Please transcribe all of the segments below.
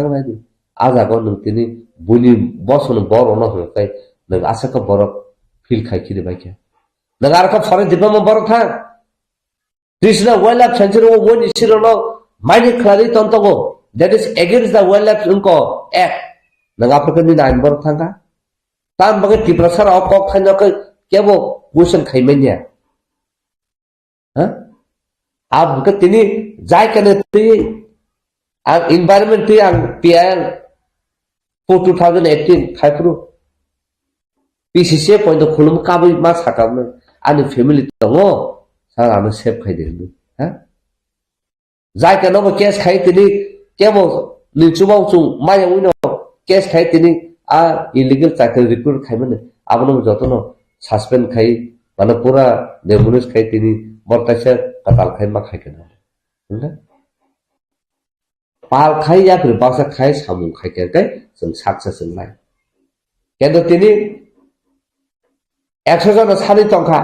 थांनायनि आजागाव नों तिनि बुनि बसनो बर'नो होखाय नों आसाखौ बरफ फिल खायखिनि बायखे नों आरखा फरेस्ट डिपार्टमेन्ट बरफ थां कृष्णा वाइल्ड लाइफ सेंचुरी वन इसिरनो माइनि खारि तंतगो that is against the wildlife उनको act नों आपको नि नाइन बरफ थांगा तान बगे त्रिपुरा सर और कॉक खाने को क्या वो क्वेश्चन खाइमेन्या हाँ आप के तिनी जाय कने ती ang environment ti ang PIL for 2018 खाइफ्रु PCC point to khulum kabai ma sakam ani family tongo sang anu save khai de ha jai ka no case khai tini kemo ni chubau chung mai uino case khai tini a illegal চাকরি recruit khai mane abono jotono suspend khai mane pura demunus khai tini bortaisa katal khai ma khai kana ha पाल खाई या फिर बाक्सा खाई सामु खाई के जों success होनाय केन्दो तिनि 100 जन सानि टंका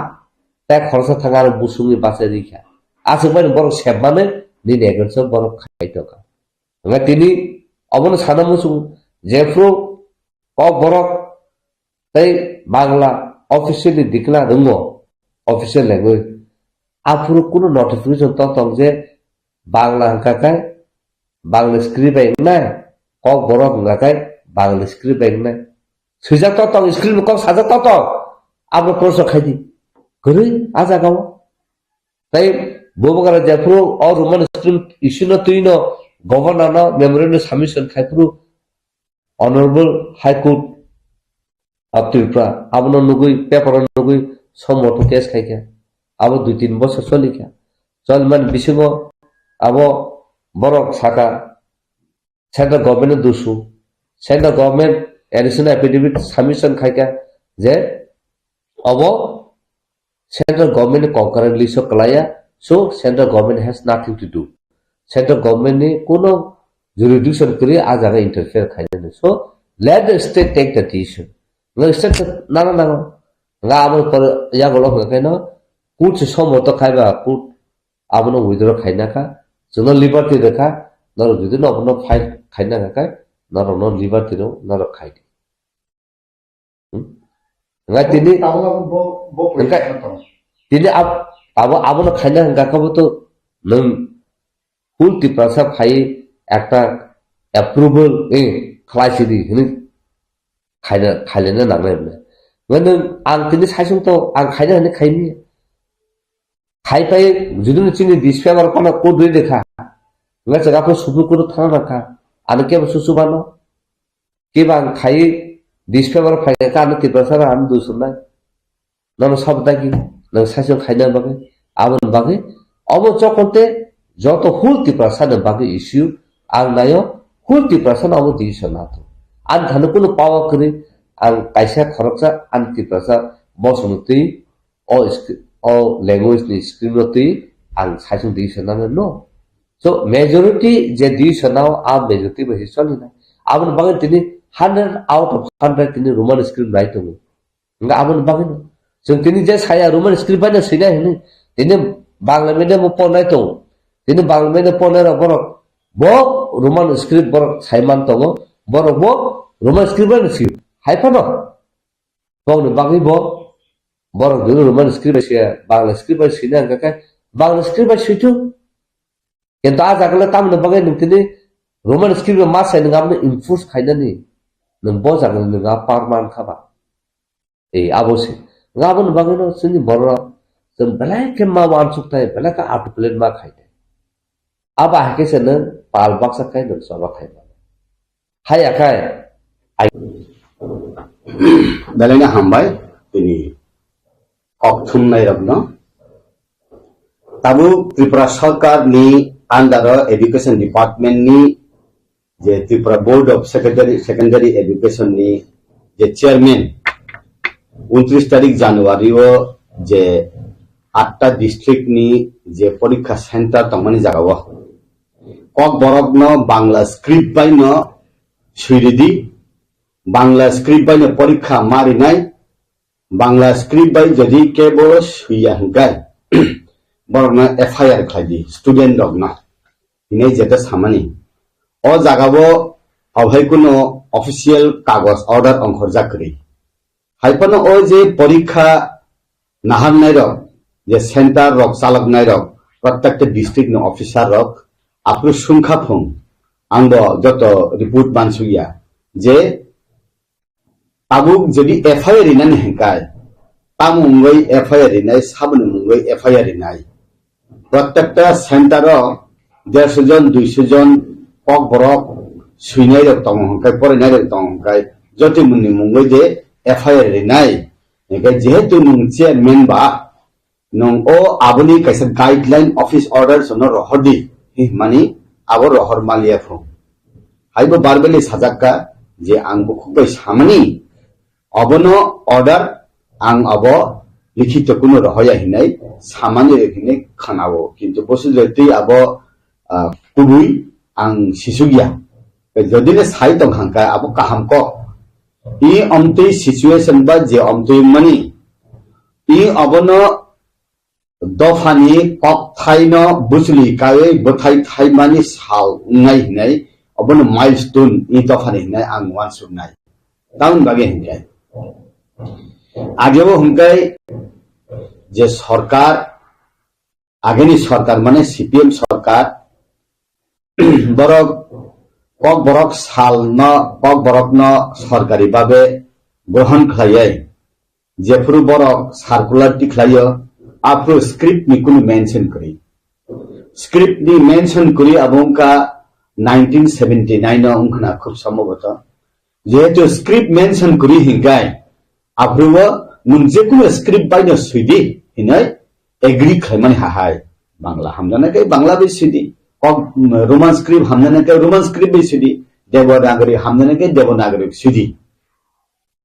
ता खरसा थांगा आरो बुसुंनि बासे रिखा आसुबाय बर सेबमाने नि नेगनसो बर खाई टका nga तिनि अबन साना मुसु जेफ्रु KOKBOROK तै बांग्ला ऑफिशियली दिखला रंगो ऑफिशियल लैंग्वेज आफुरु कुनो नोटिफिकेशन तंग जे बांग्ला हंकाकाय बांग्ला स्क्रिप्ट ना KOKBOROK ngakai बांग्ला स्क्रिप्ट ना सुजा तो स्क्रिप्ट को साजा तो अब प्रोसेस खाइदि गरै आजा गाव तै बोबगरा जेफ्रु और रोमन स्क्रिप्ट इशु न तुइनो गभर्नर न मेमोरेंडम सबमिशन खाइफ्रु honourable high court of Tripura अब न नुगुई पेपर नुगुई समोट केस खाइके अब 2-3 बছর चलिका चल मन बिसिगो अब Borok Saka Central Government Dusu Central Government Additional Affidavit Submission Kaika Je Abo Central Government concurrently so Kalaya so Central Government has nothing to do. Central Government ni Kuno jurisdiction Kuri Azaga interfere Kaina. So let the state take the decision. No state Nana Namo Yagolo Kaino Put some motor Kaiba put Abono withdraw Kainaka. जोंनो liberty रेखा नर जुदि न अपनो file खाइना गाय नर न liberty रो नर खाइदि nga tini tini abo न खाइना गाखबो तो नों फुल टिप्रासा फाइ एकटा अप्रूवल ए खालाइसिदि हनि खाइलेना नांनायबो नों आं तिनि साइसं तो आं खाइना हनि खाइनि खाइ पाइ जुदि नोंनि डिसपेपर कोना कोड रे देखा nga jaga ko subu ko thana rakha ane ke susu bano ke bang khai dispaper phai ka ane ke basara am du sunai nono sabda ki nang sajo khaina bage abon bage obo chokonte joto hulti prasana bage issue ang nayo hulti prasana obo decision ato an thanu kuno pawa kri ang kaisa kharoksa anti prasa bosunuti o language ni scriptoti ang sajo decision no So majority je decision now are majority basis chali na abon bagen tini 100 out of 100 tini roman script right to nga abon bagen so tini je saya roman script ba na sina hini tini bangla medium po nai to tini bangla medium po na borok bo roman script borok saiman to borok bo roman script ba si hai pa no bo ni bagi bo borok du roman script sia bangla script ba sina nga ka bangla script ba situ কিন্তু আজ আগলে তামনে বাগে নতিনি Roman script মাস সাই নঙা আমনে enforce খাইনানি নং ব জাগলে নঙা পারমান খাবা এই আবসে গাবন বাগে ন सिनि बर जों बलाय के मा मान सुक्ताय बलाय का आट प्लेट मा खाइते अब आके से न पाल बक्सा खाइ न सबा खाइ हाय आखाय दालायना हामबाय तिनि कक थुमनाय रबन ताबु त्रिपुरा सरकार नि under education department ni je Tripura board of secondary education ni je chairman 29 तारिख January o je 8টা district ni je porikha center tongmani jagao KOKBOROK no bangla script bai no suiridi bangla script bai no porikha mari nai bangla script bai jodi kebo suya hangkai borna FIR khaidi student dog na ini jeta samani o jagabo अबहाय कुनो official कागज order अंखर जाकरी हाइपनो ओ जे परीक्षा नाहारनाय रक जे centre रक चालकनाय रक प्रत्येक district no officer रक आपरु सुंखा फुं आंबो जत report बानसुया जे Tabuk जदि एफआईआर इनानै हेंकाय तामुंगै एफआईआर इनाय साबनु मुंगै एफआईआर इनाय प्रत्येकटा सेंटर 150 जन 200 जन KOKBOROK सुइनाय रक तंग हंकाय फरायनाय रक तंग हंकाय जति मुनि मुंगै जे एफआईआर इनाय हेंकाय जेहेतु नुं चेयरमैन बा नुं ओ आबनि कैसे गाइडलाइन ऑफिस ऑर्डर सनो रहदी माने आबो रहर मालिया फुं हाइबो बारबेलि साजाक्का जे आंबो खुबै सामनि अबनो ऑर्डर आं अब लिखित कुनो रहया हिनाय सामान्य रेखिने खानावो किन्तु बसु जति अब कुबुई आं सिसुगिया जदिने साइतं हांका अब काहाम को इ अमते सिचुएशन बा जे अमते मनि इ अबनो दफानि ककथाइनो बुसलि कायै बथाइ थाइमानि साल उंनाय हिनाय अबनो माइलस्टोन इ दफानि हिनाय आं वानसुनाय टाउन बागे हिनाय आगेबो हुंकाय जे सरकार आगेनी सरकार माने सीपीएम सरकार बरक KOKBOROK साल न KOKBOROK न सरकारी बाबे ग्रहण खायै जेफुरु बरक सार्कुलार टिखलायो आफ्रो स्क्रिप्ट नि कुनु मेंशन करी स्क्रिप्ट नि मेंशन करी अबुंका 1979 न उंखना खूब सम्भवत जेहेतु स्क्रिप्ट मेंशन करी हिंगाय आफ्रुव मुंजे कुनु स्क्रिप्ट बाइनो सुइदि हिनै एग्री खायमानि हाहाय बांला हमजाना के बांला बे सुइदि रोमान स्क्रिप्ट हमजाना के रोमान स्क्रिप्ट बे सुइदि देवनागरी हमजाना के देवनागरी सुइदि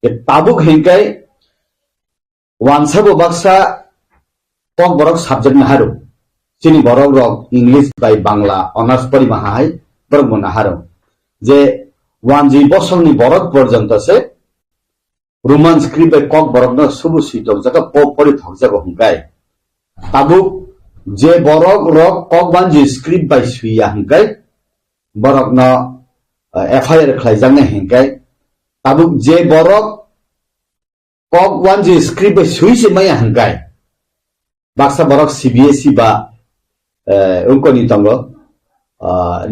ए ताबुक हिंगाय वानसाबो बाक्सा KOKBOROK सब्जेक्ट नाहारो सिनि बरक रक इंग्लिश बाय बांला ऑनर्स परि माहाय बरक नाहारो जे 1 बसरनि बरक पर्यंत से रोमान स्क्रिप्ट बाय KOKBOROK न सुबु सुइतक जका परि थकजाबो हुंगाय ताबुक जे बरक रक KOK1 स्क्रिप्ट बाय सुइया हुंगाय बरक न एफआईआर खायजांने हुंगाय ताबुक जे बरक KOK1 स्क्रिप्ट बाय सुइसे माया हुंगाय बाक्सा बरक सीबीएसई बा उनको नि तंगो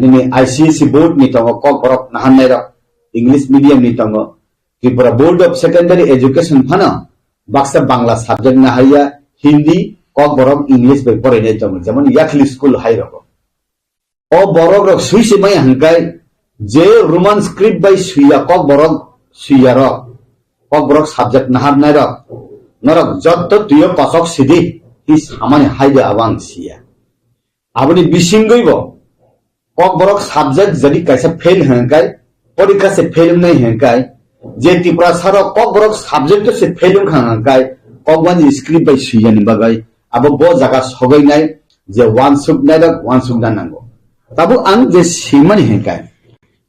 निनि आईसीएसई बोर्ड नि तंगो KOKBOROK नाहाननाय रक इंग्लिश मीडियम नि तंगो Tripura board of secondary education फाना बाक्सा बांग्ला सब्जेक्ट नाहाया हिंदी KOKBOROK इंग्लिश बे परायनाय तंगो जेमन याखली स्कूल हाय रको ओ बरक रक सुइसे माया हुंगाय जे रोमान स्क्रिप्ट बाय सुइया KOKBOROK सुइया रक KOKBOROK सब्जेक्ट नाहाननाय रक नरक जत्त तुयो कसक सिदि इ सामान्य हाइदे आवां सिया आबनि बिसिंगैबो KOKBOROK सब्जेक्ट जदि कैसे फेल हंगाय परीक्षा से फेल नहीं हंगाय जे त्रिपुरा सारो KOKBOROK सब्जेक्ट से फेल हंगाय KOK1 स्क्रिप्ट बाय सुइयानि बागै आबो बो जागा सगैनाय जे वानसुकनाय रक वानसुकना नांगौ ताबो आं जे सिमनि हंगाय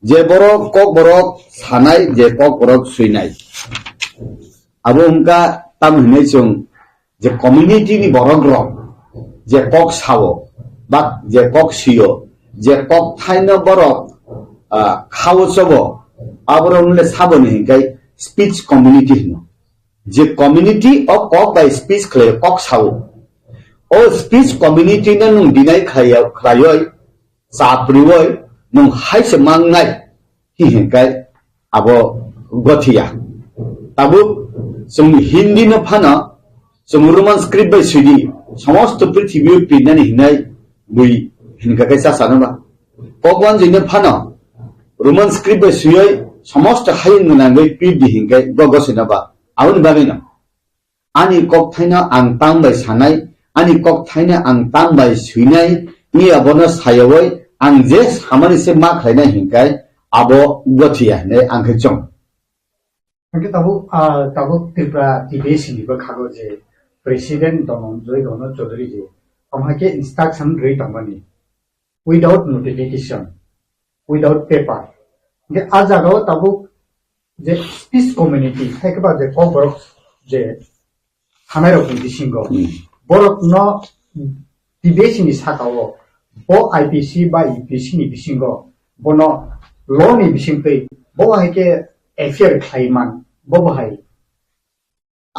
जे बरो KOKBOROK सानाय जे KOKBOROK सुइनाय आबो उनका ताम हनै जों जे कम्युनिटी नि बरक रक जे KOK सावो बा जे KOK सियो जे KOK थाइनो बरक खावो सबो आबरनले साबोनि हिंगाय स्पीच कम्युनिटी हिनो जे कम्युनिटी ऑफ KOK बाय स्पीच खले KOK सावो ओ स्पीच कम्युनिटी न नु दिनाय खायो साप्रिवय नु हाइसे मांगनाय हि हिंगाय आबो गथिया ताबु जों हिंदी न फाना जों रोमान स्क्रिप्ट बाय सुइदि समस्त पृथ्वी पिननानि हिनाय बुइ हिनका कैसा सानबा KOK1 जिने फाना रोमान स्क्रिप्ट बाय सुइयै समस्त हाइन नंगै पिदि हिंगाय गगसिनाबा आउन बागैना आनि KOK थाइना आं तां बाय सानाय आनि KOK थाइना आं तां बाय सुइनाय नि अबनो सायवै आं जे सामानि से मा खायना हिंगाय आबो गथिया ने आंखै जं Angke tabu Tripura TBS ni berkago je Presiden Donon Joy Donon Chaudhary je amhake instruction rei tamani without notification without paper ge ajago tabu je speech community haikba je KOKBOROK je hamero bisingo borok no TBS ni sakao bo IPC ba EPC ni bisingo bono law ni bising tei bo hai ke affair klaiman bo hai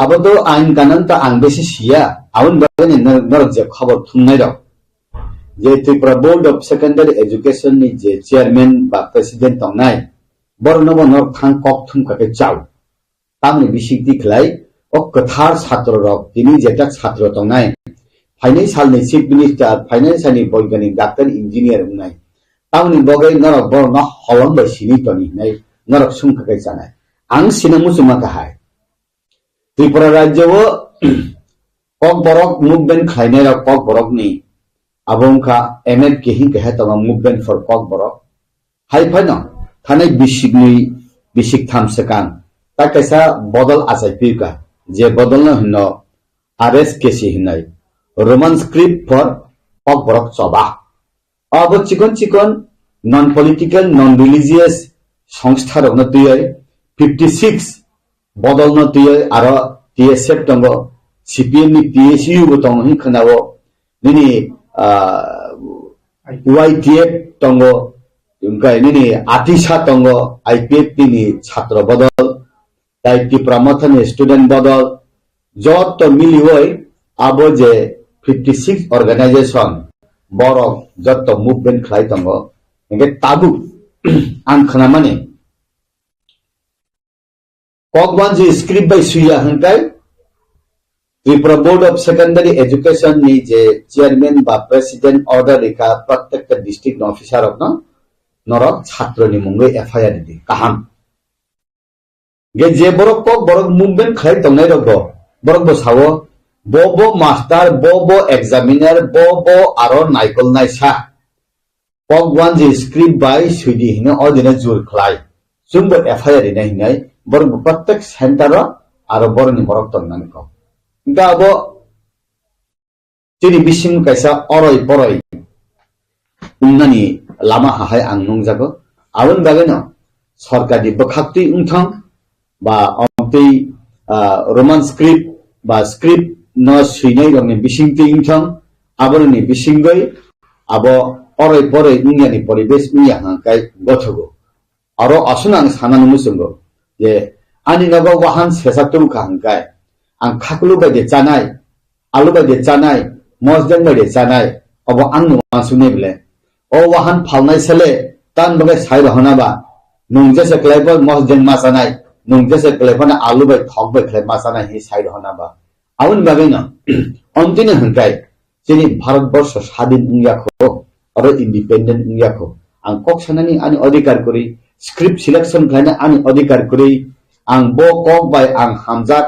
abo to ain kanan ta ang besi sia awun bagani nor je khabar thunai rok je Tripura Board of Secondary Education ni je chairman ba president tongnai bornobo nor thang kok thum ka ke chau tamni bisikti khlai o kathar chhatro rok tini jeta chhatro tongnai financial ni chief minister financial ni boigani doctor engineer unai tamni bogai nor borno holong ba sini toni nai nor sum ka ke janai ang sinamu suma ka hai Tripura Rajya wo KOKBOROK movement khainai rok KOKBOROK ni abongka MF kehi kehe tama movement for KOKBOROK hai phano thanai bisik tham sekan ta kaisa bodol asai pika je bodol no hino RS kesi hinai Roman script for KOKBOROK choba abo chikon non political non religious সংস্থা rok no tuyai 56 bodol no tuyai aro TSF tongo CPM ni PSU bo tongo hi khanawo nini YTF tongo yungkai nini Atisha tongo IPF ni chhatro bodol tai Tripura Mathani student bodol joto mili hoi abo je 56 organization borok joto movement khlai tongo nge tabu ang khanamani KOKBOROK ji script by suya hangkai Tripura Board of Secondary Education ni je chairman ba president order rika praত্যেকটা district officer of norok chhatro ni mungwe FIR di kaham ge je borok KOKBOROK movement khlai tongnai rok borok bo sawo bo master bo examiner bo aro naikol naisa KOKBOROK ji script by suidi hino odine jur khlai jumbo FIR ni hinai borok praত্যেক center aro boroni borok tongnani ko gabo tini bising kaisa oroi poroi unnani lama hahai ang nungjago awon bageno sarkari bakhakti ungthang ba omtei roman script ba script no suinai rongni bisingti ungthang aboroni bisingoi abo oroi poroi ungyani poribesh unya hangkai gothogo aro asunang sananu musungo je ani nago wahan sesaturu hangkai ang khaklu baide chanai alu baide chanai mosdeng baide chanai obo ang nuasune bile o wahan phalnai sele tan bagai sai rahona ba nungje se klaibo mosdeng ma chanai nungje se klaibo na alu bai thok bai klai ma chanai hi sai rahona ba awun bagai na ontine hangkai chini bharat borsho স্বাধীন ungya kho aro independent ungya kho ang kok sanani ani adhikar kori script selection khlaina ani adhikar kori ang bo kok bai ang hamjat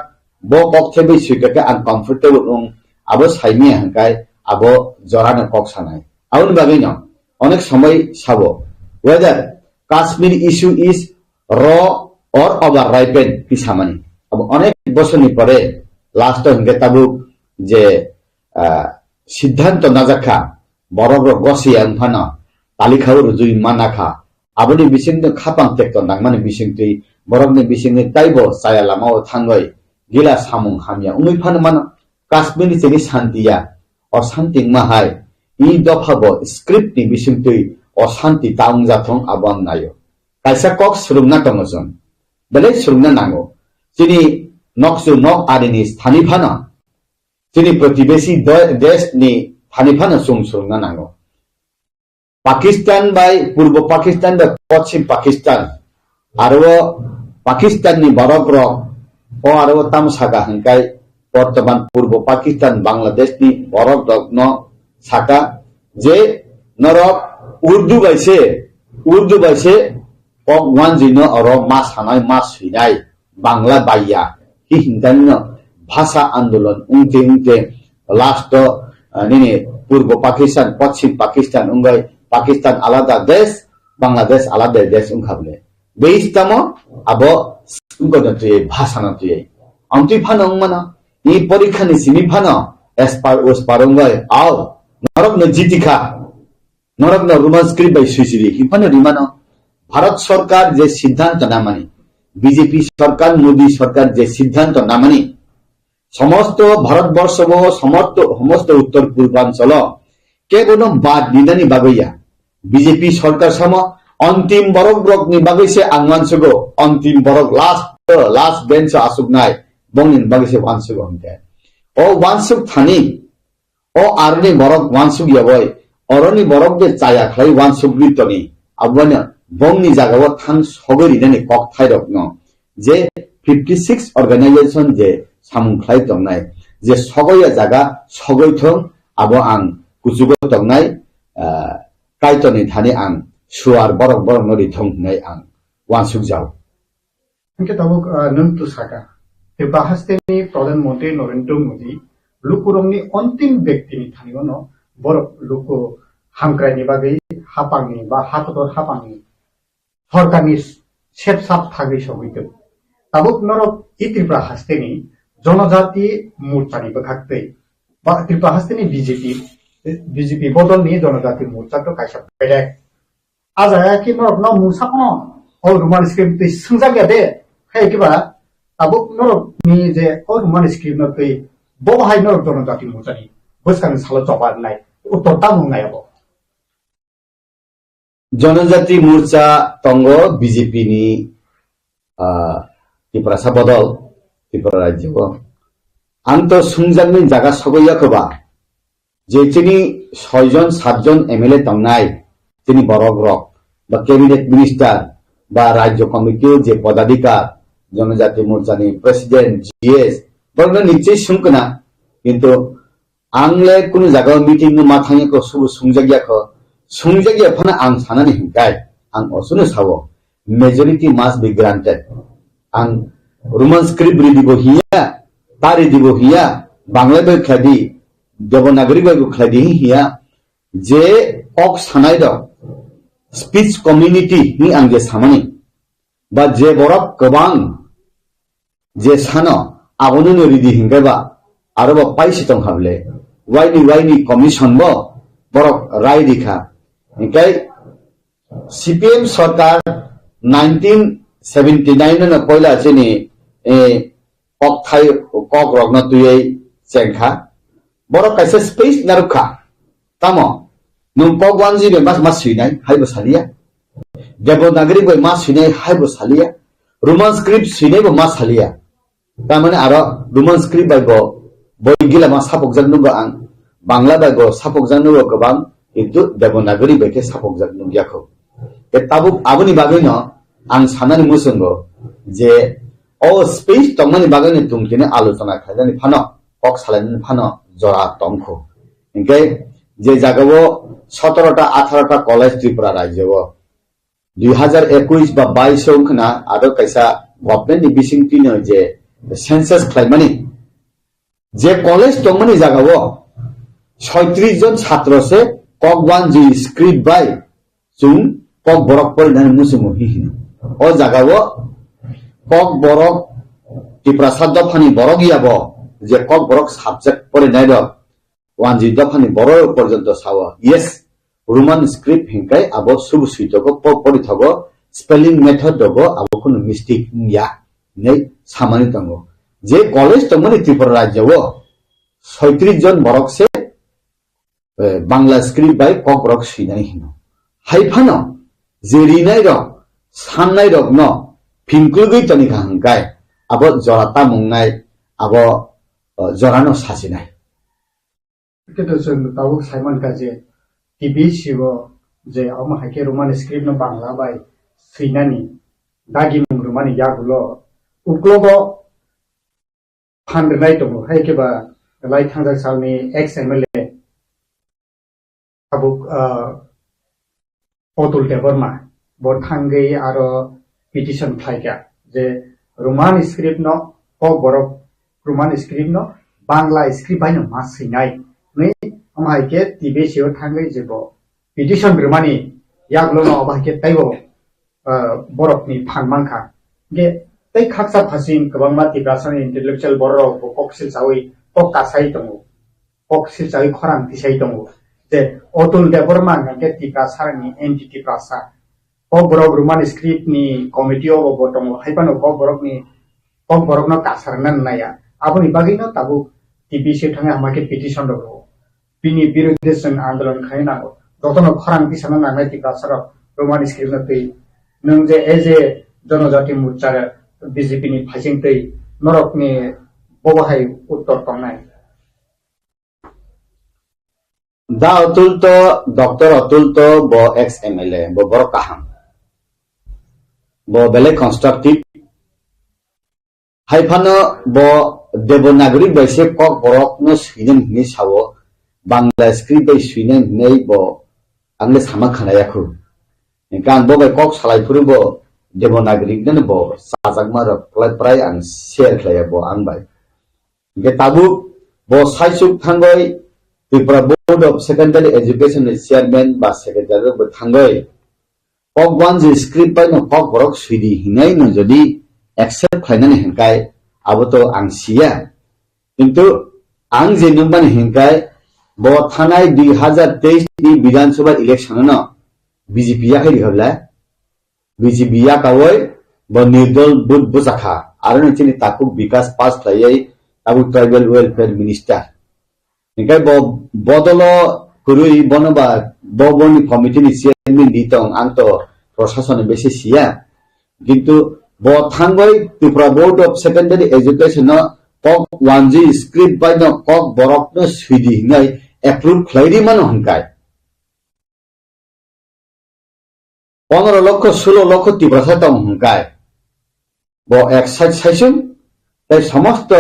bo kok thebe sikake ang comfortable ung abo saimi hangkai abo jorana kok sanai awun bagai no onek somoy sabo whether Kashmir issue is raw or overripened pisamani abo onek bosoni pore last hingge tabu je siddhanto najakha borok gosi angphana talikhaw rujui manakha aboni bisingno khapang tekto nangmani bisingti borokni bisingni taibo saya lamao thangoi gila samung hamya umui phan man Kashmir ni shantiya অশান্তি মাহাই ই দফাবো script ni bisingtui অশান্তি taung jathong abang nayo kaisa kok surungna tongoson bele surungna nango chini noksu nok arini sthani phana chini protibesi desh ni thani phana surungna nango Pakistan by purbo Pakistan by paschim Pakistan aro Pakistan ni borok rok o aro tamsaka hangkai বর্তমান পূর্ব Pakistan Bangladesh ni borok rok no saka je norok urdu baise ok wan jino aro mas hanai mas hinai bangla baiya hi hindan no bhasha andolon ungte last nini purbo Pakistan paschim Pakistan ungai Pakistan alada desh Bangladesh alada desh ungkhable beistamo abo ungkodote bhasha na tuye amtui phanong mana 이 পরীক্ষানি সিমিফানো এসপার ওসপারঙ্গয় আও নরক ন জিতিখা নরক ন Roman script by সুইসিরি হিফানো রিমানো Bharat সরকার যে সিদ্ধান্ত না মানে BJP সরকার মোদী সরকার যে সিদ্ধান্ত না মানে সমস্ত ভারতবর্ষ সমস্ত উত্তর পূর্বাঞ্চল কেবল বাদ নিদানি বাগইয়া বিজেপি সরকার সম Ontim borok brok ni bagai se angwan sugo. Ontim borok last bench asuk nai. Bongin bagai se wan sugo hingke. O wan suk thani. O arni borok wan suk yaboy. Oroni borok de chaya khlai wan suk bitoni. Abwana bongni jagao thang sogori nani kok thai rok no. Je 56 organization je samung khlai tongnai. Je sogoya jaga sogoi thong abo ang kujugo tongnai. Kaitoni thani ang suar borok nori thong nai ang wan suk jaw. Hingke tabuk nuntu saka. Te bahasteni Pradhan Mantri Narendra Modi lukurongni ontim ব্যক্তি ni thanigono borok luku hamkraini bagai hapangni ba hatotor hapangni সরকারনি সেপসাপ থাকবে সবইতো তাবুক নরক ই ত্রিপুরা হাস্তেনি জনজাতি মোর্চানি বখাকতে বা Tripura হাস্তেনি BJP বদল নিয়ে জনজাতি মোর্চা তো কাইসা পেলে আজ কি নরক ন মুসাকনো ও রুমান স্ক্রিপ্ট সংজাগিয়া দে খাই কিবা তাবুক নরক নি যে ও রুমান স্ক্রিপ্ট নতই বহাই নরক জনজাতি মোর্চানি বসকান সালো জবাব নাই উত্তর দামুং নাই আবো জনজাতি মোর্চা তঙ্গ BJP ni Tripura sabodol Tripura rajyo anto sungjangni jaga sogoya koba je tini 6 জন 7 জন MLA tongnai tini borok rok ba cabinet minister ba rajyo committee je podadikar জনজাতি মোর্চা ni president GS borno nichei sungkana kintu angle kuno jaga meeting no mathangi ko subu sungjagya ko Sungjagi apana ang sanani hingkai ang osune sawo majority must be granted ang Roman script dibo hiya tari dibo hiya Bangla bai khadi Devanagari bai khadi hiya je ok sanai do speech community ni ang je samani ba je borok kobang je sano abonu ridi hingkai ba aro ba paisi tong hable waini commission bo borok rai dikha Okay, CPM सरकार 1979 na koila chini kok thai kok rogna tuyei chengkha borok kaisa space narukha tamo nung pogwanji be mas suinai haibo salia Devanagari be mas suinai haibo salia Roman script suinai be mas salia tamane aro Roman script by go boigila mas sapok jangnu ba ang Bangla by go sapok jangnu ko bang itu Devanagari beke sapok jangnu yakho tabuk abuni bagino ang sanani musungo je o space tongmani bagani tungkine alochona khaidani phano ok salani phano jora tongkho inke je jagao 17টা 18টা college Tripura রাজ্যও 2021 বা 22 সংখ্যা আরো কাইসা government বিসিংটি ন যে census খাইমানি যে college তংমানি জাগাও 36 জন ছাত্র সে kokban ji script by chung kokborok porinan musumu hihin o jagao kokborok Tripura sadda phani borok yabo je kokborok subject porinai do wanji dafani borok porjonto sawo yes Roman script hingkai abo subu suitoko porithago spelling method dogo abo kono mistake ya nei samani tango je college tongmani Tripura rajyo 36 John borok se Bangla script by kokborok sinai hino haifano jerinai ro sannai rok no phingkulgui toni hangkai abo jorata mungnai abo jorano sasinai keto jeng tabuk Simon kaje TV sibo je ama hake Roman script no Bangla by sinani dagi mung Roman yagulo uklobo phandnai tongo haike ba lai thangjak salni ex MLA tabuk Otul Debbarma borthangai aro petition khlaika je Roman script no kokborok Roman script no Bangla script by no masinai nei amhaike TV sio thangai jebo petition Romani yaklo no abhaike taibo borok ni phanmangkha ge tai khaksa phasin kabangma tibrasani intellectual borok koksil sawi kokasai tongo koksil sawi khorang tisai tongo je Otul Debbarma ngake tibrasani entity prasa kokborok Roman script ni committee of botongo haipano kokborok no kasarnan naya aboni bagino tabu TV sio thanga amake petition do bini birodhe jeng andolon khainago jotono khorang tisana nangai tibrasaro roman script na tei nung je as a जनजाति मोर्चा BJP नि फाइसिं तै नरक नि बबाहाय उत्तर तंनाय दा अतुल तो doctor Atul तो बो ex MLA बो बर काहाम बो बेले कंस्ट्रक्टिव हाइफानो बो देवनागरी बैसे कक बरक न स्वीडन नि सावो बांग्ला स्क्रिप्ट बै स्वीडन नै बो आंले सामा खानायाखु गान बो बै कक सालायफुरु बो देवनागरी नन बो साजागमा र प्राय आं शेयर खाया बो आं बाय के ताबु बो साइसुक थांगय Tripura board of secondary education chairman बा सेक्रेटारी बो थांगय कक वन जे स्क्रिप्ट बै न कक बरक स्वीडी हिनाय न जदि एक्सेप्ट खायनानै हेंकाय आबो तो आं सिया किंतु आं जे नंबान हेंकाय बो थानाय 2023 नि विधानसभा इलेक्शन न बीजेपी या खै हबला बीजेपी या कावय बो निर्दल बुट बुजाखा आरो नचिनि ताकु विकास पास खायै ताबु ट्राइबल वेलफेयर मिनिस्टर हेंकाय बो बदल कुरुई बनबा बबनि कमिटि नि चेयरमैन दितों आं तो प्रशासन बेसे सिया किंतु बो थांगय Tripura board of secondary education कक वानजी स्क्रिप्ट बाय न कक बरक न स्वीडी हिनाय एप्रूव खायरि मान हंकाय 15 লক্ষ 16 লক্ষ त्रिपुरा तंग हंकाय बो एक साइड साइसुम तै समस्त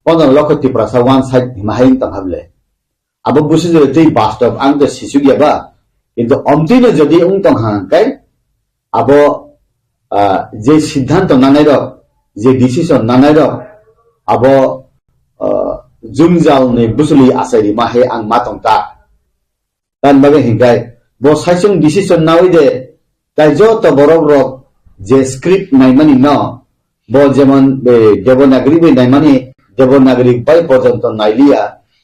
15 লক্ষ त्रिपुरा सा वन साइड हिमाहाइन तंगहाबले अब बुसि जे तै बास्तव आं त सिसुगियाबा किंतु अमतिनो जदि उं तंगहांकाय अब जे सिद्धांत नानाय र जे डिसिजन नानाय र अब जुमजाल ने बुसुली आसारि माहे आं मातंता तान बागे हिंगाय बो साइसुं डिसिजन नावै दे ताइजो त बरक रक जे स्क्रिप्ट नाइमानि न बो जेमन बे देवनागरी बे नाइमानि देवनागरी बाय पर्यन्त नाइलिया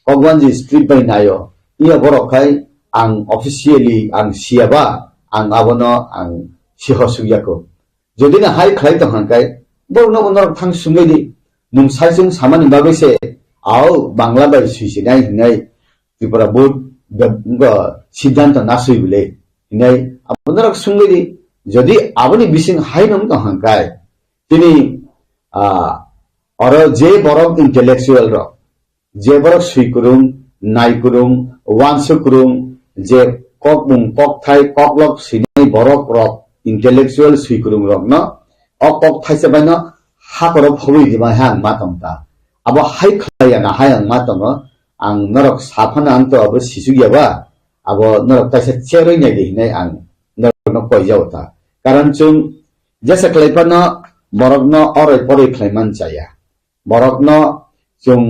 कगवान जे स्क्रिप्ट बाय नायो इया बरखाय आं ऑफिशियली आं सियाबा आं आबनो आं सिहसुगियाको जदिना हाय खाय त हंकाय बरनो बनर थां सुंगैदि नुम साइजों सामानि बागैसे आओ बांग्ला बाय सुइसिनाय हिनाय त्रिपुरा बोर्ड ग सिद्धांत नासुइ बिले हिनाय बनर सुंगैदि जदि आबनि बिसिं हाय नम त हंकाय तिनि और जे बरक इंटेलेक्चुअल र जे बरक सुइकुरुम नाइकुरुम वानसुकुरुम जे ककमुं ककथाय ककलक सिनाय बरक रक इंटेलेक्चुअल सुइकुरुम रक न अकक थाइसे बायन हाकर फबै दिमा हां मातंता अब हाय खाया ना हाय आं मातंग आं नरक साफाना आं तो अब सिसुगियाबा अब नरक थाइसे चेरै नाय दिनाय आं नरक न कयजावता कारण जों जेसे क्लाइफान बरक न अरै परै क्लाइमान जाया बरक न जों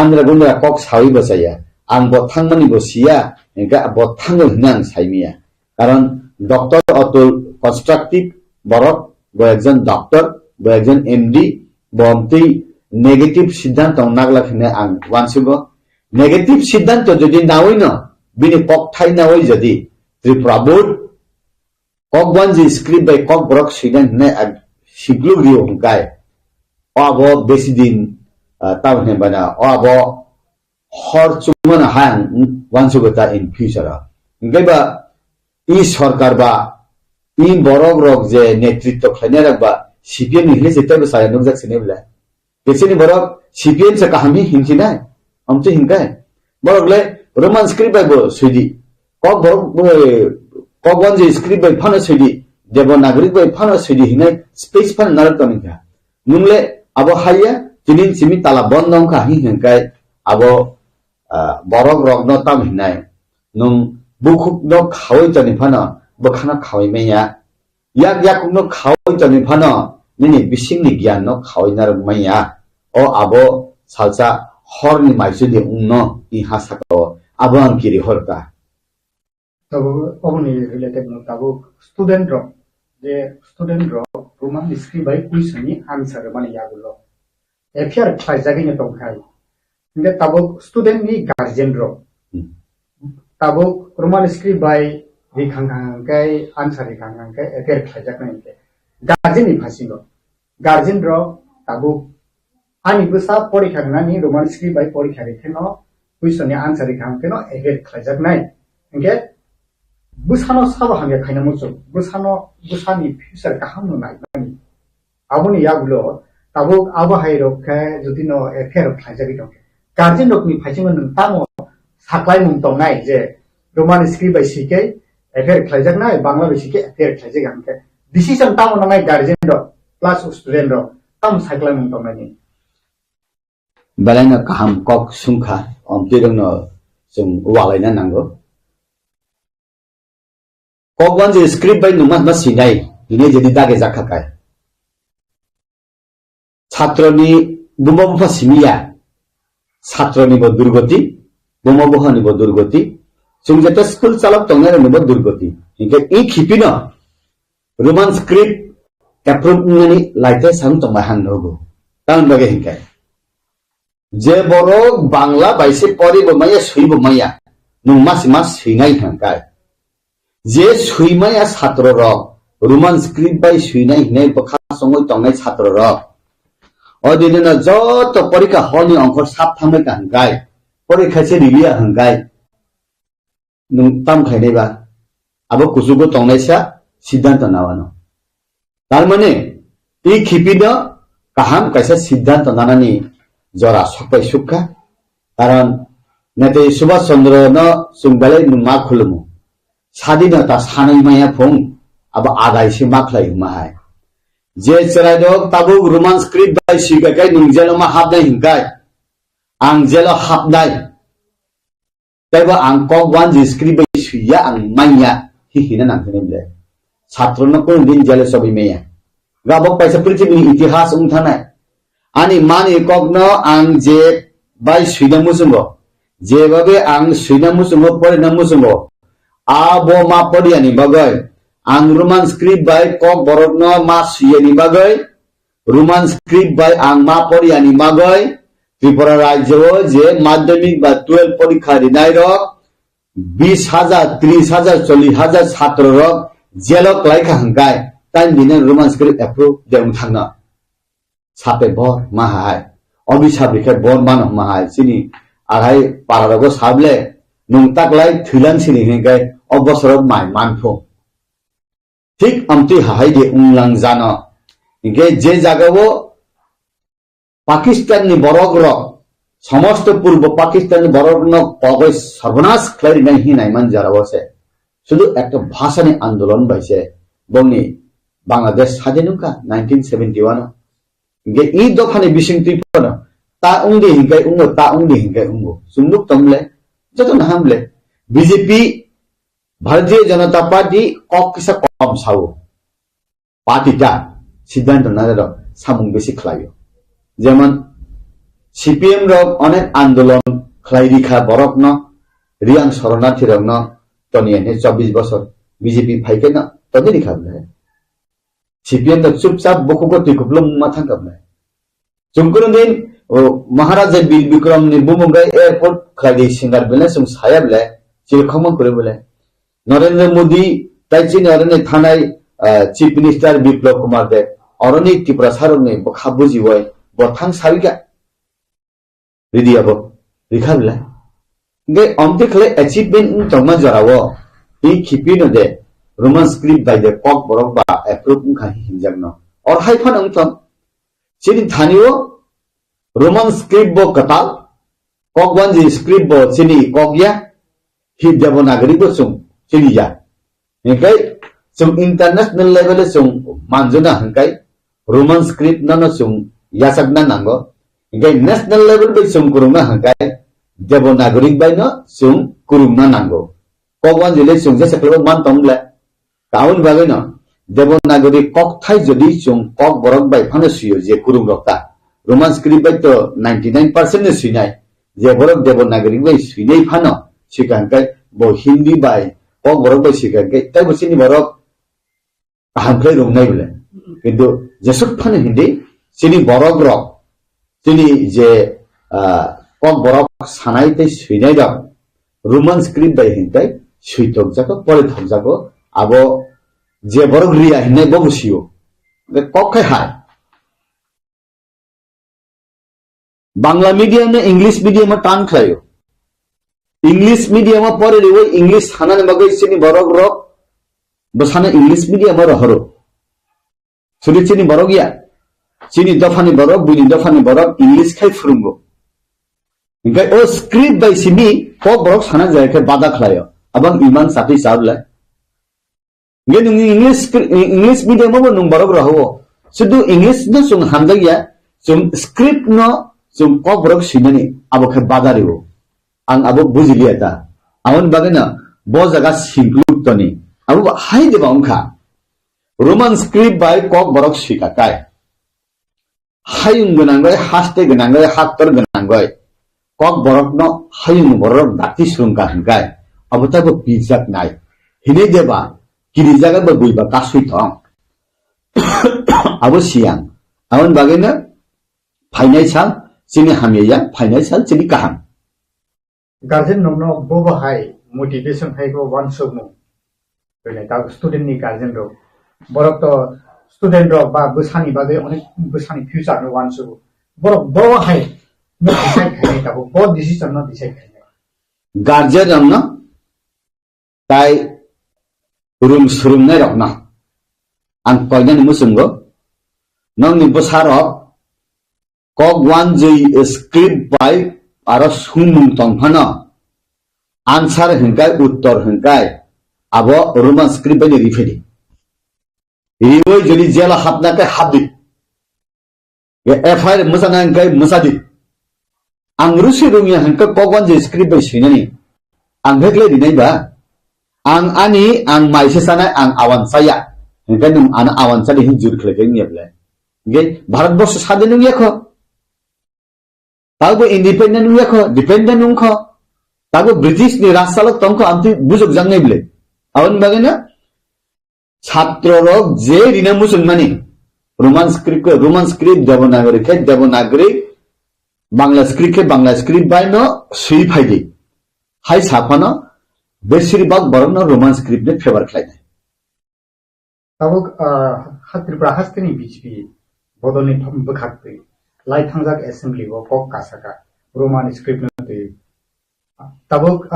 आंद्रा गुन्द्रा कक सावै बसाया आं ब थांमानि बसिया एगा ब थांगो होनना आं साइमिया कारण डॉक्टर अतुल कंस्ट्रक्टिव बरक ब एकजन डॉक्टर ब एकजन एमडी बमति नेगेटिव सिद्धांत नागलाखिने आं वानसुगो नेगेटिव सिद्धांत जदि नावै न बिनि कक थाइ नावै जदि त्रिपुरा बोर्ड कक वानजि स्क्रिप्ट बाय कक बरक सिदान ने सिग्लु रियो हंकाय अबो बेसि दिन तावने बना अबो हर चुमन हां वानसुगता इन फ्यूचर गैबा इ सरकार बा इ बरक रक जे नेतृत्व खैने रकबा सीपीएम नि हिले जेते बसाय नोजक सिनेबला बेसिनि बरक सीपीएम से कहामी हिंसिना हमते हिंकाय बरकले रोमान स्क्रिप्ट बाय बो सुइदि कक बरक कक वन जे स्क्रिप्ट बाय फानो सुइदि देवनागरी बाय फानो सुइदि हिने स्पेस फान नरक तनिका नुमले अब हाया तिनिन सिमि ताला बन्दं का हिंकाय अब बरक रक न ताम हिनाय नुम बुखुक न खावै तनि फानो बखाना खावै मैया याक याक न खावै तनि फानो निनि बिसिंनि ज्ञान न खावै नार मैया ओ आबो सालसा हरनि माइसुदि उन्न इ हासाको आबो आं किरि हरता तब ओमनि रिलेटेड न तब स्टूडेंट रो जे स्टूडेंट रो रोमान स्क्रिप्ट बाय क्वेश्चननि आन्सर माने यागुलो एफिआर फाइजागिने तंखाय इंगे तब स्टूडेंट नि गार्जियन रो तब रोमान स्क्रिप्ट बाय रिखांखांखाय आन्सर रिखांखांखाय एफिआर फाइजागने गार्जियन नि फासिनो गार्जियन रो तब आनि बसा परीक्षा गनानि रोमान स्क्रिप्ट बाय परीक्षा रेखेनो क्वेश्चननि answer रिखांखायनो एफिआर फाइजागनाय Inge busano sabo hange khaina mucho busano busani future kaham no nai bani aboni yagulo tabo abo hairo kha jodi no affair khaijagi dong guardian rokni phaijing nang tamo saklai mung tongnai je roman script by sike affair khaijak nai bangla by sike affair khaijak hange decision tamo nangai guardian ro plus student ro tam saklai mung tongnai ni balana kaham kok sungkha omtirong no sung walaina nango kokwan je script by numas na sinai ini jadi dage jakakai ছাত্রনি বুমবুফা সিমিয়া ছাত্রনি ব দুর্গতি বুমবুফানি ব দুর্গতি সুংজেটা school চালক তংনার নিব দুর্গতি হিকে ই খিপিন Roman script approve নানি লাইতে সাং তংবা হাং নগো তান বাগে হিকে যে বড় বাংলা বাইসে পরিব মাইয়া সুইব মাইয়া নুং মাস মাস সুইনাই হাংকায় যে সুইমাইয়া ছাত্র র রোমান স্ক্রিপ্ট বাই সুইনাই হিনাই বখা সময় তংনাই ছাত্র র অদিনে যত পরীক্ষা হলনি অঙ্ক সাপ থামে হাঙ্গাই পরীক্ষাছে রিলিয়া হাঙ্গাই নুং তাম খাইনাইবা আবো কুসুগো তংনাইসা সিদ্ধান্ত নাওয়ানো তার মানে এই খিপিদ কাহাম কাইসা সিদ্ধান্ত নানানি জরা সবাই সুখা কারণ নেতে সুভাষ চন্দ্র ন সুংবালে নুমা খুলুমু স্বাধীনতা সানাই মায়া ফং আবো আগাইসে মাখলাই মাহাই যে চেরাইদক তাবু রোমান স্ক্রিপ্ট বাই সিগাকাই নুং জেলো মা হাবনাই হিংকাই আং জেলো হাবনাই তাইবা আং কক ওয়ান যে স্ক্রিপ্ট বাই সুইয়া আং মাইয়া হিহিনা নাংখেনেমলে ছাত্রন কোন দিন জেলে সবই মেয়া গাবক পাইসা পৃথিবীর ইতিহাস উংথানাই আনি মানি কগ্ন আং যে বাই সুইনা মুসুঙ্গ যেভাবে আং সুইনা মুসুঙ্গ পরে না মুসুঙ্গ আবো মা পড়িয়ানি বাগয় ang roman script by KOKBOROK no mas yani bagay roman script by ang mapori ani bagay Tripura রাজ্য যে মাধ্যমিক বা 12 পরীক্ষা রিনাই র 20,000 30,000 40,000 ছাত্র র জেলক লাইখা হাঙ্গাই তাই দিনে রোমান স্ক্রিপ্ট অ্যাপ্রুভ দেম থাংনা সাপে বর মাহাই অভিশাপ রেখে বর মানব মাহাই চিনি আড়াই পারারগো সাবলে নুংতাকলাই থিলান সিনি হেঙ্গাই অবসর মাই মানফো ঠিক আমতি হাহাই দিয়ে উংলাং জানো যে জায়গাও পাকিস্তানি বরক র সমস্ত পূর্ব পাকিস্তানি বরক ন কগজ সর্বনাশ খাই নাই হিনাই মান যারাবছে শুধু একটা ভাষানি আন্দোলন বাইছে বংনি বাংলাদেশ স্বাধীনকা 1971 গে ই দফানি বিসিংতি ফন তা উংদি হিংকাই উঙ্গো তা উংদি হিংকাই উঙ্গো সুন্দুক তমলে যত না হামলে বিজেপি ভারতীয় জনতা পার্টি কিসা কম সাও পার্টিটা সিদ্ধান্ত নাদের সামুং বেশি খাইও যেমন সিপিএম রক অনেক আন্দোলন খাই রিখা বরক ন রিয়াং শরণার্থী রক ন তনিয়ে 24 বছর বিজেপি ফাইকে না তনি রিখা সিপিএম তো চুপচাপ বকুক টিকুপলম মাথা কাবলে চুমকুন দিন মহারাজা বীর বিক্রম নি বুমুঙ্গাই এয়ারপোর্ট খাই সিঙ্গার বেলে সুং সায়াবলে চিরখম করে বলে নরেন্দ্র মোদী তাইচিনি অরণ্যে থানায় চিফ মিনিস্টার বিপ্লব কুমার দেব অরণ্যে ত্রিপুরা সারণ্যে খাবুজি হয় বথাং সাবিকা রিদিয়াব রিখাবলা গে অন্তে খলে অ্যাচিভমেন্ট তমা জরাও এই খিপিনো দে রোমান স্ক্রিপ্ট বাই দে KOKBOROK বা অ্যাপ্রুভ খাহি হিনজাগনো অর হাইফান অংথম চিনি থানিও রোমান স্ক্রিপ্ট ব কতাল kokwan ji script bo chini kokya hi devanagari bo chung chini ya ngai chung international level chung manjuna hangai roman script nano chung yasakna nango ngai national level bo chung kurungna hangai devanagari bai no chung kurungna nango kokwan ji le chung je saklo man tomle kaun bagai no devanagari kok thai jodi chung KOKBOROK bai phane suyo je kurung rokta roman script bai to 99% ne suinai যে বরক দেবনাগরিক by সুইনাই Fanon সিকানকাই ব Hindi by KOKBOROK by সিকানকাই তাই বসিনি বরক হামফাই রংনাই বলে কিন্তু যেসব ফানে হিন্দি সিনি বরক rock সিনি যে KOKBOROK সানাইতে সুইনাই রক রোমান স্ক্রিপ্ট বাই হিন্দাই সুইতক জাকো পরে থক জাকো আবো যে বরক রিয়া হিন্দাই ববসিও কখাই হাই বাংলা মিডিয়াম ने इंग्लिश मीडियम में टान खायो इंग्लिश मीडियम पढ़े वो इंग्लिश हाना बागै चिनी बरक रक बसाना इंग्लिश मीडियम हरो सुरी चिनी बरक या चिनी दफानी बरक बुनी दफानी बरक इंग्लिश खाय फुरुंगो इनका ओ स्क्रिप्ट बाय सिमी कॉक बरक साना जायके बादा खलायो abang iman sapi sabla nge nung English medium mo nung barok raho sudu English no sung hamda ya sung script no sung kok borok sinani abo khe badariwo ang abo bujili ta amon bagena bo jaga singkluk toni abo hai deba ongkha roman script by kok borok sika kai hayung gonangoi haste gonangoi haktor gonangoi kok borok no hayung borok dati sungka hingkai अब तब पिजक नाय हिने देबा किरि जागा बा बुइबा कासुइ थं अब सियां आवन बागैनो फाइनान्सियल सिनि हामिया फाइनान्सियल सिनि काहाम गार्जेन नमनो बोबो हाय मोटिवेशन हाय को वन सोमु बेले ता स्टुडेन्ट नि गार्जेन रो बरक तो स्टुडेन्ट रो बा बसानी बागै अनेक बसानी फ्यूचर नो वन सोमु बरक बो हाय न डिसाइड खाय ता बो डिसिजन न डिसाइड खाय गार्जेन नमनो ताई रूम सुरुम नाय रखना आं कयन मुसुंगो नंनि बसारो कक वन जे स्क्रिप्ट बाय आरो सुमुं तंफाना आंसर हंकाय उत्तर हंकाय आबो रोमान स्क्रिप्ट बाय रिफेरि रिवै जलि जेला हाबना के हाबदि ये एफआईआर मुसाना हंकाय मुसादि आं रुसि रुमिया हंका कक वन जे स्क्रिप्ट बाय सिनानि आं भेक्ले दिनायबा आं आनि आं माइसे सानाय आं आवान साया हंकाय नों आन आवान सादि हिं जुर खलेके नियबले गे भारत वर्ष सादि नु याखो तागो इंडिपेंडेंट नु याखो डिपेंडेंट नु खो तागो ब्रिटिश नि राजसालक तंखो आमति बुजुक जांनायबले आवन बागेना छात्र रक जे रिना मुसलमानी Roman script Devanagari Bangla script बाय न सुई फाइदि हाय साफानो बेसिरबाग बरन रोमान स्क्रिप्ट ने फेवर खालायनाय ताबुक त्रिपुरा हास्तिनि बीजेपी बदलनि बखाखै लाइ थांजाक एसेंब्ली वो कक कासाका रोमान स्क्रिप्ट नते ताबुक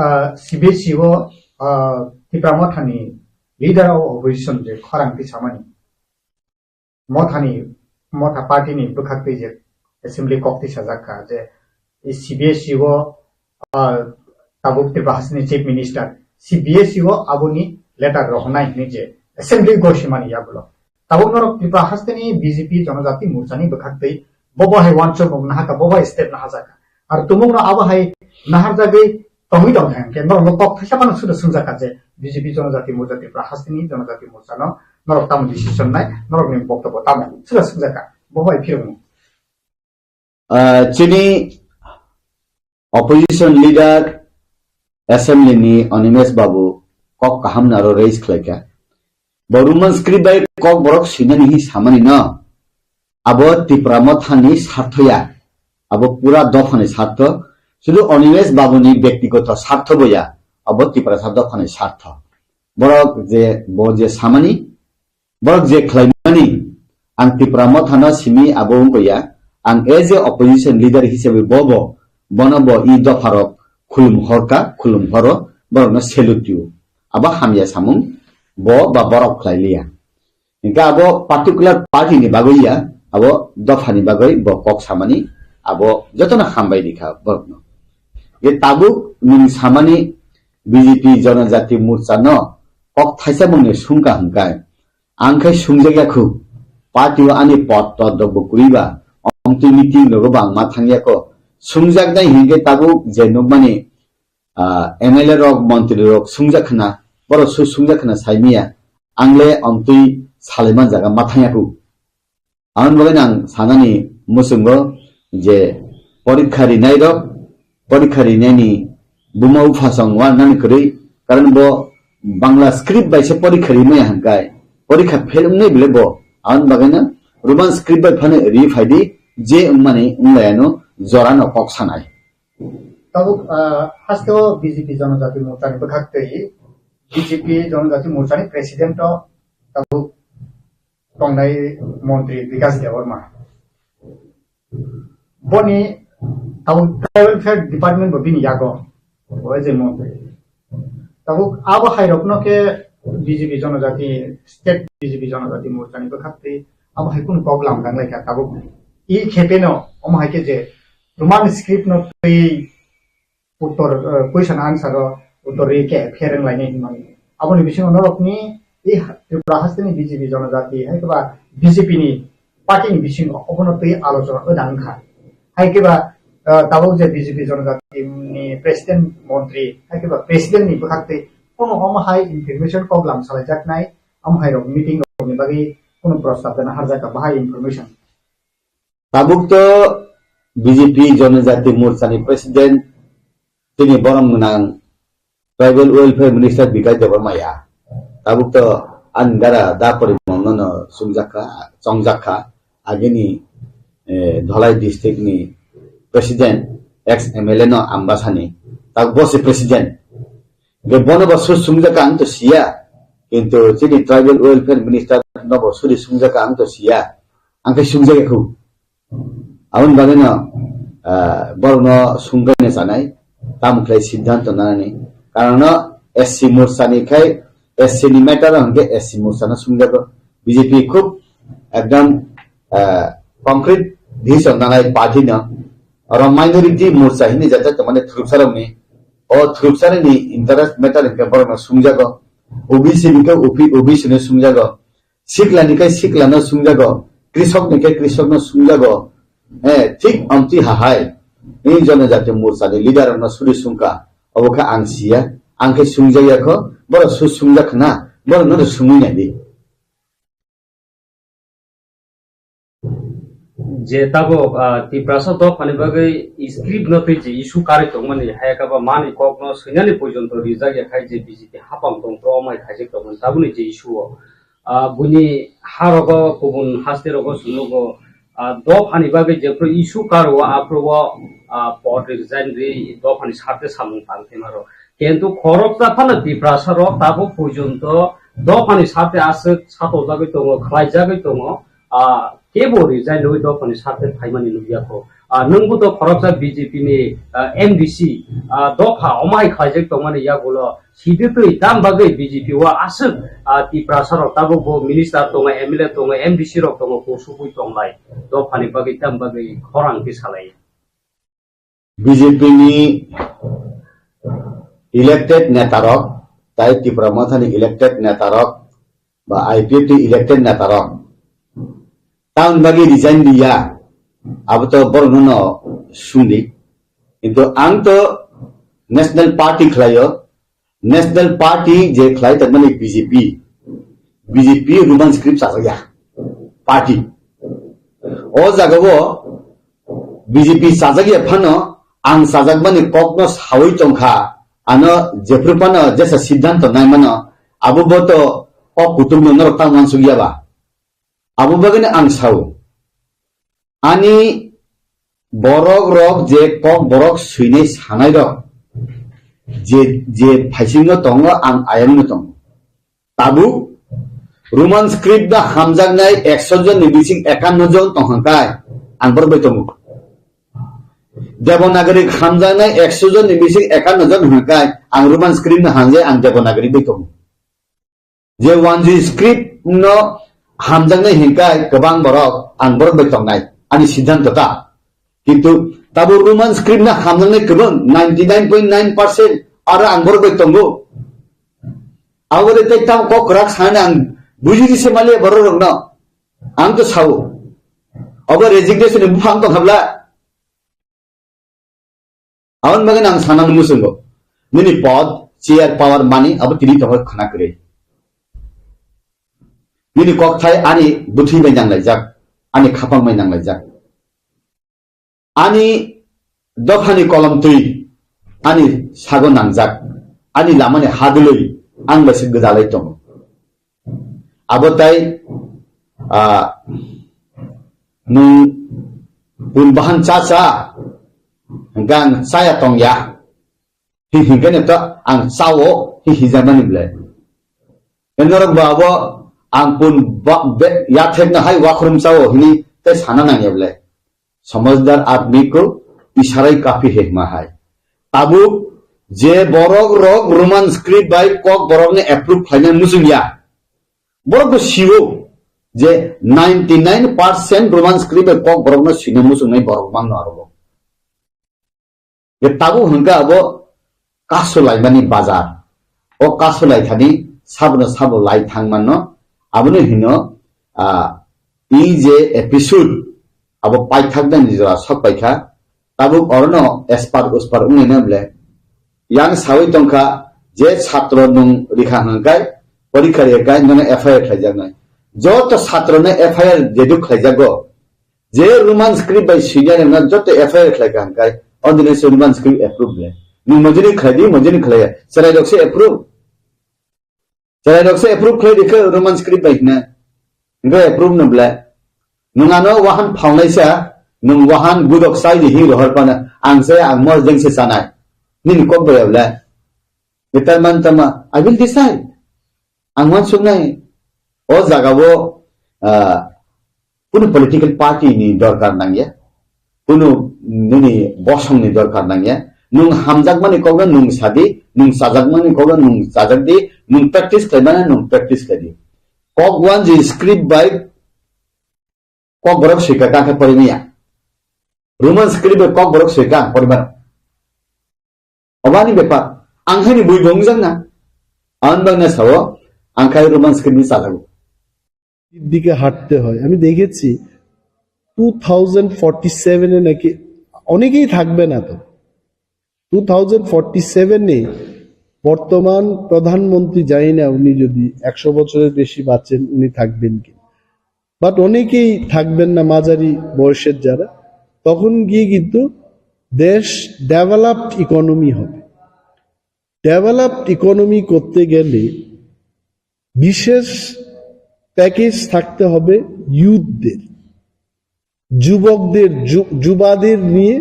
सीबीएसई वो त्रिपुरा मथानि लीडर ऑफ ऑपोजिशन जे खरांति सामानि मथा पार्टी नि बखाखै जे एसेंब्ली कक्ति साजाका जे सीबीएसई वो ताबुक त्रिपुरा हास्तिनि चीफ मिनिस्टर सीबीएसई वो आबुनि लेटर रहनाय निजे एसेंब्ली गोशिमानि याबुलो ताबुक नरक त्रिपुरा हास्तिनि बीजेपी जनजाति मोर्चानि बखाखै बबो हाय वानचो नाहाका बबो स्टेप नाहाजाका आरो तुमुंनो आबो हाय नाहारजागै तंगि दं के नरक कक थासापान सुद सुंजाका जे बीजेपी जनजाति मोर्चा त्रिपुरा हास्तिनि जनजाति मोर्चानो नरक ताम डिसिजन नाय नरक नि बक्तब्य ताम सुद सुंजाका बबो हाय फिरमु चिनी opposition leader assembly ni Onimes babu kok kaham naro raise khlaka boruman script by kok borok sinani hi samani na abo Tripura mathani sarthoya abo pura dofani sartho শুধু অনিমেষ বাবুনি ব্যক্তিগত স্বার্থ বইয়া abo Tripura dofani sartho borok je samani borok je khlaimani ang Tripura mathana simi abo boya ang as a opposition leader hisabe bobo बनबो इ दफारक खुलुम हरका खुलुम हरो बरनो सेलुटिउ आबा हामिया सामुं बो बा बरक खलाइलिया इनका आबो पार्टिकुलर पार्टी नि बागैया आबो दफानि बागै बो कक सामानि आबो जतना हामबाय दिखा बरनो ये ताबुक निं सामानि बीजेपी जनजाति मोर्चा न कक थाइसा मुंनि सुंका हंकाय आंखाय सुंजायाखौ पार्टीव आनि पत्त दबो कुइबा अमति मिटिं लोगो बांमा थांयाको सुंजाक दाय हिंगे ताबुक जे नुकमानि एमएलए रक मंत्री रक सुंजाखना बर सुंजाखना साइमिया आंले अमति सालेमान जागा माथायाकु आन बगैन आं सानानि मुसुंगो जे परीक्षारि नायनि बुमा उफासं वा नानि करै कारण बो बांग्ला स्क्रिप्ट बायसे परीक्षारि मै हंगाय परीक्षा फेल नै बिले बो आन बगैन रोमान स्क्रिप्ट बाय फाने रिफाइदि जे माने उंलायानो जरानो कक सानाय ताबुक हास्तो बीजेपी जनजाति मोर्चानि बखाखै बीजेपी जनजाति मोर्चानि प्रेसिडेन्ट ताबुक चुंgnai मन्त्री विकास देबर्मा बनि ताबुक ट्राइबल फेयर डिपार्टमेन्ट बबिनि यागो ওই যে মন্ত্রী তাবো আবো হাইরকনকে বিজেপি জনজাতি স্টেট বিজেপি জনজাতি মোর্চানি বখাতে আবো হাই কোন প্রবলেম গাংলাইকা তাবো ই খেপেনো অমহাইকে যে রোমান স্ক্রিপ্ট ন তুই উত্তর কুয়েশন আনসার উত্তর রেকে ফেরেন লাইনে হিমানি আবনি বিषय অনরকনি এই ত্রিপুরা হাসতেনি বিজেপি জনজাতি হাইকেবা বিজেপি নি পার্টি নি বিषय অবনতি আলোচনা ওদানখা হাইকেবা তাবো যে বিজেপি জনজাতি নি প্রেসিডেন্ট মন্ত্রী হাইকেবা প্রেসিডেন্ট নি বখাতে কোন অমহাই ইনফরমেশন প্রবলেম সালাইজাক নাই অমহাই রক মিটিং নি বাকি কোন প্রস্তাব দেনা হারজাকা বাহাই ইনফরমেশন তাবুক তো বিজেপি জনজাতি মোর্চানি প্রেসিডেন্ট তিনি বরং নাং tribal welfare minister Bikash Debbarma tabuk to angara da parimonno songjaka ageni dholai district ni president ex MLA no ambasani tak bosi president ge bono bosur sungjaka ang to sia কিন্তু যিনি tribal welfare minister নব সুরি সুংজাকা ang to sia angke sungjaka khu awon bagena borno sungane sanai tamklai siddhanto nanani karon SC morsani khai SC ni matter angke SC morsana sungjaka BJP খুব একদম concrete decision nanai party na और minority मोर्चा हिने जाता त माने थ्रुपसारम नि ओ थ्रुपसारे नि interest matter के पर सुंजागो ओबीसी नि के ओबीसी ने सुंजागो सिखला नि के सिखला न सुंजागो कृषक नि के कृषक न सुंजागो ठीक अंति हाहाय नि जनजाति मोर्चा नि लिडर न सुरि सुंका अबखा आंसिया आंखे सुंजायाखो बर सु सुंजाखना बर न सुंगिना दि जे तबो तिप्रासा द फानिबागै स्क्रिप्ट न पेजे इशू कार्य तंगमनि हायकाबा मानि ककनो सैनानि पर्यन्त रिजागे खायजे बिजिति हापाम तंत्र अमाय खायजे तंगमन ताबुनि जे इशू बुनि हारगो गुबुन हास्तेरगो सुनुगो द फानिबागै जे प्र इशू कारवा आप्रवा पट रिजाइन रे द फानि साथे सामुं तांथेमारो किन्तु खरकता फाना तिप्रासा र ताबो पर्यन्त द फानि साथे आसे सातो जागै तंग खलाय जागै तंग केबो रिजाइन लुइ द पनि साथे फाइमानि लुबियाखौ नंगु द खरकसा बीजेपी नि MDC दफा अमाय खायजे तंगमानि यागुलो सिदितै दाम बागै बीजेपी वा आसक तिप्रासार ताबो मिनिस्टार तंग MLA तंग MDC रक तंग कोसुबुइ तंगलाय दफानि बागै दाम बागै खरांति सालाय बीजेपी नि इलेक्टेड नेतारक ताइ त्रिपुरा मथानि इलेक्टेड नेतारक बा IPP इलेक्टेड नेतारक ताउन बागै रिजाइन दिया अब तो बरनो सुंदी किंतु आं तो नेशनल पार्टी खलायो नेशनल पार्टी जे खलाय तमनि बीजेपी रुमान स्क्रिप्ट साजया पार्टी ओ जागबो बीजेपी साजया फनो आं साजगमानि ककनो सावै तंखा आनो जेफ्रुपानो जेसा सिद्धांत नायमानो आबो तो क कुटुमनो नरतां मानसुगियाबा आबो बागैनो आं सावो आनि बरक रक जे कक बरक सुइनै सानाय रक जे फाइसिंनो दङ आं आयंनो दङ ताबु रोमान स्क्रिप्ट दा हामजागनाय 100 जन नि बिसिं 51 जन तंखाय आं बरबाय दङ देवनागरी हामजागनाय 100 जन नि बिसिं 51 जन हंखाय आं रोमान स्क्रिप्ट न हांजे आं देवनागरी बै दङ जे वानजि स्क्रिप्ट न हामजागनाय हिंखाय गोबां बरक आं बरबाय दंनाय आनि सिद्धांतता किंतु ताबो रोमान स्क्रिप्ट ना हामनानै गोबां 99.9% आरो आं बरबाय दंगो आवरे तै ताम ककराक साना आं बुजिदिसे माले बररंग न आं तो साव अब रेजिग्नेशन बुफां तो हाबला आवन मगन आं सानान मुसंगो मिनि पद चेयर पावर मानि अब तिनि तहर खना करे मिनि ककथाय आनि बुथि बै नांलाय जाक आनि खापां बै नांलाय जाक आनि दफानि कलम तुई आनि सागो नांजाक आनि लामानि हादुलै आं बासि गोदालै दं आबोताय नों उनबाहान चाचा गां साया तंया हिंगने तो आं सावो हिजामानि ब्लाय एनरक बाबो आं पुन याथेकना हाय वाखरुम चावो हिनि ते साना नांगेब्लाय समझदार आदमी को इशारा काफी है महाय ताबु जे borok rok Roman script by kok borok ne approve khaina musung ya borok ko siwo je 99% Roman script by kok borok no sine musung nai borok mang no aro ye tabu hungka abo kaso lai mani bazar o kaso lai thani sabo lai thangman no abone hino i je episode abo pai thakdan jora sok paikha tabu orno espar uspar ungne ble yang sawi tongka je ছাত্র nung rikha hangkai porikha rekai none FIR khaijak nai joto ছাত্র ne FIR jedu khaijago je Roman script by senior na joto FIR khaika hangkai ondine se Roman script approve le nung mojini khlaya sarai lokse approve khlai dikha Roman script by na ngai approve no ble nung ano wahan phaunlaisa nung wahan gudok sai hi rohar pana angse angmor jengse sanai nin kok bayabla betal mantama I will decide angwan sungai o jagabo puno political party ni dorkar nangya puno nini bosong ni dorkar nangya nung hamjak mani koga nung sadi nung sajak mani koga nung sajak di nung practice kaimana nung practice kadi kok wan ji script by kok borok sika ka parimiya Roman script by kok borok sika pariman অবানি ব্যাপার আংখানি বই বংজাং না আনবাংনা Sao আংখাই romance কে নিয়ে চালাবো দিকে হাঁটতে হয় আমি দেখেছি 2047 এ নাকি অনেকেই থাকবে না তো 2047 এ বর্তমান প্রধানমন্ত্রী জানি না উনি যদি 100 বছরের বেশি বাঁচেন উনি থাকবেন কি বাট অনেকেই থাকবেন না মাঝারি বয়সের যারা তখন গিয়ে কিন্তু দেশ ডেভেলপড ইকোনমি হবে ডেভেলপড ইকোনমি করতে গেলে বিশেষ প্যাকেজ থাকতে হবে ইউথদের যুবকদের যুবাদের নিয়ে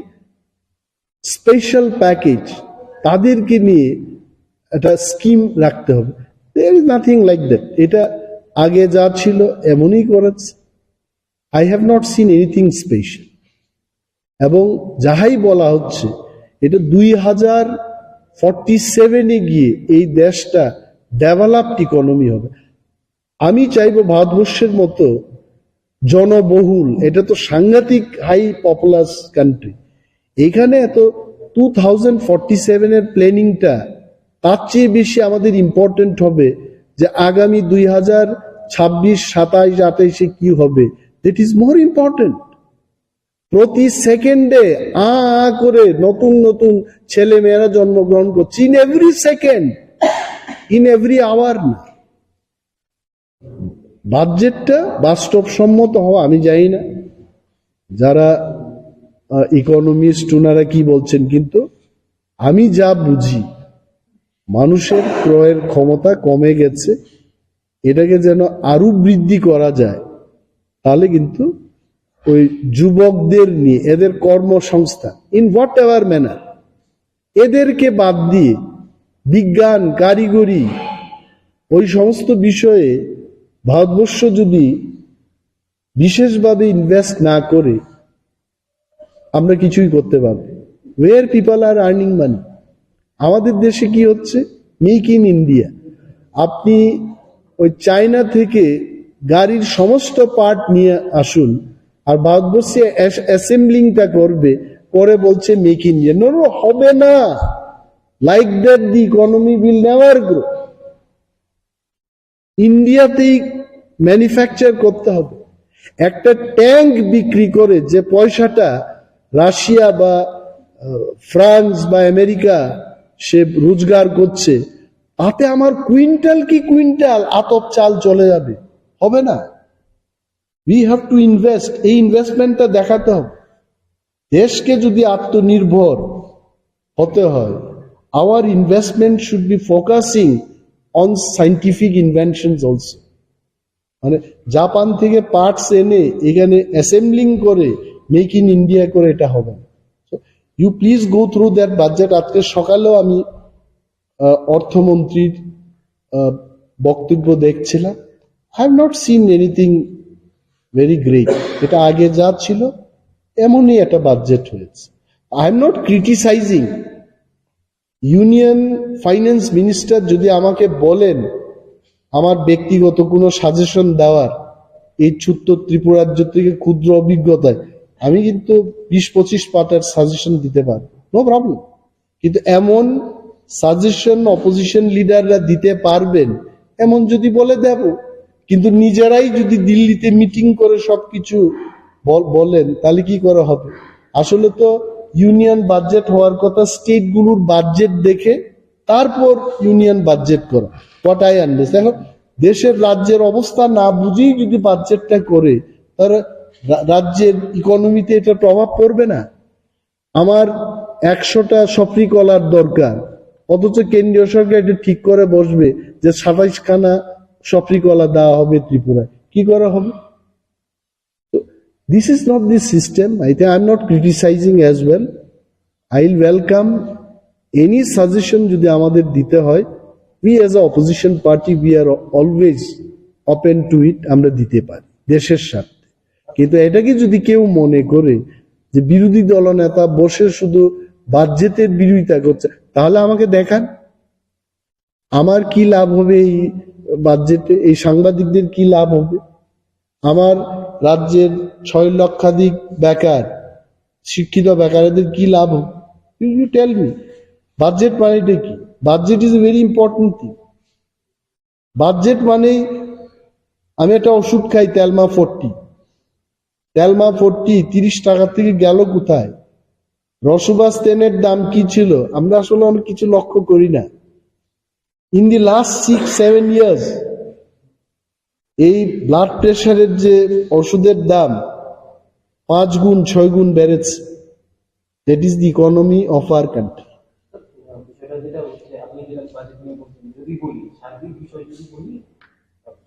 স্পেশাল প্যাকেজ তাদেরকে নিয়ে একটা স্কিম রাখতে হবে there is nothing like that এটা আগে যা ছিল এমনই করেছে I have not seen anything special এবং যাহাই বলা হচ্ছে এটা 2047 এ গিয়ে এই দেশটা ডেভেলপড ইকোনমি হবে আমি চাইবো ভারতবর্ষের মতো জনবহুল এটা তো সাংঘাতিক হাই পপুলাস কান্ট্রি এখানে এত 2047 এর প্ল্যানিংটা তার চেয়ে বেশি আমাদের ইম্পর্টেন্ট হবে যে আগামী 2026, 27, 28 কি হবে দ্যাট ইজ মোর ইম্পর্টেন্ট প্রতি সেকেন্ডে করে নতুন নতুন ছেলে মেয়েরা জন্মগ্রহণ করছে in every second in every hour না বাজেটটা বাস্তবসম্মত হওয়া আমি জানি না যারা ইকোনমিস্ট ওনারা কি বলছেন কিন্তু আমি যা বুঝি মানুষের ক্রয়ের ক্ষমতা কমে গেছে এটাকে যেন আরো বৃদ্ধি করা যায় তাহলে কিন্তু ওই যুবকদের নিয়ে এদের কর্মসংস্থান ইন হোয়াট এভার ম্যানার এদেরকে বাদ দিয়ে বিজ্ঞান কারিগরি ওই সমস্ত বিষয়ে ভারতবর্ষ যদি বিশেষভাবে ইনভেস্ট না করে আমরা কিছুই করতে পারবো ওয়ের পিপল আর আর্নিং মানি আমাদের দেশে কি হচ্ছে মেক ইন ইন্ডিয়া আপনি ওই চায়না থেকে গাড়ির সমস্ত পার্ট নিয়ে আসুন আর ভারতবর্ষে অ্যাসেম্বলিংটা করবে করে বলছে মেক ইন ইন্ডিয়া নো হবে না like that the economy will never grow ইন্ডিয়াতেই ম্যানুফ্যাকচার করতে হবে একটা ট্যাঙ্ক বিক্রি করে যে পয়সাটা রাশিয়া বা ফ্রান্স বা আমেরিকা সে রোজগার করছে তাতে আমার কুইন্টাল কি কুইন্টাল আতপ চাল চলে যাবে হবে না উই হ্যাভ টু ইনভেস্ট এই ইনভেস্টমেন্টটা দেখাতে হবে দেশকে যদি আত্মনির্ভর হতে হয় our investment should be focusing on scientific inventions also মানে জাপান থেকে পার্টস এনে এখানে অ্যাসেম্বলিং করে মেক ইন ইন্ডিয়া করে এটা হবে না you please go through that budget আজকে সকালেও আমি অর্থমন্ত্রীর বক্তব্য দেখছিলাম I have not seen anything very great এটা আগে যা ছিল এমনই একটা বাজেট হয়েছে I am not criticising union finance minister যদি আমাকে বলেন আমার ব্যক্তিগত কোনো সাজেশন দেওয়ার এই ছোট্ট ত্রিপুরা রাজ্য থেকে ক্ষুদ্র অভিজ্ঞতায়, আমি কিন্তু 20-25 পাতার সাজেশন দিতে পারবো, নো প্রবলেম। কিন্তু এমন সাজেশন অপোজিশন লিডাররা দিতে পারবেন এমন যদি বলে দেব, কিন্তু নিজেরাই যদি দিল্লিতে মিটিং করে সবকিছু বলেন তাহলে কি করা হবে? আসলে তো ইউনিয়ন বাজেট হওয়ার কথা স্টেটগুলোর বাজেট দেখে তারপর ইউনিয়ন বাজেট করা, হোয়াট আই আন্ডারস্ট্যান্ড। এখন দেশের রাজ্যের অবস্থা না বুঝেই যদি বাজেটটা করে তাহলে রাজ্যের ইকোনমিতে এটা প্রভাব পড়বে না? আমার 100টা সফরি কলার দরকার, অথচ কেন্দ্রীয় সরকার এটা ঠিক করে বসবে যে 27খানা সফরি কলা দেওয়া হবে ত্রিপুরায়, কি করা হবে? This is not the system. I'm not criticizing as well. I'll welcome any suggestion যদি আমাদের দিতে হয়। We as a opposition party, we are always open to it. আমরা দিতে পারি দেশের স্বার্থে। কিন্তু এটাকে যদি কেউ মনে করে যে বিরোধী দলনেতা বসে শুধু বাজেটের বিরোধিতা করছে, তাহলে আমাকে দেখান আমার কি লাভ হবে এই বাজেটে, এই সাংবাদিকদের কি লাভ হবে, আমার রাজ্যের 6 লক্ষাধিক বেকার শিক্ষিত বেকারদের কি লাভ হবে? You tell me. বাজেট মানেটা কি? Budget is a very important thing. Budget মানেই আমি একটা ওষুধ খাই তেলমা 40 30 টাকা থেকে গেল কোথায়? রসবাস তেলের দাম কি ছিল আমরা আসলে অনেক কিছু লক্ষ্য করি না। ইন দি লাস্ট 6-7 ইয়ার্স এই ব্লাড প্রেশারের যে ওষুধের দাম 5 গুণ 6 গুণ বেড়েছে। That is the economy of our country.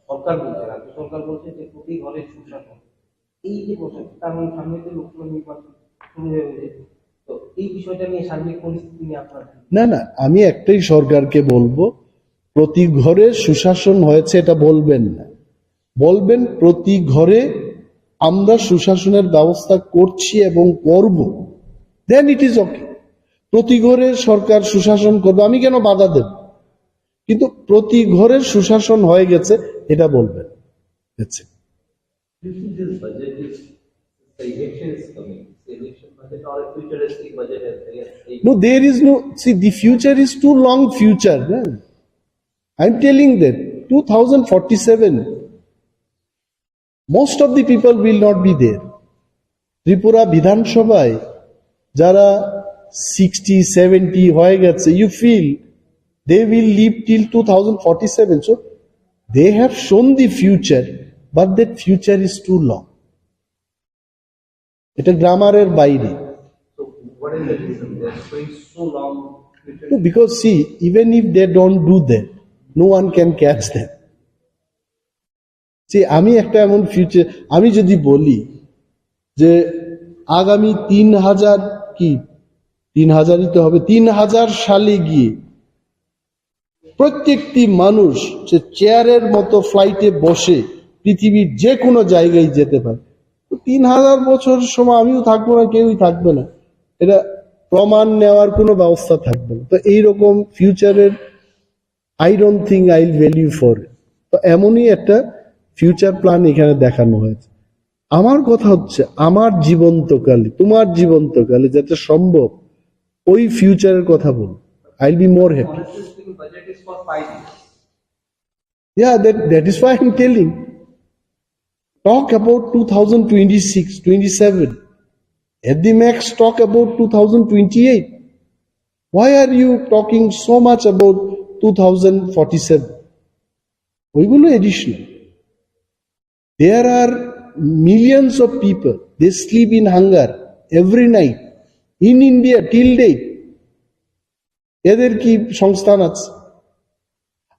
সরকার বলছে, রাজ্য সরকার বলছে যে প্রতি ঘরে সুশাসন, এই যে বছর কারণ সামনে তো লোকসভা নির্বাচন শুরু হয়ে গেছে, তো এই বিষয়টা নিয়ে সার্বিক পরিস্থিতি নিয়ে আপনার? না, আমি একটাই সরকারকে বলবো, প্রতি ঘরে সুশাসন হয়েছে এটা বলবেন না, বলবেন প্রতি ঘরে আমরা সুশাসনের ব্যবস্থা করছি এবং করব, দেন ইট ইজ ওকে। প্রতি ঘরে সরকার সুশাসন করবে, আমি কেন বাধা দেব? কিন্তু প্রতি ঘরে সুশাসন হয়ে গেছে এটা বলবেন। No, there is no, see, the future is too long future. I'm telling that 2047, most of the people will not be there. Tripura Bidhan Sabhay, jara 60-70 hoye geche, you feel they will live till 2047. So they have shown the future, but that future is too long. Eta grammar er baire. So what is the reason they are showing so long? No, because see, even if they don't do that, no one can catch them. See, আমি একটা এমন future, আমি যদি বলি যে আগামী 3000ই তো হবে, 3000 সালে গিয়ে প্রত্যেকটি মানুষ যে চেয়ারের মতো ফ্লাইটে বসে পৃথিবীর যে কোনো জায়গায় যেতে পারে, 3000 বছর সময় আমিও থাকবো না, কেউই থাকবে না, এটা প্রমাণ নেওয়ার কোনো ব্যবস্থা থাকবে না। তো এইরকম ফিউচারের I don't think I will value for it. তো এমনই একটা ফিউচার প্ল্যান এখানে দেখানো হয়েছে। আমার কথা হচ্ছে আমার জীবন্তকালে, তোমার জীবন্তকালে যাতে সম্ভব ওই ফিউচারের কথা বল, I will be more happy. Budget is for 5 years. Yeah, that is why I'm telling. Talk about 2026, 27. At the max, talk about 2028. Why are you talking so much about 2047? ওইগুলো additional. There are millions of people, they sleep in hunger every night in India till date. এদের কি সংস্থান আছে?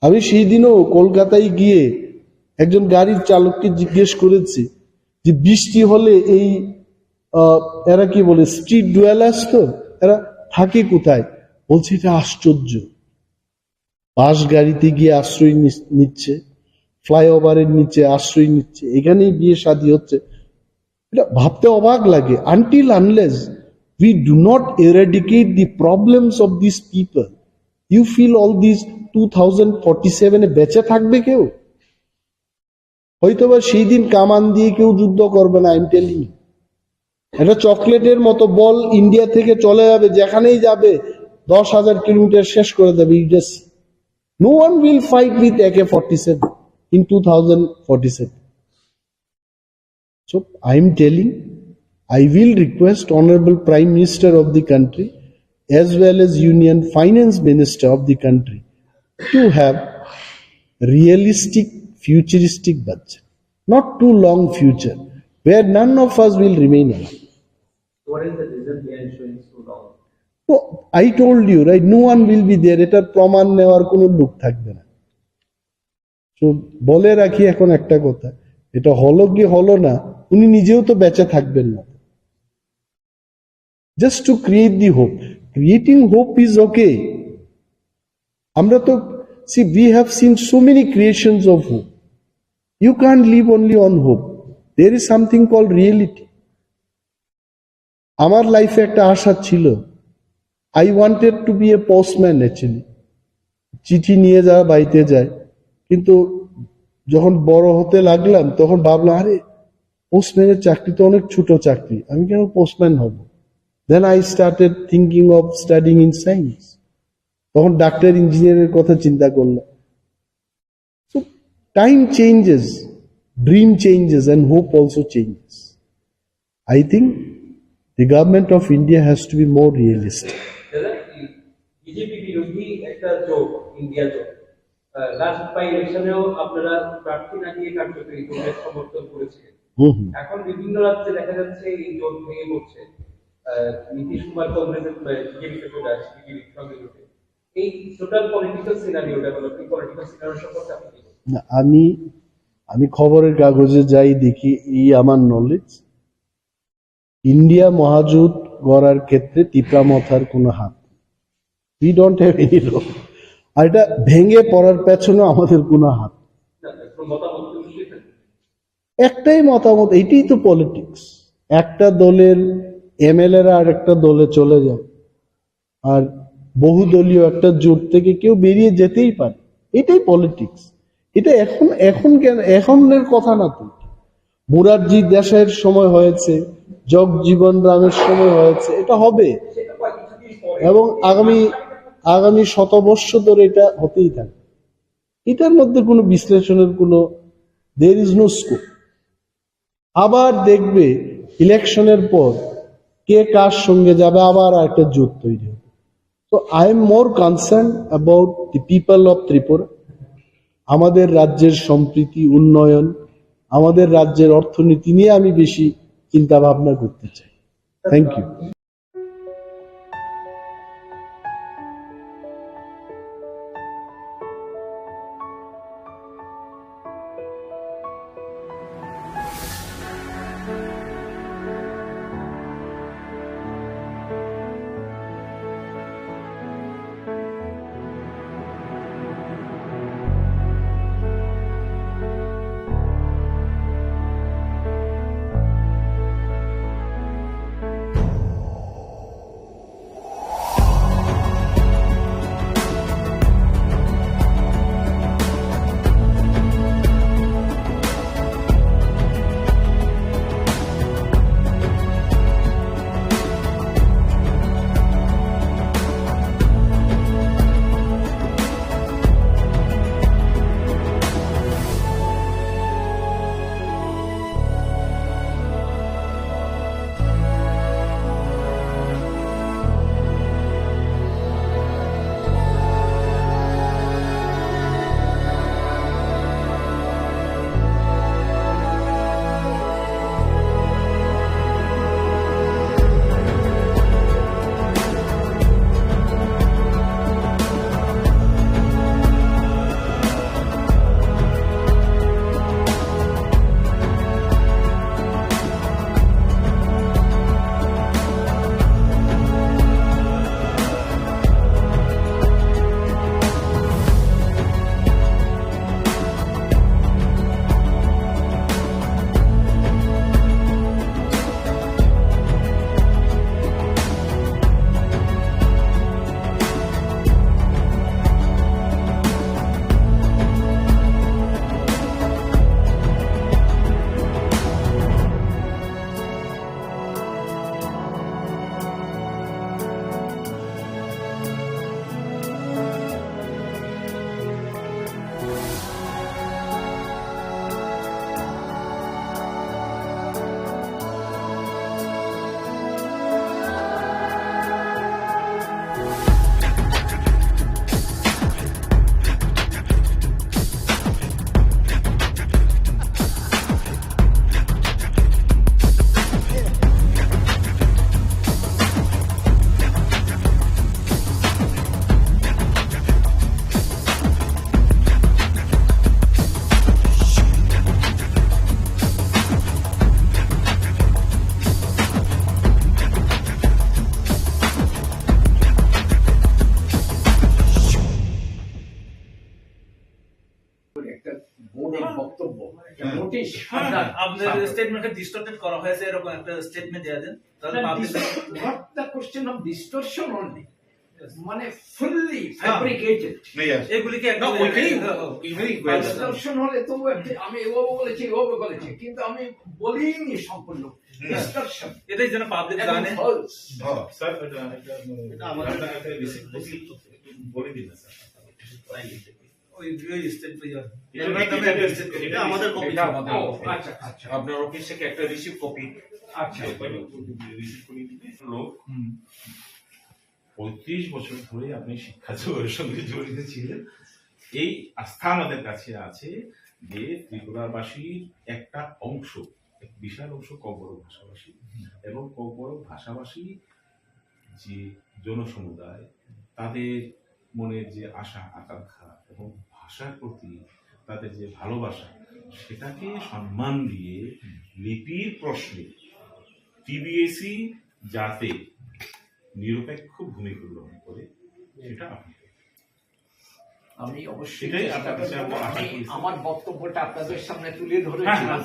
আমি সেই দিনও কলকাতায় গিয়ে একজন গাড়ির চালককে জিজ্ঞেস করেছি যে বৃষ্টি হলে এই এরা কি বলে স্ট্রিট ডুয়েলার্স, তো এরা থাকে কোথায়? বলছে এটা আশ্চর্য, বাস গাড়িতে গিয়ে আশ্রয় নিচ্ছে, ফ্লাইওভারের নিচে আশ্রয় নিচ্ছে, এখানেই বিয়ে শাদী হচ্ছে। এটা ভাবতে অবাক লাগে। Until unless we do not eradicate the problems of these people, you feel all this 2047 বেঁচে থাকবে কেউ? হয়তোবা সেই দিন কামান দিয়ে কেউ যুদ্ধ করবে না, আই এম টেলিং ইউ। এটা চকলেটের মতো বল ইন্ডিয়া থেকে চলে যাবে, যেখানেই যাবে 10,000 কিলোমিটার শেষ করে দেবে। You just no one will fight with AK-47 in 2047. So I am telling, I will request Honorable Prime Minister of the country as well as Union Finance Minister of the country to have realistic futuristic budget, not too long future, where none of us will remain alive. What is the reason behind showing so long? So I told you, right, no one will be there. এটা প্রমাণ নেওয়ার কোনো লোক থাকবে না। তো বলে রাখি এখন একটা কথা, এটা হলো কি হলো না, উনি নিজেও তো বেঁচে থাকবেন না। Just to create the hope, creating hope is okay. আমরা তো see we have seen so many creations of hope. You can't live only on hope. There is something called reality. আমার লাইফে একটা আশা ছিল, I wanted to be a postman actually. চিঠি নিয়ে যাওয়া বাড়িতে যায়, কিন্তু যখন বড় হতে লাগলাম তখন ভাবলাম, আরে পোস্টম্যানের চাকরি তো অনেক ছোট চাকরি, আমি কেন পোস্টম্যান হব? Then I started thinking of studying in science. তখন ডাক্তার ইঞ্জিনিয়ারের কথা চিন্তা করলাম। So time changes, dream changes and hope also changes. I think the government of India has to be more realistic. BJP বিরোধী একটা জোট, India জোট, last by ইলেকশনেও আপনারা প্রার্থী না দিয়ে কার্যকরী জোটের সমর্থন করেছিলেন। এখন বিভিন্ন রাজ্যে দেখা যাচ্ছে এই জোট ভেঙে পড়ছে। নীতিশ কুমার কংগ্রেসের বিজেপিতে চলে আসছে, বিজেপির সঙ্গে জোটে। এই total political scenario developing, political scenario সম্পর্কে আপনি কি বলবেন? না, আমি খবরের কাগজে যাই দেখি, এই আমার নলেজ, ইন্ডিয়া মহাজোট গড়ার ক্ষেত্রে টিপরা মথার কোনো হাত, we don't have any role. আর এটা ভেঙে পড়ার পেছনে আমাদের কোনো হাত। একটাই মতামত, এইটাই তো পলিটিক্স। একটা দলের এমএলএরা আর একটা দলে চলে যায়, আর বহুদলীয় একটা জোট থেকে কেউ বেরিয়ে যেতেই পারে, এটাই পলিটিক্স। এটা এখন কেন, এখনের কথা না তো। মুরারজি দেশের সময় হয়েছে, জগজীবন রামের সময় হয়েছে, এটা হবে এবং আগামী 100 বর্ষ ধরে এটা হতেই থাকে। এটার মধ্যে কোনো বিশ্লেষণের কোনো there is no scope. আবার দেখবে ইলেকশনের পর কে কার সঙ্গে যাবে, আবার একটা জোট তৈরি হবে। তো I am more concern about the people of Tripura. আমাদের রাজ্যের সম্প্রীতি, উন্নয়ন, আমাদের রাজ্যের অর্থনীতি নিয়ে আমি বেশি চিন্তা ভাবনা করতে চাই। Thank you. আপনার স্টেটমেন্টে ডিস্টর্টেড করা হয়েছে এরকম একটা স্টেটমেন্ট দেয়া দেন তাহলে public Not the question of distortion only. মানে fully fabricated. এগুলিকে না, একটা ওইটাই ইভেরি Distortion হলে তো আমি এভাবে বলেছি এভাবে বলেছি কিন্তু আমি বলিনি সম্পূর্ণ distortion. এটাই যেন পাবলিক এবং জানে false. স্যার এটা আমাদের একটা রিসিপ্ট বলে দিন না স্যার ওই স্টেটমেন্ট এটা আমাদের কপি এটা আমাদের আচ্ছা আচ্ছা আপনার অফিস থেকে একটা রিসিপ্ট কপি আচ্ছা রিসিপ্ট করে দিবে লোক 35 বছর ধরে আপনি শিক্ষা জগতের সঙ্গে জড়িত ছিলেন এই আস্থা আমাদের কাছে আছে যে ত্রিপুরাবাসীর একটা অংশ এক বিশাল অংশ ককবরক ভাষাভাষী এবং ককবরক ভাষাভাষী যে জনসমুদায় তাদের মনের যে আশা আকাঙ্ক্ষা এবং ভাষার প্রতি তাদের যে ভালোবাসা সেটাকে সম্মান দিয়ে লিপির প্রশ্নে টিবিএসি যাতে নিরপেক্ষ ভূমিকা গ্রহণ করে সেটা আপনি আমি অবশ্যই সেটাই চেষ্টা আপনার কাছে করবো। আমরা আশা আমি করি। আমার বক্তব্যটা আপনাদের সামনে তুলে ধরেছিলাম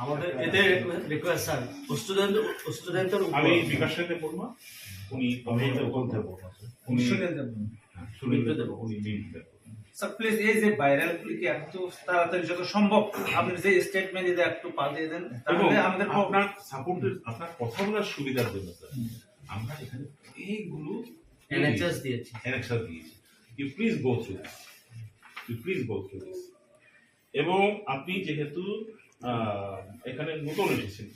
আমাদের এতে রিকোয়েস্ট স্যার স্টুডেন্টের আমি বিকাশ সাথে বলবো উনি উনি শুনে দেবো উনি লিঙ্ক দেবো স্যার প্লিজ এই যে ভাইরাল গুলিকে একটু তাড়াতাড়ি যত সম্ভব আপনি যে স্টেটমেন্ট দিতে একটু পাঠিয়ে দেন এবং তাহলে আমাদের আপনার সাপোর্টের আপনার কথা বলার সুবিধার জন্য স্যার আমরা এখানে এইগুলো এনএচএস দিয়েছি অ্যানেক্সার দিয়েছি you please go through this you please go through this এবং আপনি যেহেতু এখানে নতুন এসেছেন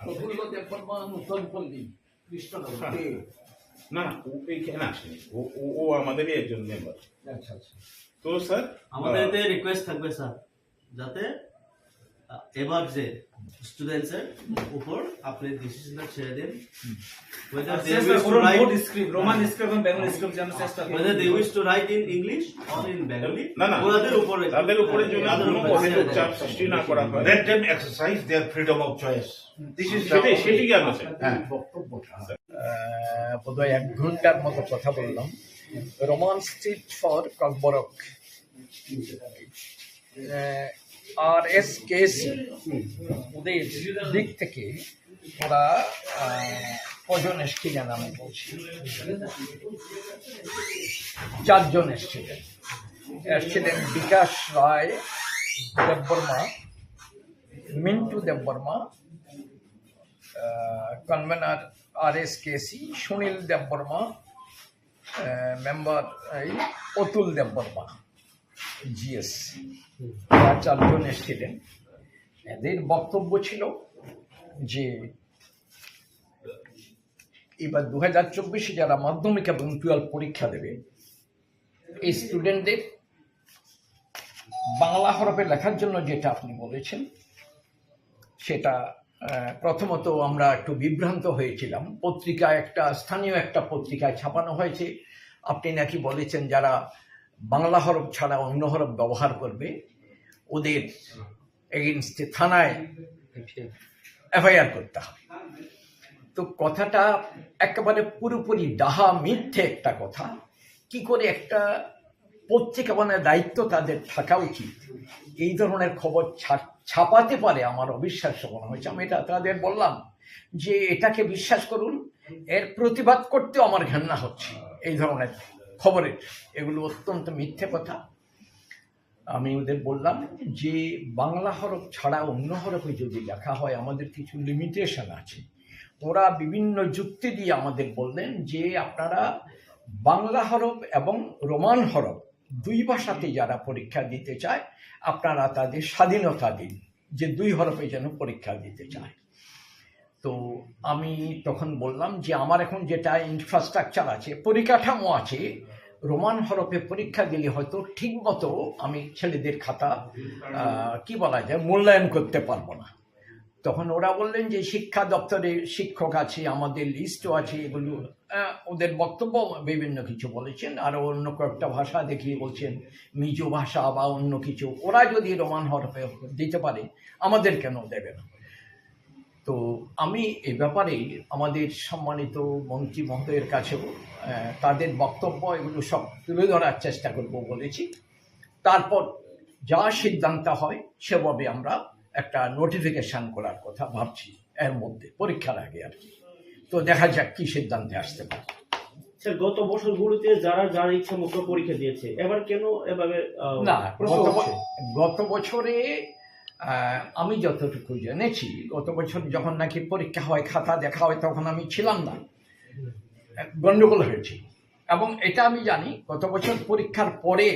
প্রফুল্ল দেববর্মা নূতন পল্লী কৃষ্ণনগর না না ও এইখানে আসেনি ও আমাদেরই একজন মেম্বার আচ্ছা আচ্ছা তো স্যার আমাদের এতে রিকোয়েস্ট থাকবে স্যার যাতে এবার যে স্টুডেন্টসের উপর আপনি ডিসিশনটা ছেড়ে দেন whether they wish to write Roman script এবং বেঙ্গলি স্ক্রিপ্ট যেন চেষ্টা করি whether they wish to write in English or in Bengali না না ওদের উপরে তাদের উপরে যেন কোনো অহেতুক চাপ সৃষ্টি না করা হয় Let them exercise their freedom of choice. সেটাই কি আমরা চাই বক্তব্যটা বোধহয় 1 ঘন্টার মতো কথা বললাম Roman script for Kokborok R S KC ওদের দিক থেকে ওরা কজন এসছিলেন আমি বলছি 4 জন এসছিলেন বিকাশ রায় দেববর্মা মিন্টু দেববর্মা কনভেনার আর এস কেসি সুনীল দেববর্মা মেম্বার অতুল দেববর্মা জিএস 4 জন এসেছিলেন এদের বক্তব্য ছিল যে এবার 2024 যারা মাধ্যমিক এবং 12 পরীক্ষা দেবে এই স্টুডেন্টদের বাংলা হরফে লেখার জন্য যেটা আপনি বলেছেন সেটা প্রথমত আমরা একটু বিভ্রান্ত হয়েছিলাম পত্রিকায় স্থানীয় একটা পত্রিকায় ছাপানো হয়েছে আপনি নাকি বলেছেন যারা বাংলা হরফ ছাড়া অন্য হরফ ব্যবহার করবে ওদের এগেইনস্টে থানায় এফআইআর করতে হবে তো কথাটা একেবারে পুরোপুরি ডাহা মিথ্যে একটা কথা কি করে একটা পত্রিকা বানানোর দায়িত্ব তাদের থাকা উচিত এই ধরনের খবর ছাপাতে পারে আমার অবিশ্বাস্য মনে হয়েছে আমি এটা তাদের বললাম যে এটাকে বিশ্বাস করুন এর প্রতিবাদ করতেও আমার ঘেন্না হচ্ছে এই ধরনের খবরের এগুলো অত্যন্ত মিথ্যে কথা আমি ওদের বললাম যে বাংলা হরফ ছাড়া অন্য হরফে যদি লেখা হয় আমাদের কিছু লিমিটেশন আছে ওরা বিভিন্ন যুক্তি দিয়ে আমাদের বললেন যে আপনারা বাংলা হরফ এবং রোমান হরফ 2 ভাষাতে যারা পরীক্ষা দিতে চায় আপনারা তাদের স্বাধীনতা দিন যে 2 হরফে যেন পরীক্ষা দিতে চায় তো আমি তখন বললাম যে আমার এখন যেটা ইনফ্রাস্ট্রাকচার আছে পরিকাঠামো আছে রোমান হরফে পরীক্ষা দিলে হয়তো ঠিক মতো আমি ছেলেদের খাতা কি বলা যায় মূল্যায়ন করতে পারবো না তখন ওরা বললেন যে শিক্ষা দপ্তরে শিক্ষক আছে আমাদের লিস্টও আছে এগুলো ওদের বক্তব্য বিভিন্ন কিছু বলেছেন আর অন্য কয়েকটা ভাষা দেখিয়ে বলছেন মিজো ভাষা বা অন্য কিছু ওরা যদি রোমান হরফে দিতে পারে আমাদের কেন দেবে না তো আমি এই ব্যাপারে আমাদের সম্মানিত মন্ত্রী মহোদয়ের কাছেও তাদের বক্তব্য এগুলো সব তুলে ধরার চেষ্টা করব বলেছি তারপর যা সিদ্ধান্ত হয় সেভাবে আমরা একটা নোটিফিকেশন করার কথা ভাবছি এর মধ্যে, পরীক্ষার আগে আর কি। তো দেখা যাক কি সিদ্ধান্তে আসতে পারে। স্যার, গত বছরগুলোতে যারা যার ইচ্ছা মতো পরীক্ষা দিয়েছে, এবার কেন এভাবে না, গত বছরে আমি যতটুকু জেনেছি, গত বছর যখন নাকি পরীক্ষা হয়, খাতা দেখা হয়, তখন আমি ছিলাম না, গন্ডগোল হয়েছে। এবং এটা আমি জানি গত বছর পরীক্ষার পরে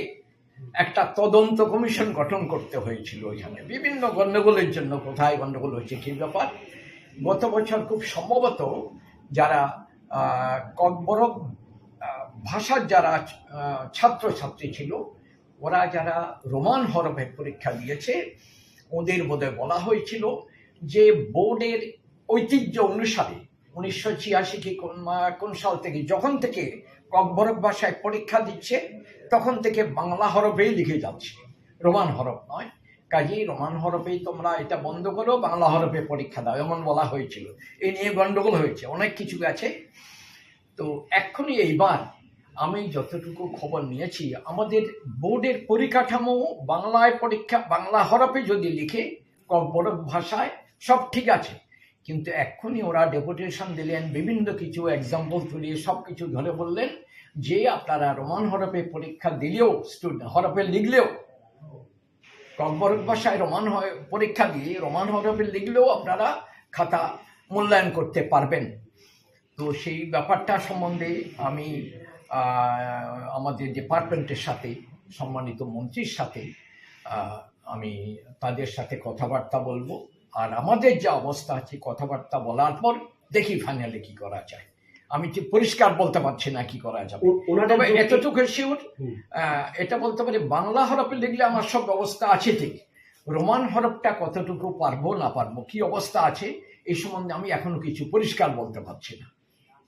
একটা তদন্ত কমিশন গঠন করতে হয়েছিল ওইখানে বিভিন্ন গন্ডগোলের জন্য, কোথায় গন্ডগোল হয়েছে কি ব্যাপার। গত বছর খুব সম্ভবত যারা ককবরক ভাষার যারা ছাত্রছাত্রী ছিল, ওরা যারা রোমান হরফে পরীক্ষা দিয়েছে, ওদের বোধহয় বলা হয়েছিল যে বোর্ডের ঐতিহ্য অনুসারে 1986 কি কোন সাল থেকে, যখন থেকে ককবরক ভাষায় পরীক্ষা দিচ্ছে তখন থেকে বাংলা হরফেই লিখে যাচ্ছে, রোমান হরফ নয়। কাজেই রোমান হরফেই তোমরা এটা বন্ধ করো, বাংলা হরফে পরীক্ষা দাও, এমন বলা হয়েছিল। এই নিয়ে গন্ডগোল হয়েছে, অনেক কিছু গেছে। তো এখনই এইবার আমি যতটুকু খবর নিয়েছি, আমাদের বোর্ডের পরিকাঠামো বাংলায় পরীক্ষা বাংলা হরফে যদি লিখে ককবরক ভাষায় সব ঠিক আছে, কিন্তু এক্ষুনি ওরা ডেপুটেশন দিলেন, বিভিন্ন কিছু এক্সাম্পল তুলিয়ে সব কিছু ধরে বললেন যে আপনারা রোমান হরফে পরীক্ষা দিলেও, হরফে লিখলেও, ককবরক ভাষায় পরীক্ষা দিয়ে রোমান হরফে লিখলেও আপনারা খাতা মূল্যায়ন করতে পারবেন। তো সেই ব্যাপারটা সম্বন্ধে আমি আমাদের ডিপার্টমেন্টের সাথে, সম্মানিত মন্ত্রীর সাথে আমি তাদের সাথে কথাবার্তা বলবো। আর আমাদের যে অবস্থা আছে, কথাবার্তা বলার পর দেখি ফাইনালি কি করা যায়। আমি ঠিক পরিষ্কার বলতে পারছি না কি করা যাবে, তবে এতটুকু শিওর এটা বলতে পারি, বাংলা হরফে লিখলে আমার সব ব্যবস্থা আছে ঠিক, রোমান হরফটা কতটুকু পারবো না পারবো, কি অবস্থা আছে এই সম্বন্ধে আমি এখনো কিছু পরিষ্কার বলতে পারছি না,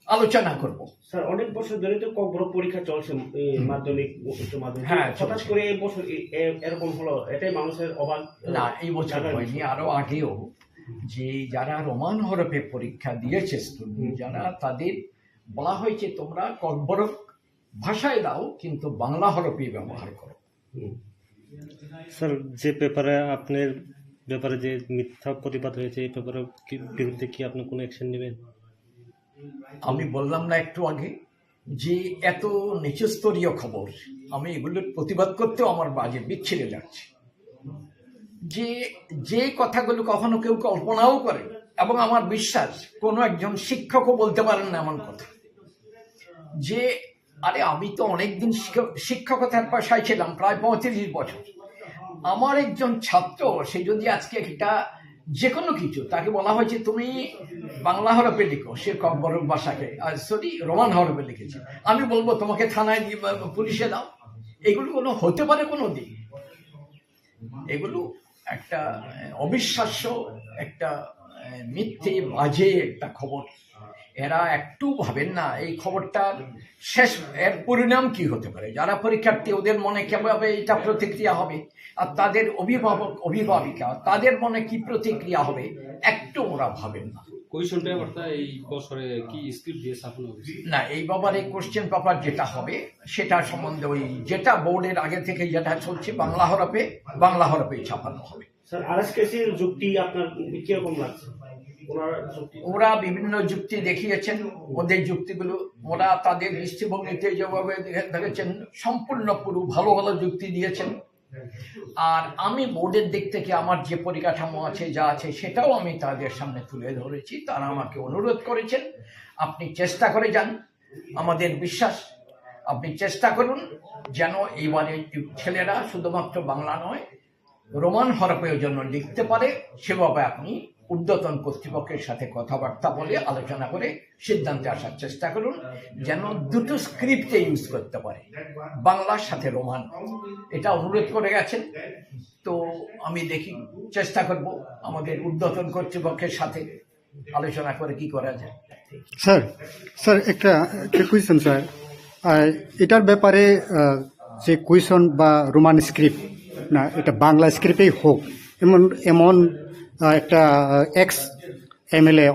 আলোচনা করব। স্যার, অনেক বছর ধরে তো ককবরক পরীক্ষা চলছে, মাধ্যমিক, উচ্চ মাধ্যমিক। হ্যাঁ, হঠাৎ করে এই বছর এরকম হলো, এটাই মানুষের অবাক। না, এই বছর হয়নি, আরো আগেও যে যারা রোমান হরফে পরীক্ষা দিয়েছে স্টুডেন্ট যারা, তাদের বলা হয়েছে তোমরা ককবরক ভাষায় দাও কিন্তু বাংলা হরফে ব্যবহার করো। স্যার, যে পেপারে আপনার ব্যাপারে যে মিথ্যা প্রতিবাদ হয়েছে, এই পেপারের বিরুদ্ধে কি আপনি কোনো অ্যাকশন নেবেন? আমি বললাম না একটু আগে যে এত নিচস্তরীয় খবর, আমি এগুলোর প্রতিবাদ করতেও আমার বাজে বিচ্ছিরে লাগছে। যে কথাগুলো কখনো কেউ কল্পনাও করে, এবং আমার বিশ্বাস কোনো একজন শিক্ষকও বলতে পারেন না এমন কথা, যে আরে আমি তো অনেকদিন শিক্ষকতার পেশায় ছিলাম, প্রায় 35 বছর। আমার একজন ছাত্র, সে যদি আজকে একটা যে কোনো কিছু তাকে বলা হয়েছে তুমি বাংলা হরফে লিখো, সে ককবরক ভাষাকে রোমান হরফে লিখেছে, আমি বলবো তোমাকে থানায় দিয়ে পুলিশে দাও? এগুলো কোনো হতে পারে কোনো দিন? এগুলো একটা অবিশ্বাস্য, একটা মিথ্যে বাজে একটা খবর। এরা একটু ভাবেন না এই খবরটার শেষ, এর পরিণাম কি হতে পারে। যারা পরীক্ষার্থী, ওদের মনে কিভাবে এটা প্রতিক্রিয়া হবে, আর তাদের অভিভাবক অভিভাবিকা, তাদের মনে কি প্রতিক্রিয়া হবে, একটু ওরা ভাবেন না। কোয়েশ্চন পেপারটা এই বছরে কি স্ক্রিপ্ট দিয়ে ছাপানো হবে? না, এই ব্যাপারে কোশ্চেন পেপার যেটা হবে সেটা সম্বন্ধে ওই যেটা বোর্ডের আগে থেকে যেটা চলছে বাংলা হরফে ছাপানো হবে। স্যার, আরএসকেসির যুক্তি আপনার কিরকম লাগছে? ওরা বিভিন্ন যুক্তি দেখিয়েছেন, ওদের যুক্তিগুলো ওরা তাদের দৃষ্টিভঙ্গিতে যেভাবে দেখেছেন সম্পূর্ণ পুরো ভালো ভালো যুক্তি দিয়েছেন। আর আমি বোর্ডের দিক থেকে আমার যে পরিকাঠামো আছে, যা আছে, সেটাও আমি তাদের সামনে তুলে ধরেছি। তারা আমাকে অনুরোধ করেছেন আপনি চেষ্টা করে যান, আমাদের বিশ্বাস আপনি চেষ্টা করুন যেন এইবারে ছেলেরা শুধুমাত্র বাংলা নয় রোমান হরফের জন্য লিখতে পারে, সেভাবে আপনি ঊর্ধ্বতন কর্তৃপক্ষের সাথে কথাবার্তা বলে আলোচনা করে সিদ্ধান্তে আসার চেষ্টা করুন, যেন দুটো স্ক্রিপ্টে ইউজ করতে পারে, বাংলার সাথে রোমান। এটা অনুরোধ করে গেছেন। তো আমি দেখি চেষ্টা করব আমাদের ঊর্ধ্বতন কর্তৃপক্ষের সাথে আলোচনা করে কি করা যায়। স্যার একটা কোয়েশ্চন স্যার, এটার ব্যাপারে যে কোয়েশ্চন বা রোমান স্ক্রিপ্ট না, এটা বাংলা স্ক্রিপ্টেই হোক এমন একটা x MLA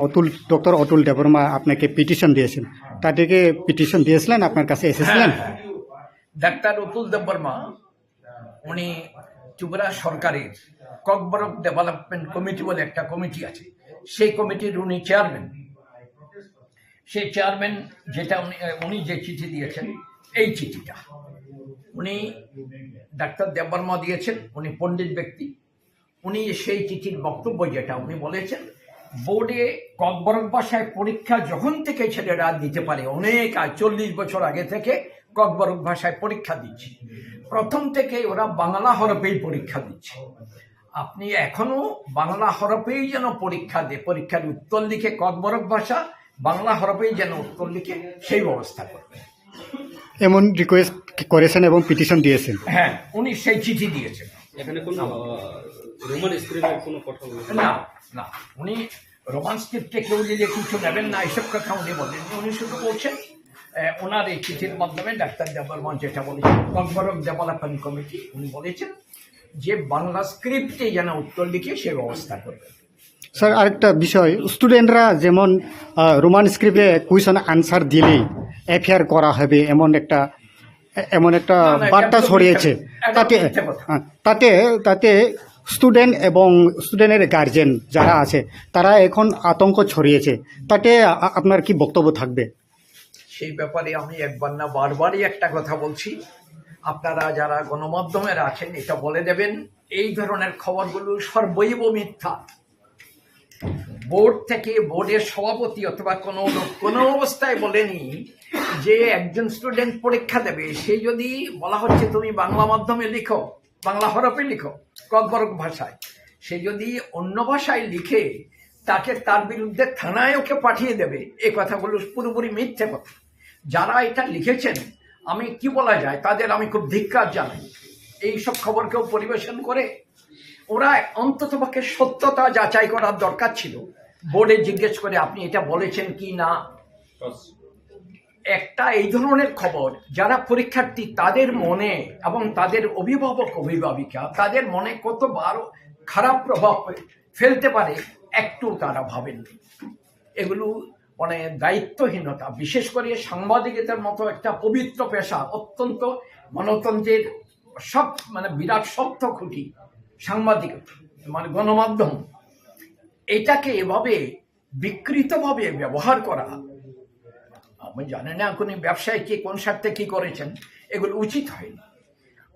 doctor Atul Debbarma আপনাকে পিটিশন দিয়েছেন, তাদেরকে পিটিশন দিয়েছিলেন, আপনার কাছে এসেছিলেন? ডাক্তার অতুল দেববর্মা উনি ত্রিপুরা সরকারের ককবরক ডেভেলপমেন্ট কমিটি বলে একটা কমিটি আছে, সেই কমিটির উনি চেয়ারম্যান। সেই চেয়ারম্যান যেটা উনি যে চিঠি দিয়েছেন, এই চিঠিটা উনি ডাক্তার দেববর্মা দিয়েছেন, উনি পণ্ডিত ব্যক্তি। উনি সেই চিঠির বক্তব্য যেটা উনি বলেছেন, বোর্ডে ককবরক ভাষায় পরীক্ষা যখন থেকে ছেলেরা দিতে পারে, অনেক 40 বছর আগে থেকে ককবরক ভাষায় পরীক্ষা দিচ্ছে। প্রথম থেকে ওরা বাংলা হরফেই পরীক্ষা দিচ্ছে। আপনি এখনো বাংলা হরফেই যেন পরীক্ষা দেয়, পরীক্ষার উত্তর লিখে ককবরক ভাষা বাংলা হরফেই যেন উত্তর লিখে সেই ব্যবস্থা করবে, এমন রিকোয়েস্ট করেছেন এবং পিটিশন দিয়েছেন। হ্যাঁ, উনি সেই চিঠি দিয়েছেন। এখানে কোনো রোমান স্ক্রিপ্টের কোনো কথা বলেছেন না, না, উনি রোমান স্ক্রিপ্টে কেউ দিলে কিছু নেবেন না, এসব কথা উনি বলেন। উনি শুধু বলছেন ওনার এই চিঠির মাধ্যমে ডাক্তার দেববর্মা যেটা বলেছেন, ককবরক ডেভেলপমেন্ট কমিটি, উনি বলেছেন যে বাংলা স্ক্রিপ্টে যেন উত্তর লিখে সে ব্যবস্থা করবে। স্যার, আরেকটা বিষয়, স্টুডেন্টরা যেমন রোমান স্ক্রিপ্টে কোয়েশন আনসার দিলেই এফআইআর করা হবে এমন একটা বার্তা ছড়িয়েছে। তাতে স্টুডেন্ট এবং স্টুডেন্টের গার্জেন যারা আছে তারা এখন আতঙ্ক ছড়িয়েছে, তাতে আপনার কি বক্তব্য থাকবে? সেই ব্যাপারে আমি একবার না বারবারই একটা কথা বলছি, আপনারা যারা গণমাধ্যমের আছেন এটা বলে দেবেন, এই ধরনের খবরগুলো সর্বৈব মিথ্যা। বোর্ড থেকে, বোর্ডের সভাপতি অথবা কোনো অবস্থায় বলেনি যে একজন স্টুডেন্ট পরীক্ষা দেবে, সে যদি বলা হচ্ছে তুমি বাংলা মাধ্যমে লিখো, বাংলা হরফে লিখো ককবরক ভাষায়, সে যদি অন্য ভাষায় লিখে তাকে তার বিরুদ্ধে থানায় ওকে পাঠিয়ে দেবে, এই কথাগুলো পুরোপুরি মিথ্যে কথা। যারা এটা লিখেছেন, আমি কি বলা যায়, তাদের আমি খুব ধিক্কার জানাই। এইসব খবর কেউ পরিবেশন করে, ওরা অন্ততপক্ষে সত্যতা যাচাই করার দরকার ছিল, বোর্ডে জিজ্ঞেস করে আপনি এটা বলেছেন কি না। একটা এই ধরনের খবর যারা পরীক্ষার্থী তাদের মনে এবং তাদের অভিভাবক অভিভাবিকা তাদের মনে কতবার খারাপ প্রভাব ফেলতে পারে একটু তারা ভাবেননি। এগুলো মানে দায়িত্বহীনতা, বিশেষ করে সাংবাদিকতার মতো একটা পবিত্র পেশা, অত্যন্ত গণতন্ত্রের সব বিরাট শক্ত খুঁটি সাংবাদিকতা, গণমাধ্যম, এটাকে এভাবে বিকৃতভাবে ব্যবহার করা, আমি জানি না কোনো ব্যবসায়ী কি কোন স্বার্থে কি করেছেন, এগুলো উচিত হয়নি।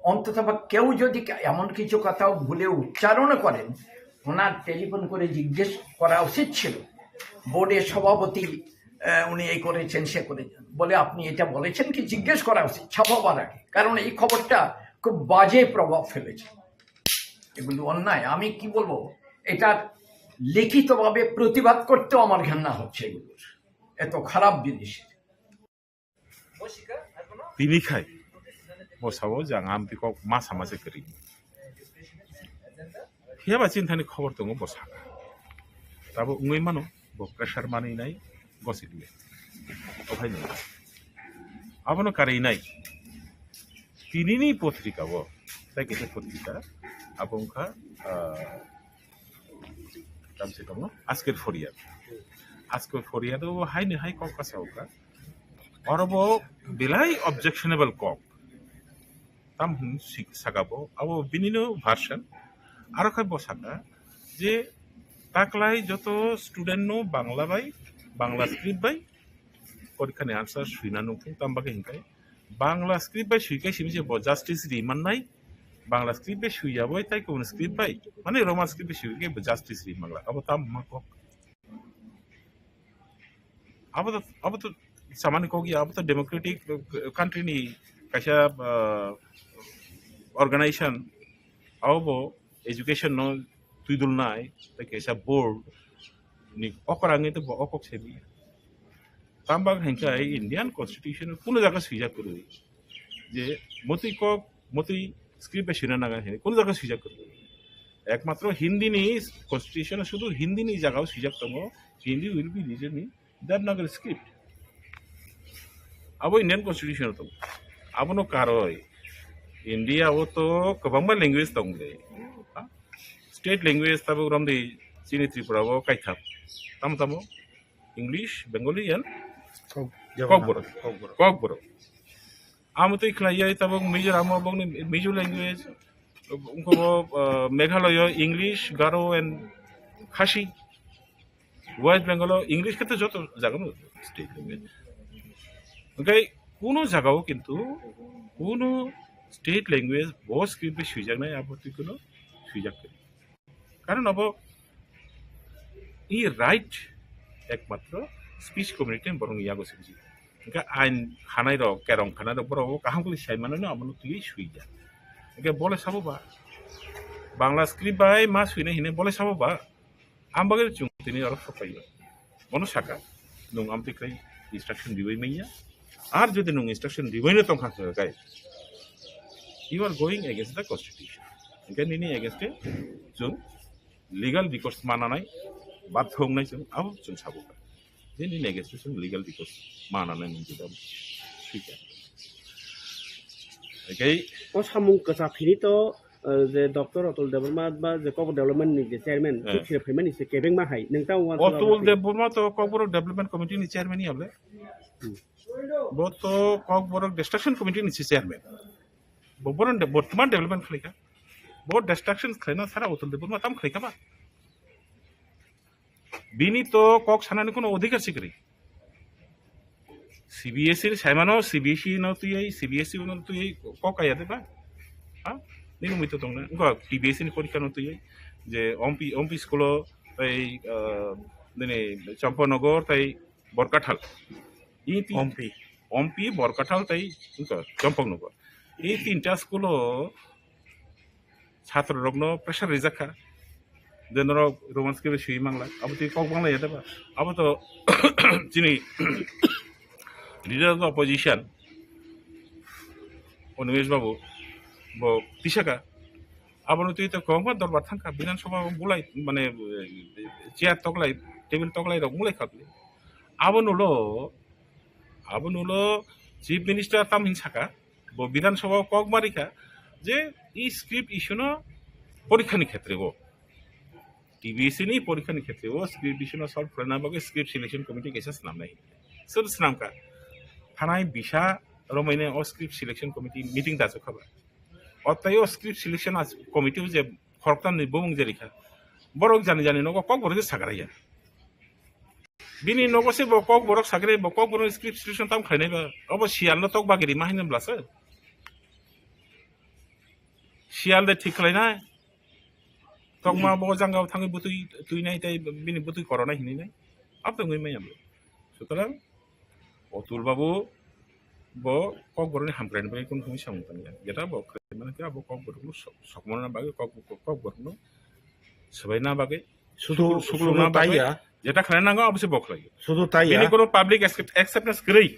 অন্তত কেউ যদি এমন কিছু কথাও ভুলে উচ্চারণ করেন, ওনার টেলিফোন করে জিজ্ঞেস করা উচিত ছিল। বোর্ডের সভাপতি উনি এই করেছেন, সে করেছেন বলে আপনি এটা বলেছেন কি, জিজ্ঞেস করা উচিত ছাপাবার আগে, কারণ এই খবরটা খুব বাজে প্রভাব ফেলেছে। এগুলো অন্যায়। আমি কি বলবো, এটা লিখিতভাবে প্রতিবাদ করতেও আমার ঘৃণা হচ্ছে, এগুলোর এত খারাপ জিনিস। তিনি খাই বসাবো জাঙাম বিকক মাস মাসে করি হিয়াবা চিন্তানি খবর দङ বসাকা তাবো উঙै মানো প্রেসার মানি নাই গসিলে অভাই নাই আবনো কারেই নাই তিনিনি পত্রিকা বো তাই কেটে পত্রিকা আপংখা কামসে দङ আজকের ফরিয়াদও হাইনি হাই ককাসাওকা অরব বেলাই অবজেকশনেবল কক তাম সাগাবো আবো বিনিনো ভার্সন আরো খাই বসাকা যে তাকলাই যত স্টুডেন্ট নো বাংলা বাই বাংলা স্ক্রিপ্ট বাই পরীক্ষানি আনসার সুইনা নুফুং তামবাকে হিংকাই বাংলা স্ক্রিপ্ট বাই সুইকাই সিমি যে জাস্টিস রিমান নাই বাংলা স্ক্রিপ্ট বে সুইয়াবই তাই কোন স্ক্রিপ্ট বাই মানে রোমান স্ক্রিপ্ট বে সুইকে জাস্টিস রি বাংলা আবো তাম মাকক अब तो सामान्य को अब तो डेमोक्रेटिक कंट्री नहीं कैसा ऑर्गेनाइजेशन अब एजुकेशन नो तुइदुल नाय तो कैसा बोर्ड नि अकरांगे तो अकक से भी तांबाग हेंका इंडियन कॉन्स्टिट्यूशन कोनो जगह सुइजा करू जे मति स्क्रिप्ट शिना नागा है कोनो जगह सुइजा करू एकमात्र हिंदी नि कॉन्स्टिट्यूशन शुधु हिंदी नि जगह सुइजा तंगो हिंदी विल बी रीजन नि देवनागरी स्क्रिप्ट अब इंडियन कॉन्स्टिट्यूशन तो अब नो कारोय इंडिया वो तो कबांबा लैंग्वेज दंगले स्टेट लैंग्वेज तब रमदे चीनी त्रिपुरा वो काइथा तमो इंग्लिश बेंगली एंड कॉकबोरक आम तो इखलाया तब मिजोराम बंग Mizo language Meghalaya English Garo and खासी वेस्ट बेंगल इंग्लिश के जो जागोन स्टेट लैंग्वेज ओमफ्राय कोनो जागाव किन्तु कोनो स्टेट लैंग्वेज ब स्क्रिप्ट सुइजानाय आपत्ति कोनो सुइजाखै कारण अब इ राइट एकमात्र स्पीच कम्युनिटी बरं यागो सिंजी ओमफ्राय आइन खानाय र केरं खानाय र बरं काहांगलि साइमानो आमनो तुइ सुइजा ओमफ्राय बले साबोबा बांला स्क्रिप्ट बाय मा सुइनाय हिने बले साबोबा आमबागे चुंतिनि आरो सफायो मनो साका नं आमतिख्रै इंस्ट्रक्शन दिबै मैया आर जुदि नं इंस्ट्रक्शन दिबैनो तंखाखो गाय you are going against the constitution ओंखाय निनि against जों legal recourse मानानाय बाध्य होनाय जों आबो जों साबोबा जे निनि against जों legal recourse मानानाय नंगौ सुइजा ओंखाय ओ सामुं कसाखिनि तो जे डॉक्टर अतुल देबरमा बा जे कॉप डेवलपमेंट नि जे चेयरमैन फिर फेमनि से केबिं मा हाय नोंता अतुल देबरमा तो कॉकबोरक डेवलपमेंट कमिटी नि चेयरमैन याबले बो तो कॉकबोरक डिस्ट्रक्शन कमिटी नि चेयरमैन बबरन बर्तमान डेवलपमेंट खलैका बहुत डिस्ट्रक्शन खलैना सारा अतुल देबरमा ताम खलैका बा बिनि तो कॉक सानानि कोनो अधिकार सिकरि सीबीएसई साइमानो सीबीएसई न तुयै सीबीएसई न तुयै कॉक आया देबा हा निनु मितो दंना गो टीबीएसई नि परीक्षा न तुयै जे ओमपी स्कुलो तै दिनै चंपानगर तै बरकाठाल इ ओमपी बरकाठाल तै चंपानगर এই তিনটা স্কুলও ছাত্ররগ্ন প্রেসার রেজাখা যেন রোমান্সকে সুই বাংলা আবার তুই কক বাংলা যেতে পার আবার তো যিনি leader of the opposition Animesh বাবু তিসাকা আবার তুই তো কম দরবার থাকা বিধানসভা বুলাই মানে চেয়ার তকলাই টেবিল তকলাই রক মুলাই খাবলি আবার নুলো চিফ মিনিস্টার তামহিন সাকা विधानसभा कक मारिका जे स्क्रिप्ट इश्यू न परीक्षा क्षेत्र वो टीबीएससी नि परीक्षा क्षेत्र वो स्क्रिप्ट इश्यू न सल्व करना बगे स्क्रिप्ट सिलेक्शन कमिटी कैसे नाम नहीं सोर नाम का थानाय बिसा रमायने ओ स्क्रिप्ट सिलेक्शन कमिटी मीटिंग दाजो खबर अतय ओ स्क्रिप्ट सिलेक्शन कमिटी जे खरतान नि बुंग जेरिखा बरक जानि जानि न कक बरक सागराया बिनि नगसे बकक बरक सागरे बकक बरक स्क्रिप्ट सिलेक्शन ताम खायनाय बा अब सियाल न तक बागिरि मा हिनब्लासो सियाल दे ठीक खालायनाय तकमा ब जांगाव थाङै बुतुय तुयनाय ताय बिनि बुतुय करनाय हिनैनाय अब दङै मायाबो सुतरां अतुल बाबु ब कक बरकनि हामग्रायनि बागै कोन कोन सामु तांया गेटा ब माने के अब कक बरकनो सकमना बागै कक बरकनो सबायना बागै सुगुलना बागै যেটা খায় নাঙ্গো অবশ্যই বকলাই শুধু তাই বিনি কোনো পাবলিক অ্যাকসেপ্টেন্স গরৈ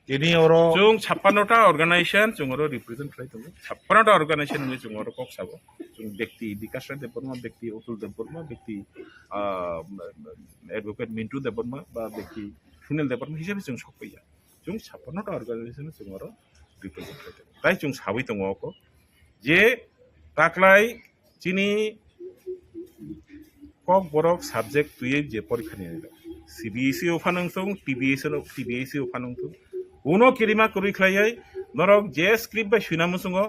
ইনি ওরো जों 56টা অর্গানাইজেশন जों ওরো রিপ্রেজেন্ট খাই তুমি 56টা অর্গানাইজেশন নি जों ওরো কক সাবো जों ব্যক্তি বিকাশ দেববর্মা ব্যক্তি অতুল দেববর্মা ব্যক্তি অ্যাডভোকেট মিন্টু দেববর্মা বা ব্যক্তি সুনীল দেববর্মা হিসাবে जों সফাইয়া जों 56টা অর্গানাইজেশন जों ওরো রিপ্রেজেন্ট খাই তাই जों সাবই দङ অকো যে তাকলাই যিনি कक बरक सब्जेक्ट तुये जे परीक्षा नि सीबीएसई उफानंथों टीबीएसई उफानंथों उनो किरिमा करि खलायै नरक जे स्क्रिप्ट बाय सुना मुसुंगो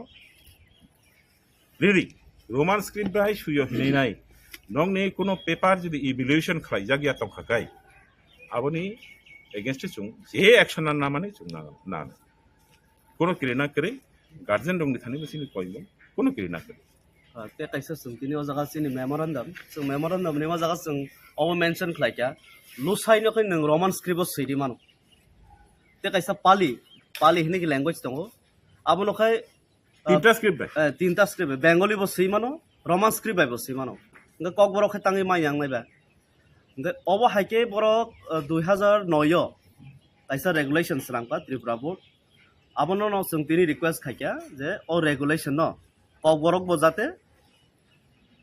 रिली रोमान स्क्रिप्ट बाय सुयो हिनैनाय नंगनि कोनो पेपर जदि इवैल्यूएशन खलाय जागिया तंखाकाय आबनि एगेंस्ट जों जे एक्शन ना माने जों ना कोनो किरिना करे गार्जियन दंनि थानि बसिनि कयमो कोनो किरिना करे ते कैसे सुनती नहीं हो जगह से मेमोरेंडम ने वो जगह संग अब मेंशन खलाई क्या लुसाई ने कोई नंग रोमन स्क्रिप्ट सही मानो ते कैसा पाली हिने की लैंग्वेज तो अब लोग है तीनटा स्क्रिप्ट है बेंगली बस सही मानो रोमन स्क्रिप्ट है बस सही मानो इनका कॉक बरक है तंगे माय यांग नहीं बा इनका अब है के बरक 2009 कैसा रेगुलेशन सलाम का त्रिपुरा बोर्ड अब नो संगती रिक्वेस्ट खाई क्या जे और रेगुलेशन नो कक बरक बजाते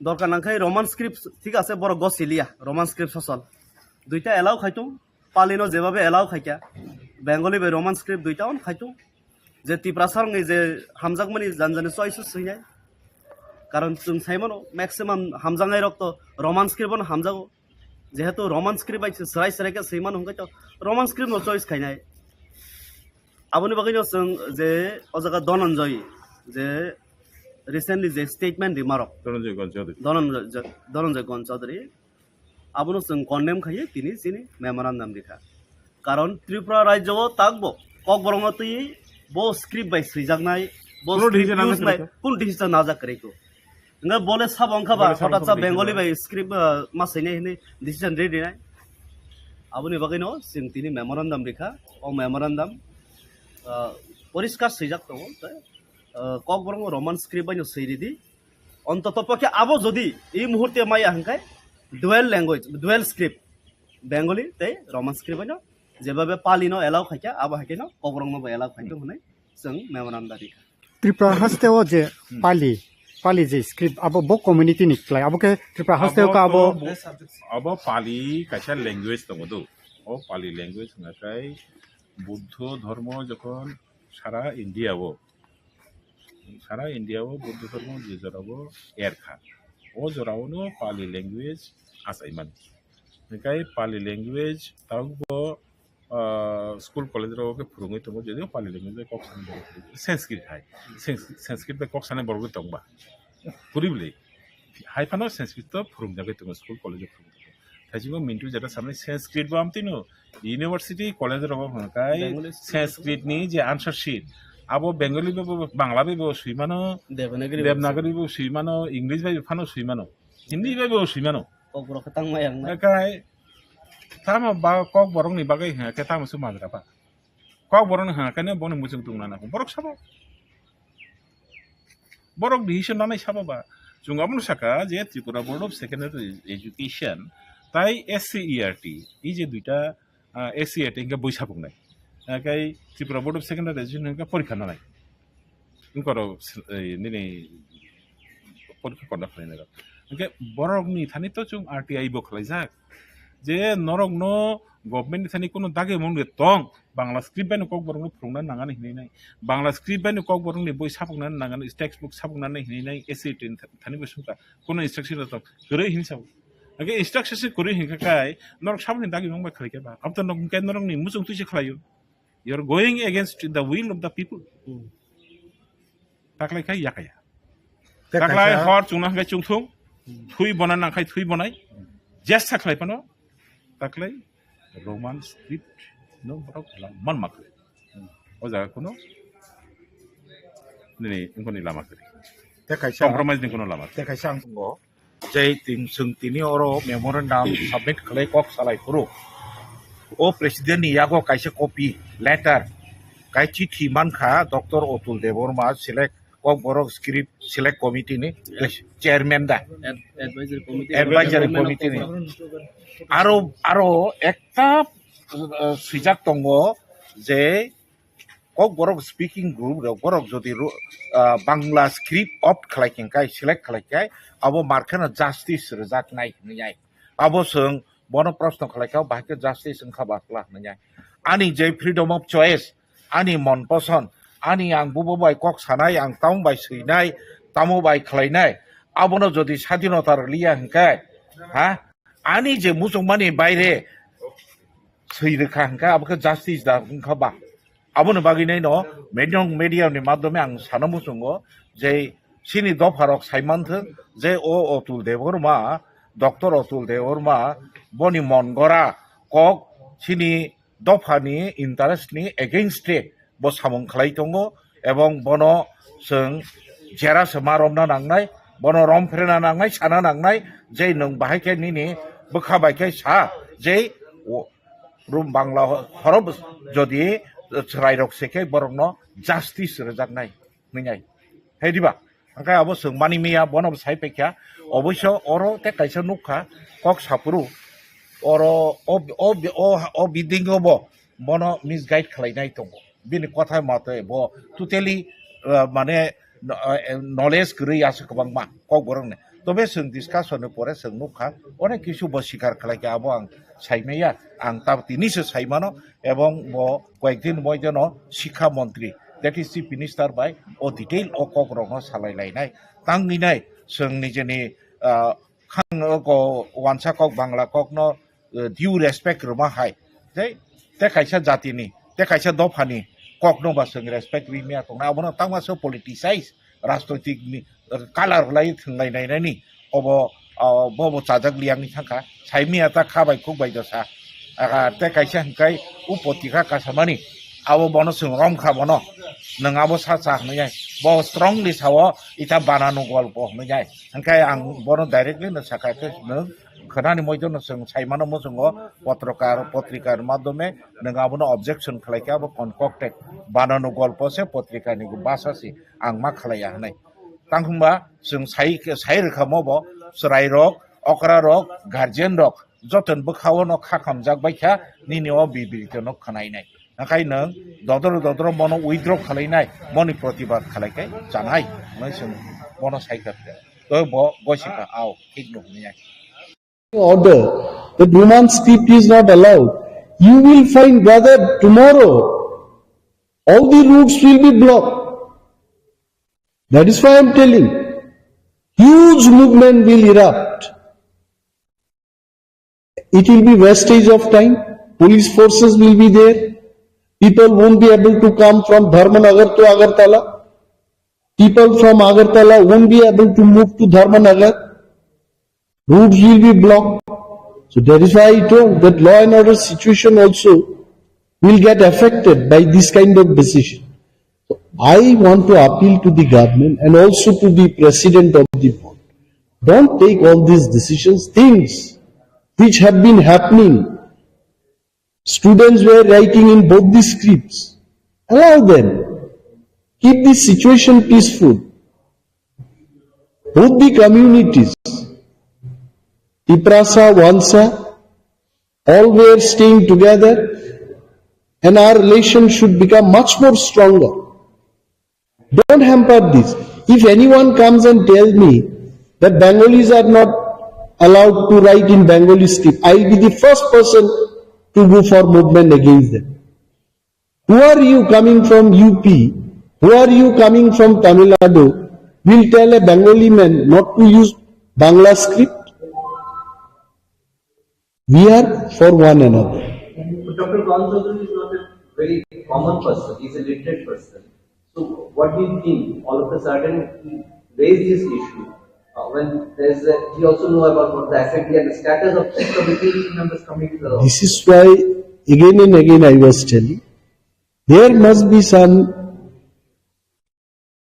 दरकार नांखाय रोमान स्क्रिप्ट ठीक আছে বড় গসিলিয়া रोमान स्क्रिप्ट फसल দুইটা এলাও খাইতো পালিনো যেভাবে এলাও খাইকা বেঙ্গলি বে रोमान स्क्रिप्ट দুইটা অন খাইতো যে তিপ্রাসার নই যে হামজাকমানি জানজানে চয়েস সইনাই কারণ তুমি সাইমনো ম্যাক্সিমাম হামজাঙ্গাই রক্ত रोमान स्क्रिप्ट অন হামজাগো যেহেতু रोमान स्क्रिप्ट আইছে সরাই সরাইকা সেইমান হংকাইতো रोमान स्क्रिप्ट নো চয়েস খাইনাই আবনি বাগিনো जों যে অজাগা দনঞ্জয় যে রিসেন্টলি যে স্টেটমেন্ট রিমারক ধনঞ্জয় গণ চৌধুরী আবনো जों কন্ডেম খাইয়ে তিনি চিনি মেমোরান্ডাম লেখা কারণ ত্রিপুরা রাজ্য তাকবো ককবরক তুই বো স্ক্রিপ্ট বাই সৃজাকনাই কোন ডিসিশন না যাকরেকো nga bole sabong khaba hotat sa bengali by script masine hini decision ready nai abuni bagino sing tini memorandum likha o memorandum পরিষ্কার সইজাক তো ককবরক রোমান স্ক্রিপ্ট বাই সইরিদি অন্তত পক্ষে আবো যদি এই মুহূর্তে মাই আহংকাই dual language dual script Bengali তাই রোমান স্ক্রিপ্ট বাই যেভাবে পালিনো এলাও খাইকা আবো হাকিনো ককবরক নো এলাও খাইতো হনে जों মেমোরান্ডাম লিখা ত্রিপুরা হাস্তেও যে পালি যে স্ক্রিপ্ট আবো বো কমিউনিটি নিকলাই আবোকে ত্রিপুরা হাস্তেও কা আবো পালি কাইসা ল্যাঙ্গুয়েজ দङ দো ও পালি ল্যাঙ্গুয়েজ নাকাই বুদ্ধ ধর্ম যখন সারা ইন্ডিয়াও বুদ্ধ ধর্ম যে জরাবো এরখা ও জরাওনো পালি ল্যাঙ্গুয়েজ আসাইমান নাকাই পালি ল্যাঙ্গুয়েজ তাও स्कूल कॉलेज के फोरोंगे दङ जदिও पाली ল্যাঙ্গুয়েজ कक्सान संस्कृत हाय संस्कृत बे कक्सान बरगो दंबा पुरिबले हायफानो संस्कृत तो फोरोंजागे दङ स्कूल कॉलेज फोरोंगे थाजिबो मिन्टु जरा सामने संस्कृत बो आमतिनो यूनिवर्सिटी कॉलेज रगो हनकाय संस्कृत नि जे आंसर शीट आबो बेंगली बे बांग्ला बे सुइमानो देवनागरी बे सुइमानो इंग्लिश बे फानो सुइमानो हिंदी बे सुइमानो ककबरक तां मायां नाकाय tama ba kokborok ni bagai ha ke tama su magra ba kokborok ha kane boni musung tungna na borok sabo borok decision nanai sabo ba jungabun saka je Tripura Board of Secondary Education tai SCERT এই যে দুইটা SCERT Inca বই সাবক নাই কাই Tripura Board of Secondary Education Inca পরীক্ষা নাই ইনকর নিনে পরীক্ষা করনা ফেলে না Inca borok ni thani to chung RTI bo khlaijak যে নরক ন গভর্নমেন্ট থানি কোনো দাগে মনগে তং বাংলা স্ক্রিপ্ট বাইনো ককবরক ফ্রংনা নাঙানি হিনাই নাই বাংলা স্ক্রিপ্ট বাইনো ককবরক नि বই সাপকনা নাঙানি টেক্সট বুক সাপকনা হিনাই নাই এসএ10 থানি বসুকা কোনো ইনস্ট্রাকশন তো করে হিনসাব আগে ইনস্ট্রাকশন করে হিনকাই নরক সাবনি দাগে মংবা খাইকে বা আপ তো নরক নরক नि মুজং তুইছে খালাयो you are going against the will of the people তাকলাই খাই ইয়াকায়া তাকলাই হর চুংনা হাই চুংথুং থুই বনা নাখাই থুই বনাই জাস্ট থাকলাই পানো তাকলাই রোমান স্ক্রিপ্ট নো বরক মান মাখে ও জায়গা কোনো নেই ইনকনি লামা করি কম্প্রোমাইজ নি কোনো Lama Tekaisa ang tungo jay tini oro memorandum submit khalai kok salai puro o president ni yago kaisa copy letter kai chithi mankha Dr. Otul Debbarma select KOKBOROK script select committee ni chairman da advisory committee ni aro ekta sijak tongo je KOKBOROK speaking group borok jodi bangla script opt khalaiking kai select khalaikai abo markhana justice rejak nai nai abo sung bono proshno khalaikau bahke justice sung khabakla nai ani je freedom of choice ani mon poson ani ang bubo bai kok sanai ang taung bai suinai tamu bai khlainai abono jodi স্বাধীনতার লিয়া hingkai ha ani je musungmani baire suirkha hingkai aboko justice da hingkaba aboni baginai no media ni madhyome ang sanamu sungo je sini dofarok saimanthok je o Otul Debbarma Dr. Otul Debbarma boni mongora kok sini dofani interest ni against bo samung khlai tongo ebong bono जों jera sema romna nangnai bono rom frena nangnai sana nangnai je nong bahai nini bokhabai ke sa je rum bangla horob jodi rairok seke borokno justice rejaknai ningai heidiba angkai abo जों mani miya bono sai pekya obosho oro te kaisa nukha kok sapuru oro o bidingo bo bono misguide khlainai tongo bini kothai mate bo totally মানে knowledge গরই আছে কবাংমা KOKBOROK ne তবে जों discussion পরে जों নুখা অনেক কিছু বসিকার খালাইকে আবো আং সাইমেয়া আং তার তিনিসো সাইমানো এবং কয়েকদিন ময়জন শিক্ষা মন্ত্রী দ্যাট ইজ চিফ মিনিস্টার বাই ও ডিটেইল ও KOKBOROK সালাইলাইনাই তাংনিনাই जों নিজেনি খাং ওয়ানসা কক বাংলা ককনো ডিউ রেসপেক্ট রমা হাই যে তে কাইসা জাতিনি তে কাইসা দফানি kokno ba sung respect wi mia tong na abono tangma so politicize রাজনৈতিক कालार लाई थंलायनायनि अब बबो चाजक लियांनि थाखा साइमिया ता खाबाय खुबाय दसा ते कायसे हंकाय उपतिका कासामानि आबो बनो जों रम खाबनो नङाबो साचा हनैय ब स्ट्रंलि सावो इता बानानो गल्प हनैय हंकाय आं बनो डाइरेक्टलि न साखाके न खोनानि मयदो न जों साइमानो मो जों पत्रिकार माध्यमे नङाबो ऑब्जेक्शन खालायकाबो कनकक्टेड बानानो गल्प से पत्रिकानि बासासि आं मा खालाया हनै तांखुंबा जों साइ रोखोमावबो सराय रक अकरा रक गार्जियन रक जतन बोखावो न खाखामजाक बायखा निनियाव बिबिरितनो खनायनाय नाखाय नों ददर मनो उइथड्र खालायनाय मनि प्रतिबाद खालायखाय जानाय नै जों मनो साइकाते तो बसिका आव ठीक नहैया order that Roman script is not allowed, you will find, brother, tomorrow all the routes will be blocked. That is why I am telling. Huge movement will erupt. It will be wastage of time. Police forces will be there. People won't be able to come from Dharmanagar to Agartala. People from Agartala won't be able to move to Dharmanagar. Roads will be blocked. So that is why I told that law and order situation also will get affected by this kind of decision. So I want to appeal to the government and also to the president of the board. Don't take all these decisions, things which have been happening. Students were writing in both the scripts. Allow them. Keep the situation peaceful. Both the communities, Tiprasa, Wansa, all were staying together and our relation should become much more stronger. Don't hamper this. If anyone comes and tells me that Bengalis are not allowed to write in Bengali script, I will be the first person to go for movement against them. Who are you coming from UP? Who are you coming from Tamil Nadu? Will tell a Bengali man not to use Bangla script? We are for one another. Dr. Gonzalez is not a very common person, he's a literate person. So what do you think? All of a sudden he raised this issue when he also know about what the assembly and the status of each committee members coming to the law. This is why again and again I was telling, there must be some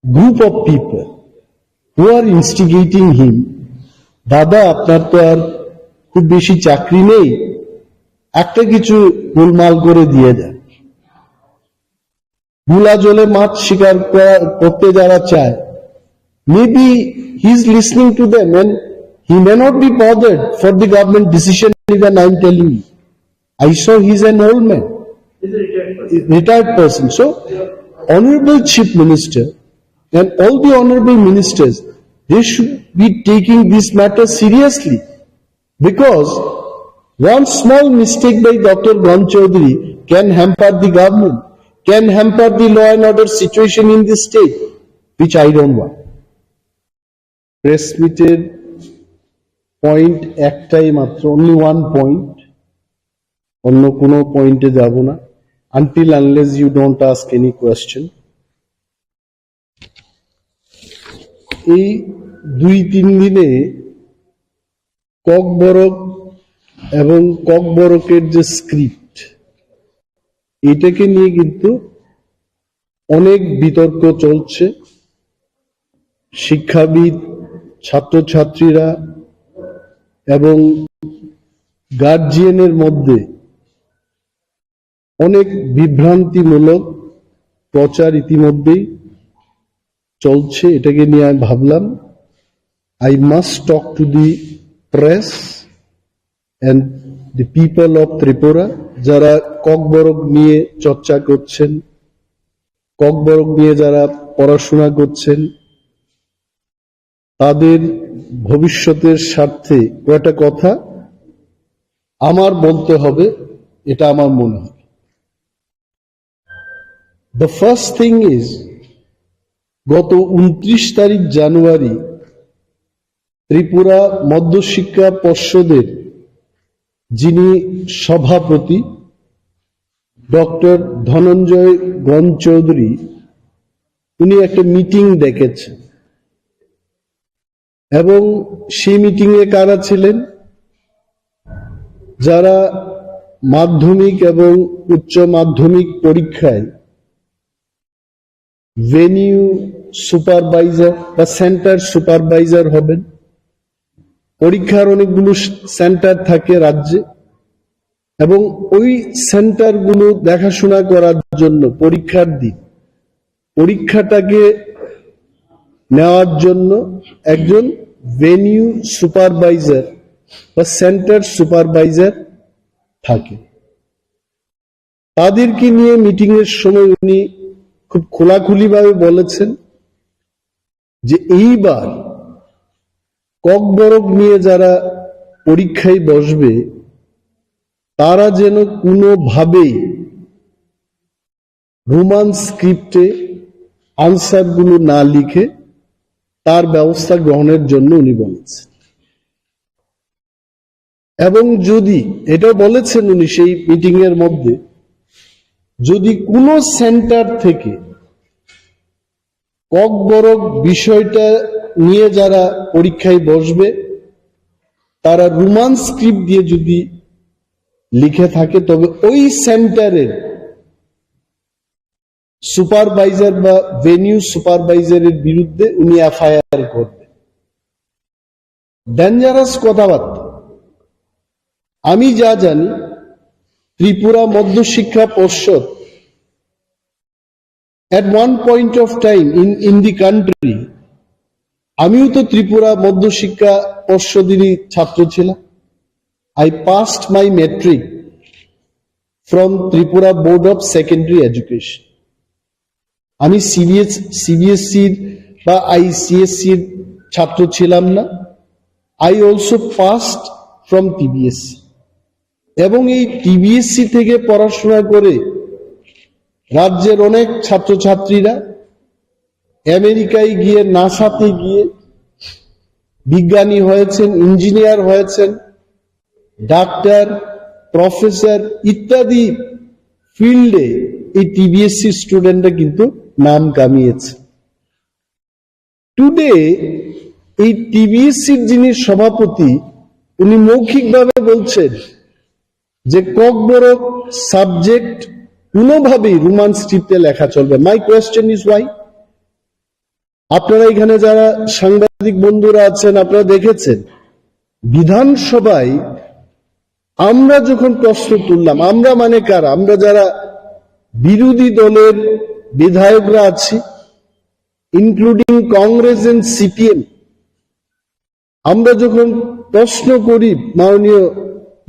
group of people who are instigating him. Dada, আপনার তো আর খুব বেশি চাকরি নেই, একটা কিছু গোলমাল করে দিয়ে দেন। ভুলা জলে মাছ শিকার করতে যারা চায়, maybe he is listening to them and he may not be bothered for the government decision even I am telling you. I saw he is an old man, retired person. So, Honorable Chief Minister and all the honorable ministers, they should be taking this matter seriously. Because one small mistake by Dr. Gon Chaudhary can hamper the government, can hamper the law and order situation in the state, which I don't want. Press meeted point ektai matro, only one point. Onno kono point e jabo na, until unless you don't ask any question. এই 2-3 দিনে kokborok এবং kokboroker যে script, এটাকে নিয়ে কিন্তু অনেক বিতর্ক চলছে। শিক্ষাবিদ, ছাত্রছাত্রীরা এবং গার্জিয়ানের মধ্যে অনেক বিভ্রান্তিমূলক প্রচার ইতিমধ্যেই চলছে। এটাকে নিয়ে আমি ভাবলাম I must talk to the press and the people of Tripura, যারা kokborok নিয়ে চর্চা করছেন, kokborok নিয়ে যারা পড়াশোনা করছেন, তাদের ভবিষ্যতের স্বার্থে কয়েকটা কথা আমার বলতে হবে, এটা আমার মনে হয়। The first thing is, গত 29 তারিখ জানুয়ারি ত্রিপুরা মধ্যশিক্ষা পর্ষদের যিনি সভাপতি ডক্টর ধনঞ্জয় গণ চৌধুরী, উনি একটা মিটিং ডেকেছেন। এবং সেই মিটিংয়ে কারা ছিলেন? যারা মাধ্যমিক এবং উচ্চ মাধ্যমিক পরীক্ষায় ভেনিউ সুপারভাইজার বা সেন্টার সুপারভাইজার হবেন। পরীক্ষার অনেকগুলো সেন্টার থাকে রাজ্যে, এবং ওই সেন্টারগুলো দেখাশোনা করার জন্য পরীক্ষার দিন পরীক্ষাটাকে নেওয়ার জন্য একজন ভেনিউ সুপারভাইজার বা সেন্টার সুপারভাইজার থাকে। তাদেরকে নিয়ে মিটিং এর সময় উনি খুব খোলাখুলিভাবে বলেছেন যে এইবার ককবরক নিয়ে যারা পরীক্ষায় বসবে তারা যেন কোনোভাবেই রোমান স্ক্রিপ্টে আনসারগুলো না লিখে তার ব্যবস্থা গ্রহণের জন্য উনি বলেছেন। এবং যদি এটা বলেছেন উনি সেই মিটিং এর মধ্যে, যদি কোনো সেন্টার থেকে ককবরক বিষয়টা নিয়ে যারা পরীক্ষায় বসবে তারা রোমান স্ক্রিপ্ট দিয়ে যদি লিখে থাকে, তবে ওই সেন্টারের সুপারভাইজার বা ভেনিউ সুপারভাইজারের বিরুদ্ধে উনি এফআইআর করবেন। ডেঞ্জারাস কথাবার্তা। আমি যা জানি, ত্রিপুরা মধ্যশিক্ষা পর্ষদ at one point of time in the country, আমিও তো ত্রিপুরা মধ্যশিক্ষা পর্ষদেরই ছাত্র ছিলাম। I passed my metric from Tripura Board of Secondary Education. আমি সিবিএসসির বা আইসিএসসির ছাত্র ছিলাম না। I also passed from TBSC, এবং এই টিবিএসসি থেকে পড়াশোনা করে রাজ্যের অনেক ছাত্রছাত্রীরা আমেরিকায় গিয়ে, নাসাতে গিয়ে বিজ্ঞানী হয়েছেন, ইঞ্জিনিয়ার হয়েছেন, ডাক্তার, প্রফেসর ইত্যাদি ফিল্ডে এই টিবিএসসি স্টুডেন্টরা কিন্তু নাম কামিয়েছে। টুডে এই টিবিএসসির যিনি সভাপতি, উনি মৌখিকভাবে বলছেন যে ককবরক সাবজেক্ট কোনোভাবেই রোমান স্ক্রিপ্টে লেখা চলবে। My question is Y? আপনারা এখানে যারা সাংবাদিক বন্ধুরা আছেন, আপনারা দেখেছেন বিধানসভায় আমরা যখন প্রশ্ন তুললাম, আমরা মানে কারা? আমরা যারা বিরোধী দলের বিধায়করা আছি, ইনক্লুডিং কংগ্রেস এন্ড সিপিএম, আমরা যখন প্রশ্ন করি মাননীয়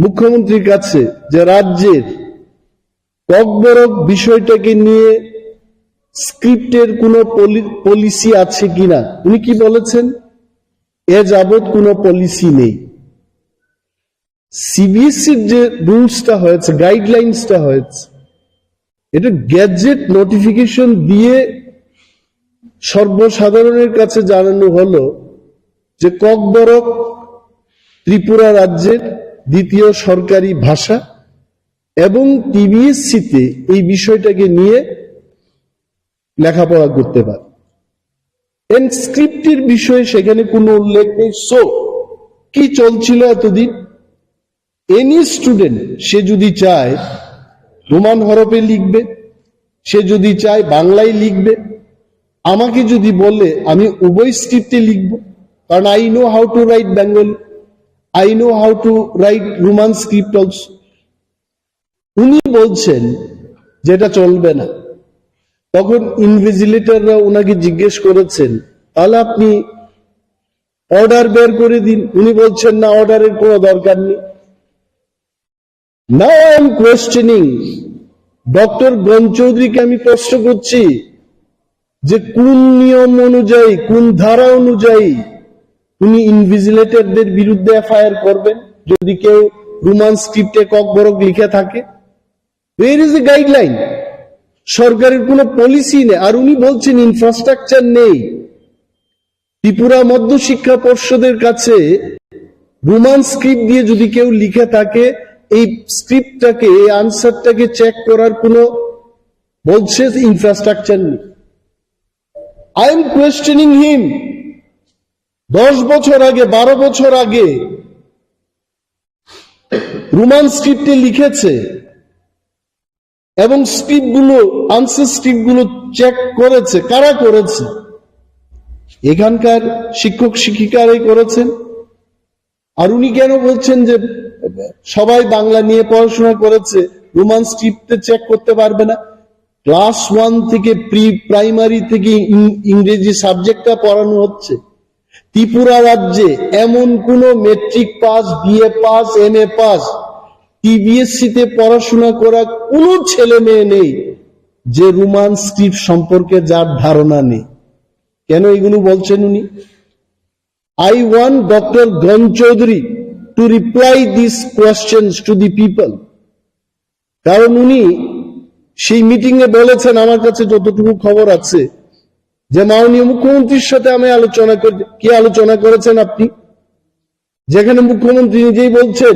মুখ্যমন্ত্রীর কাছে যে রাজ্যের ককবরক বিষয়টাকে নিয়ে স্ক্রিপ্টের কোনো পলিসি আছে কিনা, উনি কি বলেছেন? এ যাবৎ কোনো পলিসি নেই। সিবিএসসির যে রুলসটা হয়েছে, গাইডলাইন্সটা হয়েছে, এটা গ্যাজেট নোটিফিকেশন দিয়ে সর্বসাধারণের কাছে জানানো হলো যে ককবরক ত্রিপুরা রাজ্যের দ্বিতীয় সরকারি ভাষা, এবং টিবিএসসিতে এই বিষয়টাকে নিয়ে লেখাপড়া করতে পারে। স্ক্রিপ্টের বিষয়ে সেখানে কোনো উল্লেখ নেই। সো কি চলছিল এতদিন? এনি স্টুডেন্ট সে যদি চায় রোমান হরফে লিখবে, সে যদি চায় বাংলায় লিখবে। আমাকে যদি বলে আমি উভয় স্ক্রিপ্টে লিখব, কারণ I know how to right Bengali, I know how to right Roman script also. উনি বলছেন যে এটা চলবে না। তখন ইনভিজিলেটররা ওনাকে জিজ্ঞেস করেছেন, তাহলে আপনি অর্ডার বের করে দিন। উনি বলছেন না, অর্ডারের কোনো দরকার নেই। Now I am questioning doctor চৌধুরীকে, আমি প্রশ্ন করছি যে কোন নিয়ম অনুযায়ী, কোন ধারা অনুযায়ী উনি ইনভিজিলেটরদের বিরুদ্ধে এফআইআর করবেন যদি কেউ রোমান স্ক্রিপ্টে ককবরক লিখে থাকে? Where is the guideline? সরকারের কোনো পলিসি নেই। আর উনি বলছেন ইনফ্রাস্ট্রাকচার নেই। ত্রিপুরা মধ্যশিক্ষা পর্ষদের কাছে রোমান স্ক্রিপ্ট দিয়ে যদি কেউ লিখে থাকে, এই স্ক্রিপ্টটাকে, এই আনসারটাকে চেক করার কোনো, বলছে ইনফ্রাস্ট্রাকচার নেই। আই এম কোয়েশ্চেনিং হিম 10 বছর আগে 12 বছর আগে রোমান স্ক্রিপ্টে লিখেছে এবং স্ক্রিপ্টগুলো আনসার স্ক্রিপ্টগুলো চেক করেছে। কারা করেছে? এখানকার শিক্ষক শিক্ষিকারাই করেছেন। আর উনি কেন বলছেন যে সবাই বাংলা নিয়ে পড়াশোনা করেছে, রোমান স্ক্রিপ্টে চেক করতে পারবে না? ক্লাস 1 থেকে প্রাইমারি থেকে ইংরেজি সাবজেক্টটা পড়ানো হচ্ছে। ত্রিপুরা রাজ্যে এমন কোন matric pass, BA pass, MA pass, TBSC তে পড়াশোনা করা কোন ছেলে মেয়ে নেই যে রোমান স্ক্রিপ্ট সম্পর্কে যার ধারণা নেই। কেন এগুলো বলছেন উনি? I want Dr. Ganchodri to reply these questions to the people. কারণ উনি সেই মিটিং এ বলেছেন, আমার কাছে যতটুকু খবর আছে, যে মাননীয় মুখ্যমন্ত্রীর সাথে আমি আলোচনা করি। কি আলোচনা করেছেন আপনি? যেখানে মুখ্যমন্ত্রী নিজেই বলছেন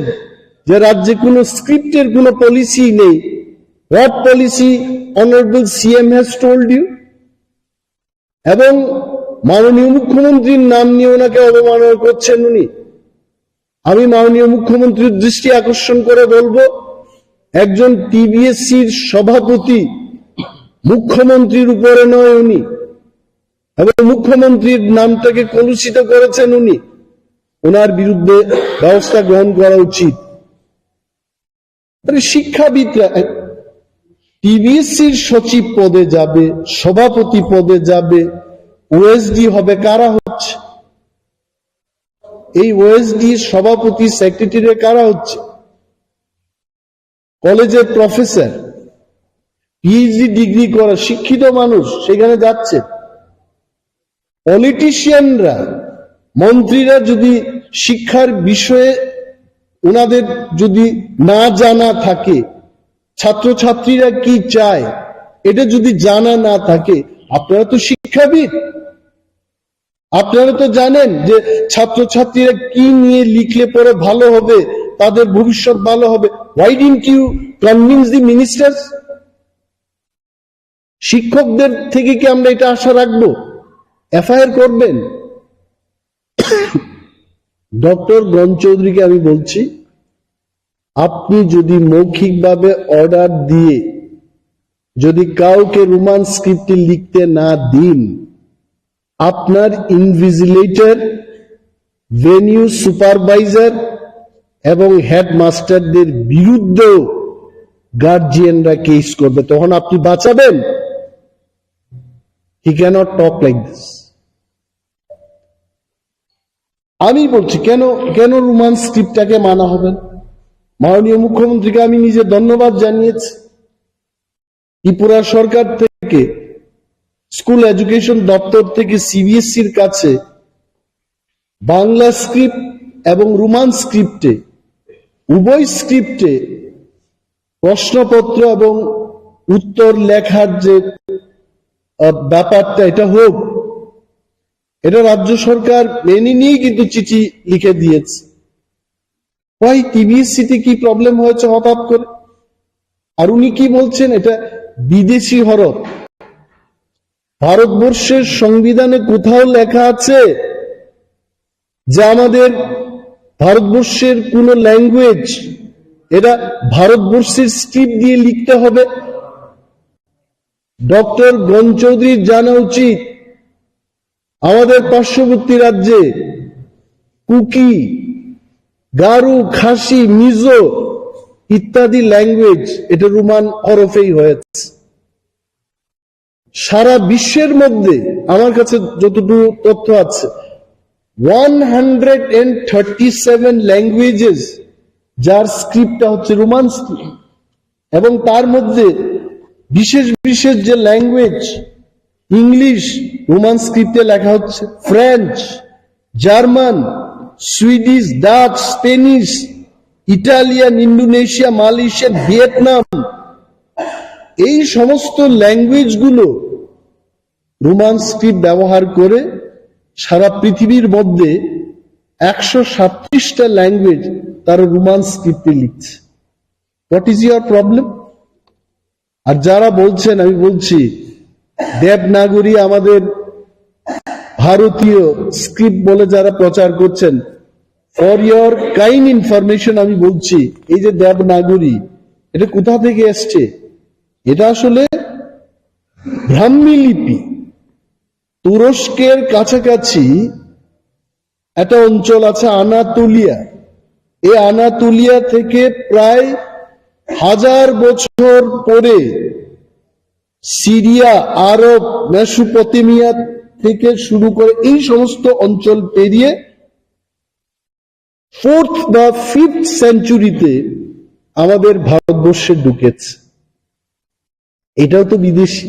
যে রাজ্যে কোনো স্ক্রিপ্টের কোনো পলিসি নেই। What policy honourable CM has told you? এবং মাননীয় মুখ্যমন্ত্রীর নাম নিয়ে ওনাকে অবমাননা করছেন উনি। আমি মাননীয় মুখ্যমন্ত্রীর দৃষ্টি আকর্ষণ করে বলবো, একজন টিবিএসসির সভাপতি মুখ্যমন্ত্রীর উপরে নয় উনি, এবং মুখ্যমন্ত্রীর নামটাকে কলুষিত করেছেন উনি। ওনার বিরুদ্ধে ব্যবস্থা গ্রহণ করা উচিত। শিক্ষাবিদরা টিবিএসসির সচিব পদে যাবে, সভাপতি পদে যাবে, ওএসডি হবে। কারা হচ্ছে এই ওএসডি? সভাপতি, সেক্রেটারি কারা হচ্ছে? কলেজের প্রফেসর, পিএইচডি ডিগ্রি করা শিক্ষিত মানুষ সেখানে যাচ্ছে। পলিটিশিয়ানরা, মন্ত্রীরা যদি শিক্ষার বিষয়ে ওনাদের যদি না জানা থাকে, ছাত্রছাত্রীরা কি চায় এটা যদি জানা না থাকে, আপনারা তো শিক্ষাবিদ, আপনারা তো জানেন যে ছাত্রছাত্রীরা কি নিয়ে লিখলে পরে ভালো হবে, তাদের ভবিষ্যৎ ভালো হবে। Why didn't you convince the ministers? শিক্ষকদের থেকে কি আমরা এটা আশা রাখবো? এফআইআর করবেন? ডক্টর গণচৌধুরীকে আমি বলছি, আপনি যদি মৌখিকভাবে অর্ডার দিয়ে যদি কাউকে রোমান স্ক্রিপ্টে লিখতে না দিন, আপনার ইনভিজিলেটর, ভেনিউ সুপারভাইজার এবং হেডমাস্টারদের বিরুদ্ধেও গার্জিয়ানরা কেস করবে। তখন আপনি বাঁচাবেন? হি ক্যানট টক লাইক দিস। আমি বলছি কেন রোমান স্ক্রিপ্টটাকে মানা হবে? মাননীয় মুখ্যমন্ত্রীকে আমি নিজে ধন্যবাদ জানিয়েছি। ত্রিপুরা সরকার থেকে, স্কুল এডুকেশন দপ্তর থেকে সিবিএসসির কাছে বাংলা স্ক্রিপ্ট এবং রোমান স্ক্রিপ্টে, উভয় স্ক্রিপ্টে প্রশ্নপত্র এবং উত্তর লেখার যে ব্যাপারটা, এটা হোক। এটা রাজ্য সরকার মেনে নিয়ে কিন্তু চিঠি লিখে দিয়েছে। ওই টিবিএসসিতে কি প্রবলেম হয়েছে হঠাৎ করে? আর উনি কি বলছেন? এটা বিদেশি হরফ। ভারতবর্ষের সংবিধানে কোথাও লেখা আছে যে আমাদের ভারতবর্ষের কোন ল্যাঙ্গুয়েজ এটা ভারতবর্ষের স্ক্রিপ্ট দিয়ে লিখতে হবে? ডক্টর গণচৌধুরীর জানা উচিত আমাদের পার্শ্ববর্তী রাজ্যে কুকি, গারু, খাসি, মিজো ইত্যাদি ল্যাঙ্গুয়েজ এটা রোমান হরফেই হয়েছে। সারা বিশ্বের মধ্যে আমার কাছে যতটুকু তথ্য আছে, 137 ল্যাঙ্গুয়েজেস যার স্ক্রিপ্টটা হচ্ছে রোমান স্ক্রিপ্ট, এবং তার মধ্যে বিশেষ বিশেষ যে ল্যাঙ্গুয়েজ, ইংলিশ রোমান স্ক্রিপ্টে লেখা হচ্ছে, French, German, Swedish, Dutch, Spanish, Italian, Indonesia, Malaysia, Vietnam, এই সমস্ত ল্যাঙ্গুয়েজগুলো রোমান স্ক্রিপ্ট ব্যবহার করে সারা পৃথিবীর মধ্যে 137টা ল্যাঙ্গুয়েজ তারা রোমান স্ক্রিপ্টে লিখছে। What is your problem? আর যারা বলছেন, আমি বলছি দেবনাগরী আমাদের ভারতীয় স্ক্রিপ্ট বলে যারা প্রচার করছেন, ফর ইয়োর কাইন্ড ইনফরমেশন আমি বলছি, এই যে দেবনাগরী, এটা কোথা থেকে এসছে? এটা আসলে ব্রাহ্মী লিপি। তুরস্কের কাছাকাছি একটা অঞ্চল আছে আনাতোলিয়া, এই আনাতোলিয়া থেকে প্রায় 1000 বছর পরে সিরিয়া, আরব, মেসোপটেমিয়া থেকে শুরু করে এই সমস্ত অঞ্চল পেরিয়ে 4th বা 5th সেঞ্চুরিতে আমাদের ভারতবর্ষে ঢুকেছে। এটাও তো বিদেশি।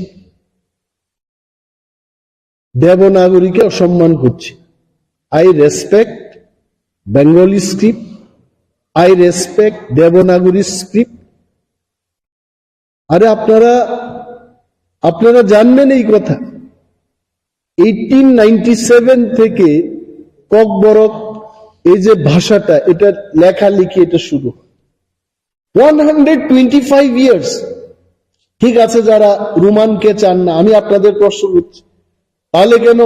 দেবনাগরীকে অসম্মান করছে। I respect Bengali script, I respect Devanagari script. আরে আপনারা জানবেন এই কথা, 1897 থেকে ককবরক এই যে ভাষাটা, এটা লেখালেখি এটা শুরু 125 ইয়ার্স। ঠিক আছে, যারা রোমানকে চান না, আমি আপনাদের প্রশ্ন করছি, তাহলে কেন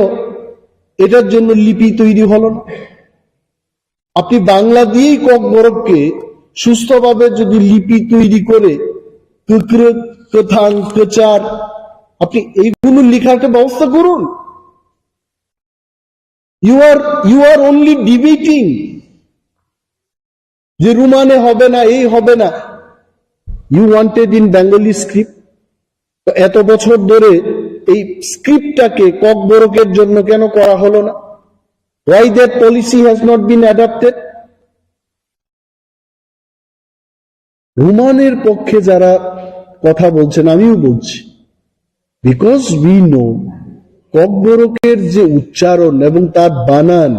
এটার জন্য লিপি তৈরি হলো না? আপনি বাংলা দিয়েই ককবরককে সুস্থভাবে যদি লিপি তৈরি করে প্রচার, আপনি এইগুলো লেখার ব্যবস্থা করুন। ইউ আর অনলি ডিবেটিং যে রোমানে হবে না, এই হবে না। You wanted in Bengali script. তো এত বছর ধরে এই স্ক্রিপ্টটাকে ককবরকের জন্য কেন করা হলো না? Why that policy has not been adopted? রোমানের পক্ষে যারা কথা বলছেন, আমিও বলছি, বিকজ উই নো ককবরকের যে উচ্চারণ এবং তার বানান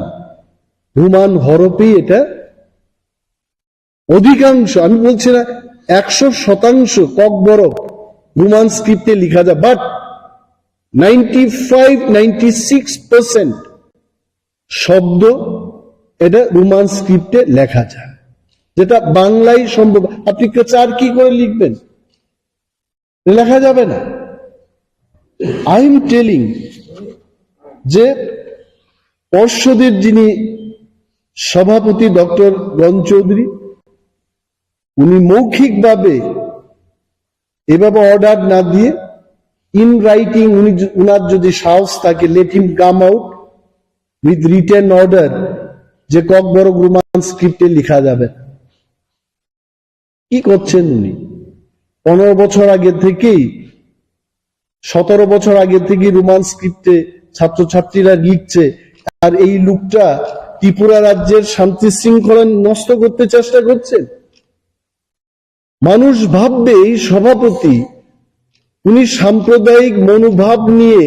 রোমান হরফেই এটা অধিকাংশ, আমি বলছি না 100% ককবরক রোমান স্ক্রিপ্টে লেখা যায়, বাট 95-96% শব্দ এটা রোমান স্ক্রিপ্টে লেখা যায়, যেটা বাংলায় সম্ভব। আপনি চার কি করে লিখবেন? লেখা যাবে না। আই এম টেলিং যে পর্ষদের যিনি সভাপতি ডক্টর গণ চৌধুরী, উনি মৌখিকভাবে এভাবে অর্ডার না দিয়ে ইন রাইটিং, উনার যদি সাহস থাকে, let him come out with written order যে ককবরক রোমান স্ক্রিপ্টে লেখা যাবে। কি করছেন উনি? 15 বছর আগে থেকেই, 17 বছর আগে থেকেই রোমান স্ক্রিপ্টে ছাত্রছাত্রীরা লিখছে, আর এই লোকটা ত্রিপুরা রাজ্যের শান্তি শৃঙ্খলা নষ্ট করতে চেষ্টা করছেন। মানুষ ভাববে এই সভাপতি, উনি সাম্প্রদায়িক মনোভাব নিয়ে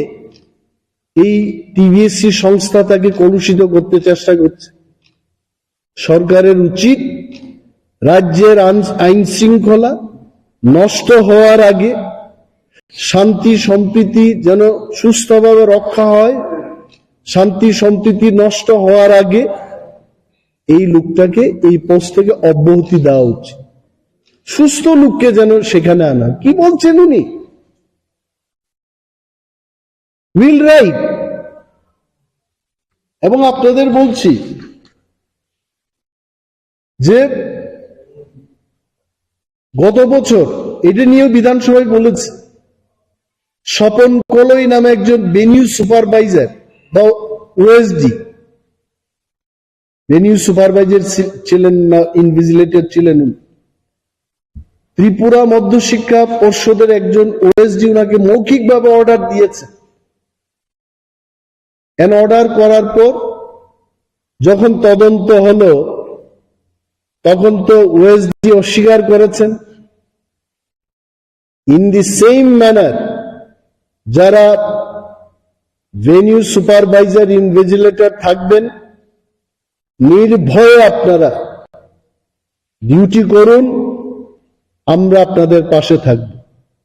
এই টিভিএসসি সংস্থাটাকে কলুষিত করতে চেষ্টা করছে। সরকারের উচিত রাজ্যের আইন শৃঙ্খলা নষ্ট হওয়ার আগে, শান্তি সম্প্রীতি যেন সুস্থভাবে রক্ষা হয়, শান্তি সম্প্রীতি নষ্ট হওয়ার আগে এই লোকটাকে এই পোস্ট থেকে অব্যাহতি দেওয়া উচিত। সুস্থ লোককে যেন সেখানে আনা। কি বলছেন উনি? Will write. এবং আপনাদের বলছি যে গত বছর এটা নিয়েও বিধানসভায় বলেছে, স্বপন কলই নামে একজন ভেনিউ সুপারভাইজার বা ওএসডি, ভেনিউ সুপারভাইজার ছিলেন না, ইনভিজিলেটর ছিলেন, ত্রিপুরা মধ্যশিক্ষা পর্ষদের একজন ওএসডি ওনাকে মৌখিকভাবে অর্ডার দিয়েছে। অর্ডার করার পর যখন তদন্ত হলো, তখন তো ওএসডি অস্বীকার করেছেন। ইন দি সেম ম্যানার যারা ভেনিউ সুপারভাইজার ইনভিজিলেটর থাকবেন, নির্ভয়ে আপনারা ডিউটি করুন, আমরা আপনাদের পাশে থাকব।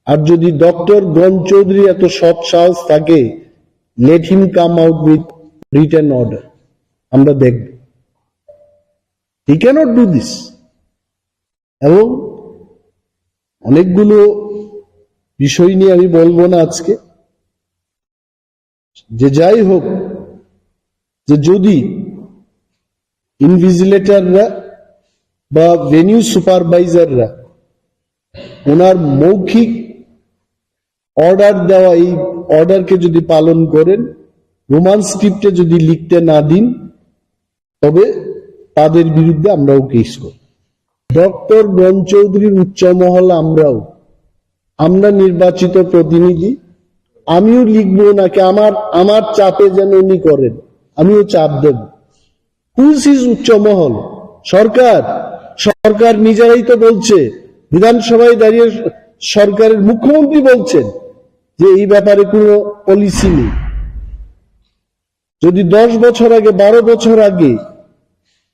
আর যদি ডক্টর গণ চৌধুরী এত সৎ সাহস থাকে, let him come out with written order, আমরা দেখব। He cannot do this. এবং অনেকগুলো বিষয় নিয়ে আমি বলবো না আজকে, যে যাই হোক, যে যদি ইনভিজিলেটররা বা ভেনিউ সুপারভাইজাররা ওনার মৌখিক অর্ডার দেওয়া এই অর্ডারকে যদি পালন করেন, রোমান স্ক্রিপ্টে যদি লিখতে না দিন, তবে তাদের বিরুদ্ধে আমরাও কেস করি। ডক্টর গণ চৌধুরীর উচ্চ মহল আমরা নির্বাচিত প্রতিনিধি, আমিও লিখবো নাকি আমার চাপে যেন উনি করেন, আমিও চাপ দেব। হুইজ ইজ উচ্চ মহল? সরকার নিজেরাই তো বলছে, বিধানসভায় দাঁড়িয়ে সরকারের মুখ্যমন্ত্রী বলছেন যে এই ব্যাপারে কোনো পলিসি নেই। যদি 10 বছর আগে 12 বছর আগে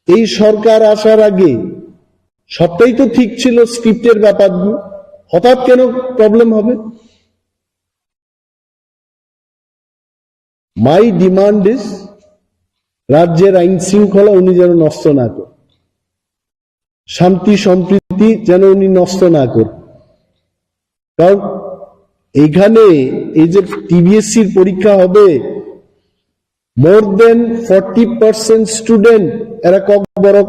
এই সরকার আসার আগে সবটাই তো ঠিক ছিল স্ক্রিপ্টের ব্যাপারগুলো, হঠাৎ কেন প্রবলেম হবে? মাই ডিমান্ড ইজ রাজ্যের আইন শৃঙ্খলা উনি যেন নষ্ট না করেন, শান্তি সম্প্রীতি যেন উনি নষ্ট না করেন। কারণ এইখানে এই যে টিবিএসসির পরীক্ষা হবে, মোর দেন 40% স্টুডেন্ট এরা ককবরক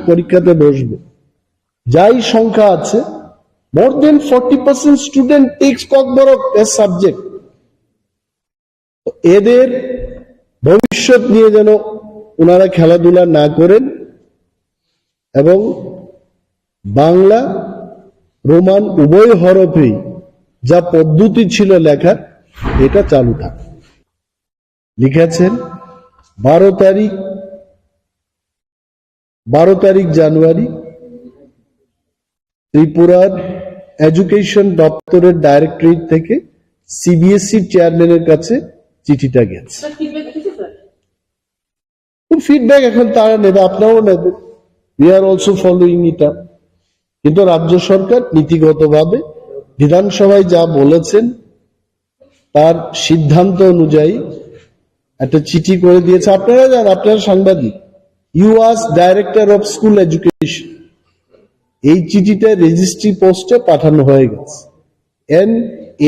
পরীক্ষাতে বসবে। যাই সংখ্যা আছে, more than 40% student takes Kokborok as subject. এদের ভবিষ্যৎ নিয়ে যেন ওনারা খেলাধুলা না করেন এবং বাংলা রোমান উভয় হরফেই যা পদ্ধতি ছিল লেখার, এটা চালু থাকে। লিখেছেন 12 তারিখ জানুয়ারি ত্রিপুরার এডুকেশন দপ্তরের ডাইরেক্টরেট থেকে সিবিএসই চেয়ারম্যানের কাছে চিঠিটা গেছে। ফিডব্যাক এখন তারা নেবে, আপনারাও নেবেন। We are also following it up. কিন্তু রাজ্য সরকার নীতিগতভাবে বিধানসভায় যা বলেছেন তার সিদ্ধান্ত অনুযায়ী একটা চিঠি করে দিয়েছে। আপনারা জানেন, আপনারা সাংবাদিক, you as director of school education, এই চিঠিটা রেজিস্ট্রি পোস্টে পাঠানো হয়ে গেছে। And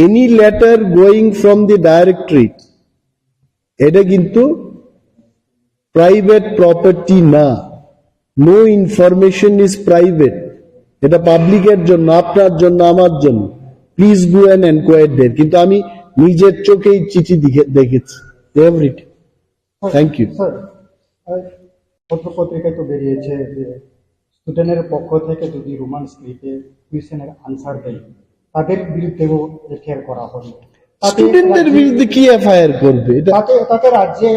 any letter going from the directorate, এটা কিন্তু প্রাইভেট প্রপার্টি না। নো ইনফরমেশন ইজ প্রাইভেট, এটা পাবলিকের জন্য, আপনার জন্য, আমার জন্য। Please go and enquire there. কিন্তু আমি নিজের চোখেই চিঠি দেখেছি, এভরিথিং। Thank you. স্যার, পত্রিকায় তো বেরিয়েছে যে স্টুডেন্টের পক্ষ থেকে যদি রোমান স্ক্রিপ্টে কুইশনের আনসার দেয়, তাদের বিরুদ্ধেও এফআইআর করা হবে। স্টুডেন্টদের বিরুদ্ধে কি এফআইআর করবে? তাতে রাজ্যে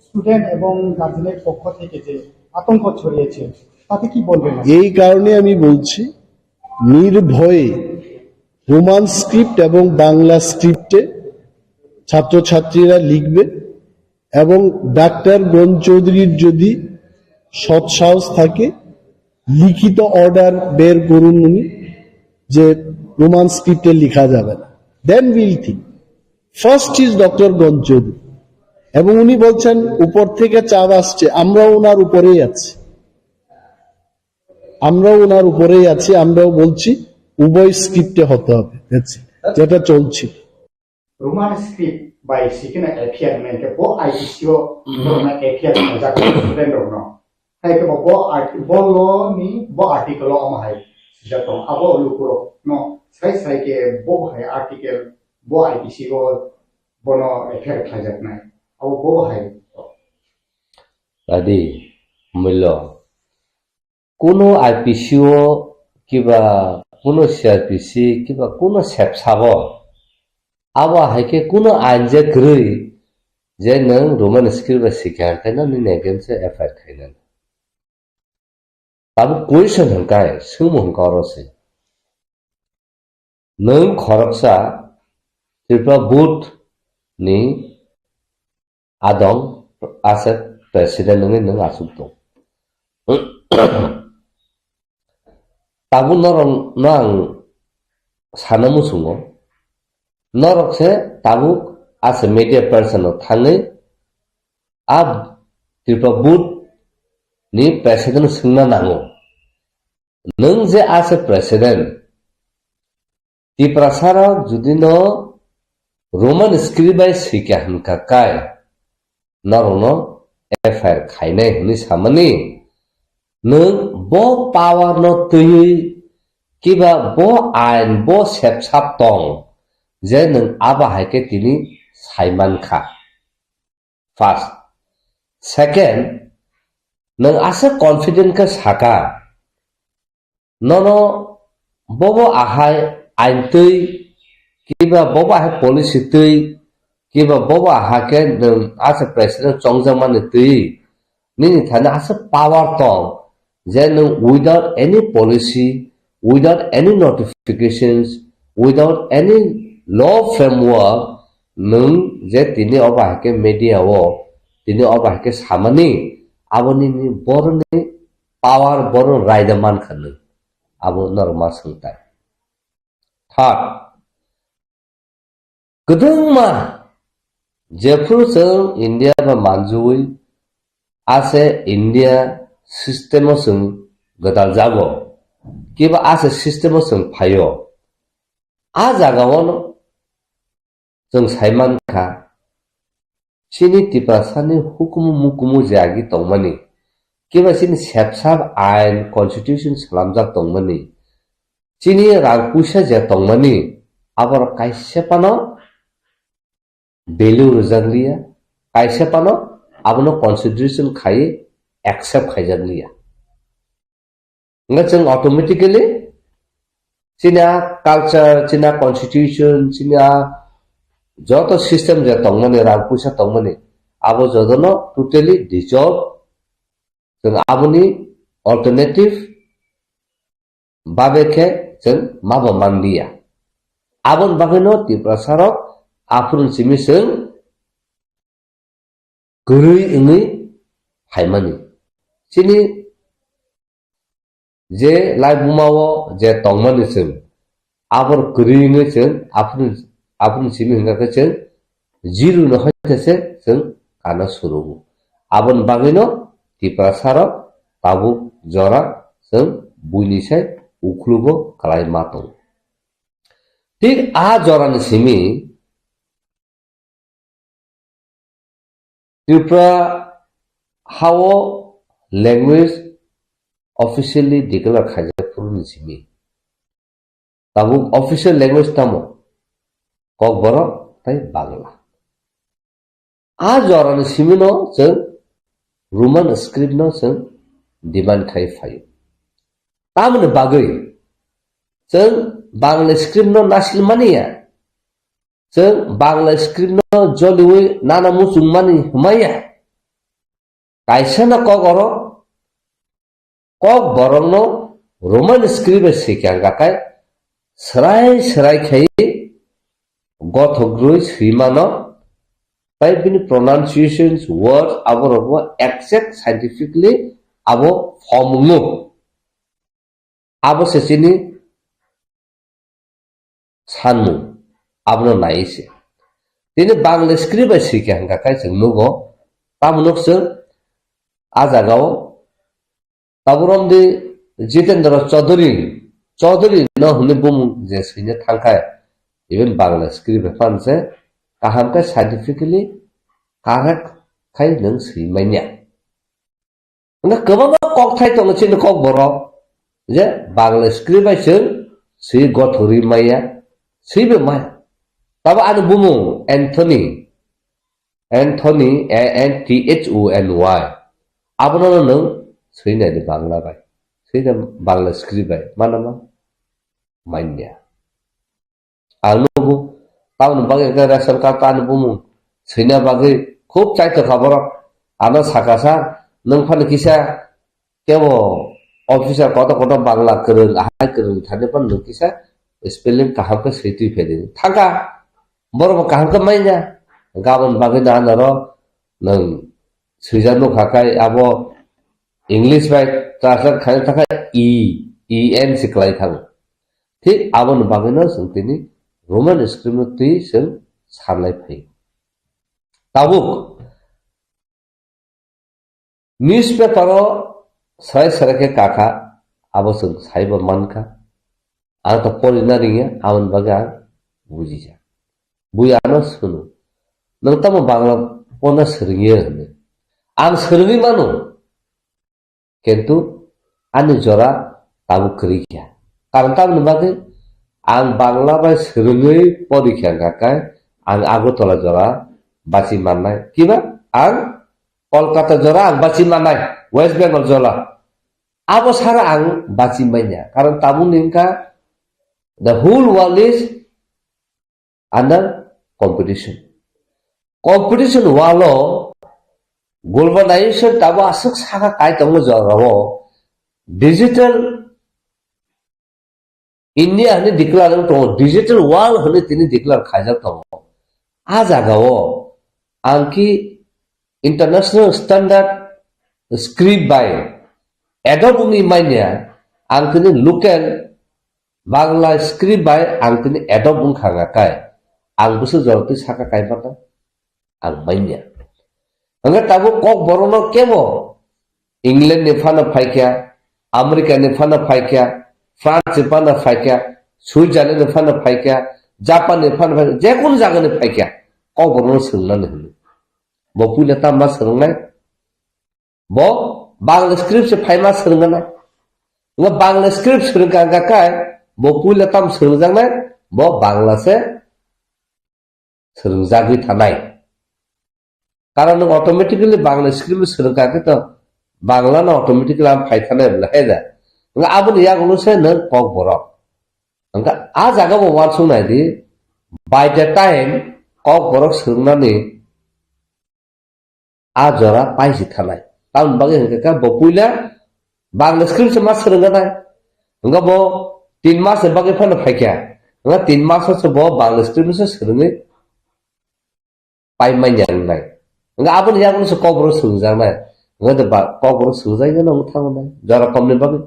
স্টুডেন্ট এবং গার্জেনের পক্ষ থেকে যে আতঙ্ক ছড়িয়েছে, তাতে কি বলবেন? এই কারণে আমি বলছি, নির্ভয়ে রোমান স্ক্রিপ্ট এবং বাংলা স্ক্রিপ্টে ছাত্রছাত্রীরা লিখবে এবং ডাক্তার গণ চৌধুরীর যদি সৎসাহস থাকে, লিখিত অর্ডার বের করুন উনি যে রোমান স্ক্রিপ্টে লেখা যাবে না। Then will think. First is doctor Gan Chowdhury, এবং উনি বলছেন উপর থেকে চাপ আসছে, আমরাও ওনার উপরেই আছি, আমরাও বলছি উভয় স্ক্রিপ্টে হতে হবে, যেটা চলছে। Roman script by seeking an appearment bo ICO norma appearment ja student no hai ke bo lo ni bo article o ma hai ja tong abo lukuro no sai ke bo hai article bo ICO bono appear khajak nai abo bo hai tadi milo কোনো আইপিসিও কিবা কোনো CrPC কিবা কোনো সেপসাব আবা হাইকে কোনো আইনজে গ্রই যে নং রোমান স্ক্রিপ্ট শিখার খাইনা নি নেগেনসে এফআইআর খাইনা তাবো কুইশন হংকাय সুমন করছে নং খরকসা ত্রিপুরা বুট নি আদং আছে প্রেসিডেন্ট নং আসুক দं তাবো নরং নাং সানামু সুङो नरकसे Tabuk as a media person थाङै अब त्रिपुरा बुट नि प्रेसिडेंट सोंना नांगौ नों जे as a president त्रिपुरा साराव जुदि न रोमान स्क्रिप्ट बाय सिखा हनका काय नरनो FIR खायनाय होननाय सामानि नों ब पावार न तैयै किबा ब आयेन ब सेबसाब दं जे नों आबाहायके तिनि सायमानखा फार्स्ट सेकेंड नों आसे कॉन्फिडेंट का साका ननो बबो आहाय आयन तै किबा बबो आहाय पॉलिसी तै किबा बबो आहाके नों आसे प्रेसिडेंट चंगजामानि तै निनि थाने आसे पावर दं जे नों without any policy without any notifications without any law framework नों जे तिनि अबाहाके मीडिया वो तिनि अबाहाके सामानि आबोनि बरनि पावर बर रायदामान खनो आबो नरमा सोंताय थर्ड गदोंमा जेफोर जों इंडिया बा मानजुई आसे इंडिया सिस्टेम जों गदाल जागो किबा आसे सिस्टेम जों फायो आ जागावनो जों सायमानखा सिनि तिप्रासानि हुकुम मुकुमु जागि तंमानि किबा सिनि सेबसाब आयन कॉन्स्टिट्यूशन सलामजाक तंमानि सिनि रागपुसा जे तंमानि आबर कायसेपानो बेलु रजागलिया कायसेपानो आबनो कॉन्स्टिट्यूशन खाई एक्सेप्ट खायजागलिया जों ऑटोमेटिकली चिना कल्चर चिना कॉन्स्टिट्यूशन चिना जत सिस्टम जे तंगमनि रागपुसा तंगमनि आबो जदनो टोटली डिजॉल्व जों आबोनि अल्टरनेटिव बाबेखे जों माबा मानलिया आबोन बागैनो तिप्रासारक आफुन सिमिसों गुरै इङै हायमानि चिनि जे लाइ बुमावो जे तंगमनि जों आबर गुरै इङै जों आफुन सिमि हंगाके जों जिरु न हयतेसे जों काना सुरुगु आबोन बागैनो तिप्रासारक ताबु जरा जों बुइनिसाय उख्लुगो कलाय मातो ठीक आ जरानि सिमि त्रिपुरा हाव लैंग्वेज ऑफिशियली डिक्लेयर खायजाफुरनि सिमि ताबु ऑफिशियल लैंग्वेज तामो ककबरक ताई बांला आ जरानि सिमिनो जों रोमान स्क्रिप्ट नो जों डिमांड खाय फायो तामने बागै जों बांला स्क्रिप्ट नो नासिल मानिया जों बांला स्क्रिप्ट नो जलिवे नाना मुसुं मानि हमाया कायसेना ककबरक नो रोमान स्क्रिप्ट सिखां गाकाय सराय खाय गथग्रुय सैमानो ताई बिनि pronunciations words आबो exact scientifically आबो फॉर्मुलो आबो सेसिनि सानु आबनो नायसे दिने बांला स्क्रिप्ट सिखां गाकाय जों नुगो तामुनोसो आजागाव ताबुरमदि जितेंद्र चौधरी न होने बुम जे सैने थांखाय even Bangla script फानसे काहामका scientifically correct खाय नों सैमानिया ना गोबां ककथाय दङ चिन ककबरक जे बांला स्क्रिप्ट जों सै गथरि माया सैबे मा ताबो आनो बुमु एन्थनी ANTHONY आबनो नों सैनायनि बांला बाय सैना बांला स्क्रिप्ट बाय मानामा मान्या आनो टाउन बागै रेशन कार्ड तानो बुमु सैना बागै खूब चाइतो खबर आनो साकासा नों फान किसा केवो ऑफिसर कत बांला करं आहाय करं थाने पण नों किसा स्पेलिंग काहामके सैति फेदि थाका बरबो काहामके माइना गाबोन बागै नानरो नों सैजानो खाकाय आबो इंग्लिश बाय ट्रांसलेट खायनो थाखाय EN सिखलाय थाङो ठीक आबोन बागैनो जों दिनै रोमान स्क्रिप्ट ती जों साननाय फैयो ताबुक न्यूज़पेपर सराय के काका आबो जों साइबो मानखा आं तो पलिना रिङा आबोन बागै बुजिजा बुयानो सुनु नों तम बांला पना सरिङो होनो ang serwi mano কিন্তু ani jora tabu kerikya karon tabu nubake ang bangla bai serwi porikya gakai ang agotola jora baci manai kiba ang kolkata jora ang baci manai west bengal jora abo sara ang baci mainya karon tabu ningka the whole world is under competition walo globalization tabu asuk saka kai tongo joro digital India hani declare to digital world hani tini declare khaja tongo a jagao angki international standard script by adopuni mania angkini local bangla script by angkini adopung khanga kai ang busu jorti saka kai pata ang mania anga tabu kok borono kebo England ne fana phaikya America ne fana phaikya France ne fana phaikya Switzerland ne fana phaikya Japan ne fana phaikya je kono jaga ne phaikya kok borono sungna ne hulu bo pula ta ma sungnai bo bangla script se phaima sungna na nga bangla script sungka ga kai bo pula tam sungjang na bo bangla se sungjagi thanai কারণ automatically Bangla script সুরকাকে তো বাংলা না automatically um ফাইখানে লাহেদা nga abun ya gulu se ne kok borok nga a jaga bo wan sungnai di by the time kok borok sungnani a jora paisi thanai taun bagi ka bo puila bangla script se mas sungnai nga bo 3 mas bagi phana phaikya nga 3 mas se bo bangla script se sungnai pai manyang nai nga abun ya gulu se kok borok sungjang nai nga de ba kok borok sungjai na uthang nai jara komne bagi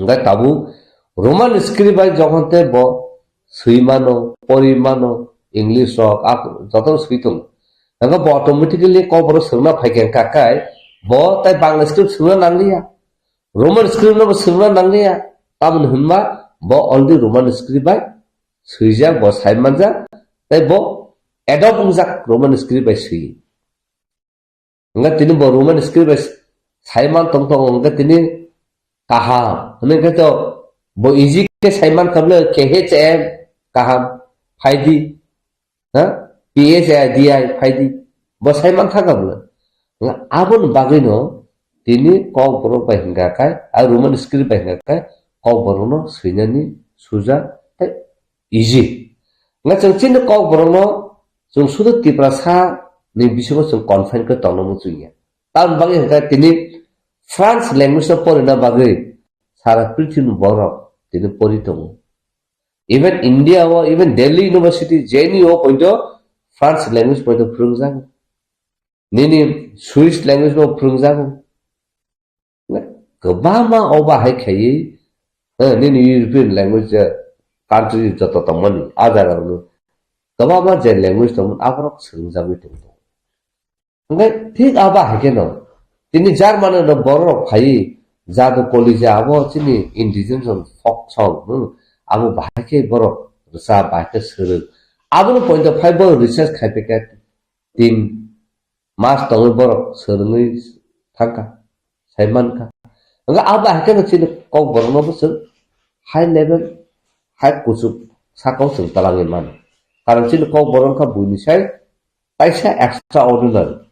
nga tabu roman script by jokhonte bo suimano porimano english ok joto suitung nga bo automatically kok borok sungna phaikya kakai bo tai bangla script sungna nanglia roman script no sungna nanglia tamun hunma bo already roman script by suijak bo saimanja tai bo adopt ungjak roman script by sui nga tini bo roman script by saiman tongtong nga tini kaham hne ke to bo easy ke saiman kable khm kaham faidi ha psi di faidi bo saiman thakable nga abun bagino tini kok borok bai hingga kai a roman script bai hingga kai kok borono suinani suja tai easy nga chengchin kok borono jung sudu tiprasa ni bisogo jung confine ke tonomu chuya tan bagi hingga tini France language of porina bagi sara prithvi borok tini poritongo even India or even Delhi University JNU pointo France language pointo prungjang nini Swiss language no prungjang kebama oba hai khai nini European language country joto tomani adara no kebama je language tomon abrok sungjami tongo ngai thik aba hai keno tini German no borok khai jadu college abo chini indigenous folk song abo bahake borok sa bahake suru abo point of 5 borok research khai peka 3 mas tong borok surungi thangka saiman ka nga aba hake no chini kok borok no bus high level high kusuk sakau sung talangi man karon chini kok borok ka buini sai taisa extraordinary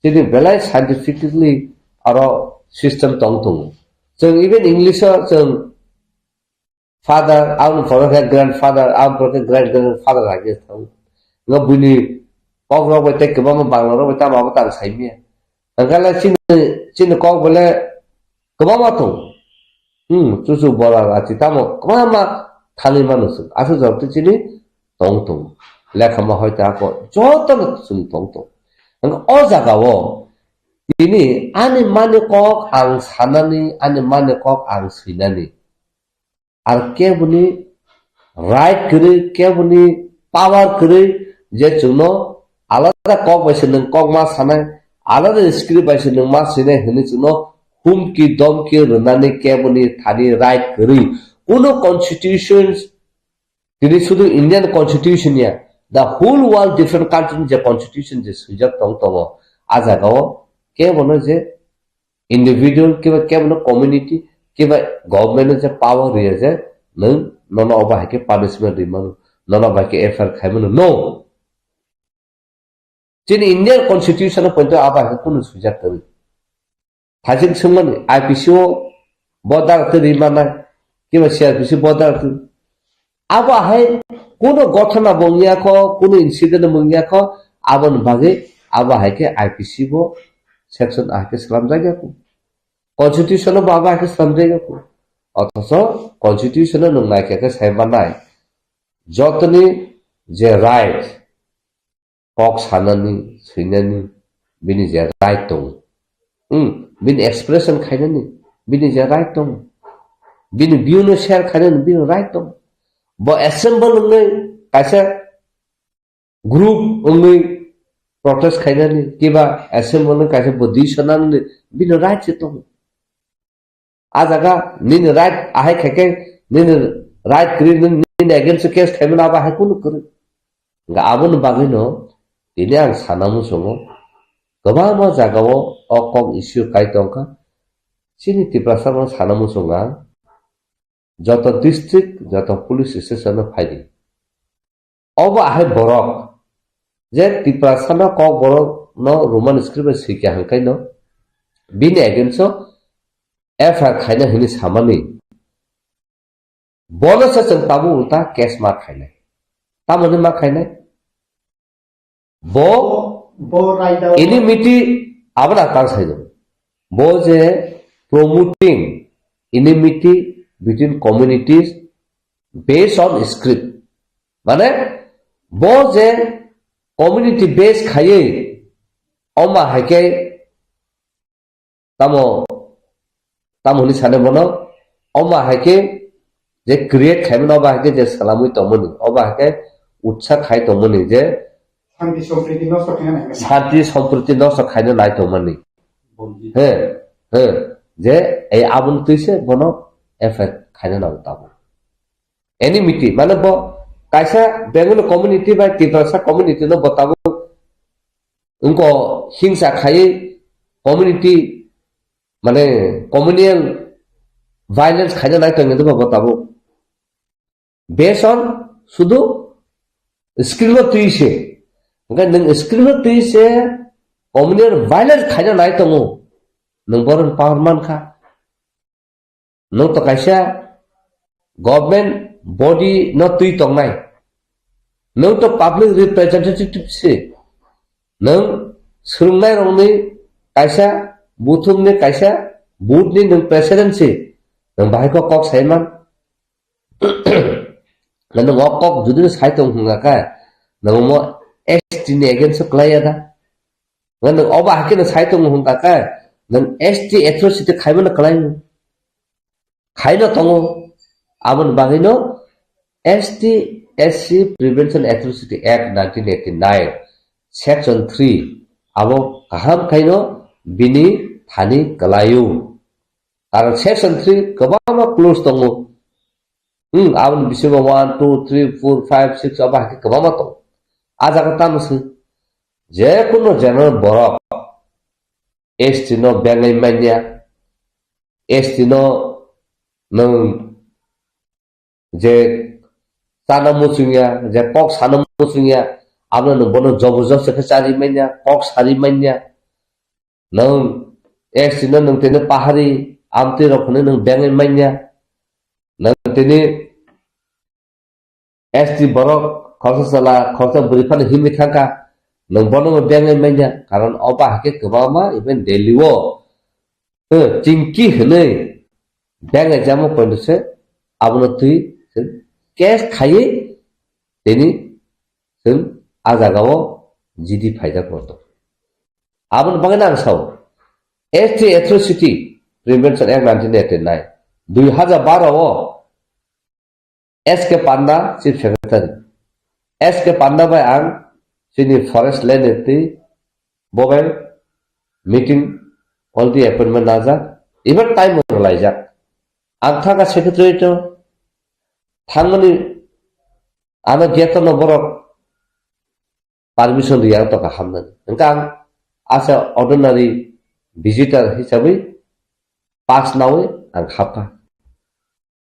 chini belai scientifically aro system tongtung so even English so father out for a grandfather out for a great grandfather like this nga buni kok ro ba tek ba ma bang ro ba ta ma ba tan sai mi angala chin kok bole ko ba ma to chu chu bola la ti ta mo ko ma thani manus asu jab ti chini tongtung lekha ma hoita ko joto sun tongtung ang o jaga wo ini ane mane kok ang sanani ane mane kok ang sinani ar kebuni right kre kebuni power kre je chuno alada kok baisen kok ma sanai alada script baisen ma sine hini chuno hum ki dom ki runani kebuni thani right kre uno constitutions tini sudu Indian constitution ya the whole world different country je constitution je sujak tong tong ajaga কেবল যে individual কিবা কেবল community কিবা government যে পাওয়ার রিয়ে যে নং নন অবাহাকে punishment রিমানো নন অবাহাকে FIR খাইমানো no जोंनि Indian constitution point आबा कुनु सुजात तरि थाजिन सोंमानि आईपीसी बदार तरि माना किबा सीआरपीसी बदार आबा हाय कुनु घटना बंगियाखो कुनु इंसिडेंट बंगियाखो आबन बागे आबा हायके आईपीसी बो सेक्शन आके सलाम जायगाखौ कन्स्टिट्यूशन बाबा हायके सलाम जायगाखौ अथच कन्स्टिट्यूशन नंनायके सायबानाय जतनि जे राइट कक सानानि सैनानि बिनि जे राइट दं बिनि एक्सप्रेशन खायनानि बिनि जे राइट दं बिनि भिउनो शेयर खायनानि बिनि राइट दं ब एसेम्बल नङै कायसे ग्रुप नङै प्रोटेस्ट खायनानि किबा एसेम्बल नङै कायसे बदिसनानि बिनि राइट दं आजागा निनि राइट आहाय खायके निनि राइट क्रि निनि अगेंस्ट केस खायमोन आबा हाय कुनु कर आबन बागैनो दिनै आं सानामु सङो गोबां जायगायाव अकम इस्यु कायतंका सिनि तिप्रासाराव सानामु सङा যত डिस्ट्रिक्ट যত पुलिस स्टेशन फायदि अब आहाय बरक जे तिप्रासाना कक बरक न रोमान स्क्रिप्ट सिखा हंकाय न बिनि अगेंस्ट एफआईआर खायना हिनि सामानि बोनस जों ताबु उल्टा केस मा खायनाय तामने मा खायनाय बो इनिमिटी आबना तां साइदो बो जे promoting enmity between communities based on script माने बो जे community based खाये अमा हाके तामोनि साने बनो अमा हाके जे क्रिएट खायमन अबा हाके जे सलामुइ तमनि अबा हाके उत्सा खाय तमनि जे शांति सम्प्रति नष्ट खायनो नाय तमनि हे हे जे ए आबुन तैसे बनो एफएक्ट खायनो नाव ताबो एनिमिटी माने ब कायसा बेंगल कम्युनिटी बा तिब्रासा कम्युनिटी न बताबो उनको हिंसा खाये कम्युनिटी माने कम्युनियल वायलेंस खायनो नाय तंगे बताबो बेस्ड ऑन शुद्ध स्किल तुइसे नों स्क्रीन तुइसे कम्युनियल वायलेंस खायनो नाय तंगो नों बरन पावरमान खा नों तो कैसा गवर्नमेंट बॉडी न तुई तंगनाय नों तो पब्लिक रिप्रेजेंटेटिव से नों सोंनाय रंनि कैसा बुथुमनि कैसा बूथनि नों प्रेसिडेंट से नों बाहायको कक सायमान नों कक जुदि साय तंग हुंगाका नों मो एसटी नि अगेंस्ट क्लायदा नों अबा हाके साय तंग हुंगाका नों एसटी एट्रोसिटी खायमन क्लायनो खायनो तंगो आबन बागैनो ST SC prevention atrocity act 1989 section 3 आबो गाहाम खायनो बिनि थानि क्लायो आरो सेक्शन 3 गोबां क्लोज दंगो आबन बिसिबो 1 2 3 4 5 6 अबा हाके गोबां दं आजागा तामसो जे कुनो जनरल बरक एसटी नो बेंगै मान्या एसटी नो नों जे साना मुसुंया जे कक साना मुसुंया आबनो नों बनो जबरदस्त के चारि मान्या कक सारि मान्या नों एसटी नो नों तेने पाहारि आमते रखने नों बेंगै मान्या नों तेने एसटी बरक खरसा खरसा बुरिफान हिमि थाका नों बनो बेंगै मान्या कारण अबा हाके गोबामा इभेन दिल्लीओ चिंकी हनै बेंगै जामो पॉइंटसे आबनो तुई केस खाये तेनि जों आजागाव जिदि फायदा करतो आबन बागैना आं साव ST atrocity prevention act 1989 2012 SK Panda chief secretary SK Panda बाय आं जोंनि फरेस्ट लैंड एक्टि बबाय मीटिंग अलरेडी अपॉइंटमेंट नाजा इभेन टाइम लायजाक आं थांगा सेक्रेटारिएट थांगनि आनो गेटन बरक पारमिशन रिया तो हामनानै नोंका आं आसा ordinary visitor hisabai pass nawe ang hapka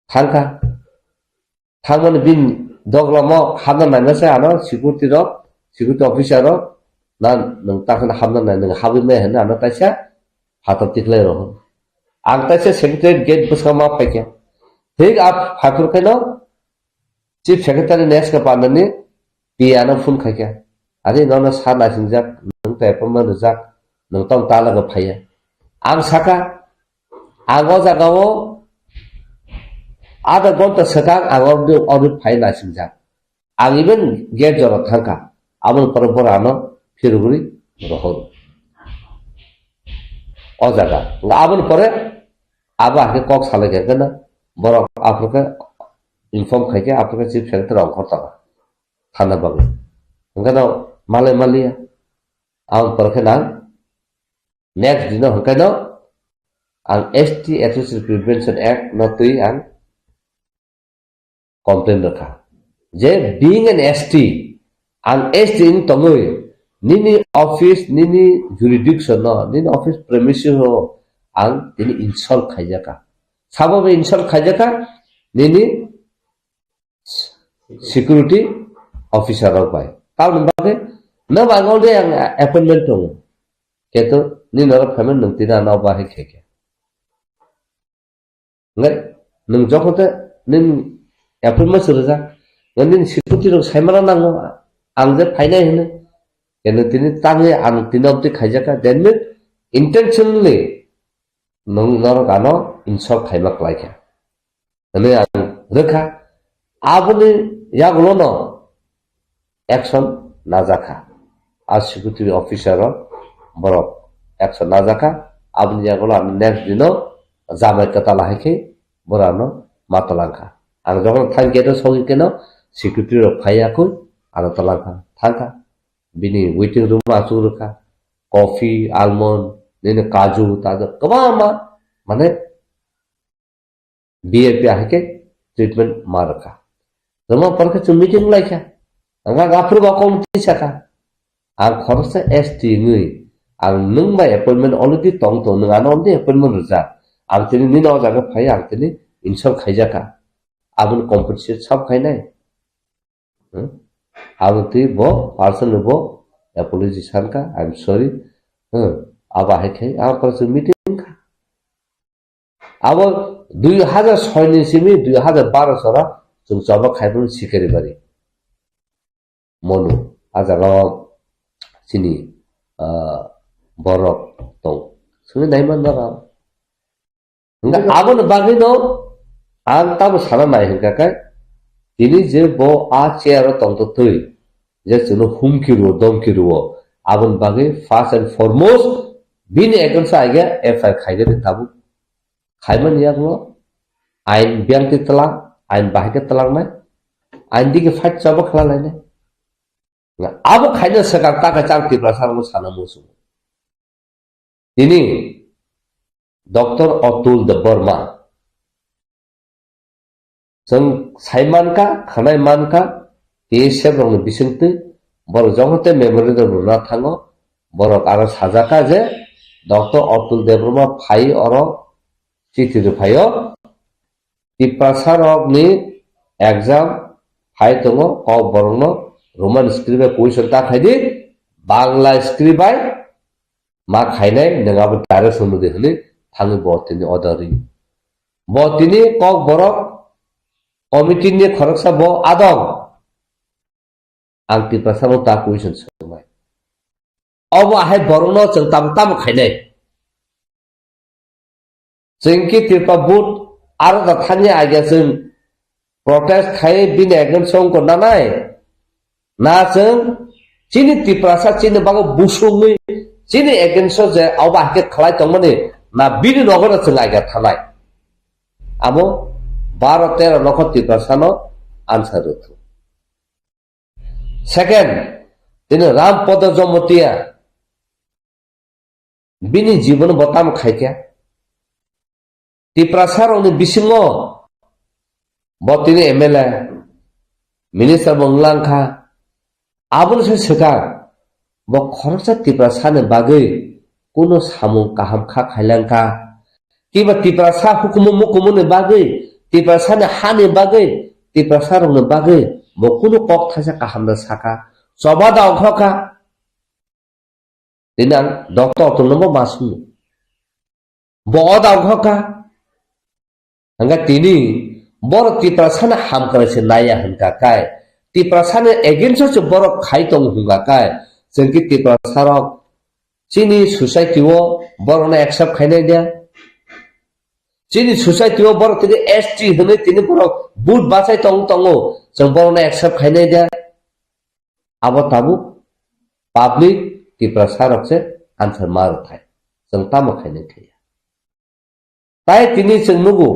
thangka thangmani bin doglamo hamna nainase ano security officer ro nan nang takna hamna nai nang habi me hena ano taisa hatar tiklai ro ang taisa secretary gate busama paikya thik ap hakur keno chief secretary nes ka panani piano phone khaikya ari nona sa na singjak nang ta appointment rijak nang tong tala ga phaya ang saka ago jagao ada gonta sakang agor de audit phai na singjak ang even get jora thangka amon parborano phiruguri rohor o jaga ngabon pore aba ke kok sale ke kana borok afrika inform khaike afrika chief secretary ong khorta thana bagu ngano malia ang porke nang next dino hokano ang ST Association Prevention Act no tui ang complaint rakha je being an ST ang ST in tongoi nini office nini jurisdiction no nini office premises ho ang tini insult khaijaka sababe insult khaijaka nini security officer ro pai tal nambage na bangol de ang appointment tong keto ni nora payment nung tina na ba he kheke ngai nung jokote nin appointment surja nin security ro saimana nango ang je phainai hene keno tini tange ang tinopti khaijaka then intentionally nung nora gano insult khaimak laika ane ang rekha abuni yagulo no action najaka as security officer borok action najaka abuni yagulo next dino jamai kata lahike borano matalangka ang jokon thangke to sogi keno security ro phaiakoi ano talangka thangka bini waiting room asurka coffee almond nene kaju taja kama mane BIP ahike treatment marka Roma parke chu meeting laika anga gapru ba komti saka ang khorsa ST ngui ang nung mai appointment already tong to nung anon de appointment ruja ang tini ni no jaga phai ang tini insult khaijaka abun compensate sab khainai abun ti bo person bo apology sanka I'm sorry aba hai khai ang parse meeting ka abo 2006 ni simi 2012 sara chung chaba khaibun sikari bari monu ajaga sini borok tong suni naiman na nga abon bagi no ang tabu sana nai hinga kai tini je bo a chair tong to tui je chuno humki ro domki ro abon bagi first and foremost bin ekon sa aiga FI khaige tabu khaiman yaklo ain byangti telang ain bahike telang nai ain dike fight chaba khala lai nai abo khaina sakar ta ka chang tipra sarmo sana musu ini Dr. Atul Debbarma jeng saiman ka khanai man ka TSF rong bisingti bor jongte memorial runa thango borok ara sajaka je Dr. Atul Debbarma phai oro chithi ru phayo tipasarok ni exam phai tongo KOKBOROK no Roman script question ta khaidi Bangla script by ma khainai nangabo tare sunu de hli thangi botini odari botini KOKBOROK committee ni khoroksa bo adong ang tipasaro ta question sumai obo hai borono chung tam khainai jengki tipa but aro ta thanya agia jeng protest khai bin ekdom song ko nanai na jeng chini tiprasa chini bago busungui chini ekdenso je oba ke khlai tongmani na bini nogora chung agia thanai amo 12-13 লক্ষ তিপ্রাসানো answer হতো second তিনি রামপদ জমতিয়া বিনি জীবন বতাম খাইকা তিপ্রাসার উনি বিসিঙ্গ বতিনি MLA minister বংলাংখা Abul সে সেকা ব খরচা তিপ্রাসানে বাগৈ kuno samung kaham kha khailangka kiba tiprasa hukumu mukumune bagai tiprasa ne hane bagai tiprasa rong ne bagai bo kuno kok thasa kaham da saka soba da okhoka dinang doktor to nombo masu bo da okhoka anga tini bor tiprasa na ham kare se naya hanka kai tiprasa ne against se bor khai tong hunga kai jengki tiprasa rok chini society o bor na accept khainai dia chini society o bor tini ST hone tini bor boot basai tong tongo jeng bor na accept khainai dia abo tabu public tiprasa rok se answer mar thai jeng tamo khainai thaya tai tini jeng nugo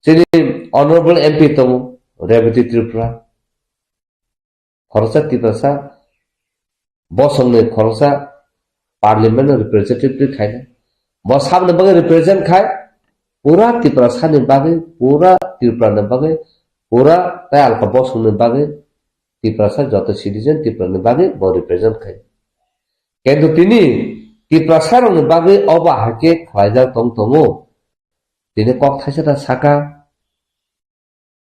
chini honorable MP tongo Rebiti Tripura khorsa tiprasa bosongne khorsa parliament representative khaina bo samne bage represent khai pura tiprasa ne bage pura Tripura ne bage pura tai alka bosongne bage tiprasa joto citizen Tripura ne bage bo represent khai কিন্তু তিনি tiprasa rong ne bage oba hake khwaija tong tongo তিনি kok thaisa saka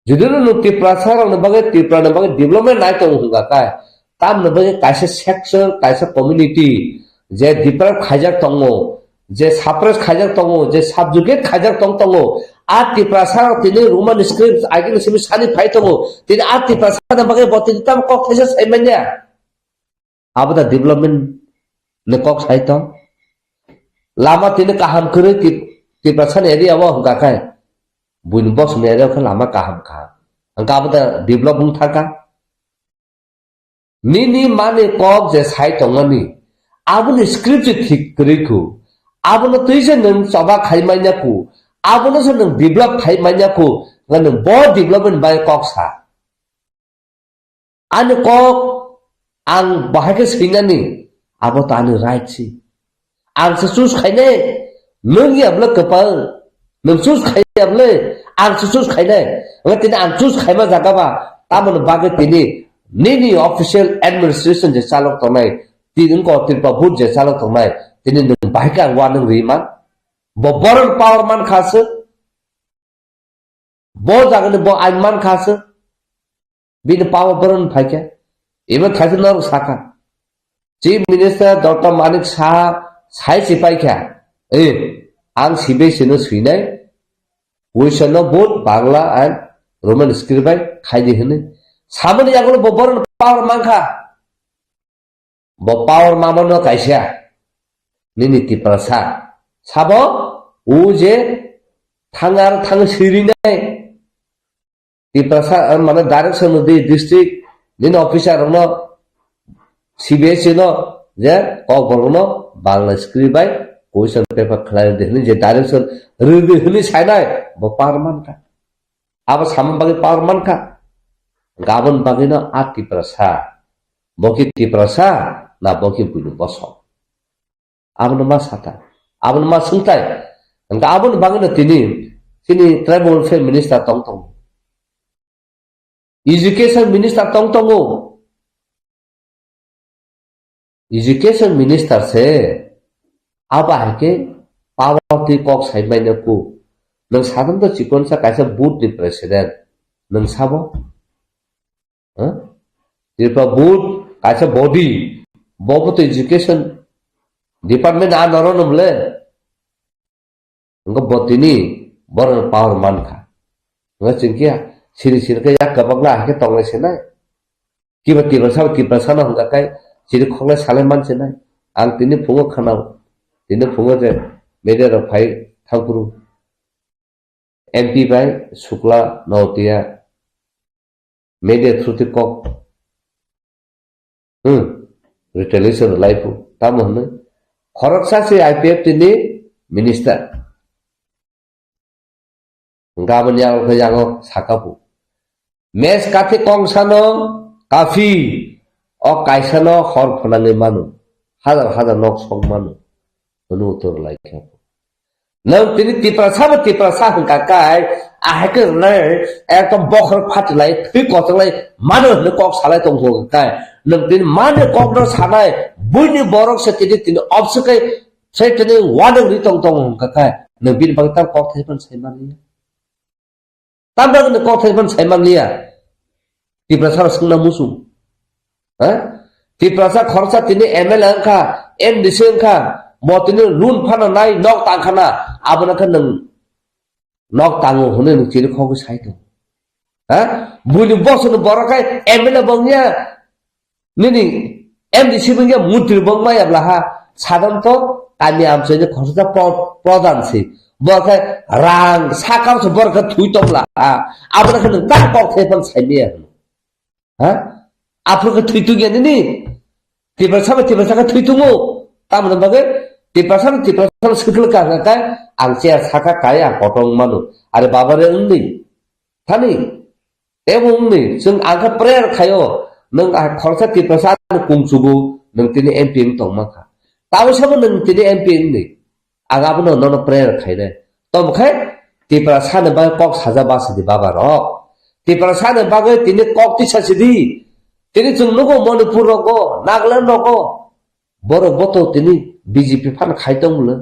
judul no tiprasa rong ne bage Tripura ne bage development nai tong hunga kai tam ne bage kaisa section kaisa community je diprak khajak tongo je sapres khajak tongo je subjugate khajak tongo a tiprasa tini roman script agin simi sani phai tongo tini a tiprasa na bage botin tam kok thaisa saimanya abada development ne kok sai tong lama tini kaham kure tiprasa area wa hunga kai buin boss ne area khan lama kaham kha angka abada development thaka nini mane kok je sai tongani abone script thik kariku abono tuise nang soba khaimanyaku abono se nang develop khaimanyaku ngan bo development by kok sa an kok ang bahake singani abo ta ani right si ang se sus khaine nang yabla kapal nang sus khayable ang sus khaine ngatin ang sus khaima jagaba tamon bage tini nini official administration je salok tonai tin ko tin pa bud je salok tonai tini nang bahika wanang rima bo boron power man khas bo jagane bo ain man khas bin power boron phaike eba thajnor saka chief minister Dr. Manik Shah sai sipaikha ang sibe sino suinai question of both Bangla and Roman script by khaidi hene samane yagulo bo boron power man kha bo power mamono kaisa nini tiprasa sabo uje thangar thang sirinai tiprasa mane direction di district nin officer no CBS no je KOKBOROK no Bangla script by question paper khlai de je direction review hini sainai bo power man ka aba samam bagi power man ka gabon bagi no a tiprasa boki tiprasa na boki buinu boso abon ma sata abon ma sungtai angka abon bangina tini tribal welfare minister tong education minister tong education minister se aba hake power ti kok sai mai na ku nang sadam to chikon sa kaisa boot ni president nang sabo Tripura boot kaisa body bobo to education department a noronum le ngo botini bor power man kha ngo chingkia siri ke yak kabagla ke tongle senai kiba tiba sa na hunga kai siri khongle sale man senai ang tini phungo khanau tini phungo je media ro phai thangpuru MP by Shukla Nautia media thruti kok retaliation life tamone khoroksa se IPF tini minister gaban yang ke yang sakapu mes kate kongsano kafi o kaisano khor phonange manu hazar nok song manu unu utor like nang tini tipra sa hingga kai ahake lai ekdom bokhor phatlai thui kotlai mano ne kok salai tong ho kai nang tini mane kok no sanai buini borok se tini obsekai sai tini wadang ri tong hingga kai nang bin bang tam kok thai pan sai man ni tam bang ne kok thai pan sai man ni tipra sa sungna musu ha tipra sa khorsa tini ml angka MDC angka mo tini run phana nai nok tang khana abona kan nang nok tango hone nang chiri khog sai to ha buli boss no borokai ML bangya nini MDC bangya mutri bangma ya blaha sadam to kami amse je khorsa pradhan se borokai rang sakam se borokai thui tomla abona kan nang tak kok thai pan sai ni ha apro ka thui tu gyan ni tipra sa ka thui tu mo tamna bagai tipasan sekali kata angsia saka kaya potong manu ada babare undi thani emong ni sing angka prayer kayo nang khorsa tipasan kungsugu nang tini emping tong maka tahu sama nang tini emping ni aga puno nono prayer khaide tom khai tipasan ba kok saja bas di babaro tipasan ba tini kok ti sasidi tini jung nogo manipur nogo nagaland nogo boro boto tini BJP fan khaitong mula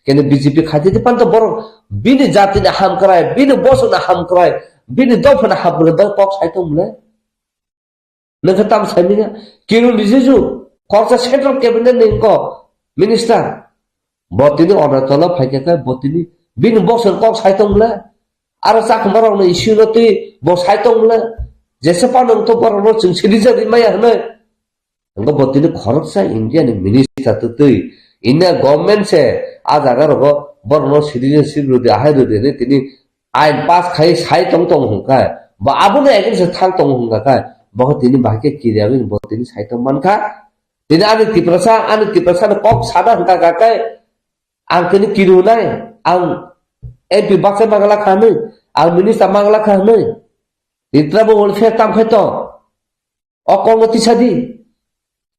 kene BJP khaite pan to boro bini jati na ham krai bini boso na ham krai bini dof na ham krai ba kok khaitong mula nang tam saiminya kirun diseju khorsa central cabinet ning ko minister botini onatala phaike ka botini bini boso kok khaitong mula ara sak marang na issue no ti bo khaitong mula jese panong to boro no chung sirija di maya hne ngko botini khorsa Indian minister to tui inna government se आज अगर वो बरनो citizenship रुदे आहाय रुदे ने तिनी आइन पास खाई साई तंग तंग हुंका बा आबुने एकिन से थांग तंग हुंका का बहुत तिनी बाके किरियाबिन बहुत तिनी साई तंग मनका तिनी आनि तिप्रसा ने कॉक सादा हुंका का काय आं तिनी किरुनाय आं एपी बाक्से मांगला खाने आं मिनिस्टर मांगला खाने इत्राबो वेलफेयर ताम खायतो अकंगति सादी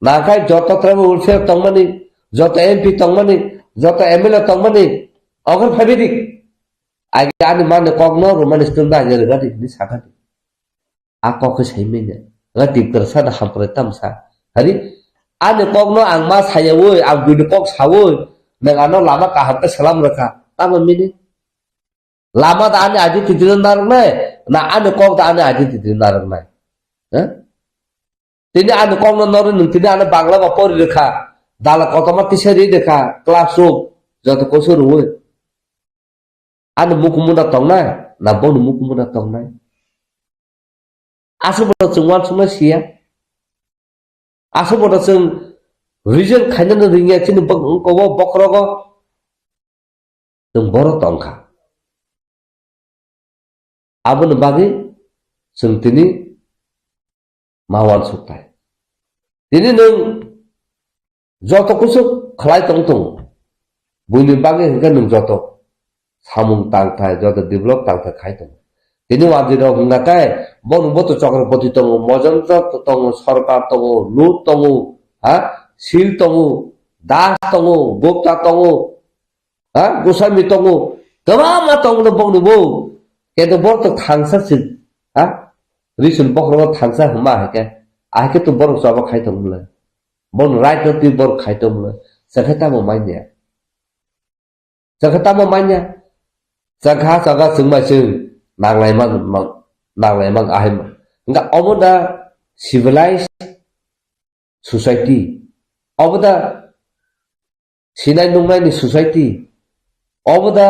ना खाय जत त्राबो वेलफेयर तंगमानि जत एमपी तंगमानि जत एमएलए तंगमानि अगर फाबिदिक आगे आनि माने कगनो रोमान स्टुनदा आगे गादि नि साखादि आ कक सैमेने गादि करसा दा हमप्रे तमसा हरि आनि कगनो आं मा सायवो आं बिनि कक सावो नगानो लामा काहाते सलाम रखा ताम मिनि लामा दा आनि आदि तिदिन नारनाय ना आनि कक दा आनि आदि तिदिन नारनाय ह तिनि आनि कगनो नर तिनि आनि बांला बा परि रेखा दाला कतमा तिसरी देखा क्लासरूम जत कसुर हुए आनि मुकुमुना तंगनाय ना बनु मुकुमुना तंगनाय आसुबो जों वान सुना सिया आसुबो जों रिजन खायनो रिंगिया चिनि बकबो बकरगो जों बर तंखा आबुन बागै जों तिनि मावान सुताय तिनि नों जत कुछ खलाय तंग तंग बुनि बागे हंगा नों जत सामुं तांगथाय जत डेभलप तांगथाय खाय तंग तिनि वाजिरो हंगा काय बनु बतो चक्रपति तंग मजंत्र तंग सरकार तंग लूट तंग हा सील तंग दास तंग गोप्ता तंग हा गोसामी तंग तमाम तंग न बनु बो केतो बर्त थांगसा सिन हा रिसन बखरो थांगसा हमा हके आके तो बर सब खाय तंग मुला bon right no ti bor khaitom le sakata mo manya sakha saga sungma sung nanglai mang ahim nga omoda civilized society omoda sinai nungai ni society omoda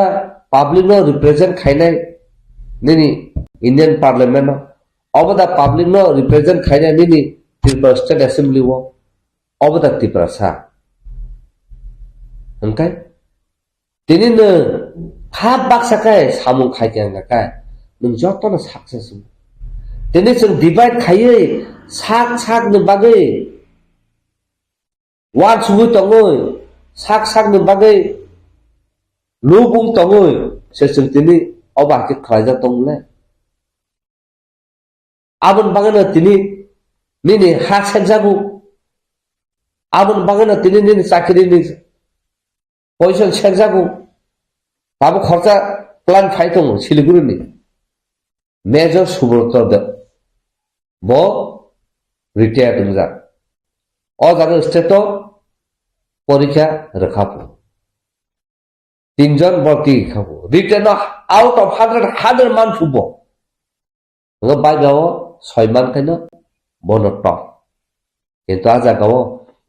public no represent khainai nini Indian parliament no omoda public no represent khainai nini Tripura state assembly wo oboda tiprasa engkai tini ne ha baksa kai samung khai kyang kai nung joto na success tini sung divide khai sak ne bagai wan sugu tongoi sak ne bagai lubung tongoi se sung tini oba ke khaja tongle abun bagana tini nini ha senjabu abun bagana tini nini sakiri ni position senjabu তাবো খরচা plan phi দङ শিলিগুড়িनि major Subrata দেব ব retire দंजा অ জায়গা state পরীক্ষা রেখাবো 3 জন ভর্তি খাবো return out of 100 মান ফুবো বাইগাও 6 মান খাইনো বনট কিন্তু আ জায়গাও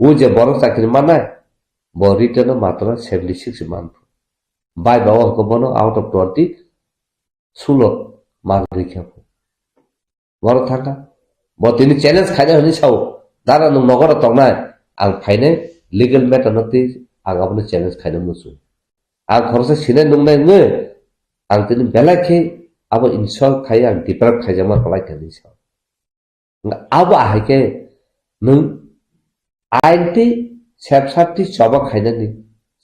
ও যে বড় চাকরি মানায় ব রিটার্ন মাত্র 76 মান বাইগাও হকো বনো আউট অফ 20 সুলত মান রেখাবো বড় থাকা ব তিনি চ্যালেঞ্জ খাইনা হনি সাও দারা নং নগর তংনাय आं फाइने लीगल मैटर नति आं अपने चैलेंज खाइनो मुसु आं खरसा सिनाय नंनाय नो आं तिनि बेलाखे अब इनसल्ट खाइ आं डिप्राइव खाइजामा खलाय खानि साव अब आहायके नों आइनति सेबसारति चबा खाइनानि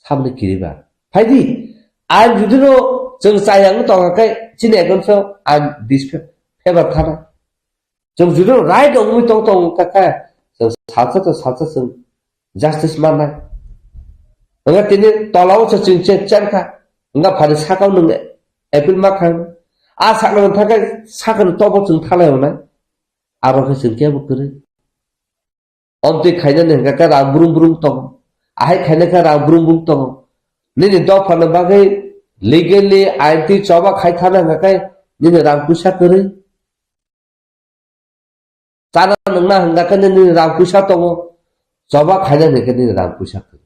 सामने किरिबा फाइदि आं जुदिनो जों जायां तंगाखै चिनायगोनसो आं दिस फेभार थाना जों जुदिनो राइट अंगै तंग काका साचा जों जास्टिस माननाय नङा तिनि तलाव जों चेनखा नङा फारि साकाव नों एपिल मा खां आ साकनो थाखाय साकन तब जों थालायनाय आरो जों केबो करे अन्ति खायना नंगा रा ब्रुम ब्रुम तंग आहाय खायना रा ब्रुम ब्रुम तंग निनि दफानो बागै लीगली आइनति चबा खायथाना नङाखाय निनि रां पुसा करे जाना नोंना हंगाखै निनि रां पुसा तंग जबा खायना नोंखै निनि रां पुसा करे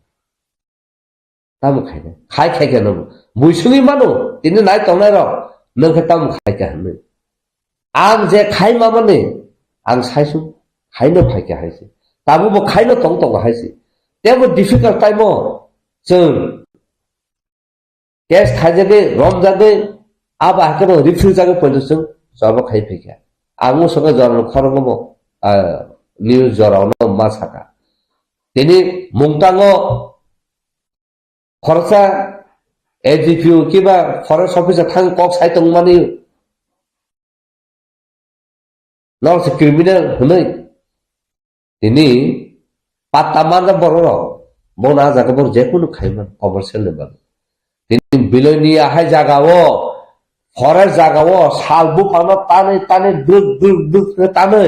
तामु खायना खायखे नं मुइसुनि मानो तिनि नाय तंनाय र नोंखै तामु खायखे हनो आं जे खाय मामाने आं साइसु खायनो फायखे हायसे ताबु बो खायनो तंग तंग हायसे तेबो डिफिकाल्ट टाइमो जों केस खायजागे रम जागे अब आके रिफ्यूज जागे पयनोसों जबा खाय फैखे आं मुसंगा जरन खरंगमो न्यूज जरावनो मा साका तिनि मुंताङो खरसा एजिपिउ किबा फरेस्ट अफिसार थां कक साइतंग मानि नर्स क्रिमिनल हनै तिनि पात्ता मानदा बरर बना जागा बर जेकुनु खायमान कमार्शियल लेभेल तिनि बिलोनि आहाय जागावो फरेस्ट जागावो सालबु फाना तानै तानै दुग दुग दुग तानै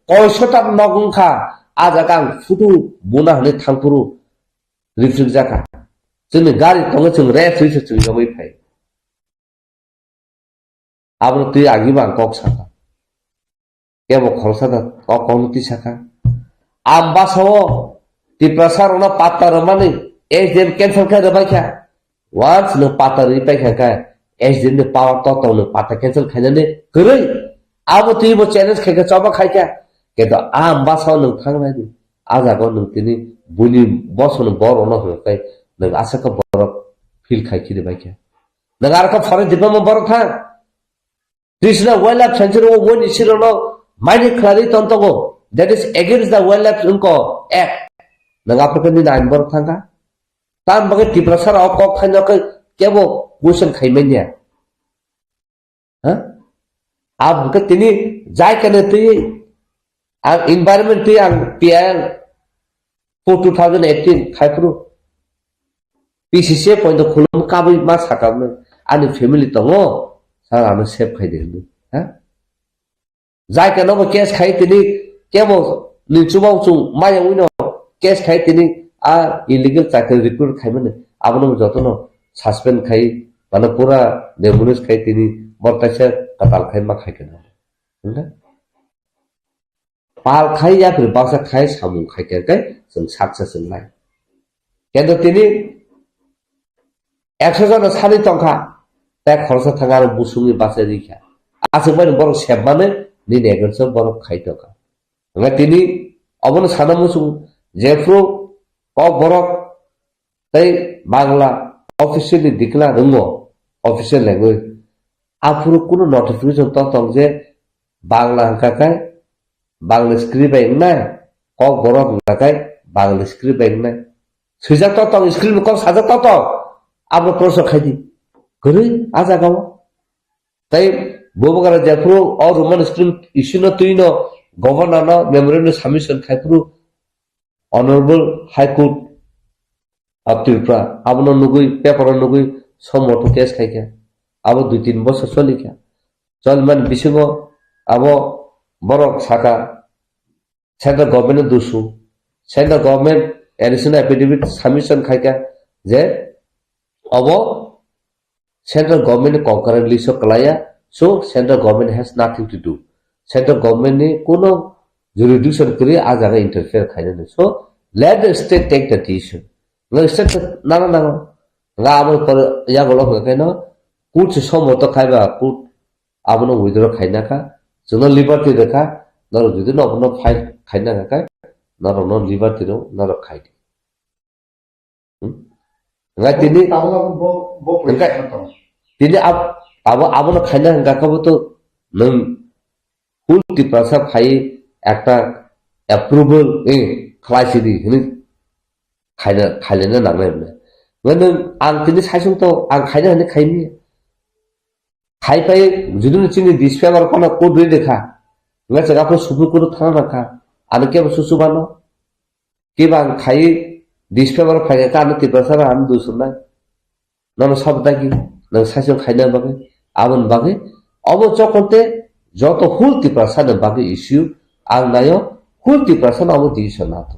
कयसता नगंखा आ जागा फुटु बुना हनै थांपुरु रिफ्यूज जाका जोंनि गारि दङ जों रेफ्यूज जों जमै फाय आबो तुइ आगिबा कक साका केबो खरसा दा कक कमिटि साका आमबासाव तिप्रासार ना पात्ता रमानि एसडीएम कैंसल कर रबायखा वान्स न पात्ता रि पायखा एसडीएम ने पावर तो न पात्ता कैंसल खायनाने गरै आबो तुइ बो चैलेंज खायखा चबा खायखा केतो आमबासाव न थांनायनि आजागो न तिनि बुनि बसनो बर न होखाय नों आसाका बर फिल खायखिनि बायखा नों आरका फरेस्ट डिपार्टमेंट बर था कृष्णा वाइल्ड लाइफ सेंचुरी वो वन इसिरो न माइनि खलारि तंतगो that is against the wildlife उनको एक्ट नों आपका नाइन बर थांगा तान बगे तिप्रासार अक खायनक केबो क्वेश्चन खायमेनिया ह आप के तिनि जाय कने ति आं एनवायरनमेंट ति आं पीएल 2018 खायफ्रु पीसीसी पॉइंट खुलम काबै मा साकामनो आनि फेमिली दङ सारानो सेफ खायदे ह जाय कने केस खाय तिनि केबो निचुबाव चु माया उइनो केस खाय तिनि आ इलीगल चाकरी रिक्रुट खायमने आबनो जतनो सस्पेंड खाय माने पूरा डेमोनिस खाय तिनि बर्तासे कताल खाय मा खायगोन नंगा पाल खाय या फिर बासा खाय सामु खायके जों सक्सेस नाय केन्दो तिनि 100 जन सानि तंखा ता खरसा थांगा बुसुंनि बासे रिखा आसबाय बर सेबमाने नि नेगनसो बर खायतका नंगा तिनि अबनो सानामुसु जेफ्रु ककबरक तै बांला ऑफिशियली दिखला रंगो ऑफिशियल लैंग्वेज आफुरु कुनो नोटिफिकेशन त तंग जे बांला हकाकाय बांला स्क्रिप्ट एंगना ककबरक हकाकाय बांला स्क्रिप्ट एंगना सुजा त तंग स्क्रिप्ट को साजा त त आबो प्रश्न खायदि गरै आजा गाव तै बोबगरा जेफ्रु और रोमन स्क्रिप्ट इशु न तुइनो गवर्नर न मेमोरेंडम सबमिशन खायफ्रु Honorable High Court of Tripura, Abno Nugui, Paper Nugui, समर्थ केस खाइका अब 2-3 বছর চলিকা চলমান বিসিঙ্গ अब বরক সাকা সেন্ট্রাল গভর্নমেন্ট দুসু central government additional affidavit submission খাইকা যে अब central government concurrent list kalaya so central government has nothing to do central government ni kono jurisdiction kri ajaga interfere khaina so let the state take the decision no state nang nga amo por ya golo kaino kut somoto khaiba kut abono withdraw khaina ka jono liberty dekha noro jodi no abono file khaina ka noro no liberty ro noro khaidi nga tini tini abono khaina nga kabo to nang full Tripura khai ekta approval khlaisidi hini khailena nangnai nang ang tini saisung to ang khaina hini khaini khai pai judun chini disfavor kono code re dekha nga jaga ko subu kuru thana rakha ane ke susu bano ke bang khai disfavor khai ka ane Tripura an dusunai nano sabda ki nang saisung khaina bagai abon bagai obo chokonte joto full Tripura na bagai issue ang nayo full Tripura abo decision nato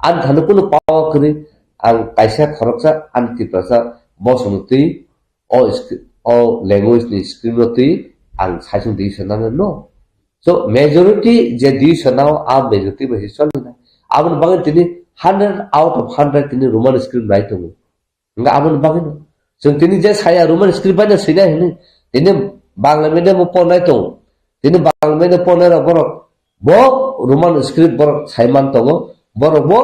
an dhanu kuno pawa kri ang kaisa kharoksa an Tripura bosumuti o language ni scriptoti ang saisung decision na no so majority je decision now a majority ba hisol na abon bagai tini 100 out of 100 tini roman script right to nga abon bagai no so tini je saya roman script ba na sina hini tini bangla medium po na to tini bangla medium po na borok bo roman script borok saiman to borok bo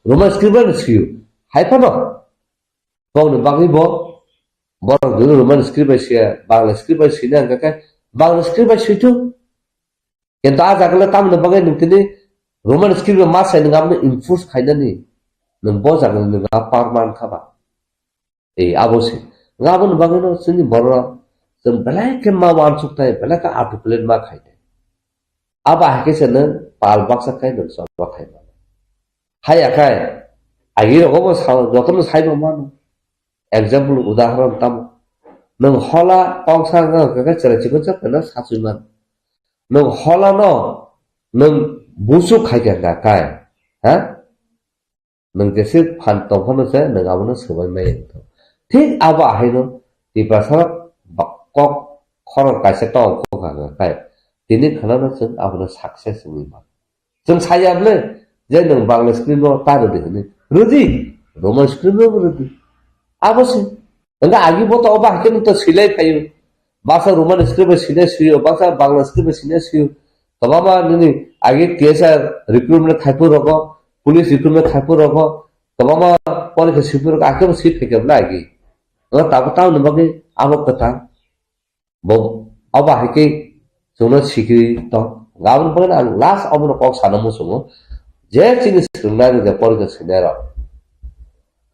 roman script ba na siu hai pa no bo no bagai bo borok dulu roman script ba sia bangla script ba sina ka bangla script ba situ কিন্তু আজ আগলে তাম না বাগাই নতিনি Roman script মা সাই নগা আমনে enforce খাইনানি নং ব জাগলে নগা পারমান খাবা এই আবসে গাবন বাগাই ন সিনি বড় जों बेलाके मा वान सुक्ताय बेलाका आटु प्लेट मा खाइते अब आके सन पाल बक्सा खाइ न सब खाइ हाय आखाय आगे रगो जतन साइब मानो एग्जांपल उदाहरण तम नों हला पांसा गगा चरचिको चकना सासुमान नों हला न नों बुसु खाइगा गाकाय हा नों जेसे फान तंफनो से नों आबनो सबाय माय ठीक अब आहायनो दिपासा kok khorok kaisa tong ko ga kai tini khalana chung abna success wi ma chung sayable je nang bangla screen no ta de ni rudi roman screen no rudi abose nga agi bo to ba ken to silai payu basa roman screen silai siyo basa bangla screen silai siyo tobama ni agi kesa recruitment khaipu rogo police recruitment khaipu rogo tobama pore ke sipur ka akam sit ke bla agi nga ta ta no bagi abok kata bo aba heke jono sikri to gabon pon ang last obno kok sanamu sumo je chini sunna de porga sinera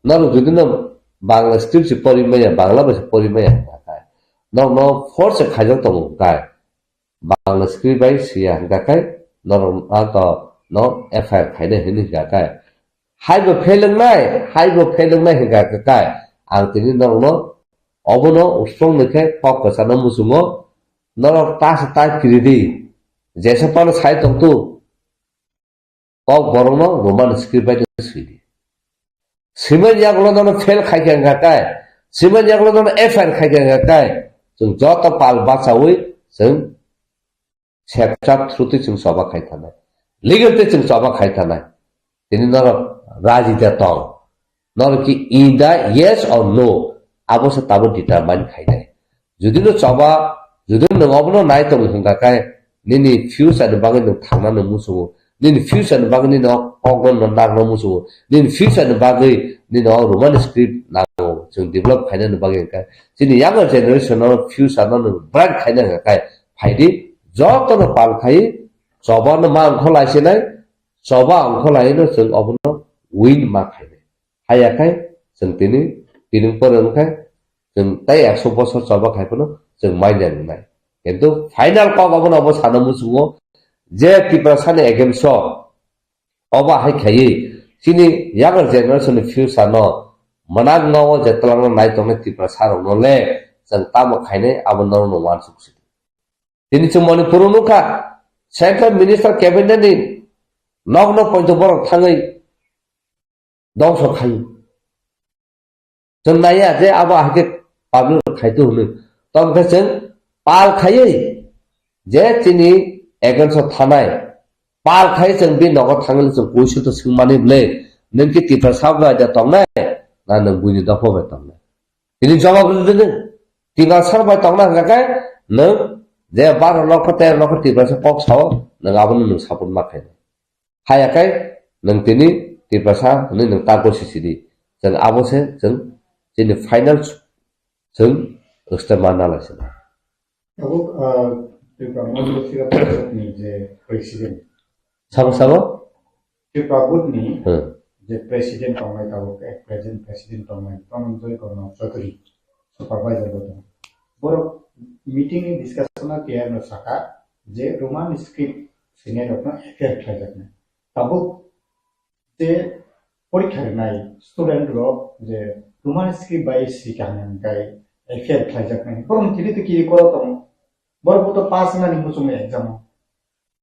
naru judina bangla script porimaya bangla bas porimaya kai no force khajo to kai bangla script bai sia ga kai no to no fr khaide hini ga kai haibo feleng nai ga kai ang tini no obono strong nekhe pok kasana musumo norok tas tai kiridi jesa pano sai tong tu kok borongno roman script bai sidi simen yaklo no fail khaiken gakai simen yaklo no fr khaiken gakai jung jota pal bachawi jung chapchap thruti jung soba khaitana legal te jung soba khaitana tini norok raji ta tong norok ki either yes or no abose tabo determine khaidai jodi no chaba jodi no obno nai to hunga kai nini future de bagai no thangna no musu nini future de bagai no ogno no nag no musu nini future de bagai ni no roman script na jung develop khaina no bagai kai jini younger generation no future no bright khaina kai phaidi joto no pal khai chaba no ma kholai sinai chaba kholai no jung obno win ma khaidai haya kai jung tini Piring porong kai, jeng tay 100 bosor coba kai puno, jeng main dan nai. Itu final kok apa nopo sana musuho, je Tripura sana egem so, oba hai kai, sini younger generation future no, managaw je talang nai tong Tripura sarong no le jang tamo khaine abo no no wan suk tini chung Manipur no ka central minister cabinet ni nog no point borok thangai dong so khai jang naya je abo hake public khaitu hunu tong ka jeng pal khai je tini eganso thanai pal khai jeng bi nogo thangal jeng poisu to singmani ble nengki Tripura sabga ja tongnai na nang buini da phobe tongnai tini jawab de Tripura sarba tongnai ngakai nang je bar lok Tripura sa pok saw nang abon nang sapun makai hayakai nang tini Tripura sa nang tago sisidi jeng abo se jeng tini final jeng ustamana la sila abo Tripura Tripura ni je president sama Tripura ni je president tongai tabo present president tongai tong joi kono chakri supervisor bodo boro meeting ni discussion na clear no saka je roman script senior apna effect khai jakna tabo je porikha nai student ro je roman script by sikang kai effect khai jakna boro kili to kiri koro tong boro to pass na ni musum exam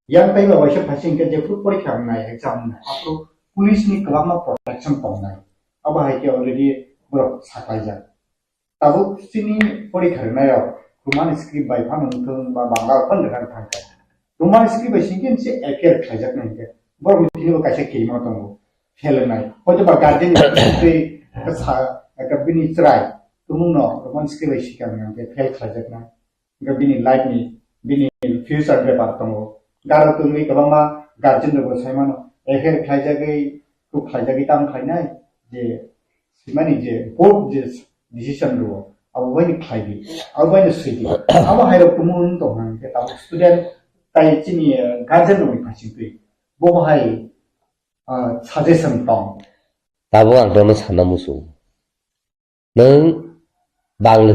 yang tai ba waisha phasing ke je porikha nai exam na apro police नि कलामा protection पाउनाय अब हाइके already बरो साकाइजा ताबो सिनि परि खरनायाव Roman script बाय फानथों बा बांगा फन रान थांका रोमान स्क्रिप्ट बाय सिंगिन से एकेर खाइजाक नायके बरो मिथिनो कासे केमा दंगो फेलनाय हयतो बा गार्जियन से सा गबिनि ट्राय तुमुनो रोमान स्क्रिप्ट बाय सिकां नायके फेल खाइजाक ना गबिनि लाइफ नि बिनि फ्यूचर बे बातंगो गारो तुमि कलामा गार्जियन रो साइमानो एफेर खाइजागै को खाइजागै ताम खाइनाय जे सिमानि जे बोर्ड जे डिसिजन रो अब वनि खाइबि अब वनि सुइदि अब हाइरो कुमुन दंनान के ताब स्टुडेन्ट ताइ चिनि गार्जियन रो फासिबि बो हाइ सजेशन दं ताबो आं दनो साना मुसु नों बांग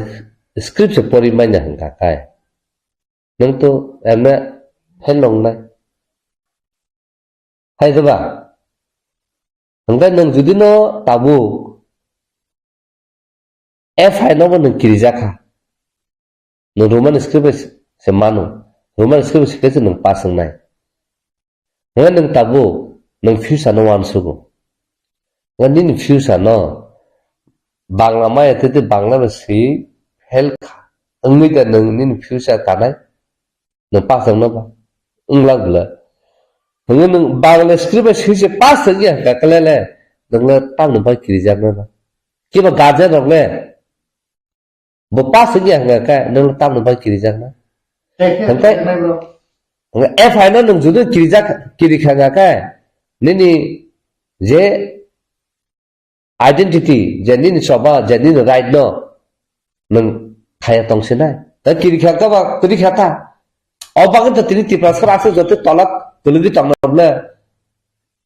स्क्रिप्ट से परि माइना हंका काय नों तो एमने हेलंनाय hai ba hangga nang judi no tabu fi no nang kirija kha no roman script se manu roman script se ke nang pasang nai hangga nang tabu nang future no wan sugo ngani ni future no bangla mai te bangla ba si hel kha angmi da nang ni future kanai nang pasang no ba unglang bla nang bangla script se pas ya ka kalele nang la tang no ba kirija na ba ki ba gaja rok le bo pas ya nga ka nang la tang no ba kirija na hantai nga fi no nang judu kirija kirikha nga ka ni je identity je ni soba je ni right no nang khaya tong se na ta kirikha ka ba kirikha ta obagan ta tini Tripura sar ase jote tolak kulugi tangnabla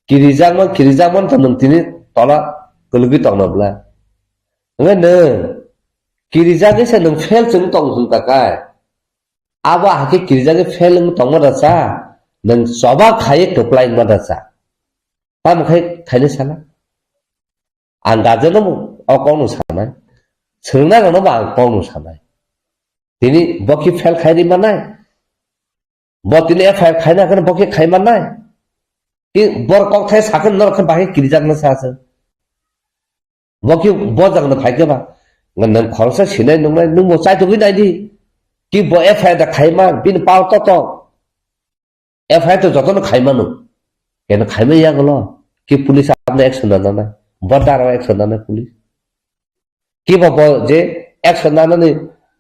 kirijangman to nang tini tola kulugi tangnabla nga ne kirijage se nang fail chung tong sung ta kai aba hake kirijage fail ng tong ma sa nang soba khaye toplai ma da sa tam khai khaine sala anda je no akonu sanai sungna no ba akonu sanai tini boki fail khairi manai botini fi khaina kan boki khaiman nai ki bor kok thai sakan nor khan bahe kirijak na sa sa boki bojang na phai ke ba ngan khorsa sinai nungai nung mo chai to gi nai di ki bo fi da khaima bin pau to fi to joto na khaima nu ken khaima ya galo ki police apne action na na bordar action na police ki bo je action na ni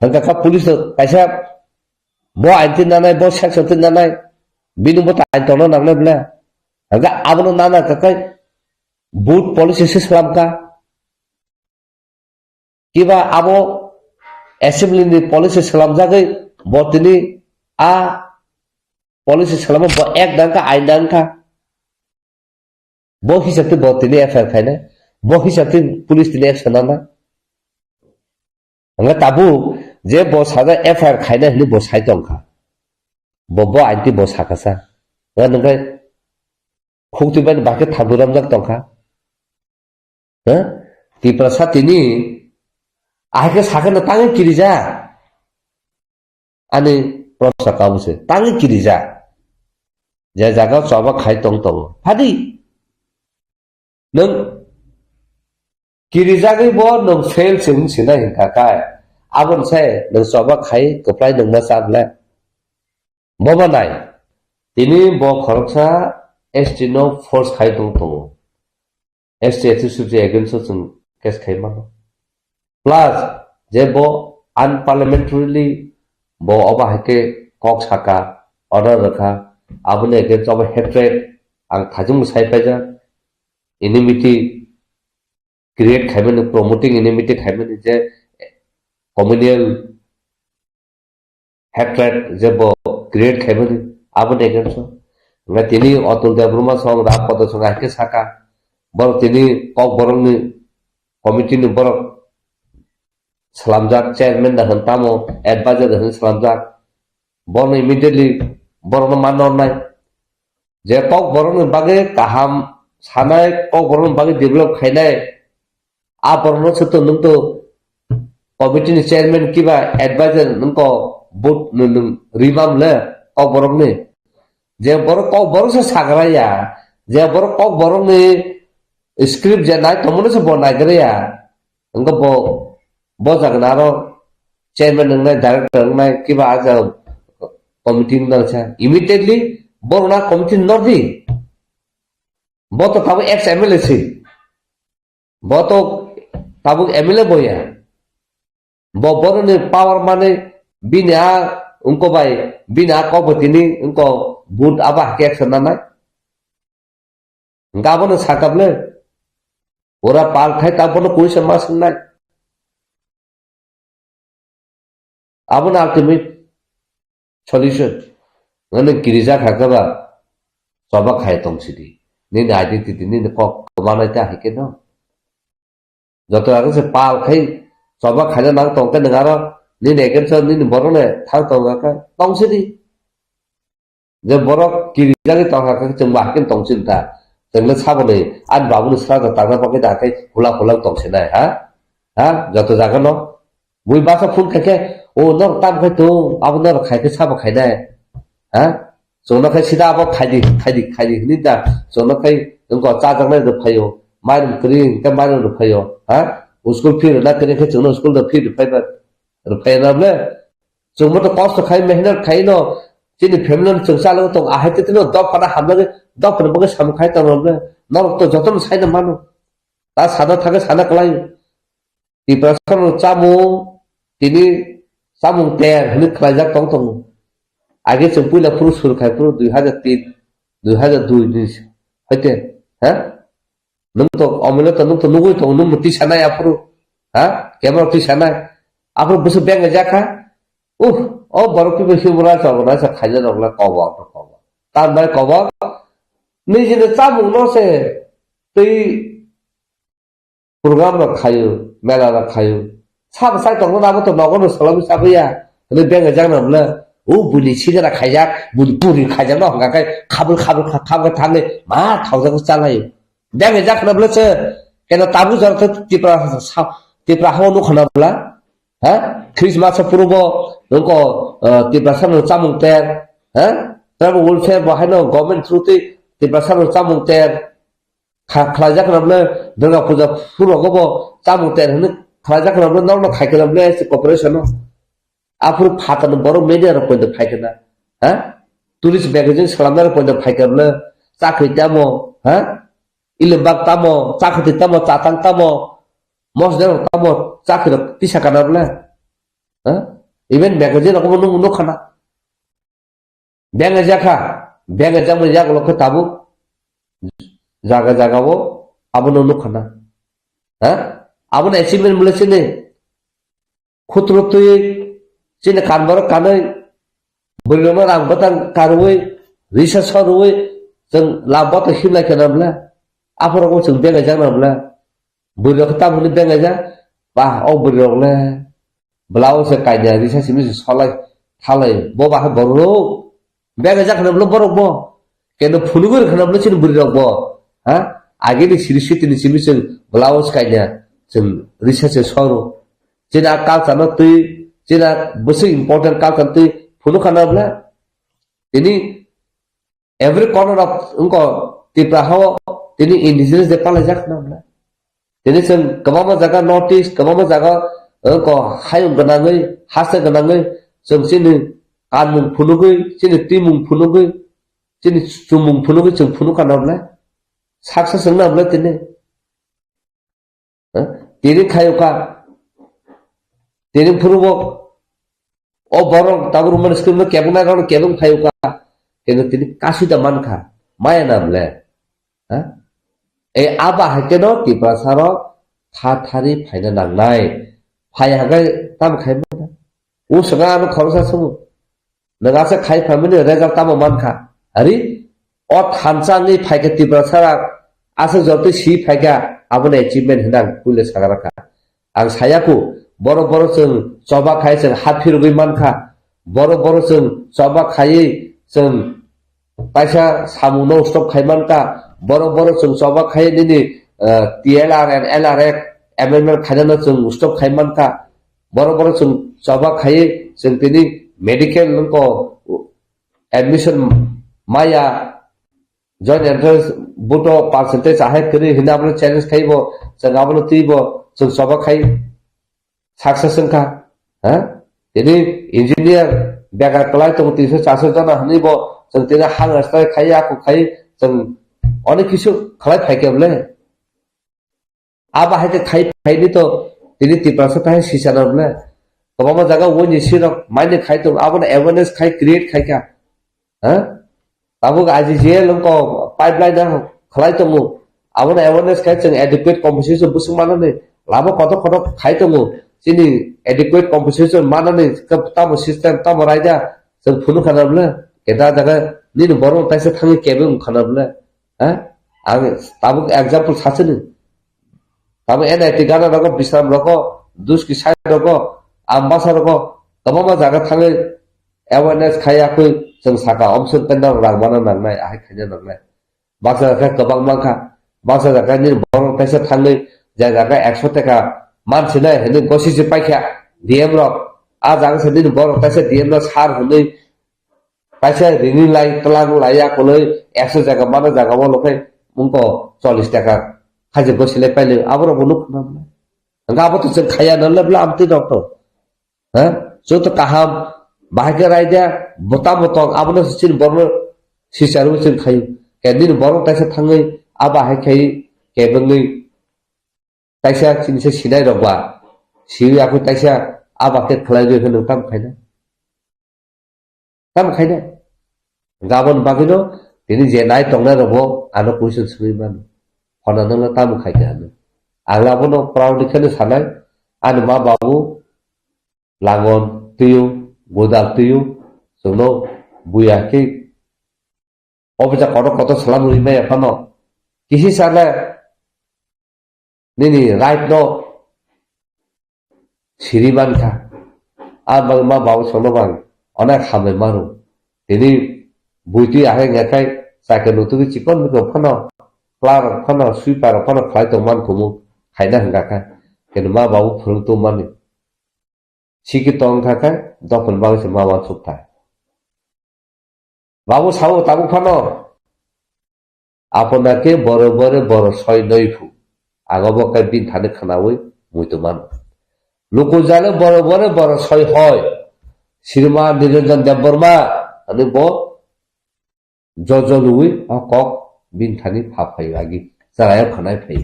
hanga ka police kaisa bo antin nanai bo section tin nanai binu bo ta tono nang na bla aga abono nana ka kai boot policy system ka kiba abo assembly ni policy system jagai bo tini a policy system bo ek dang ka ai dang ka bo hisate bo tini affair khaina bo hisate police tini action na anga tabu je bo saga FIR khaina hini bo sai tongkha bo anti bo sakasa nga ngai khukti ban ba ke thaburam jak tongkha ha Tripura sat ini ahke sakan tangi kirija ani prosa kamu se tangi kirija jaga coba khai tong tong hadi nung kirija ke bo nung fail sing sina hingka kai abon se nung coba khai keplai nung masat le boba nai tini bo khoroksa ST no force khai tong tong ST subject against some case khai mano plus je bo unparliamentarily bo oba hake kok saka order rakha abone ke job hatred ang thajung sai paja enmity create khaiben promoting enmity khaiben je communal hatred je bo create khaiben abone ke so ngai tini Atul Debbarma song rap pada song hake saka bor tini KOKBOROK ni committee ni bor Salamjak chairman dah hentamo advisor dah Salamjak bon immediately bor no man on nai je KOKBOROK ni bage kaham sanai KOKBOROK ni bage develop khainai a bor no seto nung to committee ni chairman kiba advisor nung ko board nung ribam le KOKBOROK ni je bor KOKBOROK se sagra ya je bor KOKBOROK ni script je nai tomono se bonai gre ya engko bo jagnaro chairman nang director nang kiba aja committee nang cha immediately borna committee nodi bo to tabu ex MLA si bo to tabu MLA boya bo borne power mane bina unko bai bina ko botini unko bud aba ke action na ngabon sakable ora pal khai tabon koi samas nai abon ultimate solution ngane kirija khakaba soba khai tong sidi ni identity ni ko manai ta hike no joto aগে se pal khai soba khai na tong ka ngaro ni neken so ni borone thau tong ka tong sidi je borok kirija ki tong ka chungba ken tong sinta tengle sabone an babun sra ta ta pa ke da kai hula hula tong sinai ha joto jaga no bui basa phun khake o no tam khai to abner khai ke sab khai dai ha so no khai sida ba khai di ni da so no khai ko cha jang na de phayo mai dum kri ka mai dum phayo ha usko phir na kre ke chuno school da phir phai ba phai na le so mo to cost khai mehnat khai no chini family chung sa lo to a hai te no dop pada ham la dop pada ba sam khai ta no le no to joton sai na manu ta sada thake sana klai ti prasan chamu tini samung ter hini khlajak tong tong age chempula puru sur khai puru 2003 2002 ni hoite ha nung to omela to nung to nugoi to nung ti sana ya puru ha kemar ti sana apru busu beng ja kha o barokki be himra to na sa khaja rogla koba to koba tar mai koba ni jine chamung no se tei program ra khayo mela ra khayo 참 사이트로 나부터 나고는 사람이 사고야. 근데 내가 장난을 오 분이 시대라 가자 물뿌리 가자 너 가까이 갑을 당에 마 타고서 잘라요. 내가 장난을 불렀어. 걔는 따부서 티프라 하고 놓고 나불라. 어? 크리스마스 프로보 너거 티프라 사는 짜몽 때 어? 그리고 월페 뭐 하는 거면 트루티 티프라 사는 짜몽 때 가자 그러면 너가 보자 프로고 뭐 짜몽 때는 खाजा खालामनो नावनो खायखालामनो एसे corporation आफुर फातानो बरो media रो point फायखाना हा tourist magazine खालामनो point फायखानो चाखै तामो हा इलेबाक तामो चाखै तामो चातां तामो मसदर तामो चाखै तिसा कानाबला हा even magazine को no खाना बेंगा जामो जागलो को ताबु जागावो आबनो नो खाना हा abon achievement mule chine khutro tui chine kanbar kanai burima rang batang karoi research horoi jeng labot himlai kanamla aporo ko jeng benga janamla burok ta muni benga ja ba o burok le blau se kanya research mi solai thalai bo ba boro benga ja kanamla borok bo keno phulugur kanamla chine burok bo ha age ni sirisi tini simi blau kanya जों research सरो जेना culture तै जेना बसे important culture तै फुनु खानाब्ला ini every corner of engko Tripura hawo tini indigenous de palajak namla tini जों गोबां जायगा north east गोबां जायगा engko हायुं गोनाङै हासा गोनाङै जों सिनि कानमुं फुनुगै सिनि तिमुं फुनुगै सिनि सुमुं फुनुगै जों फुनु खानाब्ला सक्सेस नब्ला tini खायुका tini फुरुबक o borong tabur man skrim no kebung na ron kebung phayuka kenu tini kasida mankha maya namle ha e aba hakeno Tripura saro thari phaina nangnai phai hagai tam khaima u sanga no khorsa sumu naga se khai phamini result tam mankha ari o thanchang ni phaike Tripura sara ase jote si phaika abone achievement hinang pule sagaraka ang sayaku boro boro जों चबा खाय जों हाफिरगै मानखा बरो बरो जों चबा खायै जों पैसा सामुनो स्टप खायमानका बरो बरो जों चबा खायै दिनि टीएलआर एन्ड एलआरएफ एमेन्डमेन्ट खायना जों स्टप खायमानका बरो बरो जों चबा खायै जों दिनि मेडिकेल नंको एडमिशन माया जॉइंट एंट्रेंस बुटो परसेंटेज आहे करि हिनाबो चैलेंज खायबो जों आबो तिबो जों चबा खाय सक्सेस का ha jadi engineer bega kelai tong 340 jana hanibo जों तेरा हां अस्ताय खाय आको खाय जों अनेक किसु खलाय फायके बले आबा हायते खाय फायनि तो तिनि Tripura से थाय सिसाना बले गोबां जागा वनि सिरक माइने खाय तो आबन अवेयरनेस खाय क्रिएट खाय का ha आबो आजि जे लंको पाइपलाइन ना खलाय तंगो आबन अवेयरनेस खाय जों एडिक्वेट कम्पोजिशन बुसुं मानने लाबो कत खाय तंगो sini adequate compensation mana ni tamu system tamu raja जों फुनु खानाब्ला केदा जागा निनो बरो ताइसे थाङि केबे खानाब्ला ha आं ताबु एग्जांपल सासेनो ताबु एनआईटी गाना रको बिश्राम रको दुसकी साइड रको आम्बासा रको गोबां जागा थाङै अवेयरनेस खायाखै जों साका अमसन पेन्डा रागबाना नांनाय आहाय खायना नांनाय बाक्सा जागा गोबां माखा बाक्सा जागा निनो बरो ताइसे थाङै जागा 100 टाका मानसिना हेने गसिसे पाइखा डीएम रो आ जागा से दिन बरो ताइसे डीएम रो सार हुनै ताइसे रिनि लाई तलाग लाया कोलै 100 जागा माना जागा बोलखै मुंको 40 टाका खाजे गसिले पाइले आबरो बनु खानाब्ला अंगा आबो तो जों खाया नलब्ला आमति डॉक्टर ह जो तो काहाम बाहागे राइदा बता बतंग आबनो सिन बरो सिसारु जों खायो के दिन बरो ताइसे थाङै आ बाहाय खाय केबंगै ताइसा सिनसे सिनाय रबा सिरि आखु ताइसा आबाके खलायदो होनो ताम खायना गाबोन बागिनो दिनि जे नाय तंना रबो आनो क्वेश्चन सुइमान फनानला ताम खायगा आनो आग्लाबोनो प्राउडलि खनो सानाय आनो मा बाबु लागन तियु गोदाल तियु जोंनो बुयाखै अबजा कत सलाम रिमाय फानो किसी साला Nini right no Siriban ka Abang ma bawa sono bang Onak hame maru Ini buiti ahe ngakai Saka nutu ki cikon miko pano Klar pano sweeper pano Klai to man kumu Kaina hangaka Kena ma bawa purung tu mani Siki tong kaka Dokon bawa se ma wan sukta Bawa sawo tabu pano Aponake boro soy noifu आगबो का बिन थाने खानावै मुइतमान लोको जाले बरो सय होय cinema Niranjan Debbarma अनि बो जजलुइ अकक बिन थाने फाफाय आगि जाया खानाय फै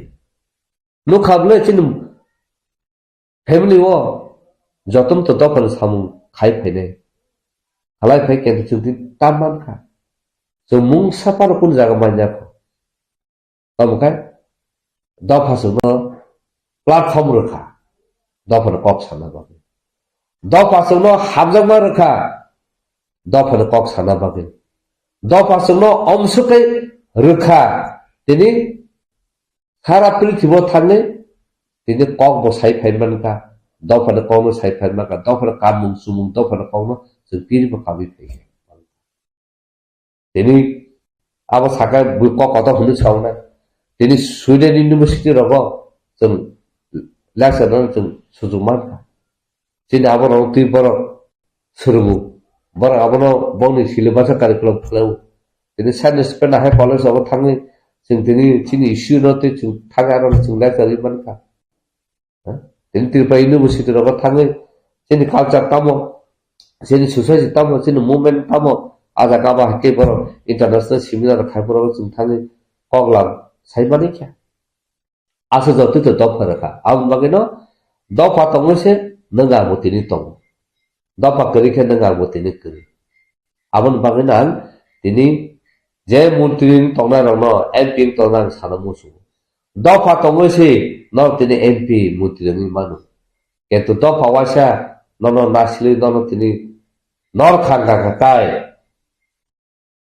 लो खाबले चिन फैमिली वो जतम तो दफन सामु खाय फैने खालाय फै के जुदि तामान खा जो मुं सापार कुन जागा मान्या तमका दफासुनो प्लेटफर्म रखा दफन कक साना बागे दफासुनो हाबजमा रखा दफन कक साना बागे दफासुनो अंशकै रखा तिनी सारा पृथ्वीबो थांने तिनी कक बसाय फाइमानका दफन कौनो साय फाइमानका दफन कामुं सुमुं दफन कौनो जों पिरिबो काबि फैयो तिनी अब साका बुक कत हुनु छाउना तिनी स्वीडेन यूनिवर्सिटी रगो जों lecture जों सुजुग मानखा जोंनि आबादाव तुइ बरक सोलोङो बरक आबादाव बावनि सिलेबासा कारिकुलाम खालामो दिनै साइन्स पेन हाय कलेजाव थाङो जों दिनै इस्यु नते जों थाङो आरो जों lecture मानखा दिनै त्रिपुरा इउनिभार्सिटियाव थाङो जोंनि कालचार तामो जोंनि ससाइटि तामो जोंनि मुभमेन्ट तामो आजा गाबा हाके बरक इन्टारनेशनेल सेमिनार खायफोराव जों थाङो कगलाम साइमानि क्या आसे जति तो दफा रखा अब बगैनो दफा तंगो से नंगा बोतिनी तंगो दफा करी के नंगा बोतिनी करी अबन बगैनो दिनी जे मंत्री तंगना रनो एमपी तंगना साना मुसु दफा तंगो से न तिनी एमपी मंत्री नि मानु केतु दफा वासा ननो नासली ननो तिनी नर खांगा काय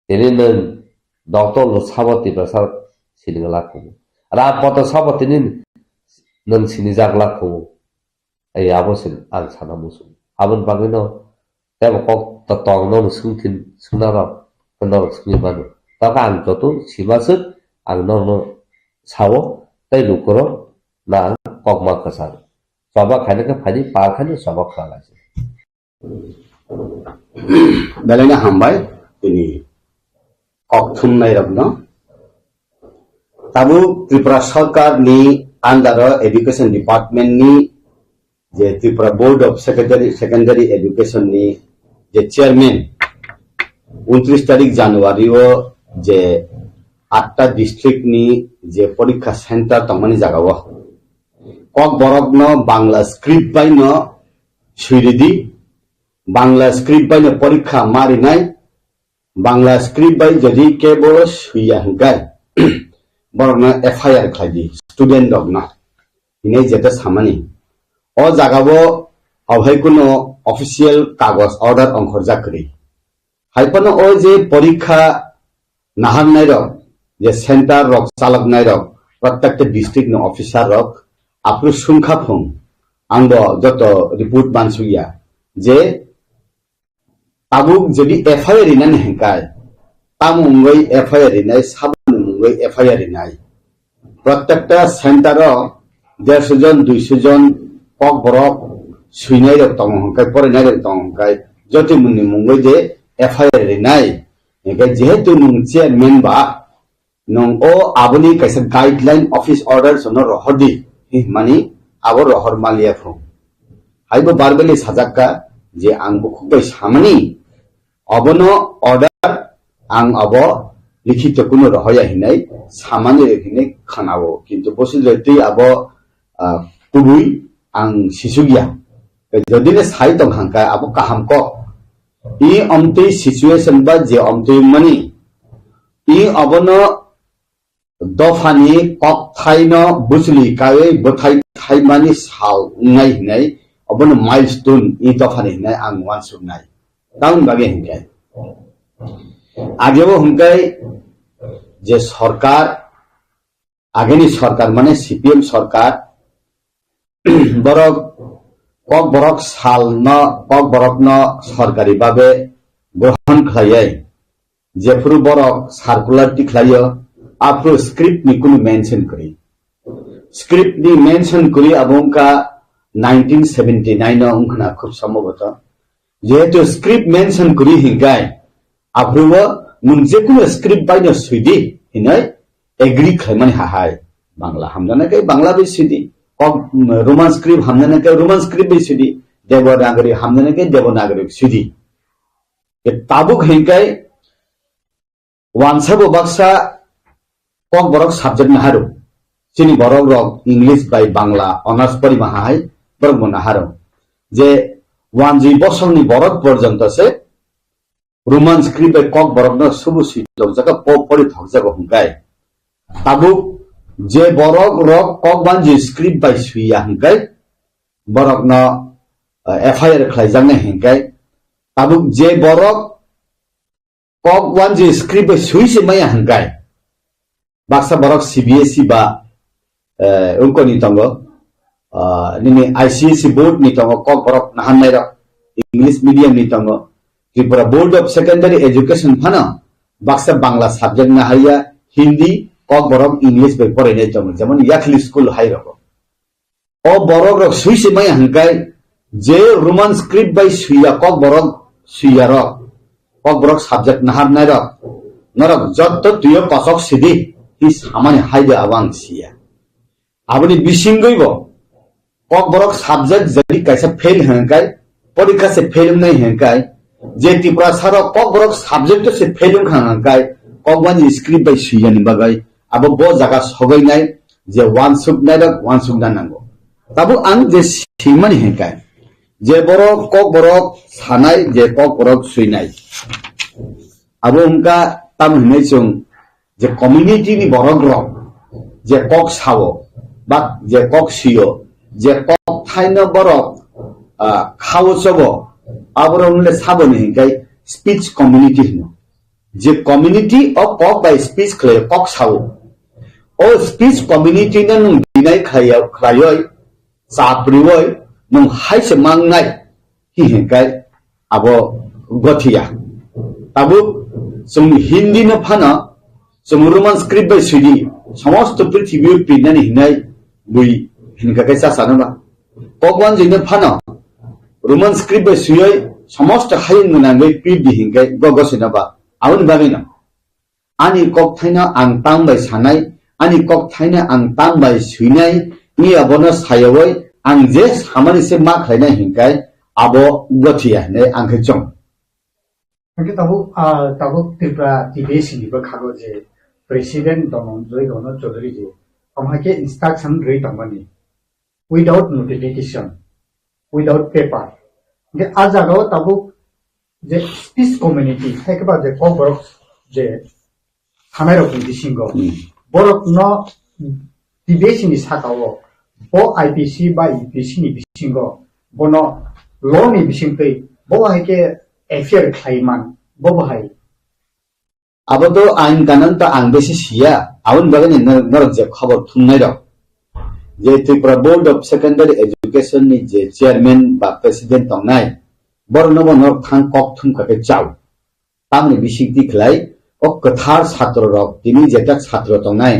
तिनी नन डॉक्टर लो साबती बसा सिलिंगला को रापत साबतीनि नों सिनि जागलाखौ ai abosin ang sana musu abon bagino tebo kok totong no sungtin sunara kenor sungi banu taka ang jotu simasut ang no sawo tai lukoro na kok ma kasar soba khane ka phani pa khane soba khala se dalena hambai tini kok Chungnai rabno tabu Tripura sarkar ni under education department ni je Tripura board of secondary education ni je chairman 29 तारिख January o je 8টা district ni je porikha center tongmani jagawo KOKBOROK no bangla script by no shiridi bangla script by no porikha mari nai bangla script by jodi kebolo suya hangkai borok na FIR khlaidi student dog na ini jeta samani o jagabo abhai kuno official kagos order onkhorja kri haipono o je porikha nahan nai rok je center rok chalak nai rok protecta district no officer rok apru sungkha phung angbo joto report bansuya je tabuk jodi FIR inan hengkai tamungoi FIR inai sabungoi FIR inai protecta center rok 150 John 200 John KOKBOROK suinai rok tong hengkai porinai rok tong hengkai joti munni mungoi je FIR inai hengkai jehetu nung chairman ba nung o aboni kaisa guideline office order sono rohodi mani abo rohor malia phung haibo barbeli sajakka je angbo khukbai samani abono order ang abo likhito kuno rohaya hinai samani rekhine khanabo kintu bosileti abo tubui ang sisugia jodine sai tong hangka abo kaham ko I omti situation ba je omti mani I abono dofani kok thaino busli kawe bothai thai mani sal ngai ngai abono milestone I dofani nai ang wan sunai down bage hingai agebo hungai je sarkar ageni sarkar mane CPM sarkar borok KOKBOROK sal no KOKBOROK no sarkari babe grohon khlaiai jefru borok circular ti khlaio apro script ni kunu mention kri script ni mention kri abongka 1979 no ungkhna khub sambhavata jehetu script mention kri hingai apro nung jekunu script bai no suidi hinai agree khlaimani hahai bangla hamjana kai bangla bi suidi roman script hamjana kai roman script bi suidi devanagari hamjana kai devanagari suidi ke tabuk hingai wansabo baksa KOKBOROK subject naharu chini borok rok English by Bangla honors pari mahai borok naharu je 1G bosoni borok porjonto se roman script by KOKBOROK no subu sitlok jaga pori thokjago hungkai tabuk je borok rok KOK1G script by suya hungkai borok no FIR khlaijang hingkai tabuk je borok KOK1G script by suise maya hungkai baksa borok CBSE ba ungko ni tongo nini ICSE board ni tongo KOKBOROK nahan nai rok English medium ni tongo Tripura board of secondary education phana baksa bangla subject na haya Hindi KOKBOROK English by pore nei tongo jemon yakhli school hai rok o borok rok suisi mai hangkai je roman script by suya kokborok suya rok kokborok subject nahar nai rok norok jotto tuyo kosok sidi hi samani haide awang sia aboni bisingoibo kokborok subject jadi kaisa fail hangkai porikha se fail nai hangkai je Tripura saro kokborok subject se fail hangkai kokwan script by suya ni bagai abo bo jaga sogai nai je one suk nai rok one suk nanango tabu ang je simani hangkai je borok kokborok sanai je kokborok suinai abo ungka tam hinai chung je community ni borok rok je kok sawo ba je kok siyo je kok thaino borok khawo chobo aboromle saboni hingkai speech community hino je community of kok by speech khle kok sawo o speech community na nung dinai khayoi sapriwoi nung haise mangnai hi hingkai abo gothia tabu sung hindi na phana sung roman script by sudi সমস্ত পৃথিবী পিনানি হিনাই বুই হিনকা কাইসা সানবা kokwan jine phana roman script by suyoi সমস্ত হাইন নাঙ্গই PD হিনকাই গগসিনাবা own বাগিনা ani kok thaina ang tang bai sanai ani kok thaina ang tang bai suinai ni abono sayawoi ang je samani se ma khaina hinkai abo gothia ne ang khechong Angke tabu Tripura TBC ni ba khago je president domon joi gono chodri je amhake instruction rei tamani without notification without paper ge ajago tabu je speech community thekba je kokborok je hamero bisingo borok no TBC ni sakao bo IPC ba IPC ni bisingo bono law ni bisingpei bo hake affair khaiman bo bahai abodo ain kanan ta ang besi sia aun bagani narok je khobor thungnai rok je Tripura board of secondary education ni je chairman ba president tongnai borno bonok thang kok thum ka ke chau tamni bisikti khlai ok kathar chhatro rok tini jeta chhatro tongnai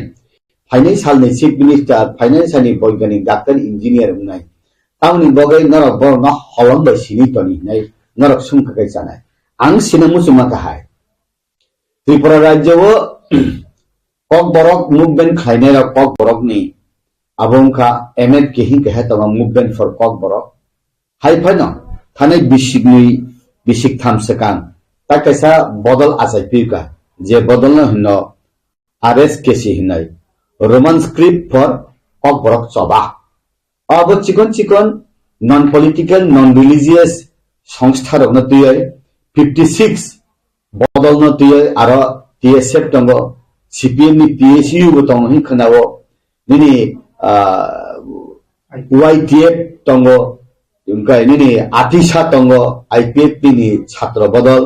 financial ni chief minister financial ni boigani doctor engineer unai tamni bogai narok borno holom ba sini toni nai narok sum ka ke chanai ang sinamu suma ka hai Tripura Rajya wo kokborok movement khaine ra kokborok ni abongka emet kehi keha tama movement for kokborok hai phano thanai bisik tham sekan ta kaisa bodol asai pika je bodol na hino RS kesi hinai roman script for kokborok choba abo chikon non political non religious সংস্থা rok na tuyai 56 bodol no tiye aro TSF tongo CPM ni PSU bo tongo hi khanawo nini YTF tongo unkai nini atisha tongo IPF ni chhatro bodol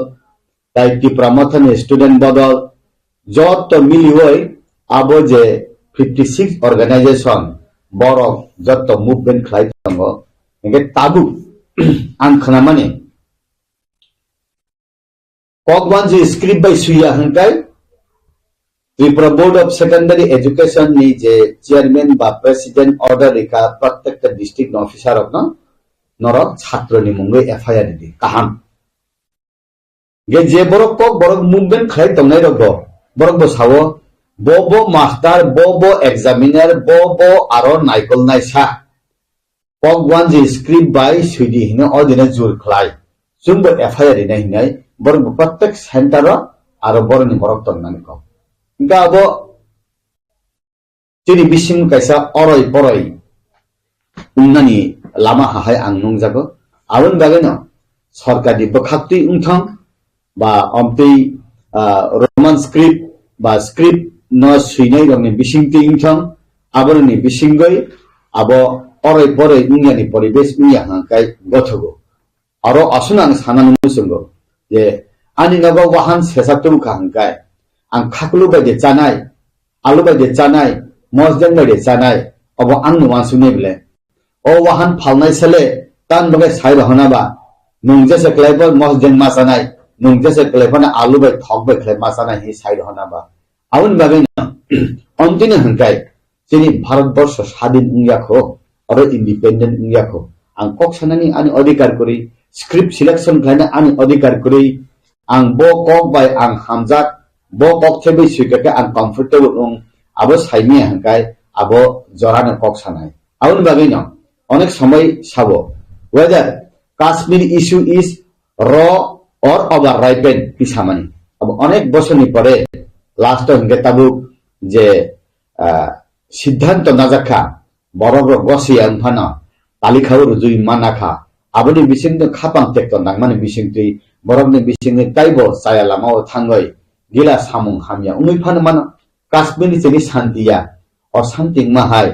tai Tripura mathan student bodol jotto miliwoi abo je 56 organization borok jotto movement khlai tongo nge tabu ang khanamani kokwan je script by suya hangkai Tripura board of secondary education ni je chairman ba president order reka protecta district officer of no norok chhatro ni mungoi FIR di kaham ge je borok movement khlai tongnai rok borok bo sawo bo master bo examiner bo aro naikol naisa kokwan je script by sudi hino odina jur khlai jumbo FIR ni hinai borok प्रत्येक centre आरो बरनि borok tongnani ko inka abo tini bisim kaisa oroi poroi unnani lama hahai ang nungjago abon bageno sarkari bakhakti ungthang ba amtei roman script ba script no suinai rongni bisingti ungthang aborni bisingoi abo oroi poroi ungyani poribesh unya hangkai gothogo aro asunang sananu musungo je ani nago wahan sesatu khangkai ang khaklu baide chanai alu baide chanai mosden baide chanai obo ang nuwan sune bile o wahan phalnai sele tan bagai sai rahona ba nung jese klaibo mosden ma chanai nung jese klaibona alu bai thok bai khlai ma chanai hi sai rahona ba aun bagai na ontine hangkai jeni bharat borsho স্বাধীন ইয়া খো oro independent ngiyako ang kok sanani ani adhikar kori script selection khaina ani adhikar kori ang bo kok bai ang hamjak bo kok thebe sikake ang comfortable ong abo saini hangkai abo jorana kok sanai abon bagai no onek সময় sabo whether Kashmir issue is raw or overripened pisamani abo onek bochorni pore last hingge tabu je siddhanto najakha borobro gosiya umphana talikhaw rujui manakha aboni bisingto khapang tekto nangmani bisingtui borobni bisingni taibo saya lamao thangoi gila samung hamya ungui phana mano Kashmir ni shantiya অশান্তি মাহাই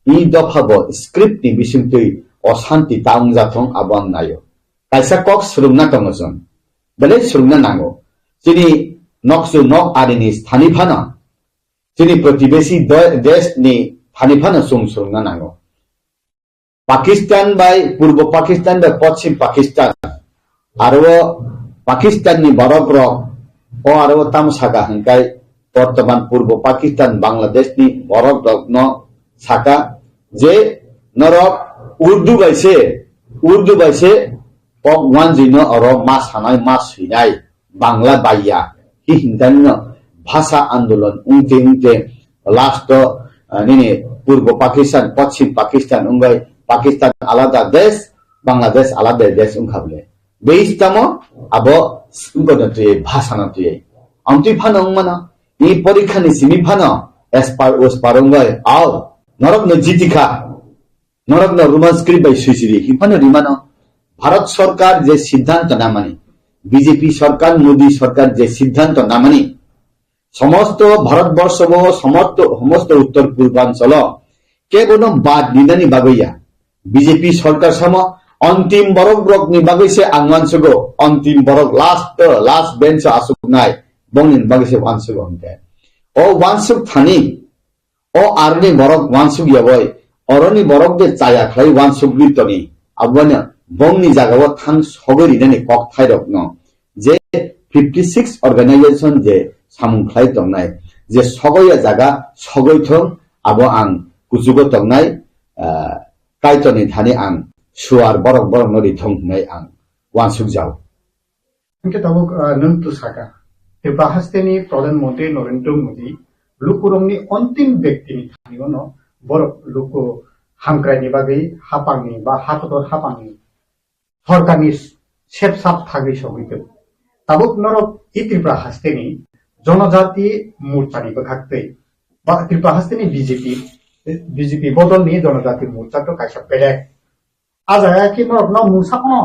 ই দফাবো script ni bisingtui অশান্তি taung jathong abang nayo kaisa kok surungna tongoson bele surungna nango chini noksu nok arini sthani phana chini protibesi desh ni phani phana surungna nango Pakistan bai purbo Pakistan bai paschim Pakistan aro Pakistan ni borok rok o aro tamsaka hangkai বর্তমান পূর্ব Pakistan Bangladesh ni borok rok no saka je norok urdu baise pok wan jino oro mas hanai mas hinai bangla baiya hi hindanno bhasha andolon ungte last nini purbo Pakistan paschim Pakistan ungai Pakistan alada desh Bangladesh alada desh ungkhable beistamo abo ungonotui bhasha natui amtui phano ungmana 이 পরীক্ষানি সিমিফানো এসপার ওসপারঙ্গয় আও নরকন জিতিখা নরকন Roman script by সুইসিরি হিফানো রিমানো Bharat সরকার যে সিদ্ধান্ত না মানে BJP সরকার মোদী সরকার যে সিদ্ধান্ত না মানে সমস্ত ভারতবর্ষ সমস্ত উত্তর পূর্বাঞ্চল কেবল বাদ নিদানি বাগইয়া বিজেপি সরকার সম অন্তিম বরক ব্রকনি বাগইছে আংমানসগো অন্তিম বরক লাস্ট বেঞ্চ আসুক নাই bongin bagise wansuk onte o wansuk thani o arni borok wansuk yaboy oroni borok de chaya khlai wansuk bitoni abwana bongni jagao thang sogori deni kok thairok no je 56 organization je samung khlai tongnai je sogoya jaga sogoi thong abo ang kujugo tongnai kaitoni thani ang suar borok nori thong nai ang wansuk jaw Angke tabuk nuntu saka bahasteni প্রধানমন্ত্রী নরেন্দ্র মোদী লুকুরংনি অন্তিম ব্যক্তিনি থানিওনো বরক লুকু হামক্রাইনি বাগै হাপাংনি বা হাতদর হাপাংনি সরকারনি সেপসাপ থাগै সগৈগো তাবুক নরক ই ত্রিপুরা হাস্তেনি জনজাতি মোর্চানি বখাকতৈ বা Tripura হাস্তেনি BJP বদলনি জনজাতি মোর্চাটো কাইসা বেলেগ আজায়া কি নরক ন মুসাকনো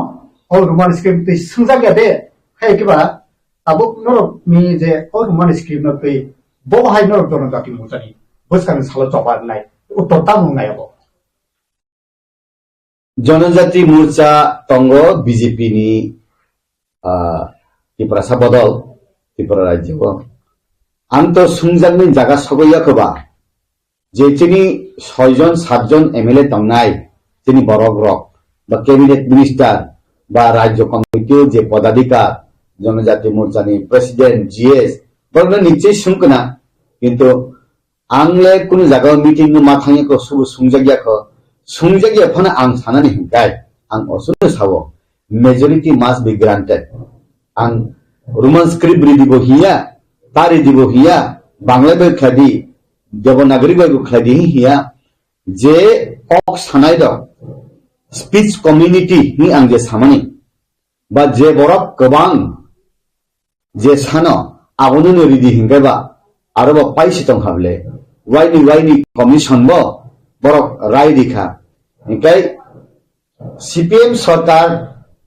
ও রুমান স্ক্রিপ্ট সুজাগিয়া দে খাই কিবা tabuk norok ni je or man script no tei bo hai norok jonojati mochani boskan salo chobar nai uttor tamung nai abo জনজাতি মোর্চা তঙ্গ বিজেপি ni ত্রিপুরা সাবদল ত্রিপুরা রাজ্য আন্ত সুংজাংনি জায়গা সগইয়াকবা যে তিনি 6 জন 7 জন এমএলএ তংনাই তিনি বরক রক বা ক্যাবিনেট মিনিস্টার বা রাজ্য কমিটির যে পদাধিকার জনজাতি মোর্চানি প্রেসিডেন্ট জিএস বরং নিশ্চয়ই শুনকনা কিন্তু आंले कुनु जागाव मीटिंग माथांगे को सुबु सुंगजागिया फना आं सानानि हिंगाय आं असुनो सावो मेजॉरिटी मस्ट बी ग्रांटेड आं रोमान स्क्रिप्ट रिदिबो हिया तारि दिबो हिया बांग्ला बे खादि देवनागरी बे खादि हिया जे कक सानाय द स्पीच कम्युनिटी नि आं जे सामानि बा जे बरक गोबां जे सानो आगोनो रिदि हिंगायबा आरो पाइसि दं हाबले वाइनि कमिशन बो बरक राय दिखा इनकाय सीपीएम सरकार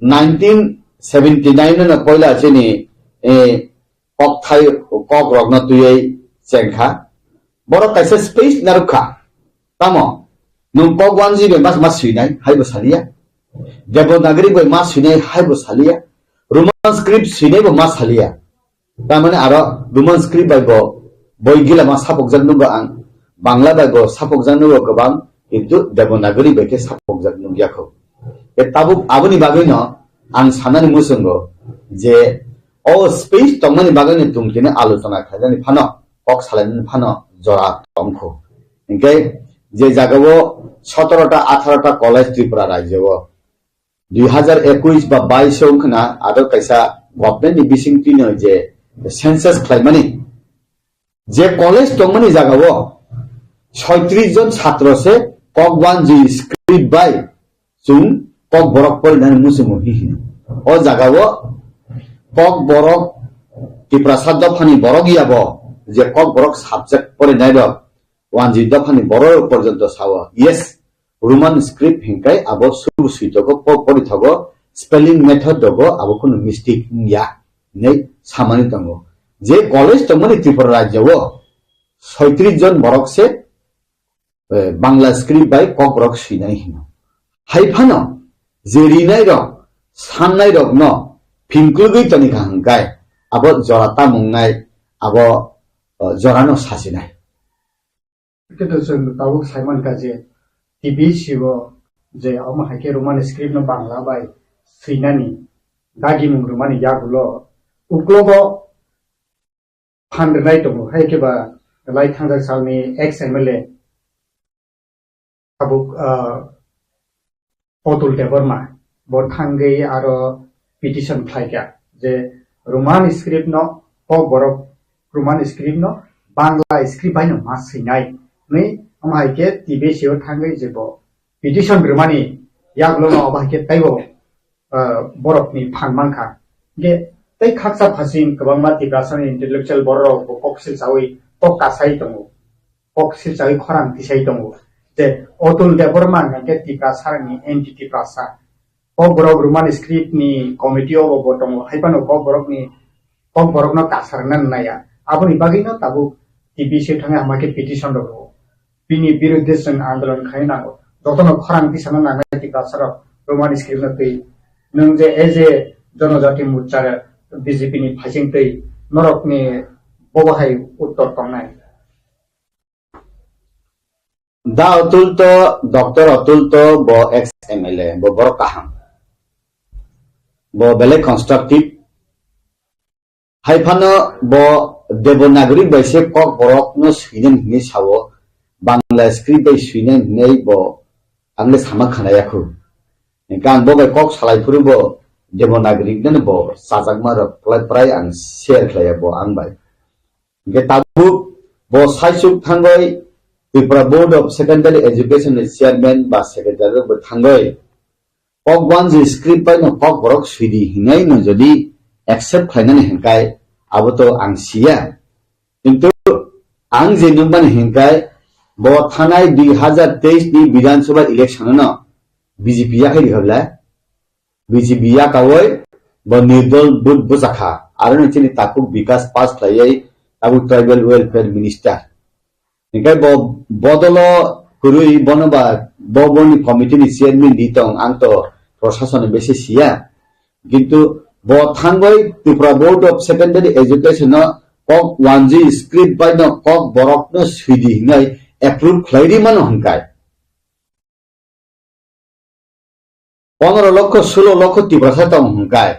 1979 न पहिला चाहिँ कक रग्न तुयै चेंखा बरक कैसे स्पेस नरुखा तम नुं कक वानजि बे मास सुइनाय हाइबो सालिया देवनागरी बे मास सुइनाय हाइबो सालिया रोमान स्क्रिप्ट सुइनायबो मास सालिया तामाने आरो रोमान स्क्रिप्ट बायबो बयगिला मा सापक जाननुबा आं बांला बायबो सापक जाननुबा गोबां किन्तु देवनागरी बेके सापक जाननुयाखौ ए ताबु आबुनि बागैनो आं साननानै मुसंगो जे ओ स्पेस तंमानि बागैनो तुमकिने आलोचना खालामनानै फानो कक सालायनानै फानो जरा तंखौ इनकाय যে জায়গাও 17টা 18টা কলেজ ত্রিপুরা রাজ্য 2021 বা 22 সংখ্যা আরো কাইসা গভর্নমেন্ট বিসিংটি যে সেন্সাস খাইমানি যে কলেজ দংমানি জায়গাও 36 জন ছাত্র সে ককবান জি স্ক্রিপ্ট বাই जों ककबरक फरायनानै मुसुमहि अ जागाव ककबरक टिप्रासाद दफानि बरक याब जे ककबरक साबजेक्ट फरायनाय दं 1 दफानि बरक पर्यन्त साव यस रोमान स्क्रिप्ट हिंकाय आबो सुरु सुइतको परिथगो स्पेलिंग मेथड दगो आबो कुनु मिस्टेक या नै सामानि दंगो जे कलेज दंमोन त्रिपुरा राज्यव 36 जन बरक से बांग्ला स्क्रिप्ट बाय ककबरक सिनाय हिनो हाइफानो जेरिनाय रक साननाय रक न फिंक्लुगै तनिका हंगाय आबो जराता मुंनाय आबो जरानो सासिनाय किन्तु जों दाउ साइमन का जे टीवी सिबो जे अम हाके रोमान स्क्रिप्ट न बांग्ला बाय सैनानि दागि मुं रोमानि यागुलो उक्लोबो फाननाय दङ हायकेबा लाइ थांजा सालनि एक्स एमएलए आबो अतुल देबरमा बथांगै आरो पिटिशन खायगा जे रोमान स्क्रिप्ट न ककबरक रोमान स्क्रिप्ट न बांग्ला स्क्रिप्ट बायनो मा सैनाय नै अमाइके टिबे सियो थांगै जेबो पिटिशन रोमानि यागलो न अबाइके ताइबो बरकनि फानमानखा गे तै खाकसा फासिन गोबां माति गासन इन्टेलेक्चुअल बरक ककसिल सावै ककासाय दङ ककसिल सावै खरां तिसाय दङ जे अतुल देबरमा के टिका सारनि एनटिटी प्रासा ककबरक रोमान स्क्रिप्ट नि कमिटि अफ बटम हाइपानो ककबरक न कासारनान नाया आबनि बागिनो ताबु टिबि से थाङा माके पिटिशन दङ बिनि बिरुद्धे जों आन्दोलन खायनांगौ जतन खरां तिसाना नांनाय टिका सार रोमान स्क्रिप्ट न तै नों जे एज ए जनजाति मोर्चा बीजेपी नि फाइसिं तै नरकनि बबाहाय उत्तर तंनाय दा अतुल तो डॉक्टर अतुल तो बो एक्स एमएलए बो बर काहां बो बेले कंस्ट्रक्टिव हाइफानो बो देवनागरी बैसे ककबरक न सुइनेन नि सावो बांग्ला स्क्रिप्ट बै सुइनेन नै बो आंले सामा खानायाखौ गान बो बै कक सालायफुरु बो देवनागरी नन बो साजागमार प्राय आं शेयर खाया बो आं बाय गे ताबु बो साइसुक थांगै Tripura board of secondary education chairman बा सेक्रेटारी बो थांगै ककबान जे स्क्रिप्ट बाय न ककबरक सुइदि हिनाय न जदि एक्सेप्ट खायनानै हिंकाय आबो तो आं सिया किंतु आं जे नंबान हिंकाय बो थानाय 2023 नि विधानसभा इलेक्शन न बीजेपी या खाय हबला बीजेपी या कावै बो निर्दल बुद बुजाखा आरो नचिनि ताकु विकास पास खायै ताबु ट्राइबल वेलफेयर मिनिस्टर निकाय बो बदलो कुरुई बनबा बबनि कमिटि नि चेयरमैन दितों आंत प्रशासन बेसे सिया किंतु बो थांगै Tripura board of secondary education कक 1G स्क्रिप्ट बाय न ककबरक न सुइदि हिनाय एप्रुव खायरि मान हंकाय 15 लक्ष 16 लक्ष त्रिपुरा सातम हंकाय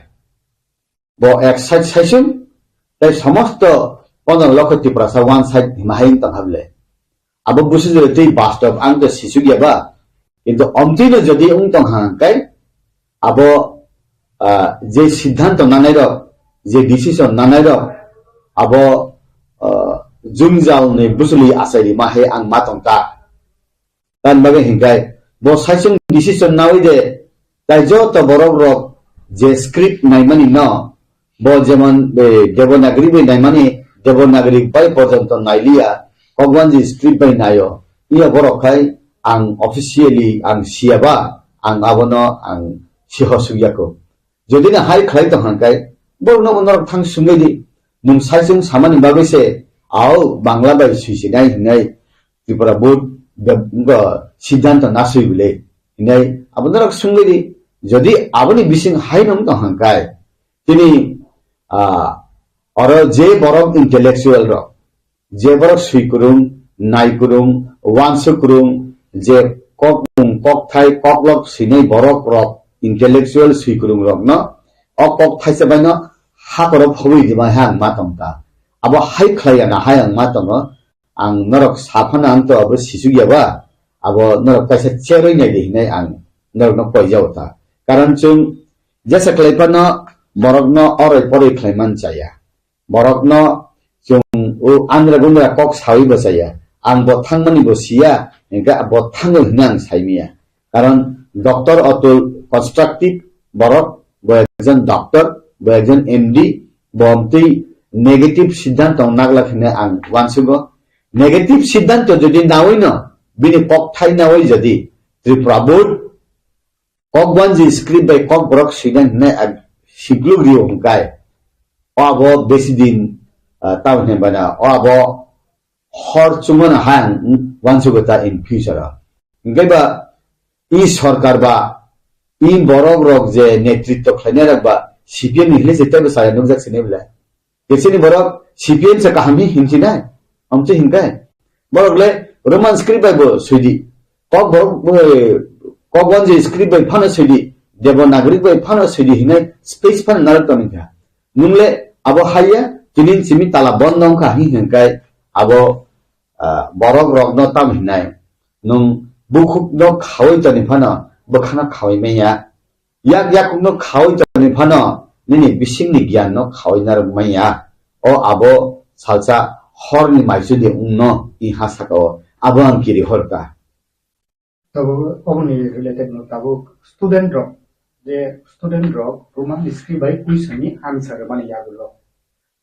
बो एक साइड साइसुम ताई समस्त 15 लक्ष त्रिपुरा सा वन साइड हिमाहाइन तंहाबले अब बुझे जे तै वास्तव आं त सिसुगियाबा किंतु अन्तिनो जदि उं तंहांकाय अब जे सिद्धांत नानाय र जे डिसिजन नानाय र अब जुमजाल ने बुसुलि आसारि माहे आं मातंता तान बागे हिंगाय बो साइसुं डिसिजन नावै दे ताइ जो त बरक रक जे स्क्रिप्ट नाइमानि न बो जेमन बे देवनागरी बे नाइमानि देवनागरी बाय पर्यन्त नाइलिया ककबान जे स्क्रिप्ट बाय नायो इया बरखाय आं ऑफिशियली आं सियाबा आं आबनो आं सिहसुगियाको जदिना हाय खाय त हंकाय बरनो बनर थां सुंगैदि मुं साइसुं सामानि बागैसे आओ बांग्ला बाय सुइसिनाय हिनाय त्रिपुरा बोर्ड सिद्धांत नासुइ बिले हिनाय आबनरक सुंगैदि जदि आबनि बिसिं हाय नं त हंकाय तिनि अरो जे बरक इंटेलेक्चुअल र जे बरक सुइकुरुं नाइकुरुं वानसुकुरुं जे कक थाय ककलक सिनै बरक रक इंटेलेक्चुअल सुइकुरुं रक न अ कक थाइसे बाय न हाकरब हबै दिमा हां मातंता अब हाय खाया ना हाय आं मातंग आं नरक साफाना अंत अब सिसुगियाबा abo norok kaisa cheroi nai di hinai ang norok no poijau ta karon chung jasa kleipano borok no oroi poroi khlaiman chaya borok no chung u andra gundra kok sawi bosaya ang bo thangmani bo sia engka bo thangol hinang saimia karon doctor atul constructive borok bo ekjon doctor bo ekjon MD bomti negative siddhant nagla khine ang wansugo negative siddhant jodi nawoi no bini kok thai nawoi jodi Tripura board kok banji script by kok borok sidan ne siglug rio hungkai abo besidin taw ne bana abo hor chungona hang wansugo ta in future ngai ba i sarkar ba i borok rok je netritto khlaina rakba CPM ni hile jeta ba saya nukjak sine bla kesini borok CPM sa kahami hinjinai amche hingkai borok le roman script by bo suidi kok borok kok banji script by phana suidi debo nagorik by phana suidi hinai space phan narak tamika nungle abo haya tinin simi tala bondong ka hingkai abo borok rok no tam hinai nung bukhuk no khawai tani phana bokhana khawai meya yak no khawai tani phana nini bising ni gyan no khawai nar meya o abo salsa hor ni maisu de unno I hasako abo am kiri horka tabo omni related no tabo student rock roman script by question ni answer mane yagulo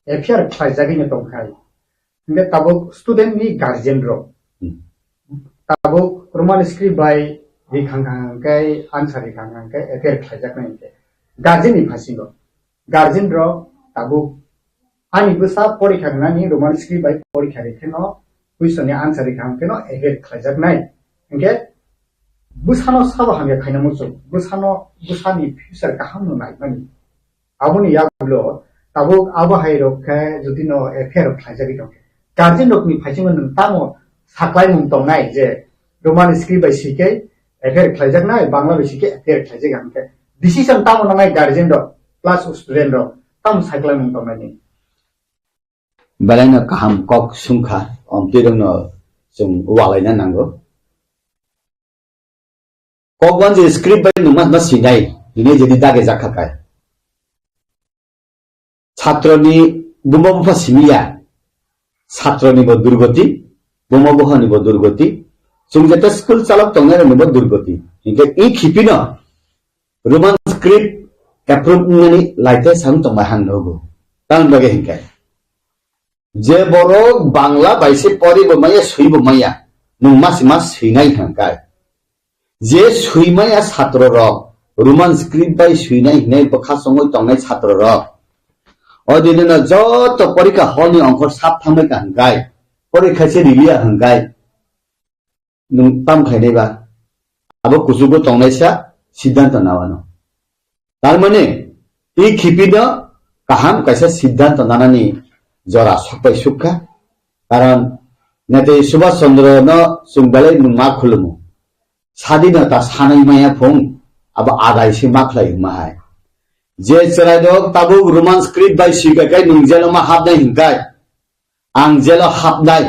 affair khaijagi ne tongkai nge tabo student ni guardian rock tabo roman script by rikhangkai answer rikhangkai affair khaijak nai guardian ni phasingo guardian rock tabo ani busa porikha nani roman script by porikha rekheno question ni answer rikhangkeno affair khaijak nai nge busano sabo hamya khaina muso busani future kaham no nai mani abuni yagulo tabo abo hairo kha judino affair khaijagi tong guardian rock ni phaisingo nang tamo saklai mung tong nai je roman script by sike affair khaijak nai bangla by sike affair khaijak hamke decision tamo nai guardian rock plus student rock tam saklai mung tong nai balana kaham kok sungkha omtirong no sung walaina nango kok banji script by numat na sinai ini jadi dage jakhakai ছাত্রনি বুমবুফা সিমিয়া ছাত্রনি ব দুর্গতি বুমবুফানি ব দুর্গতি সুংজেটা school চালক তংনারে নিব দুর্গতি ইনকে ই খিপিন Roman script approve নানি লাইতে সাং তংবা হাং নগো তাং বাগে হিংকাই যে বড় বাংলা বাইসে পরিব মাইয়া সুইব মাইয়া নুং মাস মাস সুইনাই হাংকাই যে সুইমাইয়া ছাত্র রক রোমান স্ক্রিপ্ট বাই সুইনাই হিনাই বখা সময় তংনাই ছাত্র রক অদিনে যত পরীক্ষা হলনি অঙ্ক সাপ থামে কাঙ্গাই পরীক্ষা সে রিলিয়া হাঙ্গাই নং তাম খাইনাইবা আবো কুসুগো তংনাইসা সিদ্ধান্ত নাওয়ানো তার মানে এই খিপিদ কাহাম কাইসা সিদ্ধান্ত নানানি জরা সবাই সুখা কারণ নেতে সুভাষ চন্দ্র ন সুংবালে মা খুলুমু স্বাধীনতা সানাই মায়া ফং আবো আদাইসে মাখলাই মাহাই যে চেরাইদক তাবুক রোমান স্ক্রিপ্ট বাই সিগাকাই নুং জেলো মা হাবনাই হিংকাই আং জেলো হাবনাই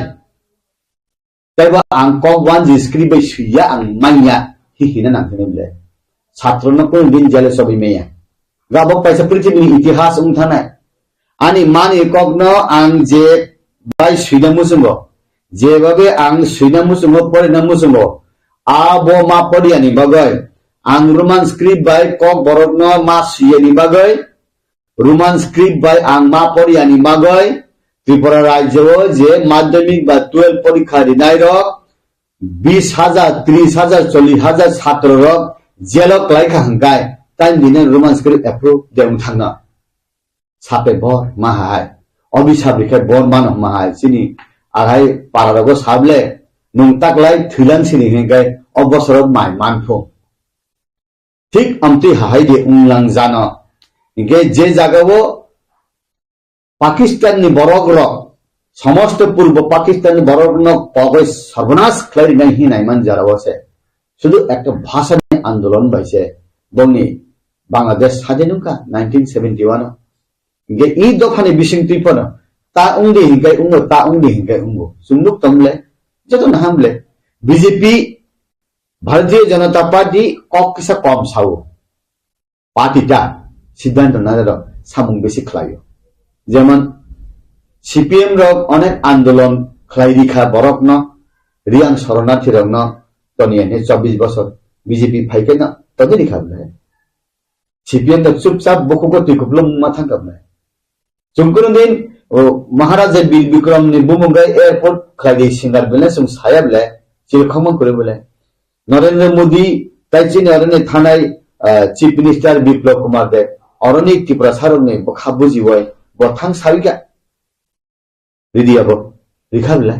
তাইবা আং কক ওয়ান জি স্ক্রিপ্ট বাই সুইয়া আং মাইয়া হিহিনা নাংখনে বলে ছাত্রন কোন দিন জেলে সবই মেয়া গাবক পাইসা পৃথিবীর ইতিহাস উংথানাই আনি মানি কগ্ন আং যে বাই সুইনা মুসুঙ্গ যেভাবে আং সুইনা মুসুঙ্গ পরিনা মুসুঙ্গ আবো মা পরিয়ানি বাগয় আং রোমান স্ক্রিপ্ট বাই কক বরক ন মা সুইয়ানি বাগয় রোমান স্ক্রিপ্ট বাই আং মা পরিয়ানি বাগয় ত্রিপুরা রাজ্য যে মাধ্যমিক বা 12 পরীক্ষা রিনাই রক 20,000 30,000 40,000 ছাত্র রক জেলক লাইখা হাঙ্গাই তাই দিনে রোমান স্ক্রিপ্ট অ্যাপ্রুভ দেং থাঙ্গা সাপে বর মাহাই অভিশাপ রেখে বর মান মাহাই চিনি আড়াই পারারগো সাবলে নুং তাকলাই থিলাং সিনি হেঙ্গাই অবসরত মাই মানফো ঠিক আমতি হাহাই দে উংলাং জানো ইনকে যে জায়গাও পাকিস্তানি বরক রক সমস্ত পূর্ব পাকিস্তানি বরক নক পগৈ সর্বনাশ খাই নাই হি নাই মান যারা আছে শুধু একটা ভাষা আন্দোলন বাইছে বংনি বাংলাদেশ স্বাধীনকা 1971 ইনকে ই দফানি বিসিং ত্রিপন তা উংদে হিংকাই উঙ্গো তা উংদে হিংকাই উঙ্গো সুন্দুক তমলে যত না হামলে বিজেপি ভারতীয় জনতা পার্টি কক কিসা কম সাও পার্টিটা সিদ্ধান্ত না সামুং বেশি খালাयो যেমন সিপিএম রক অনেক আন্দোলন খালাই রিখা বরক ন রিয়াং শরণার্থী রক ন তনিয়ে 24 বছর বিজেপি ফাইকে না তবে রিখা বলে সিপিএম দ চুপচাপ বকুগো টিকুপলম মাথা কাবলে চুমকুন দিন ও মহারাজা বীর বিক্রম নি বুমুগাই এয়ারপোর্ট খালাই সিঙ্গার বেলে সুম সায়াবলে চিরখমন করে বলে নরেন্দ্র মোদী তাইচিন অরণ্যে থানায় চিফ মিনিস্টার বিপ্লব কুমার দেব অরণ্যিক ত্রিপুরা সারণ্যে খাবু জিবয় বথাং সাবিকা রিদিয়াব রিখাবলে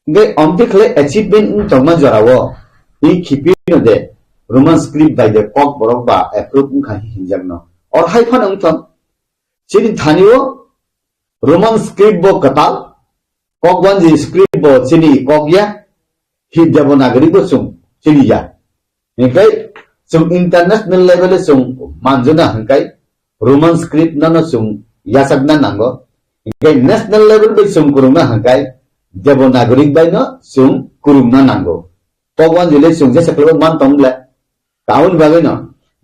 গে অন্তে খলে অ্যাচিভমেন্ট তমা জরাও ই খিপিনো দে রোমান স্ক্রিপ্ট বাই দে কক বরক বা অ্যাপ্রুভ খাহি হিনজাগন অর হাইফান অংতম চিনি থানিও রোমান স্ক্রিপ্ট ব কতাল ককবান জি স্ক্রিপ্ট ব চিনি ককয়া হি দেবনাগরি ব সুং চিনি ya hingkai sung international level sung manjuna hingkai roman script nano sung yasakna nango hingkai national level bai sung kurungna hingkai devanagari bai no sung kurungna nango pogwan jile sung je saklo man tomble kaun bagai no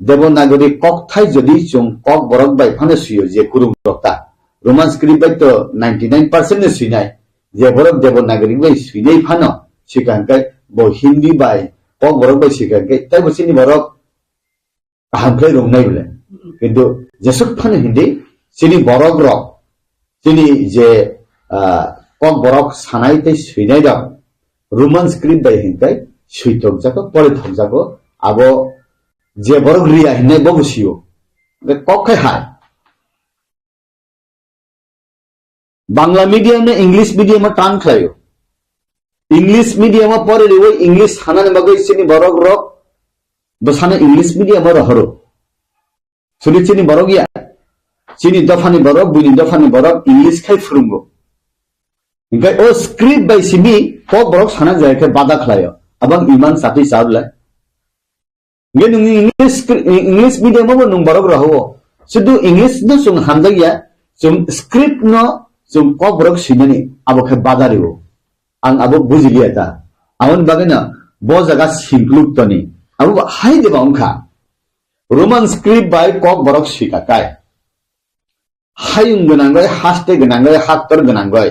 devanagari kok thai jodi sung kok borok bai phane suyo je kurung dokta roman script bai to 99% ne suinai je borok devanagari bai suinai phano sikankai bo hindi bai Kokborok বাই সিকাকে তাই বসিনি বরক হামফাই রংনাই বলে কিন্তু যেসব ফানে হিন্দি চিনি বরক rock চিনি যে কক বরক সানাইতে সুইনাই রক রোমান স্ক্রিপ্ট বাই হিংকাই সুইতক যাকো পরে থক যাকো আবো যে বরক রিয়া হিনাই ববসিও কক খাই হাই বাংলা মিডিয়াম ने इंग्लिश मीडियम में टान खायो इंग्लिश मीडियम परे रे इंग्लिश हानाने बागै सिनि बरक रक बसाने इंग्लिश मीडियम रहरो सुनि चिनि बरक या चिनि दफानि बरक बुनि दफानि बरक इंग्लिश खाइ फुरुंगो इनका ओ स्क्रिप्ट बाय सिबि क बरक साना जायके बादा खलायो अबं इमान साथि साबला गे नुं इंग्लिश मीडियम म नुं बरक रहो सुदु इंग्लिश न सुं हामदगिया सुं स्क्रिप्ट न सुं क बरक सिननि अबखे बादा रिवो आं अब बुझिलिया ता आवन बागैना बो जगा सिंक्लुक तनी अब हाय देबा उनखा रोमान स्क्रिप्ट बाय कक बरक सिका काय हायुं गनांगय हास्ते गनांगय हाक्तर गनांगय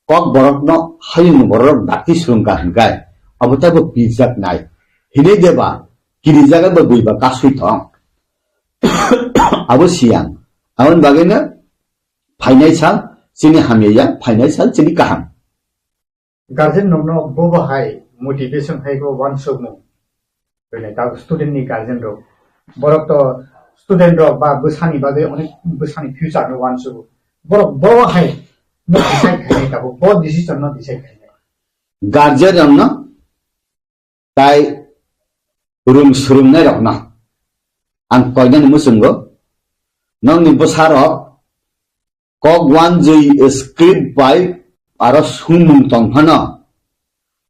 कक बरक न हायुं बरक दाति सुंगा हंगाय अब ताबो पिजाक नाय हिने देबा किरि जागा बो बुइबा कासुइ थं अब सियां आवन बागैना फाइनान्साल चिनि हामिया फाइनान्साल चिनि काहाम गार्जेन नंनो बोबो हाय मोटिवेशन हाय को वन सोमो बेले ता स्टूडेंट नि गार्जेन रो बरक तो स्टूडेंट रो बा बसानी बागे अनेक बसानी फ्यूचर नो वन सोमो बरक बोबो हाय न डिसाइड खाने का बो डिसीजन न डिसाइड खाने गार्जेन न ताई रूम सुरुम नै रखना आं कयन मुसुंगो नंग नि बसारो कक वन जै स्क्रिप्ट बाय आरो सुमुं तंफानो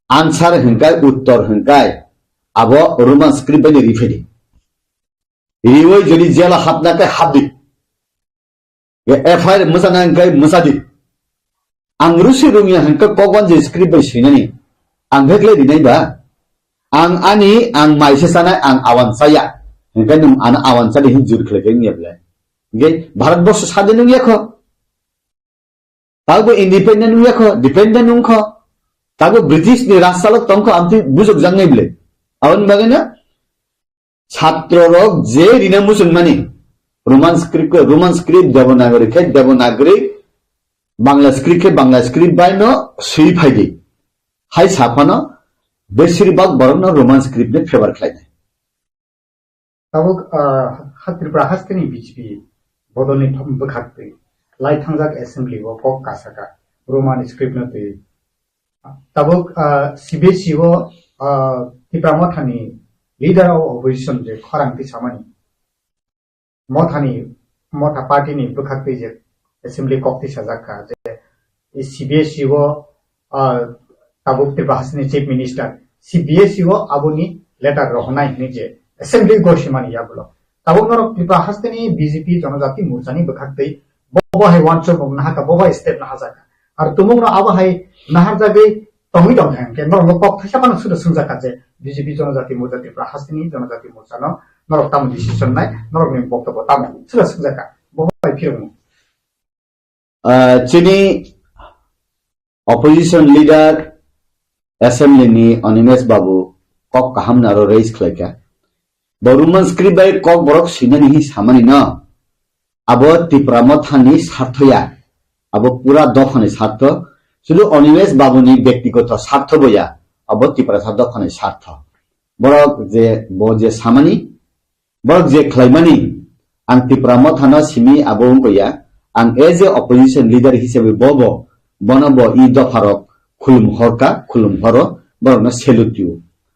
आंसार हंकाय उत्तर हंकाय आबो रोमान स्क्रिप्ट बाय रिफेरि रिवै जदि जेला हाबनाकै हाबदि ये एफआईआर मसाना हंकाय मसादि आं रुसि रुमिया हंका कगवान जे स्क्रिप्ट बाय सिनानि आं भेगले दिनायबा आं आनि आं माइसे सानाय आं आवानसाया हंकाय नों आना आवानसादि हिजुर खलेकै नियाबले गे भारतबर्ष सादि नों याखो तागो इंडिपेंडेंट नुयाखो डिपेंडेंट नुखो तागो ब्रिटिश नि राजसालक तंको आंति बुजक जांगै बले आवन बागैना छात्र रक जे रिना मुसलमानी Roman script Devanagari Bangla script बायनो सुई फाइदि हाय साफानो बेसिरबाग बरनो रोमान स्क्रिप्ट ने फेवर खालायनाय ताबुक त्रिपुरा हास्टेनि बीजेपी बदलनि बखाक्ति लाई थांजाक एसेंब्ली वो कक कासाका रोमान स्क्रिप्ट नते तबुक सीबीएसई वो त्रिपुरा मथानी लीडर ऑफ ऑपोजिशन जे खरांति सामानी मथानी मथा पार्टी नि बखाक्ति जे एसेंब्ली कक्ति साजाका जे सीबीएसई वो तबुक त्रिपुरा हास्टेनि चीफ मिनिस्टर सीबीएसई वो आबुनि लेटर रहनाय नि जे एसेंब्ली गोशिमानी याबलो तबुक नरक त्रिपुरा हास्टेनि बीजेपी जनजाति मोर्चानि बखाक्ति बोबो हाय वान सो नाहा का बोबो स्टेप नाहा जाका और तुमुंग नो अब हाय नाहा जागे tongwi dong hang ke norok kok thaisa pano sudah sungjaka je BJP Jonojati Morcha Tripura Hastini Jonojati Morcha no norok tamu decision nai norok ni boktobo tamu sudah sungjaka bohai phirmu chini opposition leader assembly ni Onimes Babu kok kaham naro raise khlaika Roman script by KOKBOROK sinani hi samani na abo Tripura mothani sarthoya abo pura dofani sartho শুধু অনিমেষ বাবুনি ব্যক্তিগত স্বার্থ বইয়া abo Tripura দফানি স্বার্থ বরক যে সামানি বরক যে খ্লাইমানি আং Tripura mothano simi abo ungkoya ang as a opposition leader হিসেবে বনব ই দফারক খুলুম হরকা খুলুম হর বরক না সেলুটিউ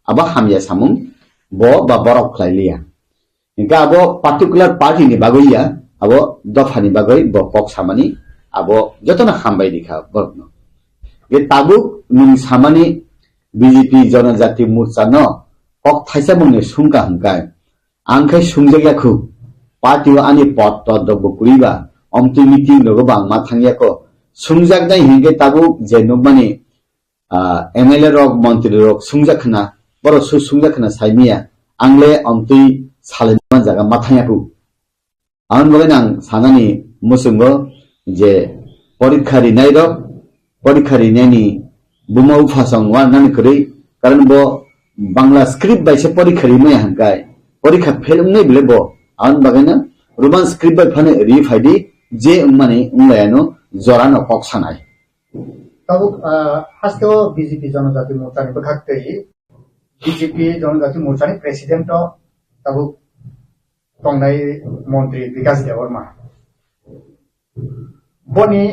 abo hamya samung bo ba borok khlailia inka abo particular party ni bagoia abo dofani bagoi bo kok samani abo jotona hambai dikha borno ge tabuk ning samani BJP Jonojati Morcha no kok thaisa mungni sungka hangkai angkai sungjagya khu party o ani pot todbo kuriba omti meeting logo bangma thangya ko sungjagdai hinge tabuk je nobani MLA rok mantri rok sungjakhna boro sungjakhna saimia angle omti saleman jaga mathanya ku an bolenang sanani musungo je porikkhari nai rok porikkhari nani buma ufasang wa nani kri karan bo bangla script by se porikkhari mai hangkai porikha fail ngai bile bo an bagana roman script by phane refaidi je mane unglayano jorano kok sanai tabuk hasto BJP Jonojati Morcha ni bakhaktei BJP Jonojati Morcha ni president to tabuk Chungnai Montri Vikas Debbarma boni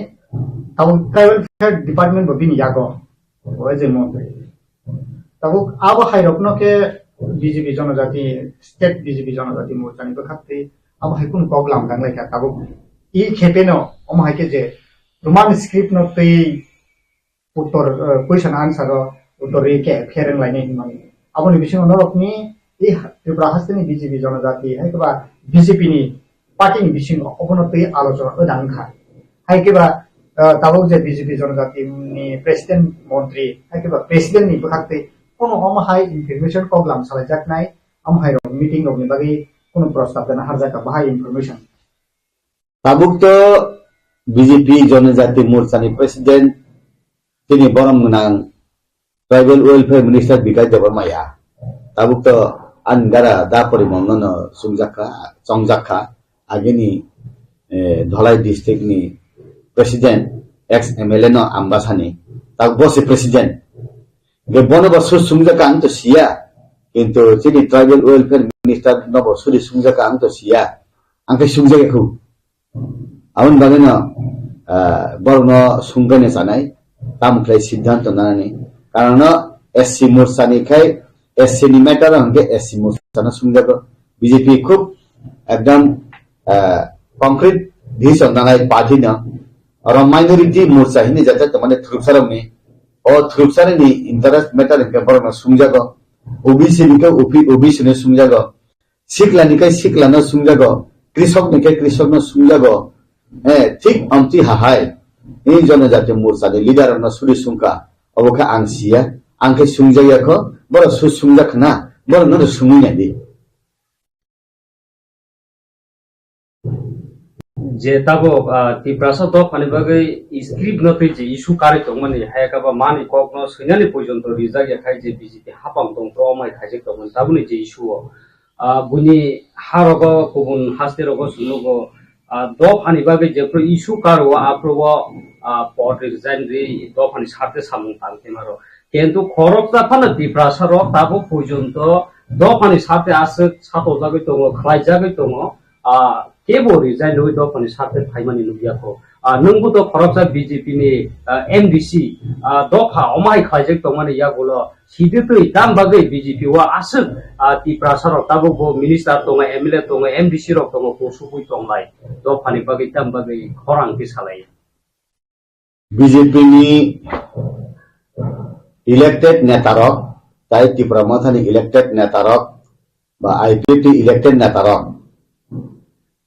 tabuk tribal affairs department bobini yago oje Montri tabuk abo hairokno ke BJP Jonojati state BJP Jonojati Morcha ni bakhaktei abo haikun koglam danglai kha tabuk I khepeno om haike je roman script no tei uttor question answer uttor ke feren line ni mani aboni bising norok ni I Tripura Hastini BJP Jonojati haikeba BJP ni party ni bising obono tei alochona odang kha haikeba tabuk je BJP Jonojati ni president montri haikeba president ni bakhaktei kono om hai information koglam salajak nai om hai meeting of ni bagi kono prostab dana harjaka bahai information tabuk to BJP Jonojati Morcha ni president tini borong menang tribal welfare minister Bidyot Debbarma ya tabuk to angara da porimongono songjaka ageni Dholai district ni president ex MLA no ambasani tak bosi president ge bono basu songjaka ang to sia kintu tini tribal welfare minister no basu di songjaka ang to sia angkai songjaka khu awon bagana borno sungane sanai tamklai siddhanto nanani karana SC Morcha ni khai SC ni matter hange SC Morcha na sungjago BJP khub ekdam concrete decision nanai party na aro minority Morcha hini jata tamane thurupsaram ni o thurupsare ni interest matter ke borno sungjago OBC ni ka OBC ne sungjago sikla ni kai sikla na sungjago krishok ni kai krishok na sungjago ঠিক আমতি হাহাই এই জনজাতি মোর্চা ni leader na suri sungka oboka angsia angke sungjaya ko boro sungjak na boro no sungnya di je tabo Tripura to phani bagai script no te je issue kare tongmani hayaka ba mani kokno sinani pojonto rijak ya khai je BJP hapam tong promai khaje tongman tabuni je issue buni harogo kubun hasterogo sunugo do phani bagai je pro issue karo aprobo port resign re do phani sarte samung tante maro কিন্তু খরচটা ফানা Tripura tabo pojonto do phani sarte ase sato jagai tongo khlai jagai tongo kebo resign hoi do phani sarte phaimani nugia ko nungbu to khoroksa BJP ni MDC do pha omai khaijek tongmani yagulo sidetoi dam bagai BJP wa asuk Tripura tabo bo minister tonga MLA tonga MDC rok tonga posubui tonglai do phani bagai dam bagai khorang ti salai BJP ni elected netarok tai Tripura mothani elected netarok ba IPT elected netarok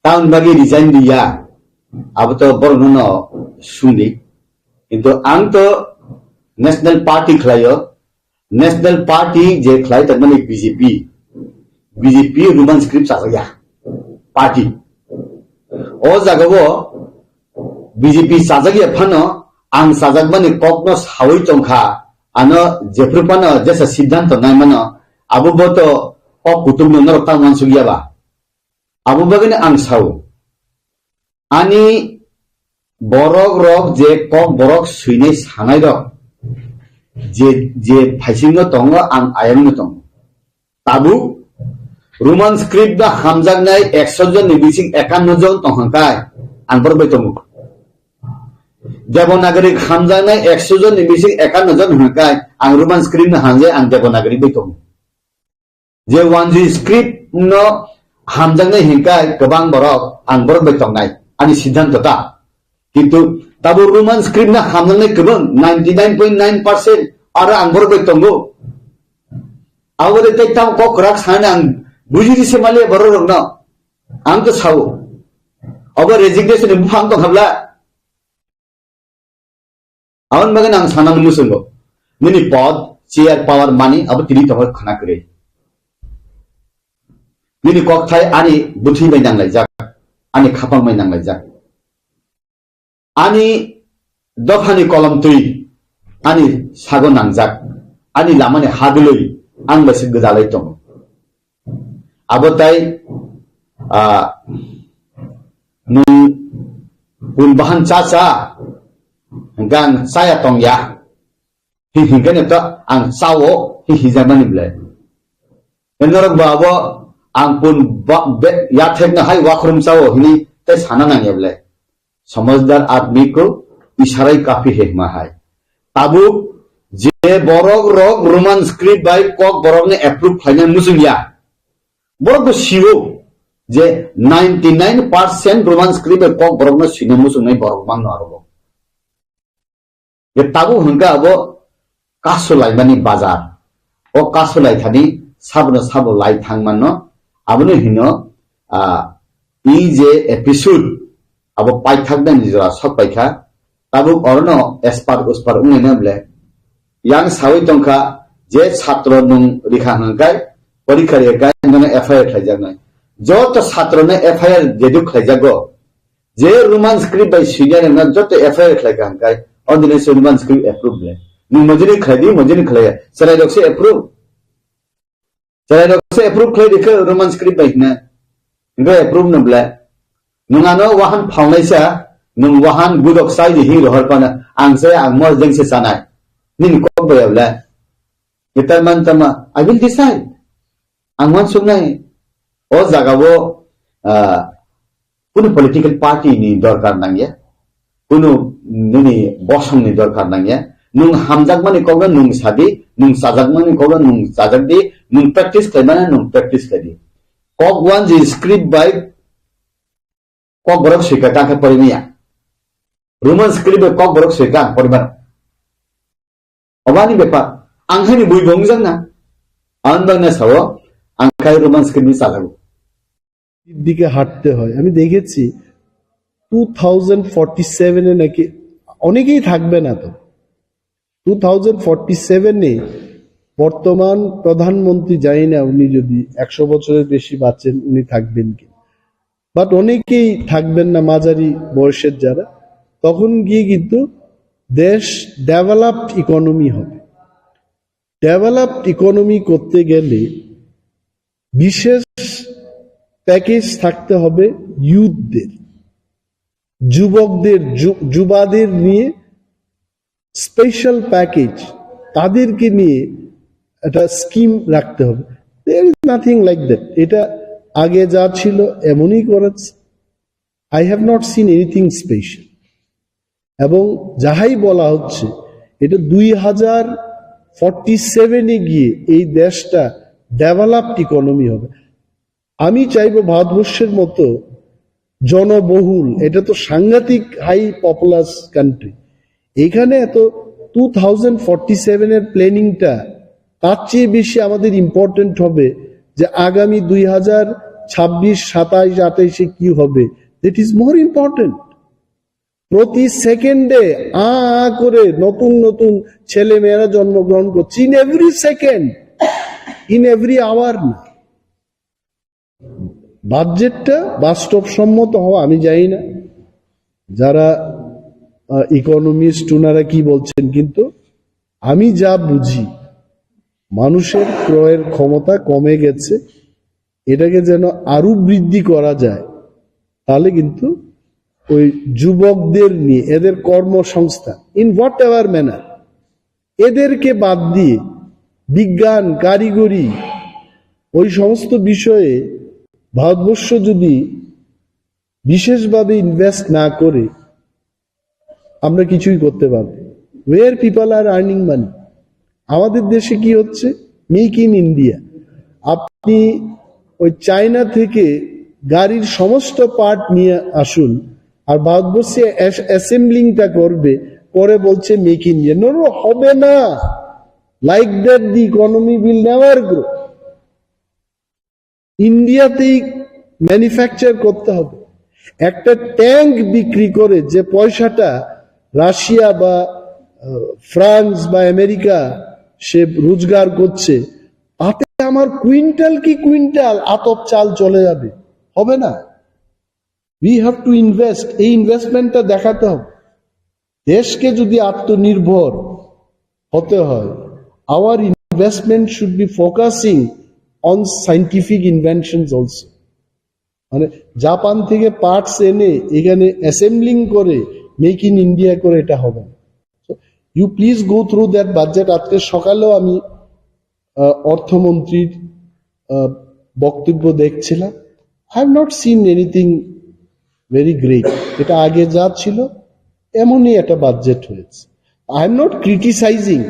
taun bagi resign dia abo to borno no sungdi কিন্তু ang to national party khlayo national party je khlai ta mani BJP roman script sajagya party o jagabo BJP sajagya phano ang sajagbani kokno sawai tongkha ano jefrupana jesa siddhant nai mano abu boto kok kutum no rokta mansugya ba abu bagani ang saw ani borok rok je kok borok suinai sanai rok je phaisingno tongo ang ayamno tongo tabu roman script da hamjagnai 100 jon ni bising 51 jon tonghankai ang borbai tongo devanagari hamjagnai 100 jon ni bising 51 jon hankai ang roman script na hanje ang devanagari bai tongo je wanji script no hamjagnai hinkai gobang borok ang borbai tongnai ani siddhanta ta কিন্তু তাবো Roman script না হামলানে কেবল 99.9% আর আঙ্গর বেতঙ্গো আগরে তাইতাম cock রাখ সানে আং বুঝিরিছে মালে বড় রং না আং তো সাও অব রেজিগনেশন বুফাং তো হাবলা আউন বাগান আং সানাং মুসঙ্গো নিনি পদ চেয়ার পাওয়ার মানি আব তিরি তো খানা করে নিনি কক থাই আনি বুথি বাই নাংলাই যাক আনি খাপাং বাই নাংলাই যাক ani dokhani kolam tui ani sago nangjak ani lamani haduloi ang basi gdalai tong abotai nung unbahan caca gan saya tong ya hingane to ang sawo hijamani blai enorok babo ang pun ya thekna hai wakhrum sawo hini tai sana nang blai समझदार आदमी को इशारा ही काफी है महाय ताबु जे बरक रक Roman script bye कक बरक ने approve final मुसुंगिया बरक को शिवो जे 99% रोमान स्क्रिप्ट बाय कक बरक ने सिने मुसुंगै बरक मांग नारबो ये ताबु हंगा अब कासुलाय मानि बाजार ओ कासुलाय थानि साबनो साबो लाय थांग मानो आबनो हिनो इ जे एपिसोड अब पाइथाक ना निजरा सब पाइखा ताबु अरनो एसपार उसपार उंगैना ब्ले yang sawi tongkha je chhatro nung rikha hangkai porikha rekai nung FIR khlaijaknai joto chhatro na FIR jedu khlaijago je roman script by senior na joto FIR khlaika hangkai ordinary roman script approve ble nung mojini khlaya sarai dokse approve khlai dikha roman script by na ngo approve na ble nungano wahan phaungaisa nung wahan gudok sai hi rohar pana angse angmor jengse sanai nin ko bayabla itar man tama I will decide angwan sungai o jagabo kuno political party ni dorkar nangya kuno nini bosong ni dorkar nangya nung hamjak mani koga nung sadi nung sajak mani koga nung sajak di nung practice kaimana nung practice kadi kok one ji script by kok borok sika ka parimiya roman script kok borok sika paribar obani bepa anghani bui bongjang na anbang na sawo angkai roman script ni চালাবো দিকে হাঁটতে হয় আমি দেখেছি 2047 এ নাকি অনেকেই থাকবে না তো 2047 এ বর্তমান প্রধানমন্ত্রী জানি না উনি যদি 100 বছরের বেশি বাঁচেন উনি থাকবেন কি বাট অনেকেই থাকবেন না মাঝারি বয়সের যারা তখন গিয়ে কিন্তু দেশ ডেভেলপড ইকোনমি হবে ডেভেলপড ইকোনমি করতে গেলে বিশেষ প্যাকেজ থাকতে হবে ইউথদের যুবকদের যুবাদের নিয়ে স্পেশাল প্যাকেজ তাদেরকে নিয়ে একটা স্কিম রাখতে হবে there is nothing like that এটা আগে যা ছিল এমনই করেছে I have not seen anything special এবং যাহাই বলা হচ্ছে এটা 2047 এ গিয়ে এই দেশটা ডেভেলপড ইকোনমি হবে আমি চাইবো ভারতবর্ষের মতো জনবহুল এটা তো সাংঘাতিক হাই পপুলাস কান্ট্রি এখানে এত 2047 এর প্ল্যানিংটা তার চেয়ে বেশি আমাদের ইম্পর্টেন্ট হবে যে আগামী 2026, 27, 28 কি হবে দ্যাট ইজ মোর ইম্পর্টেন্ট প্রতি সেকেন্ডে করে নতুন নতুন ছেলে মেয়েরা জন্মগ্রহণ করছে, in every second, in every hour. না, বাজেটটা বাস্তবসম্মত হওয়া আমি জানি না যারা ইকোনমিস্ট ওনারা কি বলছেন, কিন্তু আমি যা বুঝি মানুষের ক্রয়ের ক্ষমতা কমে গেছে, এটাকে যেন আরো বৃদ্ধি করা যায়, তাহলে কিন্তু ওই যুবকদের নিয়ে এদের কর্মসংস্থান ইন হোয়াট এভার ম্যানার, এদেরকে বাদ দিয়ে বিজ্ঞান, কারিগরি, ওই সমস্ত বিষয়ে ভারতবর্ষ যদি বিশেষভাবে ইনভেস্ট না করে আমরা কিছুই করতে পারবো। ওয়ের পিপল আর আর্নিং মানি। আমাদের দেশে কি হচ্ছে, মেক ইন ইন্ডিয়া। আপনি ওই চায়না থেকে গাড়ির সমস্ত পার্ট নিয়ে আসুন, আর ভারতবর্ষে অ্যাসেম্বলিংটা করবে, পরে বলছে মেক ইন ইন্ডিয়া। নো, হবে না। Like that the economy will never grow. ইন্ডিয়াতেই ম্যানুফ্যাকচার করতে হবে। একটা ট্যাঙ্ক বিক্রি করে যে পয়সাটা রাশিয়া বা ফ্রান্স বা আমেরিকা সে রোজগার করছে, তাতে আমার কুইন্টাল কি কুইন্টাল আতপ চাল চলে যাবে, হবে না। We have to invest. এই ইনভেস্টমেন্টটা দেখাতে হবে। দেশকে যদি আত্মনির্ভর হতে হয়, our investment should be focusing on scientific inventions also. মানে জাপান থেকে পার্টস এনে এখানে অ্যাসেম্বলিং করে মেক ইন ইন্ডিয়া করে এটা হবে না। You please go through that budget. আজকে সকালেও আমি অর্থমন্ত্রীর বক্তব্য দেখছিলাম। I have not seen anything very great. এটা আগে যা ছিল এমনই একটা বাজেট হয়েছে। I am not criticising.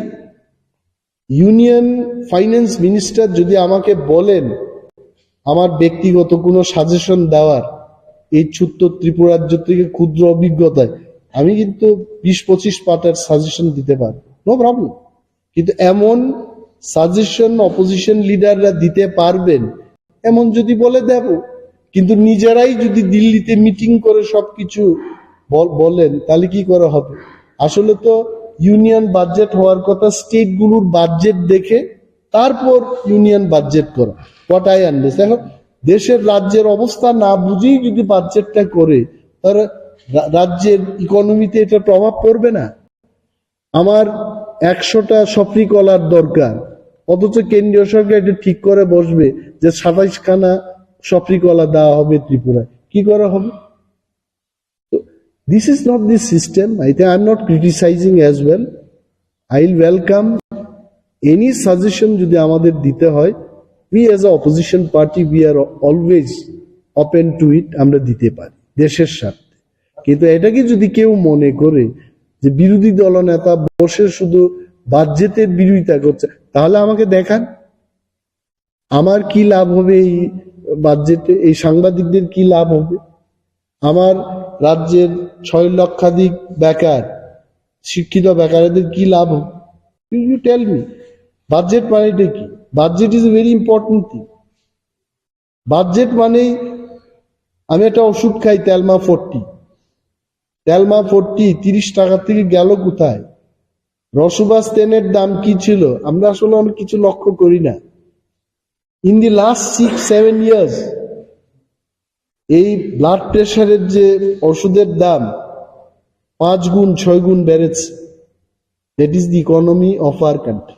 Union finance minister যদি আমাকে বলেন আমার ব্যক্তিগত কোনো সাজেশন দেওয়ার, এই ছোট্ট ত্রিপুরা রাজ্য থেকে ক্ষুদ্র অভিজ্ঞতায়, আমি কিন্তু 20-25 পাতার সাজেশন দিতে পারবো, নো প্রবলেম। কিন্তু এমন সাজেশন অপোজিশন লিডাররা দিতে পারবেন এমন যদি বলে দেব, কিন্তু নিজেরাই যদি দিল্লিতে মিটিং করে সবকিছু বলেন, তাহলে কি করা হবে? আসলে তো ইউনিয়ন বাজেট হওয়ার কথা স্টেটগুলোর বাজেট দেখে তারপর ইউনিয়ন বাজেট করা। হোয়াট আই আন্ডারস্ট্যান্ড, এখন দেশের রাজ্যের অবস্থা না বুঝেই যদি বাজেটটা করে, তাহলে রাজ্যের ইকোনমিতে এটা প্রভাব পড়বে না। আমার 100টা সফরি কলার দরকার, অথচ কেন্দ্রীয় সরকার এটা ঠিক করে বসবে যে 27খানা সফরি কলা দেওয়া হবে ত্রিপুরায়। কি করা হবে? This is not the system. I think I'm not criticizing as well. I'll welcome any suggestion যদি আমাদের দিতে হয়। We as a opposition party, we are always open to it. আমরা দিতে পারি দেশের স্বার্থে। কিন্তু এটাকে যদি কেউ মনে করে যে বিরোধী দলনেতা বসে শুধু বাজেটের বিরোধিতা করছে, তাহলে আমাকে দেখান আমার কি লাভ হবে এই বাজেটে, এই সাংবাদিকদের কি লাভ হবে, আমার রাজ্যের 6 লক্ষাধিক বেকার, শিক্ষিত বেকারদের কি লাভ হবে। ইউ টেল মি, বাজেট মানেটা কি? Budget is a very important thing. Budget মানেই আমি একটা ওষুধ খাই তেলমা 40, 30 টাকা থেকে গেল কোথায়? রসুবাস তেলের দাম কি ছিল আমরা আসলে অনেক কিছু লক্ষ্য করি না। ইন দি লাস্ট 6-7 ইয়ার্স এই ব্লাড প্রেশারের যে ওষুধের দাম 5 গুণ 6 গুণ বেড়েছে। That is the economy of our country.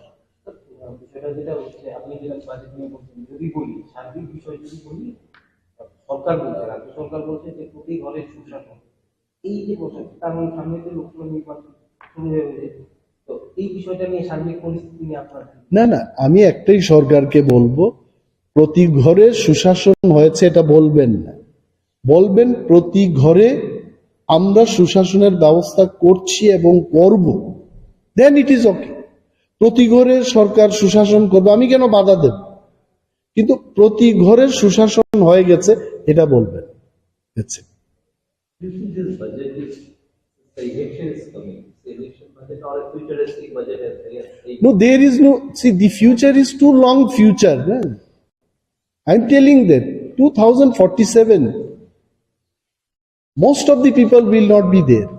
সরকার বলছে, রাজ্য সরকার বলছে যে প্রতি ঘরে সুশাসন, এই যে বলছে তার মানে সামনে তো লোকসভা নির্বাচন শুরু হয়ে গেছে, তো এই বিষয়টা নিয়ে সার্বিক পরিস্থিতি নিয়ে আপনার না, আমি একটাই সরকারকে বলবো, প্রতি ঘরে সুশাসন হয়েছে এটা বলবেন না, বলবেন প্রতি ঘরে আমরা সুশাসনের ব্যবস্থা করছি এবং করব, দেন ইট ইজ ওকে। প্রতি ঘরে সরকার সুশাসন করবে, আমি কেন বাধা দেব? কিন্তু প্রতি ঘরে সুশাসন হয়ে গেছে এটা বলবেন। No, there is no, see, the future is too long future. I'm telling that 2047, most of the people will not be there.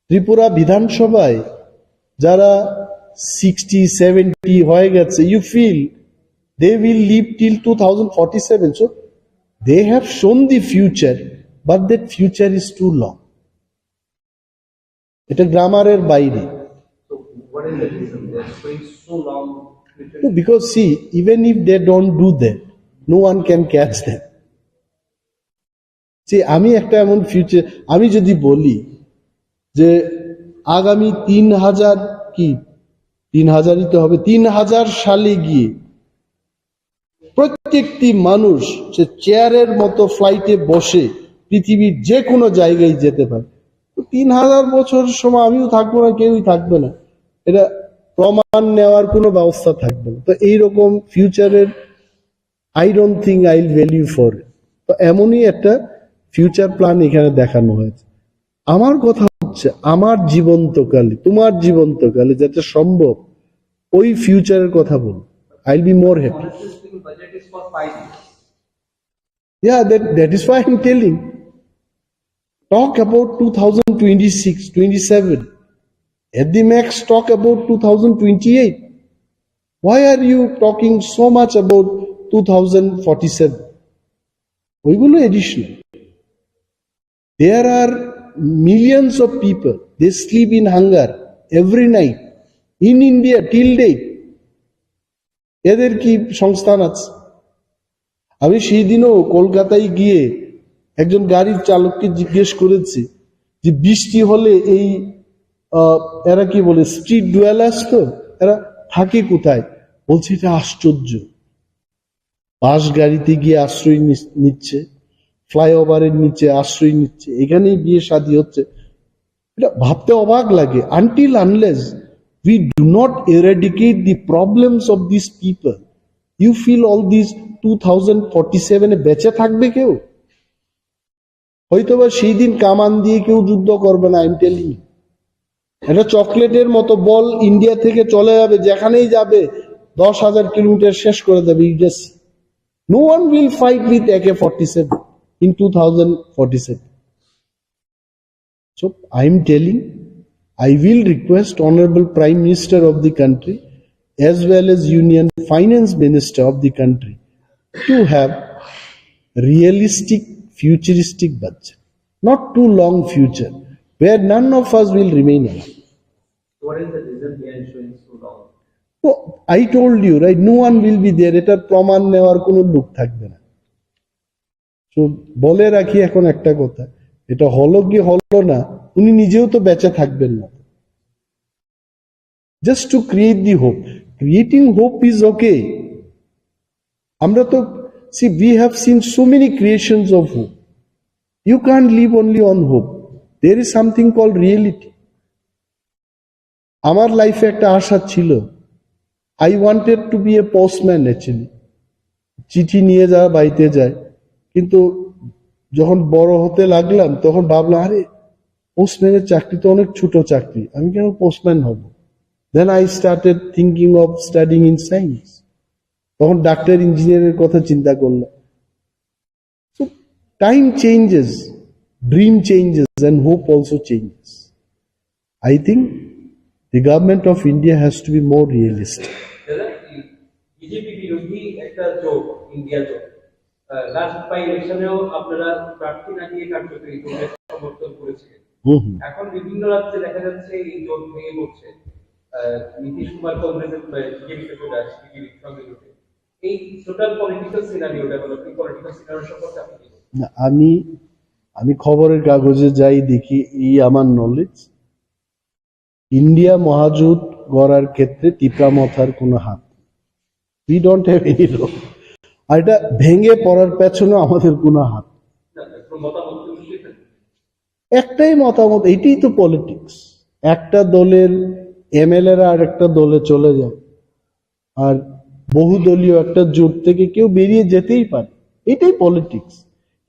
Tripura বিধানসভায় যারা 60-70 হয়ে গেছে, you feel they will live till 2047. So they have shown the future, but that future is too long. এটা গ্রামারের বাইরে। So what is the reason they're going so long? No, because see, even if they don't do that, no one can catch them. See, আমি একটা এমন future, আমি যদি বলি যে আগামী 3000 কি 3000ই তো হবে, 3000 সালে গিয়ে প্রত্যেকটি মানুষ সে চেয়ারের মতো ফ্লাইটে বসে পৃথিবীর যে কোনো জায়গায় যেতে পারে। 3000 বছর সময় আমিও থাকবো না, কেউই থাকবে না, এটা প্রমাণ নেওয়ার কোনো ব্যবস্থা থাকবে না। তো এইরকম ফিউচারের I don't think I will value for it. তো এমনই একটা ফিউচার প্ল্যান এখানে দেখানো হয়েছে। আমার কথা হচ্ছে আমার জীবন্তকালে, তোমার জীবন্তকালে যাতে সম্ভব ওই ফিউচারের কথা বল, I will be more happy. Honestly speaking, budget is for 5 years. Yeah, that is why I'm telling. Talk about 2026, 27. At the max, talk about 2028. Why are you talking so much about 2047? ওইগুলো additional. There are millions of people, they sleep in hunger every night in India till date. এদের কি সংস্থান আছে? আমি সেই দিনও কলকাতায় গিয়ে একজন গাড়ির চালককে জিজ্ঞেস করেছি যে বৃষ্টি হলে এই এরা কি বলে স্ট্রিট ডুয়েলার্স, তো এরা থাকে কোথায়? বলছে এটা আশ্চর্য, বাস গাড়িতে গিয়ে আশ্রয় নিচ্ছে, ফ্লাইওভারের নিচে আশ্রয় নিচ্ছে, এখানেই বিয়ে শাদী হচ্ছে। এটা ভাবতে অবাক লাগে। Until unless we do not eradicate the problems of these people, you feel all these 2047 এ বেঁচে থাকবে কেউ? হয়তোবা সেই দিন কামান দিয়ে কেউ যুদ্ধ করবে না। আই এম টেলিং ইউ, এটা চকলেটের মতো বল ইন্ডিয়া থেকে চলে যাবে, যেখানেই যাবে 10,000 কিলোমিটার শেষ করে দেবে। You just no one will fight with AK-47 in 2047. So I am telling, I will request Honorable Prime Minister of the country as well as Union Finance Minister of the country to have realistic futuristic budget, not too long future where none of us will remain alive. What is the reason behind showing so long? So I told you, right, no one will be there, এটা প্রমাণ নেওয়ার কোনো লোক থাকবে না। তো বলে রাখি এখন একটা কথা, এটা হলো কি হলো না, উনি নিজেও তো বেঁচে থাকবেন না। Just to create the hope, creating hope is okay. আমরা তো see we have seen so many creations of hope. You can't live only on hope. There is something called reality. আমার লাইফে একটা আশা ছিল, I wanted to be a postman actually, চিঠি নিয়ে যাওয়া বাড়িতে যায়। কিন্তু যখন বড় হতে লাগলাম তখন ভাবলাম আরে পোস্টম্যানের চাকরি তো অনেক ছোট চাকরি, আমি কেন পোস্টম্যান হব? Then I started thinking of studying in science. তখন ডাক্তার ইঞ্জিনিয়ারের কথা চিন্তা করলাম। So time changes, dream changes and hope also changes. I think the government of India has to be more realistic. BJP বিরোধী একটা জোট, India জোট, last by ইলেকশনেও আপনারা প্রার্থী না দিয়ে কার্যকরী জোটের সমর্থন করেছিলেন। এখন বিভিন্ন রাজ্যে দেখা যাচ্ছে এই জোট ভেঙে পড়ছে, নীতিশ কুমার কংগ্রেসের বিজেপিতে চলে আসছে, বিজেপির সঙ্গে জোটে। এই total political scenario developing political scenario সম্পর্কে আপনি কি বলবেন? আমি খবরের কাগজে যাই দেখি, এই আমার নলেজ, ইন্ডিয়া মহাজোট গড়ার ক্ষেত্রে টিপরা মথার কোনো হাত, we don't have any role. আর এটা ভেঙে পড়ার পেছনে আমাদের কোনো হাত। একটাই মতামত, এটাই তো পলিটিক্স। একটা দলের এমএলএরা আর একটা দলে চলে যায়, আর বহুদলীয় একটা জোট থেকে কেউ বেরিয়ে যেতেই পারে, এটাই পলিটিক্স।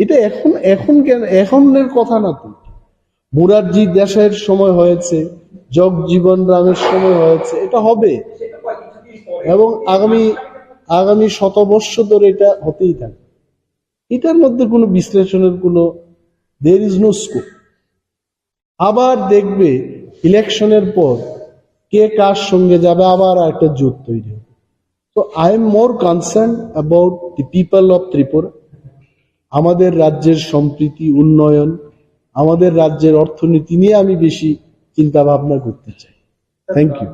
এটা এখন কেন, এখনের কথা না তো। মুরারজি দেশাইয়ের সময় হয়েছে, জগজীবন রামের সময় হয়েছে, এটা হবে এবং আগামী 100 বৎসর ধরে এটা হতেই থাকে। এটার মধ্যে কোনো বিশ্লেষণের কোনো there is no scope. আবার দেখবে ইলেকশনের পর কে কার সঙ্গে যাবে, আবার একটা জোট তৈরি হবে। তো I am more concern about the people of Tripura, আমাদের রাজ্যের সম্প্রীতি, উন্নয়ন, আমাদের রাজ্যের অর্থনীতি নিয়ে আমি বেশি চিন্তা ভাবনা করতে চাই। Thank you.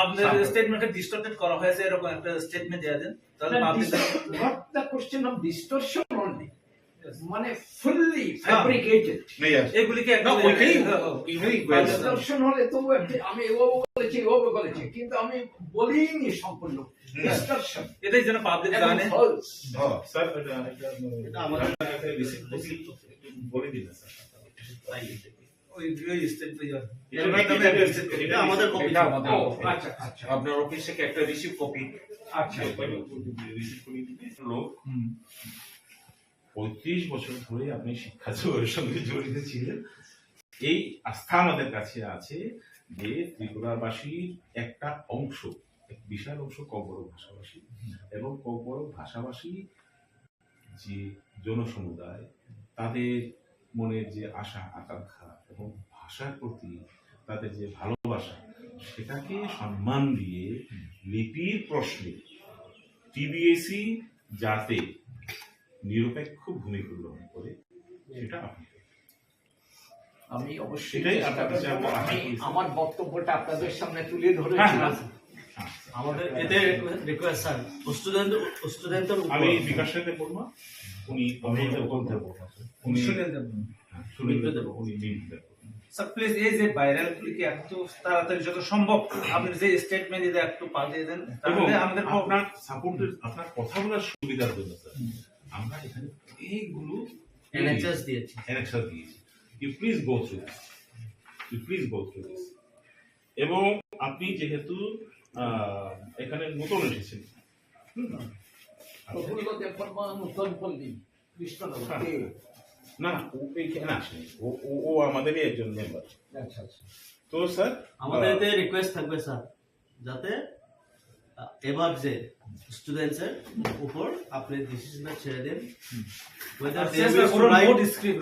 আপনাদের স্টেটমেন্টে ডিস্টর্টেড করা হয়েছে এরকম একটা স্টেটমেন্ট দেয়া দেন, তাহলে public Not the question of distortion only, মানে fully fabricated. এগুলিকে একটা ডিস্টরশন হলে তো আমি এভাবে বলেছি এভাবে বলেছি, কিন্তু আমি বলিনি সম্পূর্ণ ডিস্টরশন। এটাই যেন পাবলিক জানে। স্যার এটা আমাদের বলে দিন স্যার। আপনার অফিস থেকে একটা রিসিভ কপি। আচ্ছা, লোক 35 বছর ধরে আপনি শিক্ষা জগতের সঙ্গে জড়িত ছিলেন। এই আস্থা আমাদের কাছে আছে যে ত্রিপুরাবাসীর একটা অংশ, এক বিশাল অংশ ককবরক ভাষাভাষী, এবং ককবরক ভাষাভাষী যে জনসমুদায়, তাদের মনের যে আশা আকাঙ্ক্ষা এবং ভাষার প্রতি তাদের যে ভালোবাসা, সেটাকে সম্মান দিয়ে লিপির প্রশ্নে টিবিএসি যাতে নিরপেক্ষ ভূমিকা গ্রহণ করে, সেটা আপনি আমি অবশ্যই সেটাই আমার বক্তব্যটা আপনাদের সামনে তুলে ধরেছিলাম। আমাদের এতে রিকোয়েস্ট স্যার, স্টুডেন্ট আমি বিকাশ সাথে বলবো, উনি স্যার প্লিজ এই যে ভাইরাল ক্লিকে একটু তাড়াতাড়ি যত সম্ভব আপনি যে স্টেটমেন্ট দিতে একটু পাঠিয়ে দেন, তাহলে আমাদের আপনার সাপোর্টের, আপনার কথা বলার সুবিধার জন্য স্যার আমরা এখানে এইগুলো এনএক্সএস দিয়েছি। You please go through this, এবং আপনি যেহেতু এখানে নতুন এসেছেন। না ও এইখানে আসেনি, ও আমাদেরই একজন মেম্বার। তো স্যার আমাদের এতে রিকোয়েস্ট থাকবে স্যার, যাতে এবার যে স্টুডেন্টস এর উপর আপনি ডিসিশনটা ছেড়ে দেন, whether they wish to write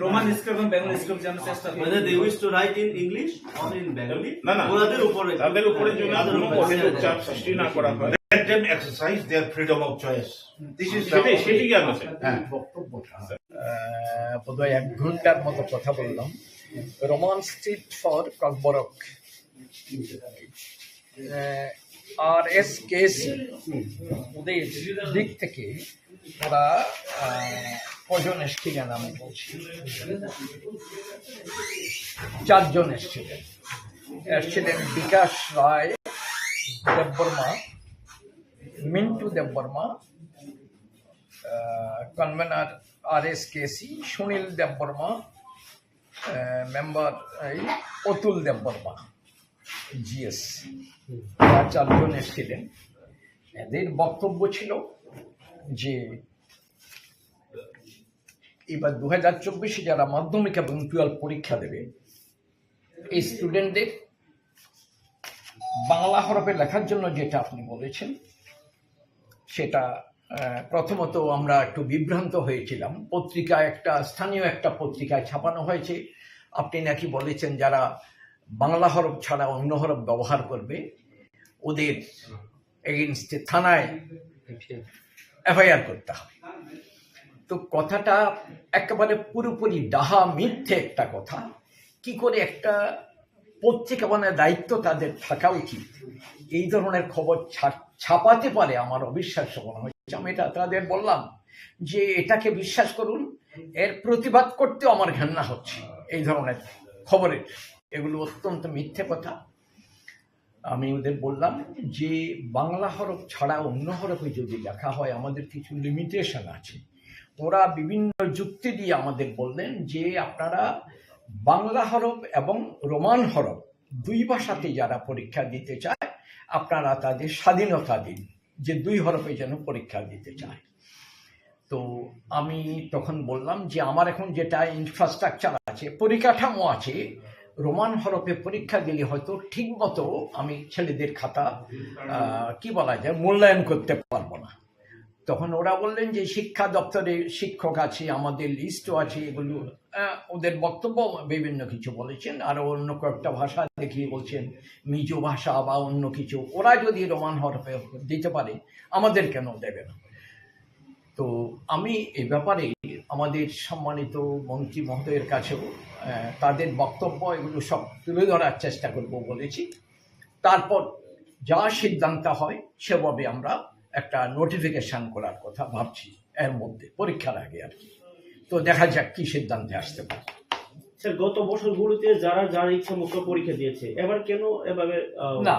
Roman script এবং Bengali script জানার চেষ্টা করুন, whether they wish to write in English or in Bengali। না ওদের উপরে যদি কোনো চাপ সৃষ্টি না করা হয়, Let them exercise their freedom of choice. This is সেটি কেন আছে? বোধহয় 1 ঘন্টার মতো কথা বললাম। Roman script for Kokborok, RSKC ওদের দিক থেকে ওরা কজন এসছিলেন আমি বলছি, 4 জন এসছিলেন। Bikash Roy Debbarma, Mintu Debbarma, convener RSKC Sunil Debbarma, member Atul Debbarma GS, 4 জন এসেছিলেন। এদের বক্তব্য ছিল যে এবার 2024 যারা মাধ্যমিক এবং 12 পরীক্ষা দেবে, এই স্টুডেন্টদের বাংলা হরফে লেখার জন্য যেটা আপনি বলেছেন, সেটা প্রথমত আমরা একটু বিভ্রান্ত হয়েছিলাম। পত্রিকায় স্থানীয় একটা পত্রিকায় ছাপানো হয়েছে, আপনি নাকি বলেছেন যারা বাংলা হরফ ছাড়া অন্য হরফ ব্যবহার করবে ওদের এগেনস্টে থানায় FIR করতে হবে। তো কথাটা একেবারে পুরোপুরি ডাহা মিথ্যে একটা কথা। কি করে একটা পত্রিকা বানানোর দায়িত্ব তাদের থাকা উচিত, এই ধরনের খবর ছাপাতে পারে আমার অবিশ্বাস্য মনে হচ্ছে। আমি এটা তাদের বললাম যে এটাকে বিশ্বাস করুন, এর প্রতিবাদ করতেও আমার ঘৃণা হচ্ছে এই ধরনের খবরের, এগুলো অত্যন্ত মিথ্যে কথা। আমি ওদের বললাম যে বাংলা হরফ ছাড়া অন্য হরফে যদি লেখা হয় আমাদের কিছু লিমিটেশন আছে। ওরা বিভিন্ন যুক্তি দিয়ে আমাদের বললেন যে আপনারা বাংলা হরফ এবং রোমান হরফ 2 ভাষাতে যারা পরীক্ষা দিতে চায় আপনারা তাদের স্বাধীনতা দিন যে 2 হরফে যেন পরীক্ষা দিতে চায়। তো আমি তখন বললাম যে আমার এখন যেটা ইনফ্রাস্ট্রাকচার আছে, পরিকাঠামো আছে, রোমান হরফে পরীক্ষা দিলে হয়তো ঠিক মতো আমি ছেলেদের খাতা কি বলা যায় মূল্যায়ন করতে পারবো না। তখন ওরা বললেন যে শিক্ষা দপ্তরে শিক্ষক আছে, আমাদের লিস্টও আছে, এগুলো ওদের বক্তব্য বিভিন্ন কিছু বলেছেন। আর অন্য কয়েকটা ভাষা দেখিয়ে বলছেন মিজো ভাষা বা অন্য কিছু, ওরা যদি রোমান হরফে দিতে পারে আমাদের কেন দেবে না। তো আমি এই ব্যাপারে আমাদের সম্মানিত মন্ত্রী মহোদয়ের কাছেও তাদের বক্তব্য এগুলো সব তুলে ধরার চেষ্টা করব বলেছি। তারপর যা সিদ্ধান্ত হয় সেভাবে আমরা একটা নোটিফিকেশন করার কথা ভাবছি এর মধ্যে, পরীক্ষার আগে আর কি। তো দেখা যাক কি সিদ্ধান্তে আসতে পারে। স্যার গত বছরগুলোতে যারা ইচ্ছা মতো পরীক্ষা দিয়েছে, এবার কেন এভাবে না?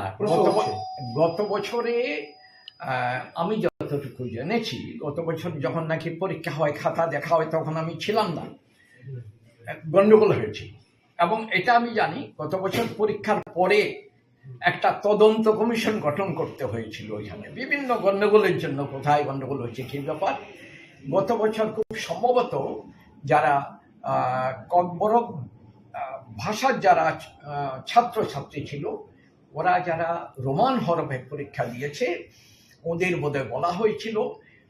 গত বছরে আমি যতটুকু জেনেছি, গত বছর যখন নাকি পরীক্ষা হয় খাতা দেখা হয় তখন আমি ছিলাম না, গন্ডগোল হয়েছে। এবং এটা আমি জানি গত বছর পরীক্ষার পরে একটা তদন্ত কমিশন গঠন করতে হয়েছিল ওইখানে বিভিন্ন গন্ডগোলের জন্য, কোথায় গন্ডগোল হয়েছে কি ব্যাপার। গত বছর খুব সম্ভবত যারা ককবরক ভাষার যারা ছাত্রছাত্রী ছিল, ওরা যারা রোমান হরফে পরীক্ষা দিয়েছে ওদের বোধহয় বলা হয়েছিল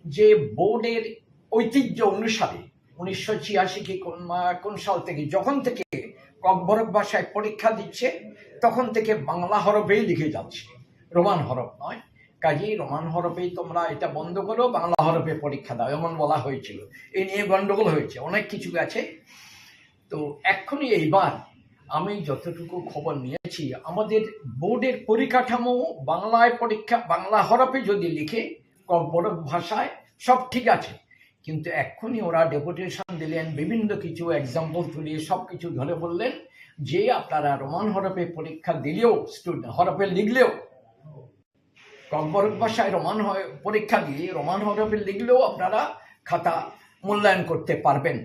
যে বোর্ডের ঐতিহ্য অনুসারে 1986 কি কোন সাল থেকে যখন থেকে ককবরক ভাষায় পরীক্ষা দিচ্ছে তখন থেকে বাংলা হরফেই লিখে যাচ্ছে, রোমান হরফ নয়। কাজেই রোমান হরফেই তোমরা এটা বন্ধ করো, বাংলা হরফে পরীক্ষা দাও, এমন বলা হয়েছিল। এই নিয়ে গন্ডগোল হয়েছে, অনেক কিছু আছে। তো এক্ষুনি এইবার আমি যতটুকু খবর নিয়েছি আমাদের বোর্ডের পরিকাঠামো বাংলায় পরীক্ষা বাংলা হরফে যদি লিখে ককবরক ভাষায় সব ঠিক আছে, কিন্তু এক্ষুনি ওরা ডেপুটেশন দিলেন, বিভিন্ন কিছু এক্সাম্পল তুলিয়ে সব কিছু ধরে বললেন যে আপনারা রোমান হরফে পরীক্ষা দিলেও হরফে লিখলেও ককবরক ভাষায় রোমান পরীক্ষা দিয়ে রোমান হরফে লিখলেও আপনারা খাতা মূল্যায়ন করতে পারবেন।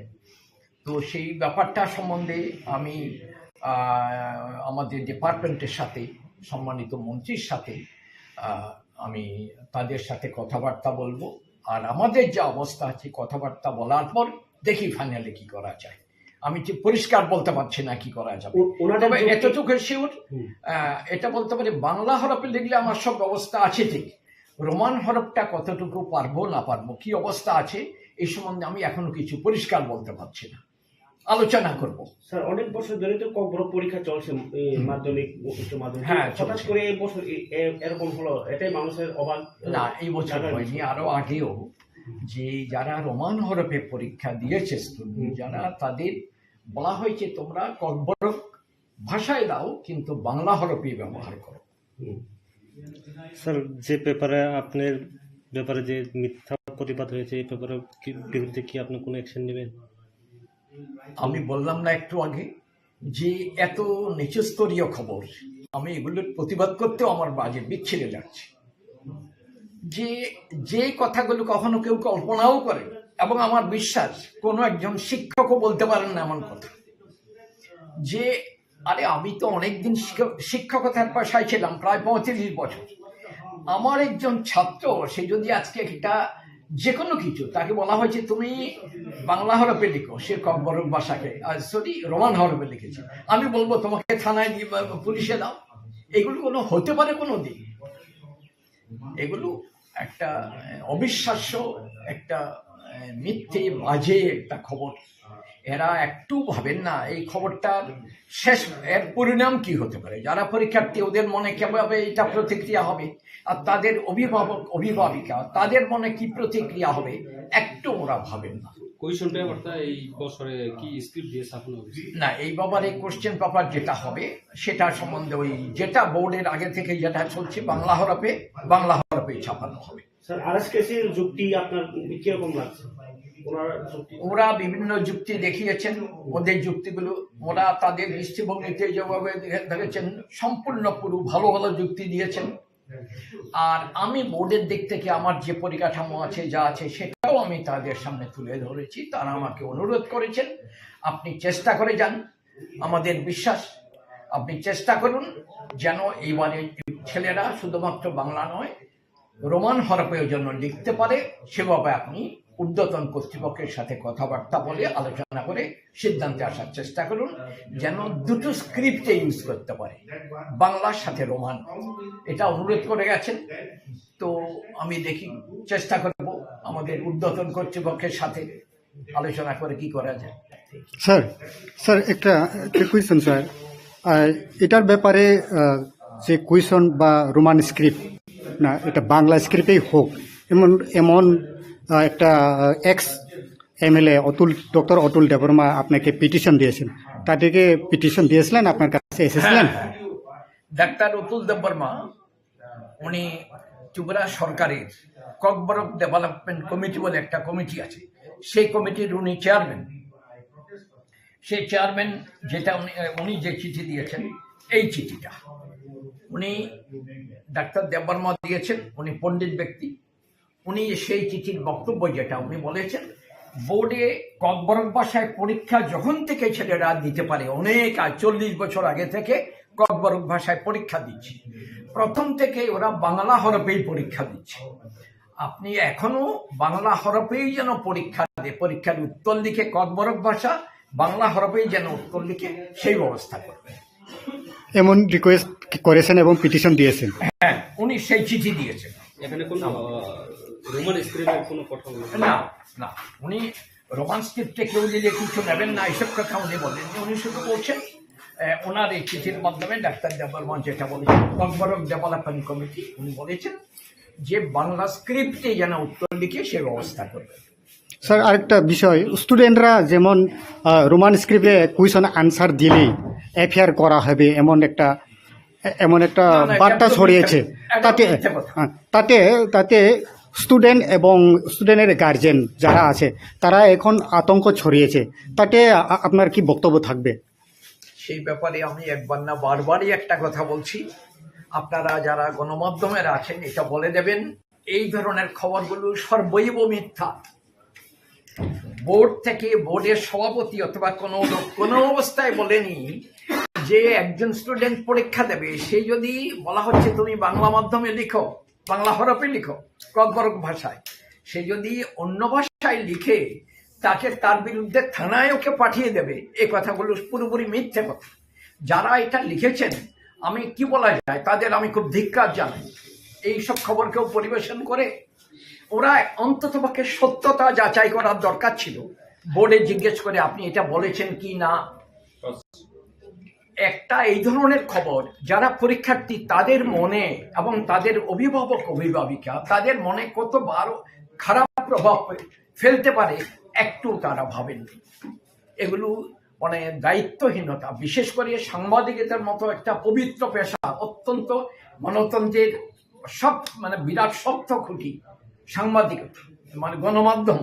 তো সেই ব্যাপারটা সম্বন্ধে আমি আমাদের ডিপার্টমেন্টের সাথে সম্মানিত মন্ত্রীর সাথে আমি তাদের সাথে কথাবার্তা বলবো, আর আমাদের যে অবস্থা আছে কথাবার্তা বলার পর দেখি ফাইনালি কি করা যায়। আমি ঠিক পরিষ্কার বলতে পারছি না কি করা যাবে, তবে এতটুকু শিওর এটা বলতে পারি বাংলা হরফে লিখলে আমার সব ব্যবস্থা আছে ঠিক, রোমান হরফটা কতটুকু পারবো না পারবো, কি অবস্থা আছে এই সম্বন্ধে আমি এখনো কিছু পরিষ্কার বলতে পারছি না, আলোচনা করব। স্যার অনেক বছর ধরে তো ককবরক পরীক্ষা চলছে, মাধ্যমিক উচ্চ মাধ্যমিক, হ্যাঁ হঠাৎ করে এই বছর এরকম হলো, এটাই মানুষের অবাক। না এই বছর হয়নি, আরো আগেও যে যারা রোমান হরফে পরীক্ষা দিয়েছে স্টুডেন্ট যারা, তাদের বলা হয়েছে তোমরা ককবরক ভাষায় দাও কিন্তু বাংলা হরফে ব্যবহার করো। স্যার যে পেপারে আপনার ব্যাপারে যে মিথ্যা প্রতিবাদ হয়েছে এই পেপারের বিরুদ্ধে কি আপনি কোনো অ্যাকশন নেবেন? আমি বললাম না একটু আগে যে এত নিচস্তরীয় খবর, আমি এগুলোর প্রতিবাদ করতেও আমার বাজে বিচ্ছিরে যাচ্ছে, যে যে কথাগুলো কখনো কেউ কল্পনাও করে, এবং আমার বিশ্বাস কোনো একজন শিক্ষকও বলতে পারেন না এমন কথা, যে আরে আমি তো অনেকদিন শিক্ষকতার পেশায় ছিলাম, প্রায় 35 বছর, আমার একজন ছাত্র সে যদি আজকে একটা যে কোনো কিছু তাকে বলা হয়েছে তুমি বাংলা হরফে লিখো, সে ককবরক ভাষাকে সরি রোমান হরফে লিখেছে, আমি বলবো তোমাকে থানায় দিয়ে পুলিশে দাও? এগুলো কোনো হতে পারে কোনো দিন? এগুলো একটা অবিশ্বাস্য, একটা মিথ্যে বাজে একটা খবর। এরা একটু ভাবেন না এই খবরটার শেষ এর পরিণাম কি হতে পারে, যারা পরীক্ষার্থী ওদের মনে কিভাবে এটা প্রতিক্রিয়া হবে, আর তাদের অভিভাবক অভিভাবিকা তাদের মনে কি প্রতিক্রিয়া হবে একটু ওরা ভাবেন না। কোয়েশ্চন পেপারটা এই বছরে কি স্ক্রিপ্ট দিয়ে ছাপানো হবে? না এই ব্যাপারে কোশ্চেন পেপার যেটা হবে সেটা সম্বন্ধে ওই যেটা বোর্ডের আগে থেকে যেটা চলছে বাংলা হরফে ছাপানো হবে। স্যার আরএসকেসির যুক্তি আপনার কিরকম লাগছে? ওরা বিভিন্ন যুক্তি দেখিয়েছেন, ওদের যুক্তিগুলো ওরা তাদের দৃষ্টিভঙ্গিতে যেভাবে দেখেছেন সম্পূর্ণ পুরো ভালো ভালো যুক্তি দিয়েছেন। আর আমি বোর্ডের দিক থেকে আমার যে পরিকাঠামো আছে যা আছে সেটাও আমি তাদের সামনে তুলে ধরেছি, তারা আমাকে অনুরোধ করেছেন আপনি চেষ্টা করে যান, আমাদের বিশ্বাস আপনি চেষ্টা করুন যেন এইবারে ছেলেরা শুধুমাত্র বাংলা নয় রোমান হরফের জন্য লিখতে পারে, সেভাবে আপনি ঊর্ধ্বতন কর্তৃপক্ষের সাথে কথাবার্তা বলে আলোচনা করে সিদ্ধান্তে আসার চেষ্টা করুন, যেন দুটো স্ক্রিপ্টে ইউজ করতে পারে, বাংলার সাথে রোমান, এটা অনুরোধ করে গেছেন। তো আমি দেখি চেষ্টা করব আমাদের ঊর্ধ্বতন কর্তৃপক্ষের সাথে আলোচনা করে কি করা যায়। স্যার একটা কোয়েশ্চন স্যার, এটার ব্যাপারে যে কোয়েশ্চন বা রোমান স্ক্রিপ্ট না এটা বাংলা স্ক্রিপ্টেই হোক এমন একটা x MLA doctor Atul Debbarma আপনাকে পিটিশন দিয়েছেন, তাদেরকে পিটিশন দিয়েছিলেন, আপনার কাছে এসেছিলেন? ডাক্তার অতুল দেববর্মা উনি ত্রিপুরা সরকারের ককবরক ডেভেলপমেন্ট কমিটি বলে একটা কমিটি আছে, সেই কমিটির উনি চেয়ারম্যান। সেই চেয়ারম্যান যেটা উনি যে চিঠি দিয়েছেন, এই চিঠিটা উনি ডাক্তার দেববর্মা দিয়েছেন, উনি পণ্ডিত ব্যক্তি, উনি সেই চিঠির বক্তব্য যেটা উনি বলেছেন বোর্ডে ককবরক ভাষায় পরীক্ষা যখন থেকে ছেলেরা দিতে পারে, অনেক 40 বছর আগে থেকে ককবরক ভাষায় পরীক্ষা দিচ্ছে, প্রথম থেকে ওরা বাংলা হরফেই পরীক্ষা দিচ্ছে, আপনি এখনো বাংলা হরফেই যেন পরীক্ষা দেয়, পরীক্ষার উত্তর লিখে ককবরক ভাষা বাংলা হরফেই যেন উত্তর লিখে সেই ব্যবস্থা করবেন এমন রিকোয়েস্ট করেছেন এবং পিটিশন দিয়েছেন। হ্যাঁ উনি সেই চিঠি দিয়েছেন। এখানে কোনো রোমান স্ক্রিপ্টের কোনো কথা না না, উনি রোমান স্ক্রিপ্টে কেউ দিলে কিছু নেবেন না এইসব কথা উনি বলেন, উনি শুধু বলছেন ওনার এই চিঠির মাধ্যমে ডাক্তার দেববর্মা যেটা বলেছেন ককবরক ডেভেলপমেন্ট কমিটি, উনি বলেছেন যে বাংলা স্ক্রিপ্টে যেন উত্তর লিখে সে ব্যবস্থা করবে। স্যার আরেকটা বিষয়, স্টুডেন্টরা যেমন রোমান স্ক্রিপ্টে কোয়েশ্চন আনসার দিলেই এফআইআর করা হবে এমন একটা বার্তা ছড়িয়েছে, তাতে স্টুডেন্ট এবং স্টুডেন্টের গার্জেন যারা আছে তারা এখন আতঙ্ক ছড়িয়েছে, তাতে আপনার কি বক্তব্য থাকবে? সেই ব্যাপারে আমি একবার না বারবারই একটা কথা বলছি, আপনারা যারা গণমাধ্যমের আছেন এটা বলে দেবেন এই ধরনের খবরগুলো সর্বৈব মিথ্যা। বোর্ড থেকে বোর্ডের সভাপতি অথবা কোনো অবস্থায় বলেনি যে একজন স্টুডেন্ট পরীক্ষা দেবে সে যদি বলা হচ্ছে তুমি বাংলা মাধ্যমে লিখো, বাংলা হরফে লিখো ককবরক ভাষায়, সে যদি অন্য ভাষায় লিখে তাকে তার বিরুদ্ধে থানায় ওকে পাঠিয়ে দেবে, এই কথাগুলো পুরোপুরি মিথ্যে কথা। যারা এটা লিখেছেন আমি কি বলা যায় তাদের আমি খুব ধিক্কার জানাই। এইসব খবর কেউ পরিবেশন করে, ওরা অন্ততপক্ষে সত্যতা যাচাই করার দরকার ছিল, বোর্ডে জিজ্ঞেস করে আপনি এটা বলেছেন কি না। একটা এই ধরনের খবর যারা পরীক্ষার্থী তাদের মনে এবং তাদের অভিভাবক অভিভাবিকা তাদের মনে কত বড় খারাপ প্রভাব ফেলতে পারে একটু তারা ভাবেননি। এগুলো মানে দায়িত্বহীনতা, বিশেষ করে সাংবাদিকতার মতো একটা পবিত্র পেশা, অত্যন্ত গণতন্ত্রের সব মানে বিরাট শক্ত খুঁটি সাংবাদিকতা মানে গণমাধ্যম,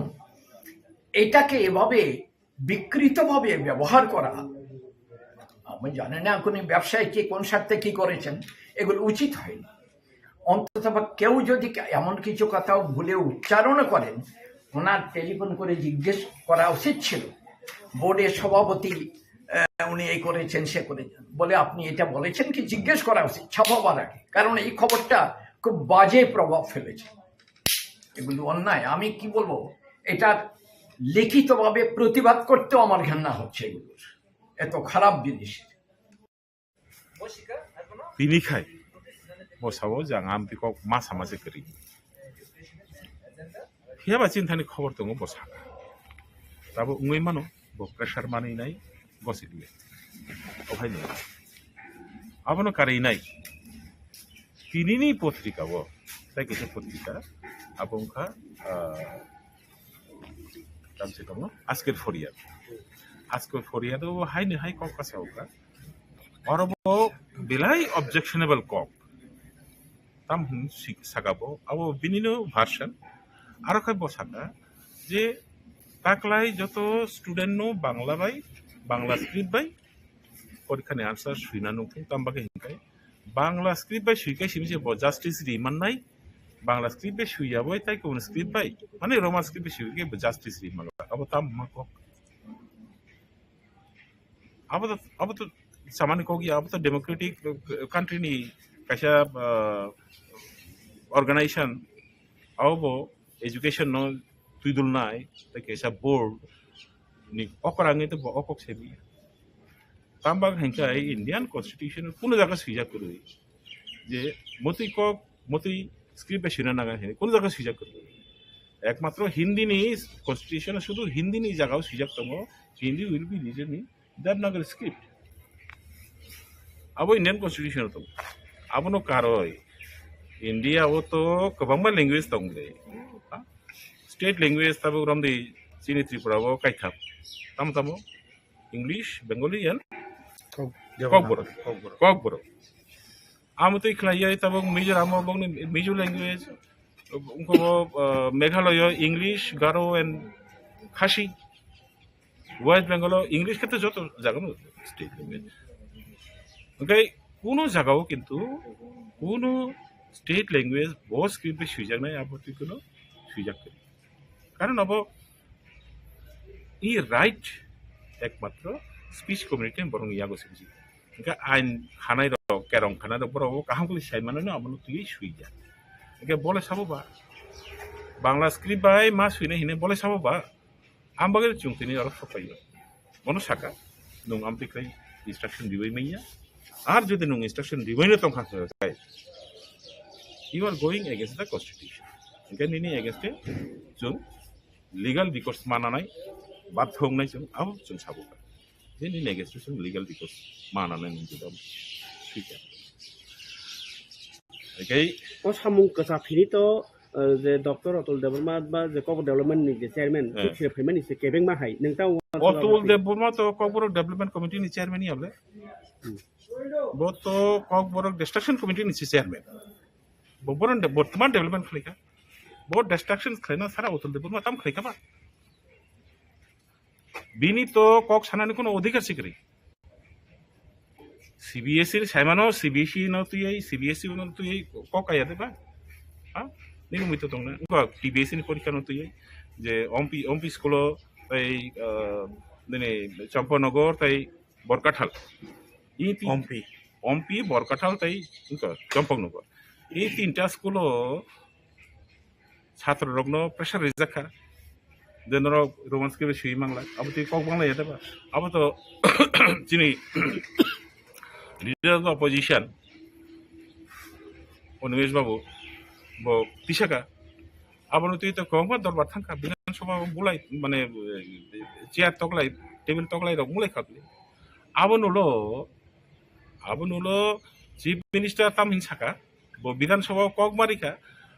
এটাকে এভাবে বিকৃতভাবে ব্যবহার করা, আমি জানি না কোনো ব্যবসায়ী কে কোন স্বার্থে কি করেছেন, এগুলো উচিত হয়নি। অন্তত কেউ যদি এমন কিছু কথা ভুলে উচ্চারণ করেন ওনার টেলিফোন করে জিজ্ঞেস করা উচিত ছিল। বোর্ডের সভাপতি উনি এই করেছেন সে করেছেন বলে আপনি এটা বলেছেন কি জিজ্ঞেস করা উচিত ছাপাবার আগে, কারণ এই খবরটা খুব বাজে প্রভাব ফেলেছে। এগুলো অন্যায়, আমি কি বলবো, এটা লিখিতভাবে প্রতিবাদ করতেও আমার ঘৃণা হচ্ছে এগুলোর, এত খারাপ জিনিস। Binikai, mau sawo jangan pikok masa masih kering. Siapa cintani khobor tunggu bosa. Tapi ungai mano, bo pressure mani nai, bosi dia. Oh hai ni. Apa no kari nai. Kini ni potrika bo. Saya kisah potrika. Apa ungka tam se kamu asker Foria. Asker Foria tu hai ni hai kok kasih ungka. और वो बिलाई objectionable corp तम सगाबो अब बिनिनो भार्सन आरो काय बसाका जे ताकलाई जतो स्टूडेंट नो बांग्ला बाई बांग्ला स्क्रिप्ट बाई परीक्षानि आंसर सुइना नुथुं तामबाके हिंकाय बांग्ला स्क्रिप्ट बाई सुइकाय सिमिसे ब जस्टिस रिमाननाय बांग्ला स्क्रिप्ट बाई सुइयाबो ताइ कोन स्क्रिप्ट बाई माने रोमान स्क्रिप्ट बाई सुइके जस्टिस रिमानला अब ताम माको अब तो सामान्य को गया अब तो डेमोक्रेटिक कंट्री नी कैसा ऑर्गेनाइजेशन अब वो एजुकेशन नो तुइदुल नाय तो कैसा बोर्ड नी अकरांगे तो अकक से भी तांबाग हेंका इंडियन कॉन्स्टिट्यूशन कुनो जगह सुइजा करुई जे मोती स्क्रिप्ट पे शिना नागा है कुनो जगह सुइजा करुई एकमात्र हिंदी नी कॉन्स्टिट्यूशन शुद्ध हिंदी नी जगह सुइजा तमो हिंदी विल बी रीजन नी देवनागरी स्क्रिप्ट अब इंडियन कॉन्स्टिट्यूशन तो अब नो कारोय इंडिया वो तो कबांबा लैंग्वेज दंगले स्टेट लैंग्वेज तब रम दे चीनी त्रिपुरा वो काइथाप तम तमो इंग्लिश बेंगली एंड कॉकबोरक आम तो इखलाया तब मिजोराम बंग मिजो लैंग्वेज उनको मेघालय इंग्लिश गारो एंड खासी वेस्ट बेंगल इंग्लिश के तो जो तो जगह स्टेट लैंग्वेज ओके कोनो जगह किंतु कोनो स्टेट लैंग्वेज बहुत स्क्रिप्ट सुइजाक नहीं आपत्ति कोनो सुइजाक कारण अब ये राइट एकमात्र स्पीच कम्युनिटी बरं यागो सिबि इनका आइन खानाय र केरं खानाय र बरो काहां कुलि साइ माने आमनो तुइ सुइजा इनका बोले साबोबा बांग्ला स्क्रिप्ट बाय मा सुइने हिने बोले साबोबा आमबागे चुंतिनि आरो सफायो मनो साका नं आमतिख्रै इंस्ट्रक्शन दिबै मैया और जो दिन इंस्ट्रक्शन दिवाई तो you are going against the constitution ओंखायनो निनि अगेंस्ट जों लीगल रिकर्स मानानाय बाध्य होनाय जों अब जों साबोबाय जे निनि अगेंस्ट जों लीगल रिकर्स मानानाय नंगौ ठीक है ओके ओ सामुं कसा फिनितो जे डॉक्टर अतुल देबरमा बा जे कॉप डेवलपमेंट नि जे चेयरमैन फिर फेमन इसे केबें मा हाय नोंता अतुल देबरमा तो कॉकबोरक डेवलपमेंट कमिटी नि चेयरमैन याबले वो तो कॉकबोरक डिस्ट्रक्शन कमिटी नि चेयरमैन बबरन वर्तमान डेवलपमेंट खलेका बहुत डिस्ट्रक्शन खलेना सारा अतुल देबरमा ताम खलेका बा बिनी तो कॉक सानानि कोनो अधिकार सिकरि सीबीएसई साइमानो सीबीएसई न तुयै सीबीएसई न तुयै कॉक आया देबा हां निगु मितो दंना उनका टीबीएसई नि परीक्षा न तुयै जे ओमपी स्कुल तै दिनै चम्पानगर तै बरकाठाल অম্পি বরকাঠাল তাই চম্পক নগর এই তিনটা স্কুলও ছাত্র রগ্ন প্রেসার রেজাখা যেন রোমান স্ক্রিপ্ট সুই বাংলা আবার তুই কক বাংলা যেতে পার আবার তো যিনি leader of the opposition Animesh বাবু তিসাকা আবার তুই তো কম দরবার থাকা বিধানসভা বুলাই মানে চেয়ার তকলাই টেবিল তকলাই মুলাই খাবলি আবন হলো চিফ মিনিস্টার তামহিন সাকা বিধানসভা কক মারিকা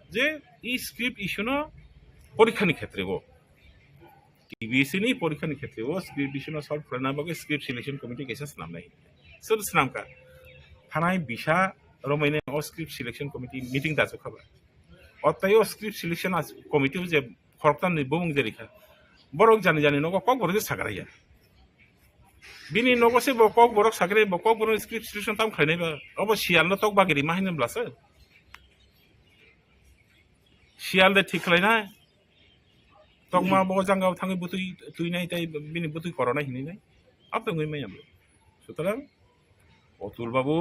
যে এই স্ক্রিপ্ট ইস্যুনো পরীক্ষানি ক্ষেত্রে টিবিএসসি নি পরীক্ষানি ক্ষেত্রে স্ক্রিপ্ট ইস্যুনো সলভ করে না বাকি স্ক্রিপ্ট সিলেকশন কমিটি কেসে স্নাম নাই সোর স্নামকা থানায় বিশা রমাইনে ও স্ক্রিপ্ট সিলেকশন কমিটি মিটিং দাজো খাবার অত্যায় স্ক্রিপ্ট সিলেকশন কমিটিও যে খরকতাম বমুং যেরিখা বরক জানি নগ কক বরকে সাগারাইয়া বিনি নগসে কক বরক সাগরে কক বরক স্ক্রিপ্ট সিলেকশন তাম খাইনাইবা অব শিয়ালনো তক বাগেরি মাহিনब्लासो শিয়াল দে ঠিক খাইনা তক মা ব জাঙ্গাও থাঙ্গি বুতুই তুইনাই তাই বিনি বুতুই করনা হিনি আপ তঙ্গই মাইয়াম সুতরাং অতুল বাবু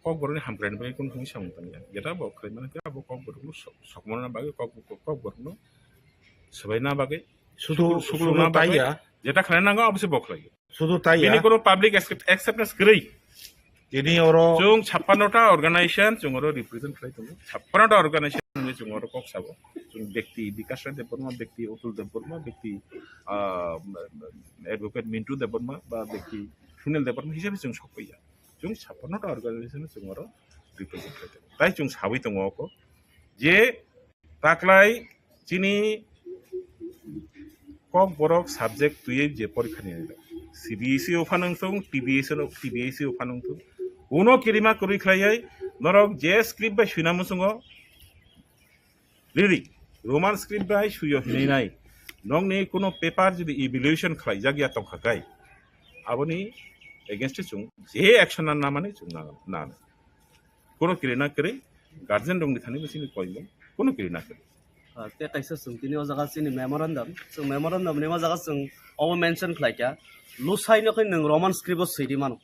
কক বরনি হামক্রাইন বাই কোন কোন সামতানি যেটা বক্রাই মানে কক বরকনো সকমনা বাগে কক বরকনো সবাইনা বাগে শুধু না বাগে যেটা খাইনা নাঙ্গো অবশ্যই বক্রাই শুধু তাই বিনি কোনো পাবলিক অ্যাকসেপ্টেন্স করেই ini oro chung 56টা অর্গানাইজেশন chung oro রিপ্রেজেন্ট খাই তুমি 56টা অর্গানাইজেশন নি chung oro kok sabo chung ব্যক্তি বিকাশ দেববর্মা ব্যক্তি অতুল দেববর্মা ব্যক্তি অ্যাডভোকেট মিন্টু দেববর্মা বা ব্যক্তি সুনীল দেববর্মা হিসাবে chung সকইয়া chung 56টা অর্গানাইজেশন chung oro রিপ্রেজেন্ট খাই তাই chung সাবই দङ ko যে তাকলাই যিনি কক বরক সাবজেক্ট তুই যে পরীক্ষা নিয়ে সিবিএসই ওফানংথং টিবিএসই ওফানংথং উনো কিরিমা করি খাইয়াই নরক যে স্ক্রিপ্ট বাই সুইনামো সঙ্গ লিরি রোমান স্ক্রিপ্ট বাই সুইয় হিনাই নাই নং নে কোনো পেপার যদি ইভ্যালুয়েশন খাই জাগিয়া তংখাকাই আবনি এগেইনস্ট চুং যে অ্যাকশন না মানে চুং না কোনো কিরিনা করে গার্জেন দংনি থানি বসিনি কইল কোনো কিরিনা করে ते कैसे सुंतिनि ओ जगह सिनि मेमोरेंडम ने मा जगह जों ओ मेंशन खालायका लुसाइनो खै नों रोमान स्क्रिप्ट सैदि मानो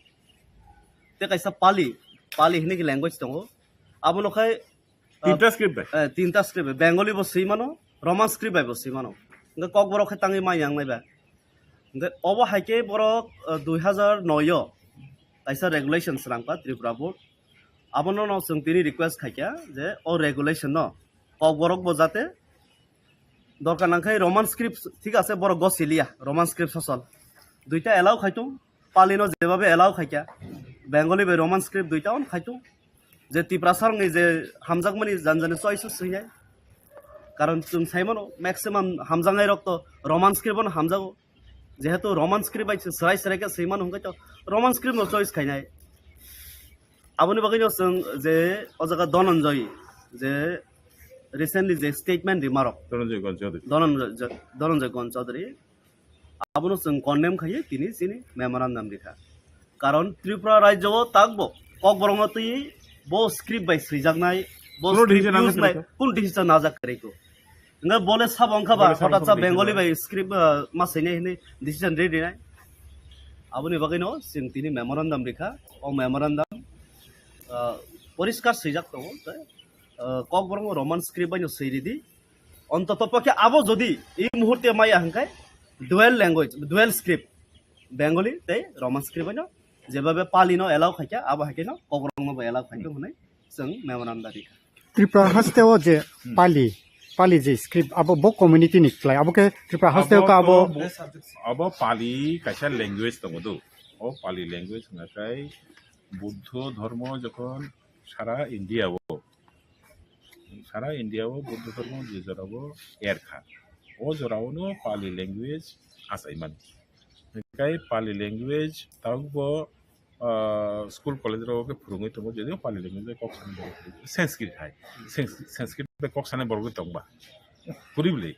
ते कैसा पाली हिनि कि लैंग्वेज दङ आबो खाय तीनटा स्क्रिप्ट बेंगली बो सै मानो रोमान स्क्रिप्ट बाय बो सै मानो नगा कक बरो खै तांगि माय यांगनायबा नगा ओबो हायके बरो 2009 कैसा रेगुलेशंस रांपा त्रिपुरा बोर्ड आबो नो सुंतिनि रिक्वेस्ट खायका जे ओ रेगुलेशन न ককবরক বজাতে দরকার নাখাই রোমান স্ক্রিপ্ট ঠিক আছে বড় গসিলিয়া রোমান স্ক্রিপ্ট সচল দুইটা এলাও খাইতো পালিনো যেভাবে এলাও খাইকা বেঙ্গলি বে রোমান স্ক্রিপ্ট দুইটা অন খাইতো যে তিপ্রাসারনি যে হামজাগমানি জানজানি চয়েস সইনাই কারণ তুমি সাইমনো ম্যাক্সিমাম হামজাঙ্গাই রক্ত রোমান স্ক্রিপ্ট অন হামজাগো যেহেতু রোমান স্ক্রিপ্ট বাইছে সরাই সরাইকে সেইমান হংকাইতো রোমান স্ক্রিপ্ট নো চয়েস খাইনাই আবনি বাকিনো जों যে অজাগা ধনঞ্জয় যে recently the statement remark Dhananjay Gon Chaudhary abunu जों condemn खायो तिनि सिनि मेमोरेंडम लिखा कारण त्रिपुरा राज्य ताकबो ककबरक तुई बो स्क्रिप्ट बाय सैजागनाय बो कोन डिसिजन नाजा करेको nga bole sab angkaba hota cha bengali by script ma sene hine decision ready nai abuni bagino जों तिनि मेमोरेंडम लिखा o मेमोरेंडम পরিষ্কার সৈজাক তো ককবরক রোমান স্ক্রিপ্ট বাইনো সৈরিদি অন্ততপক্ষে আবো যদি এই মুহূর্তে মাইয়া হাঙ্কায় dual language dual script Bengali তাই রোমান স্ক্রিপ্ট বাইনো যেভাবে পালিনো এলাও খাইকা আবো হাইকেনো ককবরক নব এলাও খাইতো হনে जों मेमोरेंडम लिखा त्रिपुरा हास्तेओ जे पाली जे स्क्रिप्ट आबो बो कम्युनिटी निक्लाय आबो के त्रिपुरा हास्तेओ का आबो पाली कैसा लैंग्वेज दङ दो ओ पाली लैंग्वेज नाथाय बुद्ध धर्म যখন সারা ইন্ডিয়াও বুদ্ধ ধর্ম যে জরাবো এরখা ও জরাওনো পালি ল্যাঙ্গুয়েজ আসাইমান কাই পালি ল্যাঙ্গুয়েজ তাওবো স্কুল কলেজেরকে ফুরুঙै দङ যদিও পালি ল্যাঙ্গুয়েজ ককসানে সংস্কৃত হাই সংস্কৃত ককসানে বরগৈ দংবা পুরিবলে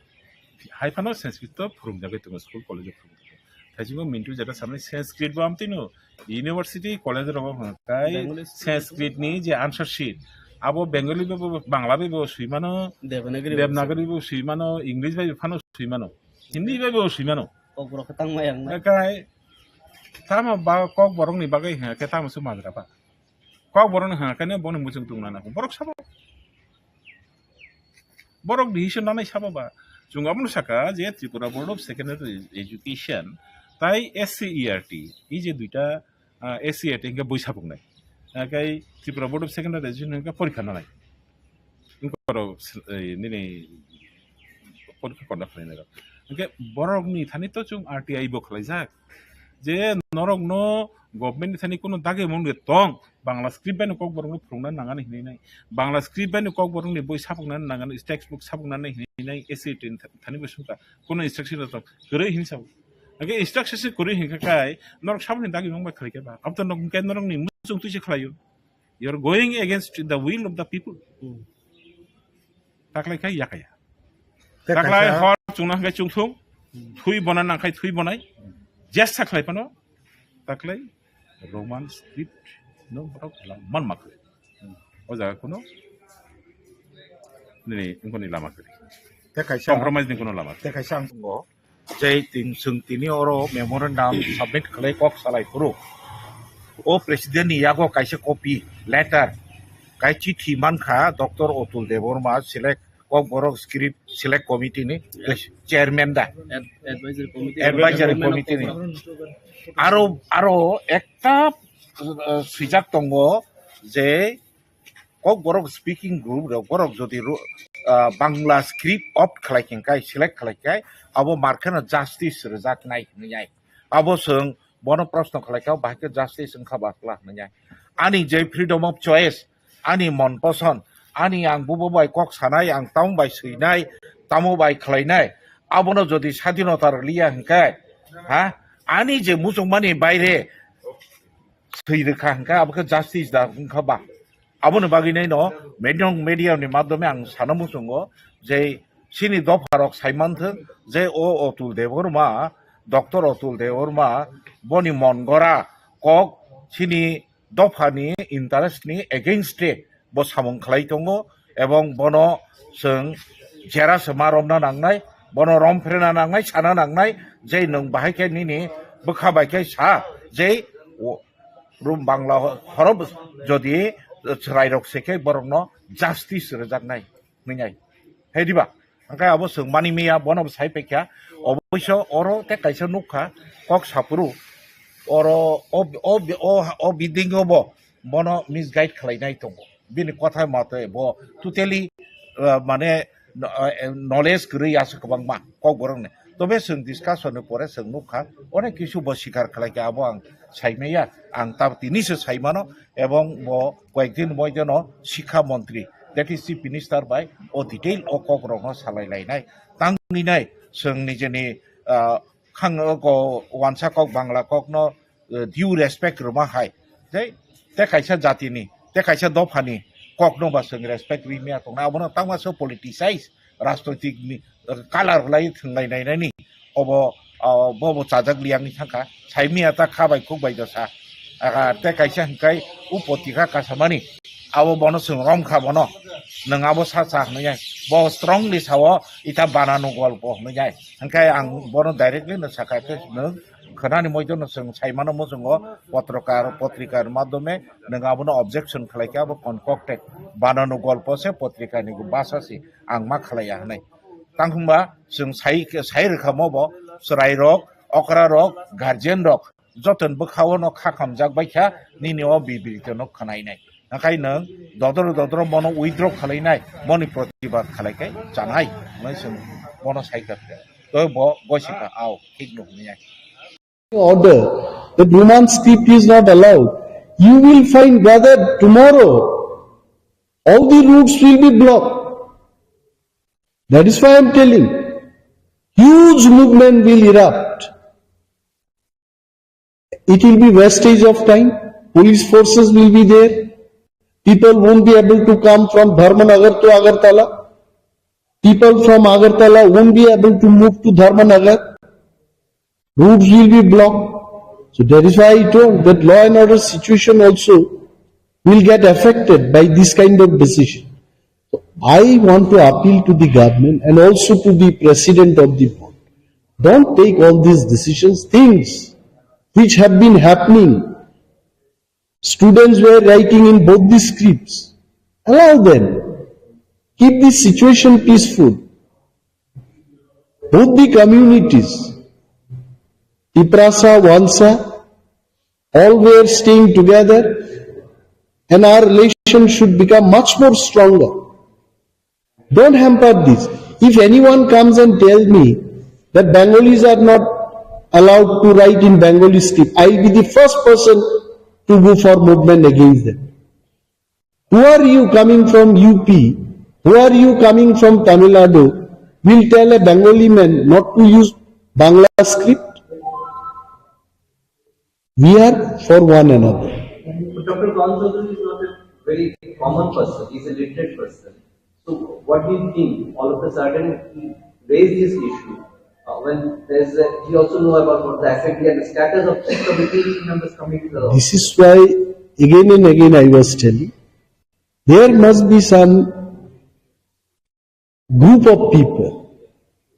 হাইফানো সংস্কৃত ফুরুংজাগৈ দङ স্কুল কলেজে ফুরুংজাগৈ थाइजिबो मिन्टु जेटा सामने संस्कृत बो आमतिनो यूनिवर्सिटी कॉलेज रबो काई संस्कृत नि जे आंसर शीट आबो बेंगली बो बांग्ला बो सुइमानो देवनागरी बो सुइमानो इंग्लिश बो फानो सुइमानो हिंदी बो सुइमानो ककबरक तांमायां काई tama ba kok borong ni bagai ha ke tama su madra pa kok borong ha kane boni mucung tung nana borok sabo borok decision nanai sabo ba junga mun saka je Tripura Board of Secondary Education tai SCERT এই যে দুইটা SCERT Inca বই সাবক নাই কাই Tripura Board of Secondary Education Inca পরীক্ষা নাই ইনকো নিনে পরীক্ষা করনা ফেলে না ইনকে borok ni thani to chung RTI bo khlaijak যে নরক ন গভর্নমেন্ট থানি কোনো দাগে মনে তং বাংলা স্ক্রিপ্ট বাইন কক বরং ফ্রংনা নাঙানি হিনি নাই বাংলা স্ক্রিপ্ট বাইন কক বরং বই সাপকনা নাঙানি টেক্সট বুক সাপকনা হিনি নাই এসে থানি বসুকা কোনো ইনস্ট্রাকশন তো করে হিনি সাব আগে ইনস্ট্রাকশন করে হিনকা কাই নরক সাবনি দাগে মংবা খাইকে বা আব তো নরক কে নরক নি মুসুং তুইছে খালায়ো you are going against the will of the people তাকলাই কাই ইয়াকায়া তাকলাই হর চুংনা হাঙ্গাই চুংথুং থুই বনা নাখাই থুই বনাই just saklai pano taklai roman script no borok man makre o jaga kono ni ngoni lama kri te kaisa compromise ni kono lama te kaisa ngo jai tin sung tini oro memorandum submit khlai kok salai puru o president ni yago kaisa copy letter kai chithi mankha dr Otul Debbarma select KOKBOROK script select committee ni chairman da advisory committee ni aro ekta sijak tongo je KOKBOROK speaking group borok jodi bangla script opt khlaiking kai select khlaikai abo markhana justice rejak nai nai abo sung bono proshno khlaikai bahke justice sung khabakla nai ani je freedom of choice ani mon poson ani ang bubo bai kok sanai ang taung bai suinai tamu bai khlainai abono jodi স্বাধীনতার লিয়া হংকাই ha ani je musungmani baire suirkha hangka abke justice da hangka ba abono baginai no media ni maddome ang sana musungo je sini dofarok saimanth je o Otul Debbarma dr Otul Debbarma boni mongora kok sini dofani interest ni against bo samung khlai tongo ebong bono sung jera semaromna nangnai bono romfrena nangnai sana nangnai je nung bahai nini bokhabai ke sa je rum bangla horob jodi rairok seke borokno justice rejaknai ningai hediba angkai abo sung mani miya bono sai pekya obosho oro te kaisa nukha kok sapuru oro o bidingo bo bono misguide khlainai tongo bini kothai mate bo totally mane knowledge gri as kabang ma KOKBOROK ne tobe sung discussion pore sung nukha onek kisu bo sikar khlaike abo ang saimeya ang tab tini se saimano ebong bo koekdin moijono শিক্ষা মন্ত্রী that is chief minister by o detail o KOKBOROK no salai lainai tangni nai sung nijeni khang ko wansa kok bangla kok no due respect roma hai te kaisa jatini te kaisa dofani kok no ba sung respect ri mia tong abono tangma so politicize rajnotik ni color lai thungai nai nai ni obo bobo chajak liang ni thangka saimia ta khabai khuk bai dosa aga te kaisa hingkai upotika kasamani abo bono sung rom kha bono nang abo sa cha ngai bo strongly sawo ita banano golpo ngai hingkai ang bono directly na sakai ke nang khanani moijono sung saimano mo sungo potrikar maddome nang abono objection khlaike abo concocted banano golpo se potrika ni basa si ang ma khlaya hanai tangkhumba sung sai rokha bo srai rok okra rok guardian rok joton bokhawo no khakamjak baikha nini o bibilito no khanai nai nakai nang dodor mono withdraw khlainai moni protibad khlaikai janai nai sung mono saika to bo boisika au igno ni order that Roman script is not allowed, you will find, brother, tomorrow all the routes will be blocked. That is why I am telling. Huge movement will erupt. It will be wastage of time. Police forces will be there. People won't be able to come from Dharmanagar to Agartala. People from Agartala won't be able to move to Dharmanagar. Routes will be blocked. So that is why I told that law and order situation also will get affected by this kind of decision. So I want to appeal to the government and also to the president of the board. Don't take all these decisions. Things which have been happening. Students were writing in both the scripts. Allow them. Keep the situation peaceful. Both the communities, Tiprasa, Wansa, all were staying together, and our relation should become much more stronger. Don't hamper this. If anyone comes and tells me that Bengalis are not allowed to write in Bengali script, I will be the first person to go for movement against them. Who are you coming from UP? Who are you coming from Tamil Nadu? Will tell a Bengali man not to use Bangla script? We are for one another. Dr. Gonzalez is not a very common person. He's a literate person. So what do you think? All of a sudden he raised this issue when there's he also know about what the assembly and the status of the committee members coming to the. This is why again and again I was telling, there must be some group of people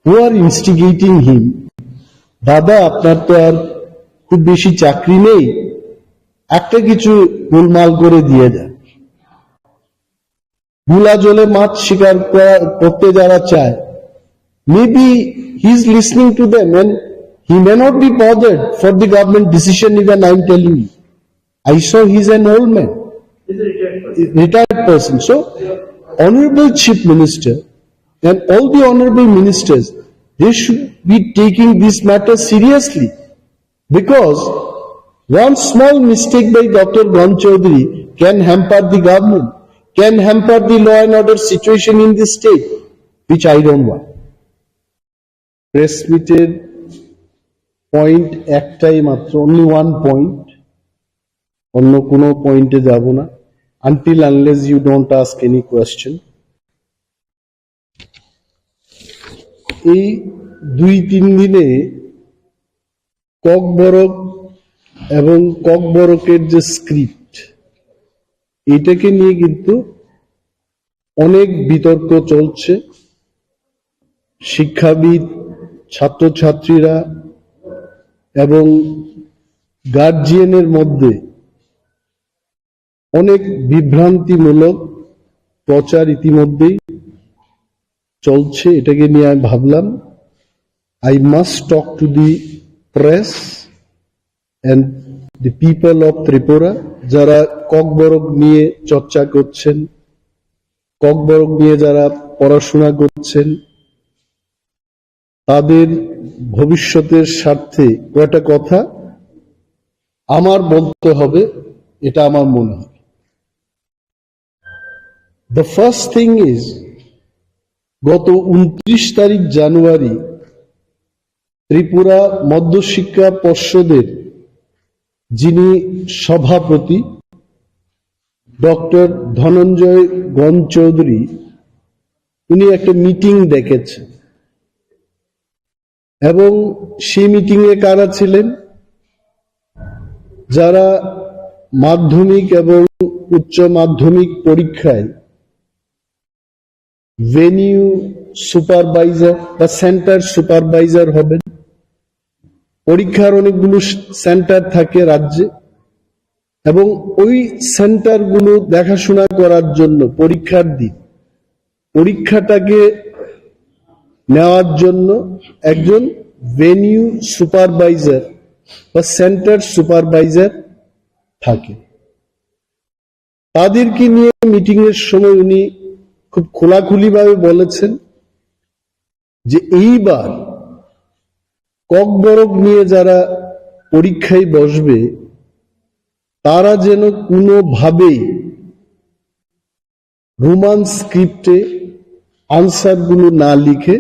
who are instigating him. দাদা আপনার তো আর খুব বেশি চাকরি নেই, একটা কিছু গোলমাল করে দিয়ে যান। ভুলা জলে মাছ শিকার করতে যারা চায়, maybe he is listening to them and he may not be bothered for the government decision. Even I am telling you, I saw he is an old man, retired person. So Honorable Chief Minister and all the honorable ministers, they should be taking this matter seriously, because one small mistake by Dr. Gon Chaudhary can hamper the government, can hamper the law and order situation in the state, which I don't want. Press meeting point একটাই মাত্র, only one point, অন্য কোনো পয়েন্টে যাব না, until unless you don't ask any question. এই 2-3 দিনে ককবরক এবং ককবরকের যে স্ক্রিপ্ট, এটাকে নিয়ে কিন্তু অনেক বিতর্ক চলছে। শিক্ষাবিদ, ছাত্রছাত্রীরা এবং গার্জিয়ানের মধ্যে অনেক বিভ্রান্তিমূলক প্রচার ইতিমধ্যেই চলছে। এটাকে নিয়ে আমি ভাবলাম I must talk to the press and the people of Tripura, যারা ককবরক নিয়ে চর্চা করছেন, ককবরক নিয়ে যারা পড়াশোনা করছেন, তাদের ভবিষ্যতের স্বার্থে কয়টা কথা আমার বলতে হবে, এটা আমার মনে হয়। The first thing is, গত 29 তারিখ জানুয়ারি ত্রিপুরা মধ্যশিক্ষা পর্ষদের যিনি সভাপতি ডক্টর ধনঞ্জয় গণ চৌধুরী, উনি একটা মিটিং ডেকেছেন, এবং সেই মিটিংয়ে কারা ছিলেন? যারা মাধ্যমিক এবং উচ্চ মাধ্যমিক পরীক্ষায় ভেনিউ সুপারভাইজার বা সেন্টার সুপারভাইজার হবেন। পরীক্ষার অনেকগুলো সেন্টার থাকে রাজ্যে, এবং ওই সেন্টারগুলো দেখাশোনা করার জন্য পরীক্ষার দিন পরীক্ষাটাকে নেওয়ার জন্য একজন ভেনিউ সুপারভাইজার বা সেন্টার সুপারভাইজার থাকে। তাদেরকে নিয়ে মিটিং এর সময় উনি খুব খোলাখুলিভাবে বলেছেন যে এইবার ককবরক নিয়ে যারা পরীক্ষায় বসবে, তারা যেন কোনোভাবেই রোমান স্ক্রিপ্টে আনসারগুলো না লিখে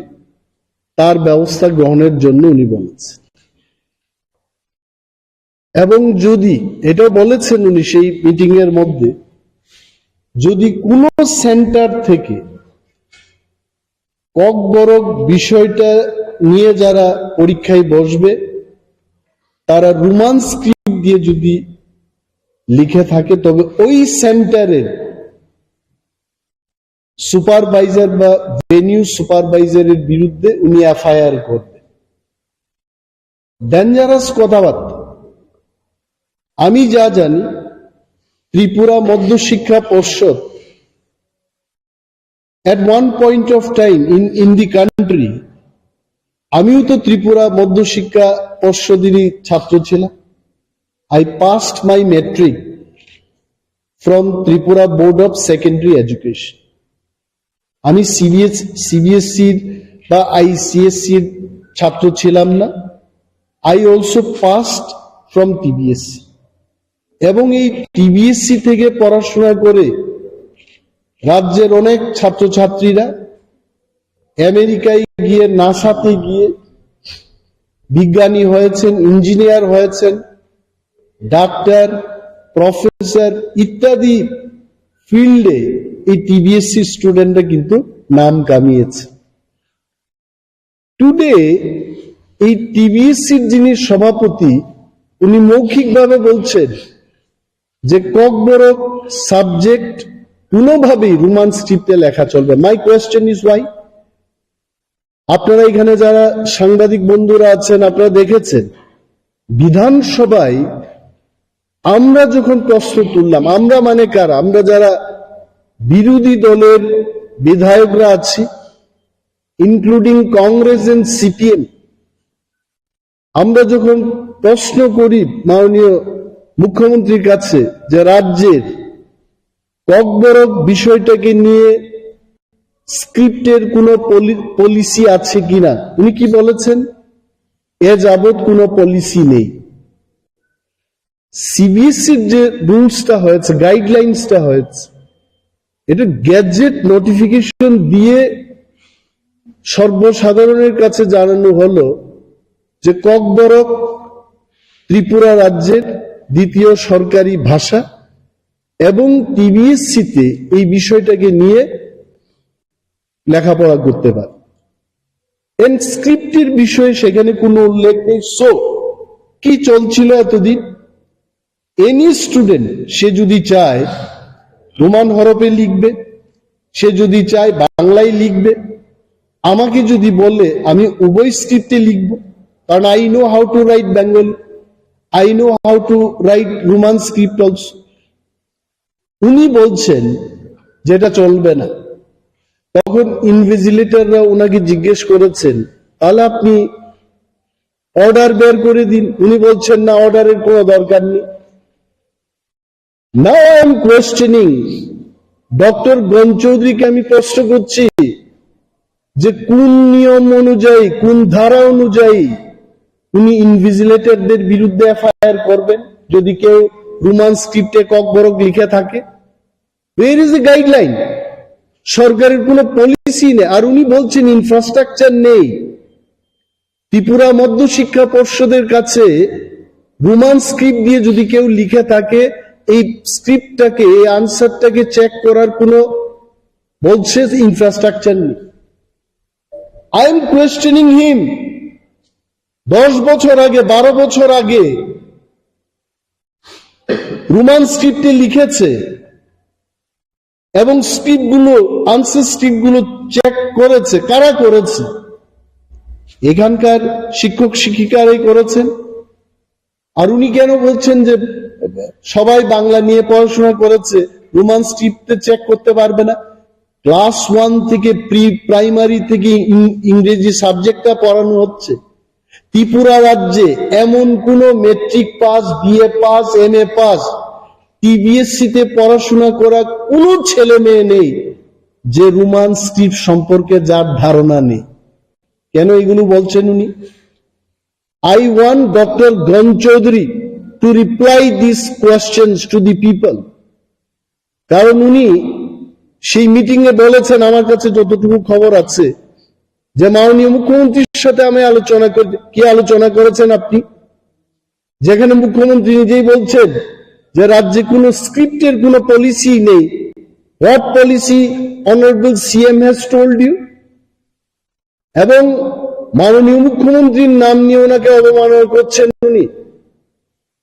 তার ব্যবস্থা গ্রহণের জন্য উনি বলেছেন। এবং যদি, এটা বলেছেন উনি সেই মিটিং এর মধ্যে, যদি কোনো সেন্টার থেকে ককবরক বিষয়টা নিয়ে যারা পরীক্ষায় বসবে, তারা রোমান স্ক্রিপ্ট দিয়ে যদি লিখে থাকে, তবে ওই সেন্টারের সুপারভাইজার বা ভেনিউ সুপারভাইজারের বিরুদ্ধে উনি এফআইআর করবেন। ডেঞ্জারাস কথাবার্তা। আমি যা জানি ত্রিপুরা মধ্যশিক্ষা পর্ষদ at one point of time in the country, আমিও তো ত্রিপুরা মধ্যশিক্ষা পর্ষদেরই ছাত্র ছিলাম। I passed my metric from Tripura Board of Secondary Education. আমি সিবিএসসি বা ICSE ছাত্র ছিলাম না। I also passed from TBSC, এবং এই TBSC থেকে পড়াশোনা করে রাজ্যের অনেক ছাত্রছাত্রীরা আমেরিকায় গিয়ে, নাসাতে গিয়ে বিজ্ঞানী হয়েছেন, ইঞ্জিনিয়ার হয়েছেন, ডাক্তার, প্রফেসর ইত্যাদি ফিল্ডে এই TBSC স্টুডেন্টরা কিন্তু নাম কামিয়েছে। টুডে এই TBSCর যিনি সভাপতি, উনি মৌখিকভাবে বলছেন যে ককবরক সাবজেক্ট কোনোভাবেই রোমান স্ক্রিপ্টে লেখা চলবে। My question is Y? আপনারা এখানে যারা সাংবাদিক বন্ধুরা আছেন, আপনারা দেখেছেন বিধানসভায় আমরা যখন প্রশ্ন তুললাম, আমরা মানে কারা? আমরা যারা বিরোধী দলের বিধায়করা আছি, ইনক্লুডিং কংগ্রেস এন্ড CPM, আমরা যখন প্রশ্ন করি মাননীয় মুখ্যমন্ত্রীর কাছে যে রাজ্যের ককবরক বিষয়টাকে নিয়ে স্ক্রিপ্টের কোনো পলিসি আছে কিনা, উনি কি বলেছেন? এ যাবৎ কোনো পলিসি নেই। সিবিএসসির যে রুলসটা হয়েছে, গাইডলাইন্সটা হয়েছে, এটা গ্যাজেট নোটিফিকেশন দিয়ে সর্বসাধারণের কাছে জানানো হলো যে ককবরক ত্রিপুরা রাজ্যের দ্বিতীয় সরকারি ভাষা, এবং TBSC-তে এই বিষয়টাকে নিয়ে লেখাপড়া করতে পারে। স্ক্রিপ্টের বিষয়ে সেখানে কোনো উল্লেখ নেই। সো কি চলছিল এতদিন? এনি স্টুডেন্ট সে যদি চায় রোমান হরফে লিখবে, সে যদি চায় বাংলায় লিখবে। আমাকে যদি বলে আমি উভয় স্ক্রিপ্টে লিখব, কারণ I know how to right Bengali, I know how to right Roman script also. উনি বলছেন যেটা চলবে না। তখন ইনভিজিলেটররা ওনাকে জিজ্ঞেস করেছেন, তাহলে আপনি অর্ডার বের করে দিন। উনি বলছেন না, অর্ডারের কোনো দরকার নেই। Now I am questioning doctor চৌধুরীকে, আমি প্রশ্ন করছি যে কোন নিয়ম অনুযায়ী, কোন ধারা অনুযায়ী উনি ইনভিজিলেটরদের বিরুদ্ধে FIR করবেন যদি কেউ রোমান স্ক্রিপ্টে ককবরক লিখে থাকে? Where is a guideline? সরকারের কোনো পলিসি নেই। আর উনি বলছেন ইনফ্রাস্ট্রাকচার নেই। ত্রিপুরা মধ্যশিক্ষা পর্ষদের কাছে রোমান স্ক্রিপ্ট দিয়ে যদি কেউ লিখে থাকে, এই স্ক্রিপ্টটাকে, এই আনসারটাকে চেক করার কোনো, বলছে ইনফ্রাস্ট্রাকচার নেই। আই এম কোয়েশ্চেনিং হিম। 10 বছর আগে, 12 বছর আগে রোমান স্ক্রিপ্টে লিখেছে, এবং স্ক্রিপ্টগুলো, আনসার স্ক্রিপ্টগুলো চেক করেছে। কারা করেছে? এখানকার শিক্ষক শিক্ষিকারাই করেছেন। আর উনি কেন বলছেন যে সবাই বাংলা নিয়ে পড়াশোনা করেছে, রোমান স্ক্রিপ্টে চেক করতে পারবে না? ক্লাস 1 থেকে প্রাইমারি থেকে ইংরেজি সাবজেক্টটা পড়ানো হচ্ছে। ত্রিপুরা রাজ্যে এমন কোন matric pass, BA pass, MA pass, TBSC-তে পড়াশোনা করা কোন ছেলে মেয়ে নেই যে রোমান স্ক্রিপ্ট সম্পর্কে যার ধারণা নেই। কেন এগুলো বলছেন উনি? I want Dr. Chowdhury to reply these questions to the people. কারণ উনি সেই মিটিং এ বলেছেন, আমার কাছে যতটুকু খবর আছে, যে মাননীয় মুখ্যমন্ত্রীর সাথে আমি আলোচনা করি। কি আলোচনা করেছেন আপনি? যেখানে মুখ্যমন্ত্রী নিজেই বলছেন যে রাজ্যে কোনো স্ক্রিপ্টের কোনো পলিসি নেই। What policy honourable CM has told you? এবং মাননীয় মুখ্যমন্ত্রীর নাম নিয়ে ওনাকে অবমাননা করছেন উনি।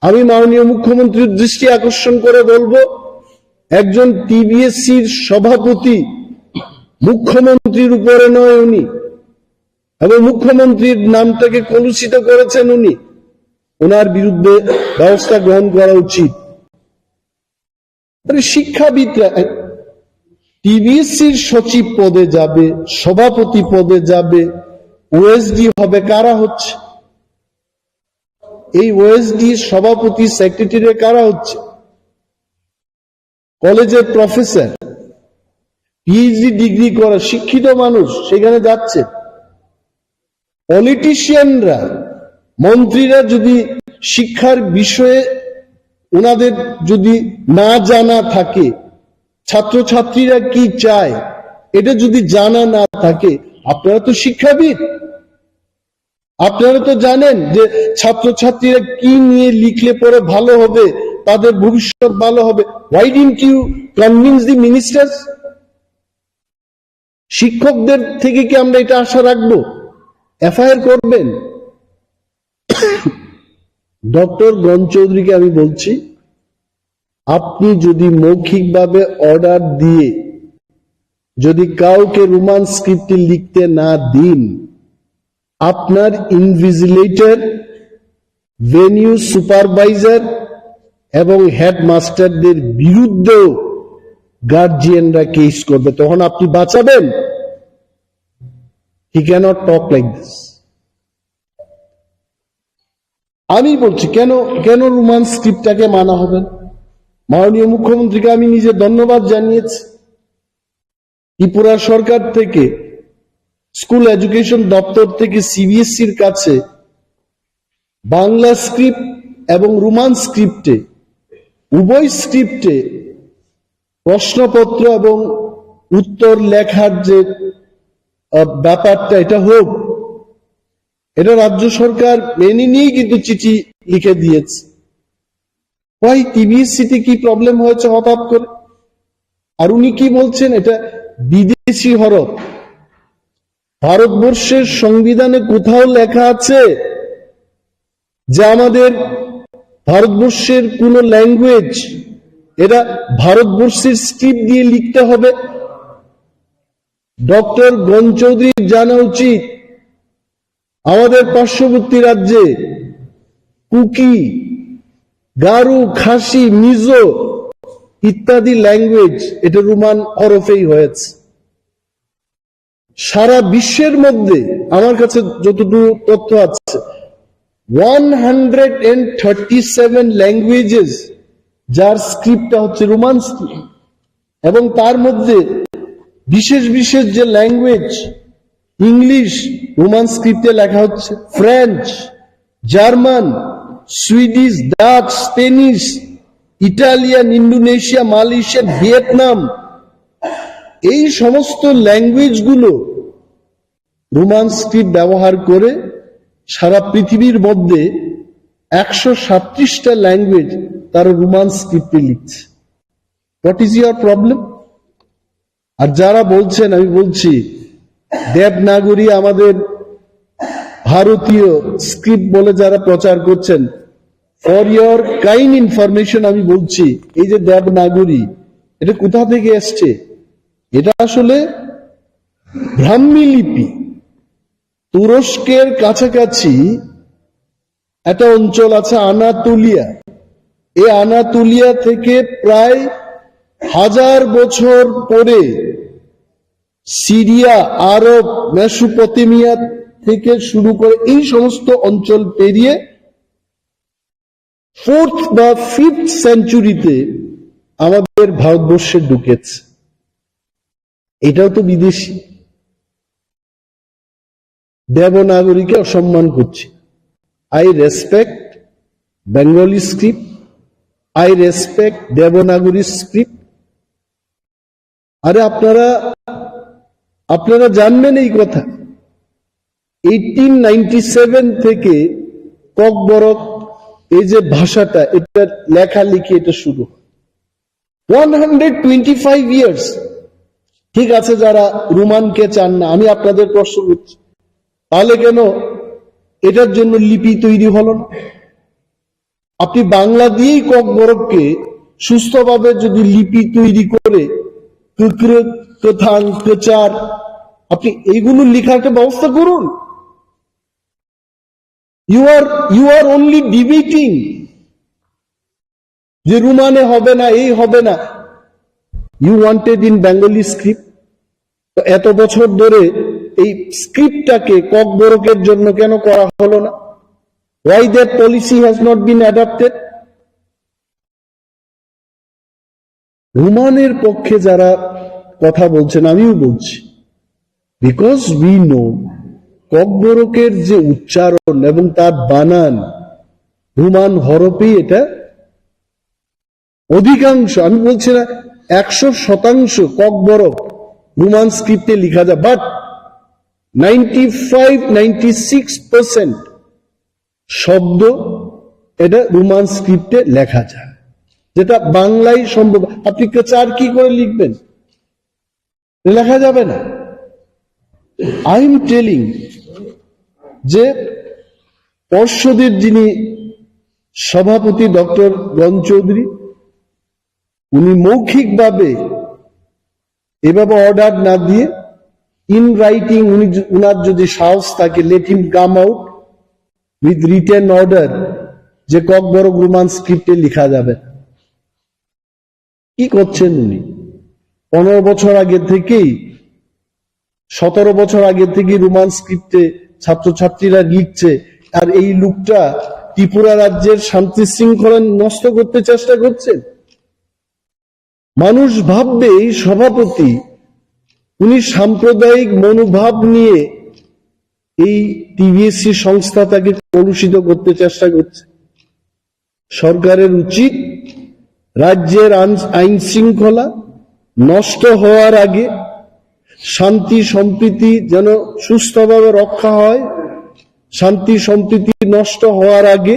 আমি মাননীয় মুখ্যমন্ত্রীর দৃষ্টি আকর্ষণ করে বলবো, একজন TBSC-র সভাপতি মুখ্যমন্ত্রীর উপরে নয় উনি, এবং মুখ্যমন্ত্রীর নামটাকে কলুষিত করেছেন উনি। ওনার বিরুদ্ধে ব্যবস্থা গ্রহণ করা উচিত। শিক্ষাবিদরা টিবিএসসির সচিব পদে যাবে, সভাপতি পদে যাবে, ওএসডি হবে, কারা হচ্ছে? এই ওএসডি সভাপতি সেক্রেটারি কারা হচ্ছে? কলেজের প্রফেসর, পিএইচডি ডিগ্রি করা শিক্ষিত মানুষ সেখানে যাচ্ছে। পলিটিশিয়ানরা, মন্ত্রীরা যদি শিক্ষার বিষয়ে ওনাদের যদি না জানা থাকে, ছাত্রছাত্রীরা কি চায় এটা যদি জানা না থাকে, আপনারা তো শিক্ষাবিদ, আপনারা তো জানেন যে ছাত্রছাত্রীরা কি নিয়ে লিখলে পরে ভালো হবে, তাদের ভবিষ্যৎ ভালো হবে। Why didn't you convince the ministers? শিক্ষকদের থেকে কি আমরা এটা আশা রাখবো? এফআইআর করবেন? ডক্টর গণ চৌধুরীকে আমি বলছি, আপনি যদি মৌখিকভাবে অর্ডার দিয়ে যদি কাউকে রোমান স্ক্রিপ্টে লিখতে না দিন, আপনার ইনভিজিলেটর, ভেনিউ সুপারভাইজার এবং হেডমাস্টারদের বিরুদ্ধেও গার্জিয়ানরা কেস করবে, তখন আপনি বাঁচাবেন? He cannot talk like this. আমি বলছি কেন রোমান স্ক্রিপ্টটাকে মানা হবে? মাননীয় মুখ্যমন্ত্রীকে আমি নিজে ধন্যবাদ জানিয়েছি। ত্রিপুরা সরকার থেকে, স্কুল এডুকেশন দপ্তর থেকে সিবিএসসির কাছে বাংলা স্ক্রিপ্ট এবং রোমান স্ক্রিপ্টে, উভয় স্ক্রিপ্টে প্রশ্নপত্র এবং উত্তর লেখার যে ব্যাপারটা এটা হোক, এটা রাজ্য সরকার মেনে নিয়েই কিন্তু চিঠি লিখে দিয়েছে। ওই টিবিএসসিতে কি প্রবলেম হয়েছে হঠাৎ করে? আর উনি কি বলছেন এটা বিদেশি হরফ। ভারতবর্ষের সংবিধানে কোথাও লেখা আছে যে আমাদের ভারতবর্ষের কোন ল্যাঙ্গুয়েজ এটা ভারতবর্ষের স্ক্রিপ্ট দিয়ে লিখতে হবে? ডক্টর গণ চৌধুরীর জানা উচিত আমাদের পার্শ্ববর্তী রাজ্যে কুকি, গারু, খাসি, মিজো ইত্যাদি ল্যাঙ্গুয়েজ এটা রোমান হরফেই হয়েছে। সারা বিশ্বের মধ্যে আমার কাছে যতটুকু তথ্য আছে 137 ল্যাঙ্গুয়েজেস যার স্ক্রিপ্টটা হচ্ছে রোমান স্ক্রিপ্ট, এবং তার মধ্যে বিশেষ বিশেষ যে ল্যাঙ্গুয়েজ, ইংলিশ রোমান স্ক্রিপ্টে লেখা হচ্ছে, French, German, Swedish, Dutch, Spanish, Italian, Indonesia, Malaysia, Vietnam, এই সমস্ত ল্যাঙ্গুয়েজগুলো রোমান স্ক্রিপ্ট ব্যবহার করে সারা পৃথিবীর মধ্যে 137টা ল্যাঙ্গুয়েজ তারা রোমান স্ক্রিপ্টে লিখছে। What is your problem? আর যারা বলছেন, আমি বলছি দেবনাগরী আমাদের ভারতীয় স্ক্রিপ্ট বলে যারা প্রচার করছেন, ফর ইয়োর কাইন্ড ইনফরমেশন আমি বলছি, এই যে দেবনাগরী এটা কোথা থেকে এসছে? এটা আসলে ব্রাহ্মী লিপি। তুরস্কের কাছাকাছি একটা অঞ্চল আছে আনাতোলিয়া, এই আনাতোলিয়া থেকে প্রায় 1000 বছর পরে সিরিয়া, আরব, মেসোপটেমিয়া থেকে শুরু করে এই সমস্ত অঞ্চল পেরিয়ে 4th বা 5th সেঞ্চুরিতে আমাদের ভারতবর্ষে ঢুকেছে। এটাও তো বিদেশি। দেবনাগরীকে অসম্মান করছি। I respect Bengali script, I respect Devanagari script. আরে আপনারা জানবেন এই কথা, 1897 থেকে ককবরক এই যে ভাষাটা, এটা লেখালেখি এটা শুরু 125 ইয়ার্স। ঠিক আছে, যারা রোমানকে চান না, আমি আপনাদের প্রশ্ন করছি, তাহলে কেন এটার জন্য লিপি তৈরি হলো না? আপনি বাংলা দিয়েই ককবরককে সুস্থভাবে যদি লিপি তৈরি করে আপনি এইগুলো লেখার একটা ব্যবস্থা করুন। you are only debating যে রুমানে হবে না, এই হবে না। You wanted in Bengali script. তো এত বছর ধরে এই স্ক্রিপ্টটাকে ককবরকের জন্য কেন করা হলো না? Why that policy has not been adopted? রুমানের পক্ষে যারা কথা বলছেন, আমিও বলছি, বিকজ উই নো ককবরকের যে উচ্চারণ এবং তার বানান রুমান হরফেই এটা অধিকাংশ, আমি বলছি না 100% ককবরক রোমান স্ক্রিপ্টে লেখা যায়, বাট 95-96% শব্দ এটা রোমান স্ক্রিপ্টে লেখা যায়, যেটা বাংলায় সম্ভব। আপনি চার কি করে লিখবেন? লেখা যাবে না। আই এম টেলিং যে পর্ষদের যিনি সভাপতি ডক্টর গণ চৌধুরী, উনি মৌখিকভাবে এভাবে অর্ডার না দিয়ে ইন রাইটিং, উনার যদি সাহস থাকে, let him come out with written order যে ককবরক রোমান স্ক্রিপ্টে লেখা যাবে। কি করছেন উনি? 15 বছর আগে থেকেই, 17 বছর আগে থেকেই রোমান স্ক্রিপ্টে ছাত্রছাত্রীরা লিখছে, আর এই লোকটা ত্রিপুরা রাজ্যের শান্তি শৃঙ্খলা নষ্ট করতে চেষ্টা করছেন। মানুষ ভাববে এই সভাপতি, উনি সাম্প্রদায়িক মনোভাব নিয়ে এই টিভিএসসি সংস্থাটাকে কলুষিত করতে চেষ্টা করছে। সরকারের উচিত রাজ্যের আইন শৃঙ্খলা নষ্ট হওয়ার আগে, শান্তি সম্প্রীতি যেন সুস্থভাবে রক্ষা হয়, শান্তি সম্প্রীতি নষ্ট হওয়ার আগে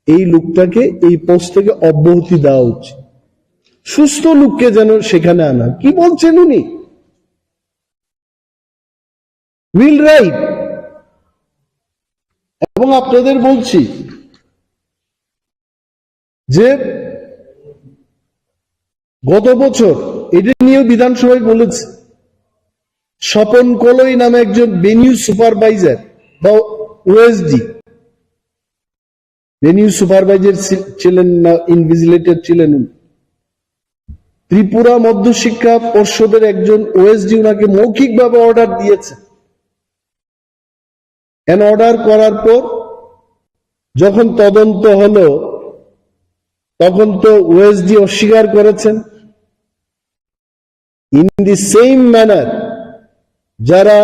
এই লোকটাকে এই পোস্ট থেকে অব্যাহতি দেওয়া উচিত। সুস্থ লোককে যেন সেখানে আনা। কি বলছেন উনি? Will write. এবং আপনাদের বলছি যে গত বছর এটা নিয়েও বিধানসভায় বলেছে, স্বপন কলই নামে একজন ভেনিউ সুপারভাইজার বা ওএসডি, ভেনিউ সুপারভাইজার ছিলেন না, ইনভিজিলেটর ছিলেন। ত্রিপুরা মধ্যশিক্ষা পর্ষদের একজন ওএসডি ওনাকে মৌখিকভাবে অর্ডার দিয়েছে। অর্ডার করার পর যখন তদন্ত হলো, তখন তো ওএসডি অস্বীকার করেছেন। ইন দি সেম ম্যানার যারা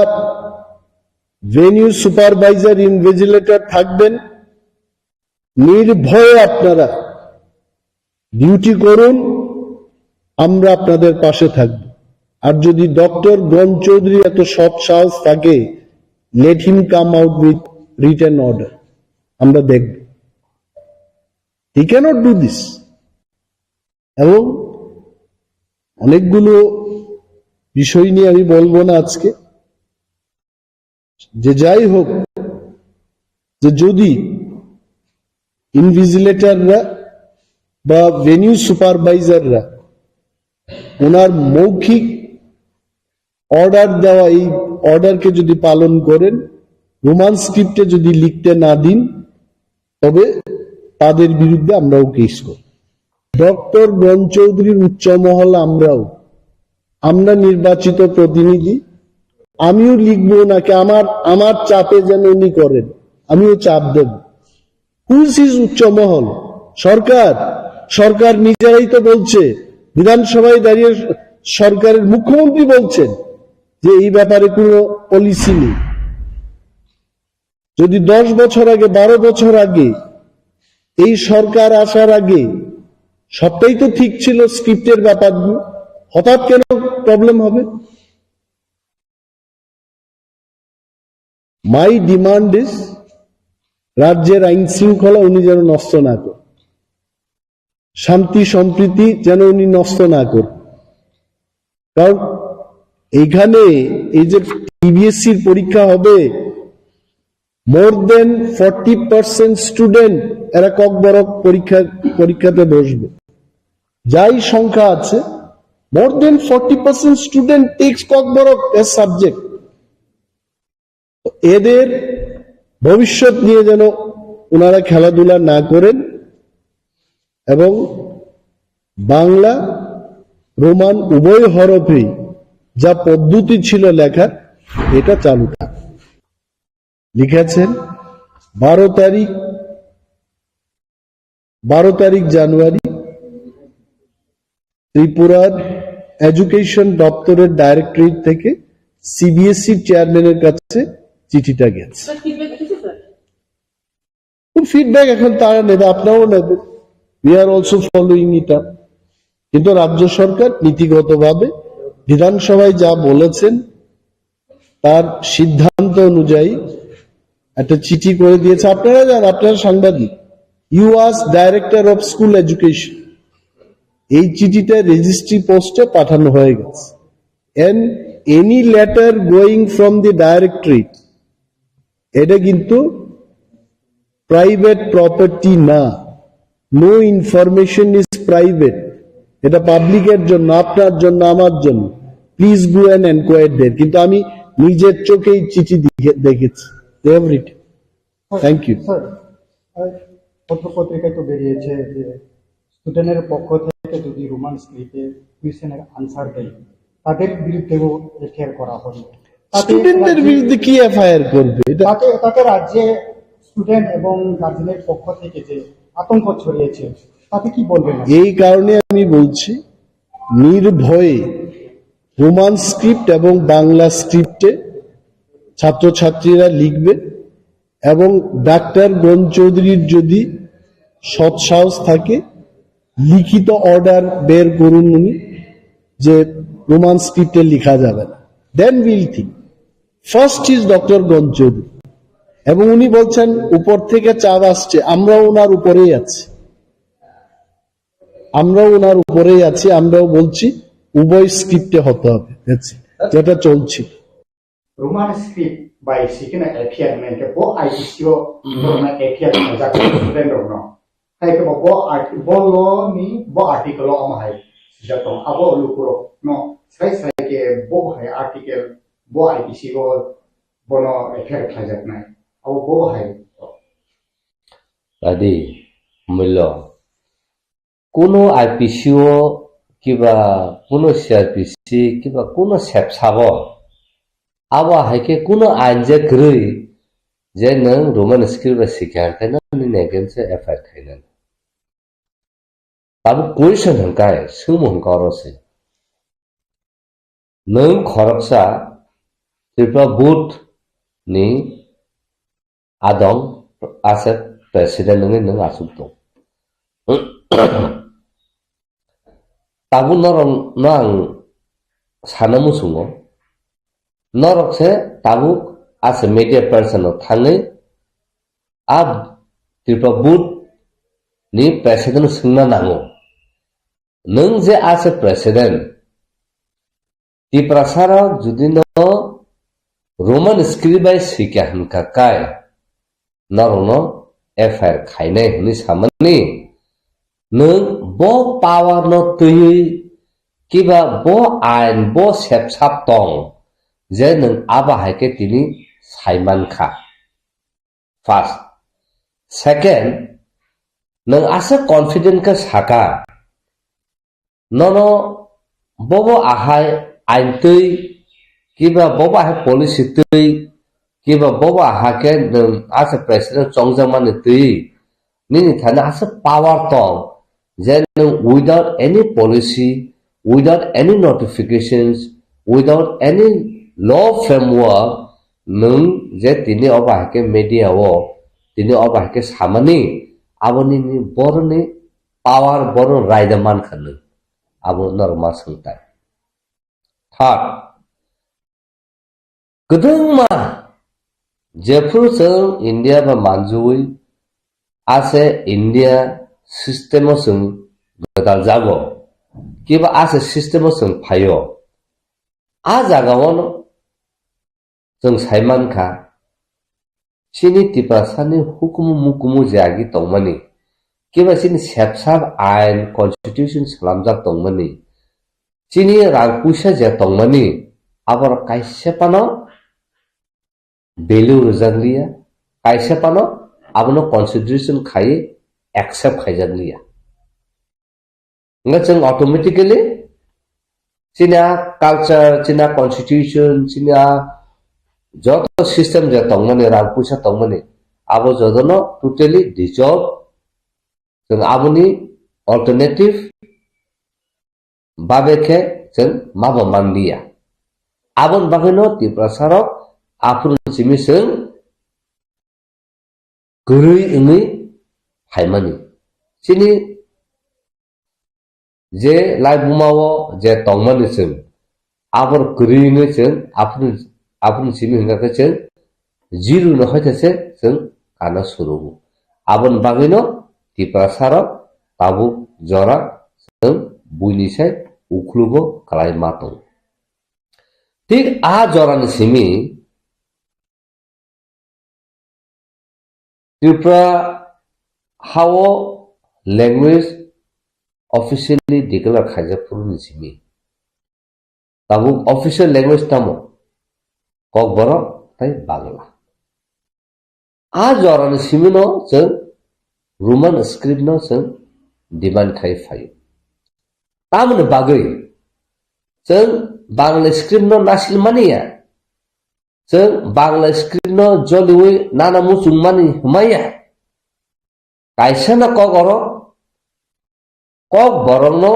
ভেনিউ সুপারভাইজার ইনভিজিলেটর থাকবেন, নির্ভয়ে আপনারা ডিউটি করুন, আমরা আপনাদের পাশে থাকব। আর যদি ডক্টর গণ চৌধুরী এত সৎ সাহস থাকে, let him come out with written order, আমরা দেখব। He cannot do this. এবং অনেকগুলো বিষয় নিয়ে আমি বলবো না আজকে, যে যাই হোক, যে যদি ইনভিজিলেটররা বা ভেনিউ সুপারভাইজাররা ওনার মৌখিক অর্ডার দেওয়া এই অর্ডারকে যদি পালন করেন, রোমান স্ক্রিপ্টে যদি লিখতে না দিন, তবে তাদের বিরুদ্ধে আমরাও কেস করি। ডক্টর গণ চৌধুরীর উচ্চ মহল আমরা নির্বাচিত প্রতিনিধি, আমিও লিখবো নাকি আমার চাপে যেন উনি করেন, আমিও চাপ দেব। হুইজ ইজ উচ্চ মহল? সরকার নিজেরাই তো বলছে, বিধানসভায় দাঁড়িয়ে সরকারের মুখ্যমন্ত্রী বলছেন যে এই ব্যাপারে কোনো পলিসি নেই। যদি 10 বছর আগে, 12 বছর আগে, এই সরকার আসার আগে সবটাই তো ঠিক ছিল স্ক্রিপ্টের ব্যাপারগুলো, হঠাৎ কেন প্রবলেম হবে? মাই ডিমান্ড ইজ, রাজ্যের আইন শৃঙ্খলা উনি যেন নষ্ট না করেন, শান্তি সম্প্রীতি যেন উনি নষ্ট না করেন। কারণ এইখানে এই যে টিবিএসসির পরীক্ষা হবে, মোর দেন 40% স্টুডেন্ট এরা ককবরক পরীক্ষাতে বসবে। যাই সংখ্যা আছে, more than 40% student takes Kokborok as subject. এদের ভবিষ্যৎ নিয়ে যেন ওনারা খেলাধুলা না করেন এবং বাংলা রোমান উভয় হরফেই যা পদ্ধতি ছিল লেখার এটা চালু থাক। লিখেছেন 12 তারিখ জানুয়ারি ত্রিপুরার এডুকেশন দপ্তরের ডাইরেক্টরেট থেকে সিবিএসই চেয়ারম্যানের কাছে চিঠিটা গেছে। ফিডব্যাক এখন তারা নেবে, আপনারাও নেবেন। We are also following it up. কিন্তু রাজ্য সরকার নীতিগতভাবে বিধানসভায় যা বলেছেন তার সিদ্ধান্ত অনুযায়ী একটা চিঠি করে দিয়েছে। আপনারা জান, আপনারা সাংবাদিক, you was director of school education, এই চিঠিটা রেজিস্ট্রি পোস্টে পাঠানো হয়ে গেছে। And any letter going from the directorate, এটা কিন্তু প্রাইভেট প্রপার্টি না। নো ইনফরমেশন ইজ প্রাইভেট, এটা পাবলিকের জন্য, আপনার জন্য, আমার জন্য। Please go and enquire there. কিন্তু আমি নিজের চোখেই চিঠি দেখেছি। Thank you. স্যার, পত্র পত্রিকায় তো বেরিয়েছে যে স্টুডেন্টের পক্ষ থেকে যদি রোমান স্ক্রিপ্টে কুইশনের আনসার দেয় তাদের বিরুদ্ধেও এফআইআর করা হবে। স্টুডেন্টদের বিরুদ্ধে কি এফআইআর করবে? তাতে রাজ্যে স্টুডেন্ট এবং গার্জেনের পক্ষ থেকে যে আতঙ্ক ছড়িয়েছে, তাতে কি বলবেন? এই কারণে আমি বলছি, নির্ভয়ে রোমান স্ক্রিপ্ট এবং বাংলা স্ক্রিপ্টে ছাত্রছাত্রীরা লিখবে এবং ডাক্তার গণ চৌধুরীর যদি সৎসাহস থাকে লিখিত অর্ডার বের করুন উনি যে রোমান স্ক্রিপ্টে লেখা যাবে না। Then will think. First is doctor Gan Chowdhury, এবং উনি বলছেন উপর থেকে চাপ আসছে, আমরাও ওনার উপরেই আছি, আমরাও বলছি উভয় স্ক্রিপ্টে হতে হবে, যেটা চলছে। Roman script by seeking an appearment, bo ICO, normal appearment, that student or no. Hai ke bo lo ni bo article om hai. Jatong abo lukuro no. Sai ke bo hai article bo ICO bo no appear khajak nai. Abo bo hai. Adi mullo. Kuno IPCO kiba kuno CRPC kiba kuno sepsabo. Awa haike kuno anje krui je nang roman script sikhar kana ni negen se effect haina tabu question hangkai sumon korose nang khoraksa Tripura board ni adong ase president nang asupto tabu norong nang sanamu sungo Norok se tabuk as a media person of Thane ab Tripura board ni president sungna nango. Nung je as a president Tripura sara judino Roman script by sikyahan kakai norono FIR khaine ni samani nung bo power no tui kiba bo ain bo sep sap tong je nang aba haike tini saiman kha. First. Second, nang asa confident ka saka. Nono bobo ahai aintui kiba bobo ahai policy tui kiba bobo ahake nang asa president chongjamani tui nini thana asa power tong je nang without any policy, without any notifications, without any law framework nung je tini obahake media wo tini obahake samani aboni ni borni power bor raidaman khanu abo normal sungtai. Third, gedungma jepur sung India ba manjui ase India system sung gadal jago kiba ase system sung phayo a jagawono जों साइमानखा सिनि तिपासानि हुकुमु मुकुमु जागि तंमानि केबा सिनि सेबसाब आइन constitution सलामजाक तंमानि सिनि रागपुसा जे तंमानि आबर काइसेपानो value रजांलिया kaisa pano abono consideration khai accept khaijakliya nga chung automatically china culture china constitution china joto system je tongmani rang puisa tongmani abo jodono totally dissolve chung aboni alternative babekhe chung mabo mandiya abon bagino Tripura sarok afun simi chung gurui ingi haimani chini je lai bumao je tongmani chung abor gurui ingi chung afun simi hingaka chung jiru no hoitase chung kana surubu abon bagino Tripura sarok tabu jora chung buinisai uklubo kalai matong ঠিক আ জরানি Simi Tripura how language officially declare khaijapurni simi tabu official language tamo KOKBOROK tai Bangla a jorani simi no chung Roman script no chung demand khai phai tamne bagui chung Bangla script no nasil mania chung Bangla script no joliwi nana muchung mani humaya kaisa na KOKBOROK no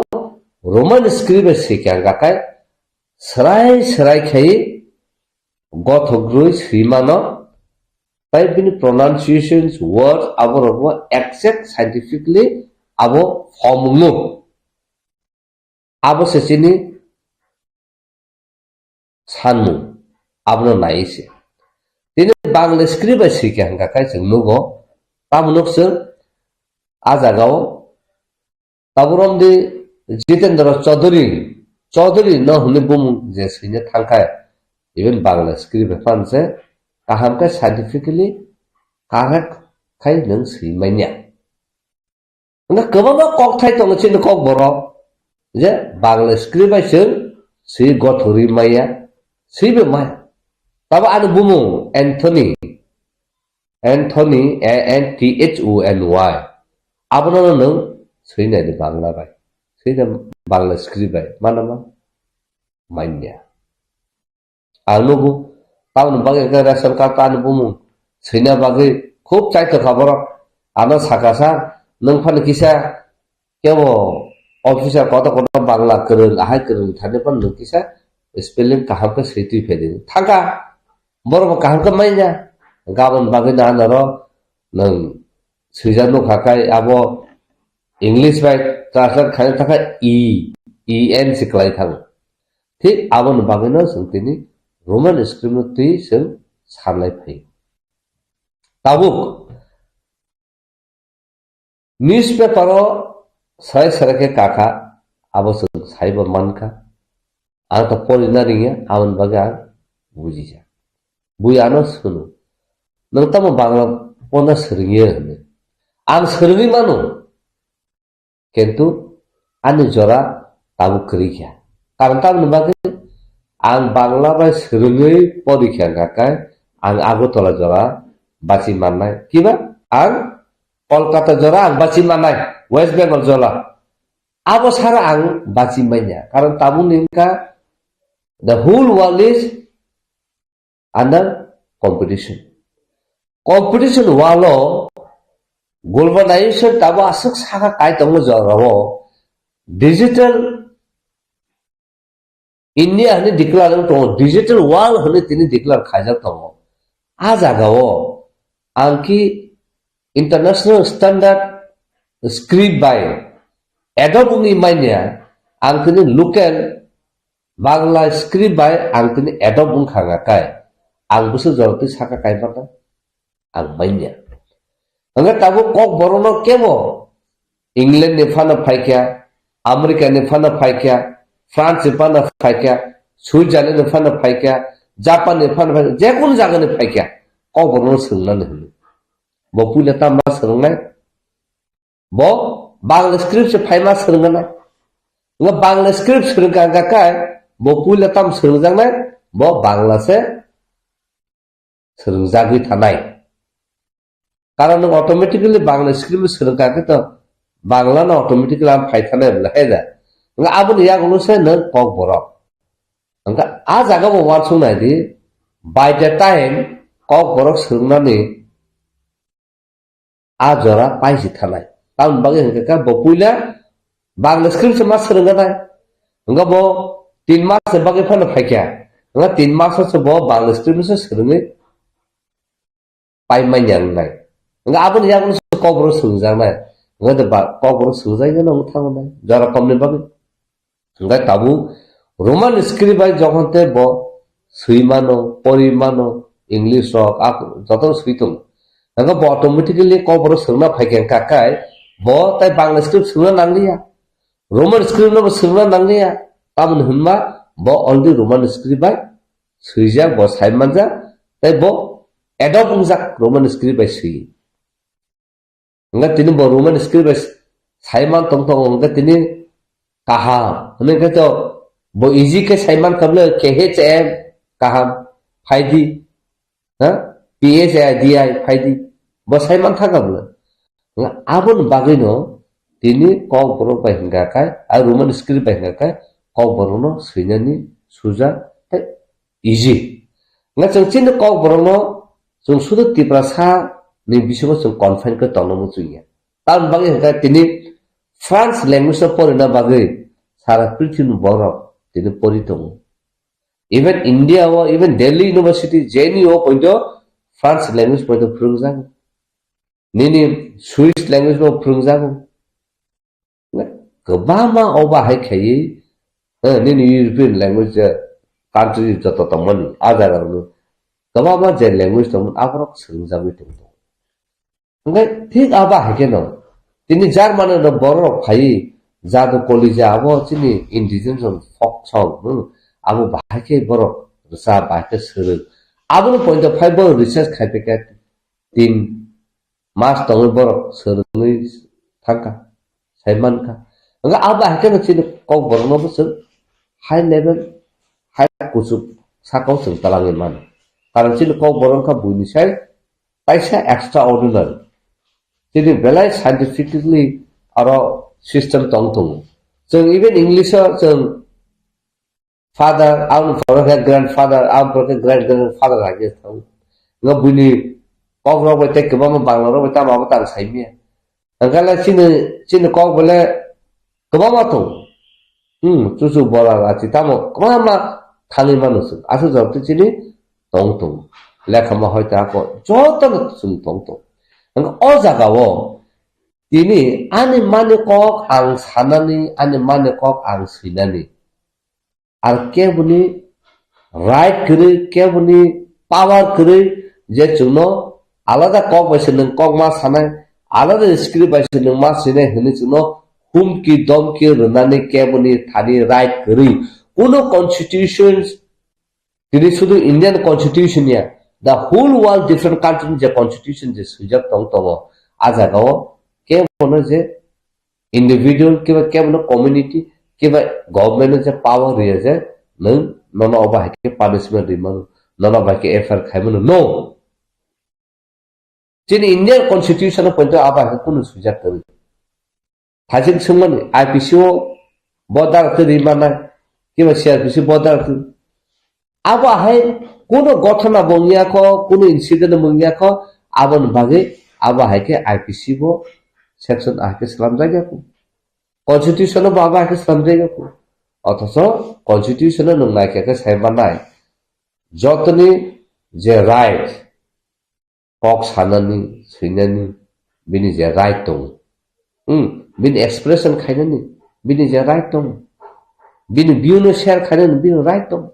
Roman script sikyang gakai serai khai gothogrui srimano tai bini pronunciations words abo exact scientifically abo formulu abo sesini sanmu abno naise tini Bangla script sikyang gakai chung nugo tamunok chung ajagao taburom di Jitendra Chaudhary no hune bum je sine thangkai even Bangla script fanse kaham ka scientifically correct khai nang simanya nga kababa kok thai tong chin KOKBOROK je Bangla script ba chung si gothuri maya si be maya taba anu bumu Anthony Anthony abono nang sine di Bangla bai sine Bangla script bai manama manya anubu taun bagai ke ration card anu bumu sine bagai khub chai to KOKBOROK ana sakasa nang phan kisa kebo officer kota Bangla kereng ahai kereng thane pan nang kisa spelling kaham ka sriti phedin thaka boro kaham ka mainya gabon bagai na naro nang sujano khakai abo English by translate khai thaka en siklai thang thik abon bagino sungtini Roman script no ti sung sanlai phai tabuk newspaper o sai sarake kaka abo sung saiba manka ata polinaringa abon baga bujija buyano sunu nang tamo Bangla pona seringe ang seringi manu কিন্তু ani jora tabu kerikya karon tabu bagai ang Bangla ba seringai porikya gakai ang Agartala jora bachi manai kiba ang Kolkata jora ang bachi manai West Bengal jora abo sara ang bachi manya karon tabu ningka the whole world is under competition walo globalization tabo asuk saka kai tongo jarawo digital India hane declare to digital world hane tini declare khajak tongo ajagao anki international standard script by adopuni mania angkini local Bangla script by angkini adopun khanga kai ang busu joroti saka kai pata ang mania anga tabu KOKBOROK no kebo England ne phana phaikya America ne phana phaikya France ne phana phaikya Switzerland ne phana phaikya Japan ne phana phaikya je kono jaga ne phaikya KOKBOROK no sungna ne bo pule ta ma sungnai bo Bangla script se phaima sungna nga Bangla script sungga ga kai bo pule tam sungjang nai bo Bangla se sungjagi thanai কারণ automatically Bangla script सोलोंखाखै তো বাংলা না automatically আম ফাইথানাय হেদা আবুন ইয়াগুলোসে নং cock Borok uh जागाबो वारसंनायदि by the time cock বরক सोलोंनानै आ जरा पाइसि थानाय ताउन बागै हंका बपुइला Bangla script मा सोलोंगानाय हंगा बो 3 मास बागै फानो फाइका हंगा 3 मास से बो बांला स्क्रिप्ट से सोलोंङै पाइ माइयांनाय हंगा आबुन यागुलो কক বরক सोलोंजानाय हंगा द কক বরক सोलोंजायगोन नंगौ थांनाय जरा कमनि बागै हंगा ताबु रोमान स्क्रिप्ट बाय जखनते ब सुइमानो परिमानो इंग्लिश रक जत सुइतों हंगा ब ऑटोमेटिकली কক বরক सोलोंना फाइकें काकाय ब ताय बांला स्क्रिप्ट सोलोंना नांलिया रोमान स्क्रिप्ट नो सोलोंना नांलिया ताबुन हुनमा ब अलरेडी रोमान स्क्रिप्ट बाय सुइजा ब साइमानजा ताय ब एडॉप्ट उंजाक रोमान स्क्रिप्ट बाय सुइ हंगा तिनि ब रोमान स्क्रिप्ट बाय साइमान तंग हंगा तिनि काहा हने तो bo easy ke saiman kable KHM kaham faidi ha PSI faidi bo saiman thakable abon bagino tini Kokborok bai hinggakai a roman script bai hinggakai Kokborok no suinani suja easy nga chung chin Kokborok no chung sudu Tripura sa ni bisogo chung confine ke tonomu chuya tan bagai hingga tini France language no porina bagai sara prithvi borok তিনি পরিতম even India ও even Delhi university jenny ও পয়তো France language পয়তো ফ্রুংজাগো নিনি Swiss language ও ফ্রুংজাগো গোবামা ওবা হাইখাই নিনি European language country যত তমনি আজারানো গোবামা যে language তমন আবরক সোलोंजाबो দं ओमफ्राय ঠিক আবা হাইকেন তিনি জার্মানে বড় ভাই जादो कलेजा आबो चिनि इन्डिजिनस फक सं आबो बाहाके बरक रसा बाहाके सोलो आबो पॉइंट ऑफ 5 रिसर्च खाइपेका 3 मास तंग बरक सोलोङै थांका साइमानका अंगा आबो बाहाके न चिनि কক বরক नो बसो हाई लेवल हाई कुसुब साकाव जों तलाङै मान कारण चिनि কক বরক का बुनिसाय पाइसा एक्स्ट्रा ऑर्डिनरी चिनि बेलाय साइंटिफिकली आरो system tong tong so even English so father our grandfather our great grandfather like this no buni kok ro ba te ke ba ma bang ro ba ta ma ba tang sai mi angala chin kok bole ke ba ma to chu chu bola la chi ta mo ko ma thani manus asu job te chini tong tong lekha ma hoy ta ko joto sun tong tong ang o jaga wo তিনি আনে মানে cock আং সানানি আনে মানে cock আং সুইনানি আর কেবনি right করে কেবনি পাওয়ার করে যে চুন আলাদা কক বাইছে নং কক মা সানায় আলাদা স্ক্রিপ্ট বাইছে নং মা সিনাই হনি চুন হুমকি দমকি রনানি কেবনি থানি রাইট করে কোন কনস্টিটিউশন তিনি শুধু ইন্ডিয়ান কনস্টিটিউশন ইয়া the whole world different country যে কনস্টিটিউশন যে সুজাব তং তং আজাগাও के बोलो जे इंडिविजुअल के बोलो कम्युनिटी के गवर्नमेंट जे पावर रिया जे नों नन अबा के पनिशमेंट रिमन नन अबा के एफआर खाइमन नो जिन इंडियन कॉन्स्टिट्यूशन पॉइंट अबा के कुनु सुजात कर थाजिन सुमन आईपीसी ओ बदार के रिमाना के सीआरपीसी बदार के अबा है कुनु घटना बंगिया को कुनु इंसिडेंट बंगिया को आबन भागे अबा है के आईपीसी वो सेक्शन आके सलाम जाएगा को कॉन्स्टिट्यूशन बाबा आके सलाम जाएगा को अथच कॉन्स्टिट्यूशन नंगाय के साइबानाय जतनी जे राइट কক सानानि सैनानि बिनि जे राइट दं बिनि एक्सप्रेशन खायनानि बिनि जे राइट दं बिनि भिउनो शेयर खायनानि बिनि राइट दं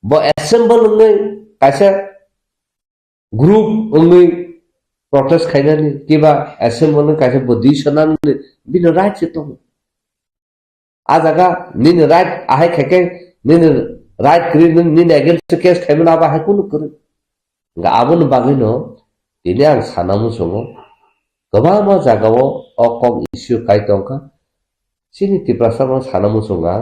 ब एसेम्बल नङै कासे ग्रुप नङै protest खाइनानि किबा एसेम्बल कासे बदि सनानि बिनो राइट से दं आजागा निन राइट आहाय खाके निन राइट क्रि निन अगेंस्ट केस खाइमन आबा हाय कुनु कर गाबन बागैनो दिने आं सानामु सङो गोबां मा जागाव अ कम इश्यू काइतंका सिनि Tripura सानामु सङा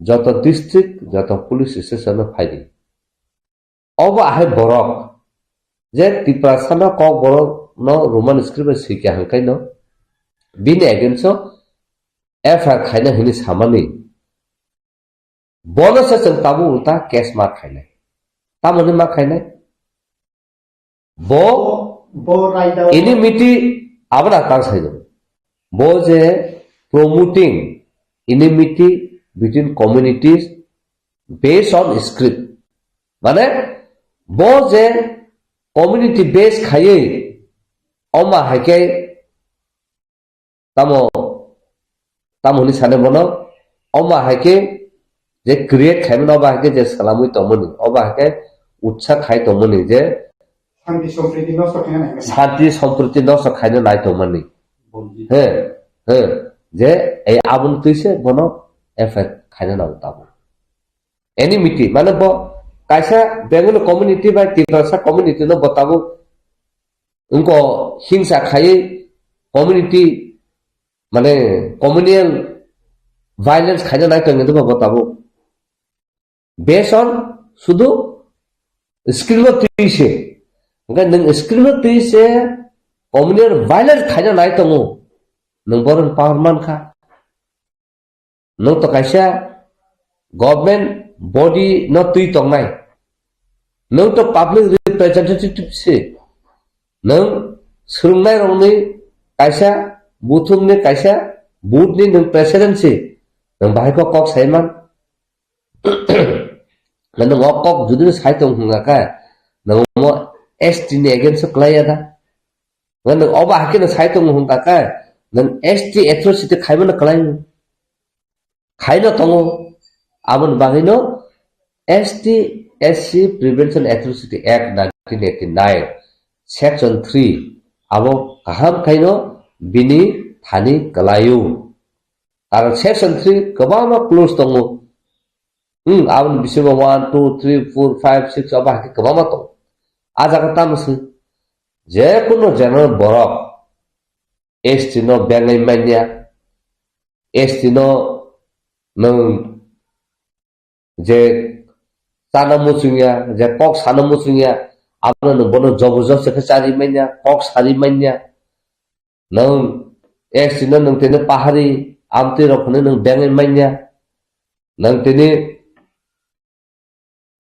जत डिस्ट्रिक्ट जत पुलिस स्टेशन फाइदि अब आहाय बरक जे Tripura cock Borok no Roman script sikya hangkai no bin against so FR khaina hini samani bonus sa chang tabu ulta cash mark khaina tamani mark khaina bo enmity abra tang saido bo je promoting enmity between communities based on script মানে bo je community based khaye oma hake tamoni sane bono oma hake je create khaimno ba hake je salamui tomoni oba hake utsa khai tomoni je শান্তি সম্প্রীতি নষ্ট খাইনো নাই tomani he je ei abun tuise bono effect khaina na utabo enmity মানে bo kaisa bengal community by Tripura community no botabo unko hingsa khai community মানে communal violence khaina nai tong edo botabo based on শুধু screen তুইছে nung screen tuise communal violence khaina nai tongo nung boron powerman kha nung to kaisa government body no tui tongnai nung to public representative se nung Chungnai rongni kaisa buthumni kaisa board ni nung president se nung bahai ko kok saiman nung kok judi sai tong hunga ka nung mo ST ni against klaya da ngan oba hakin sai tong hunga ka nung ST atrocity khaimana klai khaina tongo abun bagino ST SC Prevention Atrocity Act 1989 Section 3 abo kaham khaino bini thani kalayu karon Section 3 kabama close tongo abun bisima 1 2 3 4 5 6 oba hakin kabama tongo ajaga tamsi je kono general borok ST no bengai mania ST no nung je sana musunya je kok sana musunya abna nung bono jobojob se chari mania kok sari mania nung ST no nung tene pahari amti rokhne nung bengai mania nung tene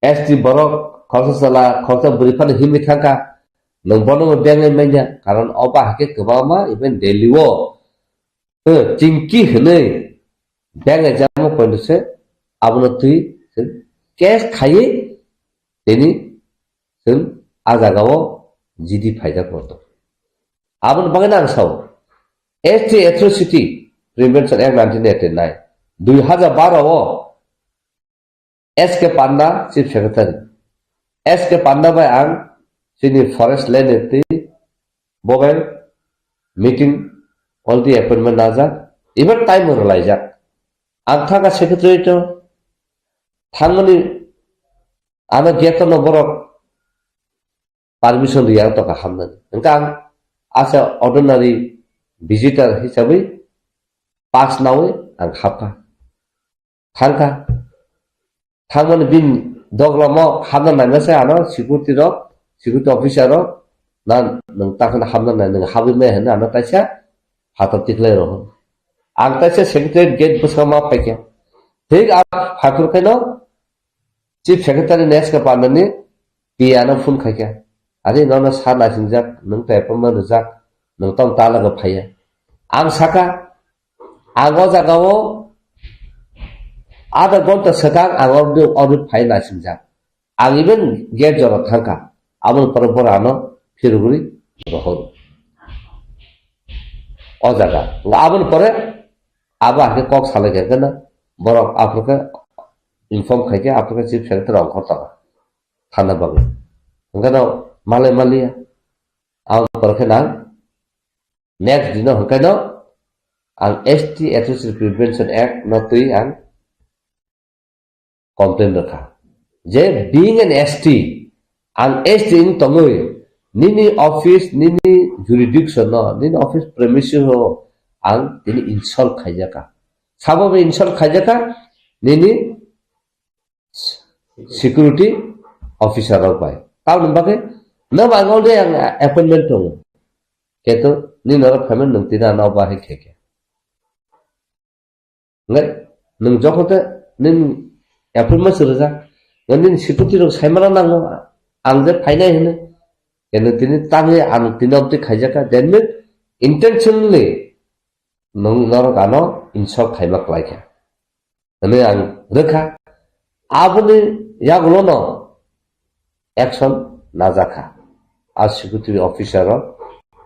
ST borok khorsa sala khorsa burifan himi thangka nung bono bengai mania karon oba hake kebama even daily wo chingki hne bengai jamo pondse abno tui cash khaye teni sun ajagao jidi phaida korto abon bagenang saw ST Atrocity Prevention Act 1989 2012 o SK Panda Chief Secretary SK Panda by ang sini forest land eti bobel meeting all the appointment naja even time relaija angthaga secretary to thangani ana geto no borok permission riya to ka hamna engkang asa ordinary visitor hisabai pass nawe ang hapa thangka thangani bin doglamo hamna na se ana security officer ro nan nang takna hamna na nang habi me hena ana taisa hatar tiklai ro ang taisa secretary gate busama pekya ठीक आप फाकुर के no chief secretary next के पांडे ने piano फुन खाया अरे नौ न सार लाइसिंग जाक नंग पेपर जाक नंग तंग ताला के फाया आंग साका आंगो जागावो आधा घंटा सका आंगो और फाइ लाइसिंग जाक आंग इवन गेट जरा थांका आवन परपर आनो फिर गुरी रहो ओ जागा आवन परे आबा के कॉक साले के ना borok Afrika inform khaike Afrika chief secretary ong khota thana bagu ngano malia ang porkhena next dino hokano ang ST Atrocity Prevention Act no tui ang complaint rakha je being an ST ang ST in tongoi nini office nini jurisdiction no nini office premises ho ang tini insult khaijaka sabab insult khajaka nini security officer ro pai taun bage na bangol de ang appointment tong keto ni nara payment nung tina na ba he keke ngai nung jokote nin appointment surja nin security rok saimana nango angje phainai hene keno tini tangi ang tinopti khaijaka then mean intentionally nung nara gano insok khaiba klaika ane ang rekha abuni yagulo no action najaka as security officer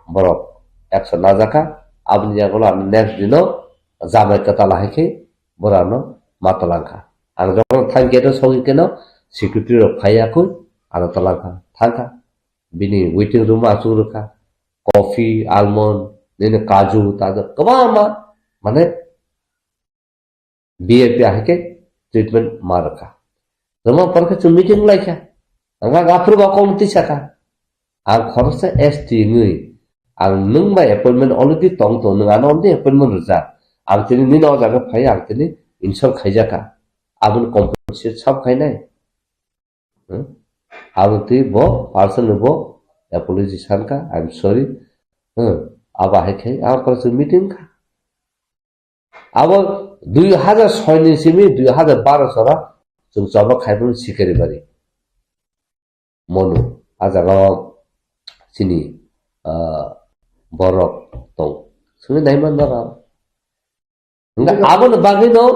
borok action najaka abuni yagulo am next dino jamai katala haike borano matalangka ang jokon thangketo sogi keno security rok phaiakoi ana talangka thangka bini waiting room achurka coffee almond nene kaju tada kama mane VIP haike treatment marka Roma parka chu meeting laika anga gapru ba komti saka ang khorsa ST ngui ang nung ba appointment already tong to nung an on appointment ruja ang tini ni no jaga phai ang tini insok khaijaka abun compensate sab khainai abun ti bo person bo apology sanka I'm sorry aba haike ang parka meeting ka abo 2006 ni simi 2012 sara जों जाबा खायबो सिखारि बारि मनु आजागा सिनि borok tong suni naiman dara nga abon bagi no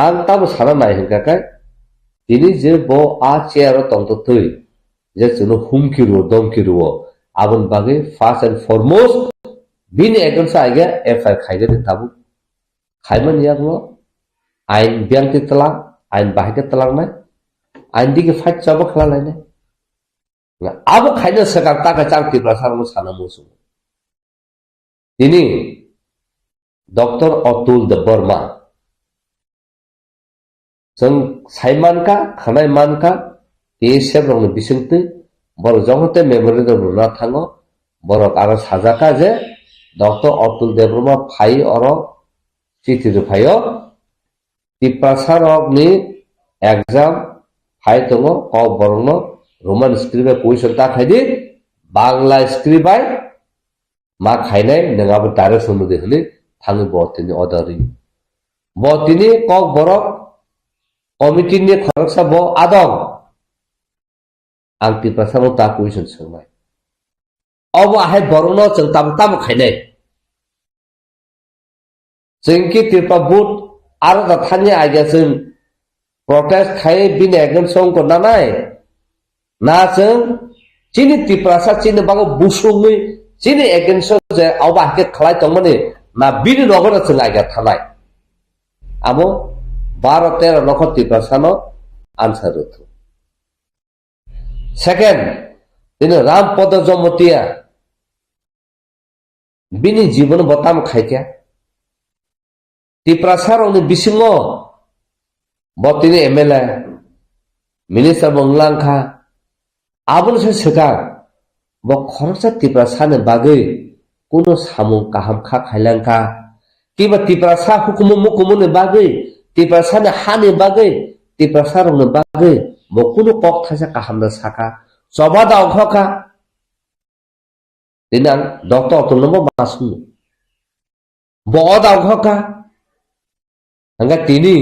ang tabo sara nai hingka kai tini je bo a chair tong to tui je chuno humkiru domkiru abon bagi first and foremost bini ekon sa aiga FIR khaiga tabu khaiman yaklo ain byangti tela ain bahike telangnai ain dike fight chaba khalalai ne abo khaina sakar ta ka chang tipra sarmo sana musu ini Dr. Atul Debbarma jeng saimanka khanai manka TSF rong bisingti bor jongte memorandum runa thango borok aro sajaka je Dr. Atul Debbarma phai oro chithi phaio Tripura ni exam hai tongo KOKBOROK Roman script position ta khaidi Bangla script by ma khainai nangabo tare sunu de hli thangi botini odari botini KOKBOROK committee ni kharaksa bo adong ang Tripura ta position sangmai obo hai borono chang tam khainai jengki Tripura board aro da thanya aigyasin protest khai bin again song ko nanai na chung chini Tripura sa chini bago busungui chini again so je awba ke khlai tongmani na bin nogora chung aigya thanai abo 12-13 লক্ষ Tripura sano answer rutu second তিনি Rampada জমতিয়া bini জীবন বতাম খাইকা Tripura sarong ni bisingo botini MLA minister bonglangkha abun se sekar bo khorsa Tripura sane bagai kuno samung kaham kha khailangka kiba Tripura sa hukumu mukumu ne bagai Tripura sane hani bagai Tripura sarong ne bagai bo kuno kok thasa kaham da saka soba da okhoka dinang Dr. Atul nombo masum bo da okhoka angga tini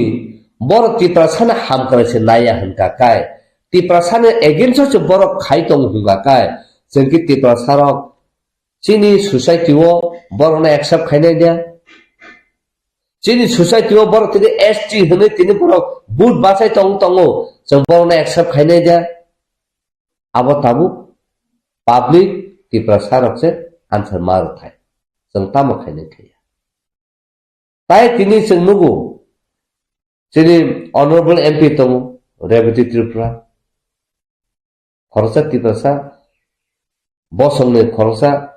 bor Tripura sana ham kare naya hingka kai Tripura sana against so bor khai tong hingka kai jengki Tripura sarok chini society o bor na accept khainai dia chini society o bor tini ST hne tini bor boot basai tong tongo jeng bor na accept khainai dia abo tabu public Tripura sarok se answer mar thai jeng tamo khainai thai tai tini jeng nugu Sini honorable MP tongo Rebati Tripura khorsa Tripura sa bosong ne khorsa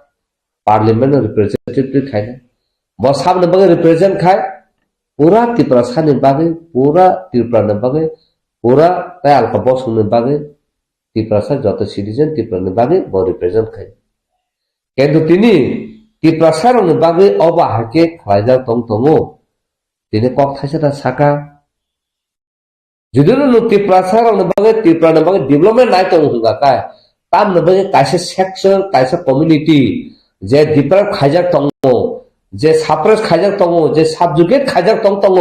parliament representative khaina bosam ne bagai represent khai pura Tripura sa ne bagai pura Tripura ne bagai pura tai alka bosong ne bagai Tripura sa joto citizen Tripura ne bagai bo represent khai kendo tini Tripura sa ne bagai oba hake khwaija tong tongo tini kok thaisa da saka Judul nu Tripura sarong nabagai Tripura nabagai development naik tong hingga kai tam nabagai kaisa section kaisa community जे deprive खाइजाक दङ जे साप्रेस खाइजाक दङ जे साबजुगेट खाइजाक दङ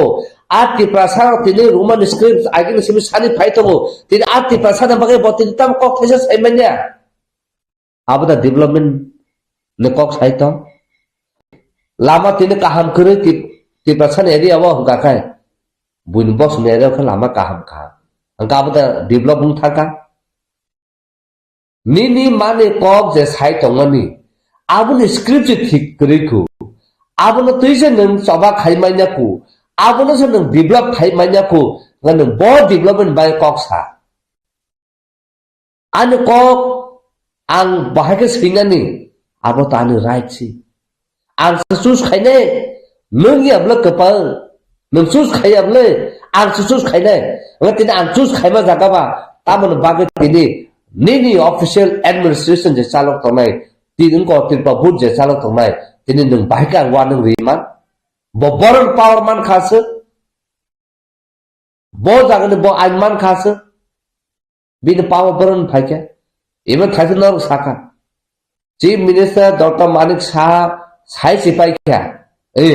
आ तिप्रासा तिनि Roman script eigen सिमि सानि phi दङ तिनि आ तिप्रासा ना बागै बतिनि ताम कक थाइजा साइमान्या आबदा डेभलपमेन्ट ने कक साइट लामा तिनि काहाम करे तिप्रासा एरिया वा हुगाखाय बुइन बस ने एरिया लामा काहाम खा अंका आबदा डेभलपमेन्ट थाका नि माने कक जे साइट दङनि आबुनि स्क्रिप्ट थिक करेखौ आबुनो तैसे नों सभा खाइमाइनाखौ आबुनो से नों डेभलप खाइमाइनाखौ नों ब डेभलपमेन्ट बाय कक सा आनो कक आं बाहायके सैनानि आबो तानो राइट सि आं सुस खाइने नों याब्ला कपाल नों सुस खायाब्ले आं सुस खाइने तिनि आं सुस खाइमा जागाबा तामन बागे तिनि नि ऑफिशियल एडमिनिस्ट्रेशन जे चालक तनाय तिनि को तिरपा बुट जे चालक तनाय तिनि नों बाहायका वा नों रिमान बरन पावर मान खासो बो जागने बो आइन मान खासो बिन पावर बरन फाइके एबे थाइसे नर साखा chief minister doctor Manik Saha साइ सिपाइखा ए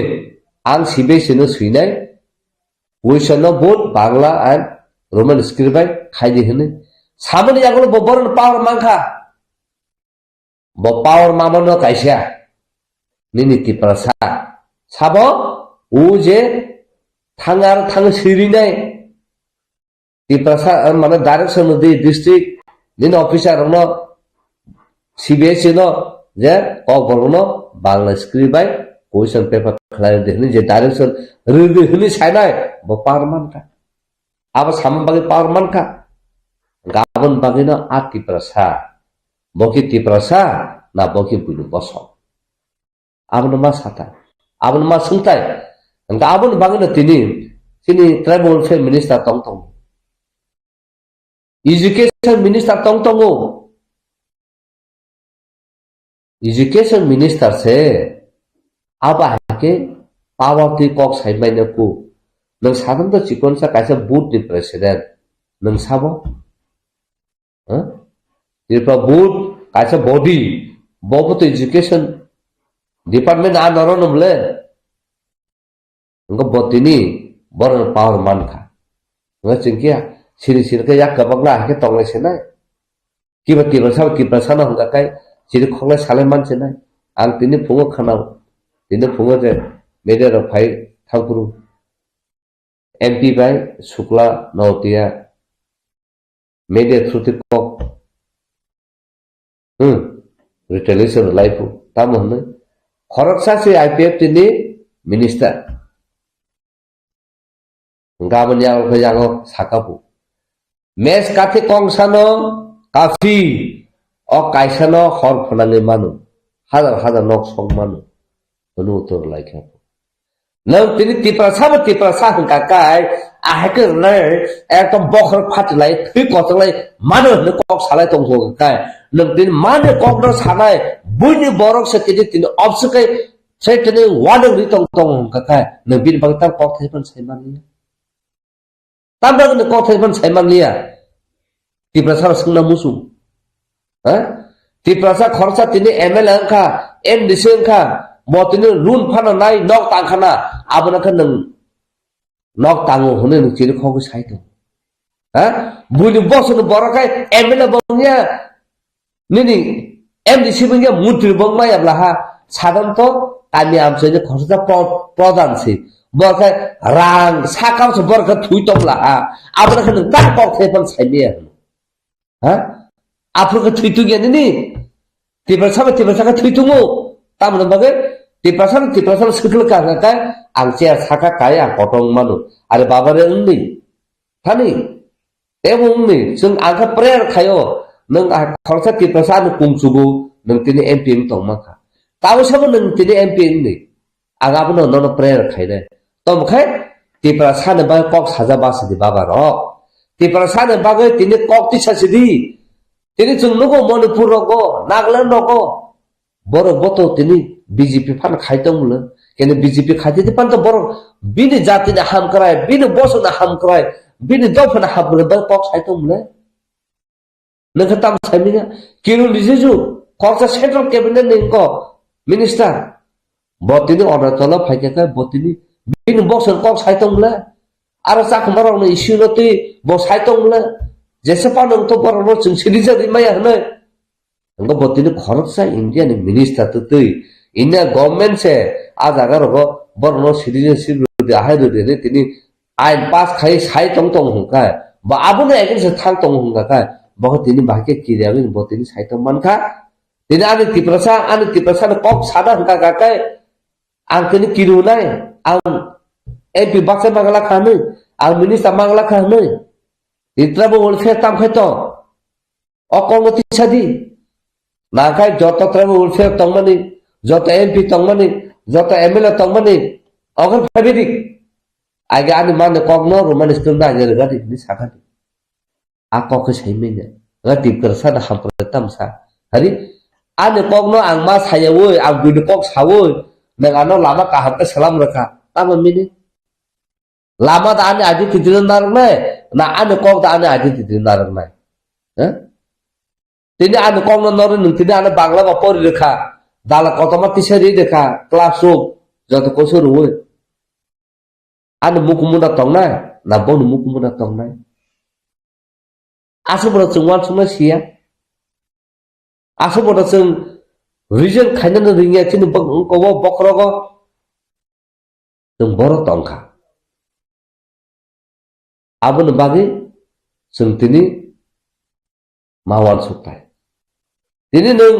आं सिबेसिनो सुइनाय वैसनो both Bangla and Roman script बाय खाइदि हने सामने यागलो बरन पावर मानखा ब पावर मामनो काइसा निनि तिप्रासा साबो उजे थांगार थांग सिरिनाय तिप्रासा माने डाइरेक्शन दि डिस्ट्रिक्ट निन ऑफिसर न सीबीएसई न जे ककबरक न बांला स्क्रिप्ट बाय क्वेश्चन पेपर खलाय देखनि जे डाइरेक्शन रिदि हनि साइनाय ब पावर मानखा आबो सामन बागे पावर मानखा गाबन बागे न आ तिप्रासा बकी तिप्रासा ना बकी बुनु बसो आबन मा साता आबन मा सुंताय आबन बागे न तिनि ट्राइबल वेलफेयर मिनिस्टर तंग एजुकेशन मिनिस्टर तंग एजुकेशन मिनिस्टर से अब आके पावर ती कक साइमाइनो को नों सादन तो चिकन सा कैसे बूथ नि प्रेसिडेंट नों साबो त्रिपुरा बूथ कैसे बॉडी बबो तो एजुकेशन डिपार्टमेंट आ नरनमले उनको बतिनी बरन पावर मानखा उनको चिंकिया सिरि सिरके या कबगला आके तंगले सेनाय किबा तिब्रासा न हुगा काय सिरि खंगले साले मानसे नाय आं तिनि फुङो खानाव तिनि फुङो जे मेडेर फाइ थांपुरु एमपी बाय शुक्ला नौतिया मेडे थ्रुति कक रिटेलिएशन लाइफु ताम हने खरकसा से आईपीएफ तिनि मिनिस्टर गाबन याव खयागो साकापु मेस काथे कंसानो काफी अ काइसानो हर फनांगे मानु हाजार नक सं मानु हनु उतर लाइखा नों तिनि तिप्रासा हंका काय आहाके ले एकदम बखर फाटलाय थै कतलाय मानो हनु कक सालाय तंगो काय नों तिनि मानो कक न सानाय बुइनि बरक से तिनि अबसकै से तिनि वादं रि तंग हंका काय नों बिन बागता कक थैपन साइमानि तामबागनो कक थैपन साइमानिया तिप्रासा संना मुसु तिप्रासा खरसा तिनि एमएलए अंखा MDC अंखा मतिनि रुन फाना नाय नक तांखाना आबनखा नों नक तांगो हने नों चिरि खगो साइतो बुनि बसनो बरखाय एमएलए बंगिया निनि MDC बंगिया मंत्री बंगमाय अब्लाहा सादन तो तानि आमसे खरसा प्रधान से बरखाय रां साकाम से बरखा थुइतोब्ला आबनखा नों ता कक थैपन साइमिया आफुरखौ थैतु गैयानि तिप्रासा थैतुमो तामनो बागे तिप्रासा स्कुल का आं चेयार साका काय आं कटं मानु आरो बाबारे उन्दै थानि एबो उन्दै जों आंखा प्रेयार खायो नों खरसा तिप्रासा नु कुंसुगु नों तिनि एमपी तंग माखा तावसाबो नों तिनि एमपी उन्दै आगाबो न प्रेयार खायदे तमखाय तिप्रासा ने बागे कक साजा बासदि बाबा र तिप्रासा ने बागे तिनि कक तिसासिदि तिनि जोंनोगो मणिपुर रगो नागालैंड रगो बरो बतो तिनि बीजेपी फान खाइतंगले केने बीजेपी खाइते पान तो बरो बिनि जातिने हाम कराय बिनि बसना हाम कराय बिनि दफना हाबले बा कक खाइतंगले नखताम साइमिना किरु लिजेजु कक सेंट्रल कैबिनेट निको minister botini Arunachal phaikeka botini bin boxer kok saitongla aro sakmarong issue noti bo saitongla jesepa nang to borno chung silija di maya hne ngo botini khorok sa India ni minister to tui India government se ajagar go borno citizenship de ahai de ne tini ain pass khai saitong tong hungka ba abune against thang tong hungka ka bo tini bahke kiriawin botini saitong manka tini ani tiprasa na kok sada hungka ka kai ang tini kirunai ang MP bakse mangala khane ang minister mangala khane itrabo welfare tam khaito okongoti sadi na khai joto trabo welfare tongmani joto MP tongmani joto MLA tongmani ogan fabidik aga ani mane kogno roman stunda jere gadi ni sakati akok ke saimenya gati kersa na hampratam sa hari ani kogno ang mas hayawoi ang bidu kok sawoi nangano lama kahapke salam reka tama mini lama da ani adi tidin narang nai na ani kok da ani adi tidin narang nai tini ani kok no norin tini ani bangla ba pori reka dala kotoma tisari reka classroom joto kosur woi ani mukumuna tongnai na bonu mukumuna tongnai asubro chungwan chungna sia asubro chung region khaina ringya chini kobo bokrogo chung boro tongkha abun bagi chung tini mawan suktai tini nung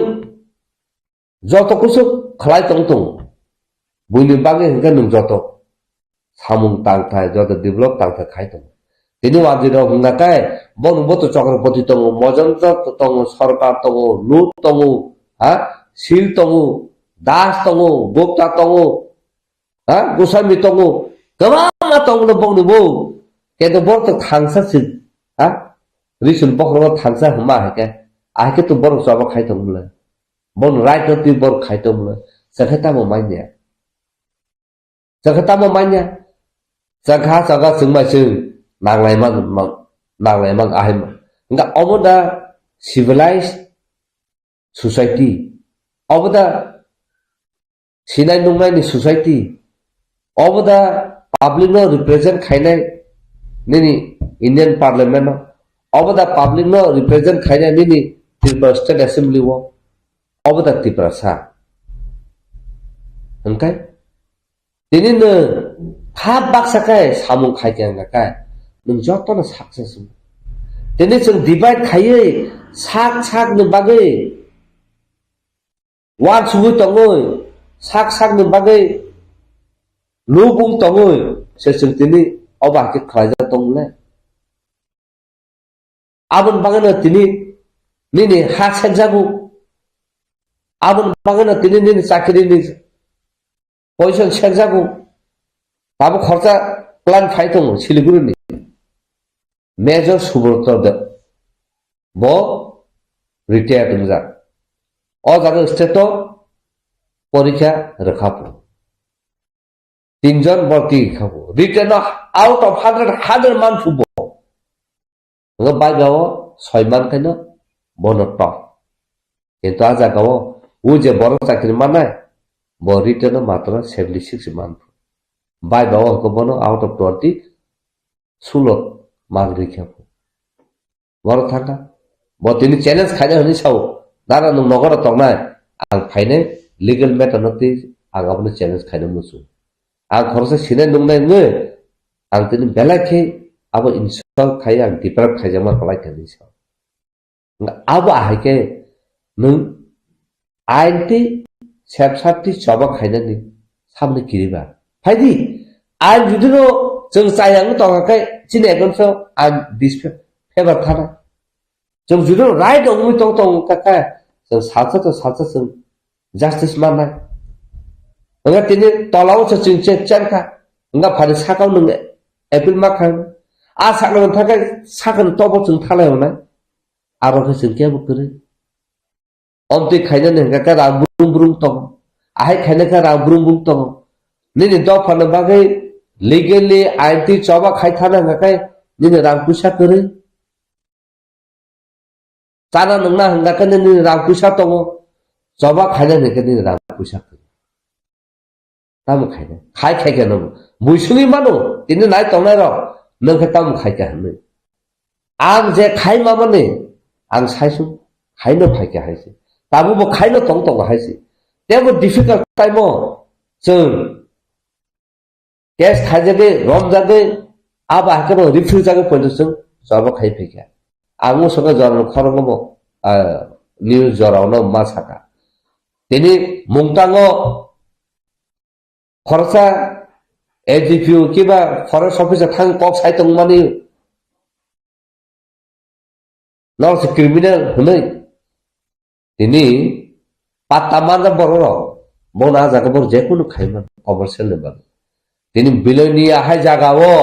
joto kusuk khlai tongtung buini bagi hingga nung joto samung tangthai joto develop tangthai khaitong tini wajiro hingga kai bonu boto chakrapati tongo mojantra tongo sarkar tongo lut tongo ha sil tongo das tongo gupta tongo ha gosami tongo kabama tongo no bonu bo kedo borto thangsa sin ha risun bokro thangsa huma hake ahke to bor saba khaitong mula bon right no ti bor khaitong mula sakhata mo manya sakha sungma sung nanglai mang ahim nga omoda civilized society omoda sinai nungai ni society omoda public no represent khainai nini Indian parliament no omoda public no represent khainai nini Tripura state assembly wo omoda Tripura sa engkai tini ne khap baksa kai samung khai kyang kai nung joto na success tini chung divide khaiye sak ne bagai wan sugu tongoi sak ne bagai lubung tongoi se chung tini oba ke khaja tongle abun bagana tini nini ha senjabu abun bagana tini nini sakri ni position senjabu babu khorcha plan phaitong siliguri ni major subrata de bo retire dungja o jaga state porikha rakhapu tinjon borti khabu return out of 100 man fubo nga bai gawo 6 man kaino bono top kintu aja gawo uje boro chakri manai bo return matra 76 man bai gawo ko bono out of 20 sulot magri khapu boro thaka bo tini challenge khaina honi sau dara nung nogara tongnai ang phaine legal matter noti ang abone challenge khaina musu ang khorsa sinai nungnai nge ang tini belakhe abo install khai ang develop khaijama kalai kani sau abo ahike nung ainti sepsati choba khaina ni samne kiriba phaidi ang judino jeng sayang tongakai chine gonso ang display favor thana jeng judino right ongmi tong kaka jeng salsa jeng justice manai nga tini tolaw sa chingche chanka nga phari sakaw nung appeal makhang a sakno thakai sakan tobo jeng thalai ona aro ke jeng kya bukure omti khaina ne nga ka ra brum tong ahai khaina ka ra brum tong nini do phana bagai legally ainti choba khai thana nga kai nini rang pusa kure tana nungna hanga ka nini rang pusa tongo Coba kaya nih kita tidak pusat. Tamu kaya, kaya nopo. Musuhi mano, ini naik tonai ro, nengke tamu kaya nih. Ang je kaya mama nih, ang saisu kaya no kaya haisi. Tamu bo kaya no tong tong haisi. Dia bo difficult time mo, seng. Kes kaya jadi rom jadi, apa akhirnya refuse jadi point seng, coba kaya kaya. Ang musuh jalan korang mo, news jalan no masaka. Ini mungtango খরচা এডিপিও কিবা forest অফিসে থাং cock সাইতং মানি নরসে criminal হই তিনি পাত্তা মানজা বড় বনা জায়গা বড় যে কোনো খাইমান কমার্শিয়াল লেভেল তিনি বিলয় নিয়ে আহাই জাগাও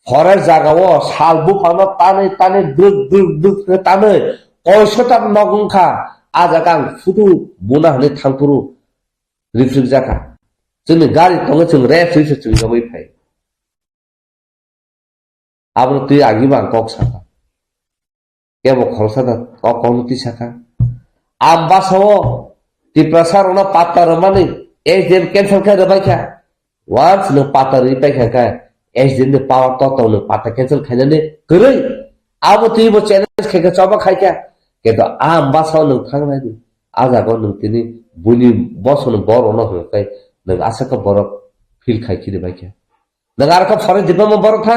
ফরেস্ট জাগাও সালবু ফানো টানে টানে দুক দুক দুক টানে কয়শটা নগংখা আজাগাং ফুটু বুনা হলে থাংপুরু রিফ্রিক জাকা जोंनि गारि दङ जों रेफ्रिजो जों जमै फाय आबो तुई आगिबा कक साका केबो खरसादा कक कौनति साका आम्बासो तिप्रसार न पातर माने एस दिन कैंसिल कर बाइका वान्स न पातर इ पाइका का एस दिन ने पावर तो न पातर कैंसिल खाइने गरै आबो तुई बो चैलेंज खाइका चबा खाइका केतो आम्बासो न थांनाय दि आजागो न तिनि बुनि बसो न बर न होय नों आसाका बरक फिल खाइखिरि बाइका नों आरका फरेस्ट डिपार्टमेंट बरक था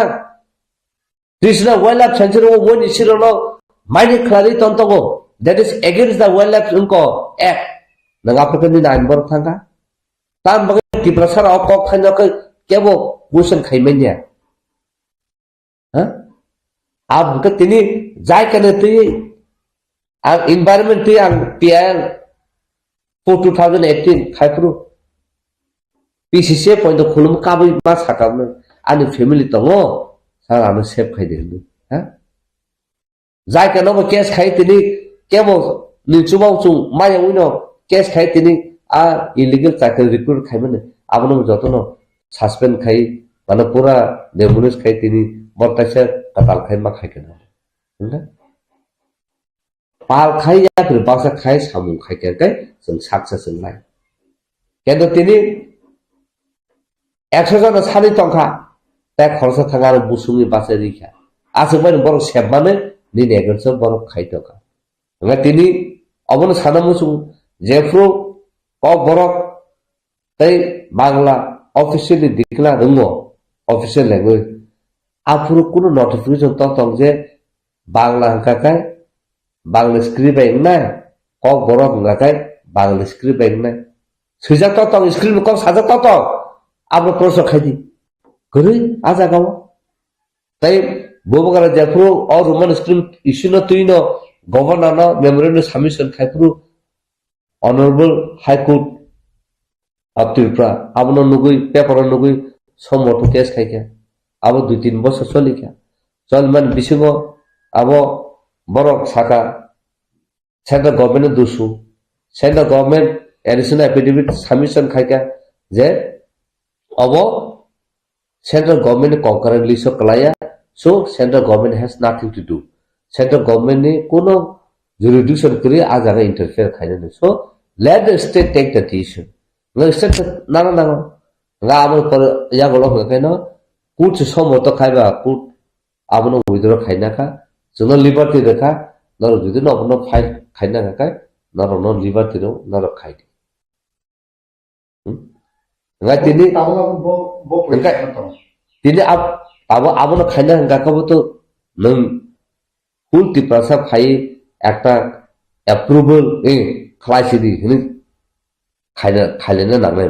कृष्णा वाइल्ड लाइफ सेंचुरी वन इसिरो नो माइनि खलारि तंतगो that is against the wildlife उनको एक्ट नों आपके नि नाइन बरक थांगा ताम बगे तिप्रसार अ कक खाइनो के केबो क्वेश्चन खाइमेनिया ह आप के तिनि जाय कने ति आ एनवायरनमेंट ति आं पीएल 2018 खाइफ्रु PCC point खुलुम काबै मा साकामनो आनि फेमिली दङ सारानो सेफ खाइदेनु हा जाय केनो केस खाइ तिनि केबो निचुबाव चुं माया उइनो केस खाइ तिनि आ इलीगल चाकरी रिक्रुट खाइमने आबनो जतनो सस्पेंड खाइ माने पूरा डेमोनिस खाइ तिनि बर्तासे कताल खाइ मा खाइकेनो हैन पाल खाइ या फिर बासा खाइ सामु खाइके जों सक्सेस होननाय केनो तिनि 100জন সানি টঙ্কা তা খরচা থাকার বুসুমি বাসে রিখা আসবাই বড় সেবমানে নি নেগরছ বড় খাইতকা nga তিনি অবন সানামুসু জেফ্রো ককবরক তাই বাংলা অফিসিয়ালি দিকলা রঙ অফিসিয়াল ল্যাঙ্গুয়েজ আফুরু কোন নোটিফিকেশন ততং যে বাংলা হাকাকায় বাংলা স্ক্রিপ্ট নাই ককবরক হাকাকায় বাংলা স্ক্রিপ্ট নাই সুজা ততং স্ক্রিপ্ট কম সাজা ততং आपने प्रोसेस खाई गरे आजा गाव ताई बोबगारा जाफ्रो और रोमन स्क्रीन इश्यू न तुइनो गवर्नर न मेमोरेंडम सबमिशन खाइफ्रु honourable high court of Tripura आपनो नुगुई पेपर नुगुई समोto केस खाइका अब 2-3 बছর चलिका चल मान बिसिगो अब बरक साका सेंट्रल गवर्नमेंट दुसु central government additional affidavit submission खाइका जे अब central government concurrently so kalaya so central government has nothing to do central government ne kono jurisdiction kri ajaga interfere khaine so let the state take the decision no state nang nga amon par ya golo kaino court somoto khaiba court abono withdraw khaina ka jono liberty rekha nor jodi no abono file khaina ka nor no liberty ro nor khai nggak tini tini abo na খাইনা গাকাবো তো নং ফুল তিপ্রাসা খাই একটা approval খাইছিদি হনি খাইনা খাইলেনা নাংনাই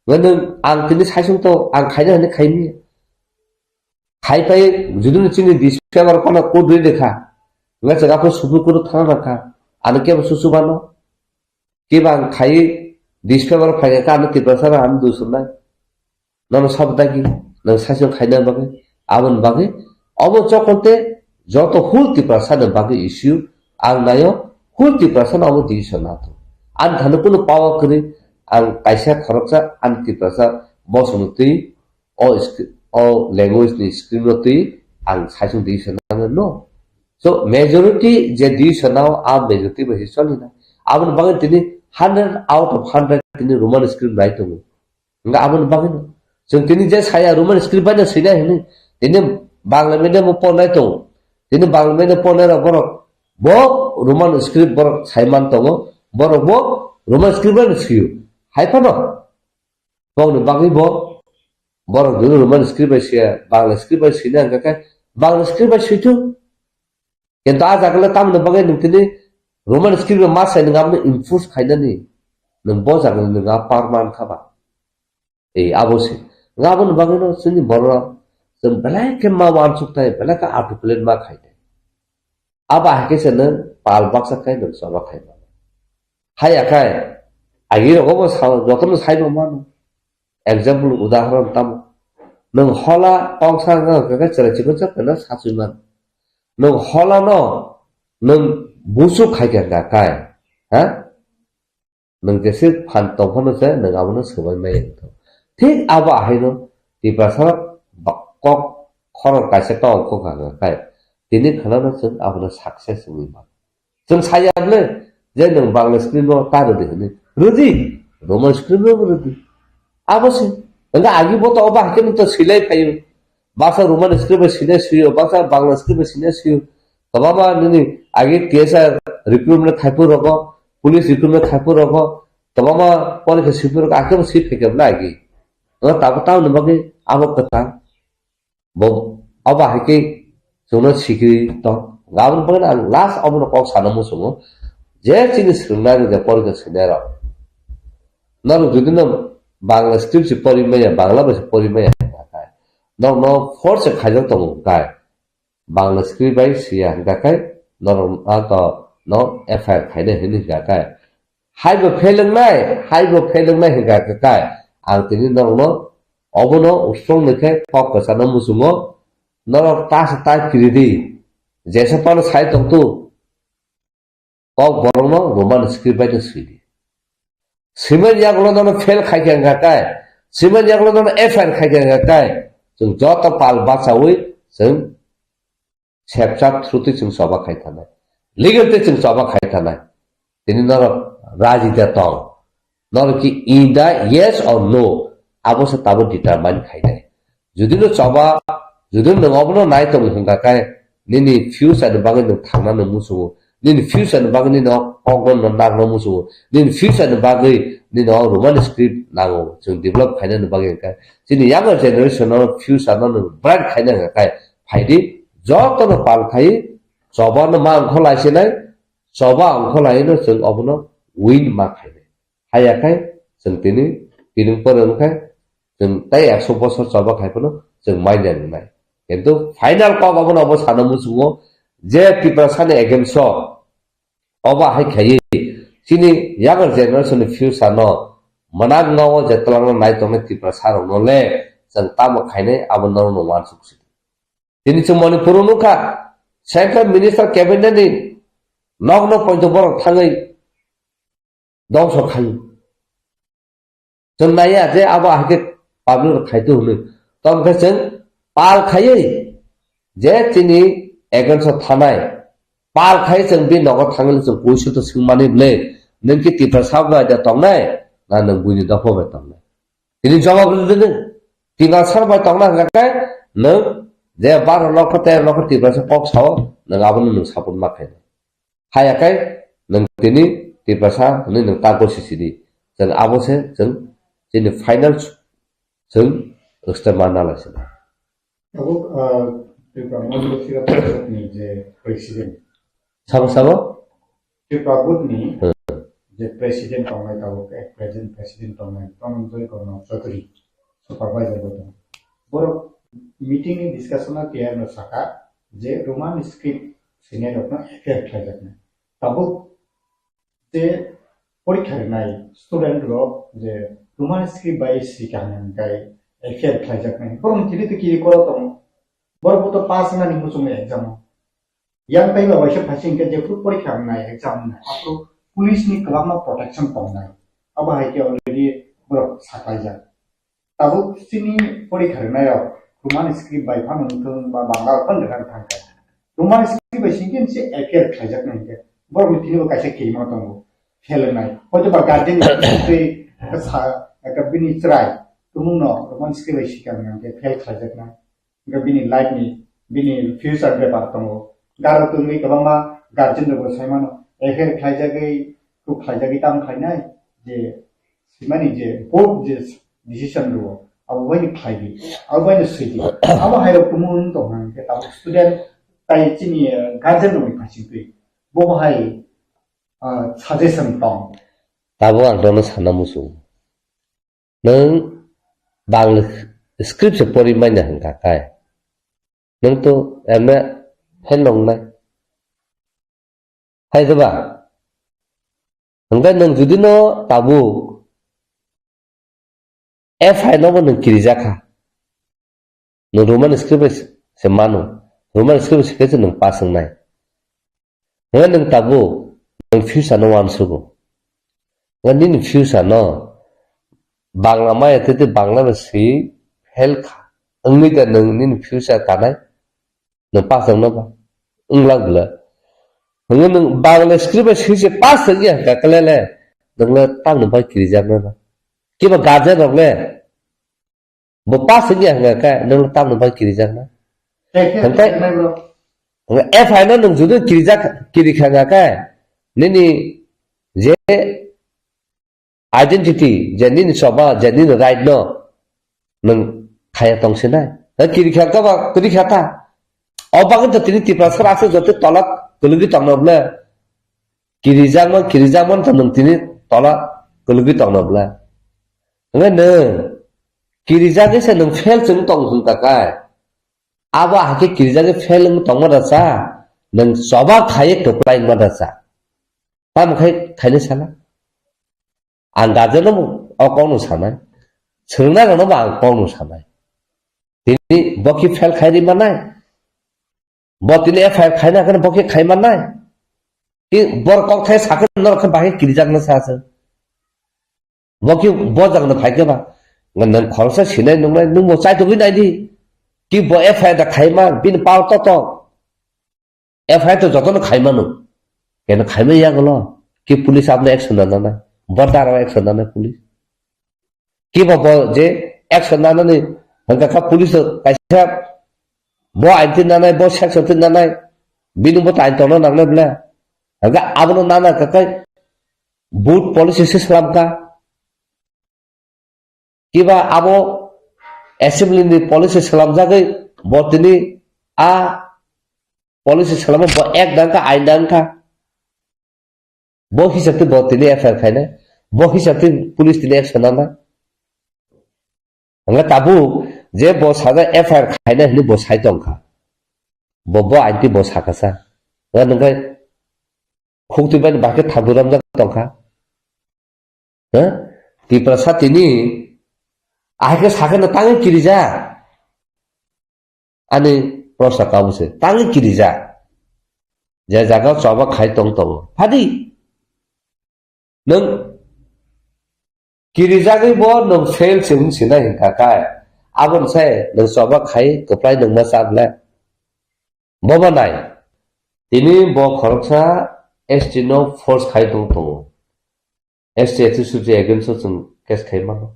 মানে আং তিনি সাইসং তো আং খাইনা হনি খাইনি খাইপাই যদি চিনি ডিসপেবার কোন কোড রে দেখা nga জায়গা সুপুর করে থানা রাখা আর কে সুসুবানো কি বাং খাই ডিসপেবার ফাইকা কানে তিপ্রাসারা আম দুসুনাই নন সবদাকি नों सासे खाइना बागे आबन बागे अब चकते जत हुल तिप्रासा बागे इश्यू आं नायो हुल तिप्रासा अब डिसिसन नातो आं थानो कुनो पावर करे आं काइसा खरचा आं तिप्रासा बसनति ओ लैंग्वेज नि स्क्रिप्टति आं सासे डिसिसन नो सो मेजॉरिटी जे डिसिसनाव आ मेजॉरिटी बहि चलिना आबन बागे तिनि 100 out of 100 tini Roman script naik tu. Enggak abon bagin. Sing tini je saya Roman script aja sini ini. Tini Bangla medium pon naik tu. Tini Bangla medium pon naik borok. Bo Roman script borok Saiman tu. Borok bo Roman script aja sih. Hai pa no. Bang ni bagi bo. Borok dulu Roman script aja Bangla script aja sini enggak kan. Bangla script aja situ. Yang tak ada kalau tamu nampak ni tini Roman script masa ni ngam enforce kaitan ni, nampak jangan ni ngam parman kaba. Abosi. Ngam nampak ni sini borok, sebelai kemau ansuk tay, belai ka articulate mak kaitan. Abah kesana pal baksa kaitan sama kaitan. Hai akai, agir obo sah, jokan sah mana. Example udaharan tamu. Nang hola pangsa ngam kakak cara cikgu cak kena sasuman. Nang hola no, nang busuk kaya gakai, ha? Nang jese fan tongkon se nang abon sebai mai itu. Tik aba hai no di pasar kok khorok kaisa tong ko gakai. Tini khana no seng abon success ni ma. Seng saya le je nang Bangla screen no ta de ni. Rudi Roman screen no rudi. Abosi. Enggak agi boto aba ken to silai payu. Bahasa Roman screen silai siyo, bahasa Bangla screen silai siyo. Kababa ni agi kesa recruitment khaipu roko, police recruitment khaipu roko, kababa police sipur ka akem sip ke lagi. Tahu tahu nampak apa kata, bom apa hake sunat sikri to, ngawin pengen last abun kau sana musuh, je jenis rendah je police sendiri. Nalu jadi nam Bangla script si polimaya, Bangla bahasa polimaya, no force khajak to kai. Bangla script by siya gakai norm atau no effect khai deh ini gakai hai bo pheleng nai hingga gakai ang tini norm no obono usong nekhe pop kasana musungo norm tas kiridi jesa pan sai tong tu kok borong no Roman script by sidi simen yaklo no fail khai gakai simen yaklo no effect khai gakai jung jota pal basawi jung Sepsap truti jeng soba kaitanai, legal te jeng soba kaitanai. Ini nor raji datang, nor ki inda yes or no, abo setabu determine kaitanai. Jadi lo soba, jadi lo ngobrol no naik tong hingga kai, nini fuse ada bangun no thangna no musuh, nini fuse ada bangun no ongon no nang no musuh, nini fuse ada bangun nini Roman script nango, jeng develop kaitanai no bangun kai. Jadi younger generation no fuse ada no brand kaitanai kai, faidi Jotono pal khai, coba no mang kholai sinai, coba ang kholai no jeng abono win ma khai. Hai akai jeng tini pinung perang khai, jeng tai 100 bosor coba khai pono jeng main dan nai. Itu final kok abono abo sana musungo, je kita sana against so, oba hai khai. Sini younger generation fuse ano, manag ngawo jatlang no nai tong kita sarong no le, jeng tamu khai ne abono no wan suksi. Ini cuma ni purunuka, Central Minister Cabinet ni, nok point borok tangai, dong sok kayu. Cuma ya, je apa hakik public kayu ni, tom kesen pal kayu, je cini agen sok tanai, pal kayu ceng bin nok tangai ceng kuisu tu singmani le, nengki tipe sabga ada tong nai, na neng bunyi dapo betong nai. Ini jawab dulu ni, tinggal sarbai tong nai ngakai, neng je bar lokot tiba sepok saw nang abon nang sapun makai hai akai nang tini tiba sa nang tago sisidi jeng abo se jeng jeni final jeng ustamana la sila Abu Debbarma sila president ni je presiden sama Debbarma ni je presiden tongai tahu ke presiden tongai tong joi kono chakri supervisor bodo borok meeting ni discussion na clear no saka je Roman script senior अपना effect है जगने तब जे परीक्षा नहीं student लोग जे Roman script by सिखाने का effect है जगने पर उन चीज़ तो किसी को तो बरबो तो पास ना नहीं मुझे में exam yang tayo ba siya pasing ka je fruit परीक्षा नहीं एग्जाम ना आपको पुलिस ने कलाम ना protection पाना है अब है कि already बरब सका जा तब सिनी परीक्षा नहीं अब Roman script by fan untuk bangga pun dengan tangkai. Roman script by singkin si akhir kerja nanti. Baru mungkin lo kasih kirim atau खेलनाय हयतोबा गार्जेन बिनि ट्राय तुमुनो रोमान स्क्रिप्ट सिखांनाय बे फेल खालामना बिनि लाइफनि बिनि फ्यूचर बेपार दङ गारो तुमि गोबां गार्जेन दङ साइमानो एखे खालामजागै को खालामजागै ताम खालामनाय जे सिमानि जे बोर्ड जे डिसीजन दङ अब वही खालामि अब वही सुइदि अब हाइरो तुमुन दङ के ताम स्टूडेंट ताइ चिनि गार्जेन दङ फासिंतै बहाय सजेशन दं दाबो आं दनो साना मुसु नों बांला स्क्रिप्ट से परिमायना हंगाखाय नों तो एमने फेल नंनाय हायदोबा ओमफ्राय नों जुदि न दाबो एफ आइनावबो नों किरिजाखा नों रोमान स्क्रिप्ट से मानो रोमान स्क्रिप्ट से नों पास होनाय नों दाबो नों फ्यूचर न वानसुगो नों फ्यूचर न बांला माया ते बांला में सही फेल खा अंगनी दा नोंनि फ्यूचर तानाय नों पास होनोबा उंलागला नों बांला स्क्रिप्ट से पास होया काकलेले नोंला तांनो बा किरिजाबना किबा गार्जेन रंले बो पास होया का नों तांनो बा किरिजाबना ओमफ्राय एफ आइ ना नों जुदि किरिखाङा का नोंनि जे आइडेंटिटी जे नोंनि सबा जे नोंनि राइट न नों खाया दंसिनाय नों किरिखाङा बा किरिखाता अबागन त तिनि तिप्रासर आसे जते तलक गलुगि तंनबले किरिजामन त नों तिनि तलक गलुगि तंनबले नों किरिजागे से नों फेल जों तंसुन ताकाय आबा हाके किरिजागे फेल तंमदासा नों सबा खाये टोप्लाइ मदासा ताम खायनो साना आं गाजोनो अकाउनो सानाय सोंना गनो बा अकाउनो सानाय तिनि बकि फेल खायरि मानाय बतिनि एफआईआर खायना कन बकि खाय मानाय कि बर कक थाय साके नरख बाहे किरिजागनो सासो बकि बजागनो फायकेबा नों खरसा सिनाय नंनाय नों मो चाइ तगि नायदि कि ब एफआईआर दा खायमा बिन पाव तो एफआईआर तो जतन खायमानो केन खायमे यागलो कि पुलिस आपने एक्शन ना ना बदार एक्शन ना पुलिस कि ब जे एक्शन ना ने हंका का पुलिस कैसे बो आइथिन ना बो सेक्शन थिन ना बिनु बो टाइम तो ना ब्ला हंका आबनो ना ककै बूट पॉलिसी सिस्टम का कि बा आबो एसेंबली नि पॉलिसी सलाम जागै बतिनि आ पॉलिसी सलाम ब एक दांका आइन दांका बो हिसाबते बतिनि एफआईआर खायना बो हिसाबते पुलिस तिनि एक्शन ना हंगा ताबु जे बो साजा एफआईआर खायना हनि बो साइ दंखा बो आइनति बो साकासा नंगाय खुंतिबानि बाके थाबुराम जा दंखा ह तिप्रा सातिनि आके साके न तांगे किरिजा आनि प्रश्न काबुसे तांगे किरिजा जे जागा चबा खाय तंग फादि नों किरिजागै बो नों फेल सिन सिना हिंखाखाय आबन से नों चबा खाय कप्लाय नों मा साबले बबा नाय तिनि बो खरकसा एसटी नो फोर्स खाय दंग एसटी एसटी एगेंस्ट जों केस खायमानो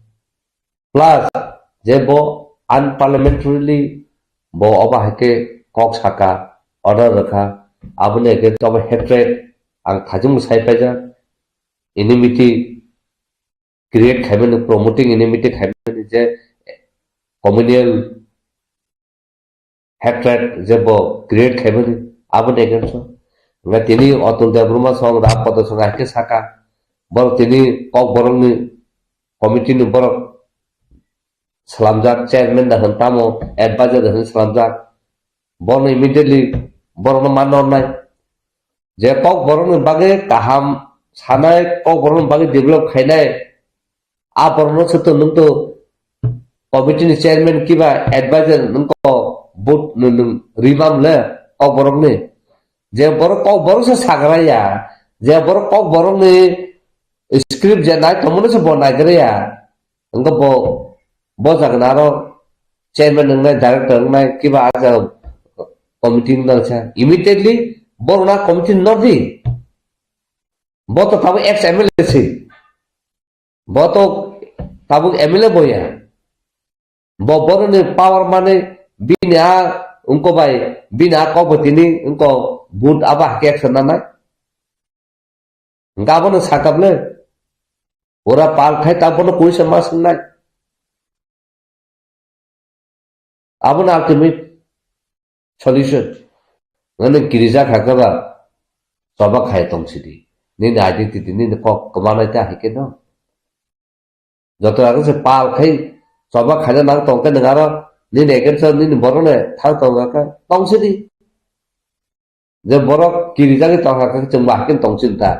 प्लस जे बो अनपार्लियामेंटरीली बो अबा हके कक साका ऑर्डर रखा आबने के तो हेट्रेड आं थाजु साइफाजा एनिमिटी क्रिएट खायबेन प्रमोटिंग एनिमिटी खायबेन जे कम्युनियल हेट्रेड जे बो क्रिएट खायबेन आबने against nga tini otul Debbarma song rap pada song ake saka bor tini KOKBOROK committee ni bor salamjak chairman da hantamo advisor da salamjak bor immediately bor no manor nai je KOKBOROK ni bage kaham sanai KOKBOROK ni bage develop khainai a bor no seto nung to committee ni chairman kiba advisor nung ko board nung ribam le KOKBOROK ni जे बर KOKBOROK से सागराया जे बर KOKBOROK ने script जे नाय तमने से बनाय गरेया अंग बो जागनारो चेयरमैन नंगनाय डायरेक्टर नंगनाय किबा आज committee नंगसा immediately Barna committee नरदि Boto tabu ex MLA si. Boto tabu MLA boya. Bobo ni power mane bina unko bay bina ko botini unko bud abah ke action nanai. Ngabo sakable. Ora pal khai tabu no koi semas nai. Abon ultimate solution. Ngane girija khakaba soba khai tong sidi. Ni na identity ni ko kamana ta hike no. Joto aগে se pal khai soba khai na tong ka ngaro ni neken so ni borone thal tong ka tong sidi. Je borok girija ke tong ka chung ba ken tong sinta.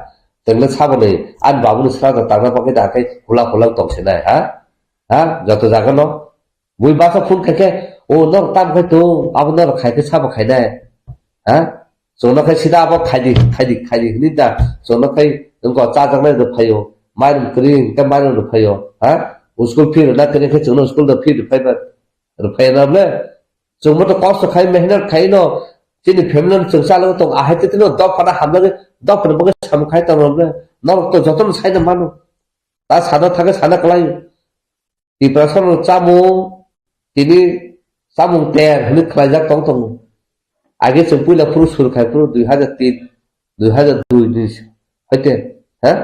Tengle sabone an babu sra ta ta pa ke da kai hula hula tong sinai ha. Ha joto jaga no. Bui ba sa phun khake o no tam khai to ab no khai ke sab khai dai. Ha Sono kai sida apa khai di ni da sono kai उनको चाचा में रुपयो मार करी के मार रुपयो हाँ उसको फिर ना करें के चुनो उसको तो फिर रुपये ना बोले चुम्बो तो कॉस्ट खाई मेहनत खाई नो जिन फैमिली संसार लोग तो आहे तो तीनों दो फना हम लोग दो फना बगे हम खाई तो बोले ना तो जतन साइड मानो ता सादा था के सादा कलाई ती पर्सन चामू तिनी चामू तेर हने खलाई जा तंग तंग आगे से पुला पुरुष सुर खाई पुरुष 2003 2002 नि होते हैं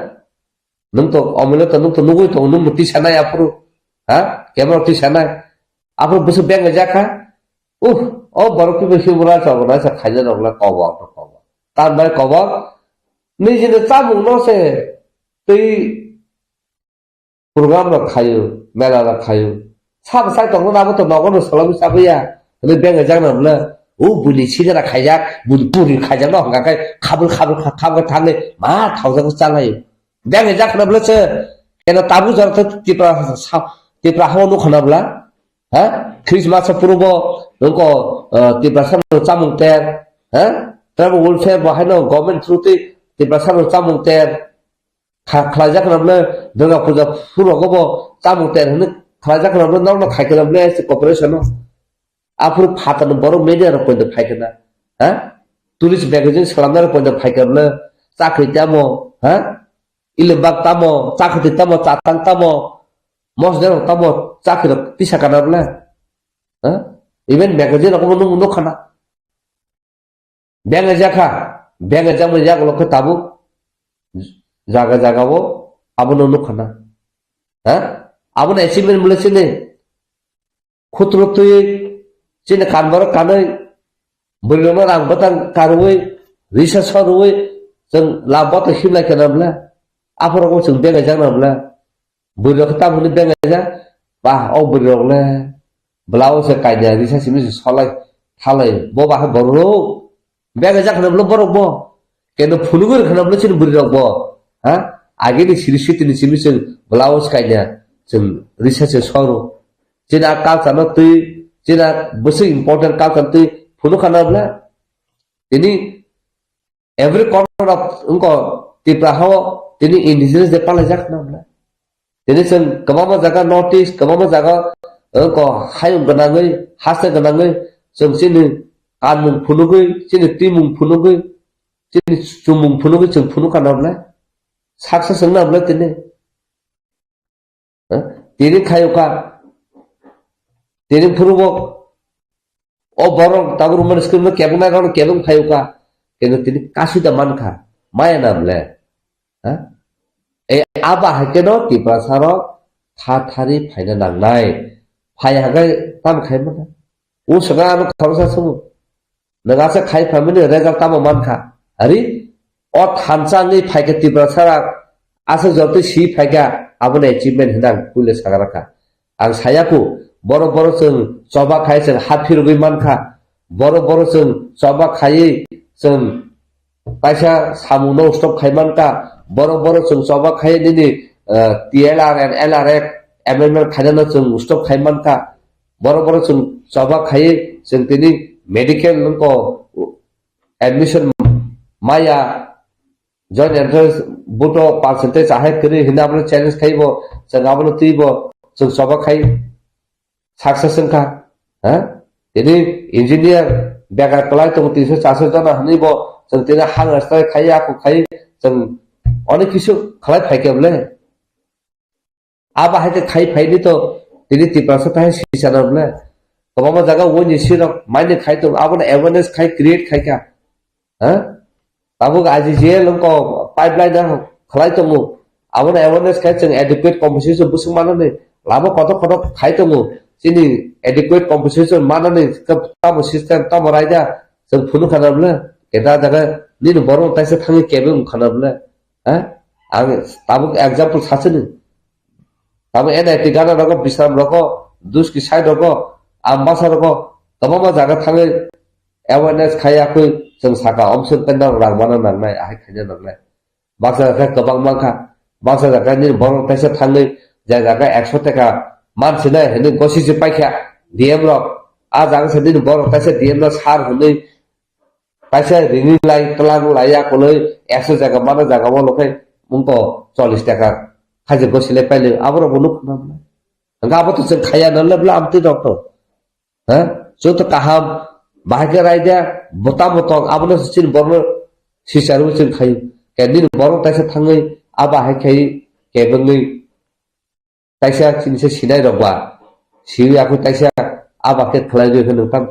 नंग तो अमले तो नुगुई तो नुम तिसाना या पुरु हाँ कैमरा तिसाना आपरो बस बैंक जाखा उह ओ बरकी बेसी बुरा चगना से खाइले नगला कबा तो कबा तार बाय कबा निजिने चामु न से तै प्रोग्राम र खायो मेला र खायो साब साइ तंग नाबो तो नगन सलाम साबया ने बैंक जाना बले 오 분이 시대라 가자 문 뿌리 가자 너 가까 갑을 타네 마 타오자고 잘라요 내가 자크나 불렀어 걔는 따부 저한테 띠프라 하고 놓고나 하 크리스마스 프로보 너거 띠프라 삼로 짜몽 때 트래블 월페어 뭐 하는 거먼 트루티 띠프라 삼로 짜몽 때 가자크나 불러 너가 보자 프로고 뭐 짜몽 때 하는 가자크나 불러 너는 가이크나 불러 코퍼레이션 आपरो फातन बरो मेडिया र कोइ फाइकना ह टुरिस्ट मैगजिन सलामदार कोइ फाइकबले चाखै तामो ह इले बाग तामो चाखै तामो चातां तामो मसदर तामो चाखै पिसा कानाबले ह इभेन मैगजिन को नु खाना बेंग जाखा बेंग जामो जागलो को ताबु जागा जागावो आबनो नु खाना ह आबनो achievement मुलेसिने खुत्रतुय Cina kanbar kanai beriman orang batang karui research karui jeng labot himla kenabla apa orang jeng beng aja nabla beriman kita muni beng aja bah oh beriman le belau sekaya research ini solai halai bo bah baru beng aja kenabla baru bo kena pulugur kenabla cina beriman bo ha agi ni sirisi ini sirisi belau sekaya jeng research soru cina akal sana tu Cina besar important kal kanti puluh kanabla. Ini every corner of unko tiprahawa ini indigenous de palajak nabla. Ini sen kamama jaga notice kamama jaga unko hayum ganangai hasa ganangai sen sini kanmung pulugai sini timung pulugai sini cumung pulugai sen puluh kanabla. Saksa sen nabla ini. Ini kayuka Tering purbo o borong tagur man skrim no kebuna ron kebung khayuka kenu tini kasida manka maya namle ha e aba hakeno ti prasaro thari phaina nangnai phai hagai tam khaimana u saga no khawsa sumu naga sa khai phamini result tam manka ari o thansa ni phaike ti prasara asa jote si phaiga abone achievement hinang kule sagaraka ang sayaku boro boro जों चबा खाय जों हाफिर गय मानखा boro boro जों चबा खायै जों पैसा सामुनो स्टप खाय मानखा boro boro जों चबा खायै दिनि TLR and LRF MMR खायना जों स्टप खाय मानखा boro boro जों चबा खायै जों दिनि मेडिकल नंको एडमिशन माया जॉइन एंट्रेंस बुटो परसेंटेज आहे करी हिनाबले चैलेंज खाइबो जों आबनो तिबो जों चबा खाय Success ka, ha? Jadi engineer biar kelai tu 300 jana ni bo, jeng tidak hang asal kaya aku kaya, jeng অনেক কিছু খালাই ফাইকে বলে আবা হাইতে খাই ফাইনি তো তিনি ত্রিপুরা তাই সিসানা বলে কবামা জায়গা ওই নিশ্চিত মাইনে খাই তো আবার অ্যাওয়ারনেস খাই ক্রিয়েট খাইকা হ্যাঁ তাবো আজি যে লঙ্ক পাইপলাইন খালাই তো আবার অ্যাওয়ারনেস খাই जों एडिकुएट कम्पोजिशन बुसुं मानानै लाबो कत कत खाइ दङ जोंनि एडिकुएट कम्पोजिशन मानानै तामो सिस्टेम तामो रायदा जों फुनु खानाब्ला केदा जागा निनो बर' ताइसे थाङि केबे खानाब्ला हा आं ताबो एग्जांपल सासेनो ताबो एनआईटी गाना रको बिसाम रको दुसकी साइड रको आम्बासा रको तमामा जागा थाङि अवेयरनेस खायाखै जों साका अमसन पेन्डाल रांबाना नांनाय आहाय खायनो नांनाय बाक्सा जागा गोबां माखा बाक्सा जागा नि बर' ताइसे थाङि जाय जागा 100 टाका मानसिना हेनो गसिसे पाइखा डीएम रक आ जागा से दिन बर' ताइसे डीएम र सार हुनै ताइसे रिनि लाई तलां लाया कोलै 100 जागा माना जागा वलकै मुंको 40 टाका खाजे गसिले पाइले आबरो बनु खानाब्ला हंगा आबो तो जों खाया नलब्ला आमति डक्टर ह जो तो काहाम बाहागे रायदा बता बतंग आबनो सिन बर' सिसारबो जों खायो केनि बर' ताइसे थाङै आबा हाय खायो केबंगै ताइसा सिनसे सिनाय रबा सियाखौ ताइसा आबाके खलायनो होनो ताम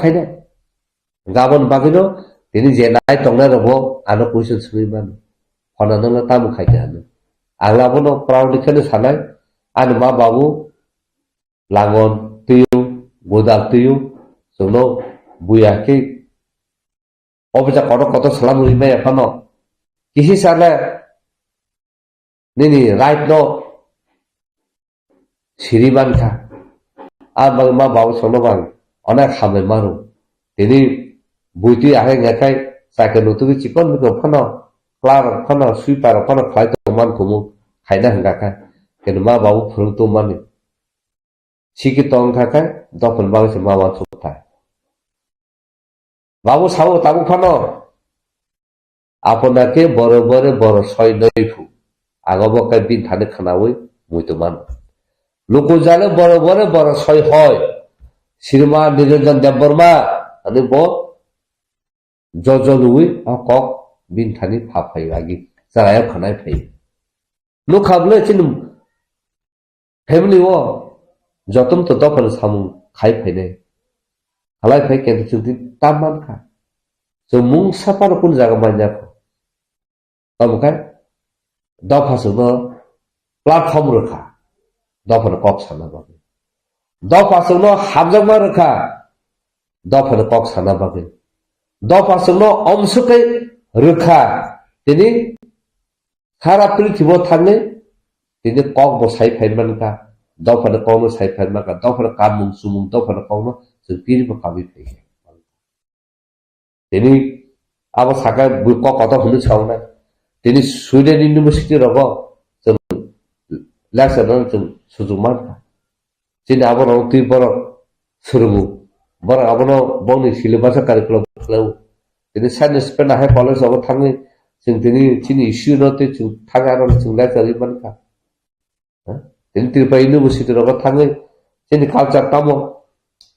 खायना गाबोन बागैनो दिनै जेनाय तंनाय रबो आनो कुइसन सोङै मानो फनानोला ताम खायनो आंलाबोनो प्राउडलिखौनो सानाय आनो मा बाबु लांगन तुयु गोदाल तुयु जोंनो बुयाखै अबजा कत सलाम रिमाय फानो किसी साला नहीं राइट नो सिरिबान का आर मा बाबू सोनो बांग अनेक खामे मारू तिनी बुइती आहे ngakai साइकेल नुतुगि चिकन बिको फनो क्लार फनो स्वीपर फनो खाइ तो मान खुमु खाइना हंगाका केन मा बाबू फुरु तो माने सिकि तंग थाका दफन बाबू से मा बाबू था बाबू सावो ताबू फनो आपनाके बरोबरे बर सय नैफु आगबो बिन थाने खानावै मुइतमान लोको जाले बरोबरे बर सय হয় श्रीमान निरंजन देबबर्मा अनि बो जजलुइ কক बिन थाने फाफाय आगि जाया खानाय फै लो खाबले चिन फैमिली वो जतम तो दफन सामु खाइ फैने हलाय फै केन जुदि तामान खा जो मुं सापार कुन जागा मान्या ओमखाय दफासुनो प्लेटफर्म रखा दफन कक साना बागे दफासुनो हाबजमा रखा दफन कक साना बागे दफासुनो अमसुकै रखा तिनी सारा पृथ्वीबो थांने तिनी कक बो साइ फाइनमानका दफन कौनो साइ फाइनमाका दफन कामुं सुमुं दफन कौनो जों पिरिबो काबि फै तिनी अब साका बुक कत हुनु छाउना तिनी स्वीडन यूनिवर्सिटी रगो जों लेक्चर जों सुजुमा तिनी अब रौति बर सुरुगु बर अब बंनि सिलेबास कारिकुलम खलाउ तिनी साइन्स पेन हाय कलेज अब थाङै जों तिनी इस्यु नते जों थाङा र जों लेक्चर इमानका तिनी त्रिपुरा यूनिवर्सिटी रगो थाङै तिनी कालचार तामो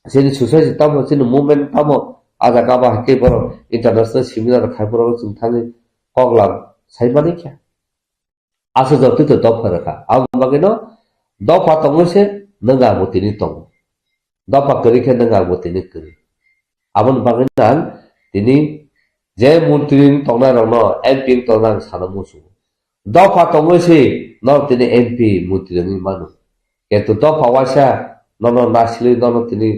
तिनी सोसाइटी तामो तिनी मुभमेन्ट तामो आजा गाबा के बर इंटरनेशनल सेमिनार खायपुराव जों थाङै कगला साइमाने क्या आसे जति तो दफा रखा अब बगेनो दफा तंगसे नंगा बोतिनि तंग दफा करिखे नंगा बोतिनि करि आबन बगेना तिनि जे मंत्री तंगना रनो एमपी तंगना सानमुसु दफा तंगसे न तिनि एमपी मंत्री नि मानु केतु दफा वासा ननो नासिलि ननो तिनि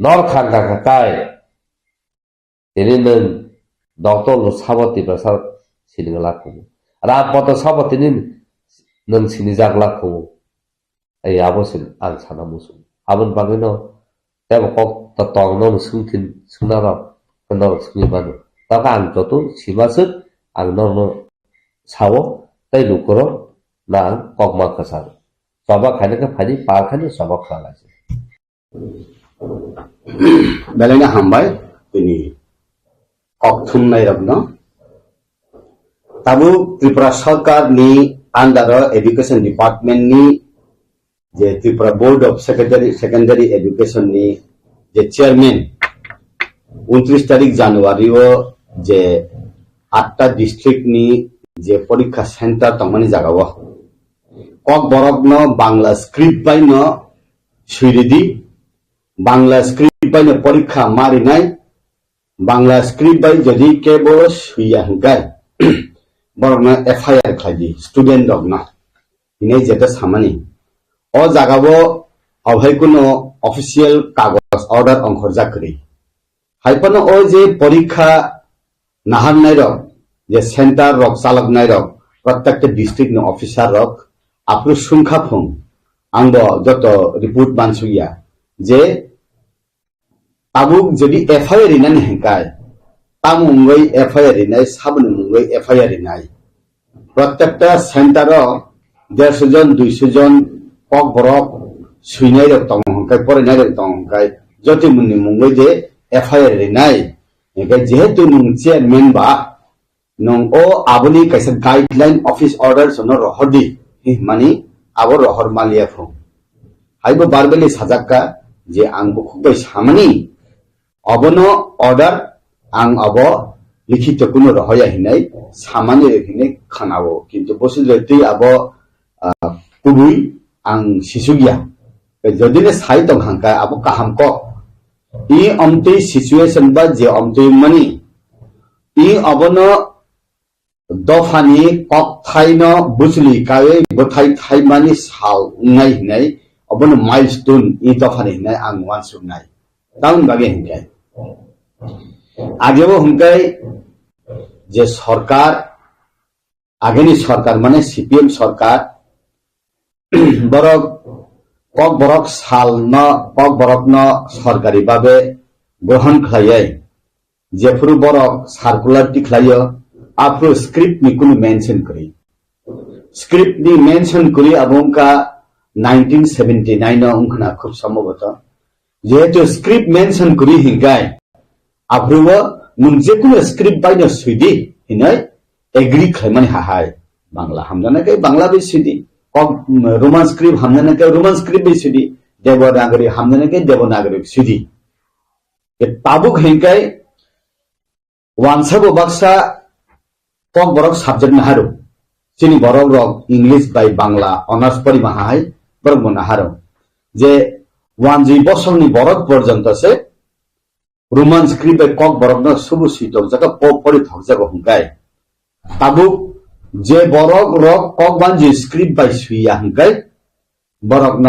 नर खांगा काय तिनि नन डॉक्टर लो साबति बसा सिनिगलाखौ रापत साबतिनि नों सिनि जागलाखौ ए आबोसिन आं सानामुसु आबन बागैनो तेबो कक त तंगनो सुंथिन सुनार कनर सुनिबानो ताका आं जतो सिमासो आं ननो सावो तै लुकरो ना ककमा खसार सबा खानेका फानि पाखानि सबा खालासे बेलेंगा हामबाय तिनि कक थुननाय रबनो ताबु त्रिपुरा सरकार नि अंडर एजुकेशन डिपार्टमेंट नि जे Tripura board of secondary education नि जे चेयरमैन 29 तारीख जनवरी वो जे 8টা ডিস্ট্রিক্ट नि जे परीक्षा सेंटर तंगमानि जागाव ककबरक न बांग्ला स्क्रिप्ट बाय न सुइरिदि बांग्ला स्क्रिप्ट बाय न परीक्षा मारिनाय बांग्ला स्क्रिप्ट बाय जदि केबो सुइया हंगाय बरक न एफआईआर खायदि स्टूडेंट दग न इने जेता सामानि ओ जागाव अवहाय कुनो ऑफिशियल कागज ऑर्डर अंखर जाकरि हाइपन ओ जे परीक्षा नाहारनाय रक जे सेंटर रक चालकनाय रक प्रत्येक डिस्ट्रिक्ट नि ऑफिसर रक आप्रु सुंखाफुं आंबो जत रिपोर्ट मानसुया जे ताबुक जदि एफआईआर इनानि हेंकाय तामुंगै एफआईआर इनाय साबनुंगै एफआईआर इनाय प्रत्येक सेंटर 150 जन 200 जन ककबरक सुइनाय रक तंगंखाय फरायनाय रक तंगंखाय जति मुनि मुंगै जे एफआईआर इनाय हेंकाय जेहेतु नुं चेयरमैन बा नुं ओ आबनि कैसे गाइडलाइन ऑफिस ऑर्डर सनो रहदि मानि आबो रहर मालिया फुं हाइबो बारबेलि साजाक्का जे आंबो खुबै सामनि अबनो ऑर्डर आं अब लिखित कुनो रहया हिनाय सामानि हिने खानावो किन्तु बसुलति अब कुबुई आं सिसुगिया जदिने साइ दं हांका अब काहाम को इ अमते सिचुएशन बा जे अमते मनि इ अबनो दफानि ककथाइन बुसलि कावे बथाय थाइमानि साल उंनाय हिनाय अबनो माइलस्टोन इ दफानि हिनाय आं वान सुनाय दाउन बागे हिंकाय आगेबो हिंकाय जे सरकार आगेनि सरकार माने सीपीएम सरकार बरक ककबरक साल न ककबरक न सरकारी भाबे ग्रहण खालाय जेफोर बरक सार्कुलार टिखलायो आप्रो स्क्रिप्ट नि कुनु मेंशन करी स्क्रिप्ट नि मेंशन करी अबंका 1979 न उनखना खूब संभवतः जेहेतु स्क्रिप्ट मेंशन करी हिंगाय आप्रुव मुंजे कुनु स्क्रिप्ट बायनो सुइदि हिनाय एग्री खायमानि हाहाय बांला हामजाना के बांला बे सुइदि रोमान स्क्रिप्ट हमने के रोमान स्क्रिप्ट भी सुदी देवनागरी हमने के देवनागरी सुदी ये ताबुक हेंकाय वानसाबो बक्सा ककबरक सब्जेक्ट नहारो सिनि बरक रक इंग्लिश बाय बांला ऑनर्स परि माहाय बरक नहारो जे वानजि बसंनि बरक पर्यंत से रोमान स्क्रिप्ट बाय ककबरक न सुबु सितो जका परि थकजागो हेंकाय ताबुक जे बरक रक ककबानजि स्क्रिप्ट बाय सुइया हंकाय बरक न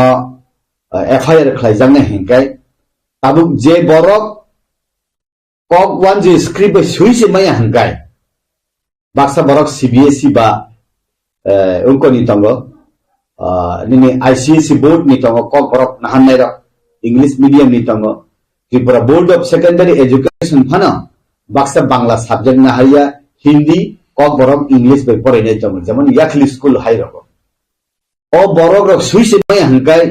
एफआईआर खालायजांनाय हेंकाय ताबुक जे बरक ककबानजि स्क्रिप्ट बाय सुइसे माया हंकाय बाक्सा बरक सीबीएसई बा उनकोनि तंगो निनि आईसीएसई बोर्ड नि तंगो ककबरक नाहाननाय रक इंग्लिश मीडियम नि तंगो Tripura board of secondary education फाना बाक्सा बांग्ला सब्जेक्ट नाहाया हिंदी ककबरक इंग्लिश बाय फरायनाय दं जेमन याखलि स्कुल हायरको ओ बरक रक सुइसे माय हंकाय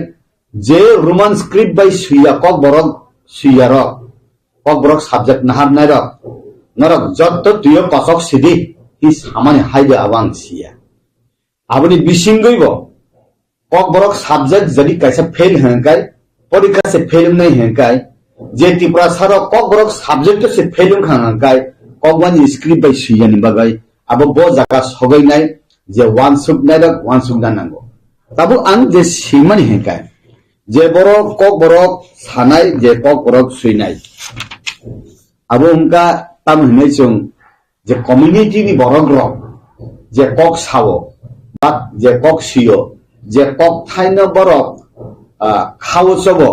जे रोमान स्क्रिप्ट बाय सुइया ककबरक सुइया रक ककबरक सब्जेक्ट नाहारनाय रक नरक जत्त तुय पासक सिदि इ सामानि हायदे आवां सिया आबनि बिसिंगैबो ककबरक सब्जेक्ट जदि कैसे फेल हंकाय परीक्षा से फेल नै हंकाय जे त्रिपुरा सार ककबरक सब्जेक्ट से फेल हंकाय ककबानि स्क्रिप्ट बाय सुइया नि बागै अब बो जागा सगैनाय जे वान सुगनाय रक वान सुगना नांगौ ताबो आं जे सिमानि हेंकाय जे बरक ककबरक सानाय जे ककबरक सुइनाय अब उनका ताम हनै जों जे कम्युनिटी नि बरक रक जे कक सावो बा जे कक सियो जे कक थाइन बरक खावो चबो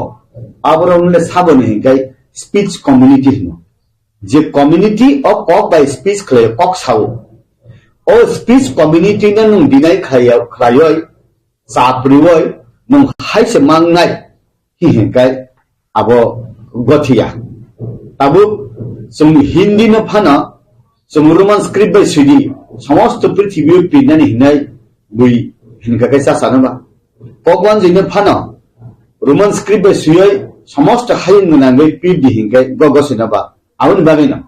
आबरमले साबनि हेंकाय स्पीच कम्युनिटी हिनो जे कम्युनिटी अफ कक बाय स्पीच खले कक सावो ओ स्पीच कम्युनिटी न नुं दिनाय खायो साप्रुवय नुं हाइसे मांगनाय हि हेंकाय आबो गथिया ताबु जों हिंदी न फाना जों रोमान स्क्रिप्ट बाय सुइदि समस्त पृथ्वी पिननानै हिनाय बुइ हिनका कैसा सानोबा ककवान जिनो फाना रोमान स्क्रिप्ट बाय सुइय समस्त हायन ननांगै पिदि हिंकाय गगसिनबा आउन बागैना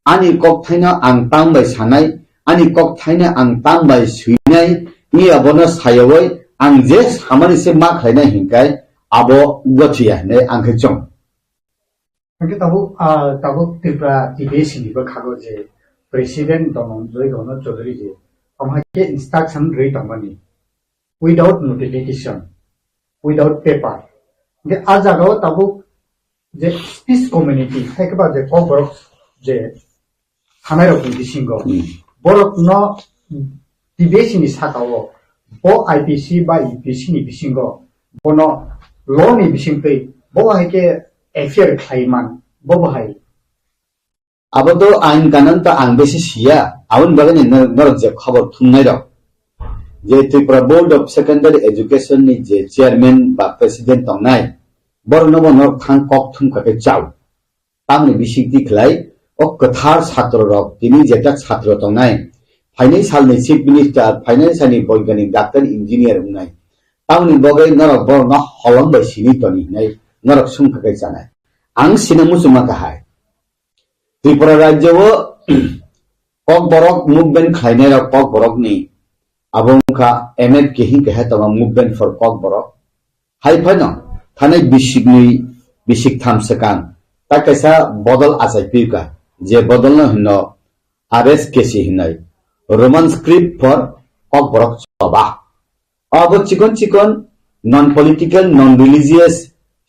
आनि कक थाइना आं तांबाय सानाय आनि कक थाइना आं तांबाय सुइनाय नि अबनो सायवै आं जे सामानि से मा खायनाय हिंकाय आबो गथिया ने आंखै जं ताबो त्रिपुरा टिबेसिनिबो खागो जे president dong joi gono chodri je amhake instruction rei tamani without notification without paper de ajaro tabuk je speech community haikba je KOKBOROK je hamai rok ni singo borok no tibesi ni sakao bo IPC ba EPC ni bisingo bono law ni bisingtei bo haike affair khaiman bo bahai আবতো আইন কানুন তো আং বেশি সিয়া আউন বাগানে নরক যে খবর থুননাই rock যে Tripura board of secondary education ni যে চেয়ারম্যান বা প্রেসিডেন্ট তংনাই বরন বনর থাং কক থুম কাকে চাও তামনি বিসিকতি খলাই ও কথার ছাত্র রক তিনি যেটা ছাত্র তংনাই ফাইনান্সিয়াল চিফ মিনিস্টার ফাইনান্সিয়াল বৈজ্ঞানিক ডাক্তার ইঞ্জিনিয়ার উনাই তামনি বগাই নরক বরন হলম বাই সিনি তনি নাই নরক সুম কাকে জানাই আং সিনে মুসুমা কাহাই त्रिपुरा राज्य KOKBOROK मुवमेंट खाइने र KOKBOROK नि अबंखा एमएफ के ही कहे तमा मुवमेंट फॉर KOKBOROK हाइ फन थाने बिसिक थाम सकान ता कैसा बदल आसाइ पिका जे बदल न हिन आरएस केसी हिनाइ रोमन स्क्रिप्ट फॉर KOKBOROK चबा अब चिकन नॉन पॉलिटिकल नॉन रिलीजियस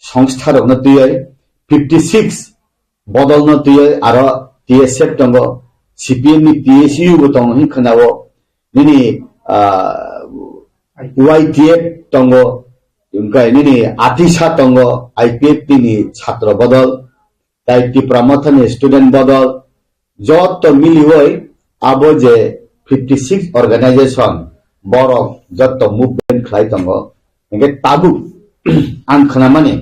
संस्था रन तुय 56 बदल न तुय आरो TSF तंगो CPM नि PSU गो तंगो हि खनावो निनि YTF तंगो उनका निनि आतिशा तंगो IPF नि छात्र बदल ताइति प्रमथन स्टूडेंट बदल जत मिली होय आबो जे 56 ऑर्गेनाइजेशन बरक जत मुवमेंट खलाइ तंगो एके ताबु आं खना माने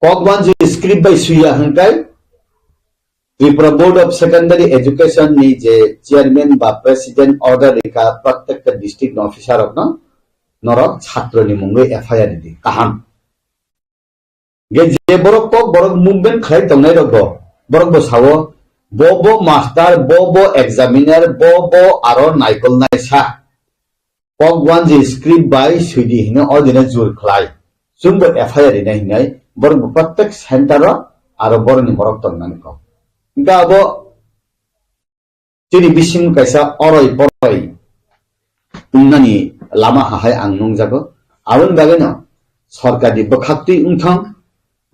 KOKBOROK जे स्क्रिप्ट बाय सुया हंकाय Tripura board of secondary education नि जे चेयरमैन बा प्रेसिडेंट ऑर्डर रेखा प्रत्येक डिस्ट्रिक्ट ऑफिसर रक नरक छात्र नि मुंगे एफआईआर दि काहाम गे जे बरक KOKBOROK मुवमेंट खाइ तंगनाय रक बरक बसावो बो मास्टर बो एग्जामिनर बो आरो नाइकल नाइसा KOKBOROK जे स्क्रिप्ट बाय सुदि हिने ऑर्डिनल जुर खलाय सुंबो एफआईआर नि हिनाय बरक प्रत्येक सेंटर आरो बरनि बरक तंगनाय को इनका अब तिनि बिसिं कैसा अरय परय उन्नानि लामा हाय आं नंजागो आवन बागेनो सरकारनि बखाक्ति उंथां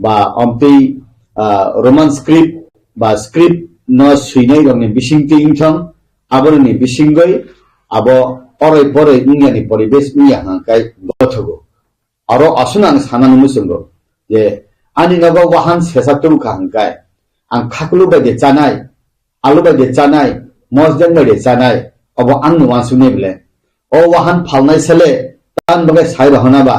बा अम्पै रोमान स्क्रिप्ट बा स्क्रिप्ट न सुइनाय रंनि बिसिंति उंथां आबरनि बिसिंगै आबो अरय परय उन्यानि परिबेश उन्या हांकाय गथगो आरो असुनां सानानु मुसुंगो जे आनि नगो वाहन सेसातुम खांकाय आं खाखलु बायदि जानाय आलु बायदि जानाय मसदें बायदि जानाय अब आं नुवासुने बिले ओ वाहन फालनाय सेले तान बगे साइ रहनाबा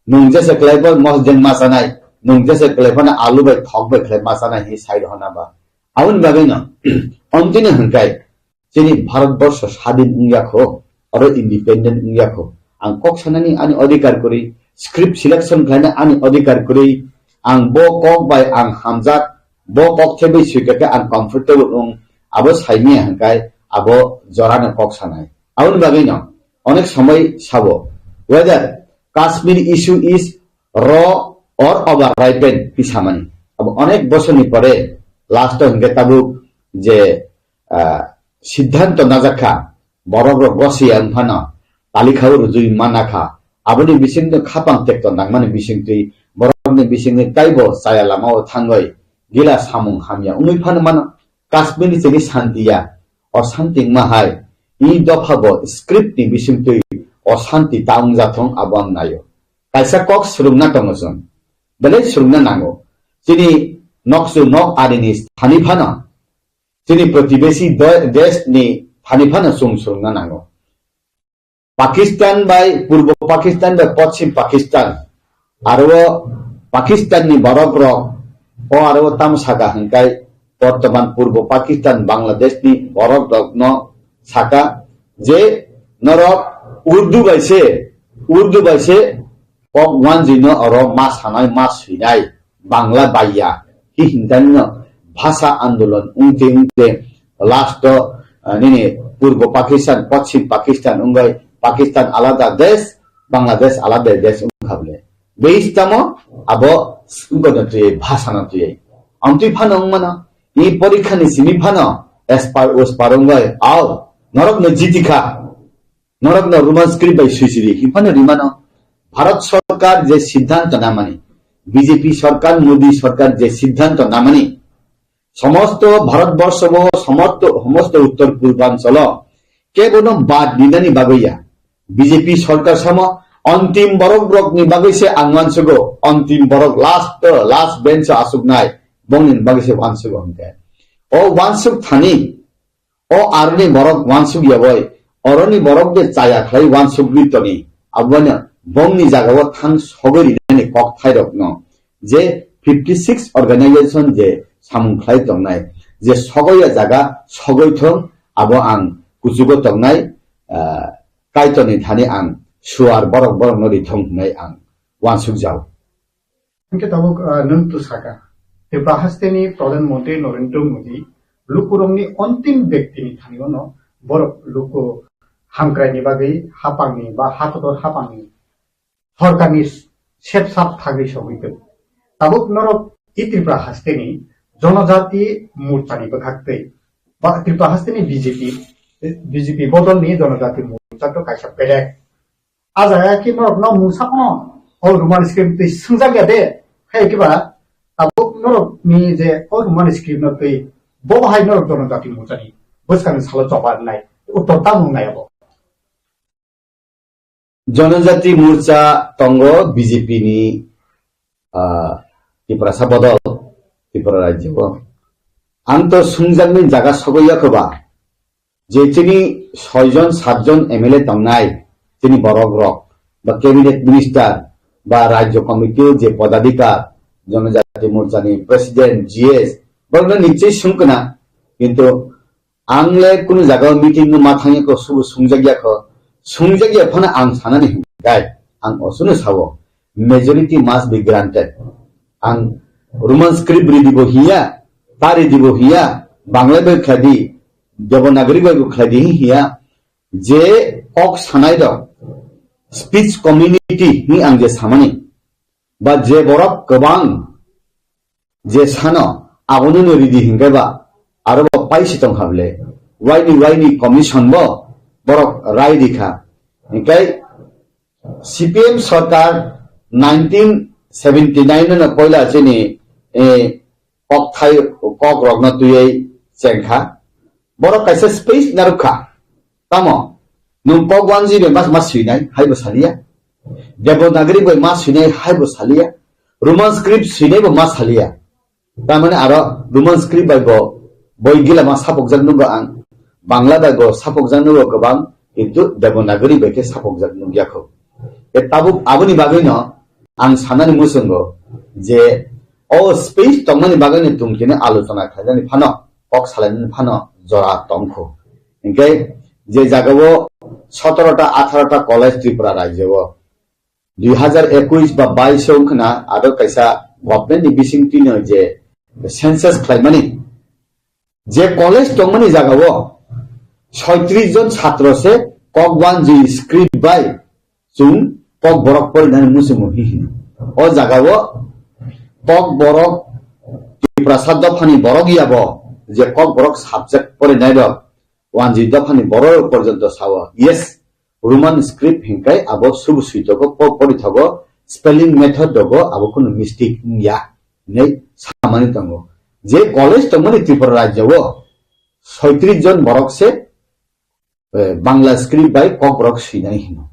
नंजेसे क्लाइबो मसदें मा जानाय नंजेसे क्लाइबना आलु बाय थक बाय क्लाइब मा जानाय हि साइ रहनाबा आउन बागैनो अन्तिने हंकाय जेनि भारतवर्ष स्वाधीन उंयाखो आरो इंडिपेंडेंट उंयाखो आं कक सानानि आनि अधिकार करि स्क्रिप्ट सिलेक्शन खायना आनि अधिकार करि आं बो कक बाय आं हामजात बो कक थेबै सुइकाके आं कम्फर्टेबल उं आबो साइनि हंकाय आबो जरानो कक सानाय आउन बागैनो अनेक समय साबो वेदर काश्मीर इश्यू इज र और ओवर राइपेन पिसामानि अब अनेक बसरनि परे लास्ट हंगे ताबु जे सिद्धांत नाजाखा बरग गसि आंफाना तालिखाव रुजुइ मानाखा आबोनि बिसिंनो खापां टेक्टर नांमानि बिसिंति बरगनि बिसिंनि ताइबो साया लामाव थांगै गिला सामुं हामिया उमै फानो मान काश्मीरनि जेनि शान्तिया अशान्ति माहाय इ दफाबो स्क्रिप्टनि बिसिंति अशान्ति ताउं जाथं आबां नायो काइसा कक सुरुंना दङसन बेले सुरुंना नांगौ जेनि नक्सु नक आरिनि थानिफाना जेनि प्रतिबेशी देशनि थानिफाना सुरुंना नांगौ पाकिस्तान बाय पूर्व पाकिस्तान बाय पश्चिम पाकिस्तान आरो पाकिस्तान नि बरक रक ओ आरो तामसागा हंकाय बर्तमान पूर्व पाकिस्तान बांग्लादेश नि बरक रक न साका जे नरक उर्दू बायसे कक वन जिनो अरो मा सानाय मा सुइनाय बांग्ला बायया हि हिंदानो भाषा आंदोलन उंते लास्ट निने पूर्व पाकिस्तान पश्चिम पाकिस्तान उंगाय पाकिस्तान आलादा देश बांग्लादेश आलादा देश उंखाबले बेइस्तामो आबो उंगनत्रि भाषा नत्रि आमति फानंग माना ই পরীক্ষা নি সিনি ফানো এসপার ওস পারঙ্গয় আও নরক ন জিতিখা নরক ন রোমান স্ক্রিপ্ট বাই সুইসিরি হিফানো রিমানো ভারত সরকার যে সিদ্ধান্ত না মানে বিজেপি সরকার মোদী সরকার যে সিদ্ধান্ত না মানে সমস্ত ভারতবর্ষ সমস্ত উত্তর পূর্বাঞ্চল কেবল বাদ নিদানি বাগইয়া বিজেপি সরকার সম অন্তিম বরক ব্রক নি বাগৈছে আং মানসুগো অন্তিম বরক লাস্ট বেঞ্চ আসুক নাই বংনিন বাগৈছে ওয়ানসুগো হংকে ও ওয়ানসুক থানি ও আরনি বরক ওয়ানসুক ইয়াবই অরনি বরক দে চায়া খাই ওয়ানসুক বিতনি আবনে বংনি জাগাও থাং সগরি নি কক থাইরক ন যে 56 অর্গানাইজেশন যে সামুংख्लाय তংনাই যে সগয়া জায়গা সগৈথং আবো আং কুচুগো তংনাই কাইতনি থানি আং সুয়ার বরক বরক নরি থংনাই আं ওয়ানসুক যাও Angke tabuk nuntu saka. Tripura hasteni Pradhan Mantri Narendra Modi lukurongni ontim ব্যক্তি ni thaniono borok luku hamkraini bagai hapangni ba hatotor hapangni sorkarni sepsap thagri sobitu. Tabuk norok i Tripura hasteni জনজাতি মোর্চানি বখাকতে বা Tripura হাস্তেনি BJP বদলনি জনজাতি মোর্চা তো কাইসা পেরেক আজায়া কি নরক ন মুসা কোন ও রোমান স্ক্রিপ্ট তে সুজা গেদে হে কিবা তাবো নরক নি যে ও রোমান স্ক্রিপ্ট ন তে বহাই নরক জনজাতি মোর্চানি বসকান সালো জবাব নাই উত্তর তা মুং নাই আবো জনজাতি মোর্চা তঙ্গ বিজেপি নি ত্রিপুরা সাবদল ত্রিপুরা রাজ্য আন্ত সুংজাংনি জায়গা সগইয়াকবা যে তিনি 6 জন 7 জন এমএলএ তংনাই তিনি বরক রক বা ক্যাবিনেট মিনিস্টার বা রাজ্য কমিটির যে পদাধিকার জনজাতি মোর্চানি প্রেসিডেন্ট জিএস বলবে নিশ্চয়ই শুনকনা কিন্তু আংলে কোন জায়গা মিটিং মাথানি কো সুবু সুংজাগিয়া ফনা আং সানানি গাই আং অসুনে সাবো মেজরিটি মাস্ট বি গ্রান্টেড আং রোমান স্ক্রিপ্ট দিব হিয়া তারি দিব হিয়া বাংলা বই খাদি দেবনাগরী বই খাদি হিয়া যে কক সানাই দ স্পিচ কমিউনিটি নি আং যে সামানি বা যে বরক গোবাং যে সানো আবননি রিদি হিংগাবা আরো পাইছি তং হাবলে ওয়াইনি কমিশন ব বরক রায় দিখা ইনকাই সিপিএম সরকার 1979 না পয়লা চেনি কক রগনা তুই চেংখা বড় কাইসে স্পেস নারুখা তামো নুম কক ওয়ানজি বে মাস সুইনাই হাইবো সালিয়া দেবনাগরী বই মাস সুইনাই হাইবো সালিয়া রোমান স্ক্রিপ্ট সুইনাই বো মাস সালিয়া তার মানে আরো রোমান স্ক্রিপ্ট বাই বই গিলা মা সাপক জানুগো আং বাংলা বাই সাপক জানুগো গোবাং কিন্তু দেবনাগরী বেকে সাপক জানুগ ইয়াখো এ তাবু আবনি বাগৈ ন আং সানানি মুসঙ্গো যে ও স্পেস তংমানি বাগানি তুমকিনে আলোচনা খাইজানি ফানো কক সালাইনি ফানো জরা তংখো ইনকে যে জায়গাও 17টা 18টা কলেজ ত্রিপুরা রাজ্য 2021 বা 22 সংখ্যা আদো কাইসা গভর্নমেন্ট নি বিসিং তিন যে সেন্সাস খাইমানি যে কলেজ তংমানি জায়গাও 36 জন ছাত্র সে ককবান জি স্ক্রিপ্ট বাই চুং কক বরক পরিধান মুসুমু হিহি ও জায়গাও কক বরক ত্রিপুরা দফানি বরক ইয়াব যে কক বরক সাবজেক্ট পরে নাই দ ওয়ানজি দফানি বরক পর্যন্ত সাব ইয়েস রোমান স্ক্রিপ্ট হিংকাই আবো সুব সুইতক পরি থাকো স্পেলিং মেথড দগ আবো কোন মিস্টেক ইয়া নেই সামানি তঙ্গ যে কলেজ তমনি ত্রিপুরা রাজ্য 36 জন বরক সে Bangla script by cock Borok সুইনাই Hino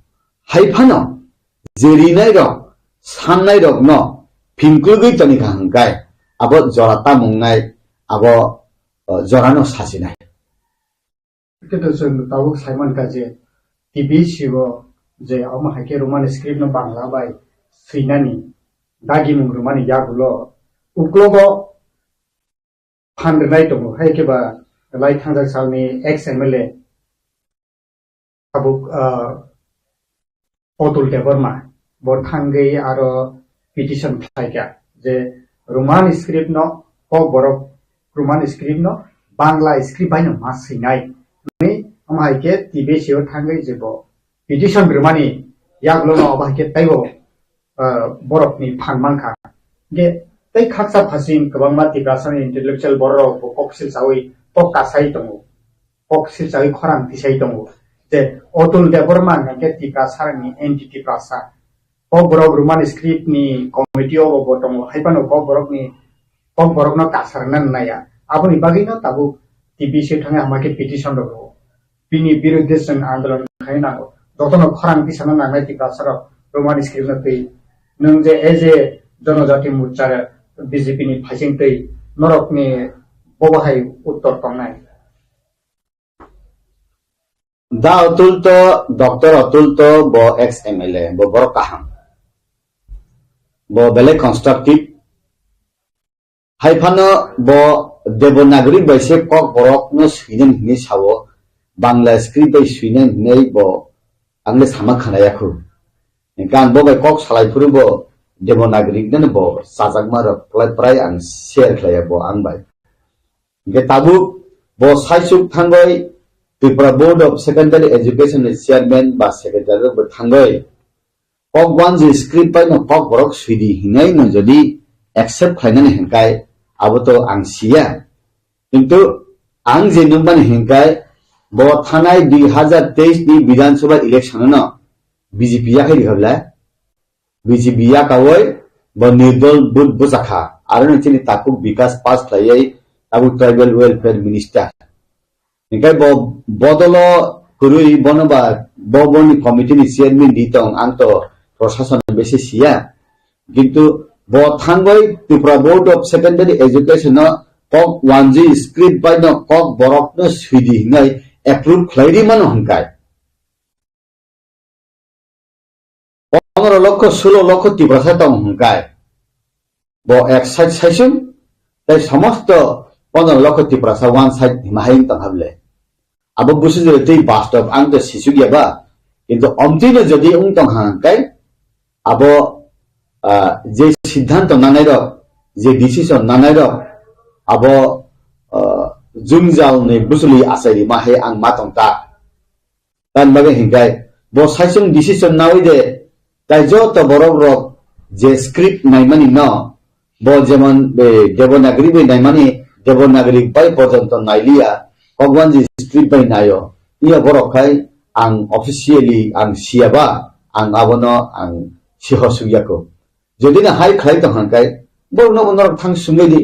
হাইফানো যে রিনাই রক সাননাই রক ন ফিংকুগৈ তনিকা হাংকাই আবো জরাতা মুংনাই আবো জরানো সাচিনাই কিন্তু tabuk Simon kaje টিভি শিব যে আমা হাকে রোমান স্ক্রিপ্ট ন বাংলা বাই সুইনানি দাগি মুং রোমানি ইয়াগুলো উকলোগো ফান্ডনাই দङ হাইকেবা লাই थांजाक सालनि ex MLA tabuk Atul Debbarma বরথাঙ্গৈ আরো পিটিশন খাইকা যে রোমান স্ক্রিপ্ট ন কক বরক রোমান স্ক্রিপ্ট ন বাংলা স্ক্রিপ্ট বাইন মাস সিনাই নি আমাইকে টিভি শিও থাঙ্গৈ যেব পিটিশন রোমানি ইয়াগলো ন অবাইকে তাইবো বরকনি ফানমানখা গে tei khaksa phasing kwbangma tibrasani intellectual borok bo koksil chawi kok kasai tongo koksil chawi khorang tisai tongo je Atul Debbarma ngake tibrasarni entity prasa KOKBOROK Roman script ni committee o bo tongo haipano KOKBOROK no kasarnan naya aboni bagino tabu TBC thanga amake petition ro bini birudde sing andolon khaina jotono khorang tisana nangai tibrasara Roman script na tei nung je eje जनजाति मोर्चा BJP नि फाइसिंग तै नरक नि बबाहाय उत्तर तंनाय दा अतुल तो doctor Atul तो बो ex MLA बो बर काहम बो बेले कंस्ट्रक्टिव हाइफानो बो देवनागरी बैसे KOKBOROK न स्वीडन नि सावो बांग्ला स्क्रिप्ट बै स्वीडन नै बो आंले सामा खानायाखौ गान बो बै कक सालायफुरु बो Demonagirik dan bo sajak marok prai ang share khlaya bo ang bai ge tabu bo saisuk thangoi Tripura Board of Secondary Education chairman ba secretary bo thangoi KOK1 script pai no KOKBOROK swidi hinai no jodi accept khlainani hengkai abo to ang sia kintu ang je numban hengkai bo thanai 2023 ni Bidhan Sabha election no BJP ya khai habla BJP ya kawai bo nirdol bud busakha aron chini takuk bikas pass khlai tabu tribal welfare minister nikai bo bodolo kurui bonoba boboni committee ni chairman ditong anto proshashan beshi sia kintu bo thangoi Tripura Board of Secondary Education no KOK1 script by no KOKBOROK no swidi ngai approve khlairi mano hangkai 15 লক্ষ 16 লক্ষ ত্রিপুরা তং হংকায় bo এক side সাইসুম তাই সমস্ত 15 লক্ষ Tripura one side হিমাহাইং তং হাবলে আবো বুঝে যে তেই বাস্তব আং তো শিশু গিয়াবা কিন্তু অন্তিমে যদি উং তং হাংকায় আবো যে সিদ্ধান্ত নানাই রক যে ডিসিশন নানাই রক আবো জুংজাল নে বুসলি আসাই মাহে আং মাতংতা তান বাগে হিংকায় bo সাইসুম ডিসিশন নাওই দে তাই যত বড় যে স্ক্রিপ্ট নাইমানি ন বল যেমন দেবনাগরী বই নাইমানি দেবনাগরী বাই পর্যন্ত নাইলিয়া KOK1 স্ক্রিপ্ট বাই নাইও ইয়া বড় খাই আং অফিসিয়ালি আং সিয়াবা আং আবনো আং সিহসুয়াকো যদি না হাই খাই তো হাঙ্কাই বর্ণ বনর থাং সুঙ্গেদি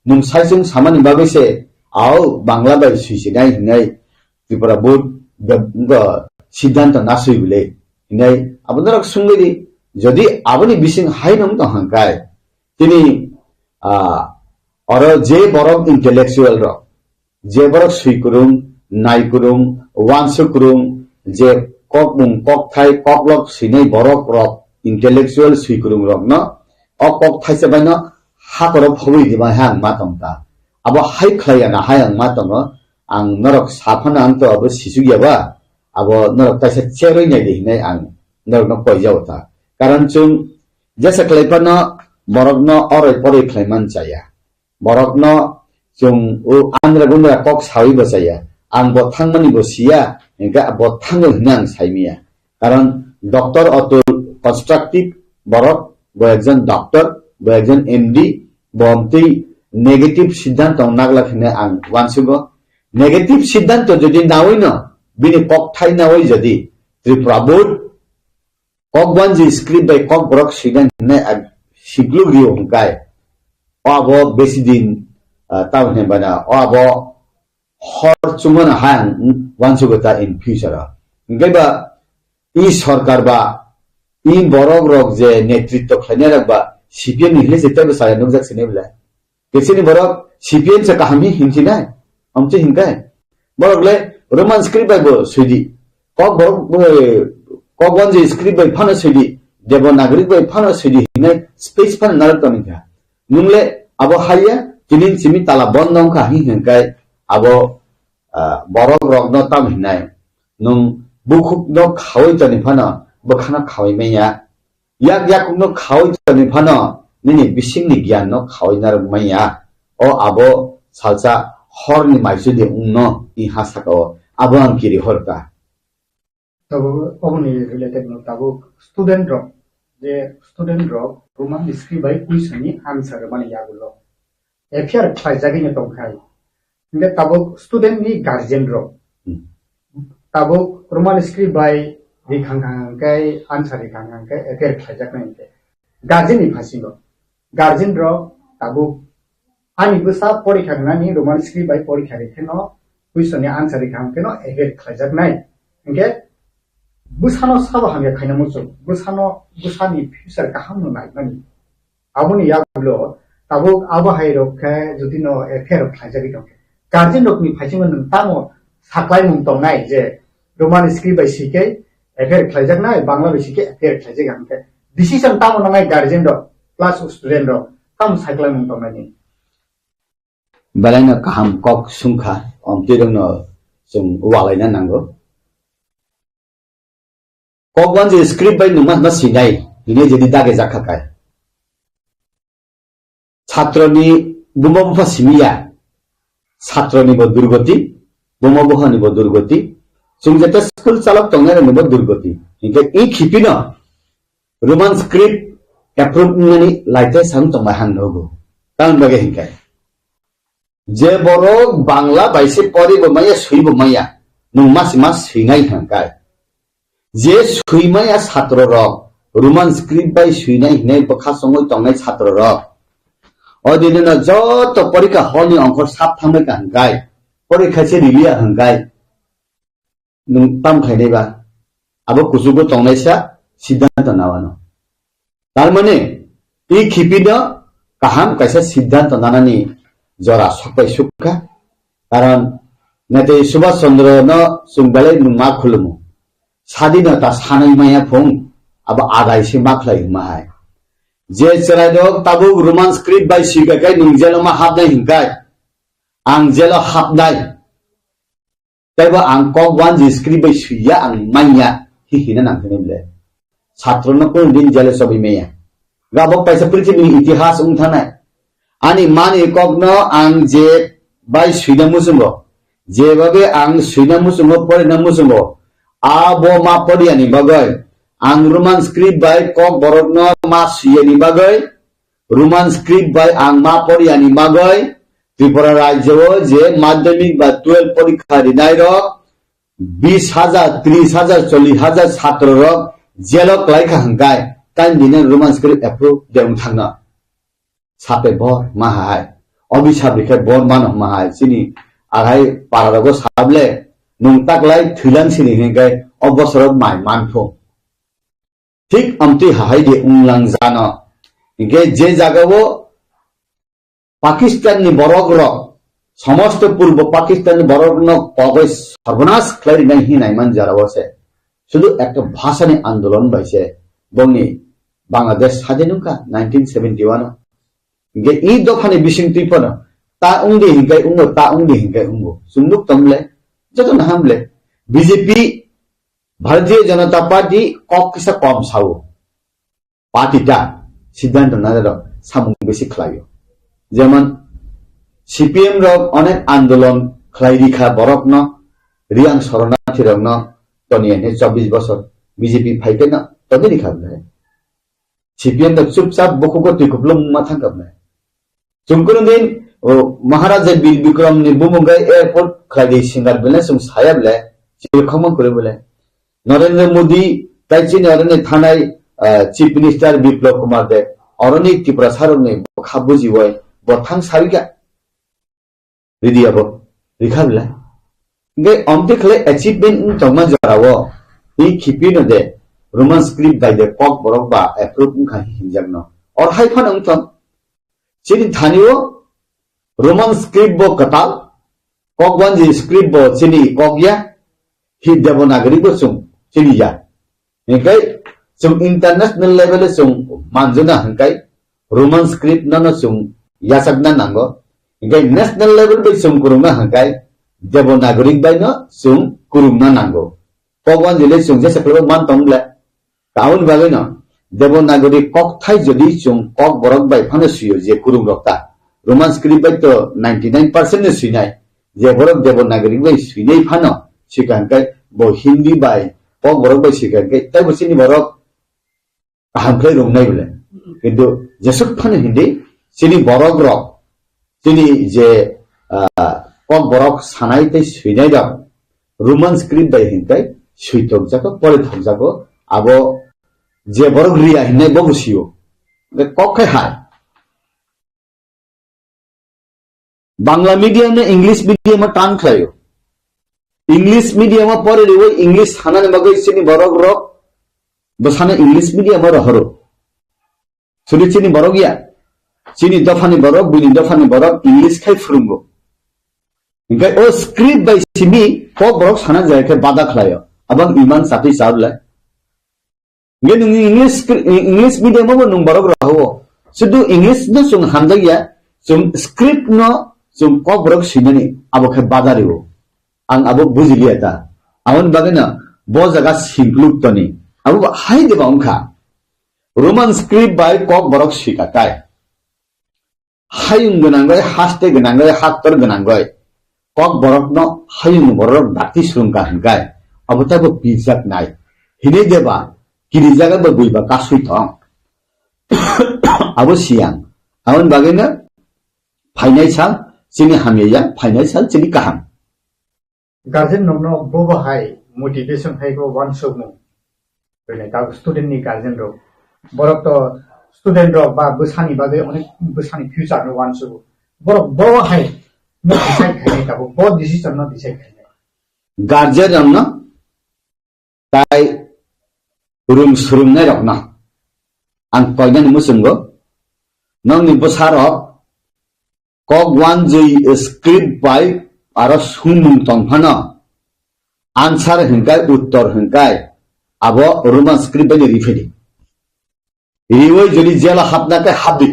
নুম সাইজুং সামানি বাগৈসে আও বাংলা বাই সুইসি নাই হিনাই ত্রিপুরা বোর্ড সিদ্ধান্ত না সুই বলে হিনাই আপনারা সুঙ্গেদি যদি আপনি বিশিং হাই নম তো হাঙ্কাই তিনি অর যে বরক ইন্টেলেকচুয়াল রক যে বরক সুই করুম নাই করুম ওয়ানসু করুম যে কক মুং কক থাই কক লক সিনাই বরক রক ইন্টেলেকচুয়াল সুই করুম রক ন অ কক থাইছে বাই ন হা করব হবই দিবা হ্যাঁ মাতমতা আবো হাই খাইয়া না হাই আং মাতম আং নরক সাফানা আন্ত আবো শিশু গিয়াবা আবো নরক তাইছে চেরই নাই দেহিনাই আং नरक न कोई जावता कारण चुं जैसे क्लेपन बरक न और परे क्लेमन चाहिए बरक न चुं ओ आंद्रा गुंद्रा कक सावी बचाया आं बथांग मनी बसिया इनका बथांग हिनां साइमिया कारण डॉक्टर अतुल कंस्ट्रक्टिव बरक बो एकजन डॉक्टर बो एकजन एमडी बमती नेगेटिव सिद्धांत नागला फिने आं वानसुगो नेगेटिव सिद्धांत जदि नावै न बिनि कक थाइ नावै जदि Tripura board KOK1 script by KOKBOROK Sweden ne siglu rio hungkai abo besidin taw ne bana abo hor chumana hang wansugota in future ngai ba i sarkar ba i borok rok je netritto khlaina rak ba CPM ni hle jeta ba sa nokjak sine bla kesini borok CPM se kahami hinchina amche hingkai borok le roman script by bo swedi KOKBOROK KOK1 script by phana sidi devanagari by phana sidi hinai space phana narak tamika nungle abo haya tinin simi tala bondong ka hi hengkai abo borok rogno tam hinai nung bukhuk no khawai tani phana bakhana khawai meya yak no khawai tani phana nini bising ni gyan no khawai nar meya o abo salsa hor ni maisudi unno I hasako abo ang kiri horta तब अबनि related न तब student रक যে student রক Roman script বাই কুইশননি answer মানে ইয়াগুলো এফিয়ার খাইজাগিনে দंखाय কিন্তু তাবো স্টুডেন্ট নি গার্জিয়ান রক তাবো রোমান স্ক্রিপ্ট বাই রিখাंखांखाय आनसार रिखांखांखाय एफियार खाइजागनाय गार्जियन नि फासिनो गार्जियन रक ताबो आंनि गोसा परीक्षानि रोमान स्क्रिप्ट बाय परीक्षा रेखेनो कुइसननि आनसार रेखांकेनो एफियार खाइजागनाय इंगे बुसानो साबा हांगे खाइना मुसु बुसानो बुसानि फ्यूचर गाहाम नाय मानि आबुनि याबलो ताबो आबो हाय रखे जुदिनो एफियार खाइजागि दं गार्जियन रकनि फासिनो नोंतामो साख्लाय मुं दंनाय जे रोमान स्क्रिप्ट बाय सिके एफियार खाइजागनाय बांला बिसिके एफियार खाइजागनाय डिसिजन तामो नाय guardian the plus student the ताम साख्लाय मुं दंनायनि बेलायनो गाहाम कक सुंखा अमतिरंनो जों वालायना नांगौ कक वन जे स्क्रिप्ट बाय नुमा ना सिनाय बिने जदि दागे जाखाखाय छात्रनि बुमबुफा सिमिया छात्रनि ब दुर्गति बुमबुहानि ब दुर्गति जों जेता स्कुल चालक तंनाय नि ब दुर्गति इके इ खिपिनो रोमान स्क्रिप्ट एप्रुव नि लाइटे सांग तंबाय हां नगो तान बगे हिंकाय जे बरक बांला बाइसे परि बमाया सुइ बमाया नुं मास मास सुइनाय हांकाय जे सुइमाया छात्र रक रोमान स्क्रिप्ट बाय सुइनाय हिनाय बखा समय तंनाय छात्र रक अदिनना जत परीक्षा हलनि अंक साप थांबाय हांकाय परीक्षा से रिलिया हांकाय नुं ताम खायनायबा आबो कुसुबो तंनायसा सिद्धांत नावानो तार माने इ खिपिनो गाहाम कायसा सिद्धांत नानानि जरा सबाय सुखा कारण नेते सुभाष चंद्र न सुंबाले नुमा खुलुमु स्वाधीनता सानै माया फुं अब आदायसे माखलाय माहाय जे चरायदो ताबु रोमान स्क्रिप्ट बाय सिगाय नुंजेलो मा हाबनाय हिंगाय आं जेलो हाबनाय तैबो आं कक वन जे स्क्रिप्ट बाय सुया आं माइया हिहिना नांखनेबले छात्रनो कोन दिन जेलो सबै मेया गाबो पैसा पृथ्वीनि इतिहास उंथानाय आनी मानि कगनो आं जे बाय सुइना मुसुंगो जेबाबे आं सुइना मुसुंगो परिना मुसुंगो आबो मा परियानि बागै आं रोमान स्क्रिप्ट बाय कक बरकनो मा सुयेनि बागै रोमान स्क्रिप्ट बाय आं मा परियानि बागै त्रिपुरा राज्यो जे माध्यमिक बा 12 परीक्षा रिनाय र 20,000 30,000 40,000 छात्र र जेलक लाइखा हंगाय तान दिने रोमान स्क्रिप्ट एप्रुव देम थांना सापे बर माहाय अभिशाप रिखे बर मानो माहाय सिनि आहाय पारागो साबले नुंताकलाय थुलां सिनि हेगाय अबसर माय मानफो ठीक अमति हाय दे उंलां जानो इगे जे जागावो पाकिस्तान नि बरक र समस्त पूर्व पाकिस्तान नि बरक न कगै सर्वनाश खलाय नाही नाय मान जारावसे शुधु एक भाषानि आंदोलन बायसे बंनि बांग्लादेश स्वाधीनका 1971 गे इ दफानि बिसिंतिफोर ता उंदे हिंगाय उंगो ता उंदे हिंगाय उंगो सुंदुक तमले जतन हामले बीजेपी भारतीय जनता पार्टी ककसा कम सावो पार्टीटा सिद्धांत नादर सामुं बेसि खलायो जेमन सीपीएम रक अनेक आंदोलन खलायरिखा बरकन रियां शरणार्थी रकन तनियने 24 बছর बीजेपी फाइटेना तदिरिखा बले सीपीएम द चुपचाप बखुको तिकुप्लम माथां कबने जुमकुन दिन महाराजा बीर विक्रम नि बुमुंगाय एयरपोर्ट खलायदि सिंगार बेले सुं सायाबले चिरखमन करे बोले नरेंद्र मोदी ताइचिन अरने थानाय चीफ मिनिस्टर विप्लव कुमार दे अरनि त्रिपुरा सारने खाबुजि वय बथां सारिगा रिदियाबो रिखाबले गे अमते खले अचीवमेंट तंमा जरावो इ खिपिनो दे रोमान स्क्रिप्ट बाय दे कक बरक बा एप्रुव खा हिंजागनो और हाइफान अंतम चिनि थानियो रोमान स्क्रिप्ट बो कताल कक वन जी स्क्रिप्ट बो चिनि ककया हि देवनागरी बो सुं चिनि या निकाय सुं इंटरनेशनल लेवल सुं मानजना हंकाय रोमान स्क्रिप्ट ननो सुं यासगना नांगो निकाय नेशनल लेवल बे सुं कुरुंना हंकाय देवनागरिक बाय न सुं कुरुंना नांगो कक वन जिले सुं जे सकल मान तंगले काउन बागै न देवनागरी कक थाइ जदि सुं कक बरक बाय फाने सुयो जे कुरुं रक्ता रोमान स्क्रिप्ट बाय तो 99% ने सुइनाय जे बरक देवनागरी बाय सुइनाय फानो सिकांकाय बो हिंदी बाय कक बरक बाय सिकांकाय ताइ बसिनि बरक hamklai rongnai bole kintu jesuk phane hindi sini borok rok sini je KOKBOROK sanai tei suinai rok roman script bai hintai suitok jako pore thok jako abo je borok ria hinai bo busio kok khai hai Bangla মিডিয়ামে English মিডিয়ামে টান খায় English মিডিয়ামে পরে ওই English হানানে বাগৈ চিনি বরক rock বসানে English মিডিয়ামে রহর শুনি চিনি বরক ইয়া চিনি দফানি বরক বুনি দফানি বরক ইংলিশ খাই ফুরুঙ্গো ইনকাই ও স্ক্রিপ্ট বাই সিমি KOKBOROK সানা জায়গায় বাধা খায় এবং ইমান সাথে চাউলা গে নুং ইংলিশ মিডিয়ামে নুং বরক রহো শুধু ইংলিশ নো সুং হামজাইয়া সুং স্ক্রিপ্ট নো जों KOKBOROK सिनानि abo khai badariwo ang abo bujili eta amon bagena bo jaga simpluk toni abo hai deba ongkha roman script by KOKBOROK sikakai hayung gonangai haste gonangai haktor gonangai KOKBOROK no hayung borok dati surungka hingkai abo tabo pijak nai hine deba kiri jaga ba buiba kasui thong abo siang amon bagena phainai sang sini hamya financial sini kaham guardian no bobo hai motivation hai go one show mo bele ta student ni guardian ro borok to student ro ba busani ba de onek busani future no one show borok bobo hai no decide khai ta bo decision no decide khai guardian no tai room surum nai rok na ang koinan musunggo nang ni bosaro KOK1 joi script by aro sumung tongphana answer hingkai uttor hingkai abo roman script by rifedi riwoi jodi jela hapna kai habdi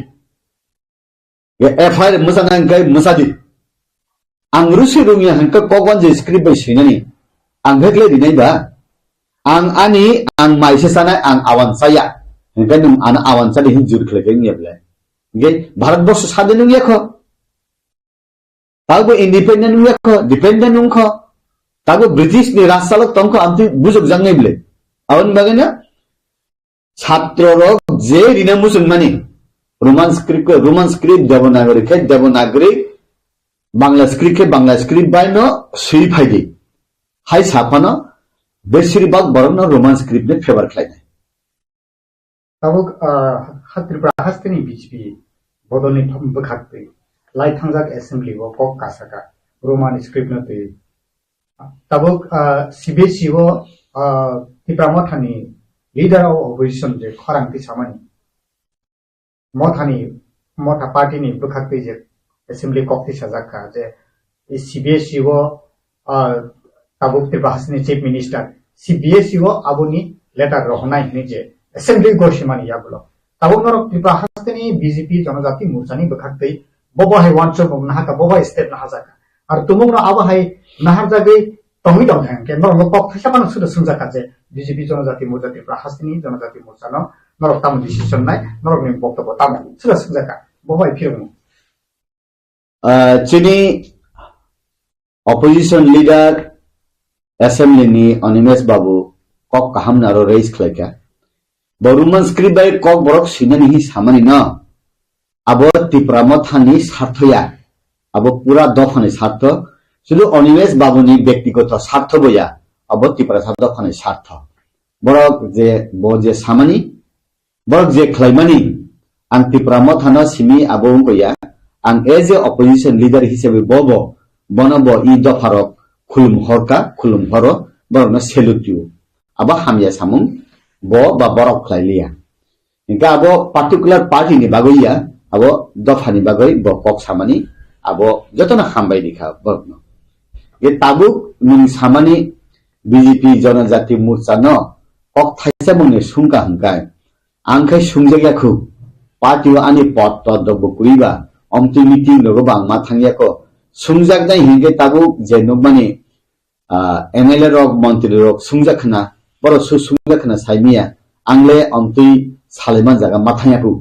ye FIR musana hingkai musadi ang rusi rumia hingka KOK1 joi script by sinani ang hekle dinai ba ang ani ang maise sana ang awan saya hingkai num ana awan sadi hinjur khle kai ngeble ge bharatbosho sadenu yakho tago independent yakho dependent ungkho tago british ni rasalok tongkho amti bujok jangai bile awon bagena ছাত্ররক যে রিনা মুসলমানি Roman script Devanagari Bangla script বাইনো সুই ফাইদি হাই সাফানো বেশিরভাগ বরং রোমান স্ক্রিপ্ট নে ফেভার খাইনে tabuk Tripura hasteni BJP bodoni bkhakte lai thangjak assembly wo kok kasaka roman script na te tabuk CBC wo Tripura mothani leader of opposition je khorang ti samani mothani motha party ni bkhakte je assembly kok ti sajaka je CBC wo tabuk Tripura hasteni chief minister CBC wo aboni letter rohnai ni je assembly goshimani yabulo tabuk norok Tripura hasteni BJP jonojati murchani bkhakte bobo hai wancho nahaka bobo step na hazaka ar tumung no aba hai nahar jagai tomi dong hang ke norok kok thasaman suda sunjaka je BJP jonojati murcha Tripura hasteni jonojati murcha no norok tam decision nai norok ni boktobo tam suda sunjaka bobo hai phirum chini opposition leader assembly ni Onimesh babu kok kaham naro raise khlaika roman script by KOKBOROK sinani hi samani na abo Tripura mothani sarthoya abo pura dofani sartho শুধু অনিমেষ বাবুনি ব্যক্তিগত স্বার্থ বইয়া abo Tripura dofani sartho borok je samani borok je khlaimani ang Tripura mothano simi abo boya ang as a opposition leader hisabe bobo bonobo I dofarok khulum horo borok no selutiu abo hamya samung bo ba borok khlailia inka abo particular party ni bagoia abo dofani bagoi bo kok samani abo jotona hambai dikha borno ye tabuk ning samani BJP jonojati murcha no kok thaisa mone sungka hangkai angkai sungjagya khu party ani pot todbo kuriba omti meeting logo bangma thangya ko sungjak dai hinge tabuk je nokmani MLA rok mantri rok sungjakhna boro sungjakhna saimia angle omti saleman jaga mathanya ku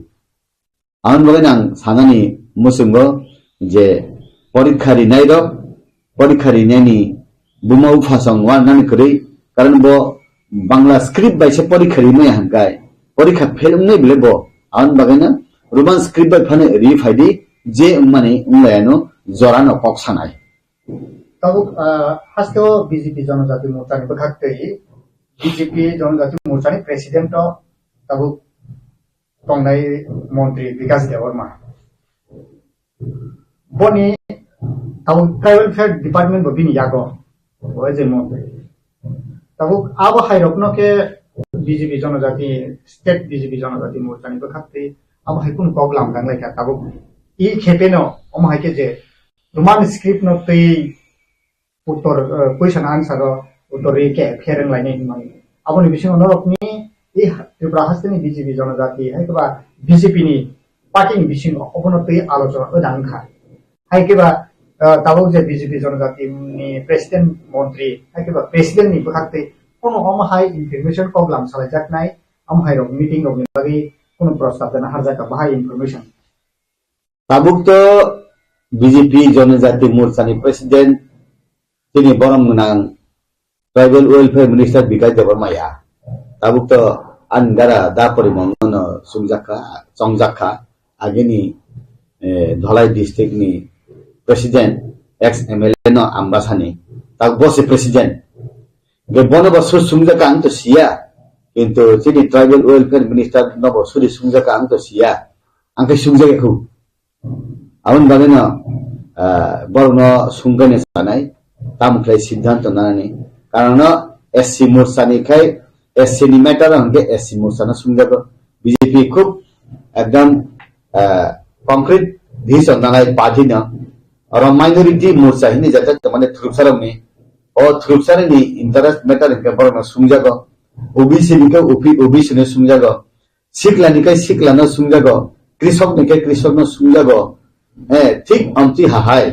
आन बगै नां सानानि मुसुंगो जे परीक्षारि नाइरो परीक्षारि नाइनि बुमा उफासं वा नानि करै कारण बो Bangla script बाइसे परीक्षारि मै हंगाय পরীক্ষা ফেল উমনে বিলেবো আন বাগাইনা রোমান স্ক্রিপ্ট বাই ফানে রিফাইদি যে মানে উমলায়ানো জরানো ককসানায় তাবুক হাস্তেও বিজেপি জনজাতি মোর্চানি বখাকতেই বিজেপি জনজাতি মোর্চানি প্রেসিডেন্ট তাবুক টংনাই মন্ত্রী বিকাশ দেববর্মা বনি তাবুক ট্রাইবেল ফেয়ার ডিপার্টমেন্ট ববিনি ইয়াগো ওই যে মন্ত্রী তাবুক আবো হাইরকনকে বিজেপি জনজাতি স্টেট বিজেপি জনজাতি মোর্চানি বখাকতেই আবো হাইকুন কগলাম গাংলাইকা তাবুক ই খেপেনো অমহাইকে যে রোমান স্ক্রিপ্ট নতেই উত্তর কুয়েশন আনসার উত্তর রেকে ফেরেন লাইনে মানে আপনি বিষয় অন্যরকমই এই ত্রিপুরা হাস্তেনি বিজেপি জনজাতি হাইকেবা বিজেপি নি পার্টি বিষয় অবনতি আলোচনা ওদাংখা হাইকেবা তাবক যে বিজেপি জনজাতি নি প্রেসিডেন্ট মন্ত্রী হাইকেবা প্রেসিডেন্ট নি বখাতে কোনো অমহাই ইনফরমেশন কগলাম সালাইজাক নাই অমহাই রক মিটিং রক বাকি কোনো প্রস্তাব দেনা হারজাকা বাহাই ইনফরমেশন তাবুক তো বিজেপি জনজাতি মোর্চানি প্রেসিডেন্ট তিনি বরং menang ট্রাইবেল ওয়েলফেয়ার মিনিস্টার বিকাশ দেববর্মায়া তাবুক তো আনগারা দা পরিমঙ্গন সুংজাখা চংজাখা আগেনি ধলাই ডিস্ট্রিক্ট নি প্রেসিডেন্ট এক্স এমএলএ ন আমবাসানি তাক বসে প্রেসিডেন্ট গে বনবসুর সুংজাখা আং তো সিয়া কিন্তু তিনি ট্রাইবেল ওয়েলফেয়ার মিনিস্টার নবসুরি সুংজাখা আং তো সিয়া আংকে সুংজাখু আউন বাগেনা বরং সুংগানে সানাই তামুখলাই সিদ্ধান্ত নানি কারণ এসসি মোর্চানি খাই এসসি নি ম্যাটার হঙ্গে এসসি মোর্চানা সুংজাগো বিজেপি খুব একদম কংক্রিট ধিস নানাই পার্টি না আর মাইনরিটি মোর্চা হিনি যাতে মানে থ্রুপসারমনি ও থ্রুপসারনি ইন্টারেস্ট ম্যাটার হঙ্গে বরং সুংজাগো ওবিসি নিকে ওবিসি নে সুংজাগো শিখলা নিকে শিখলা না সুংজাগো কৃষক নিকে কৃষক না সুংজাগো ঠিক আমতি হাহাই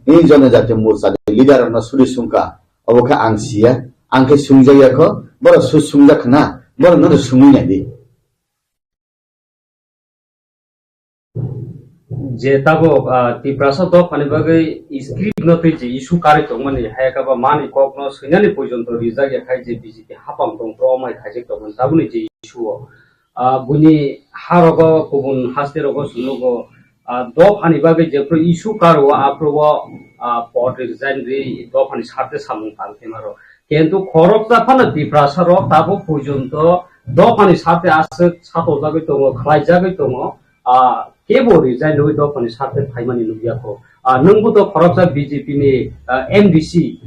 এই জনজাতি মোর্চা লিডার না সুরি সুংকা অবখা আংসিয়া আংকে সুংজাইয়াখো বড় সুসুংজাখ না বড় নদ সুমি নাদি যে তাবো ত্রিপ্রাসা দ ফানিবাগে স্ক্রিপ্ট নতে যে ইস্যু কারিত মানে হায়াকাবা মানি ককনো সৈনানি পর্যন্ত রিজাগে খাই যে বিজেপি হাপাম দং প্রমাই খাইজে তখন তাবুনি যে ইস্যু বুনি হারগ কুবুন হাস্তেরগ সুনুগ দ ফানিবাগে যে ইস্যু কারো আপ্রব পট রিজাইন রে দ ফানি সাথে সামুং কালতে মারো কিন্তু খরকটা ফানা ত্রিপ্রাসার তাবো পর্যন্ত দ ফানি সাথে আসে সাতো জাগে তম খাই জাগে তম কেবো রিজাইন হই দ ফানি সাথে ফাইমানি নুবিয়াখো नंगबो तो खरबसा बीजेपी ने एमडीसी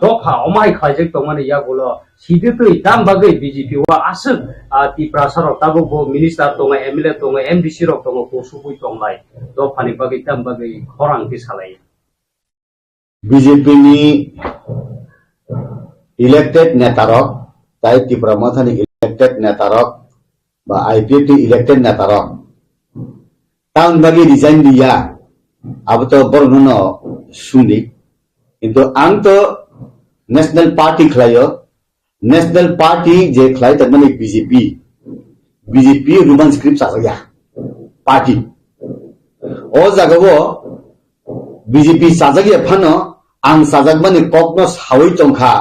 दफा अमाय खाइजेक तो माने या बोलो सीधे तो दाम बागै बीजेपी वा आसक टिप्रासार ताबो बो मिनिस्टर तो एमएलए तो एमडीसी रक तो पोसुबुइ तंलाय दफानि बागै दाम बागै खरांति सालाय बीजेपी नि इलेक्टेड नेतारक ताई त्रिपुरा मथानि इलेक्टेड नेतारक बा आईपीएफटी इलेक्टेड नेतारक ताउन बागै रिजाइन दिया अब तो बरनो सुंदी किंतु आं तो नेशनल पार्टी खलायो नेशनल पार्टी जे खलाय तमने बीजेपी रुमान स्क्रिप्ट सासया पार्टी ओ जागबो बीजेपी साजगे फनो आं साजग माने ककनो सावै चंखा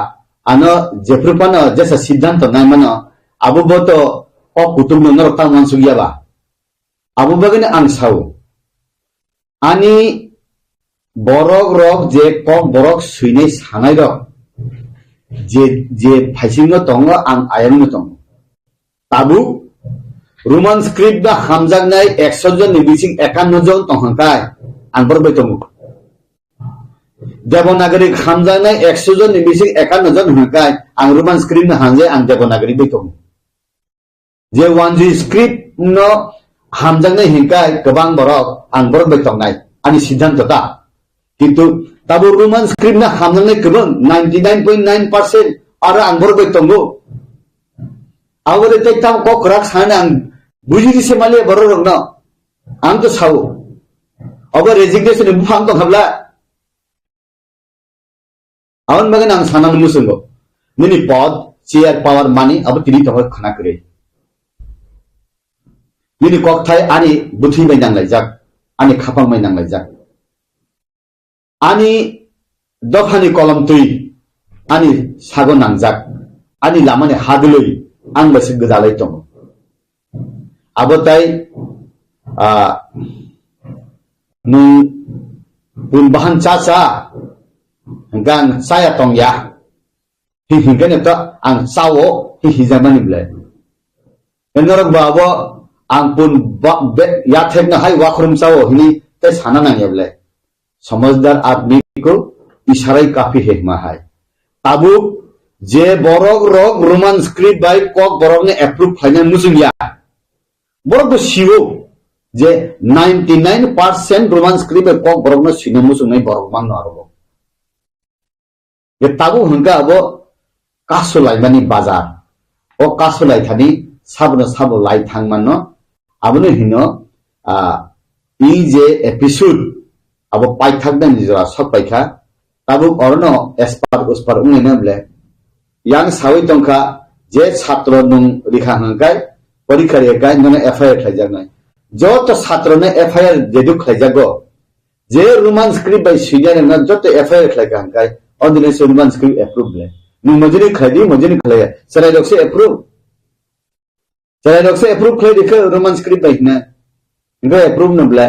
आनो जेफ्रुपानो जेसा सिद्धांत नाय मानो आबो तो क कुटुमनो नरता मानसुगियाबा आबो बगने आं साव आनी बरक रक जे कक बरक सुइनै सानाय रक जे फाइसिंनो दङ आं आयनो दङ ताबु रोमान स्क्रिप्ट दा हामजागनाय 100 जन नि बिसिं 51 जन तंखाय आं बरबाय दङ देवनागरी हामजागनाय 100 जन नि बिसिं 51 जन हकाय आं रोमान स्क्रिप्ट न हांजे आं देवनागरी बै दङ जे वानजि स्क्रिप्ट न हामजागनाय हिंकाय गोबां बरक आं बरबाय दंनाय आंनि सिद्धांत दा किंतु ताबो रोमान स्क्रिप्ट ना हामजागनाय गोबां 99.9% आरो आं बरबाय दंगो आवरे तेताम को खराक सान आं बुजिदिसे माले बररंग न आं तो साव अब रेजिग्नेशन बुफां तो habla आवन बगन आं सानान मुसंगो निनि पद चेयर पावर मानी अब तिनि तो खना करे निनि ककथाय आनि बुथि बाय नांलाय जाक आनि खापां बाय नांलाय जाक आनि दफानि कलम तुइ आनि सागो नांजाक आनि लामानि हादुलै आं बासि गदालै दङ abotai nung pun bahan caca gan saya tong ya hinggan itu ang sawo hijaman iblay enorok babo ang pun ya thek na hai wakrum sawo hini te sana nang iblay समझदार आदमी को इशारा ही काफी हेमा है ताबु जे बरक रक रोमान स्क्रिप्ट बाय कॉक बरक ने अप्रूव फाइनल मुसुंगिया बरक तो शिवो जे 99% रोमान स्क्रिप्ट बाय कॉक बरक ने सिने मुसुंग नहीं बरक मान नारो ये ताबु हंगा अब कासो लाइबानी बाजार ओ कासो लाई थानी साबो लाई थांग मानो अबनो हिनो ई जे एपिसोड अब पाइथाक dan jira सब पाइखा ताबुक अरनो एसपार उसपार उंगने ब्ले yang sawi tongka je छात्र नुं रिखा हंगाय परीक्षा रेगाय नने एफआईआर खाइजानाय जत छात्र ने एफआईआर जेदु खाइजागो जे रोमान स्क्रिप्ट बाय सिनियर न जत एफआईआर खाइगा हंगाय अदिने से रोमान स्क्रिप्ट अप्रूव ब्ले नु मजरी खाइदि मजरी खाइया सराय लोक से अप्रूव खाइ दिखो रोमान स्क्रिप्ट बाय न इनगे अप्रूव न ब्ले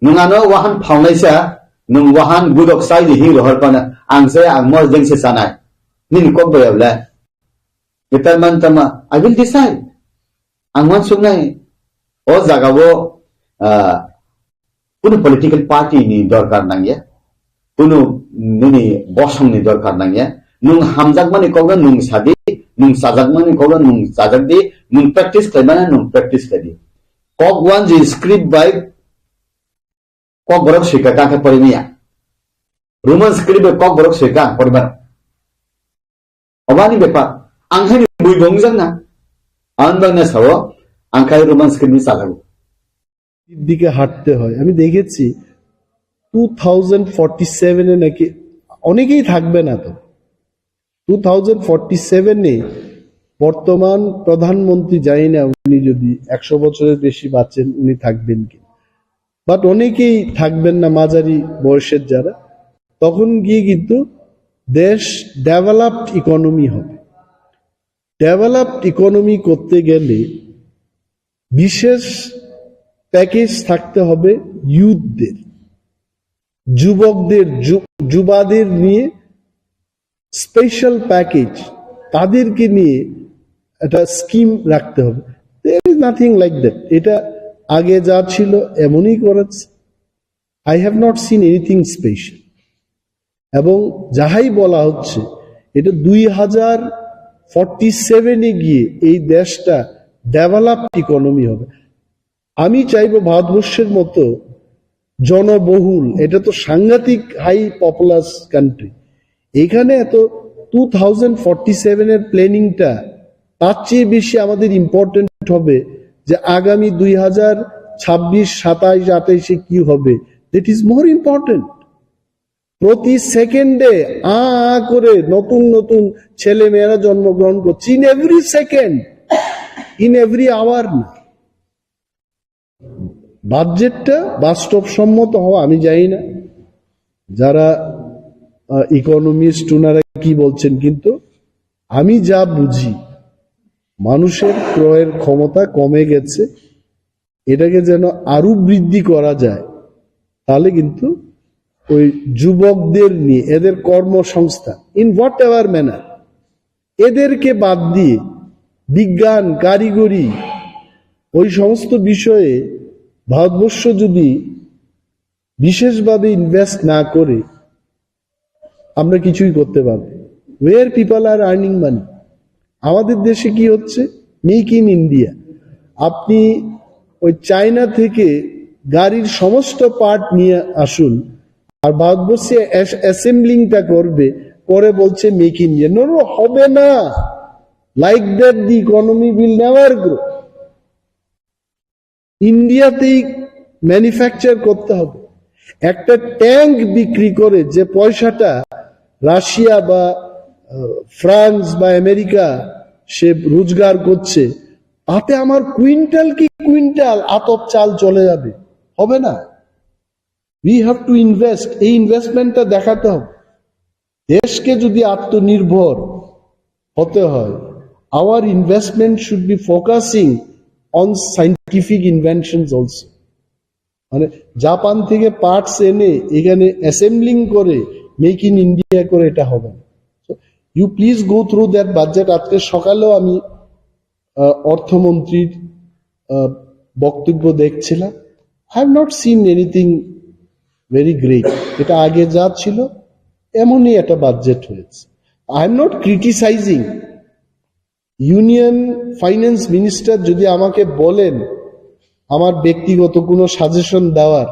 nungano wahan faungaisa nung wahan gudok sai di hi rohar pana angse angmor jengse sanai nin kok bayabla kita mantama I will decide angman sungai o jagabo puno political party ni dorkar nangya puno nini bosong ni dorkar nangya nung hamjak mani koga nung sadi nung sajak mani koga nung sajak di nung practice kaimana nung practice kadi kok one ji script by kok borok sika ka porimiya roman script kok borok sika poribar obani bepa anghani bui bongjang na anbang na sawo angkai roman script ni চালাবো দিকে হাঁটতে হয় আমি দেখেছি 2047 এ নাকি অনেকেই থাকবে না তো 2047 এ বর্তমান প্রধানমন্ত্রী জানি না উনি যদি 100 বছরের বেশি বাঁচেন উনি থাকবেন কি বাট অনেকেই থাকবেন না মাঝারি বয়সের যারা তখন গিয়ে কিন্তু দেশ ডেভেলপড ইকোনমি হবে ডেভেলপড ইকোনমি করতে গেলে বিশেষ প্যাকেজ থাকতে হবে ইউথদের যুবকদের যুবাদের নিয়ে স্পেশাল প্যাকেজ তাদেরকে নিয়ে একটা স্কিম রাখতে হবে there is nothing like that এটা আগে যা ছিল এমনই করেছে I have not seen anything special এবং যাহাই বলা হচ্ছে এটা 2047 এ গিয়ে এই দেশটা ডেভেলপড ইকোনমি হবে আমি চাইবো ভারতবর্ষের মতো জনবহুল এটা তো সাংঘাতিক হাই পপুলাস কান্ট্রি এখানে এত 2047 এর প্ল্যানিংটা তার চেয়ে বেশি আমাদের ইম্পর্টেন্ট হবে যে আগামী 2026, 27, 28 কি হবে দ্যাট ইজ মোর ইম্পর্টেন্ট প্রতি সেকেন্ডে করে নতুন নতুন ছেলে মেয়েরা জন্মগ্রহণ করছে in every second in every hour না বাজেটটা বাস্তবসম্মত হওয়া আমি জানি না যারা ইকোনমিস্ট ওনারা কি বলছেন কিন্তু আমি যা বুঝি মানুষের ক্রয়ের ক্ষমতা কমে গেছে এটাকে যেন আরো বৃদ্ধি করা যায় তাহলে কিন্তু ওই যুবকদের নিয়ে এদের কর্মসংস্থান ইন হোয়াট এভার ম্যানার এদেরকে বাদ দিয়ে বিজ্ঞান কারিগরি ওই সমস্ত বিষয়ে ভারতবর্ষ যদি বিশেষভাবে ইনভেস্ট না করে আমরা কিছুই করতে পারবো ওয়ার পিপল আর আর্নিং মানি আমাদের দেশে কি হচ্ছে মেক ইন ইন্ডিয়া আপনি ওই চায়না থেকে গাড়ির সমস্ত পার্ট নিয়ে আসুন আর ভারতবর্ষে অ্যাসেম্বলিংটা করবে পরে বলছে মেক ইন ইন্ডিয়া নো হবে না like that the economy will never grow ইন্ডিয়াতেই ম্যানুফ্যাকচার করতে হবে একটা ট্যাঙ্ক বিক্রি করে যে পয়সাটা রাশিয়া বা ফ্রান্স বা আমেরিকা সে রোজগার করছে তাতে আমার কুইন্টাল কি কুইন্টাল আতপ চাল চলে যাবে হবে না উই হ্যাভ টু ইনভেস্ট এই ইনভেস্টমেন্টটা দেখাতে হবে দেশকে যদি আত্মনির্ভর হতে হয় our investment should be focusing on scientific inventions also. মানে জাপান থেকে পার্টস এনে এখানে অ্যাসেম্বলিং করে মেক ইন ইন্ডিয়া করে এটা হবে না। You please go through that budget. আজকে সকালেও আমি অর্থমন্ত্রীর বক্তব্য দেখছিলাম। I have not seen anything very great. এটা আগে যা ছিল এমনই একটা বাজেট হয়েছে। I am not criticising. Union finance minister যদি আমাকে বলেন আমার ব্যক্তিগত কোনো সাজেশন দেওয়ার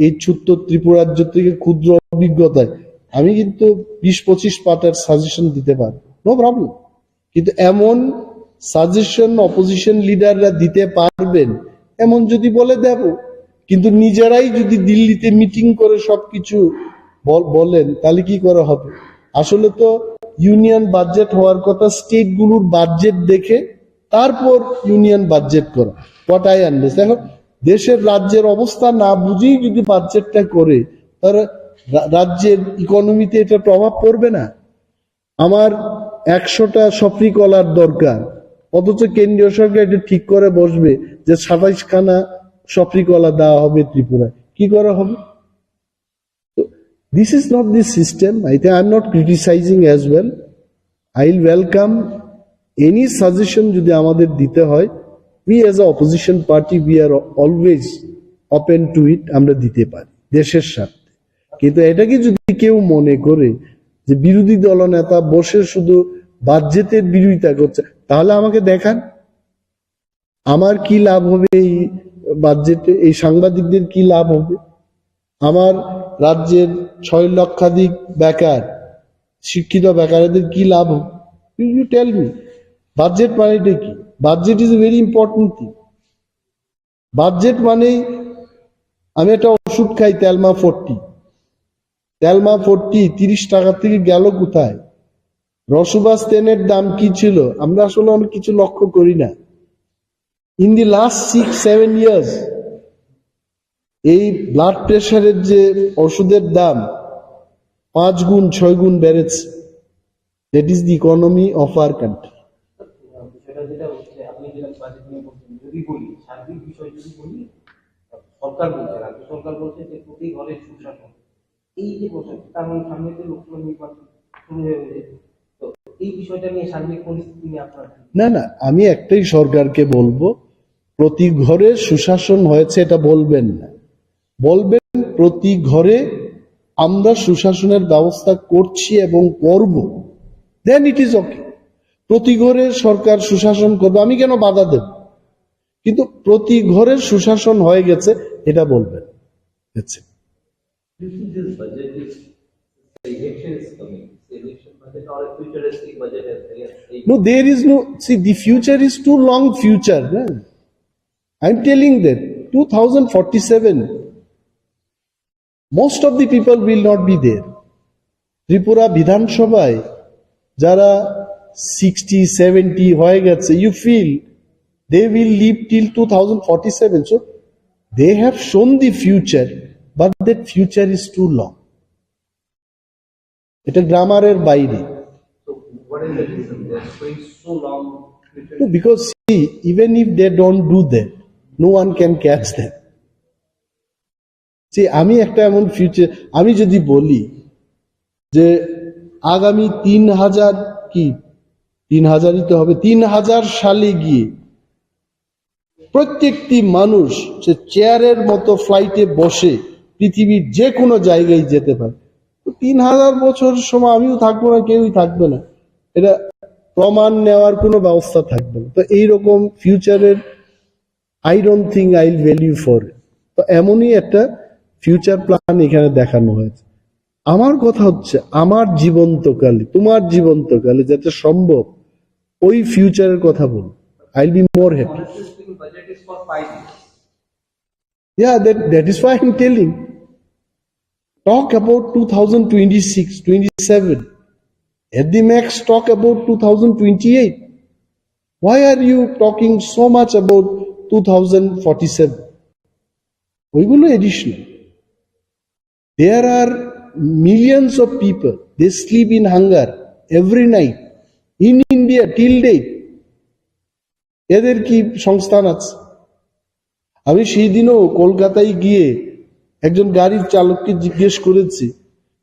এই ছোট্ট ত্রিপুরা রাজ্য থেকে ক্ষুদ্র অভিজ্ঞতায়, আমি কিন্তু 20-25 পাতার সাজেশন দিতে পারবো, নো প্রবলেম। কিন্তু এমন সাজেশন অপোজিশন লিডাররা দিতে পারবেন এমন যদি বলে দেব, কিন্তু নিজেরাই যদি দিল্লিতে মিটিং করে সবকিছু বলেন তাহলে কি করা হবে? আসলে তো ইউনিয়ন বাজেট হওয়ার কথা স্টেটগুলোর বাজেট দেখে তারপর ইউনিয়ন বাজেট করা। হোয়াট আই আন্ডারস্ট্যান্ড, এখন দেশের রাজ্যের অবস্থা না বুঝেই যদি বাজেটটা করে তাহলে রাজ্যের ইকোনমিতে এটা প্রভাব পড়বে না? আমার 100টা সফরি কলার দরকার, অথচ কেন্দ্রীয় সরকার এটা ঠিক করে বসবে যে 27খানা সফরি কলা দেওয়া হবে ত্রিপুরায়, কি করা হবে? This is not the system. I am not criticizing as well. I will welcome any suggestion যদি আমাদের দিতে হয়। We as a opposition party, we are always open to it. আমরা দিতে পারি দেশের স্বার্থে। কিন্তু এটাকে যদি কেউ মনে করে যে বিরোধী দলনেতা বসে শুধু বাজেটের বিরোধিতা করছে, তাহলে আমাকে দেখান আমার কি লাভ হবে এই বাজেটে, এই সাংবাদিকদের কি লাভ হবে, আমার রাজ্যের 6 লক্ষাধিক বেকার শিক্ষিত বেকারদের কি লাভ হবে? You tell me. বাজেট মানেটা কি? Budget is a very important thing. Budget মানে আমি একটা ওষুধ খাই তেলমা 40 30 টাকা থেকে গেল কোথায়? রসুবাস তেলের দাম কি ছিল আমরা আসলে অনেক কিছু লক্ষ্য করি না। ইন দি লাস্ট 6-7 ইয়ার্স এই ব্লাড প্রেশারের যে ওষুধের দাম 5 গুণ 6 গুণ বেড়েছে। That is the economy of our country. সরকার বলছে, রাজ্য সরকার বলছে যে প্রতি ঘরে সুশাসন, এই যে বলছেন কারণ সামনে তো লোকসভা নির্বাচন শুরু হয়ে গেছে, তো এই বিষয়টা নিয়ে সার্বিক পরিস্থিতি নিয়ে আপনার না, আমি একটাই সরকারকে বলবো, প্রতি ঘরে সুশাসন হয়েছে এটা বলবেন না, বলবেন প্রতি ঘরে আমরা সুশাসনের ব্যবস্থা করছি এবং করব, দেন ইট ইজ ওকে। প্রতি ঘরে সরকার সুশাসন করবে, আমি কেন বাধা দেব? কিন্তু প্রতি ঘরে সুশাসন হয়ে গেছে এটা বলবেন। No, there is no, see, the future is too long future. I'm telling that 2047, most of the people will not be there. Tripura Bidhan Sabhay, jara 60-70 hoye geche, you feel they will live till 2047. So they have shown the future, but that future is too long. It's a grammar বাইরে। So what is the reason they are going so long? No, because see, even if they don't do that, no one can catch them. See, আমি একটা এমন future, আমি যদি বলি যে আগামী 3000ই তো হবে, 3000 সালে গিয়ে প্রত্যেকটি মানুষ সে চেয়ারের মতো ফ্লাইটে বসে পৃথিবীর যে কোনো জায়গায় যেতে পারে। 3000 বছর সময় আমিও থাকবো না, কেউই থাকবে না, এটা প্রমাণ নেওয়ার কোনো ব্যবস্থা থাকবে না। তো এইরকম ফিউচারের I don't think I will value for it. তো এমনই একটা ফিউচার প্ল্যান এখানে দেখানো হয়েছে। আমার কথা হচ্ছে আমার জীবন্তকালে, তোমার জীবন্তকালে যাতে সম্ভব ওই ফিউচারের কথা বল, I will be more happy. Budget is for 5 years. Yeah, that is why I'm telling. Talk about 2026, 27. At the max, talk about 2028. Why are you talking so much about 2047? ওইগুলো additional. There are millions of people, they sleep in hunger every night in India till date. এদের কি সংস্থান আছে? আমি সেই দিনও কলকাতায় গিয়ে একজন গাড়ির চালককে জিজ্ঞেস করেছি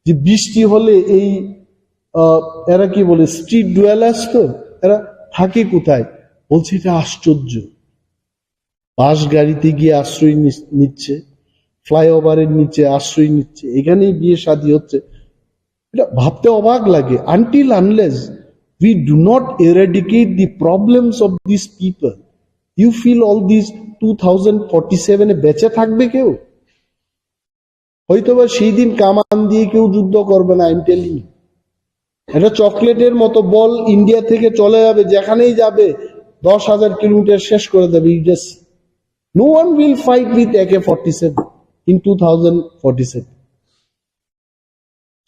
যে বৃষ্টি হলে এই এরা কি বলে স্ট্রিট ডুয়েলার্স, তো এরা থাকে কোথায়? বলছে এটা আশ্চর্য, বাস গাড়িতে গিয়ে আশ্রয় নিচ্ছে, ফ্লাইওভারের নিচে আশ্রয় নিচ্ছে, এখানেই বিয়ে শাদী হচ্ছে। এটা ভাবতে অবাক লাগে। Until unless we do not eradicate the problems of these people, you feel all these 2047 এ বেঁচে থাকবে কেউ? হয়তোবা সেই দিন কামান দিয়ে কেউ যুদ্ধ করবে না। আই এম টেলিং ইউ, এটা চকলেটের মতো বল ইন্ডিয়া থেকে চলে যাবে, যেখানেই যাবে 10,000 কিলোমিটার শেষ করে দেবে। You just no one will fight with AK-47 in 2047.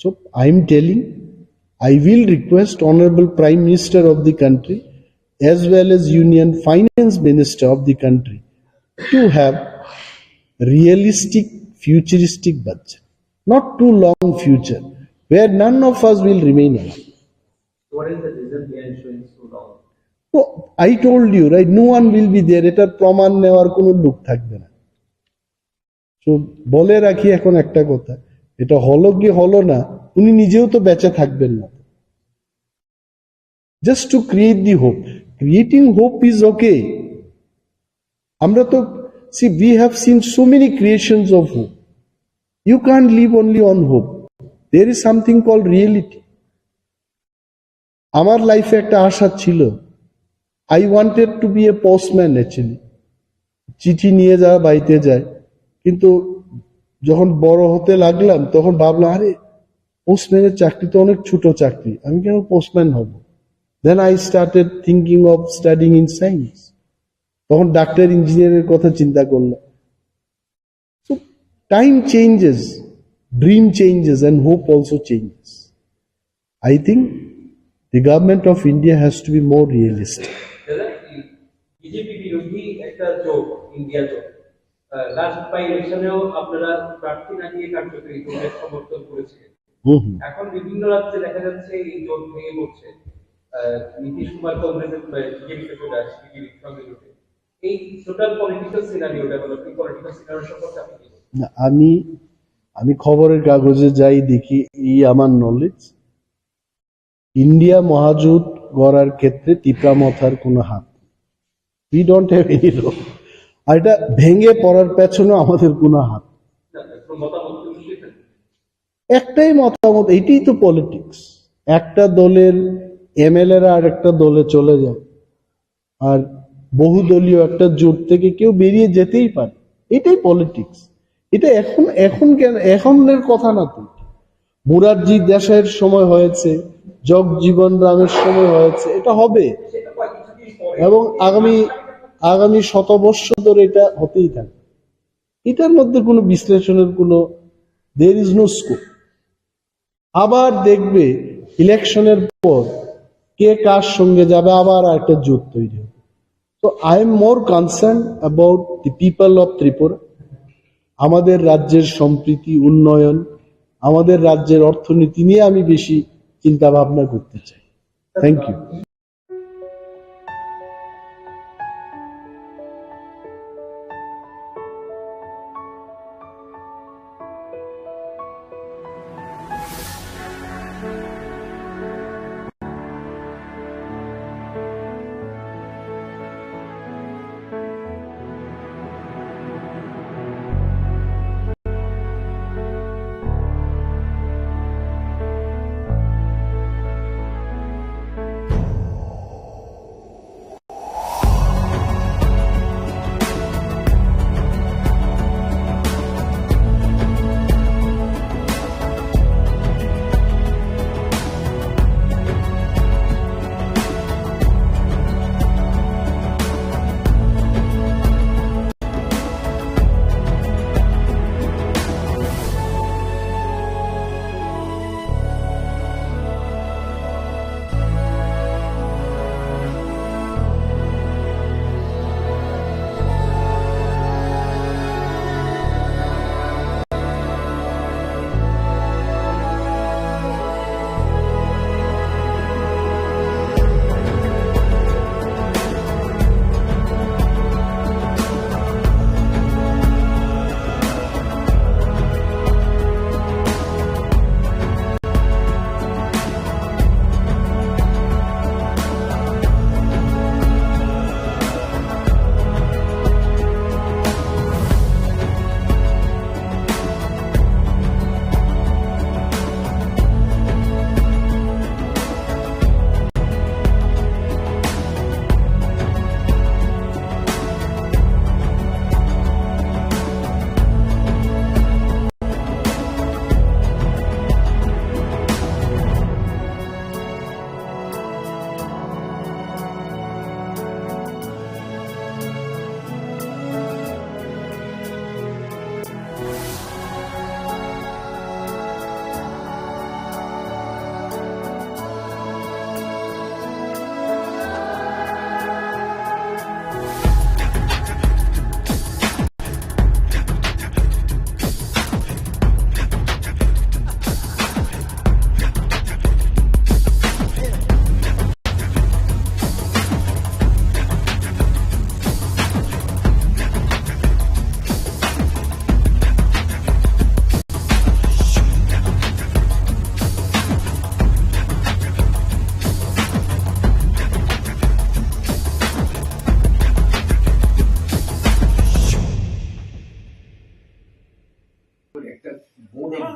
So I am telling, I will request Honorable Prime Minister of the country as well as Union Finance Minister of the country to have realistic futuristic budget, not too long future, where none of us will remain alive. What is the reason behind showing so long? So, I told you, right, no one will be there. এটার প্রমাণ নেওয়ার কোনো লোক থাকবে না। তো বলে রাখি এখন একটা কথা, এটা হলো কি হলো না, উনি নিজেও তো বেঁচে থাকবেন না। Just to create the hope. Creating hope is okay. আমরা তো see, we have seen so many creations of hope. You can't live only on hope. There is something called reality. আমার লাইফে একটা আশা ছিল, I wanted to be a postman actually. চিঠি নিয়ে যাওয়া বাড়িতে যায়, কিন্তু যখন বড় হতে লাগলাম তখন ভাবলাম আরে পোস্টম্যানের চাকরি তো অনেক ছোট চাকরি, আমি কেন পোস্টম্যান হব? Then I started thinking of studying in science. তখন ডাক্তার ইঞ্জিনিয়ারের কথা চিন্তা করলাম। So time changes, dream changes, and hope also changes. I think the government of India has to be more realistic. BJP বিরোধী একটা জোট, India জোট, last by ইলেকশনেও আপনারা প্রার্থী না দিয়ে কার্যকরী জোটের সমর্থন করেছিলেন। এখন বিভিন্ন রাজ্যে দেখা যাচ্ছে এই জোট ভেঙে পড়ছে, নীতিশ কুমার কংগ্রেসের বিজেপিতে চলে আসছে, বিজেপির সঙ্গে জোটে। এই total political scenario developing political scenario সম্পর্কে আপনি কি বলবেন? আমি খবরের কাগজে যাই দেখি, এই আমার নলেজ, ইন্ডিয়া মহাজোট গড়ার ক্ষেত্রে ত্রিপুরা মথার কোনো হাত, we don't have any role. আর এটা ভেঙে পড়ার পেছনে আমাদের কোনো হাত। একটাই মতামত, এটাই তো পলিটিক্স। একটা দলের এমএলএরা আর একটা দলে চলে যায়, আর বহুদলীয় একটা জোট থেকে কেউ বেরিয়ে যেতেই পারে, এটাই পলিটিক্স। এটা এখন কেন, এখনের কথা না তো। মুরারজি দেশাইয়ের সময় হয়েছে, জগজীবন রামের সময় হয়েছে, এটা হবে এবং আগামী শতবর্ষ ধরে এটা হতেই থাকে। এটার মধ্যে কোনো বিশ্লেষণের কোনো there is no scope. আবার দেখবে ইলেকশনের পর কে কার সঙ্গে যাবে, আবার একটা জোট তৈরি হবে। So I am more concerned about the people of Tripura. আমাদের রাজ্যের সম্প্রীতি, উন্নয়ন, আমাদের রাজ্যের অর্থনীতি নিয়ে আমি বেশি চিন্তা ভাবনা করতে চাই। Thank you.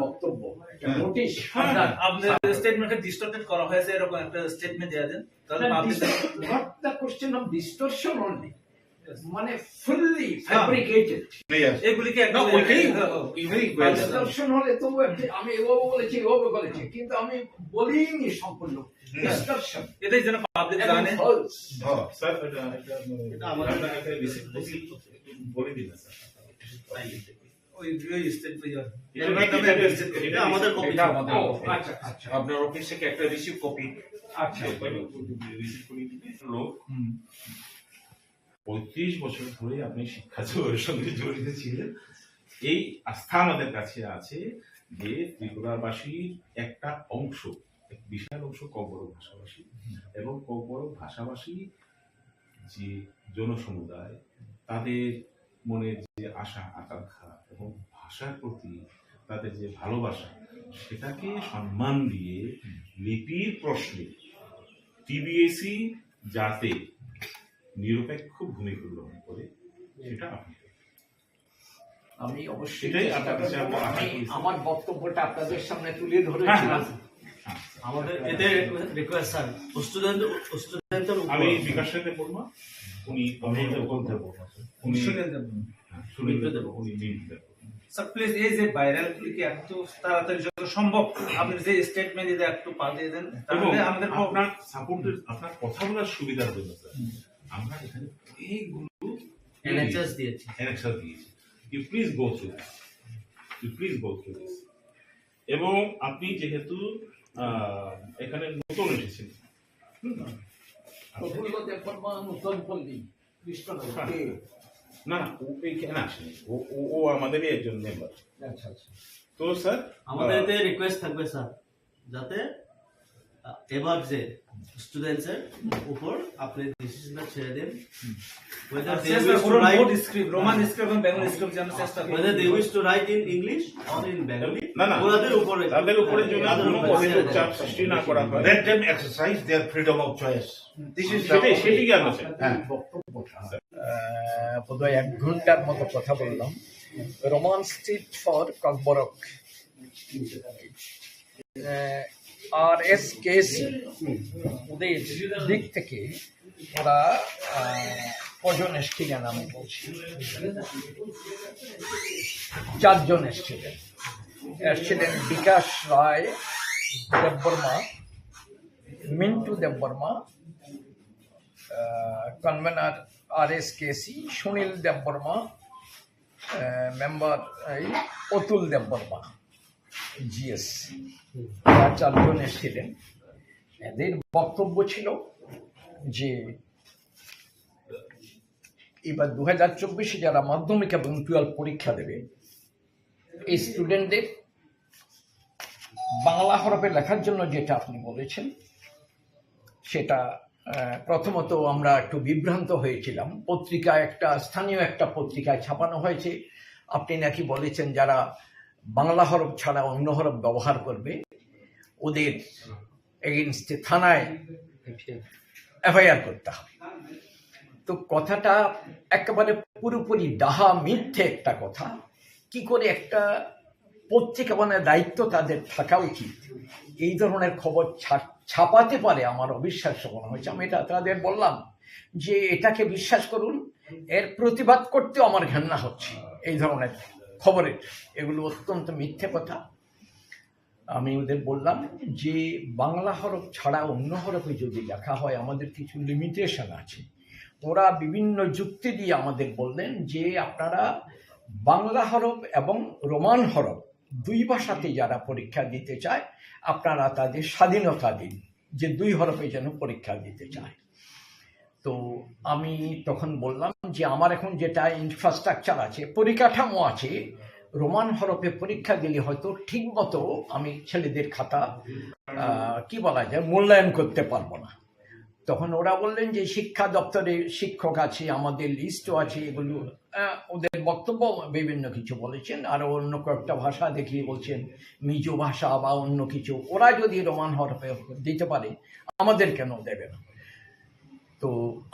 বক্তব্য নোটিশ আপনার স্টেটমেন্টে ডিস্টর্টেড করা হয়েছে এরকম একটা স্টেটমেন্ট দেয়া দেন তাহলে public not the question of distortion only মানে ফুললি ফ্যাব্রিকেটেড এগুলিকে না, ওইটাই ডিস্টরশন হলে তো আমি এভাবে বলেছি এভাবে বলেছি কিন্তু আমি বলিনি সম্পূর্ণ ডিস্টরশন এটাই যেন পাবলিক জানে স্যার এটা আমাদের একটা রিসিপ্ট বলে দিন স্যার ওই স্টেটমেন্ট এটা আমাদের কপি আচ্ছা আচ্ছা আপনার অফিস থেকে একটা রিসিভ কপি আচ্ছা রিসিপ্ট করে দিন লোক 35 বছর ধরে আপনি শিক্ষা জগতের সঙ্গে জড়িত ছিলেন। এই আস্থা আমাদের কাছে আছে যে ত্রিপুরাবাসীর একটা অংশ, এক বিশাল অংশ ককবরক ভাষাভাষী, এবং ককবরক ভাষাভাষী যে জনসমুদায় তাদের মনের যে আশা আকাঙ্ক্ষা এবং ভাষার প্রতি তাদের যে ভালোবাসা, সেটাকে সম্মান দিয়ে লিপির প্রশ্নে টিবিএসি যাতে নিরপেক্ষ ভূমিকা গ্রহণ করে সেটা আপনি আমি অবশ্যই সেটাই আপনার কাছে আমি আমার বক্তব্যটা আপনাদের সামনে তুলে ধরেছিলাম। আমাদের এতে রিকোয়েস্ট স্যার স্টুডেন্টের আমি বিকাশ সাথে বলবো, উনি উনি স্যার প্লিজ এই যে ভাইরাল ক্লিকে একটু তাড়াতাড়ি যত সম্ভব আপনি যে স্টেটমেন্ট দিতে একটু পাঠিয়ে দেন তাহলে আমাদের আপনার সাপোর্টের আপনার কথা বলার সুবিধার জন্য স্যার আমরা এখানে এইগুলো এনএচএস দিয়েছি you please go through this এবং আপনি যেহেতু এখানে নতুন এসেছেন না না ও এখানে আসেনি, ও আমাদেরই একজন মেম্বার। তো স্যার আমাদের এতে রিকোয়েস্ট থাকবে স্যার যাতে এবার যে স্টুডেন্টসের উপর আপনি ডিসিশনটা ছেড়ে দেন whether they wish to write Roman script এবং Bengali script জানার চেষ্টা করুন, whether they wish to write in English or in Bengali না না ওদের উপরে জন্য কোনো পজিটিভ চাপ সৃষ্টি না করা হয়। let them exercise their freedom of choice. সেটাই কি আমরা চাই। বোধহয় 1 ঘন্টার মতো কথা বললাম। Roman script for Kokborok RSKC ওদের দিক থেকে ওরা কজন এসছিলেন আমি বলছি, 4 জন এসছিলেন। Bikash Roy Debbarma, Mintu Debbarma, convener RSKC Sunil Debbarma, member Atul Debbarma GS, 4 জন এসেছিলেন। এদের বক্তব্য ছিল যে এবার 2024 যারা মাধ্যমিক এবং 12 পরীক্ষা দেবে এই স্টুডেন্টদের বাংলা হরফে লেখার জন্য যেটা আপনি বলেছেন সেটা প্রথমত আমরা একটু বিভ্রান্ত হয়েছিলাম। পত্রিকায় স্থানীয় একটা পত্রিকায় ছাপানো হয়েছে, আপনি নাকি বলেছেন যারা বাংলা হরফ ছাড়া অন্য হরফ ব্যবহার করবে ওদের এগেইনস্টে থানায় এফআইআর করতে হবে। তো কথাটা একেবারে পুরোপুরি ডাহা মিথ্যে একটা কথা। কি করে একটা পত্রিকা বানানোর দায়িত্ব তাদের থাকা উচিত, এই ধরনের খবর ছাপাতে পারে আমার অবিশ্বাস্য মনে হয়েছে। আমি এটা তাদের বললাম যে এটাকে বিশ্বাস করুন, এর প্রতিবাদ করতেও আমার ঘেন্না হচ্ছে। এই ধরনের খবরের এগুলো অত্যন্ত মিথ্যে কথা। আমি ওদের বললাম যে বাংলা হরফ ছাড়া অন্য হরফে যদি লেখা হয় আমাদের কিছু লিমিটেশন আছে। ওরা বিভিন্ন যুক্তি দিয়ে আমাদের বললেন যে আপনারা বাংলা হরফ এবং রোমান হরফ 2 ভাষাতে যারা পরীক্ষা দিতে চায় আপনারা তাদের স্বাধীনতা দিন যে 2 হরফে যেন পরীক্ষা দিতে চায়। তো আমি তখন বললাম যে আমার এখন যেটা ইনফ্রাস্ট্রাকচার আছে, পরিকাঠামো আছে, রোমান হরফে পরীক্ষা দিলে হয়তো ঠিক মতো আমি ছেলেদের খাতা কি বলা যায় মূল্যায়ন করতে পারবো না। তখন ওরা বললেন যে শিক্ষা দপ্তরে শিক্ষক আছে, আমাদের লিস্টও আছে, এগুলো ওদের বক্তব্য বিভিন্ন কিছু বলেছেন। আর অন্য কয়েকটা ভাষা দেখিয়ে বলছেন মিজো ভাষা বা অন্য কিছু, ওরা যদি রোমান হরফে দিতে পারে আমাদের কেন দেবে না। তো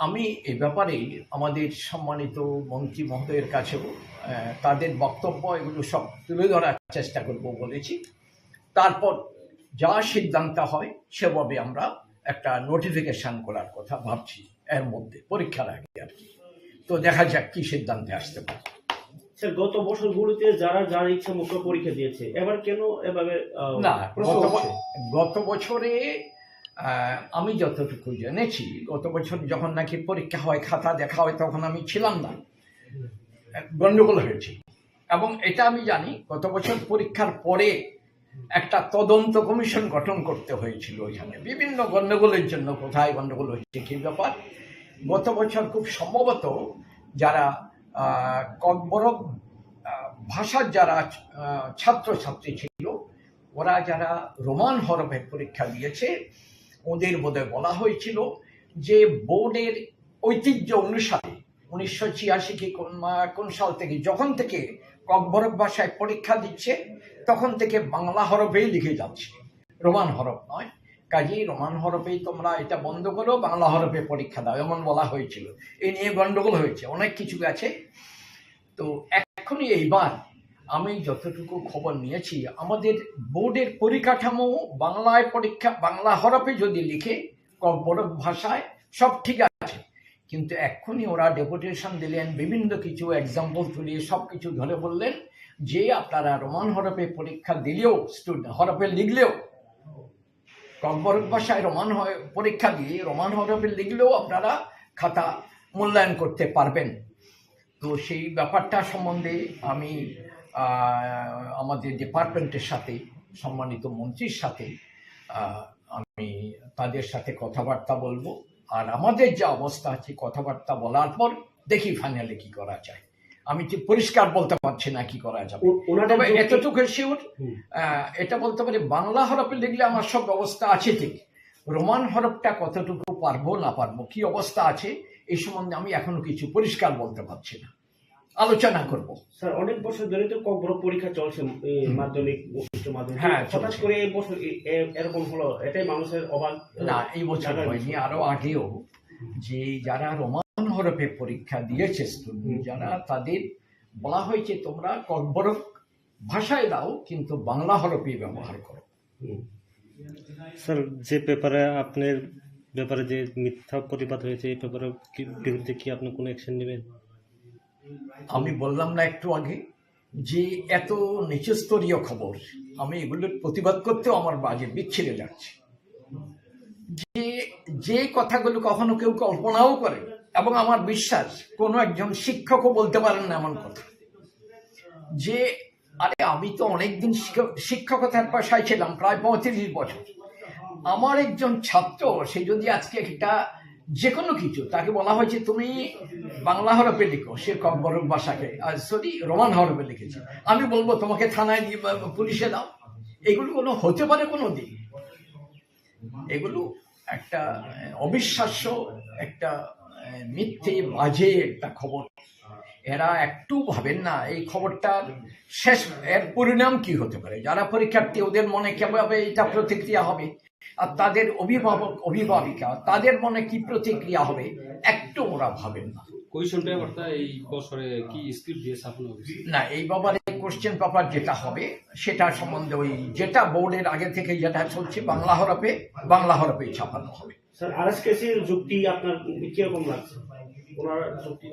আমি এই ব্যাপারে আমাদের সম্মানিত মন্ত্রী মহোদয়ের কাছেও তাদের বক্তব্য এগুলো সব তুলে ধরার চেষ্টা করব বলেছি। তারপর যা সিদ্ধান্ত হয় সেভাবে আমরা একটা নোটিফিকেশন করার কথা ভাবছি এর মধ্যে, পরীক্ষার আগে আর কি। তো দেখা যাক কি সিদ্ধান্তে আসতে পারে। স্যার, গত বছরগুলোতে যারা যার ইচ্ছা মতো পরীক্ষা দিয়েছে, এবার কেন এভাবে? না, গত বছরে আমি যতটুকু জেনেছি, গত বছর যখন নাকি পরীক্ষা হয়, খাতা দেখা হয়, তখন আমি ছিলাম না, গন্ডগোল হয়েছে। এবং এটা আমি জানি গত বছর পরীক্ষার পরে একটা তদন্ত কমিশন গঠন করতে হয়েছিল ওইখানে বিভিন্ন গন্ডগোলের জন্য। কোথায় গন্ডগোল হয়েছে কি ব্যাপার, গত বছর খুব সম্ভবত যারা ককবরক ভাষার যারা ছাত্রছাত্রী ছিল, ওরা যারা রোমান হরফে পরীক্ষা দিয়েছে, ওদের বোধহয় বলা হয়েছিল যে বোর্ডের ঐতিহ্য অনুসারে 1986 কি কোন সাল থেকে, যখন থেকে ককবরক ভাষায় পরীক্ষা দিচ্ছে তখন থেকে বাংলা হরফেই লিখে যাচ্ছে, রোমান হরফ নয়। কাজেই রোমান হরফেই তোমরা এটা বন্ধ করো, বাংলা হরফে পরীক্ষা দাও, এমন বলা হয়েছিল। এই নিয়ে গন্ডগোল হয়েছে, অনেক কিছু গেছে। তো এখনই এইবার আমি যতটুকু খবর নিয়েছি, আমাদের বোর্ডের পরিকাঠামো বাংলায় পরীক্ষা বাংলা হরফে যদি লিখে ককবরক ভাষায় সব ঠিক আছে, কিন্তু এক্ষুনি ওরা ডেপুটেশন দিলেন, বিভিন্ন কিছু এক্সাম্পল তুলিয়ে সব কিছু ধরে বললেন যে আপনারা রোমান হরফে পরীক্ষা দিলেও, হরফে লিখলেও, ককবরক ভাষায় রোমান পরীক্ষা দিয়ে রোমান হরফে লিখলেও আপনারা খাতা মূল্যায়ন করতে পারবেন। তো সেই ব্যাপারটা সম্বন্ধে আমি আমাদের ডিপার্টমেন্টের সাথে, সম্মানিত মন্ত্রীর সাথে আমি তাদের সাথে কথাবার্তা বলবো। আর আমাদের যে অবস্থা আছে, কথাবার্তা বলার পর দেখি ফাইনালি কি করা যায়। আমি ঠিক পরিষ্কার বলতে পারছি না কি করা যাবে, তবে এতটুকু শিওর এটা বলতে পারি, বাংলা হরফে লিখলে আমার সব ব্যবস্থা আছে ঠিক, রোমান হরফটা কতটুকু পারবো না পারবো, কি অবস্থা আছে এই সম্বন্ধে আমি এখনো কিছু পরিষ্কার বলতে পারছি না, আলোচনা করব। স্যার, অনেক বছর ধরে তো ককবরক পরীক্ষা চলছে, মাধ্যমিক, উচ্চ মাধ্যমিক। হ্যাঁ, হঠাৎ করে এই বছর এরকম হলো, এটাই মানুষের অবাক। না, এই বছর হয়নি, আরো আগেও যে যারা রোমান হরফে পরীক্ষা দিয়েছে স্টুডেন্ট যারা, তাদের বলা হয়েছে তোমরা ককবরক ভাষায় দাও কিন্তু বাংলা হরফে ব্যবহার করো। স্যার, যে পেপারে আপনার ব্যাপারে যে মিথ্যা প্রতিবাদ হয়েছে, এই পেপারের বিরুদ্ধে কি আপনি কোনো অ্যাকশন নেবেন? আমি বললাম না একটু আগে যে এত নিচস্তরীয় খবর, আমি এগুলোর প্রতিবাদ করতেও আমার বাজে বিচ্ছিরে যাচ্ছে। যে কথাগুলো কখনো কেউ কল্পনাও করে, এবং আমার বিশ্বাস কোনো একজন শিক্ষকও বলতে পারেন না এমন কথা, যে আরে আমি তো অনেকদিন শিক্ষকতার পেশায় ছিলাম, প্রায় 35 বছর। আমার একজন ছাত্র, সে যদি আজকে একটা যে কোনো কিছু তাকে বলা হয়েছে তুমি বাংলা হরফে লিখো, সে ককবরক ভাষাকে রোমান হরফে লিখেছে, আমি বলবো তোমাকে থানায় দিয়ে পুলিশে দাও? এগুলো কোনো হতে পারে কোনো দিন? এগুলো একটা অবিশ্বাস্য, একটা মিথ্যে বাজে একটা খবর। এরা একটু ভাবেন না এই খবরটার শেষ, এর পরিণাম কি হতে পারে। যারা পরীক্ষার্থী, ওদের মনে কিভাবে এটা প্রতিক্রিয়া হবে, আর তাদের অভিভাবক অভিভাবিকা, তাদের মনে কি প্রতিক্রিয়া হবে, একটু ওরা ভাবেন না। কোয়েশ্চন পেপারটা এই বছরে কি স্ক্রিপ্ট দিয়ে ছাপানো হবে? না, এই ব্যাপারে কোশ্চেন পেপার যেটা হবে সেটা সম্বন্ধে ওই যেটা বোর্ডের আগে থেকে যেটা চলছে বাংলা হরফেই ছাপানো হবে। স্যার, আরএসকেসির যুক্তি আপনার কিরকম লাগছে?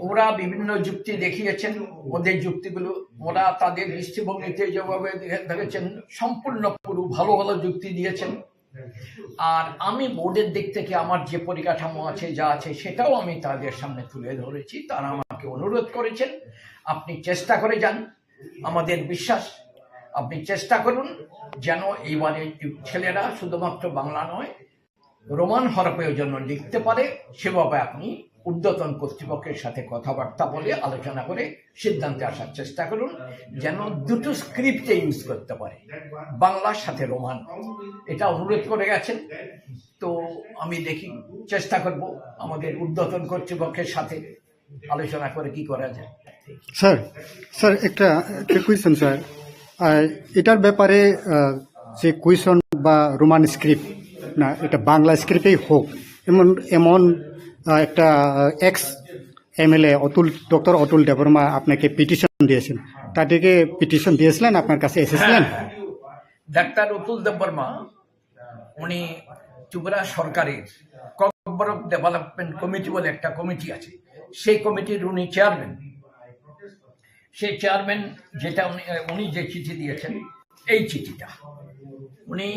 ওরা বিভিন্ন যুক্তি দেখিয়েছেন, ওদের যুক্তিগুলো ওরা তাদের দৃষ্টিভঙ্গিতে যেভাবে দেখেছেন সম্পূর্ণ পুরো ভালো ভালো যুক্তি দিয়েছেন। আর আমি বোর্ডের দিক থেকে আমার যে পরিকাঠামো আছে, যা আছে, সেটাও আমি তাদের সামনে তুলে ধরেছি। তারা আমাকে অনুরোধ করেছেন আপনি চেষ্টা করে যান, আমাদের বিশ্বাস আপনি চেষ্টা করুন যেন এইবারে ছেলেরা শুধুমাত্র বাংলা নয় রোমান হরফের জন্য লিখতে পারে, সেভাবে আপনি ঊর্ধ্বতন কর্তৃপক্ষের সাথে কথাবার্তা বলে আলোচনা করে সিদ্ধান্তে আসার চেষ্টা করুন, যেন দুটো স্ক্রিপ্টে ইউজ করতে পারে, বাংলার সাথে রোমান। এটা অনুরোধ করে গেছেন। তো আমি দেখি চেষ্টা করব আমাদের ঊর্ধ্বতন কর্তৃপক্ষের সাথে আলোচনা করে কি করা যায়। স্যার একটা কোয়েশ্চন স্যার, এটার ব্যাপারে যে কোয়েশ্চন বা রোমান স্ক্রিপ্ট না, এটা বাংলা স্ক্রিপ্টেই হোক এমন একটা x MLA doctor Atul Debbarma আপনাকে পিটিশন দিয়েছেন, তাদেরকে পিটিশন দিয়েছিলেন, আপনার কাছে এসেছিলেন? ডাক্তার অতুল দেববর্মা উনি ত্রিপুরা সরকারের ককবরক ডেভেলপমেন্ট কমিটি বলে একটা কমিটি আছে, সেই কমিটির উনি চেয়ারম্যান। সেই চেয়ারম্যান যেটা উনি যে চিঠি দিয়েছেন, এই চিঠিটা উনি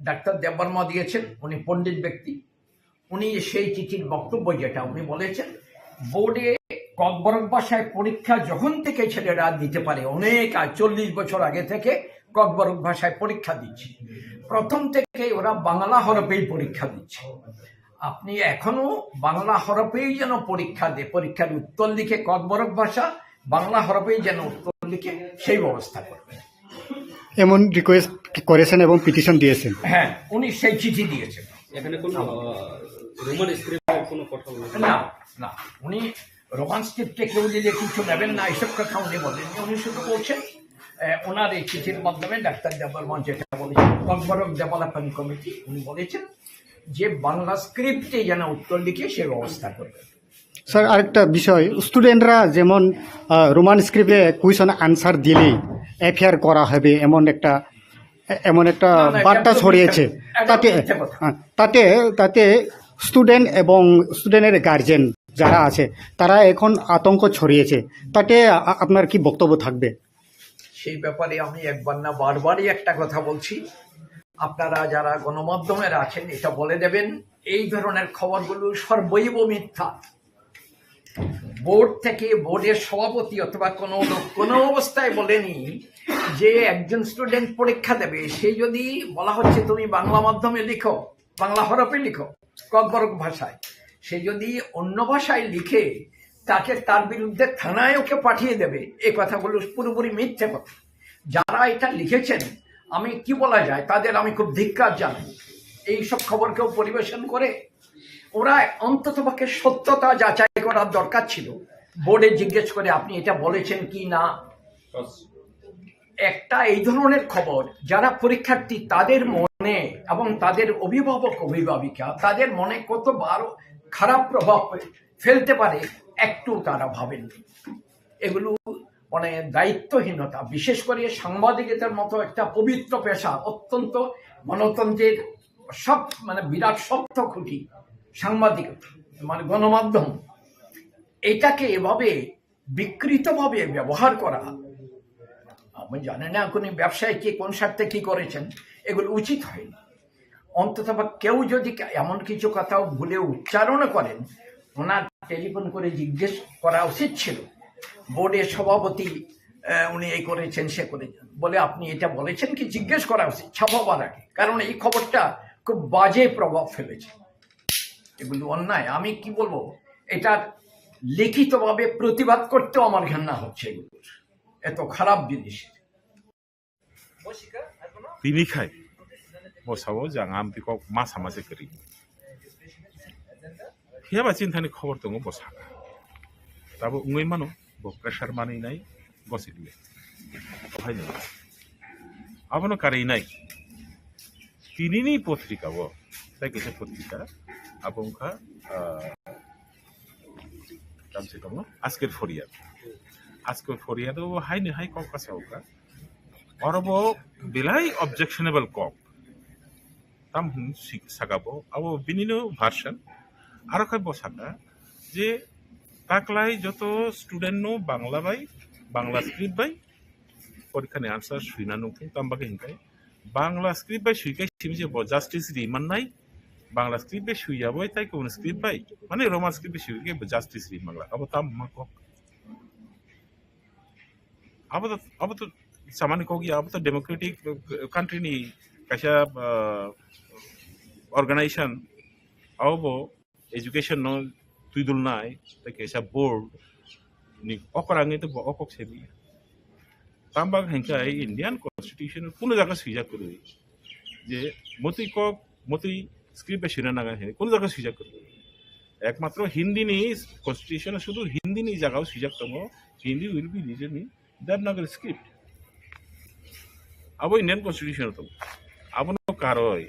ডাক্তার দেববর্মা দিয়েছেন, উনি পণ্ডিত ব্যক্তি। উনি সেই চিঠির বক্তব্য যেটা উনি বলেছেন, বোর্ডে ককবরক ভাষায় পরীক্ষা যখন থেকে ছেলেরা দিতে পারে, অনেক 40 বছর আগে থেকে ককবরক ভাষায় পরীক্ষা দিচ্ছে। প্রথম থেকে ওরা বাংলা হরফেই পরীক্ষা দিচ্ছে। আপনি এখনো বাংলা হরফেই যেন পরীক্ষা দেয়, পরীক্ষার উত্তর লিখে ককবরক ভাষা বাংলা হরফেই যেন উত্তর লিখে সেই ব্যবস্থা করবেন, এমন রিকোয়েস্ট করেছেন এবং পিটিশন দিয়েছেন। হ্যাঁ, উনি সেই চিঠি দিয়েছেন। এখানে কোনো রোমান স্ক্রিপ্টের কোনো কথা বলেছেন না? না, উনি রোমান স্ক্রিপ্টে কেউ দিলে কিছু নেবেন না এসব কথা উনি বলেননি। উনি শুধু বলছেন ওনার এই চিঠির মাধ্যমে ডাক্তার দেববর্মা যেটা বলেছেন, ককবরক ডেভেলপমেন্ট কমিটি, উনি বলেছেন যে বাংলা স্ক্রিপ্টে যেন উত্তর লিখে সে ব্যবস্থা করবে। স্যার, আরেকটা বিষয়, স্টুডেন্টরা যেমন রোমান স্ক্রিপ্টে কুয়েশন আনসার দিলেই এফআইআর করা হবে এমন একটা বার্তা ছড়িয়েছে। তাতে স্টুডেন্ট এবং স্টুডেন্টের গার্জেন যারা আছে তারা এখন আতঙ্ক ছড়িয়েছে, তাতে আপনার কি বক্তব্য থাকবে? সেই ব্যাপারে আমি একবার না বারবারই একটা কথা বলছি, আপনারা যারা গণমাধ্যমের আছেন এটা বলে দেবেন, এই ধরনের খবরগুলো সর্বৈব মিথ্যা। বোর্ড থেকে, বোর্ডের সভাপতি অথবা কোনো অবস্থায় বলেনি যে একজন স্টুডেন্ট পরীক্ষা দেবে, সে যদি বলা হচ্ছে তুমি বাংলা মাধ্যমে লিখো, বাংলা হরফে লিখো ককবরক ভাষায়, সে যদি অন্য ভাষায় লিখে তাকে তার বিরুদ্ধে থানায় ওকে পাঠিয়ে দেবে, এই কথাগুলো পুরোপুরি মিথ্যে কথা। যারা এটা লিখেছেন, আমি কি বলা যায়, তাদের আমি খুব ধিক্কার জানাই। এইসব খবর কেউ পরিবেশন করে, ওরা অন্ততপক্ষে সত্যতা যাচাই করার দরকার ছিল, বোর্ডে জিজ্ঞেস করে আপনি এটা বলেছেন কি না। একটা এই ধরনের খবর যারা পরীক্ষার্থী তাদের মনে এবং তাদের অভিভাবক অভিভাবিকা তাদের মনে কত বড় খারাপ প্রভাব ফেলতে পারে একটু তারা ভাবেননি। এগুলো মানে দায়িত্বহীনতা, বিশেষ করে সাংবাদিকতার মতো একটা পবিত্র পেশা, অত্যন্ত গণতন্ত্রের সব বিরাট শক্ত খুঁটি সাংবাদিকতা, গণমাধ্যম, এটাকে এভাবে বিকৃতভাবে ব্যবহার করা, আমি জানি না কোন ব্যবসায়ী কে কোন স্বার্থে কি করেছেন, এগুলো উচিত হয়নি। অন্তত কেউ যদি এমন কিছু কথাও ভুলে উচ্চারণ করেন, ওনার টেলিফোন করে জিজ্ঞেস করা উচিত ছিল। বোর্ডের সভাপতি উনি এই করেছেন, সে করেছেন বলে আপনি এটা বলেছেন কি, জিজ্ঞেস করা উচিত ছাপাবার আগে, কারণ এই খবরটা খুব বাজে প্রভাব ফেলেছে। এগুলো অন্যায়। আমি কি বলবো, এটার লিখিতভাবে প্রতিবাদ করতেও আমার ঘৃণা হচ্ছে, এগুলোর এত খারাপ জিনিস। Tinikai, bosawo jangan pikok masa masa kering. Hiaba cintani khobor tongo bosaka. Tabo ungoi mano, bo pressure mani nai, bosikle. Hai na. Abono kari nai. Tinini potrika bo. Sai kese potrika. Abongka tamse tomo asker foriad. Asker foriad bo hai ne hai kok kasauka. Orabo belai objectionable kok. Tam sagabo abo binino version arokai bosaka je taklai joto student no bangla bai bangla script bai porikha answer suina nungking tambake hinkai bangla script bai suikai simje bo justice riman nai bangla script bai suiya boy tai ko script bai mane roman script bai suikai bo justice riman bangla abo tam makok abo to samani kogi abo to democratic country ni kaisa organization abo education no tuidul nai ta kaisa board ni okorangi to okok sebi tambak hengkai indian constitution kuno jaga suija kuru je moti script e shina naga he kuno jaga suija kuru ekmatro hindi ni constitution শুধু hindi ni jagao suija tomo hindi will be written in Debbarma script abo indian constitution to abo no karoi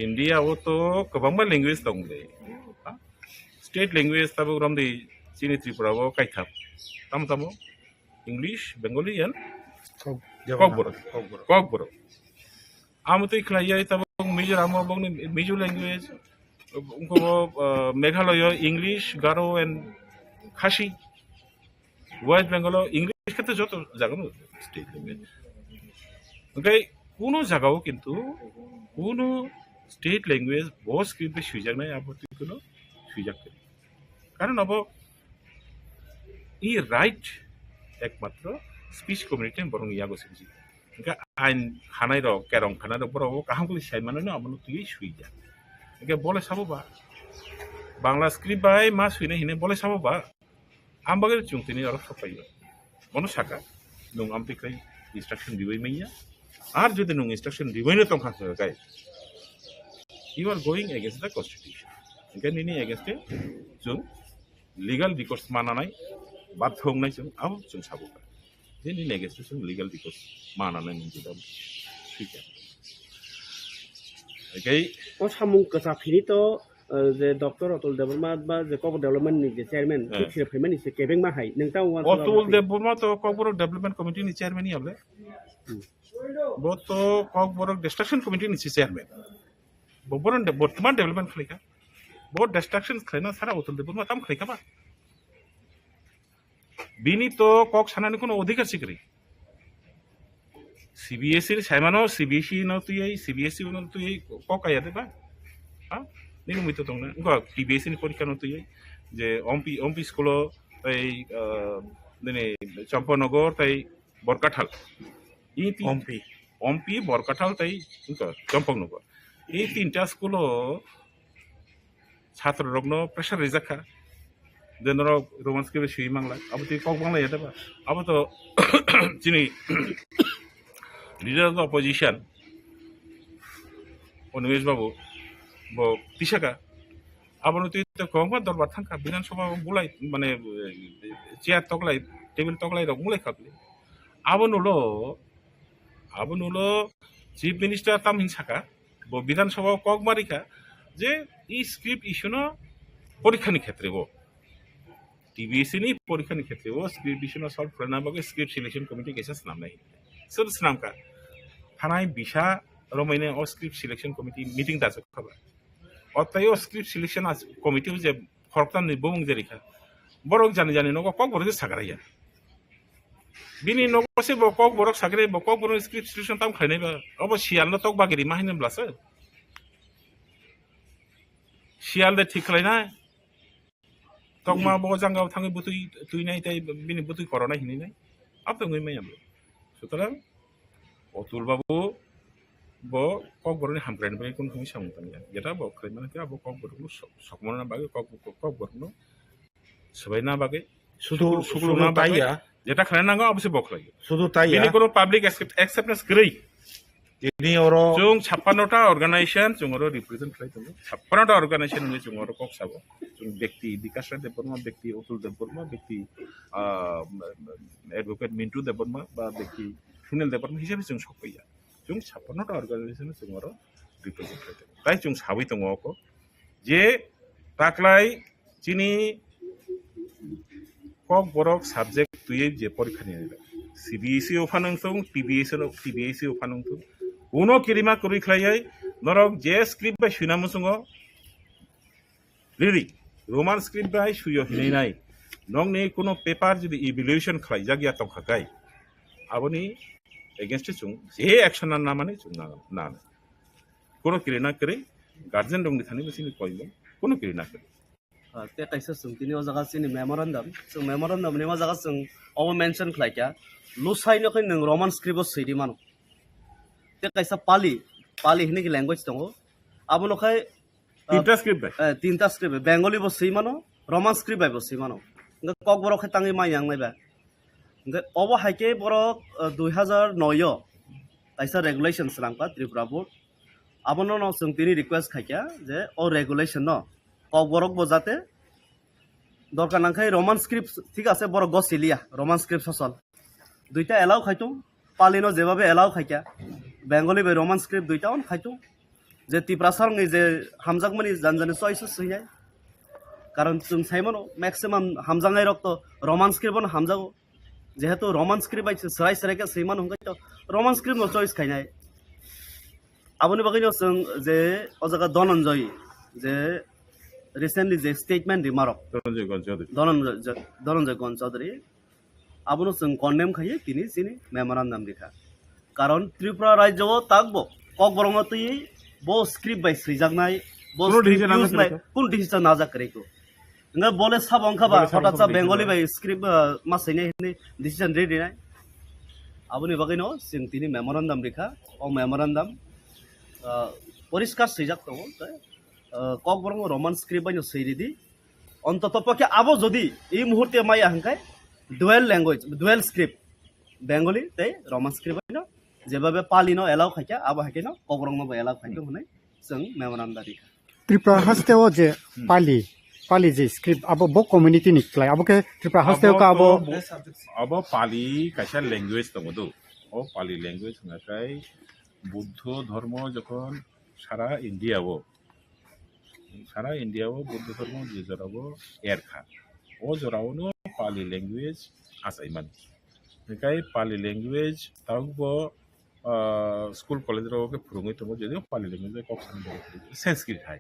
India wo to kabangma language tongle state language तब रमदी चीनी त्रिपुरा वो काइथाप तम तमो English Bengali and कॉकबोरक आमतो इखलाय तब Mizoram बंगनी Mizo language उनको Meghalaya English Garo and खासी waste Bengal English के तो जो तो जगह स्टेट लैंग्वेज ओंखाय कोनो जगह किन्तु कोनो स्टेट लैंग्वेज बहुत स्क्रिप्ट सुइजानाय आपत्तिखौनो सुइजाखै कारण अब इ राइट एकमात्र स्पीच कम्युनिटी बरं यागो सोमजि ओंखाय आइन खानाय रक केरं खानाय रक बरं काहामखौ साइमानो आमनो तुइ सुइजा ओंखाय बोले साबोबा बांला स्क्रिप्ट बाय मा सुइने हिने बोले साबोबा आमबागे चुंतिनि और सफायो मनो साका नं आमतिखै इंस्ट्रक्शन दिबै मैया आर जुदि नं इंस्ट्रक्शन दिबैनो तंखाखै गाय you are going against the constitution ओंखाय निनि एगेंस्ट जों लीगल रिकर्स मानानाय बाध्य होनाय जों आब जों साबोबा जे निनि एगेंस्ट जों लीगल रिकर्स मानानाय मोनसे दा सुइजा ओंखाय ओ सामुं कसाफिनिथ' जे डक्टर अतुल देबरमा बा जे क'क्बर डेभेलपमेन्टनि जे चेयारमेन फिक्सिर फेमेन इसे केबें माहाय नोंथां अतुल देबरमा तो क'क्बर डेभेलपमेन्ट कमिटिनि चेयारमेन याबले बो तो क'क्बर डिस्ट्रक्शन कमिटिनि चेयारमेन बर्तमान डेभेलपमेन्ट खालायखा बहुत डिस्ट्रक्शन खालायना सारा अतुल देबरमा ताम खालायखाबा बिनि तो क'क सानानि कोनो अधिकार सिकरि सीबीएसई साइमानो सीबीएसई न तुयै सीबीएसई न तुयै क'क आया देबा हा निनो मितो दंना उगा टीबीएसई नि परीक्षा न तुयै जे ओमपी स्कुल तै दिनै चम्पानगर तै बरकाठाल इ ओमपी बरकाठाल तै उगा चम्पानगर এই তিনটা স্কুল ছাত্র রগ্ন প্রেসার রেজাখা যেন রোমান্সকে বেশি বাংলা আবার তুই কক বাংলা যেতে পার আবার তো যিনি leader of the opposition Animesh বাবু পিসাকা আবার তুই তো কমা দরবার থাকা বিধানসভা বুলাই মানে চেয়ার তকলাই টেবিল তকলাই রক মুলাই খাবলি আবার নুলো চিফ মিনিস্টার তাম হিংসাকা विधानसभा कक मारिखा जे इ स्क्रिप्ट इशुनो परीक्षानि क्षेत्रे वो टीबीएसई नि परीक्षानि क्षेत्रे वो स्क्रिप्ट इशुनो सल्व खालामना बागे स्क्रिप्ट सिलेक्शन कमिटि केसा स्नामनाय सोर स्नामका थानाय बिसा रमायने ओ स्क्रिप्ट सिलेक्शन कमिटि मीटिंग दाजखाबा अतय स्क्रिप्ट सिलेक्शन कमिटि जे खरतान नि बुं जेरिखा बरक जानि नको कक बरक सागराया बिनि नगसे बकक बरक सागरे बकक बरक स्क्रिप्ट सिलेक्शन ताम खायनायबा अब सियालनो तक बागिरि मा होनब्लासो सियालदे ठीक खालायनाय तकमा ब जांगाव थाङै बुतुइ तुइनाय ताइ बिनि बुतुइ करना हिनाय अब दङै मायाबो सुतरां अतुल बाबु ब कक बरकनि हामग्रायनिफ्राय कोन खमै सामुतां जेटा ब खायमानके अब कक बरकनो सकमना बागे कक बरकनो सबायना बागे सुगुलना बागे जेटा खालायनांगौ अबसे बखलायो शुद्ध ताई बिनि कोनो पाब्लिक एक्सेप्टेंस गरै ini oro jung 56টা অর্গানাইজেশন জুংoro রিপ্রেজেন্ট খাইতো 56টা অর্গানাইজেশন নি জুংoro কক সাবো জুং ব্যক্তি বিকাশ দেববর্মা ব্যক্তি অতুল দেববর্মা ব্যক্তি অ্যাডভোকেট মিন্টু দেববর্মা বা ব্যক্তি সুনীল দেববর্মা হিসাবে জুং সকাইয়া জুং 56টা অর্গানাইজেশন জুংoro রিপ্রেজেন্ট খাইতো তাই জুং সাবই দङ অকো যে তাকলাই চিনি কক বরক সাবজেক্ট তুই যে পরীক্ষা নিয়ে सीबीएसई ओफानंथों टीबीएसई ओफानंथों उनो किरिमा करि खलायै नरक जे स्क्रिप्ट बाय सुनामु संग लिरि रोमान स्क्रिप्ट बाय सुयो हिनाय नंगनि कोनो पेपर जदि इवैल्यूएशन खलाय जागिया तंखागाय आबनि एगेंस्ट जों जे एक्शन ना माने जों ना कोनो किरिना करे गार्जियन दंनि थानि बसिनि कयलो कोनो किरिना करे ते कैसे सुंतिनि ओ जगह सिनि मेमोरेंडम नि मा जगह जों अब मेंशन खलायका लुसाइनो खै नों रोमान स्क्रिप्ट सैदि मानो ते कैसा पाली हिनि कि लैंग्वेज दङ आबनो खै तीनटा स्क्रिप्ट बेंगली बो सै मानो रोमान स्क्रिप्ट बाय बो सै मानो कक बरक खै तांगै माय यांनायबा अब हाइके बरक 2009 कैसा रेगुलेशन स्रांका त्रिपुरा बोर्ड आबनो न सुंतिनि रिक्वेस्ट खायका जे ओ रेगुलेशन न कक बरक बो जाते दरकार नांखाय रोमान स्क्रिप्ट ठीक আছে बरक गसिलिया रोमान स्क्रिप्ट ससल दुइटा एलाउ खाइतो पालिनो जेबाबे एलाउ खाइका बेंगली बे रोमान स्क्रिप्ट दुइटा अन खाइतो जे तिप्रासारनि जे हामजाकमनि जानजानि चॉइसेस हैनाय কারণ जों साइमनो मैक्सिमाम हामजांनाय रक्त रोमान स्क्रिप्ट हामजागो जेहेतु रोमान स्क्रिप्ट बाइसे सराय सरायका सैमान हंगाय तो रोमान स्क्रिप्ट नो चॉइस खायनाय आबोनि बागैनो जों जे अजागा धनन्जय जे रिसेंटली जे स्टेटमेंट रिमारक धनन्जय गण चौधरी आबोनो जों कन्डेम खायो तिनि सिनि मेमोरेंडम लिखा कारण त्रिपुरा राज्यआव ताकबो ककबरंगतै बो स्क्रिप्ट बाय सैजागनाय बो कोन decision नाजाकरेको nga bole sabong khaba hota sa bengali bai script ma saine hini decision ready nai aboni bagai no sing tini memorandum rekha o memorandum poriskar seijak to kokborong roman script bai no seiridi ontoto pokhe abo jodi ei muhurte mai hankai dual language dual script bengali tei roman script bai no jebabe palino allow khaika abo hakino kokborong no bai allow khaika hunai जों memorandum rekha Tripura हस्तेओ जे पाली जे script अब बो community निकलाय अब के त्रिपुरा हस्तेओ का अब पाली कायसा language दङ दो ओ पाली language होनाय बुद्ध धर्म जखन सारा इंडियाव बुद्ध धर्म जेरावबो एरखा ओ जरावनो पाली लैंग्वेज आसायमान बेखाय पाली लैंग्वेज तावबो स्कूल कॉलेज के फोरोङै दङ जदिव पाली लैंग्वेज कक्सानि बर संस्कृत हाय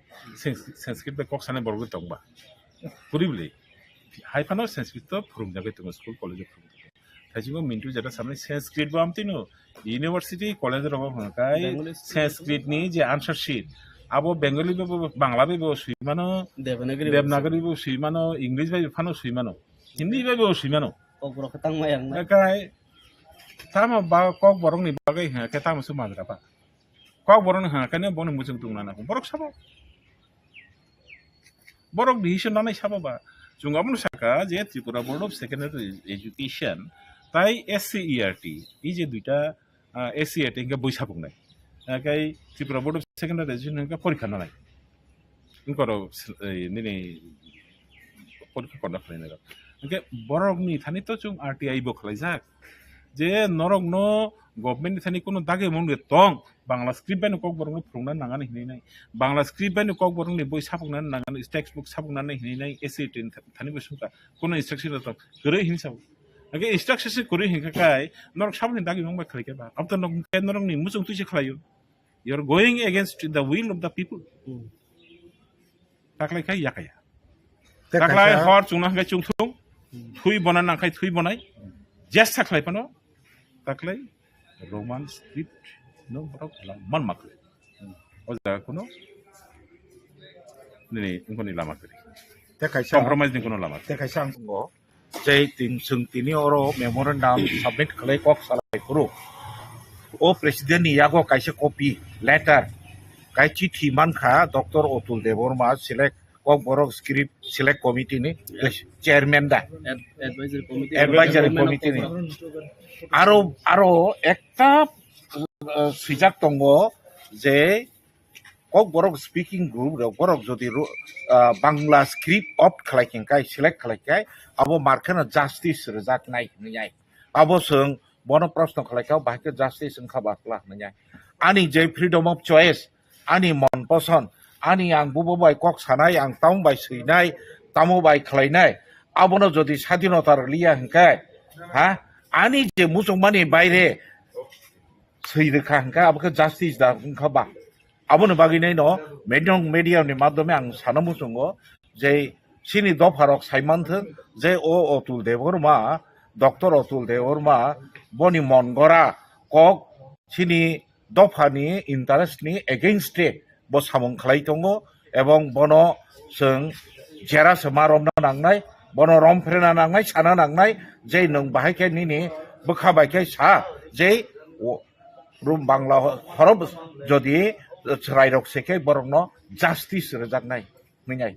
संस्कृत बे कक्सानि बर दंबा पुरिबले हायफानो संस्कृत फोरोंजागै दङ स्कूल कॉलेज फोरोंजागै थाजिबो मिन्टु जेटा सामने संस्कृत बो आमतिनो यूनिवर्सिटी कॉलेज रग हनकाय संस्कृत नि जे आंसर शीट आबो बेंगली बो बांग्ला बो सुइमानो देवनागरी बो सुइमानो इंग्लिश बो फानो सुइमानो हिंदी बो सुइमानो kokborok tangmayang नाय Tama ba kok borong ni bagai ha ke tama su madra pa kok borong ha kane bon mujung tung nana borok sabo borok decision nana sabo ba junga mun saka je Tripura Board of Secondary Education tai SCERT ei je duita SCERT inga boi sabung nai kai Tripura Board of Secondary Education inga porikha nanai inkoro nini porikha korna phrainai ra inga borok ni thani to chung RTI bo khlaijak जे नरक no government थानी कोनो दागे मंगे तंग Bangla script bye कक बरंग फोरोंना नागानि हिनाय Bangla script bye कक बरंग बय साफुंना नागानि text book साफुंना हिनाय एसए10 थानी बसुका कोनो इंस्ट्रक्शन त गरे हिनसाव अगे इंस्ट्रक्शन गरे हिनखाय नरक साबनि दागे मंग बाय खलायके बा अब त नरक नि मुसुं तुसे खलायो you are going against the will of the people ताकलाय खाय याकाया ताकलाय हर चुंना खाय चुंथुं थुइ बना नाखाय थुइ बनाय जेस थाखलाय पनो ताकलाय रोमान स्क्रिप्ट नो बरक मन माखले ओजा कोनो नि उनकोनि लामा करि देखायसा कम्प्रोमाइज नि कोनो लामा देखायसा आं बुङो जै तिं सोंथिनि अरो मेमोरेंडम सबमिट खलाय कक सालाय करो ओ प्रेसिडेंट नि यागो कायसे कॉपी लेटर काय चिठी मानखा doctor Atul Debbarma select KOKBOROK script select committee नि चेयरमैन दा एडवाइजरी कमिटी नि आरो एकटा सुइजाक दंगो जे KOKBOROK स्पीकिंग ग्रुप borok जदि बांग्ला स्क्रिप्ट ऑप्ट खालायखेंखाय सिलेक्ट खालायखाय आबो मार्केना जस्टिस रजाक नाय हनयाय आबो जों बनो प्रश्न खालायखाव बाहायके जस्टिस ओंखाबाख्ला हनयाय आनि जे फ्रीडम ऑफ चॉइस आनि मन पसंद आनि आं बुबोबाय कक सानाय आं ताउं बाय सैनाय तामो बाय खालायनाय आबोनो जदि स्वाधीनता लिया हनखाय हा आनि जे मुसलमाननि बायरे सैरोखा हनखाय आबोखौ जस्टिस दा हनखाबा आबोनो बागैनाय न मेडियानि माध्यमे आं सानो मुसुङो जे सिनि दफारक साइमानथों जे अतुल देबरमा डॉक्टर अतुल देबरमा बनि मनगरा कक सिनि दफानि इन्टारेस्टनि एगेन्स्टे बो सामं खालाय दंगो एवं बनो जों जेरा समारमना नांनाय बनो रमफ्रेना नांनाय साना नांनाय जे नों बाहायखाय निनि बोखाबायखाय सा जे रुम बांला हरब जदि रायरक सेखे बरंनो जस्टिस रजाकनाय नैनाय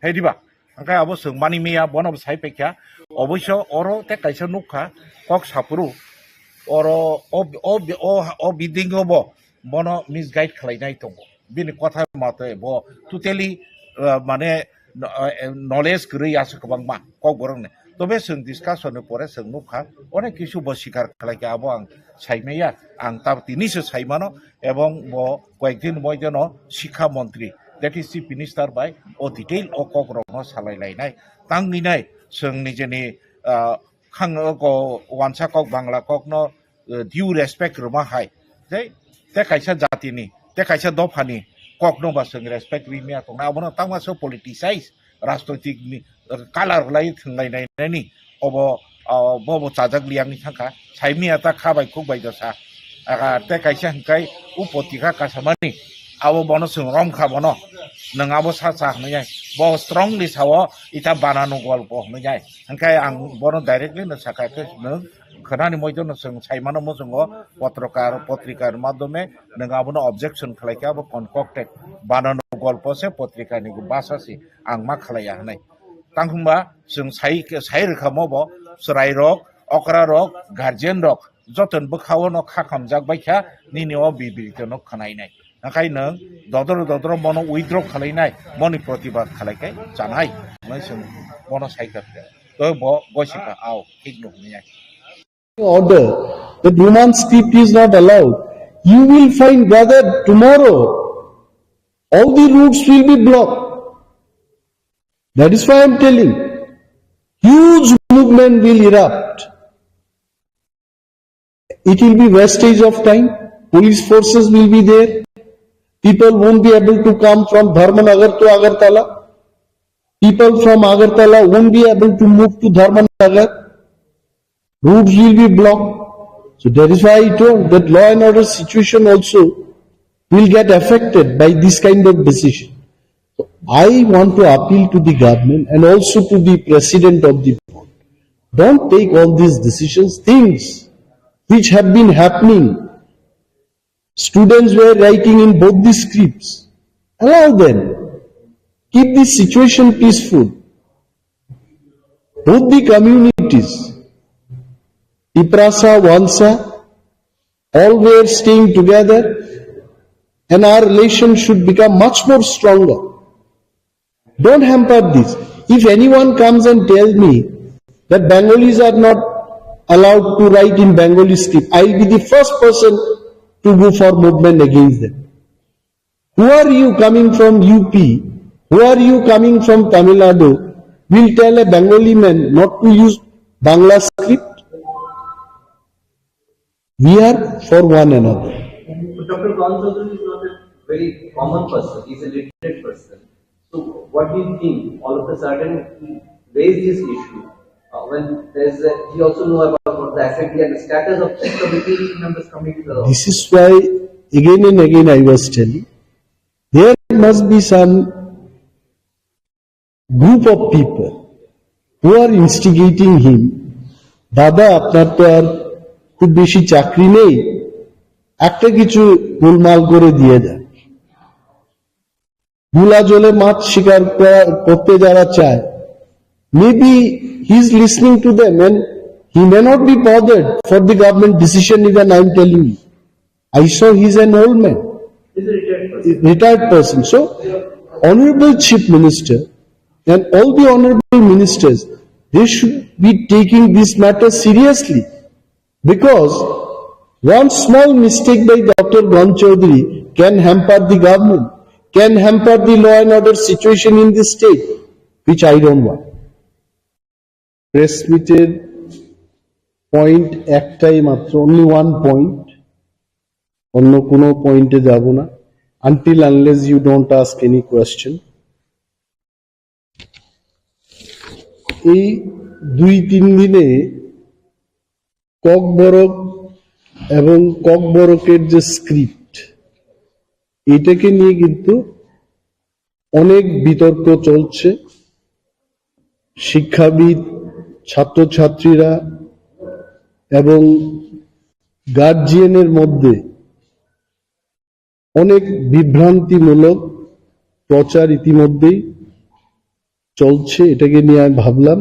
हेदिबा ओंखाय आबो जों मानि मैया बनो साइपेखा अबश्य अरो ते कायसा नुखा कक सापुरु अरो ओ बिदिंगबो बनो मिसगाइड खालायनाय दंगो बिनि कथा मते बो टोटली माने नलेज गरै आसो गोबांमा KOKBOROK तबे जों डिसकासन परे जों नुखा अनेक किसु बसिकार खालायके आबो आं साइमेया आं ताब तिनिसो साइमानो एवं बो कयेकदिन मयजनो शिक्षा मंत्री that is chief minister by o detail o kok rok no salai lainai tangni nai sung nijeni khang ko wansa kok bangla kok no due respect roma hai te kaisa jati ni te kaisa dofani kok no ba sung respect wi mia tong na abono tangma so politicize rajnotik ni kalar lai thunglai nai ni obo bobo chajak liang ni thangka saimi ata khabai khuk bai dosa aga te kaisa hingkai upotika kasamani abo bono sung rom kha bono nang abo sa cha hnai bo strongly sawo ita banano golpo hnai hingkai ang bono directly no saka ke nang khanani moido no sung saimano mo sungo potrikar madhyome nang abo no objection khlaika abo concocted banano golpo se potrika ni basa si ang ma khlaya hnai tangkhumba sung sai rokha bo serai rok okra rok guardian rok joton bokhawo no khakamjak baikha nini o bibirito no khanai nai nakai nang dodor mono withdraw khalainai moni protibad khalaikai chanai mai sung mono saikap to bo goisika au ঠিক নয় order that Roman script is not allowed, you will find gathered tomorrow all the routes will be blocked. That is why I am telling, huge movement will erupt. It will be wastage of time. Police forces will be there. People won't be able to come from Dharmanagar to Agartala. People from Agartala won't be able to move to Dharmanagar. Routes will be blocked. So that is why I told that law and order situation also will get affected by this kind of decision. So I want to appeal to the government and also to the president of the board. Don't take all these decisions, things which have been happening. Students were writing in both the scripts. Allow them. Keep this situation peaceful. Both the communities, Iprasa, Wansa, all were staying together and our relation should become much more stronger. Don't hamper this. If anyone comes and tells me that Bengalis are not allowed to write in Bengali script, I will be the first person to go for movement against them. Who are you coming from UP? Who are you coming from Tamil Nadu? Will tell a Bengali man not to use Bangla script? We are for one another. Dr. Chaudhary is not a very common person. He is a literate person. So what do you think? All of a sudden he raised this issue when there's he also know about what the effect and the status of the committee members coming to the law. This is why again and again I was telling, there must be some group of people who are instigating him. Dada, আপনার তো আর খুব বেশি চাকরি নেই, একটা কিছু গোলমাল করে দিয়ে দেন। গুলা জলে মাছ শিকার করতে যারা চায়, maybe he is listening to them and he may not be bothered for the government decision even I am telling you. I saw he is an old man, retired person. So, Honorable Chief Minister and all the honorable ministers, they should be taking this matter seriously. Because one small mistake by Dr. Chaudhary can hamper the government, can hamper the law and order situation in the state, which I don't want. Press meeting point একটাই মাত্র, only one point, অন্য কোনো পয়েন্টে যাব না, until unless you don't ask any question. এই 2-3 দিনে ককবরক এবং ককবরকের যে স্ক্রিপ্ট, এটাকে নিয়ে কিন্তু অনেক বিতর্ক চলছে। শিক্ষাবিদ, ছাত্রছাত্রীরা এবং গার্জিয়ানের মধ্যে অনেক বিভ্রান্তিমূলক প্রচার ইতিমধ্যেই চলছে। এটাকে নিয়ে আমি ভাবলাম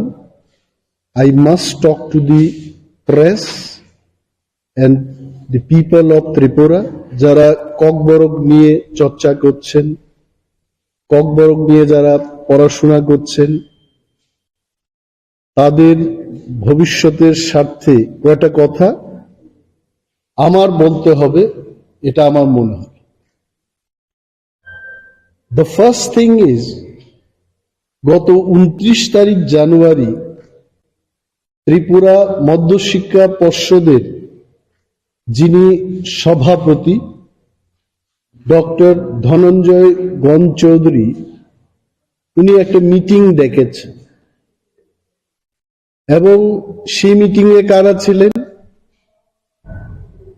I must talk to the press and the people of Tripura, যারা ককবরক নিয়ে চর্চা করছেন, ককবরক নিয়ে যারা পড়াশোনা করছেন, তাদের ভবিষ্যতের স্বার্থে কয়টা কথা আমার বলতে হবে, এটা আমার মনে হয়। দ্য ফার্স্ট থিং ইজ, গত 29 তারিখ জানুয়ারি ত্রিপুরা মধ্যশিক্ষা পর্ষদের যিনি সভাপতি ডক্টর ধনঞ্জয় গণ চৌধুরী, উনি একটা মিটিং ডেকেছেন এবং সেই মিটিং এ কারা ছিলেন?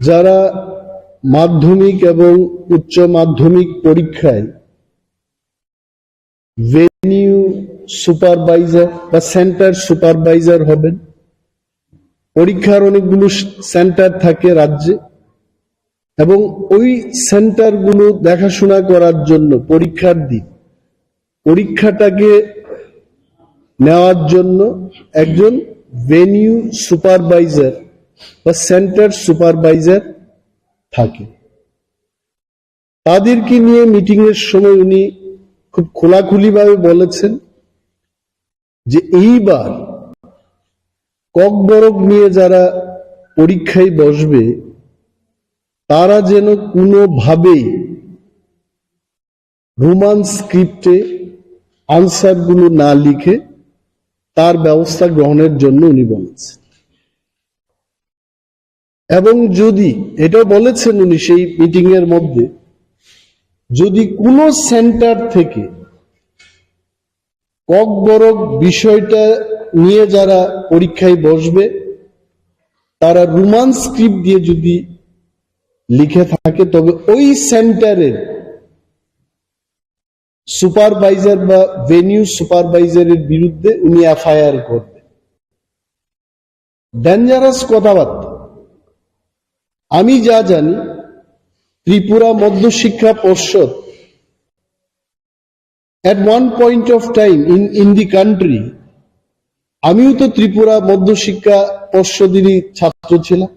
যারা মাধ্যমিক এবং উচ্চ মাধ্যমিক পরীক্ষায় ভেনিউ সুপারভাইজার বা সেন্টার সুপারভাইজার হবেন। পরীক্ষার অনেকগুলো সেন্টার থাকে রাজ্যে এবং ওই সেন্টারগুলো দেখাশোনা করার জন্য পরীক্ষার দিন পরীক্ষাটাকে নেওয়ার জন্য একজন ভেনিউ সুপারভাইজার বা সেন্টার সুপারভাইজার থাকে। তাদেরকে নিয়ে মিটিং এর সময় উনি খুব খোলাখুলিভাবে বলেছেন যে এইবার ককবরক নিয়ে যারা পরীক্ষায় বসবে তারা যেন কোনোভাবেই রোমান স্ক্রিপ্টে আনসারগুলো না লিখে তার ব্যবস্থা গ্রহণের জন্য উনি বলেছেন। এবং যদি এটা বলেছেন উনি সেই মিটিং এর মধ্যে, যদি কোনো সেন্টার থেকে ককবরক বিষয়টা নিয়ে যারা পরীক্ষায় বসবে তারা রোমান স্ক্রিপ্ট দিয়ে যদি লিখে থাকে তবে ওই সেন্টারের সুপারভাইজার বা ভেনিউ সুপারভাইজারের বিরুদ্ধে উনি এফআইআর করবেন। ডেঞ্জারাস কথাবার্তা। আমি যা জানি ত্রিপুরা মধ্যশিক্ষা পর্ষদ at one point of time in the country, আমিও তো ত্রিপুরা মধ্যশিক্ষা পর্ষদেরই ছাত্র ছিলাম।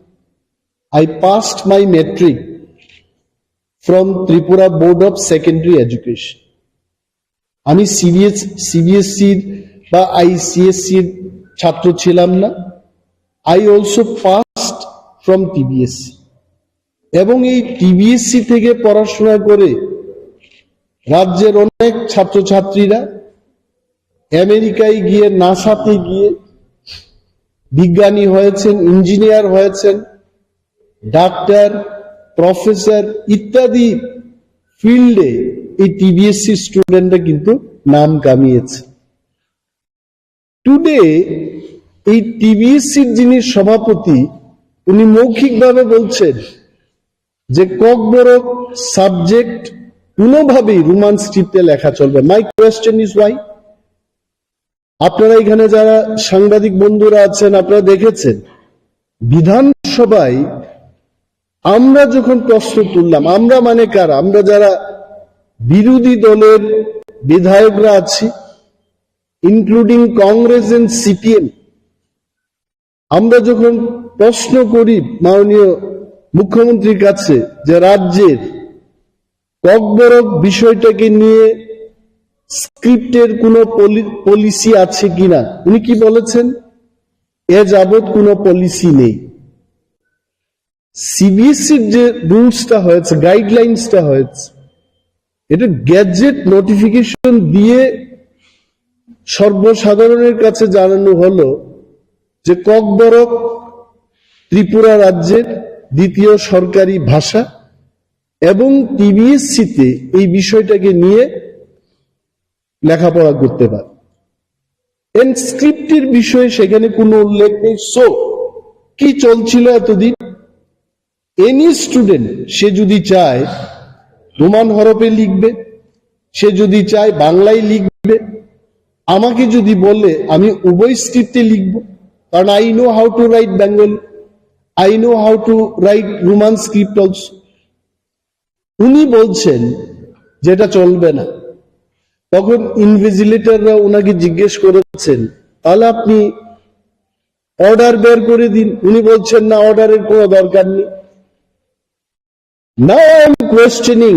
I passed my metric from Tripura Board of Secondary Education. আমি সিবিএসসি বা ICSE ছাত্র ছিলাম না। I also passed from TBSC এবং এই TBSC থেকে পড়াশোনা করে রাজ্যের অনেক ছাত্রছাত্রীরা আমেরিকায় গিয়ে নাসাতে গিয়ে বিজ্ঞানী হয়েছেন, ইঞ্জিনিয়ার হয়েছেন, ডাক্তার, প্রফেসর ইত্যাদি ফিল্ডে এই টিবিএসসি স্টুডেন্টরা কিন্তু নাম কামিয়েছে। টুডে এই টিবিএসসির যিনি সভাপতি উনি মৌখিকভাবে বলছেন যে ককবরক সাবজেক্ট কোনোভাবেই রোমান স্ক্রিপ্টে লেখা চলবে। My question is Y? আপনারা এখানে যারা সাংবাদিক বন্ধুরা আছেন আপনারা দেখেছেন বিধানসভায় আমরা যখন প্রশ্ন তুললাম, আমরা মানে কারা? আমরা যারা বিরোধী দলের বিধায়করা আছি, ইনক্লুডিং কংগ্রেস এন্ড সিপিএম, আমরা যখন প্রশ্ন করি মাননীয় মুখ্যমন্ত্রীর কাছে যে রাজ্যের ককবরক বিষয়টাকে নিয়ে স্ক্রিপ্টের কোনো পলিসি আছে কিনা, উনি কি বলেছেন? এ যাবৎ কোনো পলিসি নেই। সিবিএসসির যে রুলসটা হয়েছে, গাইডলাইন্সটা হয়েছে, এটা গ্যাজেট নোটিফিকেশন দিয়ে সর্বসাধারণের কাছে জানানো হলো যে ককবরক ত্রিপুরা রাজ্যের দ্বিতীয় সরকারি ভাষা এবং টিবিএসসিতে এই বিষয়টাকে নিয়ে লেখাপড়া করতে পারে। স্ক্রিপ্টের বিষয়ে সেখানে কোনো উল্লেখ নেই। সো কি চলছিল এতদিন? এনি স্টুডেন্ট সে যদি চায় রোমান হরফে লিখবে, সে যদি চায় বাংলায় লিখবে, আমাকে যদি বলে আমি উভয় স্ক্রিপ্টে লিখব, কারণ I know how to right Bengali, I know how to right Roman script also. উনি বলছেন যেটা চলবে না। তখন ইনভিজিলেটররা ওনাকে জিজ্ঞেস করেছেন তাহলে আপনি অর্ডার বের করে দিন। উনি বলছেন না, অর্ডারের কোনো দরকার নেই। Now I am questioning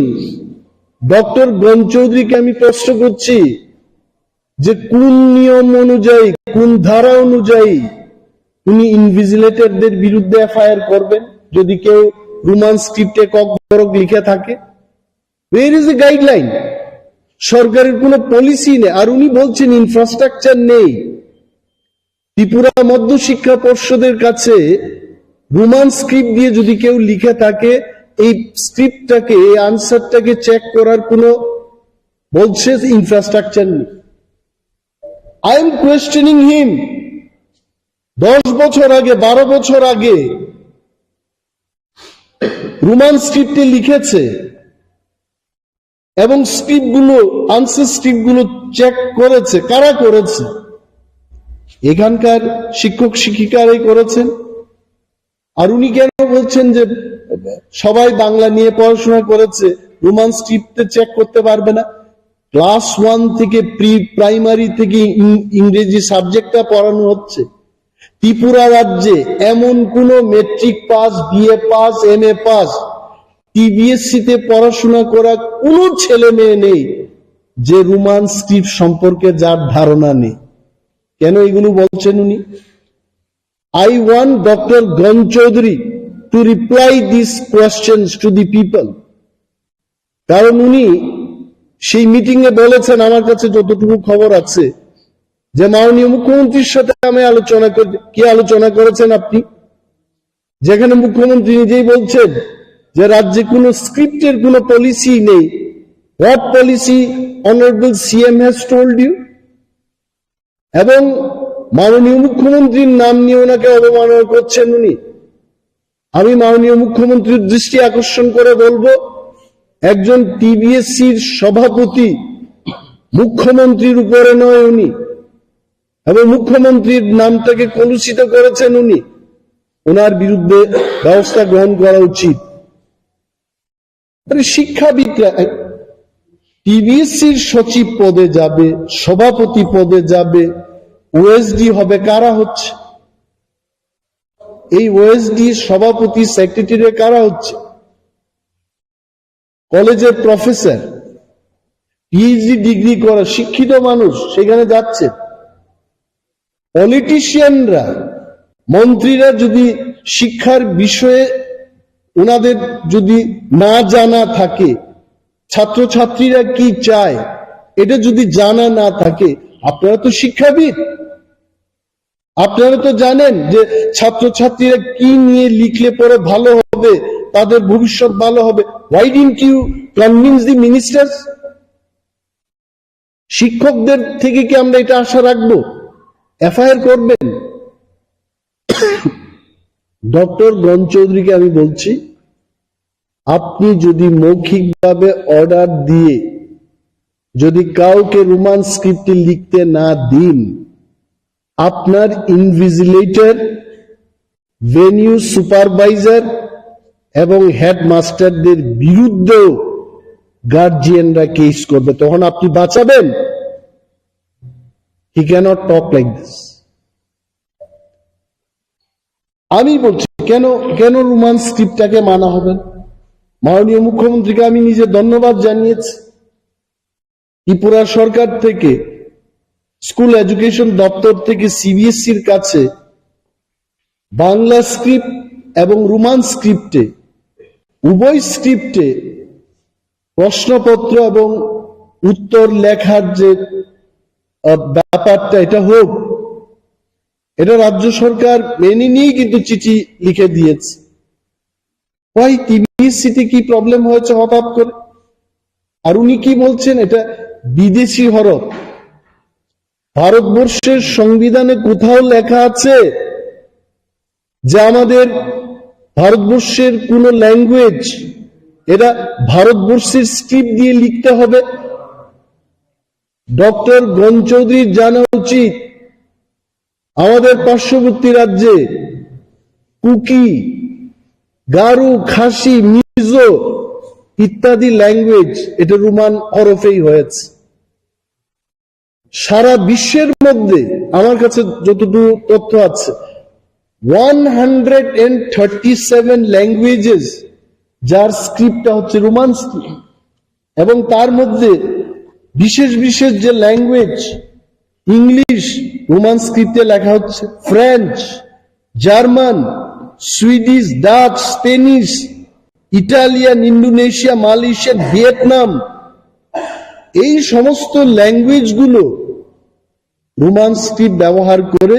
doctor গণ চৌধুরীকে আমি প্রশ্ন করছি যে কোন নিয়ম অনুযায়ী, কোন ধারা অনুযায়ী উনি ইনভিজিলেটরদের বিরুদ্ধে এফআইআর করবেন যদি কেউ রোমান স্ক্রিপ্টে ককবরক লিখে থাকে? Where is the guideline? সরকারের কোনো পলিসি নেই, আর উনি বলছেন ইনফ্রাস্ট্রাকচার নেই। ত্রিপুরা মধ্য শিক্ষা পর্ষদের কাছে রোমান স্ক্রিপ্ট দিয়ে যদি কেউ লিখে থাকে, এই স্ক্রিপ্টটাকে, এই আনসারটাকে চেক করার কোনো বলছে ইনফ্রাস্ট্রাকচার নেই। আই এম কোয়েশ্চেনিং হিম। 10 বছর আগে, 12 বছর আগে রোমান স্ক্রিপ্টে লিখেছে এবং স্ক্রিপ্টগুলো, আনসার স্ক্রিপ্টগুলো চেক করেছে। কারা করেছে? এখানকার শিক্ষক শিক্ষিকারাই করেছেন। আর উনি কেন বলছেন যে সবাই বাংলা নিয়ে পড়াশোনা করেছে, রোমান স্ক্রিপ্টে চেক করতে পারবে না? ক্লাস 1 থেকে প্রাইমারি থেকে ইংরেজি সাবজেক্টটা পড়ানো হচ্ছে। ত্রিপুরা রাজ্যে এমন কোন matric pass, BA pass, MA pass, TBSC তে পড়াশোনা করা কোন ছেলে মেয়ে নেই যে রোমান স্ক্রিপ্ট সম্পর্কে যার ধারণা নেই। কেন এগুলো বলছেন উনি? I want Dr. Ganchodri to reply these questions to the people. কারণ উনি সেই মিটিং এ বলেছেন, আমার কাছে যতটুকু খবর আছে, যে মাননীয় মুখ্যমন্ত্রীর সাথে আমি আলোচনা করেছেন আপনি, যেখানে মুখ্যমন্ত্রী নিজেই বলছেন যে রাজ্যে কোনো স্ক্রিপ্টের কোনো পলিসি নেই। What policy honourable CM has told you? এবং মাননীয় মুখ্যমন্ত্রীর নাম নিয়ে ওনাকে অবমাননা করছেন উনি। আমি মাননীয় মুখ্যমন্ত্রীর দৃষ্টি আকর্ষণ করে বলবো, একজন টিবিএসসির সভাপতি মুখ্যমন্ত্রীর উপরে নয় উনি, এবং মুখ্যমন্ত্রীর নামটাকে কলুষিত করেছেন উনি। ওনার বিরুদ্ধে ব্যবস্থা গ্রহণ করা উচিত। শিক্ষাবিদরা টিবিএসসির সচিব পদে যাবে, সভাপতি পদে যাবে, ওএসডি হবে। কারা হচ্ছে এই ওএসডি, সভাপতি, সেক্রেটারি? কারা হচ্ছে? কলেজের প্রফেসর, পিএইচডি ডিগ্রি করা শিক্ষিত মানুষ সেখানে যাচ্ছে। পলিটিশিয়ানরা, মন্ত্রীরা যদি শিক্ষার বিষয়ে ওনাদের যদি না জানা থাকে, ছাত্রছাত্রীরা কি চায় এটা যদি জানা না থাকে, আপনারা তো শিক্ষাবিদ, আপনারা তো জানেন যে ছাত্রছাত্রীরা কি নিয়ে লিখলে পরে ভালো হবে, তাদের ভবিষ্যৎ ভালো হবে। Why didn't you convince the ministers? শিক্ষকদের থেকে কি আমরা এটা আশা রাখবো? এফআইআর করবেন? ডক্টর গণচৌধুরীকে আমি বলছি, আপনি যদি মৌখিকভাবে অর্ডার দিয়ে যদি কাউকে রোমান স্ক্রিপ্টে লিখতে না দিন, আপনার ইনভিজিলেটর, ভেনিউ সুপারভাইজার এবং হেডমাস্টারদের বিরুদ্ধেও গার্জিয়ানরা কেস করবে। তখন আপনি বাঁচাবেন? হি ক্যানট টক লাইক দিস। আমি বলছি, কেন রোমান স্ক্রিপ্টটাকে মানা হবে? মাননীয় মুখ্যমন্ত্রীকে আমি নিজে ধন্যবাদ জানিয়েছি। ত্রিপুরা সরকার থেকে, স্কুল এডুকেশন দপ্তর থেকে সিবিএসসির কাছে বাংলা স্ক্রিপ্ট এবং রোমান স্ক্রিপ্টে, উভয় স্ক্রিপ্টে প্রশ্নপত্র এবং উত্তর লেখার যে ব্যাপারটা, এটা হোক। এটা রাজ্য সরকার মেনে নিয়ে কিন্তু চিঠি লিখে দিয়েছে। ওই টিবিএসসিতে কি প্রবলেম হয়েছে হঠাৎ করে? আর উনি কি বলছেন? এটা বিদেশি হরফ। ভারতবর্ষের সংবিধানে কোথাও লেখা আছে যে আমাদের ভারতবর্ষের কোন ল্যাঙ্গুয়েজ এটা ভারতবর্ষের স্ক্রিপ্ট দিয়ে লিখতে হবে? ডক্টর গণচৌধুরীর জানা উচিত, আমাদের পার্শ্ববর্তী রাজ্যে কুকি, গারু, খাসি, মিজো ইত্যাদি ল্যাঙ্গুয়েজ এটা রোমান হরফেই হয়েছে। সারা বিশ্বের মধ্যে আমার কাছে যতটুকু তথ্য আছে, 137 ল্যাঙ্গুয়েজেস যার স্ক্রিপ্টটা হচ্ছে রোমান স্ক্রিপ্ট, এবং তার মধ্যে বিশেষ বিশেষ যে ল্যাঙ্গুয়েজ, ইংলিশ রোমান স্ক্রিপ্টে লেখা হচ্ছে, French, German, Swedish, Dutch, Spanish, Italian, Indonesia, Malaysian, Vietnam, এই সমস্ত ল্যাঙ্গুয়েজগুলো রোমান স্ক্রিপ্ট ব্যবহার করে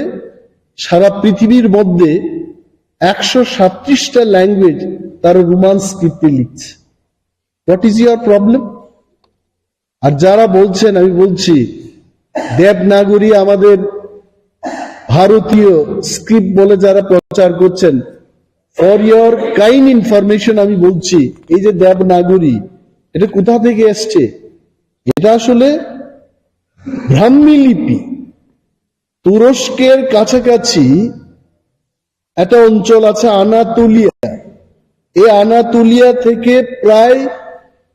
সারা পৃথিবীর মধ্যে 137টা ল্যাঙ্গুয়েজ তারা রোমান স্ক্রিপ্টে লিখছে। What is your problem? আর যারা বলছেন, আমি বলছি দেবনাগরী আমাদের ভারতীয় স্ক্রিপ্ট বলে যারা প্রচার করছেন, ফর ইয়োর কাইন্ড ইনফরমেশন আমি বলছি, এই যে দেবনাগরী এটা কোথা থেকে এসছে? এটা আসলে ব্রাহ্মী লিপি। তুরস্কের কাছাকাছি একটা অঞ্চল আছে আনাতোলিয়া, এই আনাতোলিয়া থেকে প্রায়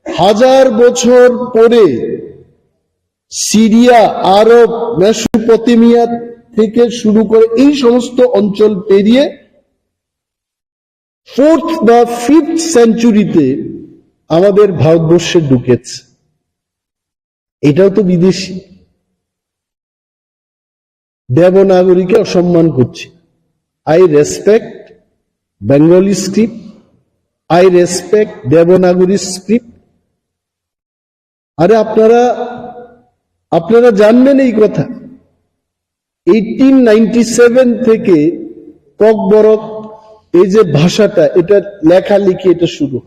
1000 বছর পরে সিরিয়া, আরব, মেসোপটেমিয়া থেকে শুরু করে এই সমস্ত অঞ্চল পেরিয়ে 4th বা 5th সেঞ্চুরিতে আমাদের ভারতবর্ষে ঢুকেছে। এটাও তো বিদেশি। দেবনাগরীকে অসম্মান করছি। I respect Bengali script, I respect Devanagari script. আরে আপনারা জানবেন এই কথা, 1897 থেকে ককবরক এই যে ভাষাটা, এটা লেখালেখি এটা শুরু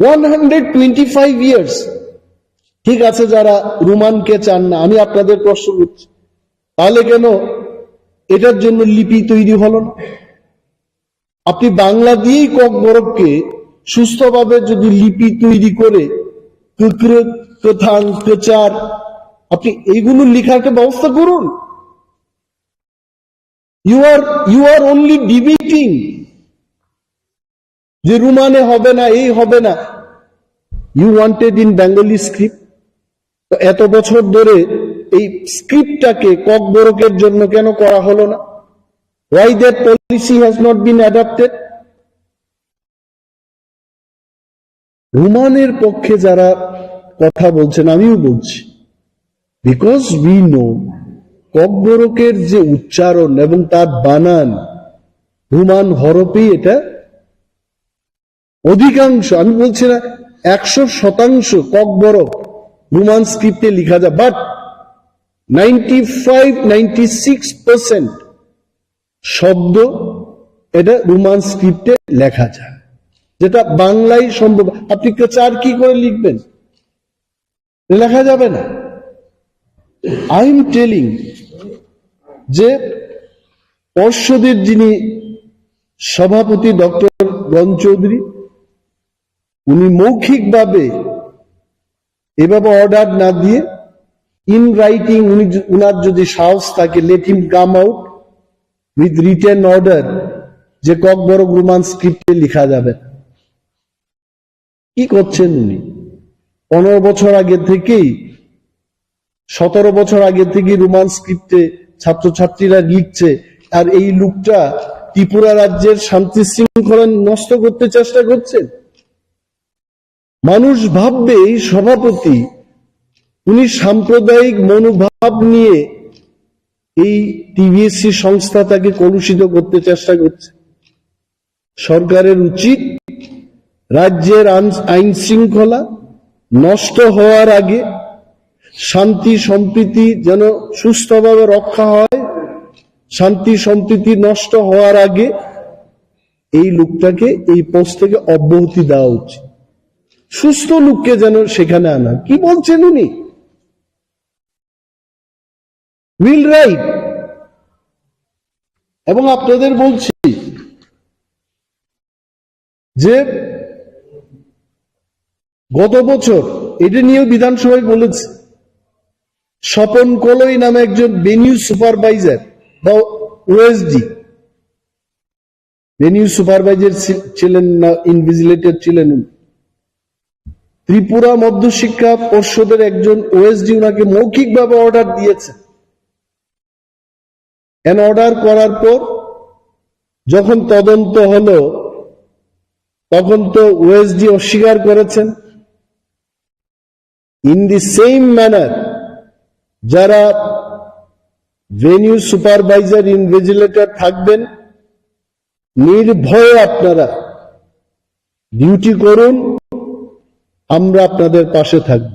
125 ইয়ার্স। ঠিক আছে, যারা রোমানকে চান না, আমি আপনাদের প্রশ্ন করছি, তাহলে কেন এটার জন্য লিপি তৈরি হলো না? আপনি বাংলা দিয়েই ককবরককে সুস্থভাবে যদি লিপি তৈরি করে প্রচার, আপনি এইগুলো লেখার একটা ব্যবস্থা করুন। ইউ আর অনলি ডিবেটিং যে রোমানে হবে না, এই হবে না। You wanted in Bengali script. তো এত বছর ধরে এই স্ক্রিপ্টটাকে ককবরকের জন্য কেন করা হলো না? Why that policy has not been adopted? রোমানের পক্ষে যারা কথা বলছেন, আমিও বলছি, বিকজ উই নো ককবরকের যে উচ্চারণ এবং তার বানান রোমান হরফেই এটা অধিকাংশ, আমি বলছি না 100% ককবরক রোমান স্ক্রিপ্টে লেখা যায়, বাট 95-96% শব্দ এটা রোমান স্ক্রিপ্টে লেখা যায়, যেটা বাংলায় সম্ভব। আপনি চার কি করে লিখবেন? লেখা যাবে না। আই এম টেলিং যে পর্ষদের যিনি সভাপতি ডক্টর রন চৌধুরী, উনি মৌখিকভাবে এভাবে অর্ডার না দিয়ে ইন রাইটিং, উনার যদি সাহস থাকে, let him come out with written order যে ককবরক রোমান স্ক্রিপ্টে লেখা যাবে। কি করছেন উনি? 15 বছর আগে থেকেই, 17 বছর আগে থেকেই রোমান স্ক্রিপ্টে ছাত্রছাত্রীরা লিখছে, আর এই লোকটা ত্রিপুরা রাজ্যের শান্তি শৃঙ্খলা নষ্ট করতে চেষ্টা করছেন। মানুষ ভাববে এই সভাপতি, উনি সাম্প্রদায়িক মনোভাব নিয়ে এই টিভিএসসি সংস্থাটাকে কলুষিত করতে চেষ্টা করছে। সরকারের উচিত রাজ্যের আইন শৃঙ্খলা নষ্ট হওয়ার আগে, শান্তি সম্প্রীতি যেন সুস্থভাবে রক্ষা হয়, শান্তি সম্প্রীতি নষ্ট হওয়ার আগে এই লোকটাকে এই পোস্ট থেকে অব্যাহতি দেওয়া উচিত। সুস্থ লোককে যেন সেখানে আনা। কি বলছেন উনি? Will write. এবং আপনাদের বলছি যে গত বছর এটা নিয়েও বিধানসভায় বলেছে, স্বপন কলই নামে একজন ভেনিউ সুপারভাইজার বা ওএসডি, ভেনিউ সুপারভাইজার ছিলেন না, ইনভিজিলেটর ছিলেন। ত্রিপুরা মধ্যশিক্ষা পর্ষদের একজন ওএসডি ওনাকে মৌখিকভাবে অর্ডার দিয়েছে। অর্ডার করার পর যখন তদন্ত হলো, তখন তো ওএসডি অস্বীকার করেছেন। ইন দি সেম ম্যানার যারা ভেনিউ সুপারভাইজার ইনভিজিলেটর থাকবেন, নির্ভয়ে আপনারা ডিউটি করুন, আমরা আপনাদের পাশে থাকব।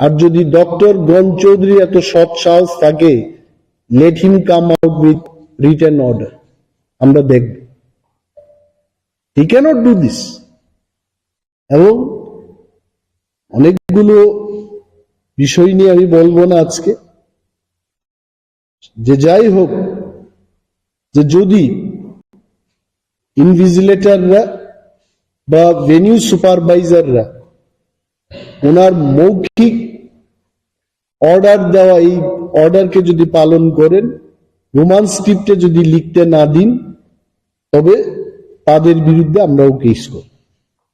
আর যদি ডক্টর গণ চৌধুরী এত সৎ সাহস থাকে, let him come out with written order, আমরা দেখব। He cannot do this. এবং অনেকগুলো বিষয় নিয়ে আমি বলবো না আজকে, যে যাই হোক, যে যদি ইনভিজিলেটররা বা ভেনিউ সুপারভাইজাররা ওনার মৌখিক অর্ডার দেওয়া এই অর্ডারকে যদি পালন করেন, রোমান স্ক্রিপ্টে যদি লিখতে না দিন, তবে তাদের বিরুদ্ধে আমরাও কেস করব।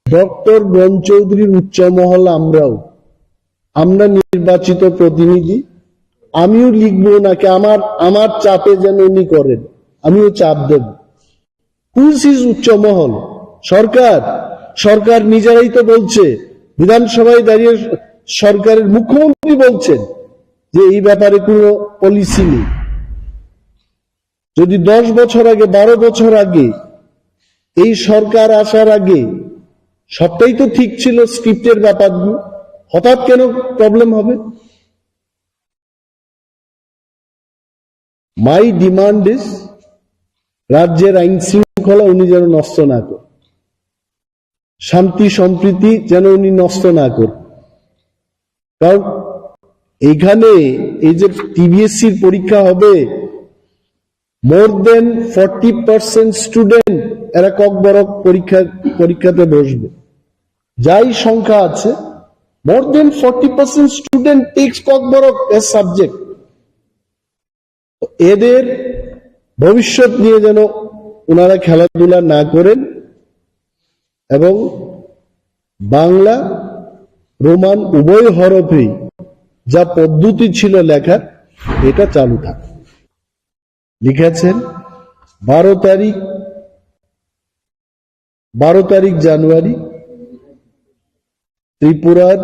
ডক্টর গণ চৌধুরীর উচ্চ মহল আমরা নির্বাচিত প্রতিনিধি, আমিও লিখবো নাকি আমার চাপে যেন উনি করেন, আমিও চাপ দেব। হুইজ ইজ উচ্চ মহল? সরকার নিজেরাই তো বলছে, বিধানসভায় দাঁড়িয়ে সরকারের মুখ্যমন্ত্রী বলছেন যে এই ব্যাপারে কোনো পলিসি নেই। যদি 10 বছর আগে, 12 বছর আগে, এই সরকার আসার আগে সবটাই তো ঠিক ছিল, স্ক্রিপ্টের ব্যাপারগুলো, হঠাৎ কেন প্রবলেম হবে? মাই ডিমান্ড ইজ, রাজ্যের আইন শৃঙ্খলা উনি যেন নষ্ট না করেন, শান্তি সম্প্রীতি যেন উনি নষ্ট না করেন। কারণ এইখানে এই যে টিবিএসসির পরীক্ষা হবে, মোর দেন 40% স্টুডেন্ট এরা ককবরক পরীক্ষাতে বসবে। যাই সংখ্যা আছে, more than 40% student takes Kokborok as subject. এদের ভবিষ্যৎ নিয়ে যেন ওনারা খেলাধুলা না করেন এবং বাংলা রোমান উভয় হরফেই যা পদ্ধতি ছিল লেখার, এটা চালু থাকে। লিখেছেন 12 তারিখ জানুয়ারি ত্রিপুরার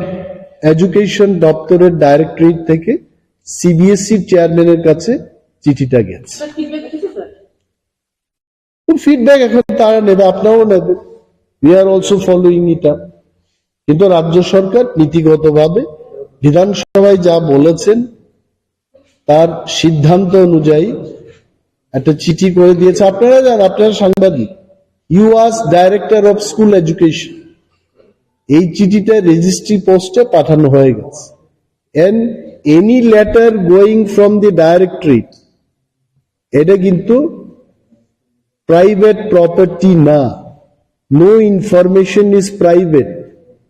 এডুকেশন দপ্তরের ডাইরেক্টরেট থেকে সিবিএসই চেয়ারম্যানের কাছে চিঠিটা গেছে। ফিডব্যাক এখন তারা নেবে, আপনারাও নেবেন। We are also following it up. কিন্তু রাজ্য সরকার নীতিগতভাবে বিধানসভায় যা বলেছেন তার সিদ্ধান্ত অনুযায়ী একটা চিঠি করে দিয়েছে। আপনারা জান, আপনারা সাংবাদিক, you was director of school education. এই চিঠিটা রেজিস্ট্রি পোস্টে পাঠানো হয়ে গেছে। And any letter going from the directorate, এটা কিন্তু প্রাইভেট প্রপার্টি না। No information is private.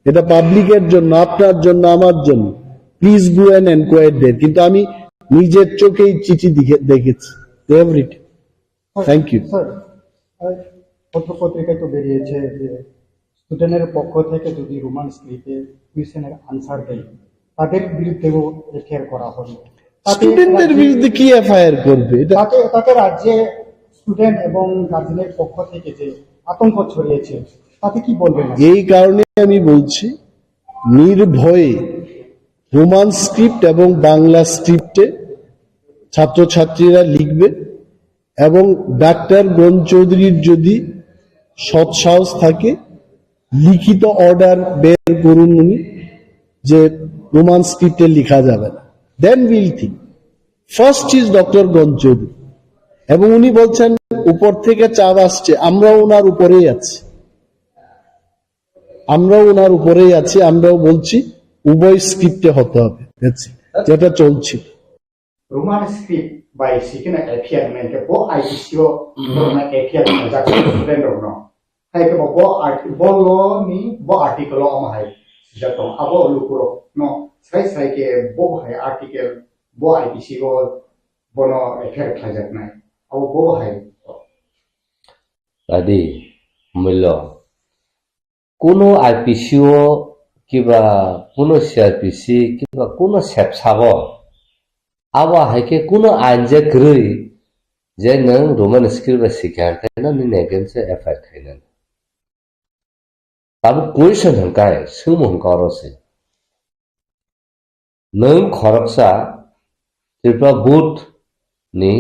এটা পাবলিকের জন্য, আপনার জন্য, আমার জন্য। Please go and enquire there. কিন্তু আমি নিজের চোখে এই চিঠি দেখেছি। এভরিথিং। Thank you. স্যার, পত্র পত্রিকায় তো বেরিয়েছে যে স্টুডেন্টের পক্ষ থেকে যদি রোমান স্ক্রিপ্টে কুয়েশনের আনসার দেয়, তাদের বিরুদ্ধেও এফআইআর করা হবে। স্টুডেন্টের বিরুদ্ধে কি এফআইআর করবে? তাতে রাজ্যে স্টুডেন্ট এবং গার্জেনের পক্ষ থেকে যে আতঙ্ক ছড়িয়েছে, তাতে কি বলবেন? এই কারণে আমি বলছি, নির্ভয়ে রোমান স্ক্রিপ্ট এবং বাংলা স্ক্রিপ্টে ছাত্রছাত্রীরা লিখবে এবং ডাক্তার গণ চৌধুরীর যদি সৎসাহস থাকে, লিখিত অর্ডার বের করুন উনি যে রোমান স্ক্রিপ্টে লিখা যাবে না। Then will think. First is doctor Gan Chowdhury, এবং উনি বলছেন উপর থেকে চাপ আসছে, আমরাও ওনার উপরেই আছি। আমরাও বলছি উভয় স্ক্রিপ্টে হতে হবে, যেটা চলছে। Roman script by seeking an appearment bo ICO norma appearment ja student no hai ke bo lo ni bo article om hai ja to abo lukuro no sai ke bo hai article bo ICO bono appear khajak nai abo bo hai adi milo কোনো আইপিসিও কিবা কোনো CrPC কিবা কোনো সেপসাব আবা হাইকে কোনো আইনজে গ্রই যে নং রোমান স্ক্রিপ্ট শিখার খাইনা নি নেগেনসে এফআইআর খাইনা তাবো কুয়েশন হংকায় সুমন করছে নং খরকসা ত্রিপুরা বোর্ড নি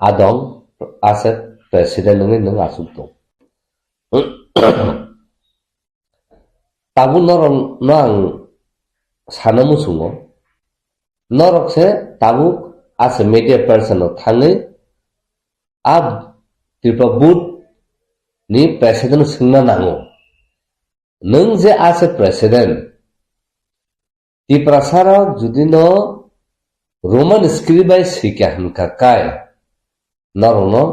আদং আছে প্রেসিডেন্ট নং আসুক দं তাবো নরং নাং सानो मुसुङो नरकसे ताबु as a media person थाङै आ त्रिपुरा बोर्ड नि प्रेसिडेंट सोंना नांगौ नों जे as a president त्रिपुरा सारा जुदि न रोमान स्क्रिप्ट बाय सिका हनका काय नरनो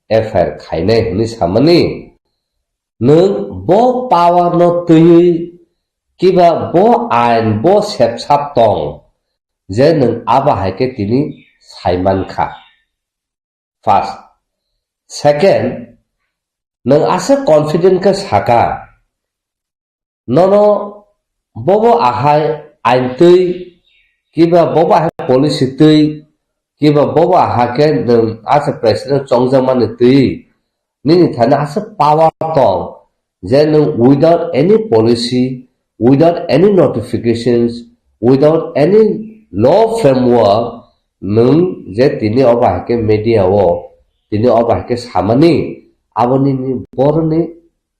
एफआईआर खायनाय हनि सामनि नों बो पावर न तयै किबा बो आइन बो सेपसाप दं जे नों आबाहायके तिनि साइमानखा फर्स्ट सेकेंड नों आसे कॉन्फिडेंट का साका ननो बबो आहाय आइन तै किबा बबो आहाय पॉलिसी तै किबा बबो आहाके नों आसे प्रेसिडेंट चंगजामानि तै निनि थाना आसे पावर दं जे नों without any policy without any notifications without any law framework नों जे तिनि अबाहाके मीडिया वो तिनि अबाहाके सामानि आबोनि बरनि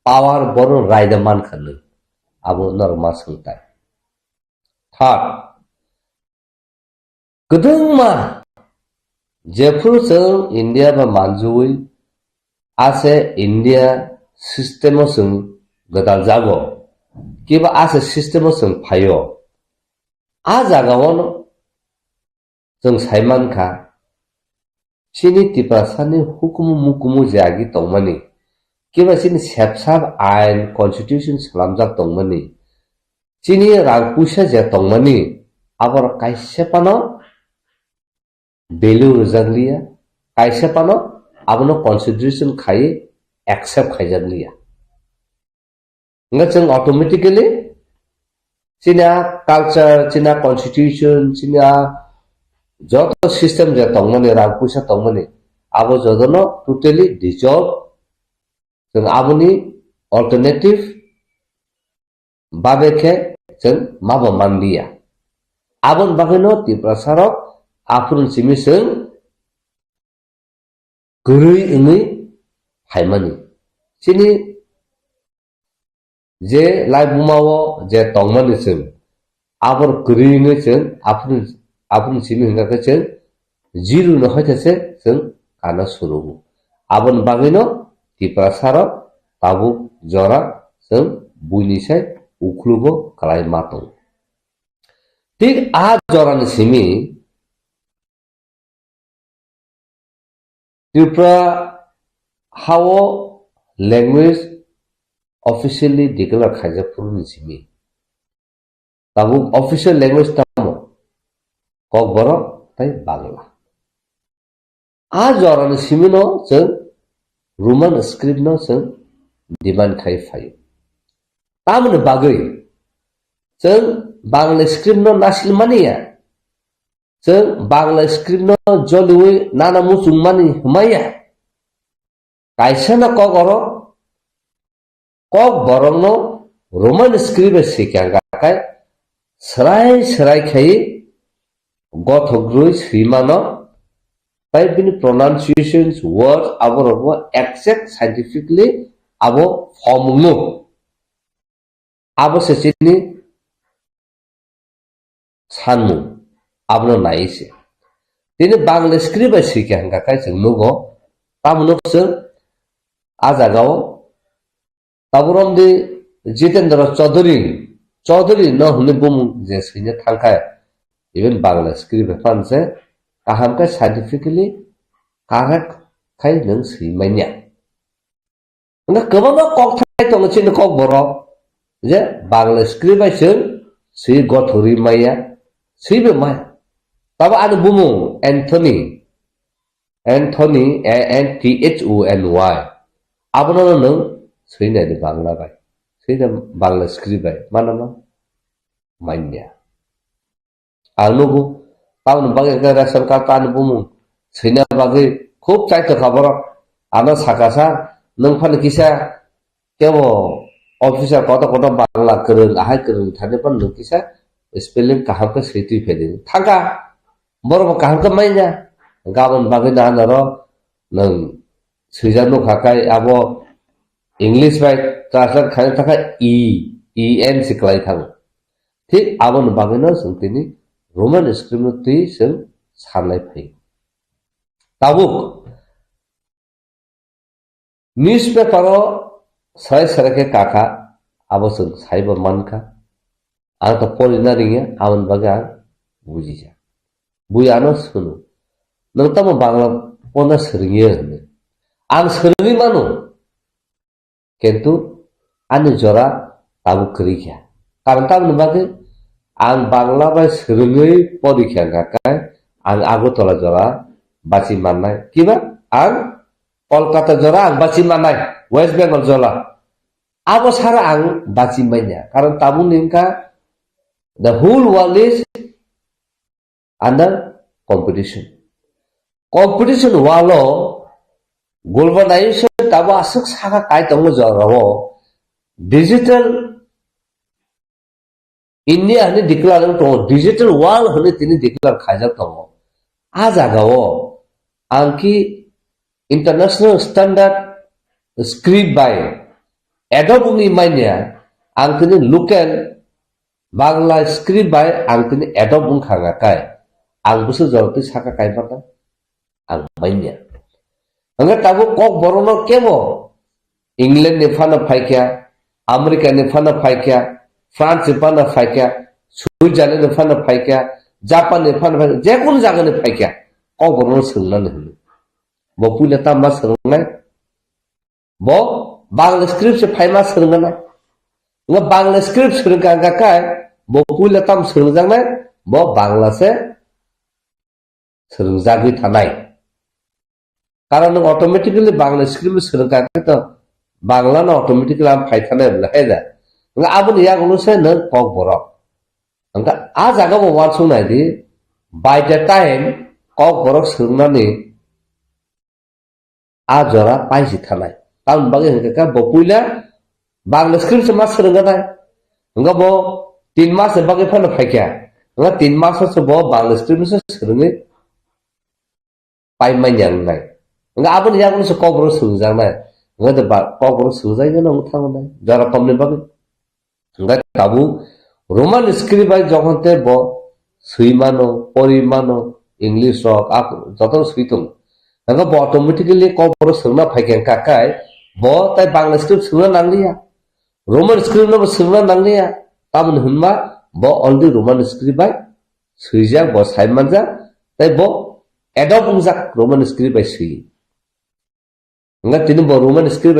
पावर बर रायदामान खनो आबो नरमा सोंताय थर्ड गदोंमा जेफोर जों इंडिया बा मानजुई आसे इंडिया सिस्टेम जों गदाल जागो किबा आसे सिस्टेम जों फायो आ जागावनो जों साइमानखा सिनि तिप्रासानि हुकुमु मुकुमु जागि तंमानि किबा सिनि सेपसाब आइन कॉन्स्टिट्यूशन सलामजाक तंमानि सिनि रागपुसा जे तंमानि आबर काइसेपानो बेलु रजागलिया काइसेपानो आबनो कन्सिडरेशन खाइ एक्सेप्ट खाइजागलिया जों ऑटोमेटिकली चिना कल्चर चिना कॉन्स्टिट्यूशन चिना जो सिस्टम जे तंगमनि रागपुसा तंगमनि आबो जदनो टोटली डिजॉल्व जों आबोनि अल्टरनेटिव बाबेखे जों माबा मानलिया आबोन बागैनो त्रिपुरा सारक आफुन सिमिसों गुरै इङै हायमानि चिनि जे लाइ बुमावो जे तंगमनि जों आबर गुरैनो जों आफुन सिमि हंगाखौ जों जिरु न हयथासे जों काना सुरुगु आबन बागैनो त्रिपुरा सारक ताबु जरा जों बुइनिसाय उख्लुबो कलाय मातों ठीक आ जरानि सिमि त्रिपुरा हावो लैंग्वेज officially declare खाइजापुरनि सिमि ताबु ऑफिशियल लैंग्वेज तामो कोकबोरक ताई बांला आ जरानि सिमिनो जों रोमान स्क्रिप्ट नो जों डिमांड खाइ फायो तामनो बागै जों बांला स्क्रिप्ट नो नासिलमानिया जों बांला स्क्रिप्ट नो जलुई नाना मुसुंमानि हमाया काइसाना कोकबोरक कोकबोरक नो रोमान स्क्रिप्ट सिखांगाखाय सराय खाइ गथग्रुइ सैमानो ताई बिनि pronunciations words आबोरबो exact scientifically आबो फॉर्मुलो आबो सेचिनि सानमु आबनो नाइसे तिनि बांला स्क्रिप्ट सिखांगाखाय जों नुगो तामनो जों आजागाव ताबुरमदि जितेंद्र चौधरी न हुने बुम जे सैने थांखाय even Bangla script फानसे काहामका scientifically correct खाय नों सैमानिया ना गोबां ककथाय दङ चिन कोकबोरक जे बांला स्क्रिप्ट जों सै गथरि माया सैबे माया ताबा आनो बुमु एन्थनी ANTHONY आबनो नों सैनायनि बांला बाय सैना बांला स्क्रिप्ट बाय मानामा मान्या आनुगु ताउन बागै रेशन कार्ड तान बुमु सैना बागै खूब चाइथ खबर आना साकासा नों फान किसा केवो ऑफिसर कत बांला करं आहाय करं थाने पर नों किसा स्पेलिंग काहामका सैति फेदि थांगा बरबो काहामका माइना गाबोन बागै नानर नों सैजानो खाखाय आबो इंग्लिश बाय ट्रांसलेट खाने थाखाय EN सिखलाय थाङो Thik abon bagino sung tini Roman script no tui sung sanai phai. Tabuk newspaper o sai sarake kaka abo sung saiba manka. Ang to polina ringe abon baga bujija. Buyano sunu. Nang tamo bangla pona seringe hne. Ang seringi manu. Kentu ane jora tabu kerikya. Karena tabu nembake ang bangla bai seringi porikya ngakai ang agotola jora baci manai. Kiba ang Kolkata jora ang baci manai. West Bengal jora. Abo sara ang baci mainnya. Karena tabu ningka the whole world is under competition. Competition walo globalization tabu asuk saka kai tongo jarawo digital India hane declare tongo digital world hane tini declare khaja tongo ajagawo angki international standard script by Adobe mania angkini local Bangla script by angkini Adobe khanga kai ang busu jorti saka kai pata ang mania angka tabu kok borono kebo England ne fana phaikya America ne fana phaikya France ne fana phaikya Switzerland ne fana phaikya Japan ne fana phaikya je kono jaga ne phaikya kok borono sungna ne bo pula ta mas sungnai bo Bangla script se phaima sungnai nga Bangla script sungka ga kai bo pula tam sungjang nai bo Bangla se sungjagi thanai Karena automatically Bangla script serengka kita Bangla na automatically am paithane bla heda nga abun ya gulu se na KOKBOROK nga a jaga bo wan sunai di by the time KOKBOROK sungnani a jora paisi thanai taun bagi ka bo puila Bangla script se mas serengka dai nga bo 3 mas bagi phana phaikya nga 3 mas se bo Bangla script se serengni pai manyang nai nga abon ya ko KOKBOROK sungjang nai nga de ba KOKBOROK sungjai na uthang nai jara pamne bagi nga tabu Roman script by jokhonte bo suimano porimano English rok ak joto suitung nga bo automatically KOKBOROK sungna phaiken kakai bo tai Bangla script sungna nanglia Roman script no sungna nanglia tamun hunma bo only Roman script by suijak bo saimanja tai bo Adobe ungjak Roman script by sui nga tini bo Roman script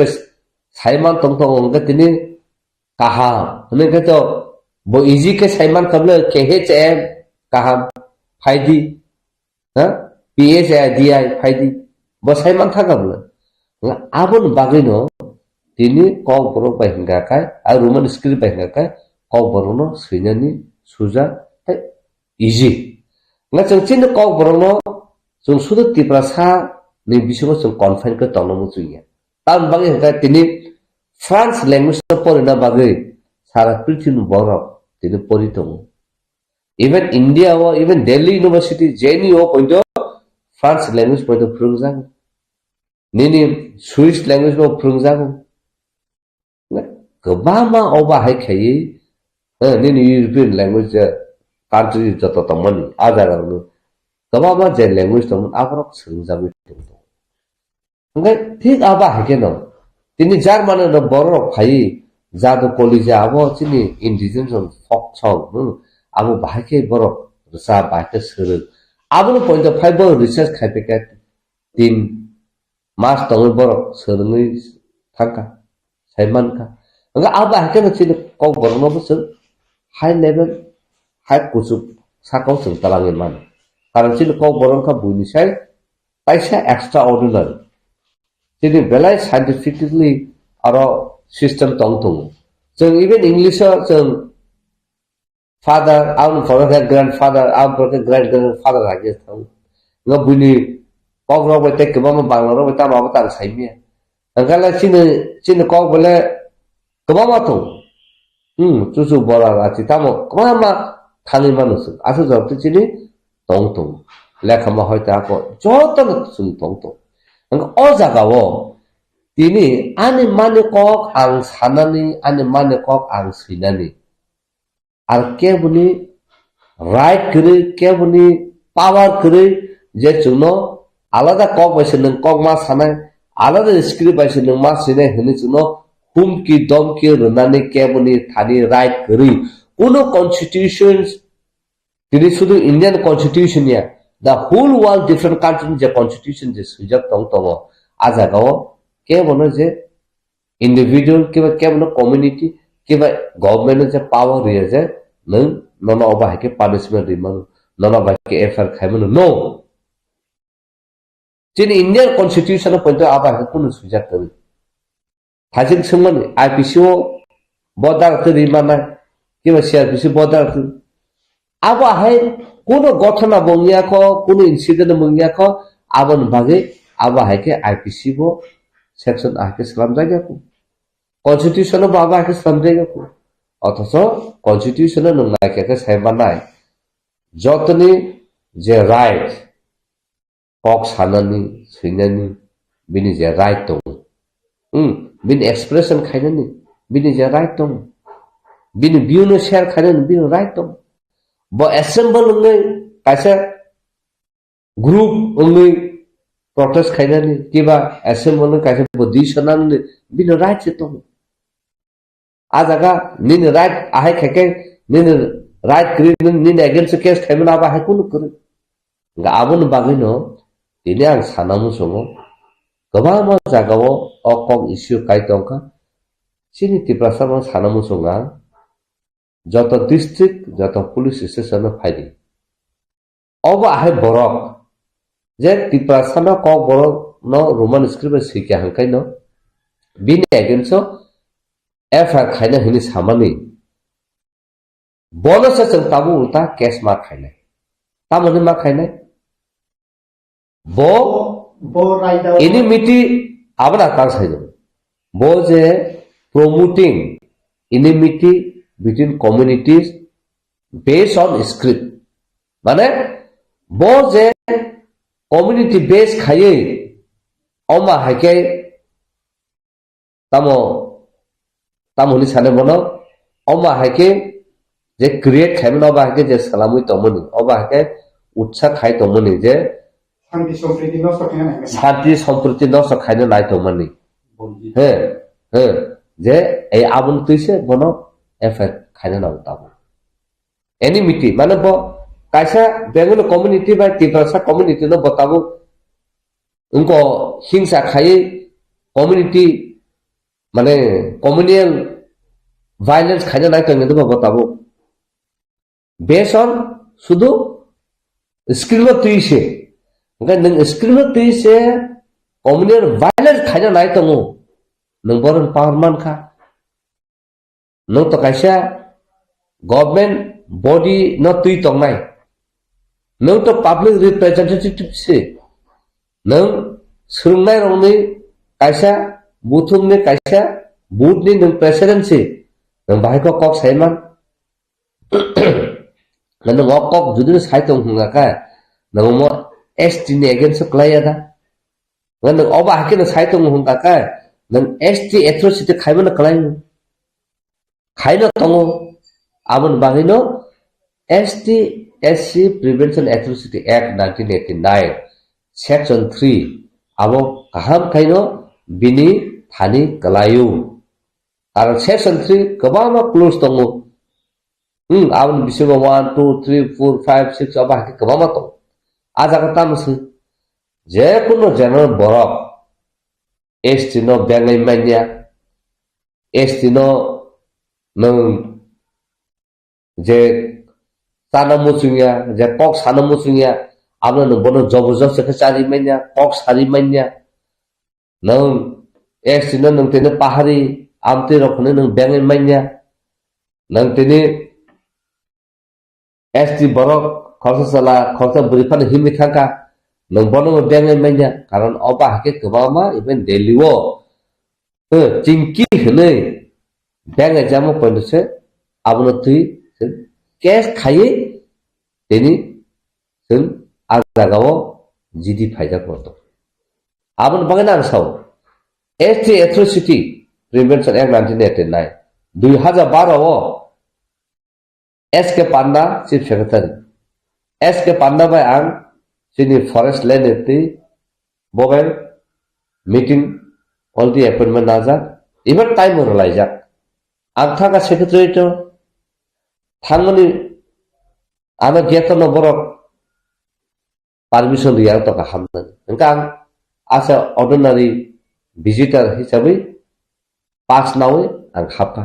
saiman tongtong nga tini kaha hne ka to bo easy ke saiman kable KHM kaham phaidi ha PSDI phaidi bo saiman thakable nga abon bagino tini KOKBOROK bai hingga kai a Roman script bai hingga kai KOKBOROK no suinani suja easy nga chini KOKBOROK no chung sudu Tripura sa ni bisingo chung confine ke tongno chuya tan bagi hingga tini France language no porina bagi sara prithin borok tini poritong even India o even Delhi University JNU pointo France language pointo prungjang nini Swiss language no prungjang kebama oba hai khai nini European language country joto tomani ajaga no kebama je language tomon abrok sungjang Enggak, ঠিক আবা হাকে ন তিনি যার মানে ন বড় ভাই যাদু কলিজা আবো চিনি ইন্ডিজেনশন ফক ছং আবো বাহাকে বড় রসা বাহাকে সরল আবো পয়েন্ট 5 বড় রিসার্চ খাইতে কা 3 মাস তঙ্গ বড় সরলই থাকা সাইমানকা enggak আবা হাকে ন চিনি কক বড় ন বস হাই লেভেল হাই কুসুপ সাকাও সং তালাঙ্গে মান কারণ চিনি কক বড় কা বুইনিসাই পাইসা extraordinary Jadi belai scientifically aro system tongtung. So even English so father, our grandfather, our grandfather lagi tahu. Nggak bunyi kau nggak boleh ke mama bangla nggak boleh tahu apa tahu saya. Kalau sini kau boleh ke mama tu. Cucu bola lagi tahu ke mama thani manusia. Asal jauh tu sini tongtung. Lekha mah hoita aku jodoh tu tongtung. 어자가워 디니 아니 마네 꼭 앙 사나니 아니 마네 꼭 앙 스이나니 R কেবনি right করে কেবনি পাওয়ার করে যে চুনো আলাদা cock বাইছে নং cock মা সানাय আলাদা script বাইছে নং মা সিনাय হনি চুনো হুমকি দমকি রনানি কেবনি থানি রাইট করে কোনো কনস্টিটিউশন তিনি শুধু Indian constitution yeah the whole world different country যে constitution যে সুযোগ তং আজাগাও কেবনো যে ইন্ডিভিজুয়াল কিবা কেবনো কমিউনিটি কিবা গভর্নমেন্ট যে পাওয়ার রিয়ে যে নং ননা অবাহাকে পানিশমেন্ট রিমানো ননা অবাহাকে এফআর খাইমানো নো যিনি ইন্ডিয়ান কনস্টিটিউশন পয়েন্ট আবাহাকে কোনো সুযোগ করে হাজির সোমান আইপিসিও বদার রিমানা কিবা সিআরপিসি বদার আবাহাই কোনো ঘটনা বঙ্গিয়াখ কোনো ইনসিডেন্ট বঙ্গিয়াখ আবন বাগে আবাহাকে আইপিসি বো সেকশন আহাকে সালাম জায়গাকু কনস্টিটিউশন বো আবাহাকে সালাম জায়গাকু অথচ কনস্টিটিউশন নংনাইকে সাইবানাই যতনি যে রাইট কক সানানি সৈনানি বিনি যে রাইট দं বিনি এক্সপ্রেশন খাইनानि বিনি যে রাইট दं বিনি ভিউनो शेयर खाइनानि बिनि राइट दं bo assemble ngai kaisa group ngai protest khainani kiba assemble ngai kaisa position nani bin right se to ajaga nin right ahai khake nin right krin nin against case khaimana ba hai kunu kru ga abun bagino tini ang sanamu songo gobama jagao okong issue kai tongka chini tiprasama sanamu songa যত district যত police station ফাইলি of আহে বরক যে Tripura cock বরক ন Roman script শিখে হাঙ্কাই ন বিনি against FIR খাইনা হিনি সামানি বনসে जों ताबु उल्टा केस मा खाइनाय तामने मा खाइनाय बो एनिमिटी आबना तां साइदो बो जे promoting enmity between communities based on script মানে bo je community based khaye oma hake tamoni sane bono oma hake je create khaimno ba hake je salamui tomoni oba hake utsa khai tomoni je শান্তি সম্প্রীতি নষ্ট খাইনে নাই tomoni he je ei abun tuise bono effect খাইনা নাও তাবো enmity মানে ব কাইসা Bengal community বা Tripura community no बताबो उनको हिंसा खाई कम्युनिटी माने कम्युनियल वायलेंस खाइना नाय तंगे तो बताबो बेस्ड ऑन शुद्ध स्क्रीन तुइसे ओंका नों स्क्रीन तुइसे कम्युनियल वायलेंस खाइना नाय तंगो नों बरन पावरमान खा नों तो कैसा गवर्नमेंट बॉडी न तुई तंगनाय नों तो पब्लिक रिप्रेजेंटेटिव से नों सोंनाय रंनि कैसा बुथुमनि कैसा बुथनि नों प्रेसिडेंट से नों बाहायखौ कक साइमान नों कक जुदि साइतों हुंगाका नों मो एसटी नि अगेंस्ट क्लाया दा नों अबा हाकिनो साइतों हुंगाका नों एसटी एट्रोसिटी खाइमन क्लायो खाइनो तंगो आबन बागिनो ST SC prevention atrocity act 1989 section 3 आबो गाहाम खाइनो बिनि थानि गलायो आरो सेक्शन 3 गोबां क्लोज तंगो आबन बिसिबो 1 2 3 4 5 6 आबा हाकि गोबां तो आजागा तामसु जे कुनो जनरल बरक एसटी नो बेंगाइ मान्या एसटी नो नों जे साना मुसुंगिया जे कक साना मुसुंगिया आबनो नों बनो जबरदस्त के चारि मान्या कक सारि मान्या नों एसटी नो नों तेने पाहारी आमते रखने नों बेंगाइ मान्या नों तेने एसटी बरक खरसा सला खरसा ब्रिफान हिमि थाका नों बनो बेंगाइ मान्या कारण अबा हाके गोबामा इभेन दिल्लीओ चिंकी हनै बैंक एग्जाम पॉइंट से आबनो तुई कैश खाई तेनी जों आजागाव जिदि फायदा करतो आबन बागना आंसाव ST atrocity prevention act 1989 2012 SK Panda Chief Secretary SK Panda by ang sini forest land itu mobile meeting all the appointment aja even time orlaijak ang thaka secretary to thangmani ana geto no borok permission dia to ka hamdan engkang asa ordinary visitor hisabe pass nawe ang hapa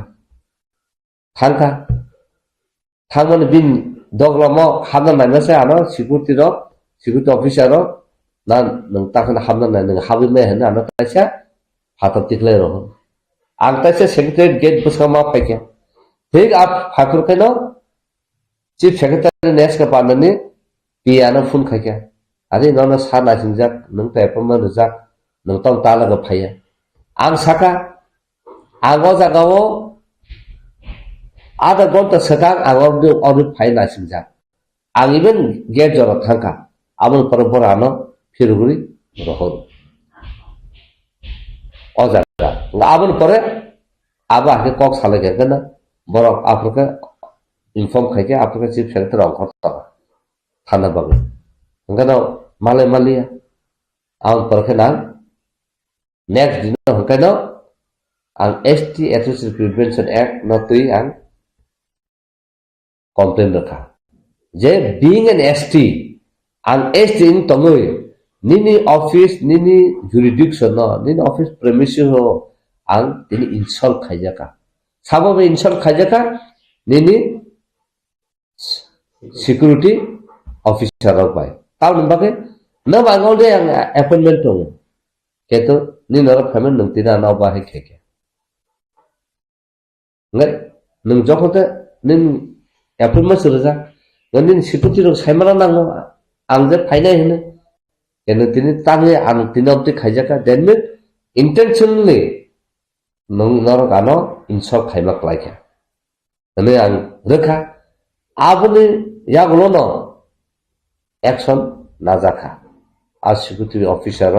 thangka thangmani bin doglamo hamdan nainase ano security officer ro nan nang takna hamdan nang habi me hena ano taisa hatat tikle ro ang taisa secretary gate busama paike thik ap hakur keno chief secretary nes ka panani piano phone khaikya ari nona sana singjak nang ta epama rujak nang tong tala ga phaya ang saka ago jagao ada gonta sakang agor de audit phai na singjak ang even get jora thangka amul parampara no phiruguri rohon ojaga ngabun pore aba ke kok sale ke kana borok afrika inform khaike afrika chief secretary ong khota thana bagu ngano malia ang porke na next din hokano ang ST Association Prevention Act no tui ang complaint rakha je being an ST ang ST in tongoi nini office nini jurisdiction no nini office premises ho ang tini insult khaijaka sababe insult khaijaka nini security officer rok bai taun bage na bangol de ang appointment tong keto ni nor payment nung tina na ba he kheke ngai nung jokote nin appointment surja ngin security rok saimara nango ang je phainai hene keno tini tange ang tinopti khaijaka then intentionally nung nor gano insult khaimak laika ane ang rekha abuni yagulono action najaka as security officer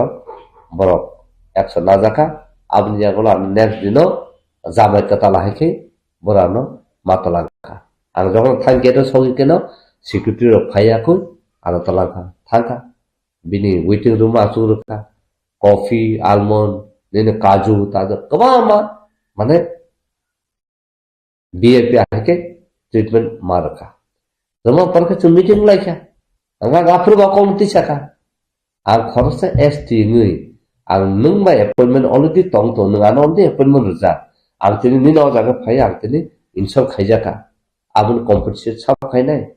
borok action najaka abuni yagulo next dino jabai katala heke borano matalaka ang jokon thanketo sogi keno security ro phayakun ana talaka thanka bini waiting room asurka coffee almond nene kaju taja kama mane BIP heke treatment maraka Roma parka chu meeting laika anga approve committee saka ang khorsa ST ngui ang nungba appointment already tong to nung ano onde appointment ruja ang tini nino jaga phai ang tini insult khaijaka abun compensate sab khainai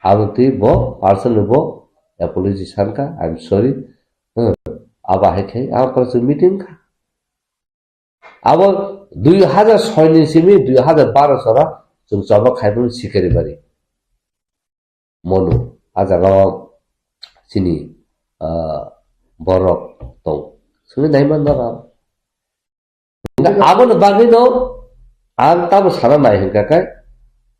abun ti bo person bo apology sanka I'm sorry aba he khai ang parka meeting ka abo 2006 ni simi 2012 sara chung chaba khaibun sikari bari monu ajaga sini borok to suni naiman dara abon bagi no ang tab sara nai hinka kai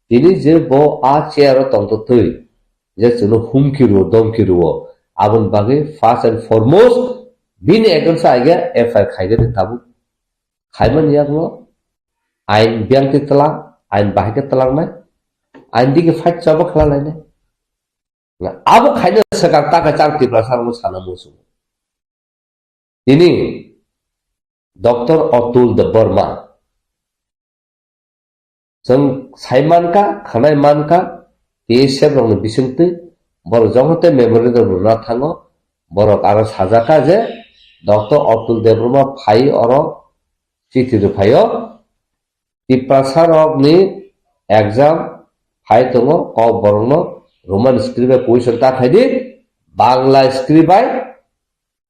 ini je bo a chair tong to tui je chuno humkiru domkiru abon bagi first and foremost bin against aiga FIR khaige tabu khaiman yakno ain byangti telang ain bahike telang mai ain dike fight chaba khala laine abo khaina sakar taka changti prasar mu sana musu ini Dr. Atul Debbarma jeng saiman ka khanai man ka TSF rong bisingti bor jongte memorandum na thango borok aro sajaka je Dr. Atul Debbarma phai oro চিঠি ফাইও টিপ্রাসারক নি exam phi দङ ক বরং Roman স্ক্রিপ্টে question তা খাইদি বাংলা স্ক্রিপ্টাই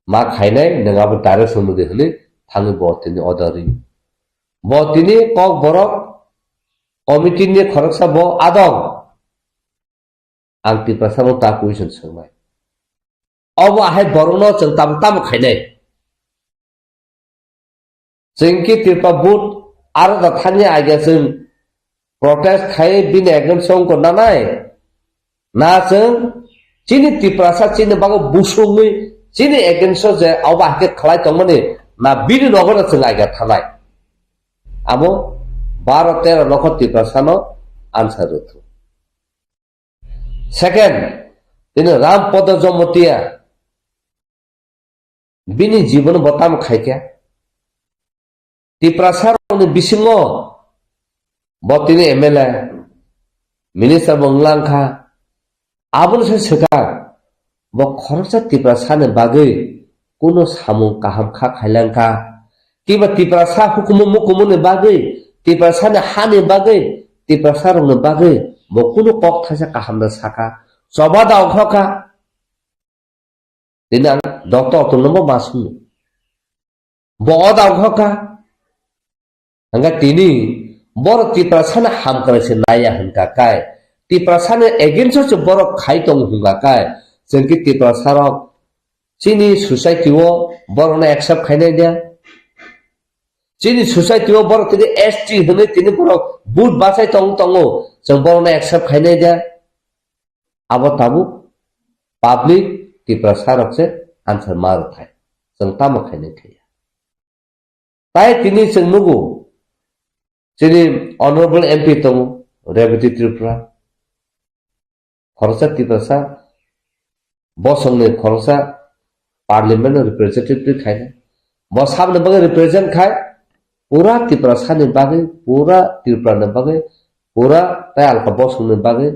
मा खाइनाय नङाबो direct सोनुदे हले थाङो बतिनि अदारि बतिनि कक बरक कमिटिनि खरकसा ब आदम आंति प्रसानो ता कुइसन सोंबाय अब आहाय बरनो जों ताम खाइनाय जोंकि त्रिपुरा बुट आरो दा थानि आगे जों प्रोटेस्ट खाइ बिन एगन सं करनाय ना जों चिनि त्रिपुरासा चिनि बागो बुसुङै चिनि एगेन्स्ट जे आवबा के खलाय तंमने ना बिनि नगर जों आगे थानाय आमो 12-13 লক্ষ ত্রিপ্রাসানো আনসার হতো সেকেন্ড তিনি রামপদ জমতিয়া বিনি জীবন বতাম খাইকা ত্রিপ্রাসার বিসিङ তিনি এমএলএ মিনিস্টার বংলাংখা আবুল সেকা খরচা ত্রিপ্রাসানে বাগৈ কোনো সামুং কাহামখা খাইলাংখা কিবা ত্রিপ্রাসা হুকুমুনি বাগৈ ত্রিপ্রাসানে হানি বাগৈ ত্রিপ্রাসারংনি বাগৈ কোনো কক থাইসা কাহামনা সাকা সবা দাওখা তিনি ডক্টর অতুল মাসুম দাওখা hingga tini bor ত্রিপ্রাসানে হাম করেছে নাইয়া হনকা কাই ত্রিপ্রাসানে এগেইনস্ট হচ্ছে বড় খাইতং হুঙ্গা কাই जों कि ত্রিপ্রাসারক চিনি সোসাইটিও বড় একসেপ্ট খাইনাই দিয়া চিনি সোসাইটিও বড় তিনি এসটি হনে তিনি বড় বুট বাসাই তং जों বড় একসেপ্ট খাইনাই দিয়া আবো তাবু পাবলিক ত্রিপ্রাসারকছে আনসার মার থাই जों তামো খাইনাই থাইয়া তাই তিনি जों নুগু যিনি অনারেবল এমপি তং রেবতী ত্রিপুরা খরচা ত্রিপ্রাসা বসংনি খরচা পার্লিমেন্ট रिप्रेजेंटेटिव खायना बसाबने बगे रिप्रेजेंट खाय पूरा ত্রিপ্রাসানি बागे पूरा त्रिपुरानि बागे पूरा ताय आलका बसंनि बागे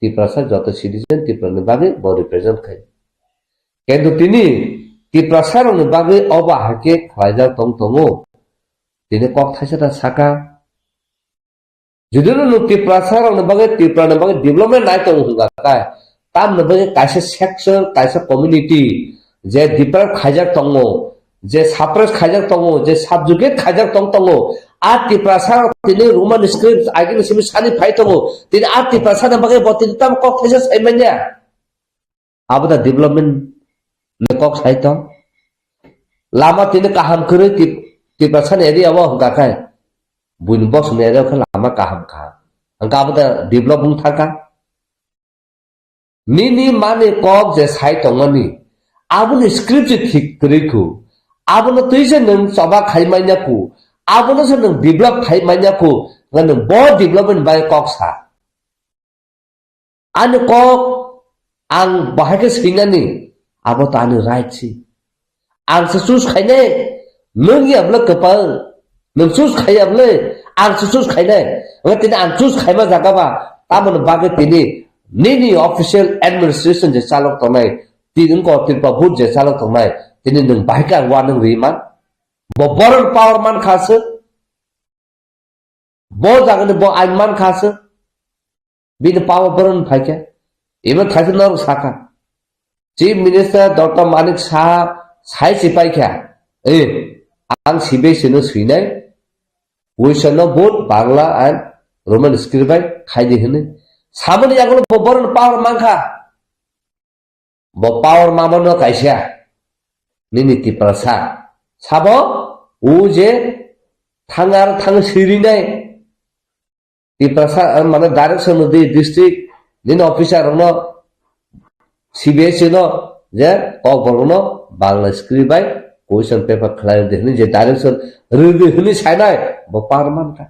ত্রিপ্রাসা যত সিটিজেন ত্রিপুরাनि बागे ब रिप्रेजेंट खाय কিন্তু তিনি ত্রিপ্রাসারनि बागे अबाहाके खायजा तंगो তিনি কক থাইসা সাকা जुदि नु ত্রিপ্রাসারनि बागे ত্রিপুরাनि बागे डेभलपमेंट नाय तंग हुंगा काय ताम नबगे कायसे सेक्शन कायसे कम्युनिटी जे डिफरेंट खाइजाक तंगो जे साप्रेस खाइजाक तंगो जे सबजुगेट खाइजाक तंगो आ ত্রিপ্রাসার তিনি रोमन स्क्रिप्ट आइगेन सिमी सानि फाइ तंगो তিনি आ ত্রিপ্রাসারनि बागे बतिन ताम কক थाइसा साइमान्या आबदा डेभलपमेंट ने কক साइतो लामा তিনি काहाम करे ত্রিপ্রাসারनि एरिया व हुंगा काय बुइन बस ने एरिया ख लामा काहाम खा अंका आबदा डेभलपमेंट थाका Nini mane kok je sai tongani abuni script thik triku abuni tuise nang soba khai manya ku abuni se nang develop khai manya ku nang bo development by kok sa an kok ang bahake singani abo ta ani right si ang se sus khai ne nang yabla kapal nang sus khai yable ang se sus khai ne ngatin ang sus khai ma jaga ba tamon bage tini Nini official administration je salok tongnai tin ko tirpa bud je salok tongnai tini nung bahika wanung riman bo boron power man khase bo jagani bo ain man khase bin power boron phaike even thaise nor saka chief minister dr manik saha sai sipai kya ang sibe sino suinai wisano both bangla and roman script by khaidi hene सामने यागलो बबरन power मांखा ब power मामनो काइसा निनि ত্রিপ্রাসা साबो उजे थांगार थांग सिरिनाय ত্রিপ্রাসা माने direction the district निन officer न CBS न जे ककबरक न बांग्ला स्क्रिप्ट बाय क्वेश्चन पेपर खलाय देखनि जे डाइरेक्शन रिदि हनि साइनाय ब पावर मानखा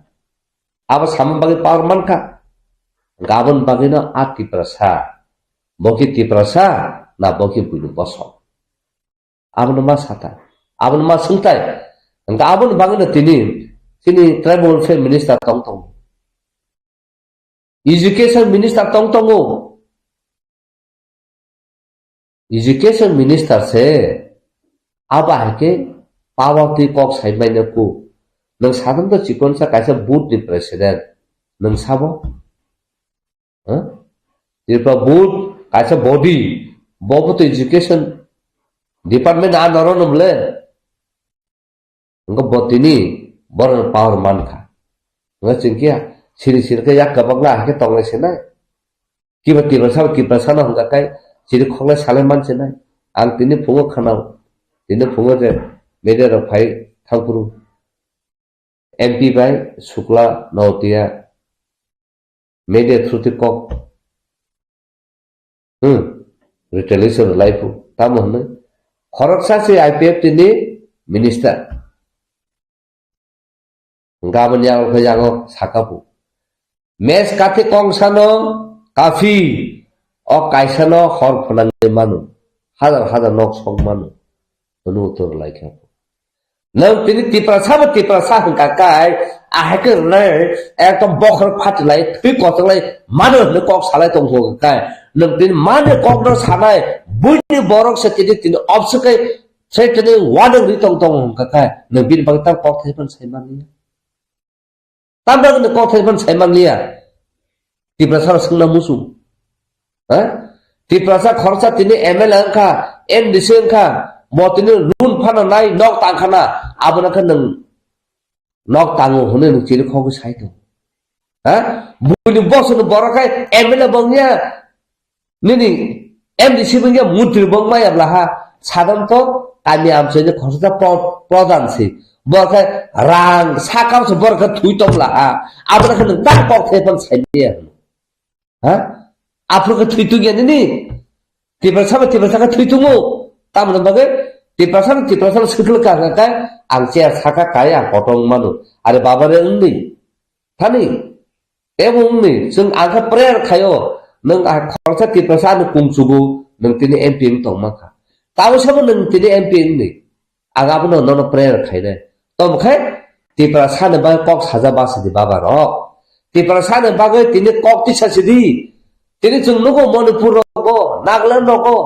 अब सामन बागे पावर मानखा गाबन बागैनो आ ত্রিপ্রাসা बकी ত্রিপ্রাসা ना बकी बुनु बसो आबन मा साता आबन मा सुंताय गाबन बागैनो तिनी ट्राइबल वेलफेयर मिनिस्टर तंग एजुकेशन मिनिस्टर तंग एजुकेशन मिनिस्टर से आबा है पावाती कक साइमाइनो को नों सादन तो चिकन सा कैसे बूथ नि प्रेसिडेंट नों साबो त्रिपुरा बोर्ड कैसे बॉडी बहुत एजुकेशन डिपार्टमेंट आ नरो नमले उनको बतिनी बरन पावर मान खा उनको चिंकिया सिरी के या कबंगला है के तंगले से ना कि ত্রিপ্রাসা ना होगा काय सिरी खोले साले मान से ना आं तिनी फुंगो खानाव तिनी फुंगो जे मेरे रफाई थांपुरु एमपी बाय शुक्ला नौतिया media truth kok retaliation life tamu hne khoroksa se IPF tini minister गाबोन यागो खयागो साकाबु मेस काथे कौंसानो काफी और काइसानो हर फनांगे मानु हाजार हाजार नक सं मानु नु उत्तर लाइखा नों तिनि तिप्रासा हंका काय आहके ने एकदम बखर फाटलाय थै कतलाय मानो ने कक सालाय तंगो काय नों तिनि मानो कक न सानाय बुइनि बरक से तिनि अबसकै से तिनि वादं रि तंग तंग हंका काय नों बिन बगता कक थैपन साइमानि ताबगन कक थैपन साइमानिया तिप्रासा संना मुसु ह तिप्रासा खरसा तिनि एमएलए अंका MDC अंका मतिनि रुन फाना नाय नक तांखाना आबनाखा नों नक तांगो होने नों चिरि खगो साइतो ह बुनि बसनो बरखाय एमएलए बंगिया निनि MDC बंगिया मुद्रि बंगमाय अब्लाहा सादम तो कामि आमसेने खरसा प्रधान से बरखाय रां साकामसे बरखा थुइतोंला आबनाखा नों ता पक थैपन साइनिया ह आफरखा थुइतु गेनि तिप्रासा थुइतुमो तामन बागे तिप्रासा सकल का आं चेयार साका काय आं पटं मानु आरो बाबारे उन्दै थानि एबो उन्दै जों आंखा प्रेयार खायो नों आ खरसा तिप्रासा न कुंसुगु नों तिनि एमपी तंग माखा तावसाबो नों तिनि एमपी उन्दै आगाबो न प्रेयार खायदे तमखाय तिप्रासा न बा कक साजा बासदि बाबा र तिप्रासा न बागे तिनि कक तिसासिदि तिनि जों नको मणिपुर नको नागाल्यान्ड नको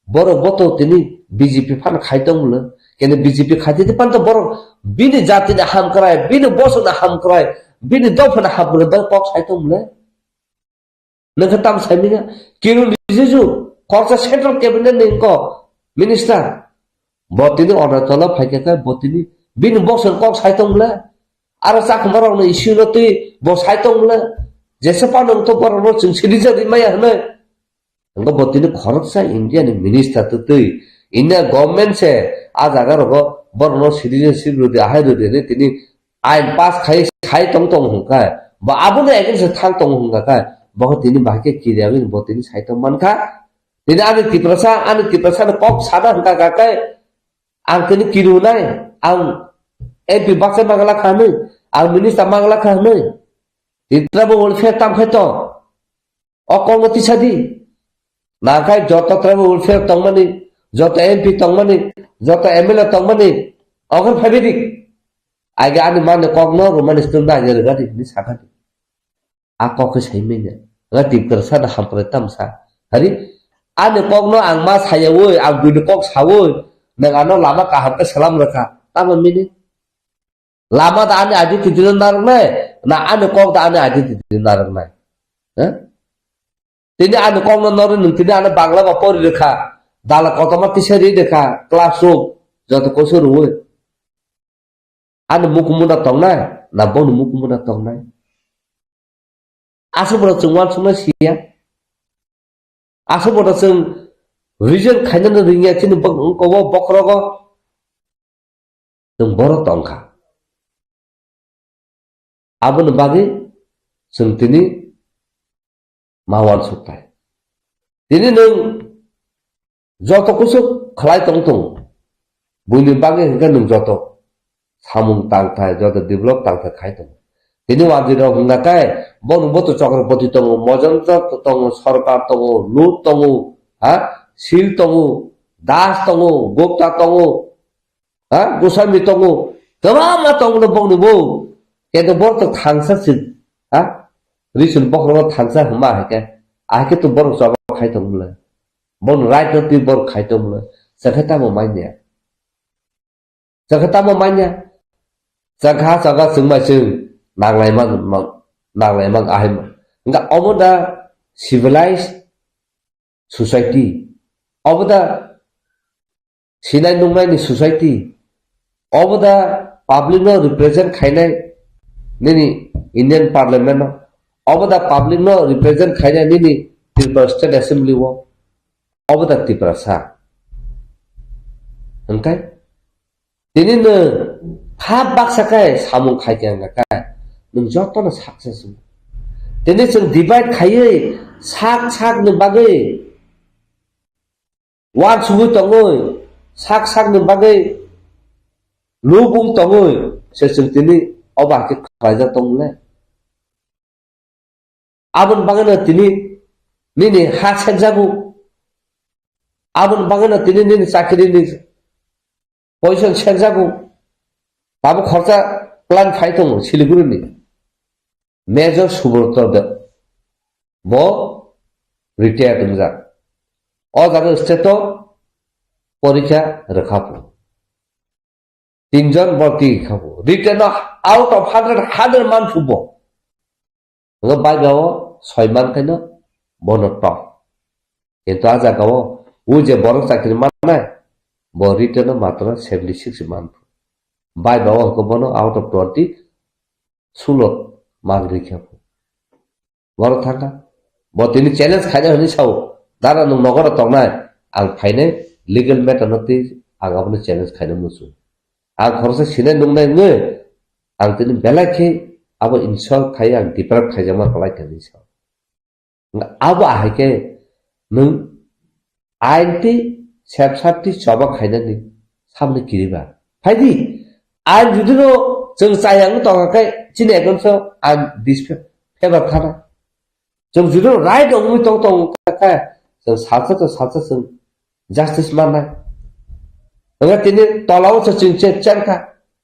बरो बतो तिनी बीजेपी फान खाइतंगले केने बीजेपी खाइते पान तो बरो बिनि जाति ने हाम कराय बिनि बसो ने हाम कराय बिनि दफन हाम करे बल पक खाइतंगले नख ताम साइमिना किरु लिजेजु खरसा सेंट्रल कैबिनेट नेको मिनिस्टर बतिनि अरुणाचल फाइकेका बतिनि बिनि बसो कक खाइतंगले आरो साखमरावनो इस्युलति बस खाइतंगले जेसे पान तो बरो जों सिरिजा दिमाया हने उनको बत्ती ने खरक सा इंडिया ने मिनिस्टर तो तई इंडिया गवर्नमेंट से आज अगर वो बरनो सिटीजनशिप रुदे आहे रुदे ने तिनी आइन पास खाई तंग तंग होगा है बा आबो ने एक से थांग तंग होगा का बहुत तिनी बाके किरिया बिन बहुत तिनी साइतो मन का तिनी आने तिप्रासा ने कप सादा होगा का काय आं तिनी किरु नाय आं एमपी बाक्से मागला खाने आं मिनिस्टर मागला खाने इत्राबो वेलफेयर ताम खाइतो अकंगति सादी नाखाय जत ट्राइबल वेलफेयर तंगमानि जत एमपी तंगमानि जत एमएलए तंगमानि अगर फैबिदिक आगे आनि माने कगनो रोमानिस तुंदा आगे गादि नि साखादि आ कके साइमेने गादि करसा दा हमप्रे तमसा हरि आनि कगनो आं मा सायावो आं बिनि कक सावो नगानो लामा काहामके सलाम रखा ताममिनि लामा दा आनि आदि तिदिन नारनाय ना आनि कक दा आनि आदि तिदिन नारनाय ह तिनी आने कौन नरे तिनी आने बांग्ला बा परि रेखा दाला कतमा तिसारि रेखा क्लासरूम जत कसर हुए आने मुकुमुना तंगनाय ना बन मुकुमुना तंगनाय आसबरा चंगवान सुना सिया आसबरा जों रिजन खायनन रिंगिया तिनी बकवा बकरगो जों बर तंखा आबन बागै जों तिनी मावान सुताय तिनि नों जत कुसु खलाय तंग तंग बुनि बागे हंगा नों जत सामुं तांथाय जत डेभलप तांथाय खाय तंग तिनि वाजिर हंगा काय बन बतो चक्रपति तंग मजंत तंग सरकार तंग लूट तंग हा सील तंग दास तंग गोप्ता तंग हा गोसामी तंग तमाम तंग न बन बो केदो बर्त थांसा सिन हा रिसन बखरो थांसा हमा है आके तो बर सब खाइतोमले बन राइट ति बर खाइतोमले सखता म मान्या जगहा जोंमासों नांलायमां आहायम इंगा अबदा सिविलाइज सोसाइटी अबदा सिनाय नुंनायनि सोसाइटी अबदा पब्लिक नो रिप्रेजेंट खायनाय निनि इंडियन पार्लियामेंट अबदा पब्लिक नो रिप्रेजेंट खायनाय निनि त्रिपुरा स्टेट असेंबली वो अबदा तिप्रासा ओंखाय दिनैनो थाब बाक्साखाय सामुं खायखांगाखाय नों जतनो सक्सेस दिनै जों डिभाइड खायै साक नो बागै वान सुबु तङै साक नो बागै लुबुं तङै जों दिनै 어바게 가자 동네 아본 방에는 드니 니니 하생자고 아본 방에는 드니 니니 চাকরি니 포지션 생자고 다보 খরচা প্ল্যান ফাইতং শিলিগুড়িনি মেজর সুব্রত ব রিটায়ার দংজা অ জায়গা স্টেট পরীক্ষা রেখাবো তিনজন ভর্তি খাবো রিটার্ন আউট অফ 100 মান ফুব বাইগাও 6 মান কেন বনত কিন্তু আ জায়গাও ও যে বড় চাকরি মানায় ব রিটার্ন মাত্র 76 মান বাইগাও হকবনো আউট অফ 20 16 মান রেখাবো বড় থাকা ব তিনি চ্যালেঞ্জ খাইনা হনি সাও দারা নং নগর তংনাय आं फाइने लीगल मैटर नति आं आपने चैलेंज खाइनो मुसु आं खरसा सिनाय नंनाय नो आं तिनि बेलाखे अब इनसल्ट खाइ आं डिप्राइव खाइजामा खलाय कनि साव अब आहाके नों आइनति सेबसाति चबा खाइनानि सामने किरिबा फाइदि आं जुदिनो जों जायां तंगाखाय चिनि एकनसो आं दिस फेभार थाना जों जुदिनो राइट अंगि तंग खाय जों साचा जों जास्टिस माननाय नङा तिनि तलाव जों चेकचा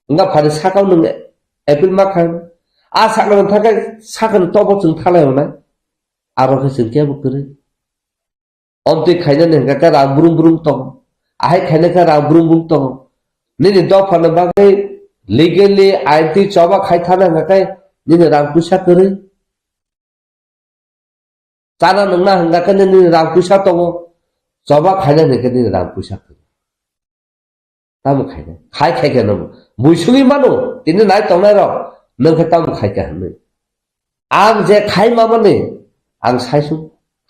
नङा फारि साकाव नों एपिल मा खाय आ साकनो थाखाय साकन तब जों थालायनाय आरो जों केबो करे अन्ति खायना नङा का रां ब्रुं ब्रुं तंग आहाय खायना का रां ब्रुं ब्रुं तंग निनि द फानो बागै लीगली आइनति चबा खाय थाना नङाखाय निनि रां पुसा करे जाना नोंना हंगाखै निनि रां पुसा तंग जबा खायना नोंखै रां पुसा तामु खायना खायखे न बुइसुनि मानो तिनि नाय तंनाय र नोंखै तामु खायखे हने आं जे खाय माबाने आं साइसु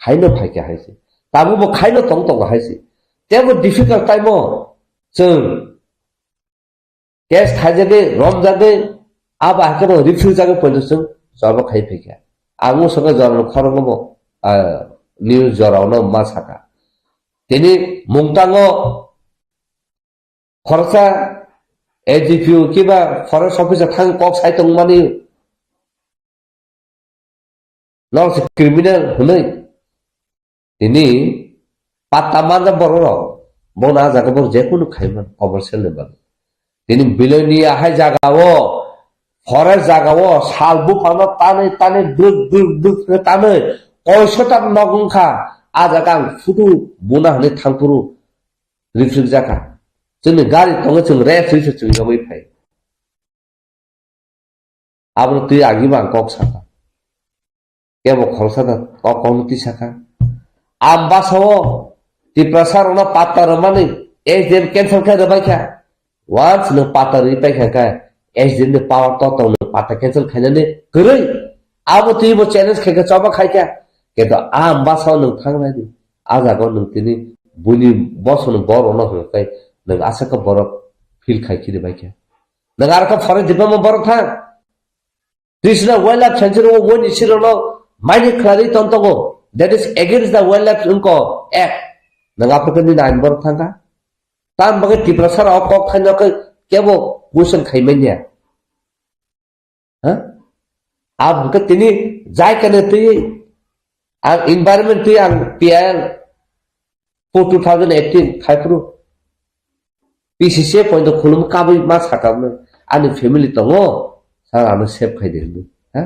खायनो फायखे हायसे ताबु बो खायनो तंग हायसे तेबो डिफिकाल्ट टाइम जों केस खायजागे रम जागे आबा हाके रिफ्यूज जागे पहिले जों जबा खाय फैखे आंगो सगा जरन खरंगमो न्यूज जरावनो मा साका तिनि मुंताङो खरसा एजिपिउ किबा फरेस्ट अफिसार थां कक साइतंग मानि नर्स क्रिमिनल हनै तिनि पात्ता मानजा बरर बना जागाबो जेकुनु खायमोन कमार्शियल लेभेल तिनि बिलोनि आहाय जागावो फरेस्ट जागावो सालबु फानो तानै तानै दुग दुग दुग तानै कयसोटा नगंखा आजागां फुटु बुना हनै थांपुरु रिफ्यूज जाका जोंनि गारि दङ जों रेस जों गबै फाय आबो ति आगिबा कक साका केबो खरसादा कक कमिटि साका आमबासो तिप्रसार ना पातर माने एस दिन कैंसिल कर बायखा वान्स न पातर रिपायखा का एस दिन ने पावर तो न पातर कैंसिल खायनाने गरै आबो तिबो चैलेंज खायखा चबा खायखा केतो आमबासो न थांनाय आजागो न तिनि बुनि बसनो बर न होखाय नों आसाका बर फिल खायखिरि बायखा नों आरका फरेस्ट डिपार्टमेन्ट बर था दिसना वाइल्ड लाइफ सेंचुरी वो वन इसिरनो माइनि क्लारि तंतगो that is against the wildlife उनको एक्ट नों आपकनि नाइन बर थांगा तान बगे तिप्रसार अ कक खायनक केबो क्वेश्चन खायमैनिया ह आप के तिनि जाय कने ति आं एनवायरनमेंट ति आं पीएल 2018 खायफ्रु पिसिसे पॉइंट खुलुम काबै मा साकामनो आनि फेमिली दङो सार आनो सेफ खायदे ह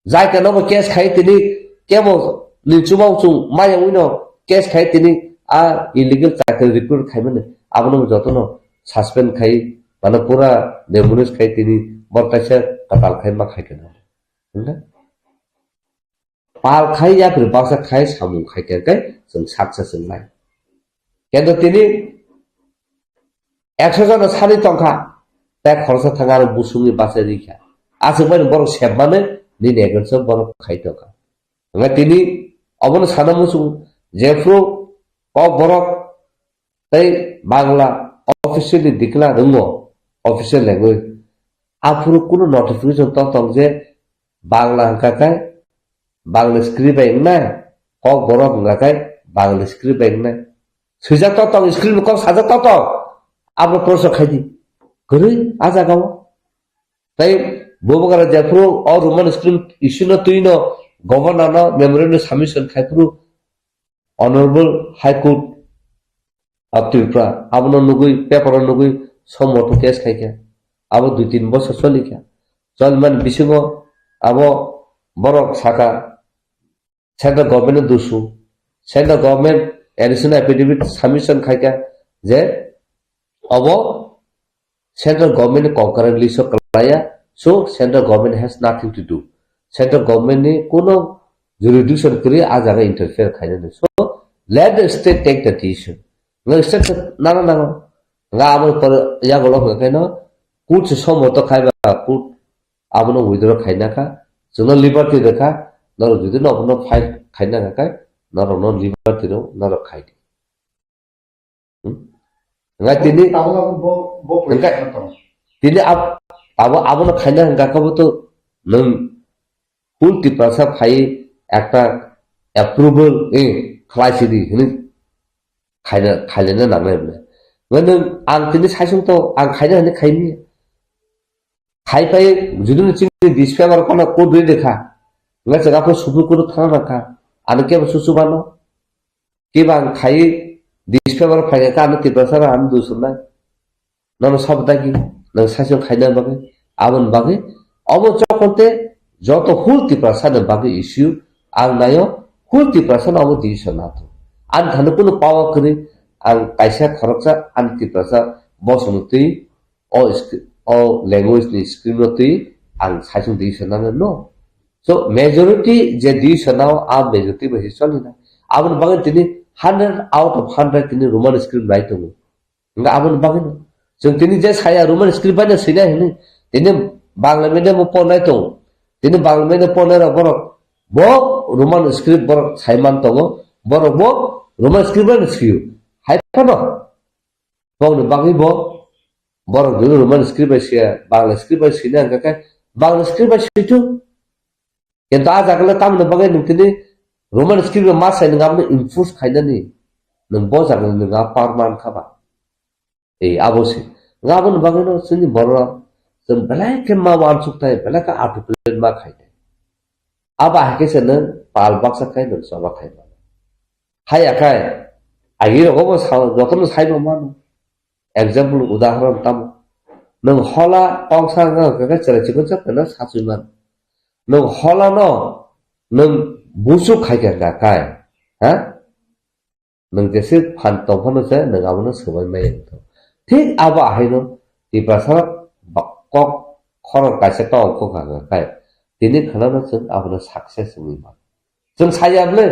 जाय कने केस खाय तिनि केबो निचुमाव चु माया उइनो केस खाय तिनि आ इलीगल चाकरी रिक्रुट खायमने आबनो जतनो सस्पेंड खाय माने पूरा डेमोनिस खाय तिनि बरतासे कताल खाय मा खायके न पाल खाय या फिर बासा खाय सामु खायके जों सक्सेस नाय केन्दो तिनि 100 जन सानि टंका ता खरसा थांगार बुसुंनि बासे रिखा आसे बाय बर सेबमाने नि नेगनसो बर खायतका nga tini abono sanamusu jefro KOKBOROK tai bangla officially declare rungo official language apuru kuno notification tong je bangla hangkakai bangla script engna KOKBOROK hangkakai bangla script engna sujak tong script ko sajak tong abro proso khaidi gori aja gawo tai bobagara japro or roman script issue no tuino governor no memorandum submission khaipru honorable high court of Tripura abono nugui paper nugui somoto case khaikya abo 2-3 বছর চলিকা চলমান বিসিngo abo borok saka central government dusu central government additional affidavit submission khaikya je abo central government concurrently so kalaya so central government has nothing to do central government ni kono jurisdiction kri ajaga interfere khaina so let the state take the decision no state na nga abo ya golo kaino court somoto khaiba court abono withdraw khaina ka jono liberty dekha noro jodi no abono fight khaina ka noro no liberty ro noro khaidi nga tini tini abono khaina nga kabo to nang full tipasa phai ekta approval khlaisidi hini khailena namle ngane ang tini saisung to ang khaina hini khaini khai pai judun chini disfavor kono code re dekha nga jaga ko subu ko thana rakha ane ke susu bano ke bang khai disfavor phai ka ane tipasara an dusuna nano sabda ki nang saisung khaina bage abon bage obo chokonte joto hul tipasana bage issue ang nayo hul tipasana obo disona to an thanu kono pawa kri ang kaisa kharoksa an tipasa bosonutui o language ni scriptui ang saisung disona no so majority je disona a majority be hisolina abon bage tini 100 out of 100 tini roman script write to nga abon bage no jeng tini je saya roman script ba na sina hini tini bangla medium ponai to tini bangla medium ponai ra borok bo roman script borok saiman tongo borok bo roman script ba siu hai pano bo no bagi bo borok dulu roman script ba sia bangla script ba sina ka bangla script ba situ কিন্তু আজ আগলে তাম না বাগে নতিনি Roman script মা সাই নগা আমনে enforce খাইদানি নং ব জাগলে নগা পারমান খাবা এই আবসি গাবন বাগে ন সুনি বড় जों बेलाय के मा वान सुक्ताय बेलाय का आटु प्लेट मा खाइदे आबा हाके सेन पाल बाक्सा खाइ न सबा खाइ हाय आखाय आगि रगो साव जतन साइबो मान एग्जांपल उदाहरण ताम नों हला पांसा का चले चिकन चपना सासुमान नों हला न नों बुसु खाइके गाकाय हा नों जैसे फान तफनो से नों आबनो सबाय माय ठीक आबा हायनो दिबासा kok khorok kaisa ta ko ka kai tini khalana chung abna success ni ma chung sayable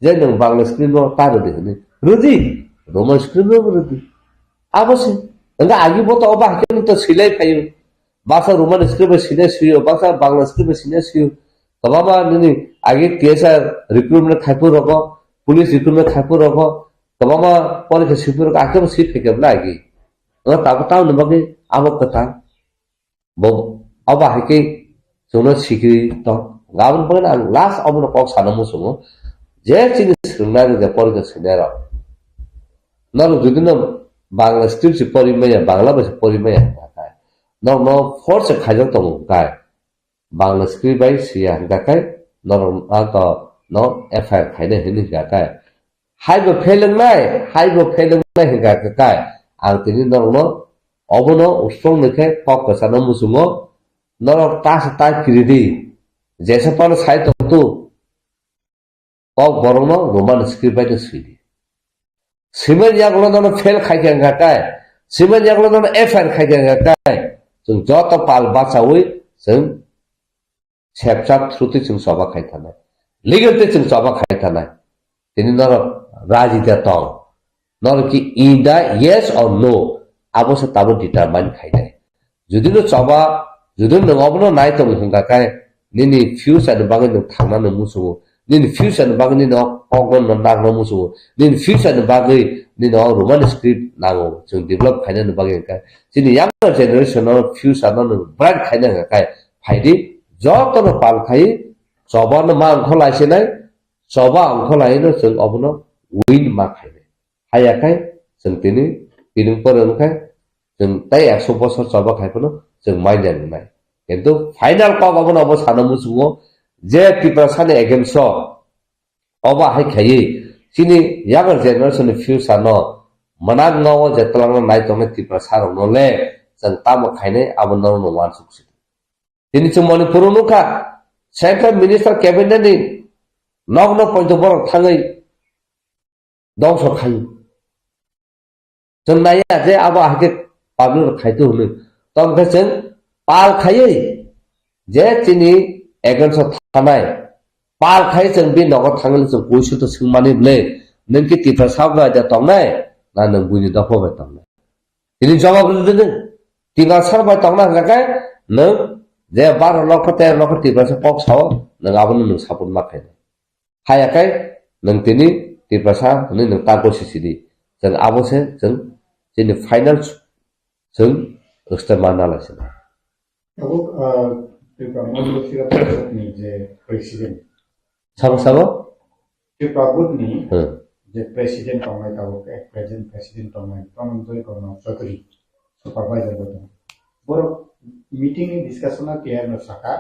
je nang bangla screen no ta de ni rudi roman screen no rudi abose anga agi bo to oba haken to silai payu basa roman screen silai siyo basa bangla screen silai siyo kababa ni agi tiesa recruitment khaipu rogo police recruitment khaipu rogo kababa pore ke sipur ka akam sip ke lagi anga ta ta no bagi abok kata bo aba hake jono sikri to gabon pore na last abono kok sanamo sumo je chini srunna de pore ke sinera nalo judino bangla script si pori meya bangla base pori meya kai no force khajak to kai bangla script bai sia ga kai no to no fr khaine hini ga kai haibo pheleng nai ga kai ang tini no obono strong nekhe kok kasana musumo norok tas ta kiridi jesa pan sai to tu kok borono roman script by the swidi simen yaglo no fail khaike ngakai simen yaglo no fr khaike ngakai jung joto pal bachawi jung chapchap thruti jung soba khaithana legal te jung soba khaithana tini norok rajita tong norok ki either yes or no abose tabo determine khaide judino choba judin nangobno nai tong hungka kai nini future ni bangi no thangna no musu nini future ni bangi no ogon no nang no musu nini future ni bangi ni no roman script nango jung develop khaina no bangi kai sini younger generation no future no bright khaina kai phaidi joto no pal khai choba no ma angkho laise nai choba angkho lai no jung obno win ma khaide haya kai jung tini piring porong kai jeng tai 100 bosor coba khai pono jeng main dan nai কিন্তু final cock আবো নব সানো মুসুগো যে ত্রিপুরা সানে against অবা high খাই চিনি ইয়াগার generation future ন Manang ngawo je tlang nai tong Tripura সারো নলে जों ताम खायने आबो नरम मान सुखसि दिनै जों मणिपुर नुखा सेंट्रल मिनिस्टार कैबिनेट नि नग न पॉइंट बर थाङै दंस खायो जों नाया जे आबो हाके पाब्लिक खायतो होनो तंखै जों पाल खायो जे चिनि एगेन्स्ट थानाय पाल खायो जों बे नगर थाङै जों गयसुत सोंमानि ब्ले नोंखि टिफा साबगा दा तंनाय ना नों बुनि दफबाय तंनाय दिनै जवाब दिनै टिफा साबबाय तंना गाय नों जे 12 लाख 13 लाख टिफा से पक साव नों आबो नों सापोर्ट माखाय हायाखै नों दिनै टिफा सा नों ताको सिसिदि जों आबोसे जों दिनै फाइनाल जों एक्सट्रा नालायसे अब टिफा मधुसिरा प्रसादनि जे प्रेसिडेन्ट साबो टिफा बुदनि जे प्रेसिडेन्ट तंनाय ताबो प्रेजेन्ट प्रेसिडेन्ट तंनाय तंजय गण चौधरी सुपारभाइजर बदन बर मीटिंग नि डिस्कशना क्लियर न सका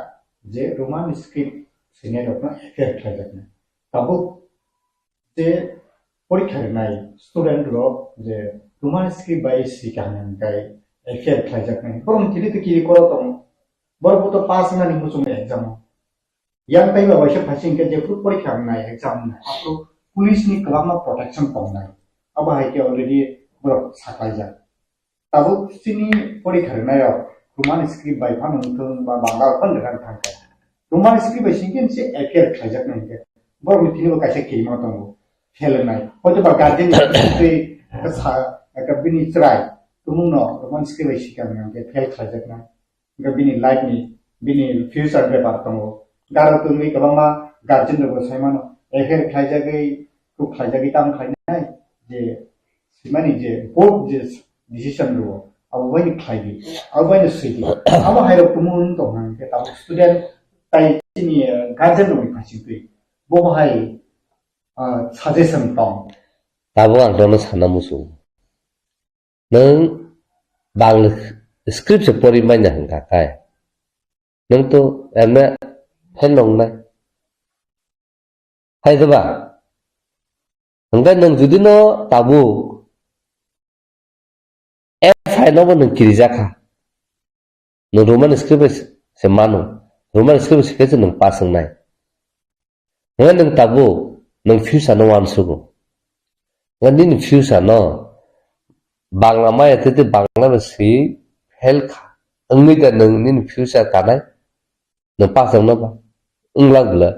जे रोमान स्क्रिप्ट सिनियर अपना एफेक्ट खायजाकने ताबो जे परीक्षा नाय स्टूडेंट रो जे रोमान स्क्रिप्ट बाय सिकाने गाय एफेक्ट खायजाकने परम किरि त किरि करो तम बरबो तो पास ना नि मुसुम exam yang tay ba waisa phasing ke je fruit परीक्षा नाय एग्जाम ना आपरो पुलिस नि कलामा प्रोटेक्शन पाउनाय अब हाय के अलरेडी बर साकाय जा ताबो सिनि परीक्षा नाय रोमान स्क्रिप्ट बाय फानंथों बा बांगा फनरान थांका रोमान स्क्रिप्ट बाय सिंकिन से एफेक्ट खायजाकने के बर मिथिनिबो कासे केमा दंगो फेलनाय हयतो बा गार्जियन से सा कबिनि ट्राय तुमुनो रोमान स्क्रिप्ट बाय सिकाने के फेल खायजाकना कबिनि लाइफ नि बिनि फ्यूचर बेपार दंगो गारो तुमि कबामा गार्जियन रो सायमानो एफेक्ट खायजागै को खायजागै ताम खायनाय जे सिमानि जे बोर्ड जे डिसिजन रो अब वही खायगी अब वही सुईगी अब हायरो तुमुन दंना के ताब स्टूडेंट ताई चिनि गार्जियन रो फासिगै बो हाय सजेशन दं ताबो आं दनो साना मुसु नों बांला स्क्रिप्ट से परि माइना हंगा काय नों तो एमे फेन नंनाय हायदबा हंगा नों जुदि न ताबु फाइनल नों किरि जाखा नों रोमान स्क्रिप्ट से मानो रोमान स्क्रिप्ट से नों पास होनाय नों ताबु नों फ्यूचर न वान सुगो नों फ्यूचर न बांला माय ते बांला बसि फेल खा अंगै दा नों फ्यूचर कानाय नों पास होना बा उंगला गला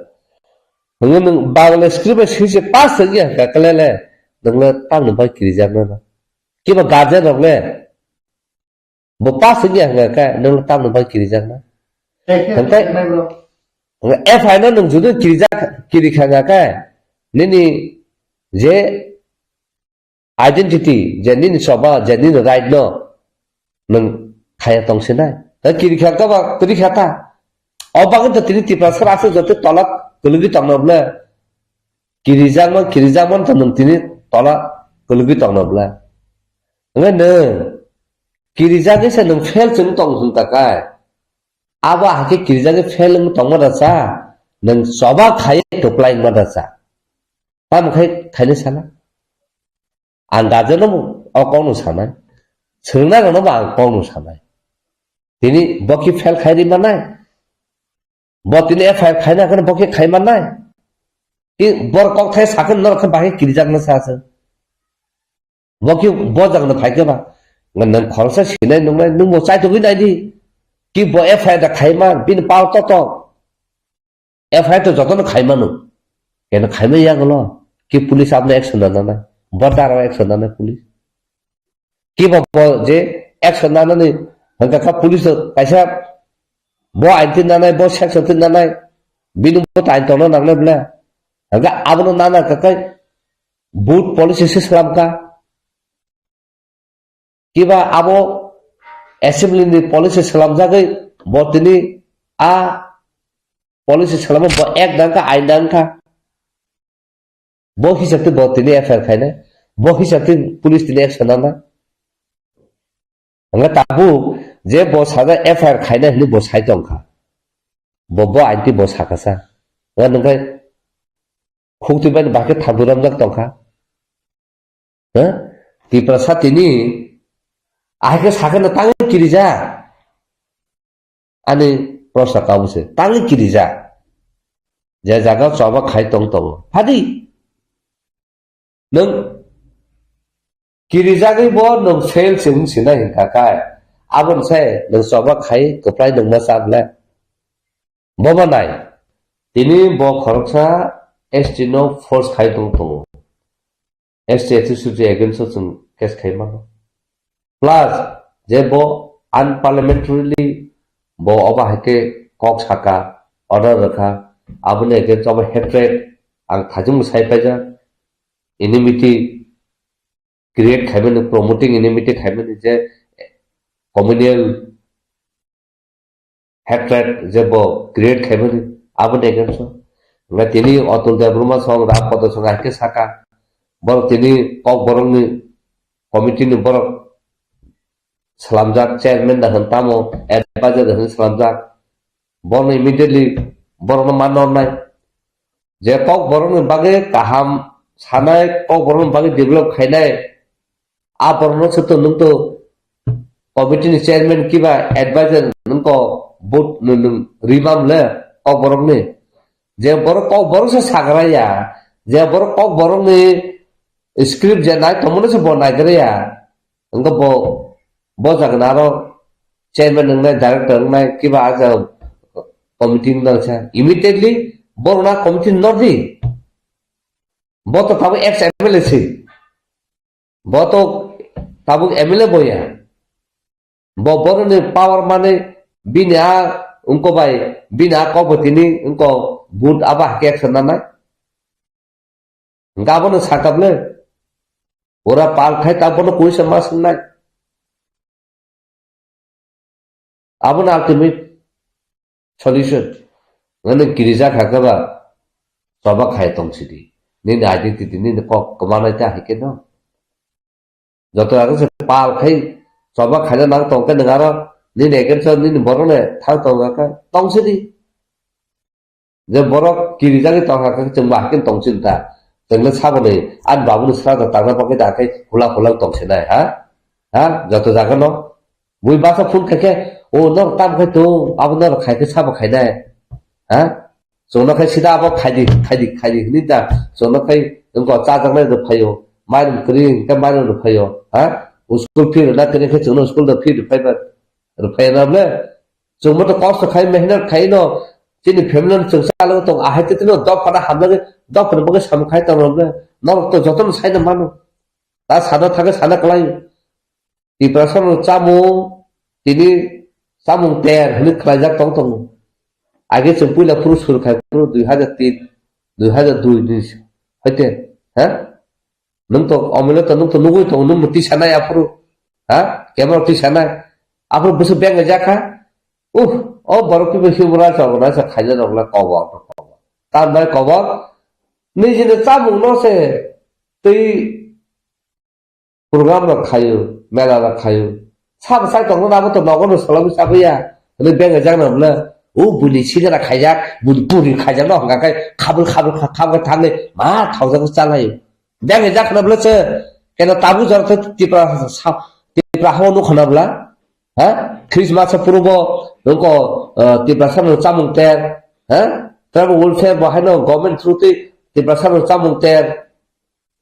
नों बांला स्क्रिप्ट से पास हो गया का कलेले नों तांग बा किरि जागना ना किबा guardian रगले bo pas nya nga ka nang tam ba kiri jana kantai e final nang judu kiri khanga ka nini je identity je nini soba je nini right no nang khaya tong sinai ta kiri khanga ba kiri khata obang ta tini ti prasar ase jote tolak kulugi tangnobla kiri jangman ta nang tini tolak kulugi tangnobla ngene किरिजागे से नों fail जों दं जों ताकाय आबा हाके किरिजागे fail जों दं मदासा नों सबा खाय टप्लाय मदासा ताम खायनो साना आं गाजनो अ कौनो सानाय सोंना गनो बा आं कौनो सानाय दिनै बकि फेल खायरि मानाय ब दिनै एफआईआर खायना गनो बकि खाय मानाय कि बर कक थाय साखन नरख बाहे किरिजागनो सासो बकि बजागनो फायके बा नों खरसा सिनाय नंनाय नों मो चाइ थगै नायदि कि ब एफआईआर दा खायमा बिन पाव तो एफआईआर तो जतन खायमा नो केन खायमा यागलो कि पुलिस आपने एक्शन ना ना बदार एक्शन ना पुलिस कि ब जे एक्शन ना नै हंगा का पुलिस कैसा ब आइथिन ना ब सेक्सन ना नै बिन ब टाइम तो ना नांले ब्ला हंगा आबनो ना ना ककै बूट पुलिस सिस्टम का किबा आबो एसेंबली नि पॉलिसी खालामजागै बतिनि आ पॉलिसी खालामो ब एक दांका आइन दांका ब हिसाबते बतिनि एफआईआर खायना ब हिसाबते पुलिस दिनि एक्शन ना हंगा ताबु जे bo sada FIR khaina hini bo sai tongkha bo anti bo sakasa nga nungkai khuktiban bakhe thaduram jak tongkha ha Tripura tini ahke sakana tangi kirija ani prosa kabuse tangi kirija je jaga choba khai tong hadi nung kirija gai bo nung fail sing sina hinka kai abon sai nung choba khai koplai nung na samle boba nai tini bo khoroksa ST no force khai tong ST attitude against chung case khai mano plus je bo unparliamentarily bo oba hake kok saka order rakha abone against of hatred ang thajung sai paja enmity create khaiben promoting enmity khaiben je communal hatred je bo create khaiben abone against nga tini Atul Debbarma song rap pada song hake saka bor tini KOKBOROK ni committee ni bor salamjak chairman da hantamo advisor da salamjak bor immediately bor no manor nai je KOKBOROK ni bage kaham sanai KOKBOROK ni bage develop khainai a borno seto nung to committee ni chairman kiba advisor nung ko board nung rimam le KOKBOROK ni je bor KOKBOROK se sagraya je bor KOKBOROK ni script je nai tomono se bon nai gre ya ngo bo jagnaro chairman nang nai director nang nai kiba aja committee nang cha immediately borna committee nordi bo to tabu ex MLA si bo to tabu MLA boya bo borne power mane bina unko bai bina kopatini unko bud abah ke action nana ngabon sakable ora pal khai tabon koi samas nai abon ultimate solution ngane kirija khakaba soba khai tongsidi ni na identity ni ko kamana ta hike no joto aগে se pal khai soba khaja nang tongka ngaro ni neken so ni borone thau tongka tongsidi je borok kirija ge tongka ka chungba ken tongsinta tengle sabone an babun sra tangna pakai ta kai hula tongsinai ha joto jaga no bui basa phun khake o nor tam khai to abnor khai ke sab khai dai ha sono khai sida abo khai di ni ta sono khai ngko cha jang le de phayo mai dum kri ka mai dum phayo ha school fee na kre ke sono school da fee phay ba phay na le somo to cost khai mehnat khai no chini family chung sa lo tong a ha te no dop pada hamle dop pada bage sam khai ta le nor to joton sai na manu ta sada thake sana klai ti prasan chamu tini samung ter hlik krajak tong age chempula puru sur khai puru 2003 2002 ni hoite ha nung to amule to nung to nugui to nung muti sana ya puru ha kemar ti sana apru busu beng ja kha o borok be himra chogna sa khaja rogla kobo ta bai kobo ni jine chamung no se tei program ra khayo mela ra khayo sab sai tong na to nogon salam sabya ni beng ja na bla o buni chira khajak buni puri khajak no ga kai khabul thane ma thauja ko chalai beng ja khna bla se kena tabu jar the Tripura ho no khna bla ha Christmas purbo noko Tripura sam chamung ter ha travel welfare ba hano government through Tripura sam chamung ter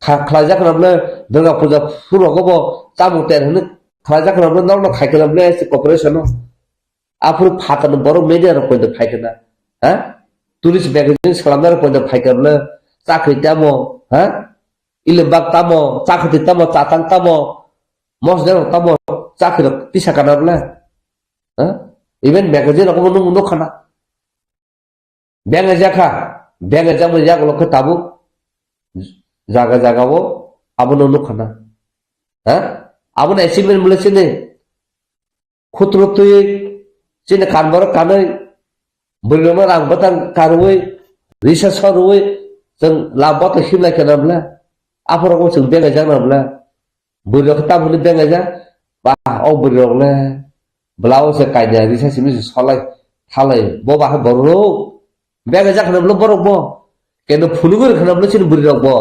khlajak na bla durga puja puro go bo chamung ter hne khlajak na bla no khai kana bla corporation no apur phatan boro media ro point khai kana ha tourist magazine salamar point khai kana chakri tamo ha ilebak tamo chakri tamo chatang tamo mosder tamo chakri pisa kana bla ha even magazine ko no khana benga jamu jak lo tabu jaga wo abono no khana ha abona achievement mule chine khutro tuye chine kanbor kanai bulma rang batang karoi research soroi jeng labot himla kana bla aporo ko jeng benga jak na bla bulok tabu ni benga jak ba o bulok le blouse kanya risa simi solai thalai bo ba boro bega jak na blo borok bo kendo phulugur khana blo sin buri rok bo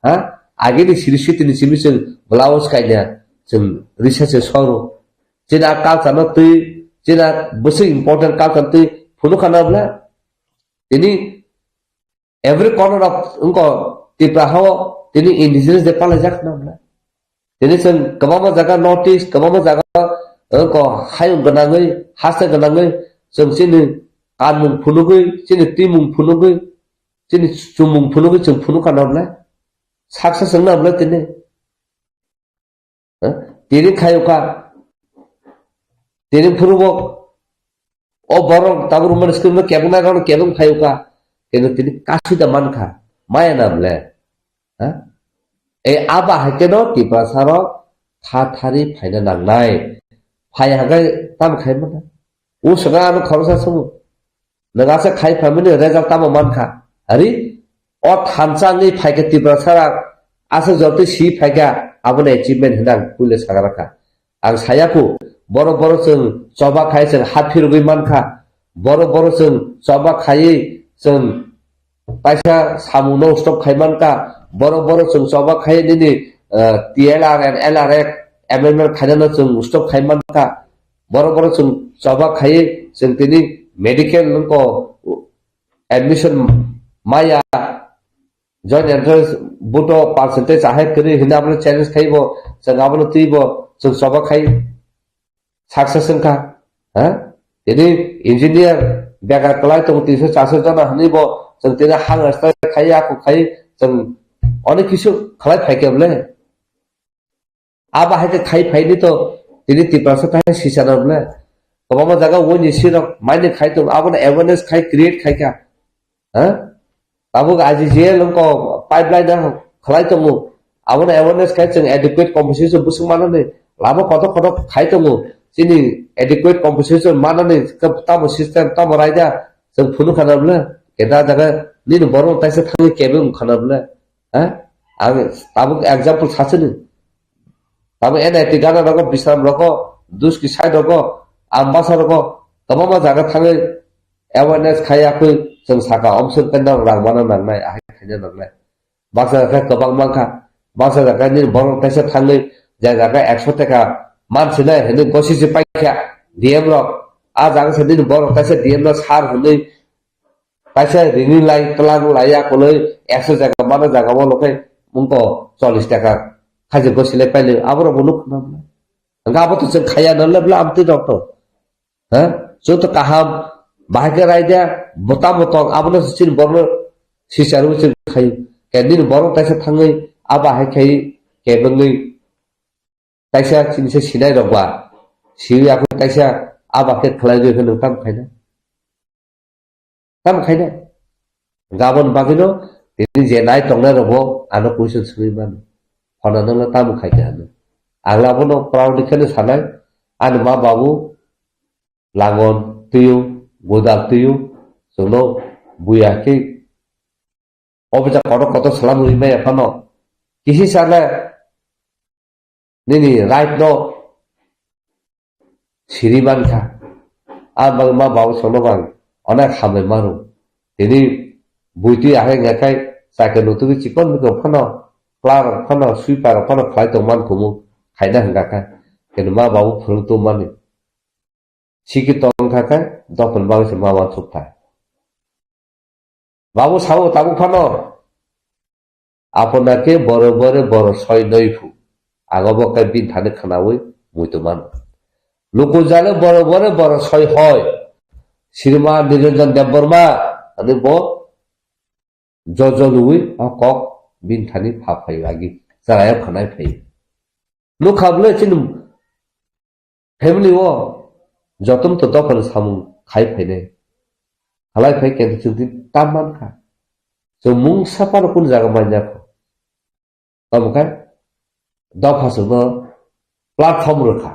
ha age ni sirisi tini simi sing blouse kanya sing risa se soro jena culture no tui jena busi important culture tui phulu khana bla ini every corner of unko Tripura ho tini indigenous de pala jak na bla tini sing kabama jaga notice kabama jaga ko hayung ganangai hasa ganangai sing sini kanmung phulugui sini timung phulugui sini chumung phulugui sing phulu khana bla saksa sing na bla tini tini khayuka tini phulubok o borong tabur man skrim no kebung na ron kebung khayuka kendo tini kasida mankha maya na bla ha e aba hakeno Tripura saro thari phaina nangnai phai hagai tam khaimana u saga anu khorosa sumu nagasa khai phamini result tam mankha ari o thanchang ni phaike Tripura sara asa jorti si phaika abone achievement hinang pule sagaraka ang sayaku boro boro sing choba khai sing hafirugui mankha boro sing choba khai sing paisa samuno stop khai manka boro sing choba khai nini TLR and LRF amendment khaina sing stop khai manka boro sing choba khai sing tini medical ko admission maya joint entrance buto percentage ahe kri hinablo challenge khaibo sangablo tibo sing choba khai success ka ha ini engineer begar kelai tong 340 jana hanibo sing tini hang rasta khai aku khai sing অনেক কিছু খালাই ফাইকে বলে আবা হাইতে খাই ফাইনি তো তিনি Tripura তাই সিসানা বলে কবামা জায়গা ওই নিশ্চিত মাইনে খাই তো আবার অ্যাওয়ারনেস খাই ক্রিয়েট খাইকা হ্যাঁ তাবো আজি যে লঙ্ক পাইপলাইন খালাই তো আবার অ্যাওয়ারনেস খাই जों এডিকুয়েট কম্পোজিশন বুসুং মানানে লাভো কত খাই তো চিনি এডিকুয়েট কম্পোজিশন মানানে তাম সিস্টেম তাম রাইদা जों ফুনু খানা বলে কেদা জায়গা নিন বড় তাইসে থাঙ্গে কেবে খানা বলে তাবো এক্সাম্পল সাসেনি তাবো NIT গানা রকম বিশ্রাম রকম দুষ্কি সাইড রকম আমবাসা রকম তমামা জায়গা থাঙ্গে অ্যাওয়ারনেস খাইয়াখৈ जों साका অমসন কেন্দ্র রাংবানা নাंनाय আহাই খাইনা नांनाय বাসা জায়গা गोबां मानखा বাসা জায়গা নিন বড় তাইসে থাঙ্গে जाय জায়গা 100 টাকা मानसि नाय हेनि गसिसि पाइखा DM रक आ জায়গা से निन बड़ ताइसे DM रक सार हनै ताइसे रिनि लाई तलाग लाया कोलै 100 জায়গা माना জায়গা বলकै मुंको 40 টাকা खाजे गसिले पाइले आबरो बनु खनाबला गाबो तो जों खाया नलब्ला आमति डक्टर ह जो तो काहाम बाहागे राइदा बता बतक आबनो सिन बरनो सिसारु जों खायो केनिन बरो ताइसे थाङै आबा हाय खायो केबङै ताइसा सिनसे सिनाय रबा सियाखौ ताइसा आबाके खलायदो होनो ताम खायना गाबोन बागिनो ini jenai tongna robo ano question suriman honano la tamu khaite ano agla bono proud khane sanai an ma babu langon tuyu godal tuyu sono buya ke obja koto salam rime ekhano kisi sala nini right no siriman kha আর মা বাবু sono bang onek hame maru ini buiti ahe ngakai saike nutubi chikon ko phano klar phano sweeper phano khlai to man kumu khaina hangaka ken ma babu phurung to mani siki tong thaka dokon babu se ma thukta babu sawo tabu phano আপনাকে বড় বড় ছয় নই ফু আগবকে বিন থানে খানাওই মুইতো মান লোক জালে বড় ছয় হয় শ্রীমা নিরঞ্জন দেববর্মা আনি ব জজলুই কক বিন থানি ফাফাই লাগি যারায় খানায় ফাই লোক খাবলে চিন ফ্যামিলি ও যতম তো তখন সামু খাই ফাইনে খালাই ফাই কেন চিন্তি তামান খা so mung sapar pun jaga banyak kamu kan dapa semua platform rekha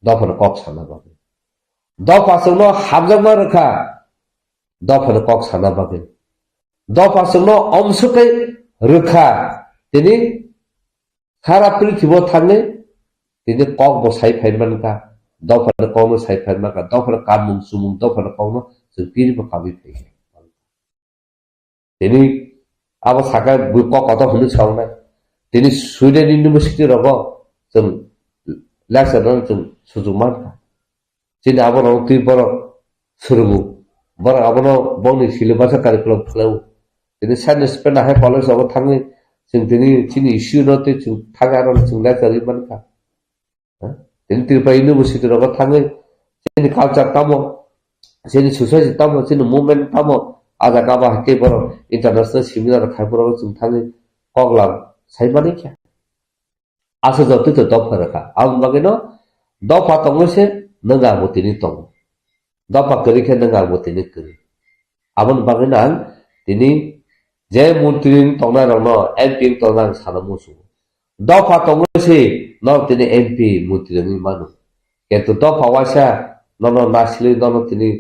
dapa kok sana bagi dapa semua habjama rekha dapa kok sana bagi dapa semua omsukai rekha ini khara prithibho thane ini kok bosai phaiman ka दावफोरनो कावनो साइफार माका दावफोर कामुं सुमुं दावफोरनो कावनो जों पिरिबो काबि फैयो दिनै आबो साका book कत होनो सावनाय दिनै स्वीडेन इउनिभार्सिटी रग जों लेक्सार जों सुजुग मानखा दिनै आबो त्रिपुर सुरुमु बर आबो बंनि सिलेबास कारिकुलाम खालामो दिनै साइन्स पेन हाय कलेज आबो थाङो जों दिनै इस्यु नते जों थाङा आरो जों लेक्सार मानखा दिनै त्रिपुरा इउनिभार्सिटी रग थाङो दिनै कालचार तामो दिनै सोसाइटि तामो दिनै मुभमेन्ट तामो आजा गाबा हाके बर इंटरनेशनल सेमिनार खायफोराव जों थाङो कगलाम साइमानि क्या आसो जति तो दफरका आं बागैनो दफा तंगसे नंगा मतिनि तंग दफा करिखे नंगा मतिनि करि आबन बागैनो आं दिनै जे मन्त्रि तंना रंनो एमपी तंना सानमोसु दफा तंगसे न दिनै एमपी मन्त्रिनि मानु केतु दफा वासा नन नासले नन दिनै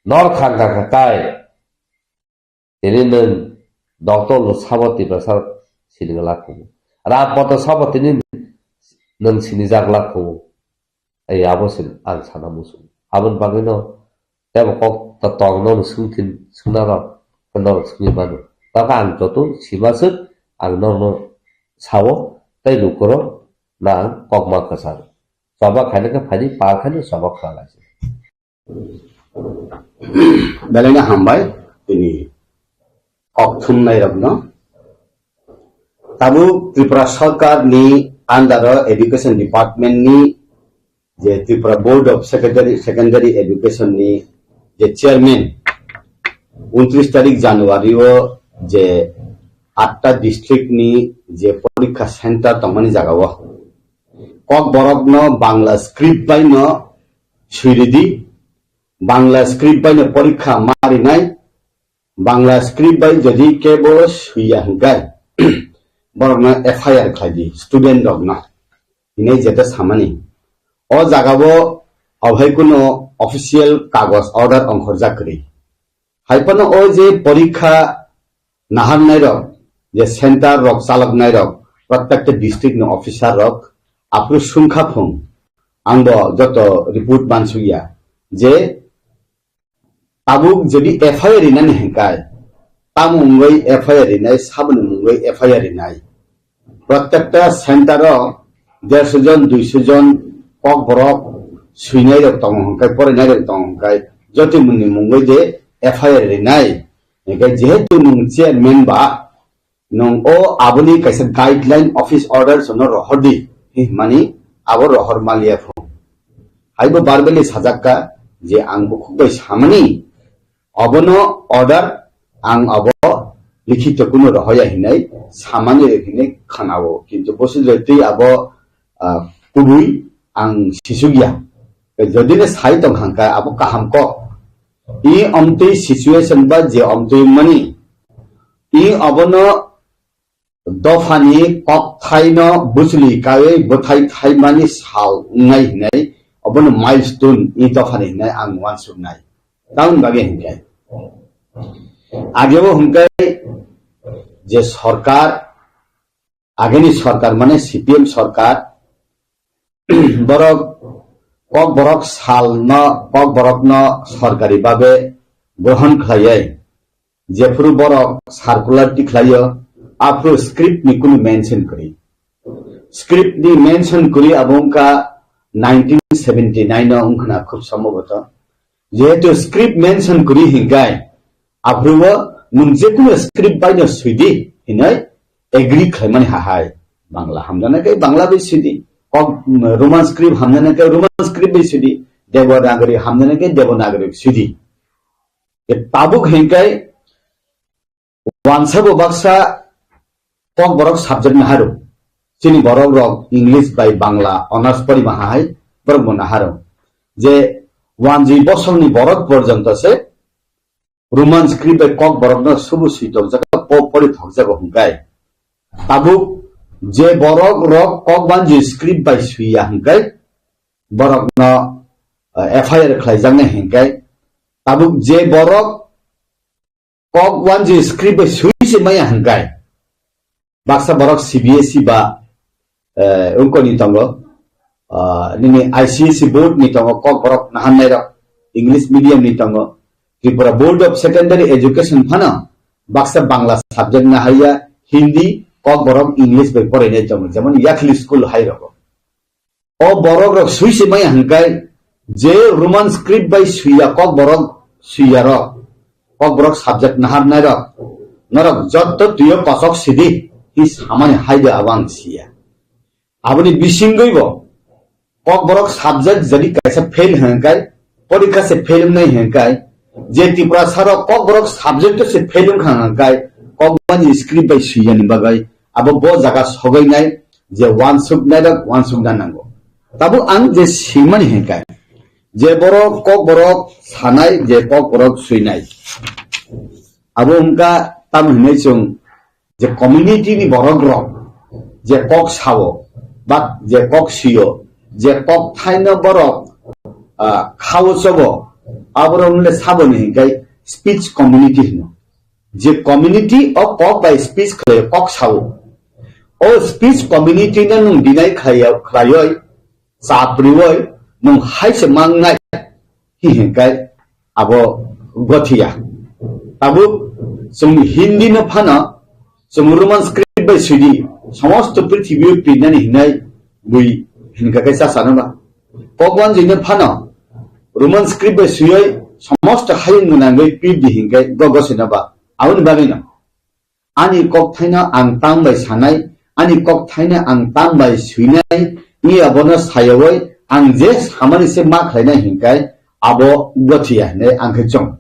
नर खांगा काय दिनै नों डक्टर साबति बसार सिनगलाखौ रापत साबतिनि नों सिनि जागलाखौ ai आबोसिन आं सानमोसु आबन बागैनो देब कक तंनो सुंथिन सुनारा कनर सुनि मानु ताका आं जतो सिमासो आं ननो सावो तै लुकरो ना ककमा कसार सबा खाने का फानि पार खाने सबा खालासे बेलेना हामबाय दिनै Chungnai रबनो ताबु त्रिपुरा सरकार नि अंडर एजुकेशन डिपार्टमेंट नि जे Tripura board of secondary education नि जे चेयरमैन 29 तारीख जनवरी जे 8टा डिस्ट्रिक्ट नि जे परीक्षा सेंटर तमनि जागाव ककबरक न बांग्ला स्क्रिप्ट बाय न सुइरिदि बांग्ला स्क्रिप्ट बाय न परीक्षा मारिनाय बांग्ला स्क्रिप्ट बाय जदि केबो सुइया हंगाय बरना एफआईआर खादि स्टूडेंट रगना इने जेता सामानि ओ जागाबो अभायकुनो ऑफिशियल कागज ऑर्डर अंखर जाकरि हाइपन ओ जे परीक्षा नाहारनाय रग जे सेंटर रग चालकनाय रग प्रत्येक डिस्ट्रिक्ट न ऑफिसर रग आप्रु सुंखाफुं आंबो जत रिपोर्ट बानसुया जे आबुक जदि एफआईआर इनानि हेंकाय तामुंगै एफआईआर इनाय साबनुंगै एफआईआर इनाय प्रत्येकटा सेंटर 150 जन 200 जन ककबरक सुइनाय रग तंग हंकाय फरायनाय रग तंग हंकाय जति मुनि मुंगै जे एफआईआर इनाय नेकाय जेहेतु नुं चेयरमैन बा नुं ओ आबुनि कैसे गाइडलाइन ऑफिस ऑर्डर सनो रहरदि मानि आबो रहर मालिया फु हाइबो बारबेलि साजाक्का जे आंबो खुबै सामनि अबनो ऑर्डर आं अब लिखित कुनो रहया हिनाय सामान्य हिनाय खानावो किन्तु बसुजति अब कुबुई आं सिसुगिया जदिने साइतम हांका अब काहामको इ अमते सिचुएशन बा जे अमते मनि इ अबनो दफानि कक थाइनो बुसलि कावे बथाइ थाइमानि साल उंनाय हिनाय अबनो माइलस्टोन इ दफानि हिनाय आं वानसुनाय टाउन बागे हिंकाय आगेबो हुंकाय जे सरकार आगेनि सरकार माने सीपीएम सरकार बरक ककबरक साल न ककबरक न सरकारी भाबे ग्रहण खालाय जेफोर बरक सार्कुलार टिखलायो आफ्रो स्क्रिप्ट नि कुनु मेंशन करी स्क्रिप्ट नि मेंशन करी अबंका 1979 न उनखना खूब सम्भवतः जेहेतु स्क्रिप्ट मेंशन करी हिंगाय आफ्रो मुंजे कुनु स्क्रिप्ट बायनो सुइदि हिनाय एग्री खालामनि हाहाय बांला हमजाना के बांला बे सुइदि रोमान स्क्रिप्ट हमजाना के रोमान स्क्रिप्ट बे सुइदि देवनागरी हमजाना के देवनागरी सुइदि ए ताबुक हिंगाय वानसाबो बाक्सा ककबरक सब्जेक्ट नाहारो चिनि बरक रक इंग्लिश बाय बांला ऑनर्स परि माहाय बरक नाहारो जे 1 बसरनि बरक पर्यंत से रोमान स्क्रिप्ट बाय ककबरक न सुबु सुइतक जका परि थकजागो हुंगाय ताबुक जे बरक रक ककबानजि स्क्रिप्ट बाय सुइया हुंगाय बरक न एफआईआर खालायजांनो हिंगाय ताबुक जे बरक ककबानजि स्क्रिप्ट बाय सुइसे माया हुंगाय बाक्सा बरक सीबीएसई बा उनकोनि तंगो nini ICSC board ni tongo KOKBOROK nahan nai rok English medium ni tongo Tripura Board of Secondary Education phana baksa Bangla subject na haya Hindi KOKBOROK English by pore ne tongo jemon Yakhli school hai rok o borok rok suisi mai hangkai je Roman script by suya KOKBOROK suya rok KOKBOROK subject nahan nai rok norok jotto tuyo pasok sidi is amani haide awang sia aboni bisingoi bo KOKBOROK subject jadi kaisa fail hangkai পরীক্ষা সে fail নাই হ্যাঁ যে ত্রিপুরা সারা KOKBOROK subject সে fail খাঙ্গাই ককবানি script বাই সুইয়ানি বাগাই আবো ব জায়গা সগাই নাই যে ওয়ান সুক নাই ওয়ান সুক দানাঙ্গো তাবো আং যে সিমানি হ্যাঁ যে বড় KOKBOROK সানাই যে KOKBOROK সুইনাই আবো উনকা তাম হইনাই চং যে কমিউনিটি নি বড় গ্রক যে কক সাও বা যে কক সিও যে কক থাইনা বড় খাও চব আবরণলে সাবনি গাই স্পিচ কমিউনিটি হনো যে কমিউনিটি অ কক বাই স্পিচ খায় কক সাও ও স্পিচ কমিউনিটি না নং দিনাই খায়ই চাপ্রিওই নং হাইসে মাংনাই হি হেকাই আবো গথিয়া তাবু जों हिंदी न फाना जों रोमान स्क्रिप्ट बाय सुदी समस्त पृथ्वी पिनानि हिनाय बुई हिनका कैसा सानबा कगवान जिने फाना रोमान स्क्रिप्ट बाय सुयै समस्त हायन गुनांगै पिदि हिंगाय गगसनबा आउन बागैना आनि कक थाइना आं तां बाय सानाय आनि कक थाइना आं तां बाय सुइनाय नि अबनो सायवै आं जे सामानि से मा खायना हिंगाय आबो गथिया ने आंखै जं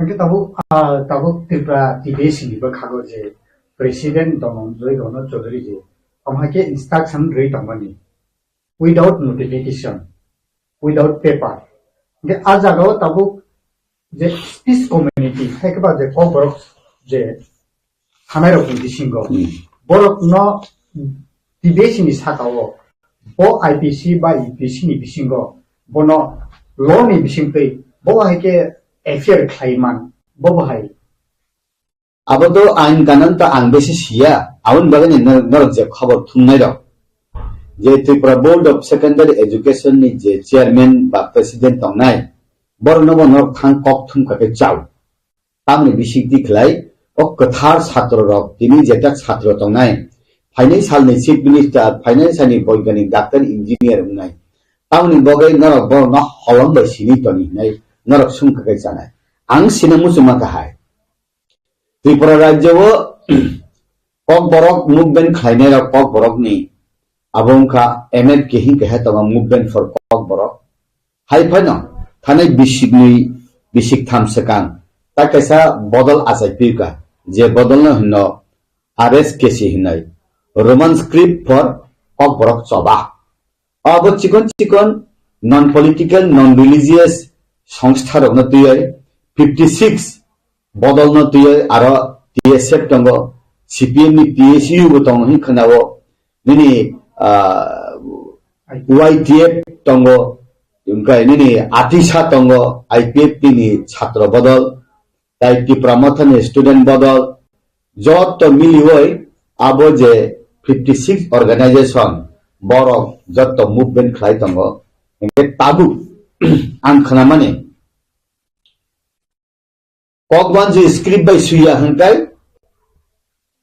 Mungkin tahu Tripura TBC ni berkago je presiden domong joy dono Chaudhary je, amhake instruction rei tamani without notification, without paper. Mungkin ajago tahu je speech community, hai keba je KOKBOROK je hamai rok ni singo, borok no TBC ni sakao, bo IPC ba IPC ni bisingo, bono law ni bisingpei, bo hake affair klaiman bobohai abodo ain kanan ta ang besi sia aun bagani nor je khabor thunai ro je Tripura Board of Secondary Education ni je chairman ba president tongnai borno bonor thang kok thum ka ke chau tamni bisik diklai ok kathar chhatro rok tini jeta chhatro tongnai financial ni chief minister financial ni boigani doctor engineer unai tamni bogai nor borno holom ba sini toni nai नरक सुंख के जाना आंग सिनेमु सुमा कहाय त्रिपुरा राज्य वो KOKBOROK movement खाइने रा KOKBOROK नि अबों का एमएड के ही कहे तमा मूवमेंट फॉर KOKBOROK हाय फनो थाने बिसिक थाम सकान ता कैसा बदल आसाइपि का जे बदल न हनो आरएस केसी हिनाय रोमान स्क्रिप्ट फॉर KOKBOROK चबा अब चिकन नॉन पॉलिटिकल नॉन रिलीजियस সংস্থার ন তুই 56 বদল ন তুই আর টিএসএফ টঙ্গ সিপিএম নি টিএসইউ বতং হি খনাও নিনি ওয়াইটিএফ টঙ্গ উনকাই নিনি আতিশা টঙ্গ আইপিএফ নি ছাত্র বদল তাই ত্রিপুরা মথনে স্টুডেন্ট বদল যত মিলিওই আবো যে 56 অর্গানাইজেশন বড় যত মুভমেন্ট খাই টঙ্গ একে তাবু आं खोनामाने ककवान जे स्क्रिप्ट बाय सुया हंकाय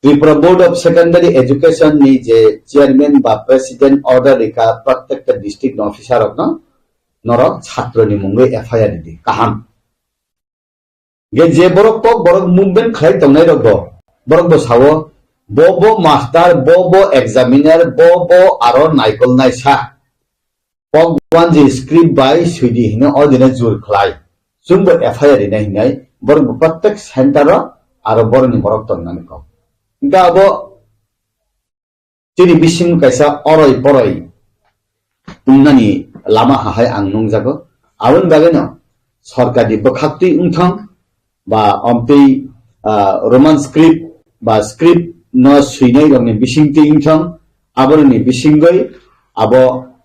Tripura board of secondary education नि जे चेयरमैन बा प्रेसिडेंट ऑर्डर रेखा प्रत्येक डिस्ट्रिक्ट ऑफिसर न नरक छात्र नि मुंगे एफआईआर दि काहाम गे जे बरक मूवमेंट खाय तंगनाय रगो बरक बसावो बोबो मास्टर बोबो एग्जामिनर बोबो आरो नाइकल नाइसा KOKBOROK जे स्क्रिप्ट बाय सुदी हिने ऑर्डिनल जुल खलाय जुंबो एफआईआर नि हिनाय बरक प्रत्येक सेंटर आरो बरनि बरक तंगनानै को इनका अब तिनि बिसिं कैसा अरय परय उन्नानि लामा हाय आं नंजागो आवन बागैनो सरकारनि बखाक्ति उंथां बा अम्पै रोमान स्क्रिप्ट बा स्क्रिप्ट न सुइनाय रंनि बिसिंति उंथां आबरनि बिसिंगै अब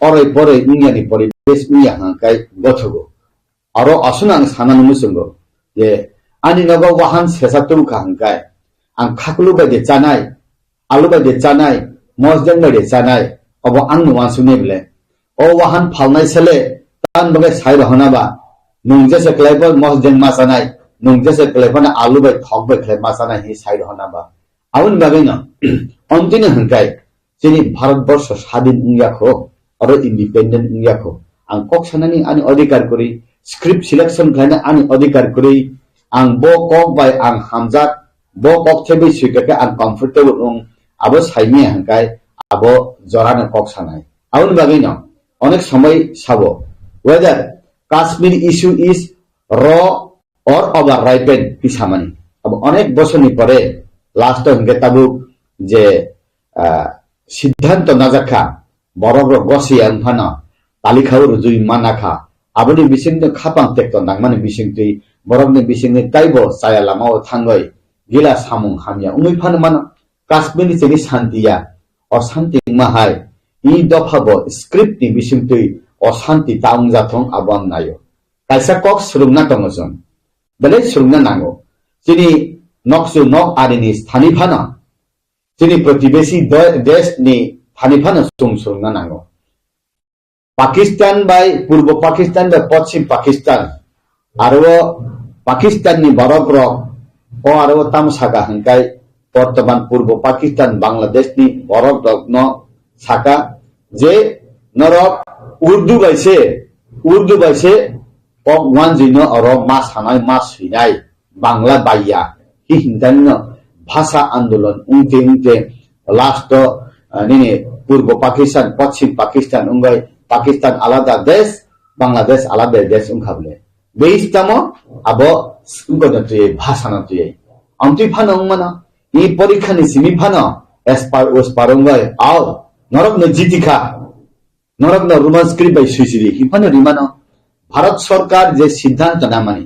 अरय परय उन्यानि परिबेस उन्या हांकाय गथगो आरो असुनां सानानु मुसंगो जे आनि नगो वाहन सेसातु हांकाय आं खाकलु बायदि जानाय आलु बायदि जानाय मसदेन बायदि जानाय अब आं नुवासुने बेले o wahan phalnai sele tan bagai sai rahana ba nung jese klaibo mos jeng masanai nung jese klaibo na alu bai thok bai klai masanai hi sai rahana ba awun bagai na ontine hangkai jeni bharatbors স্বাধীন ungyakho aro independent ungyakho ang kok sanani ani adhikar kori script selection khaina ani adhikar kori ang bo kok bai ang hamjak bo kok thebe sikake ang comfortable abo saimi hangkai abo jorana kok sanai awun bagai na onek সময় sabo whether Kashmir issue is raw or overripened ki samani abo onek bochoni pore last hingge tabu je সিদ্ধান্ত নাজাখা বরগ্র গসি আনফানা তালিখাও রুজুই মানাখা আবনি বিসিংতে খাপাং টেক্ত নাংমানি বিসিংতে বরগনি বিসিংনি তাইবো চায়া লামাও থাঙ্গই গিলা সামুং হামিয়া উমই fun মান কাশ্মীরি চেনি শান্তিয়া অশান্তি মাহাই ই দফাবো স্ক্রিপ্টনি বিসিংতে অশান্তি তাউং জাথং আবাং নাयो কাইসা cock সুরুংনা টংজন বেলে সুরুংনা নাঙ্গো যিনি নকসু knock আরিনি স্থানী ফানা যিনি প্রতিবেশী দেশ নি ফানিফানো সুংসুংনা নাঙ্গো Pakistan by Purba Pakistan by পশ্চিম পাকিস্তান আরো পাকিস্তান নি বরগ্র ও আরো তামসাকা হংকাই বর্তমান পূর্ব পাকিস্তান বাংলাদেশ নি বরগ্র ন সাকা যে নরক উর্দু বাইছে কক ওয়ান জিন অর মাস হানাই মাস হইনাই বাংলা বাইয়া হি হিন্দান ভাষা আন্দোলন উনতে লাস্ট নিনে পূর্ব পাকিস্তান পশ্চিম পাকিস্তান উঙ্গই পাকিস্তান আলাদা দেশ বাংলাদেশ আলাদা দেশ উঙ্খাবলে বেইস্তামো আবো উঙ্গদতে ভাষা নতুই আমতি ফানো মানা ই পরীক্ষানি সিমি ফানো এসপার ওসপার উঙ্গই আও নরক ন জিতিখা নরক ন রোমান স্ক্রিপ্ট বাই সুইসিরি হিফানো রিমানো ভারত সরকার যে সিদ্ধান্ত না মানি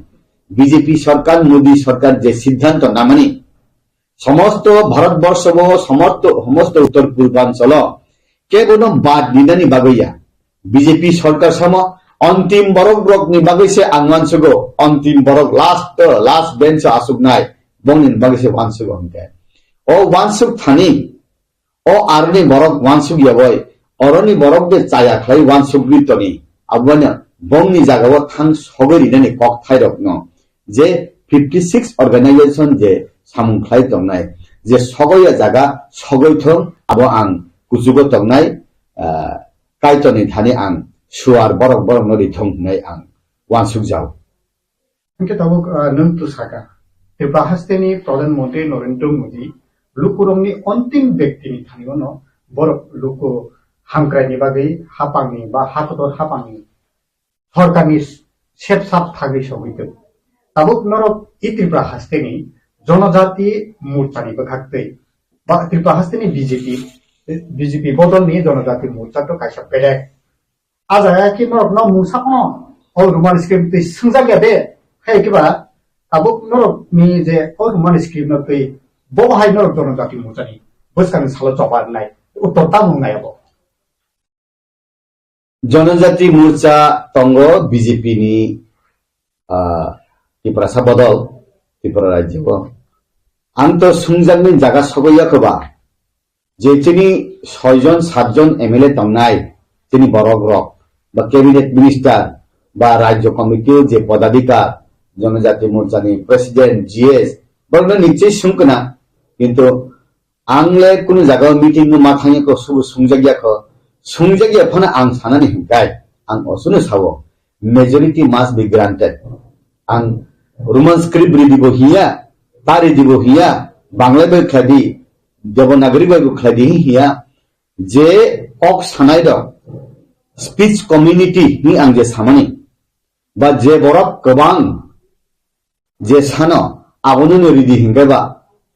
বিজেপি সরকার মোদী সরকার যে সিদ্ধান্ত না মানি সমস্ত ভারতবর্ষ সমস্ত উত্তর পূর্বাঞ্চল কেবল বাদ নিদানি বাগৈয়া বিজেপি সরকার সম অন্তিম বরক ব্রক নি বাগৈছে আংমানসুগো অন্তিম বরক লাস্ট বেঞ্চ আসুক নাই বংনিন বাগৈছে ওয়ানসুগো হংকে ও ওয়ানসুক থানি ও আরনি বরক ওয়ানসুক ইয়াবই অরনি বরক দে চায়া খাই ওয়ানসুক গ্রিতনি আবওয়ানা বংনি জাগাও থাং সগরি নানি কক থাই রকন যে 56 অর্গানাইজেশন যে সামুংখ্লাই তংনাই যে সগয়া জায়গা সগৈথং আবো আং কুচুগো তংনাই কাইতনি থানি আং সুয়ার বরক বরক নদী থংনাই আং ওয়ানসুক যাও Angke tabuk nung tu saka. Te bahasteni প্রধানমন্ত্রী নরেন্দ্র মোদী লুকুরংনি অন্তিম ব্যক্তিনি থানিওনো বরক লুকু হামক্রাইনি বাগৈ হাপাংনি বা হাতদর হাপাংনি সরকারনি সেপসাপ থাগৈ সগৈতে tabuk norok i Tripura hasteni জনজাতি মোর্চানি বখাকতে বা ত্রিপুরা হাস্তিনি বিজেপি বদল নিয়ে জনজাতি মোর্চা তো কাইসা বেলেগ আজায়া কি নরক ন মুসা কোন ও রুমান স্ক্রিপ্ট সংজাগিয়া দে হাই কিবা তাবুক নরক নি যে ও রুমান স্ক্রিপ্ট নতই বহাই নরক জনজাতি মোর্চানি বসকান সালো চপার নাই উত্তর তামু নাই আবো জনজাতি মোর্চা তঙ্গ বিজেপি নি ত্রিপুরা বদল ত্রিপুরা রাজ্য আন্ত সুংজাংনি জায়গা সগৈয়াকবা যে তিনি 6 জন 7 জন এমএলএ তংনাই তিনি বরগ্রক বা ক্যাবিনেট মিনিস্টার বা রাজ্য কমিটির যে পদাধিকার জনজাতি মোর্চানি প্রেসিডেন্ট জিএস বলবে নিশ্চয়ই সুংকনা কিন্তু আংলে কোন জায়গা মিটিং মাথানি কো সুংজাগিয়া ফনা আং সানানি হিংকাই আং অসুনে সাবো মেজরিটি মাস্ট বি গ্রান্টেড আং রোমান স্ক্রিপ্ট দিব হিয়া তারি দিব হিয়া বাংলা বই খাদি দেবনাগরী বই খাদি হিয়া যে কক সানাই দ স্পিচ কমিউনিটি নি আং যে সামানি বা যে বরক গোবাং যে সানো আবননি রিদি হিংগাবা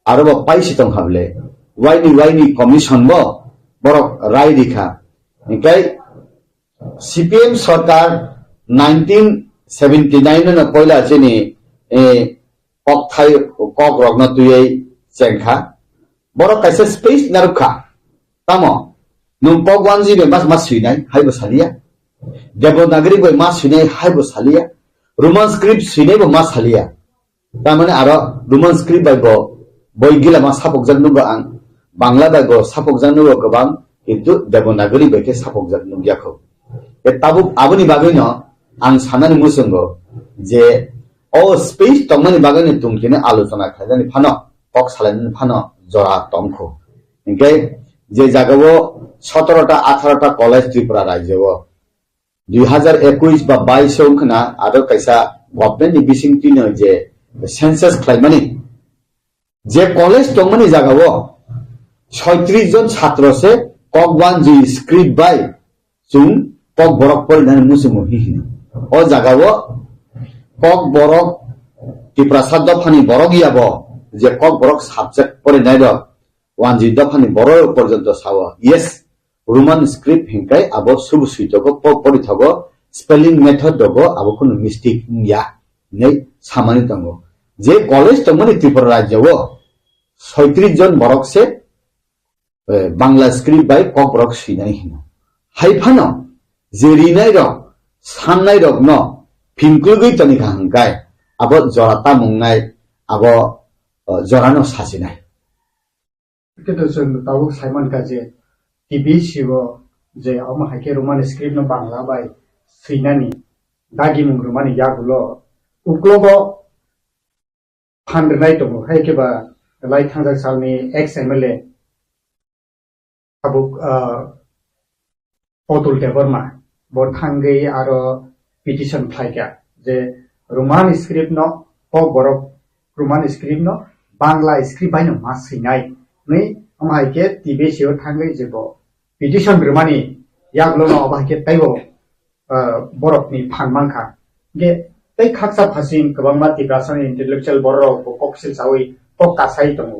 আরো বা পাইছি তং হাবলে ওয়াইনি কমিশন ব বরক রায় দিখা ইনকাই সিপিএম সরকার 1979 না পয়লা চেনি কক রগ্ন তুই চেংখা বড় কাইসে স্পেস নারুখা তামো নুম কক ওয়ানজি বে মাস সুইনাই হাইবো সালিয়া দেবনাগরী বই মাস সুইনাই হাইবো সালিয়া রোমান স্ক্রিপ্ট সুইনাই বো মাস সালিয়া তার মানে আরো রোমান স্ক্রিপ্ট বাইবো বই গিলা মা সাপক জানুগো আং বাংলা বাইবো সাপক জানুগো গোবাং কিন্তু দেবনাগরী বাইকে সাপক জানুগিয়াখো tabu aboni bagui no ang sanani musungo je o space tongmani bagui ni tungkine alochona khaijani phano kok salani phano jora tongkho inke je jagao 17টা 18টা কলেজ ত্রিপুরা রাজ্যও 2021 বা 22 সংখ্যা আরো কাইসা গভর্নমেন্ট বিসিংটি ন যে সেন্সাস খাইমানি যে কলেজ তংমানি জাগাও 36 জন ছাত্র সে ককবান জি স্ক্রিপ্ট বাই চুং ককবরক পরিধান মুসুমহি ও জাগাও ককবরক ত্রিপুরা সাদ্দ ফানি বরগিয়াব যে ককবরক সাবজেক্ট পরিধান ওয়ান জি দফানি বড় পর্যন্ত সাওয়া ইয়েস রোমান স্ক্রিপ্ট হিংকাই আবো সুবু সুইতগো পরিথগো স্পেলিং মেথড দগো আবো কোনো মিস্টেক ইয়া নেই সামানি দঙ্গো যে কলেজ তমনি ত্রিপুরা রাজ্যও 36 জন বরক সে বাংলা স্ক্রিপ্ট বাই ককবরক সিনাই হিনো হাইফানো যে রিনাই রক সাননাই রক ন ফিনকুলগৈ তনিকা হাংকাই আবো জরাতা মুংনাই আবো জরানো সাজিনাই কিন্তু তাও সাইমন কাজে টিভি শিব যে আমার হাইকে রোমান স্ক্রিপ্ট নো বাংলা বাই সৈনানি দাগি মুং রোমানি ইয়াগুলো উগ্লব ফান্ডনাই দङ হাইকে বা লাই থাंजाक सालनि एक्स एमएलए आबुक अतुल देबरमा बो थांगै आरो पिटिशन फ्लाइका जे रोमान स्क्रिप्ट नो KOKBOROK रोमान स्क्रिप्ट नो बांग्ला स्क्रिप्ट बायनो मा सैनाय नै अमाइके टिभि सिओ थांगै जेबो पिटिशन ब्रमानि याग्लो नो अबाइके ताइबो बरफनि फानमानखा गे तै खाकसा फासिन गोबां टिप्रासानि इन्टेलेक्चुअल बरफ ककसिल सावै कक कासाइ दङ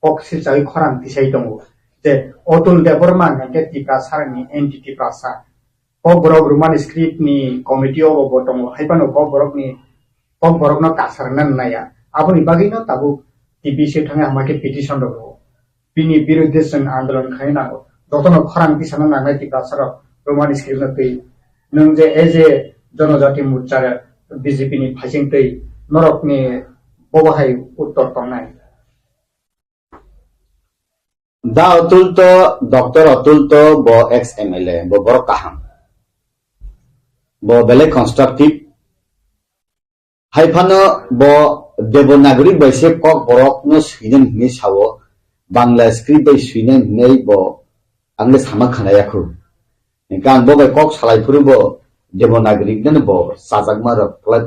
ककसिल सावै खरां दिसाइ दङ जे अतुल देबरमा के टिप्रासानि एन्टि टिप्रासा KOKBOROK रोमान स्क्रिप्टनि कमिटि अफ दङ हाइपानो KOKBOROK नो कासारनान नाया आबनि बागैनो ताबु टिभि सिओ थांगा हामाके पिटिशन दङ बिनि बिरुद्धे जों आन्दोलन खालामनांगौ दतनो खरां दिसानो नांनाय टिप्रासार रोमान स्क्रिप्ट नतै नों जे एज ए जनजाति मोर्चा बीजेपी नि फाइसिं तै नरकनि बबाहाय उत्तर तंनाय दा अतुल तो डॉक्टर अतुल तो बो एक्स एमएलए बो बरो काहाम बो बेले कंस्ट्रक्टिव हाइफानो बो देवनागरी बैसे KOKBOROK नो सुइनन हिनि सावो बांग्ला स्क्रिप्ट बै सुइनन हिनै बो आंले सामा खानायाखौ गान बो बै कक सालायफुर बो देवनागरी नन बो साजागमा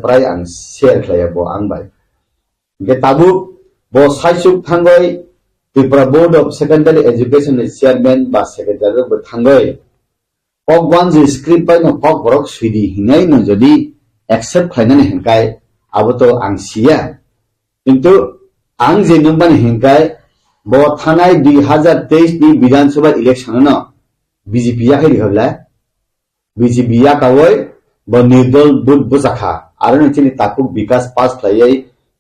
प्राय आं शेयर खालाया बो आं बाय गे ताबु बो साइसुक थांगै Tripura board of secondary education chairman बा सेक्रेटारि बो थांगै KOKBOROK जे स्क्रिप्ट बाय नो KOKBOROK सुइदि हिनै न जदि एक्सेप्ट खालायनानै हेंकाय आबो तो आं सिया किंतु आं जे नंबानि हेंकाय बो थानाय 2023 नि विधानसभा इलेक्शन न बीजेपी या खैरि हबला बीजेपी या कावै बो निर्दल बुट बुजाखा आरो नचिनि ताकु विकास पास फ्लायै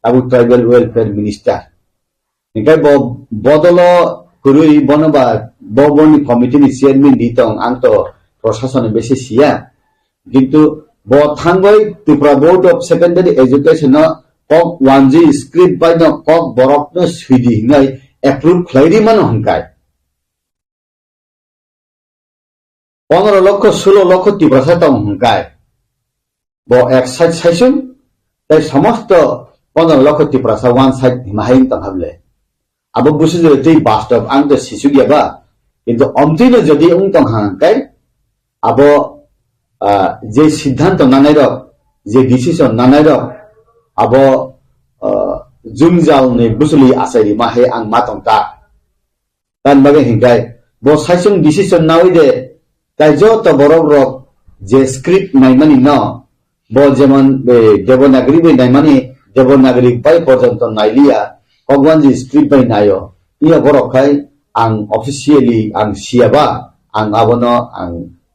ताबु ट्राइबल वेलफेयर मिनिस्टर निकाय बो बदलो कुरुइ बनबा बबनि कमिटि नि चेयरमैन दितों आं तो प्रशासन बेसे सिया किंतु बो थांगै Tripura board of secondary education KOK1G script बाय नो KOKBOROK नो सुइदि हिनै एप्रुव खालायरि मान हंकाय 15 লক্ষ 16 লক্ষ ত্রিপুরা তং হংকায় বো এক সাইড সাইসুন তাই সমস্ত 15 লক্ষ ত্রিপুরা ওয়ান সাইড হিমাহাইন তং হাবলে আবো বুঝে যে এই বাস্তব আং তো শিশু গিয়াবা কিন্তু অন্তিম যদি উং তং হাংকায় আবো যে সিদ্ধান্ত নানাই রক যে ডিসিশন নানাই রক আবো जुमजाल ने बुसुली आसाई माहे आं मातंता तान बागे हिंगाय बो साइसुं डिसिजन नावै दे ताइजो तो बरक रक जे स्क्रिप्ट नाइमानी न बो जेमन बे देवनागरी बे नाइमानी देवनागरी बाय पर्यंत नाइलिया KOKBOROK स्क्रिप्ट बाय नायो इया बरखाय आं अफिशियली आं सियाबा आं आबनो आं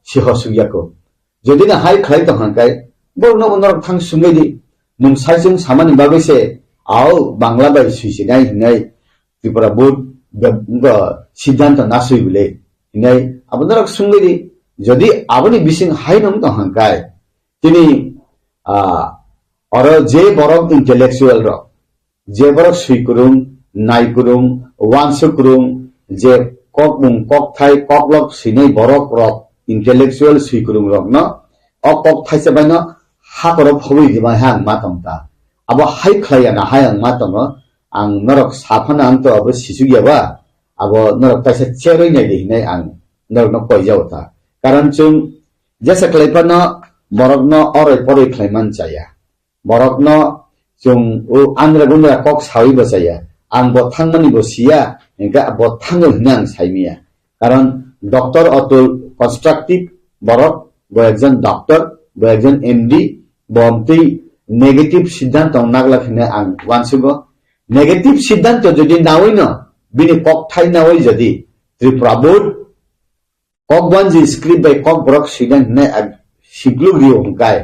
सिहसुयाको जदिना हाय खाय तो हांकाय बरनो बनर थां सुंगैदि नों साइसुं सामानि बागैसे आओ बांग्ला बाय सुइसिनाय हिनै त्रिपुरा बोर्ड सिद्धांत नासुइ बिले हिनै आबनरक सुंगैदि जदि आबनि बिसिं हाय नम तो हांकाय तिनि अरो जे बरक इंटेलेक्चुअल रक जे बरक सुइकुरुं नाइकुरुं वानसुकुरुं जे ककमुं ककथाय ककलक सिनै बरक रक intellectual suikurum rok no o kok thaisa bai no ha korok phobui diba hang ma tongta abo hai khlaya na hayang ma tongo ang norok saphana ang to abo sisu giaba abo norok taisa cheroi nai dei ang norok no koi jawta karon chung jesa khlaipa no borok no oroi poroi khlaiman chaya borok no chung o andra gundra kok sawi ba chaya ang bo thangmani bo sia engka bo thangol hinang saimia karon doctor Atul constructive Borok bo একজন doctor bo একজন MD বমতি negative সিদ্ধান্ত নাগলা ফিনে আং ওয়ানসুগো negative সিদ্ধান্ত যদি নাওই ন বিনি cock ঠাই নাওই যদি Tripura board kokbanji script by KOKBOROK sidan ne siglu rio hungkai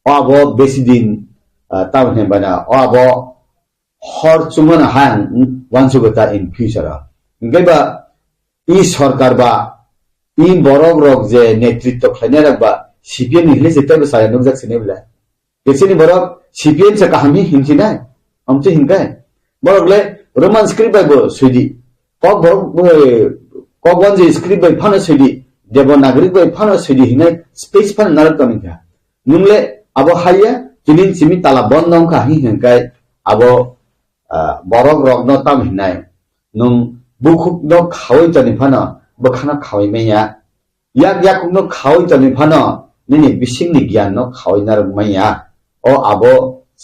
abo besidin tawne bana abo hor chumana hang wansugota in future ngai ba ই সরকার বা ই বড় রক যে নেতৃত্ব খাইনারা বা সিপিএম নিলে যেতে হবে সায়া নুক যাচ্ছে নেবলা গেছিনি বড় সিপিএম সে কাহামি হিংসি নাই আমতে হিংকায় বড়গলে রোমান স্ক্রিপ্ট বাই সুইদি কক বড় kokban je script by phana sidi debo nagorik by phana sidi hinai space phana narak kamika nungle abo haya kinin simi tala bondong ka hi hengkai abo borok rogno tam hinai nung bukhuk no khawai tani phana bokhana khawai meya yak yakuk no khawai tani phana nini bising ni gyan no khawai nar meya o abo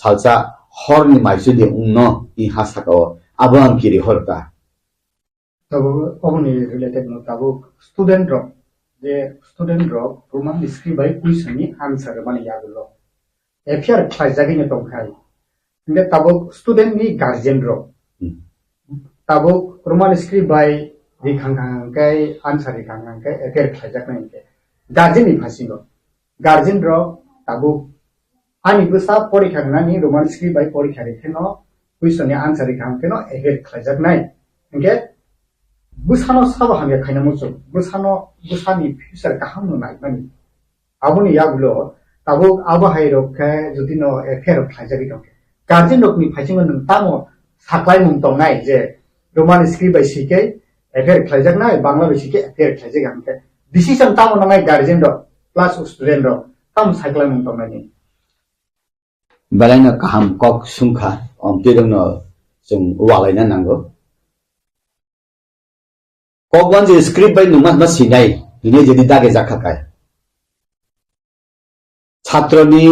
salsa horni maisudi unno I hasako abo ankiri horta tabo omni related no tabo student rock the student rock roman script by question ni answer mane yagulo affair khaijagi ne tongkhai inde tabo student ni guardian rock tabo roman script by dikhang kai answer dikhang kai affair khaijak nai ke guardian ni phasino guardian rock tabo ani busa porikha ni roman script by porikha rekheno question ni answer dikhang ke no affair khaijak nai nge busano sabo hamya khaina mucho busani future kaham no nai mani abuni yagulo tabo abo hairo kha jodi no affair khaijagi dong guardian rok ni phaisingo nung tamo saklai mung tong nai je roman script by sike affair khaijak nai bangla by sike affair khaijak hamke decision tamo nai guardian rok plus student rok tam saklai mung tong nai balaina kaham kok sungkha omtirong no sung walaina nango kokban je script by numas mas sinai ini jadi dage jakakai ছাত্রনি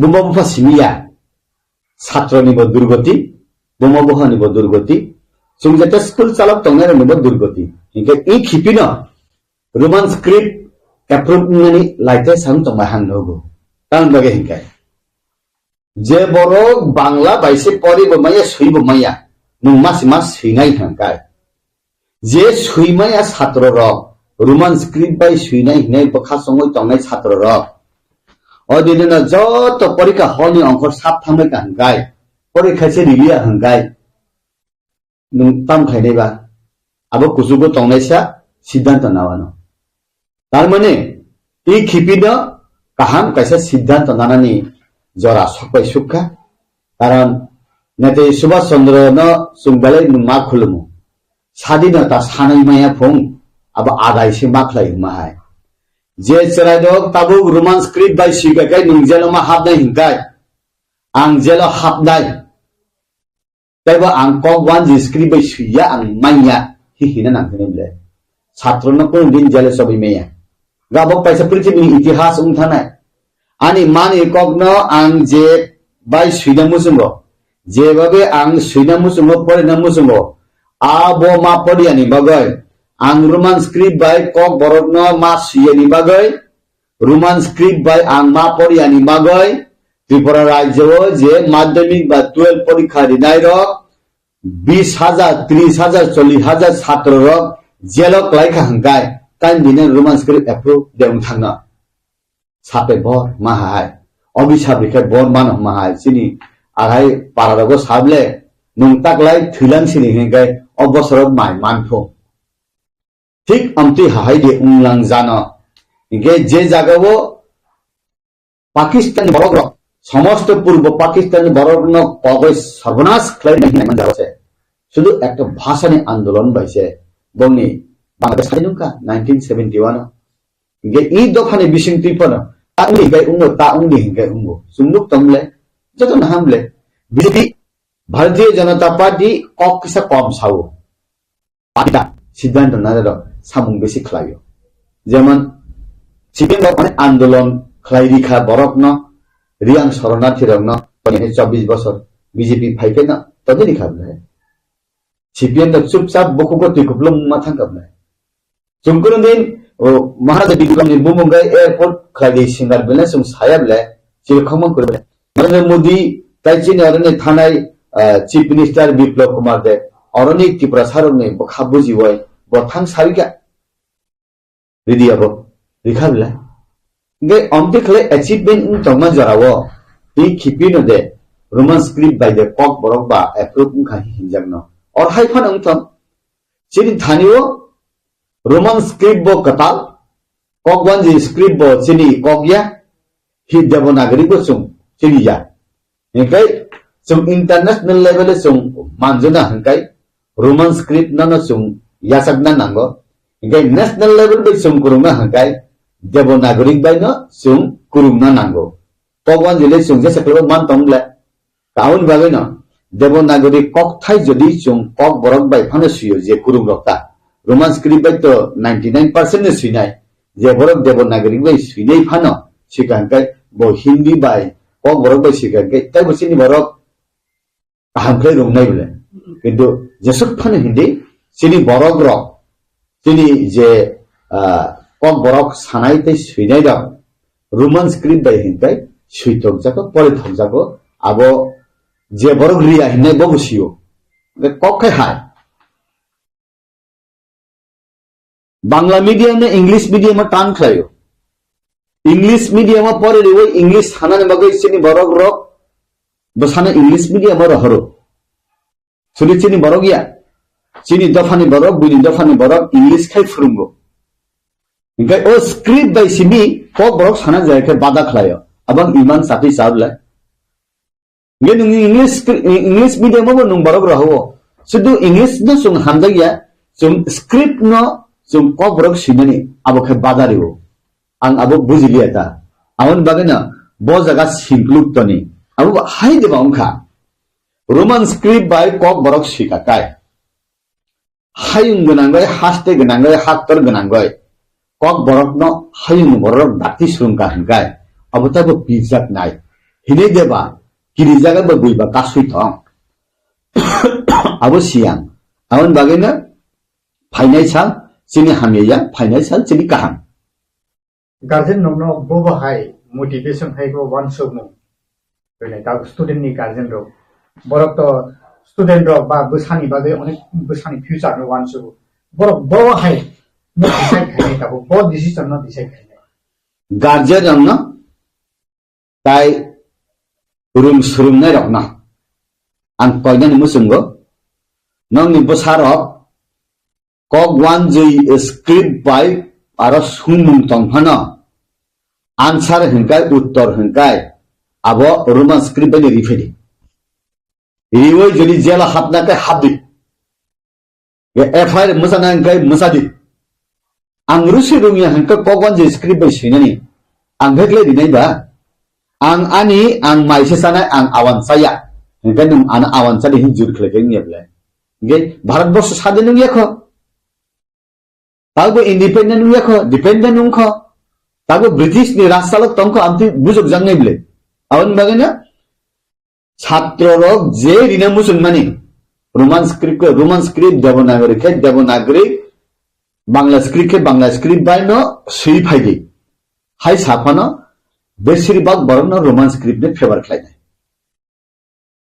বুমবুফা সিমিয়া ছাত্রনি ব দুর্গতি বুমবুফানি ব দুর্গতি সুংজাতে school চালক তংনারে নিব দুর্গতি ইনকে ই খিপিন Roman script approve নানি লাইতে সাং তংবা হাং নগো তাং বাগে হিংকাই যে বড় বাংলা বাইসে পড়িব মাইয়া সুইব মাইয়া নুং মাস মাস সিনাই হাংকাই যে সুইমায়া ছাত্র রক রোমান স্ক্রিপ্ট বাই সুইনাই হিনাই বখা সঙ্গই তংনাই ছাত্র রক অদিনে যত পরীক্ষা হলনি অঙ্ক সাপ থামে হাঙ্গাই পরীক্ষা সে রিলিয়া হাঙ্গাই নুং তাম খাইনাইবা আবো কুসুগো তংনাইসা সিদ্ধান্ত নাওয়ানো তার মানে ই খিপিন কাহাম কাইসা সিদ্ধান্ত নানানি জরা সবাই সুখা কারণ নেতে সুভাষ চন্দ্র ন সুংবালাই মা খুলুমু স্বাধীনতা সানাই মায়া ফং আবার আদাইসে মাখলাই মাহায় যে চেরাইদক তাবুক রোমান স্ক্রিপ্ট বাই সিগাকাই নুং জেল মা হাবনাই হিংকাই আং জেল হাবনাই তাইবা আং kokban যে স্ক্রিপ্ট বাই সুইয়া আং মাইয়া হি হিনা নাংখনেবলে ছাত্রন কোন দিন জেলে সবই মেয়া গাবক পাইসা পৃথিবীর ইতিহাস উংথানাই আনি মানি কগ্ন আং যে বাই সুইনা মুসুঙ্গ যেভাবে আং সুইনা মুসুঙ্গ পরিণাম মুসুঙ্গ abo ma podiani bagai ang roman script by KOKBOROK no ma siyani bagai roman script by ang ma podiani bagai Tripura rajyo je madhyamik ba 12 porikha rinai rok 20,000 30,000 40,000 ছাত্র রক জেলক লাইখা হাঙ্গাই কান দিনে রোমান স্ক্রিপ্ট অ্যাপ্রুভ দেম থাঙ্গা সাপে বর মাহাই অভিশাপ রেখে বর মানব মাহাই চিনি আড়াই পারারগো সাবলে নুংতাকলাই থুইলাং সিনি হেঙ্গাই অবসরত মাই মানফো ঠিক আমতি হাহাই দে উংলাং জানো ইগে যে জাগাবো পাকিস্তানি বড় সমস্ত পূর্ব পাকিস্তানি বড় কগজ সর্বনাশ খাই নাই যাচ্ছে শুধু একটা ভাষানি আন্দোলন বাইছে বংনি বাংলাদেশ স্বাধীনতা 1971 ge I dofani bising tipana ta uni gai ungo ta uni hingai ungo sumluk tomle joton hamle BJP Bharatiya Janata Party kok kisa kom sawo party siddhant nadaro samung besi khlayo যেমন CPM মানে আন্দোলন খাইরিখা বরক ন রিয়াং শরণার্থী রং ন 24 বছর BJP ফাইফে না তাদেরই খাবলে সিপিএম চুপচাপ বকুকো তুইকুবলম মাথা কাবলে চুমকুন দিন ও মহারাজা বিক্রমনি বুমুঙ্গাই এয়ারপোর্ট খাইরি সিঙ্গার বেলে সুম সায়াবলে চিরখমন করবে নরেন্দ্র মোদি তাইচিনি অরনে থানায় চিফ মিনিস্টার বিপ্লব কুমার দে অরনিক ত্রিপুরা সারনে বখাবুজি ওই বথাং সারিকা রিদিয়াবো রিখাবলে গে অমতিখলে অ্যাচিভমেন্ট তমা জরাও ই খিপিনো দে রোমান স্ক্রিপ্ট বাই দে কক বরক বা অ্যাপ্রুভ খাহি হিনজাগনো और हाइफन अंतम चिनी थानियो रोमन स्क्रिप्ट बो कताल कॉकवन जी स्क्रिप्ट बो चिनी कॉकया हि देवनागरी को सुम चिनी या हंकाई सुम इंटरनेशनल लेवल सुम मानजना हंकाई रोमन स्क्रिप्ट न सुम यासकना नांगो हंकाई नेशनल लेवल बे सुम कुरुंगा हंकाई देवनागरी बाय न सुम कुरुंगा नांगो कॉकवन जी ले सुम जे सकलो मान तंगले काउन बागे न देवनागरी ककथाई जदि जों कक बरक बाय फानो सुयो जे कुरुम रक्ता रोमान स्क्रिप्ट बाय तो 99% ने सुइनाय जे बरक देवनागरी बाय सुइनाय फानो सिकांकाय बो हिंदी बाय कक बरक बाय सिकांकाय ताय बसिनि बरक हामफ्ले रोंनाय बले किन्तु जेसक फानो हिंदी सिनि बरक रक सिनि जे कक बरक सानाय ताय सुइनाय दं रोमान स्क्रिप्ट बाय हिंकाय सुइथक जाको परे थक जाको आबो जे बरक रिया हिने बबुसियो कक हाय बांग्ला मीडियम ने इंग्लिश मीडियम में टान खायो इंग्लिश मीडियम में पढ़े रे इंग्लिश हाना बगै सिनि बरक रक बसाने इंग्लिश मीडियम में रहरो सुनि चिनि बरक या चिनि दफानि बरक बुनि दफानि बरक इंग्लिश खाय फुरुंगो इनकाय ओ स्क्रिप्ट बाय सिनि कक बरक साना जायके बादा खायो अबं इमान साथि साबला ये नुंग इंग्लिश मीडियम में नुंग बरक रहो सुदु इंग्लिश न सुंग हमदगिया सुंग स्क्रिप्ट न सुंग कक बरक सिननि आबो खे बादारिओ आं आबो बुजिलिया ता आवन बागेना बो जगा सिंक्लुक तनि आबो हाय देबा उनखा रोमान स्क्रिप्ट बाय कक बरक सिका काय हायुं गनांगय हास्ते गनांगय हाक्तर गनांगय कक बरक न हायुं बरक दाति सुंगा हंगाय आबो ताबो पिजाक नाय हिने देबा kiri jaga bagui ba kasui thong abo siang awan bagena financial sini hamya financial sini kaham guardian नमनो बोबो हाय मोटिवेशन हाय को वन सोमो बेले ता स्टूडेंट नि गार्जेन रो बरक तो स्टूडेंट रो बा बसानी बागे अनेक बसानी फ्यूचर रो वन सोमो बरक बोबो हाय न डिसाइड खाने ता बो डिसीजन न डिसाइड खाने गार्जेन न ताई उरुम सुरुम नाय रखना आं कयनानि मुसुंगो नंनि बसारक कक वन जै स्क्रिप्ट बाय आरो सुमुं तंफाना आंसार हंकाय उत्तर हंकाय आबो रोमान स्क्रिप्ट बाय रिफेदि रिवै जदि जेला हाबनाकै हाबदि ये एफआईआर मोसाना हंकाय मोसादि आं रुसि रुमिया हंका कक वन जै स्क्रिप्ट बाय सिनानि आं भेगले दिनायबा आं आनि आं माइसे सानाय आं आवान साया हंका नों आन आवान सादि हिजुर खलेकै नियबले गे भारत वर्ष सादि नों याखो तागो इंडिपेंडेंट नों याखो डिपेंडेंट नों खो तागो ब्रिटिश नि राजसालक तंको आमति बुजक जांनायबले आवन बागेना छात्र रक जे रिना मुसलमानी Roman script Devanagari Bangla script बाय न सुई फाइदि हाय साफानो बेसिरबाग बरन रोमान स्क्रिप्ट ने फेवर खालायनाय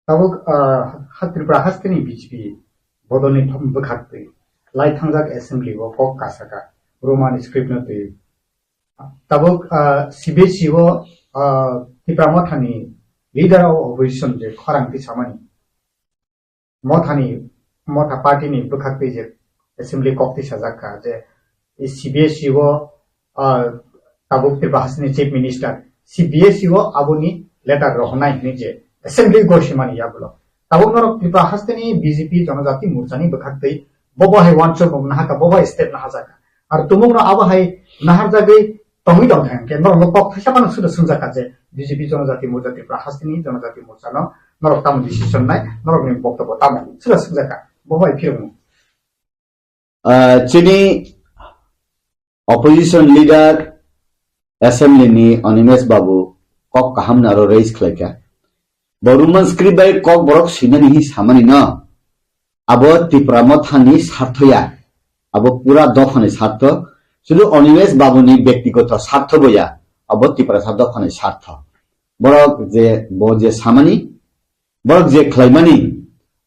ताबुक त्रिपुरा हास्टेनि बीजेपी बदलनि थम बखाक्तै लाइ थांजाक एसेंब्ली वो कक कासाका रोमान स्क्रिप्ट न तै ताबुक सीबीएसई वो त्रिपुरा मथानि लीडर ऑफ ऑपोजिशन जे खरांति सामानि मथा पार्टी नि बखाक्तै जे एसेंब्ली कक्ति साजाका जे सीबीएसई वो ताबुक त्रिपुरा हास्टेनि चीफ मिनिस्टर सीबीएसई वो आबुनि लेटर रहनाय नि जे एसेंब्ली गोसिमानि याबुलो ताबुक नरक त्रिपुरा हास्टेनि बीजेपी जनजाति मोर्चानि बखाक्तै बबो हाय वानसो नाहाका बबो स्टेट नाहाजाका आरो तुमुंग आबो हाय नाहार जागै tongwi dong kan ke norok kok siapa sudah sungjaka je BJP Jonajati Morcha Tripura Hastini Jonajati Morcha no norok tamu decision nai norok ni boktobo tamu sudah sungjaka bohai phirum chini opposition leader assembly ni Onimes Babu kok kaham naro raise khlaika boruman script by kok borok sinani hi samani na abo Tripura mothani sarthoya abo pura dofani sartho শুধু অনিমেষ বাবুনি ব্যক্তিগত স্বার্থ বইয়া of Tripura দফানি স্বার্থ বরক যে সামানি বরক যে খ্লাইমানি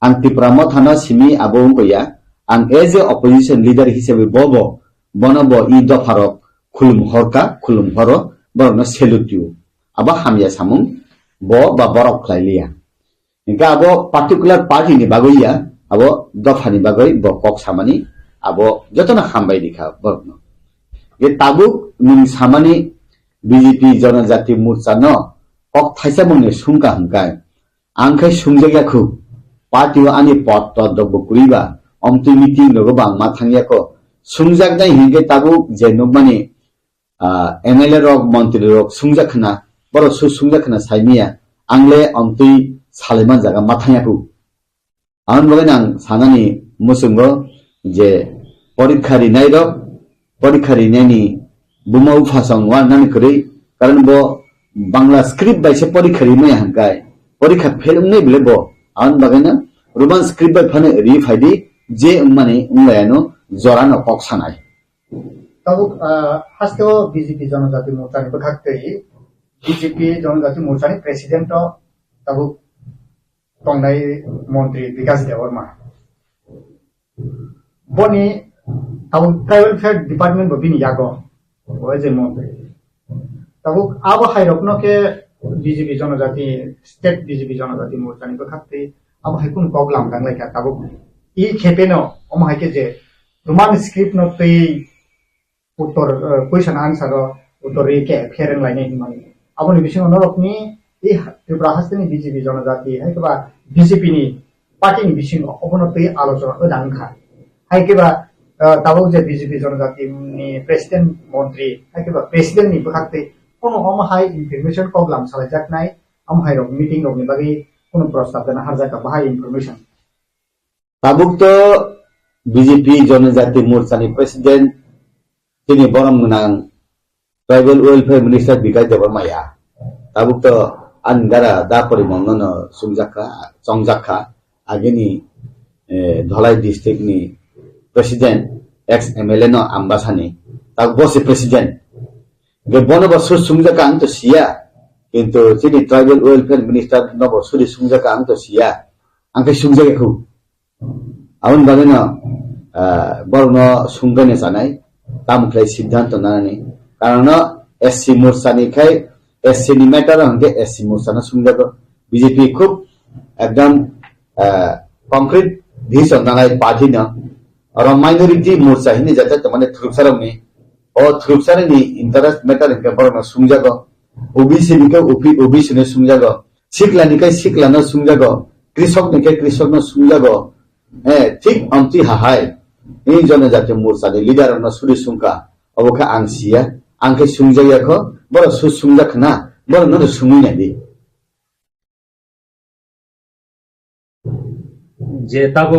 আং ত্রিপুরা মথানো সিমি আবো কইয়া আং এজ এ অপোজিশন লিডার হিসেবে বনব ই দফারক খুলুম হরকা খুলুম হর বরক সেলুটিউ আবা হামিয়া সামুং বা বরক খ্লাইলিয়া ইনকা আবো পার্টিকুলার পার্টিনি বাগইয়া আবো দফানি বাগই ব কক সামানি আবো যতনা হামবাই দিখা বরক যে তাবুক নুং সামানি বিজেপি জনজাতি মোর্চা ন কক থাইসা মনে সুংকা হংকায় আংখাই সুংজাগাখু পার্টিও আনি পদ তদব কুইবা অমতি মিটিং লগো বাংমা থাঙ্গিয়াক সুংজাগনাই হিংগে তাবুক যে নুকমানি এমএলএ রক মন্ত্রী রক সুংজাখনা বড় সুংজাখনা সাইমিয়া আংলে অমতি সালেমান জায়গা মাথায়াকু আন বলেন আং সানানি মুসুঙ্গ যে পরীক্ষারি নাই রক পরীক্ষারি নেনি বুমা উফাসং ওয়ান নানি করি কারণ বো বাংলা স্ক্রিপ্ট বাইসে পরীক্ষারি মে হাঙ্কায় পরীক্ষা ফেল উংনে বলে বো আন বাগাইনা রোমান স্ক্রিপ্ট বাই ফানে রি ফাইদি যে মানে উংলায়ানো জরানো ককসানাই তাবুক হাস্তেও বিজেপি জনজাতি মোর্চানি বখাকতেই বিজেপি জনজাতি মোর্চানি প্রেসিডেন্ট তাবুক টংনাই মন্ত্রী বিকাশ দেববর্মা বনি tabuk tribal affairs department bo bini yago oe je montre tabuk abo hairokno ke BJP jonojati state BJP jonojati morcha ni khakte abo hai kun problem ganglai ka tabuk I khepeno om hai ke je roman script no tei uttor question answer uttor re ke fereng lai nei mani abo ni bising norokni I Tripura Hastini BJP jonojati hai ke ba BJP ni party ni bising obono tei alochona odang kha hai ke ba তাবুক যে BJP জনজাতি president মন্ত্রী থাকিবা president নি বখাকতে কোনো অমহাই information problem সালাই যাক নাই আমহাই rock meeting rock নি বাকি কোনো প্রস্তাব দেনা হারজাকা বাহাই ইনফরমেশন তাবুক তো বিজেপি জনজাতি মোর্চানি প্রেসিডেন্ট তিনি বরম নাং ট্রাইবাল ওয়েলফেয়ার মিনিস্টার বিকাশ দেববর্মায়া তাবুক তো আনগারা দা পরিমঙ্গন সুংজাখা চংজাখা আগেনি ধলাই ডিস্ট্রিক্ট নি President ex MLA no ambasani tak bosi president ge bono ba sur sungja ka ang to sia kintu sini tribal welfare minister no bo suri sungja ka ang to sia ang kai sungja ke khu aun bagena borno sungane sanai tam klai siddhanto nani karana SC morsani khai SC ni matter angke SC morsana sungja ko BJP khub ekdam concrete dhison nanai party na और minority मोर्चा ही नहीं जाता तो मैंने थ्रुपसरम में और थ्रुपसर ने interest matter के पर ना सुंजा को ओबीसी ने के ओबीसी ने सुंजा को सिखला ने के सिखला ना सुंजा को कृषक ने के कृषक ना सुंजा को ठीक अंति हाय इन जनजाति मोर्चा ने लीडर ना सुरी सुंका अब के आंसिया आंके सुंजा या को बड़ा सुंजा खना बड़ा ना सुंगी नहीं दी जे ताबो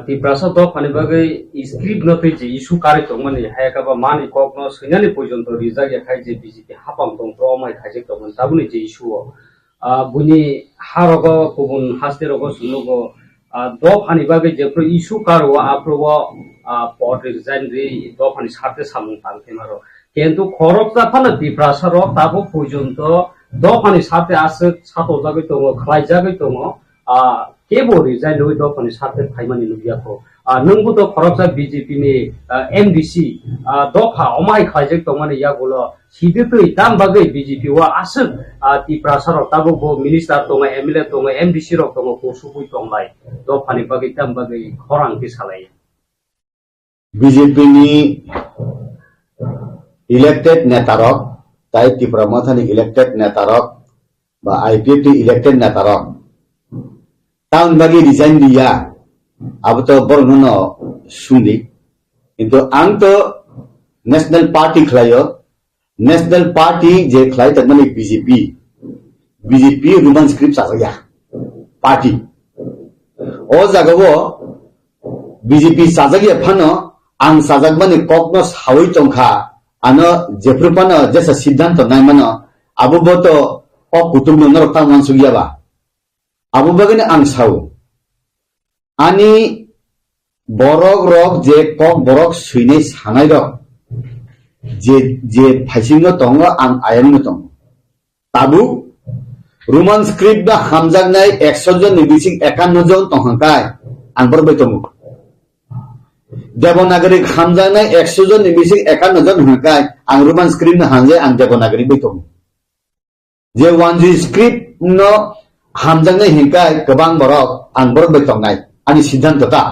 तिप्रासा द फानि बागै स्क्रिप्ट नथै जे इशु कारि तंगमनि हायाकाबा मानि ककनो सैनानि पर्यन्त रिजाग याखाय जे बीजेपी हापाम दं प्रमाय खाइजे तंगमन ताबुनि जे इशु बुनि हारग गुबुन हास्तेरग सुनुग द फानि बागै जे प्र इशु कारव आप्रव पट रिजाइन रे द फानि साथे सामुं तांथेमारो किन्तु खरकता फाना तिप्रासा र ताबो पर्यन्त द फानि साथे आसे सातो जागै तंग खलाय जागै तंग केबो रिजाइन होय दफानि साथे फाइमानि नुबियाखौ नंगौ तो खरकसा बीजेपी नि MDC दफा अमाय खाइजेक तंगमानि यागुलो सिदितै दाम बागै बीजेपी वा आसो तिप्रासा र ताबो बो मिनिस्टार तंग MLA तंग MDC र तंग पोसुबुय तंगलाय दफानि बागै दाम बागै खरांति सालाय बीजेपी नि इलेक्टेड नेतारक ताइ त्रिपुरा मथानि इलेक्टेड नेतारक बा IPT इलेक्टेड नेतारक टाउन बागी रिजाइन दिया अब तो बरनो सुंदी किंतु आंग तो नेशनल पार्टी खलायो नेशनल पार्टी जे खलाई तकमनी बीजेपी रोमन स्क्रिप्ट साजाया पार्टी ओ जागावो बीजेपी साजागिया फनो आं साजागमानि कॉकनो सावै तंखा आनो जेफ्रुपानो जेसा सिद्धांत नायमानो आबुबोतो ओ कुटुंब नरता मानसुगियाबा आबुबगने आं साव आनि borok rok je kok borok suinai sanai rok je phaisingno tongo ang ayangno tongo tabu roman script ba hamjangnai 100 jon ni bising 51 jon tonghakai ang borbai tongo devanagari hamjangnai 100 jon ni bising 51 jon hakai ang roman script na hanje ang devanagari bai tongo je wanji script no hamjangnai hikai gobang borok ang borbai tongnai ani siddhanta ta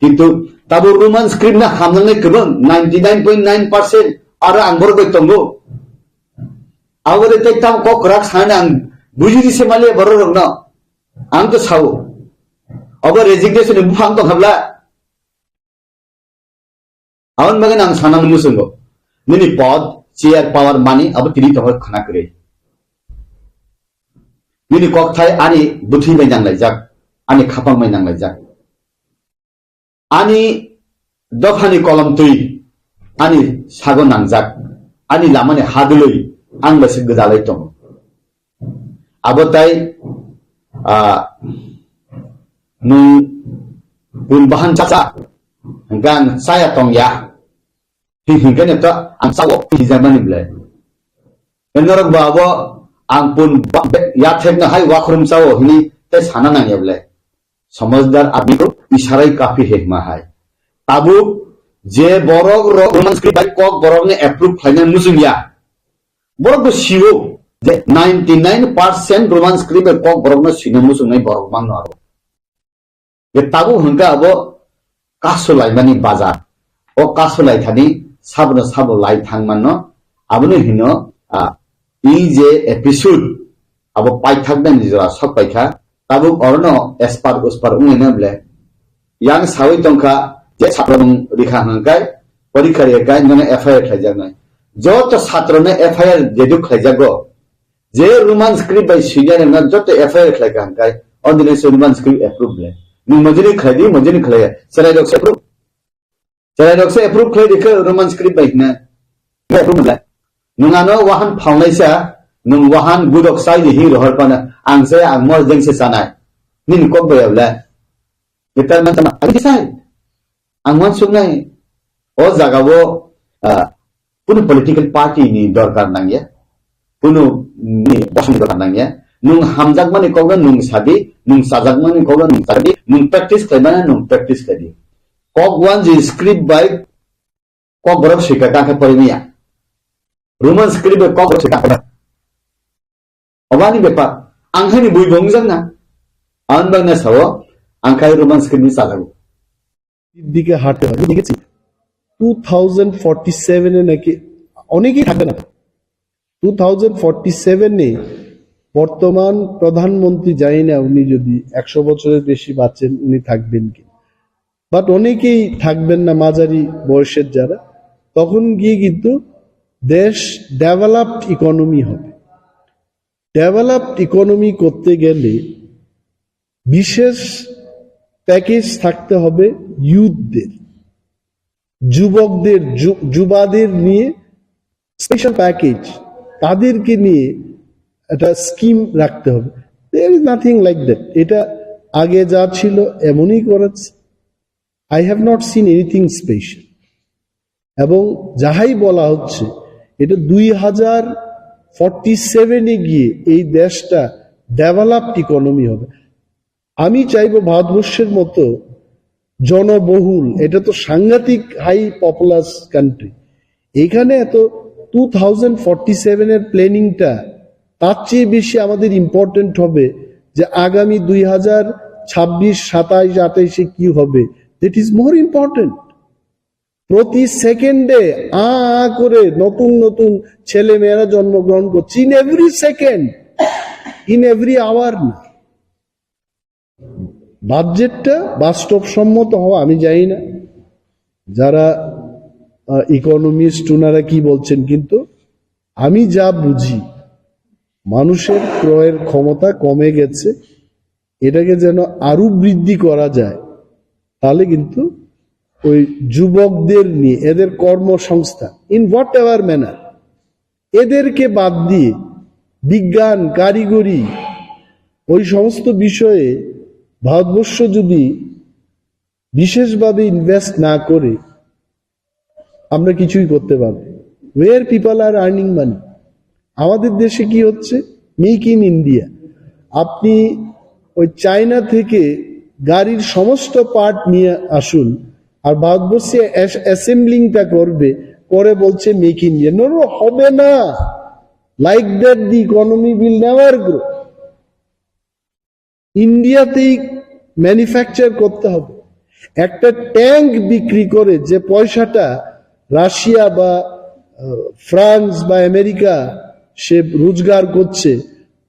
किंतु Tabo Roman script ना हमने Cubbon 99.9% आरो आं बरबै तंगो आवरे तैताम को खराक साने आं बुजिरि से माले बरो रंगनो आं तो सावो अब रेजिग्नेशन बुफां तो हबला आवन मगन आं सानान मुसंगो निनि पद चेयर पावर मानी अब तिरि तो खना करे निनि कक थाय आनि बुथि बै नांलाय जाक आनि खापां मै नांलाय जाक ani dofani kolam tui ani sago nangjak ani lamani hadului ang basi gedalai tong abotai nung pun bahan caca gan saya tong ya hinggan itu ang sawo di zaman ini enor bawa ang pun ya thekna hai wakrum sawo ini te sana nang ya blai समझदार आदमी को इशारा ही काफी हेकमा है ताबु जे बरक Roman script बाय कॉक बरक ने अप्रूव खाइना मुसुंगिया बरक तो सिओ जे 99% रोमन स्क्रिप्ट बाय कॉक बरक ने सिनो मुसुंगै बरक मांग आरो ये ताबु हंगा अब कासुलाय मानि बाजार ओ कासुलाय थानि साबनो साबो लाय थांमानो आबनो हिनो इ जे एपिसोड अब पाइथाकना निजरा सब पाइखा ताबुक अरनो एसपार उसपार उंगैना ब्ले yang sawi tongka je satrong rikha hangkai parikha rekai none FIR khaijagna joto satrone FIR jedu khaijago je roman script by senior na joto FIR khaika hangkai ondine roman script approve ble ni mojini khlaya sarai dok se approve khlai dikha roman script by na approve ble nungano wahan phaunlaisa nung wahan gudok sai hi rohar pana angse angmor jengse sanai nin kok bayabla kita macam apa sih angwan sungai oh jagawo puno political party ni dorkar nangya puno ni bosong dorkar nangya nung hamjak mani koga nung sadi nung sajak mani koga nung sadi nung practice kaimana nung practice kadi kok one ji script by kok borok shika ka parimiya roman script by kok shika obani bepa anghani bui bongjang na anbang na sawo angkai roman script ni salago দিকে হাঁটতে হবে দেখেছি 2047 এ নাকি অনেকেই থাকবে না 2047 এ বর্তমান প্রধানমন্ত্রী জানি না উনি যদি 100 বছরের বেশি বাঁচেন উনি থাকবেন কি বাট অনেকেই থাকবেন না মাঝারি বয়সের যারা তখন গিয়ে কিন্তু দেশ ডেভেলপড ইকোনমি হবে ডেভেলপড ইকোনমি করতে গেলে বিশেষ প্যাকেজ থাকতে হবে ইউথদের যুবকদের যুবাদের নিয়ে স্পেশাল প্যাকেজ তাদেরকে নিয়ে একটা স্কিম রাখতে হবে there is nothing like that এটা আগে যা ছিল এমনই করেছে I have not seen anything special এবং যাহাই বলা হচ্ছে এটা 2047 এ গিয়ে এই দেশটা ডেভেলপড ইকোনমি হবে আমি চাইবো ভারতবর্ষের মতো জনবহুল এটা তো সাংঘাতিক হাই পপুলাস কান্ট্রি এখানে এত 2047 এর প্ল্যানিংটা তার চেয়ে বেশি আমাদের ইম্পর্টেন্ট হবে যে আগামী 2026, 27, 28 কি হবে দ্যাট ইজ মোর ইম্পর্টেন্ট প্রতি সেকেন্ডে করে নতুন নতুন ছেলে মেয়েরা জন্মগ্রহণ করছে in every second in every hour না বাজেটটা বাস্তবসম্মত হওয়া আমি জানি না যারা ইকোনমিস্ট ওনারা কি বলছেন কিন্তু আমি যা বুঝি মানুষের ক্রয়ের ক্ষমতা কমে গেছে, এটাকে যেন আরো বৃদ্ধি করা যায়, তাহলে কিন্তু ওই যুবকদের নিয়ে এদের কর্মসংস্থান ইন হোয়াট এভার ম্যানার, এদেরকে বাদ দিয়ে বিজ্ঞান, কারিগরি, ওই সমস্ত বিষয়ে ভারতবর্ষ যদি বিশেষভাবে ইনভেস্ট না করে আমরা কিছুই করতে পারবো। ওয়ের পিপল আর আর্নিং মানি। আমাদের দেশে কি হচ্ছে, মেক ইন ইন্ডিয়া। আপনি ওই চায়না থেকে গাড়ির সমস্ত পার্ট নিয়ে আসুন, আর ভারতবর্ষে অ্যাসেম্বলিংটা করবে, করে বলছে মেক ইন ইন্ডিয়া। নো, হবে না। Like that the economy will never grow. ইন্ডিয়াতেই ম্যানুফ্যাকচার করতে হবে। একটা ট্যাঙ্ক বিক্রি করে যে পয়সাটা রাশিয়া বা ফ্রান্স বা আমেরিকা সে রোজগার করছে,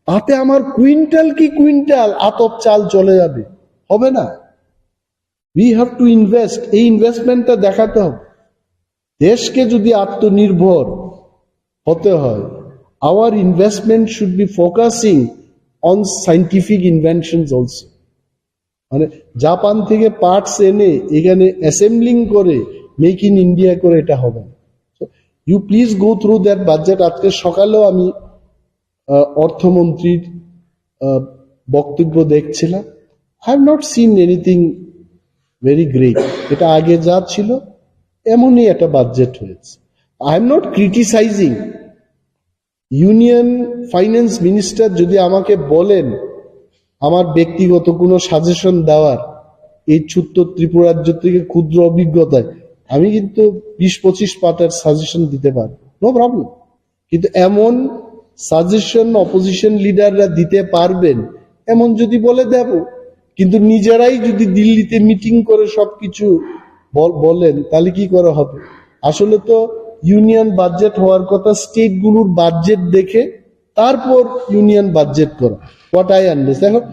তাতে আমার কুইন্টাল কি কুইন্টাল আতপ চাল চলে যাবে, হবে না। We have to invest. এই ইনভেস্টমেন্টটা দেখাতে হবে। দেশকে যদি আত্মনির্ভর হতে হয়, our investment should be focusing on scientific inventions also. মানে জাপান থেকে পার্টস এনে এখানে অ্যাসেম্বলিং করে মেক ইন ইন্ডিয়া করে এটা হবে না। You please go through that budget. আজকে সকালেও আমি অর্থমন্ত্রীর বক্তব্য দেখছিলাম। I have not seen anything very great. এটা আগে যা ছিল এমনই একটা বাজেট হয়েছে। I am not criticising. Union finance minister যদি আমাকে বলেন আমার ব্যক্তিগত কোনো সাজেশন দেওয়ার, এই ছোট্ট ত্রিপুরা রাজ্য থেকে ক্ষুদ্র অভিজ্ঞতায়, আমি কিন্তু 20-25 পাতার সাজেশন দিতে পারি, নো প্রবলেম। কিন্তু এমন সাজেশন অপোজিশন লিডাররা দিতে পারবেন এমন যদি বলে দেব, কিন্তু নিজেরাই যদি দিল্লিতে মিটিং করে সবকিছু বলেন, তাহলে কি করে হবে? আসলে তো ইউনিয়ন বাজেট হওয়ার কথা স্টেটগুলোর বাজেট দেখে তারপর ইউনিয়ন বাজেট করা। হোয়াট আই আন্ডারস্ট্যান্ড, এখন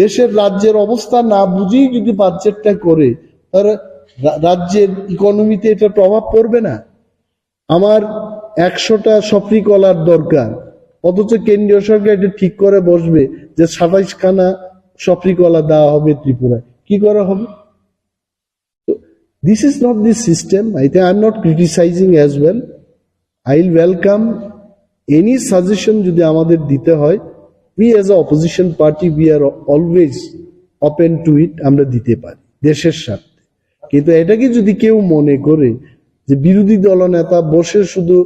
দেশের রাজ্যের অবস্থা না বুঝেই যদি বাজেটটা করে, তাহলে রাজ্যের ইকোনমিতে এটা প্রভাব পড়বে না। আমার 100টা সফরি কলার দরকার, অথচ কেন্দ্রীয় সরকার এটা ঠিক করে বসবে যে 27খানা সফরি কলা দেওয়া হবে ত্রিপুরায়, কি করা হবে? This is not the system. I think I'm not criticizing as well. I'll welcome any suggestion যদি আমাদের দিতে হয়। We as a opposition party, we are always open to it. আমরা দিতে পারি দেশের স্বার্থে। কিন্তু এটাকে যদি কেউ মনে করে যে বিরোধী দলনেতা বসে শুধু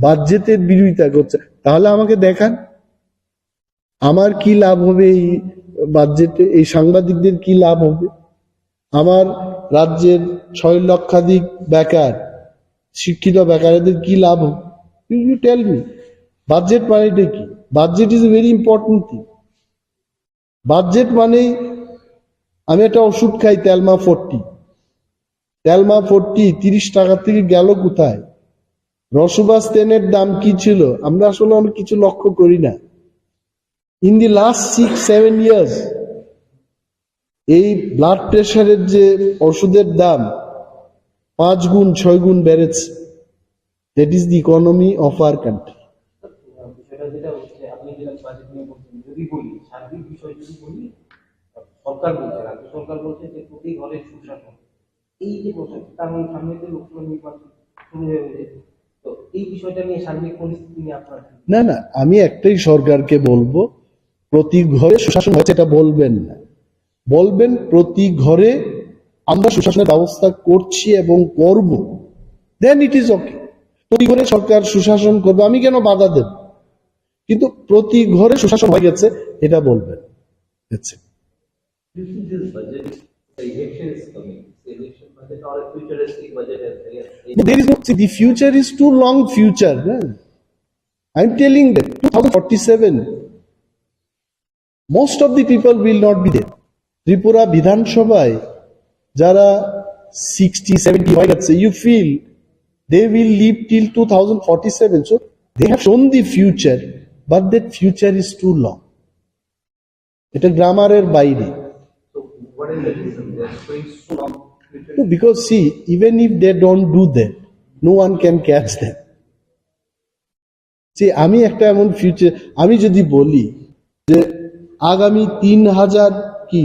বাজেটের বিরোধিতা করছে, তাহলে আমাকে দেখান আমার কি লাভ হবে এই বাজেটে, এই সাংবাদিকদের কি লাভ হবে, আমার রাজ্যের 6 লক্ষাধিক বেকার, শিক্ষিত বেকারদের কি লাভ হবে? You tell me. বাজেট মানেটা কি? Budget is a very important thing. Budget মানে আমি একটা ওষুধ খাই তেলমা 40, 30 টাকা থেকে গেল কোথায়? রসবাস তেলের দাম কি ছিল আমরা আসলে অনেক কিছু লক্ষ্য করি না। ইন দি লাস্ট 6-7 ইয়ার্স এই ব্লাড প্রেশারের যে ওষুধের দাম 5 গুণ 6 গুণ বেড়েছে। That is the economy of our country. সরকার বলছে, রাজ্য সরকার বলছে যে প্রতি ঘরে সুশাসন, এই যে বছর কারণ সামনে যে লোকসভা নির্বাচন শুরু হয়ে গেছে, তো এই বিষয়টা নিয়ে সার্বিক পরিস্থিতি নিয়ে আপনার না না, আমি একটাই সরকারকে বলবো, প্রতি ঘরে সুশাসন হয়েছে এটা বলবেন না, বলবেন প্রতি ঘরে আমরা সুশাসনের ব্যবস্থা করছি এবং করব, দেন ইট ইজ ওকে। প্রতি ঘরে সরকার সুশাসন করবে, আমি কেন বাধা দেব? কিন্তু প্রতি ঘরে সুশাসন হয়ে গেছে এটা বলবেন। There is no, see, the future is too long future. I'm telling them 2047 most of the people will not be there. Tripura Bidhan Sabhay jara 60-70 হয়ে গেছে, you feel they will live till 2047. So they have shown the future, but that future is too long. এটা গ্রামারের বাইরে। What is the reason they are showing so long? No, because see, even if they don't do that, no one can catch them. যে আমি একটা এমন future, আমি যদি বলি যে আগামী 3000 কি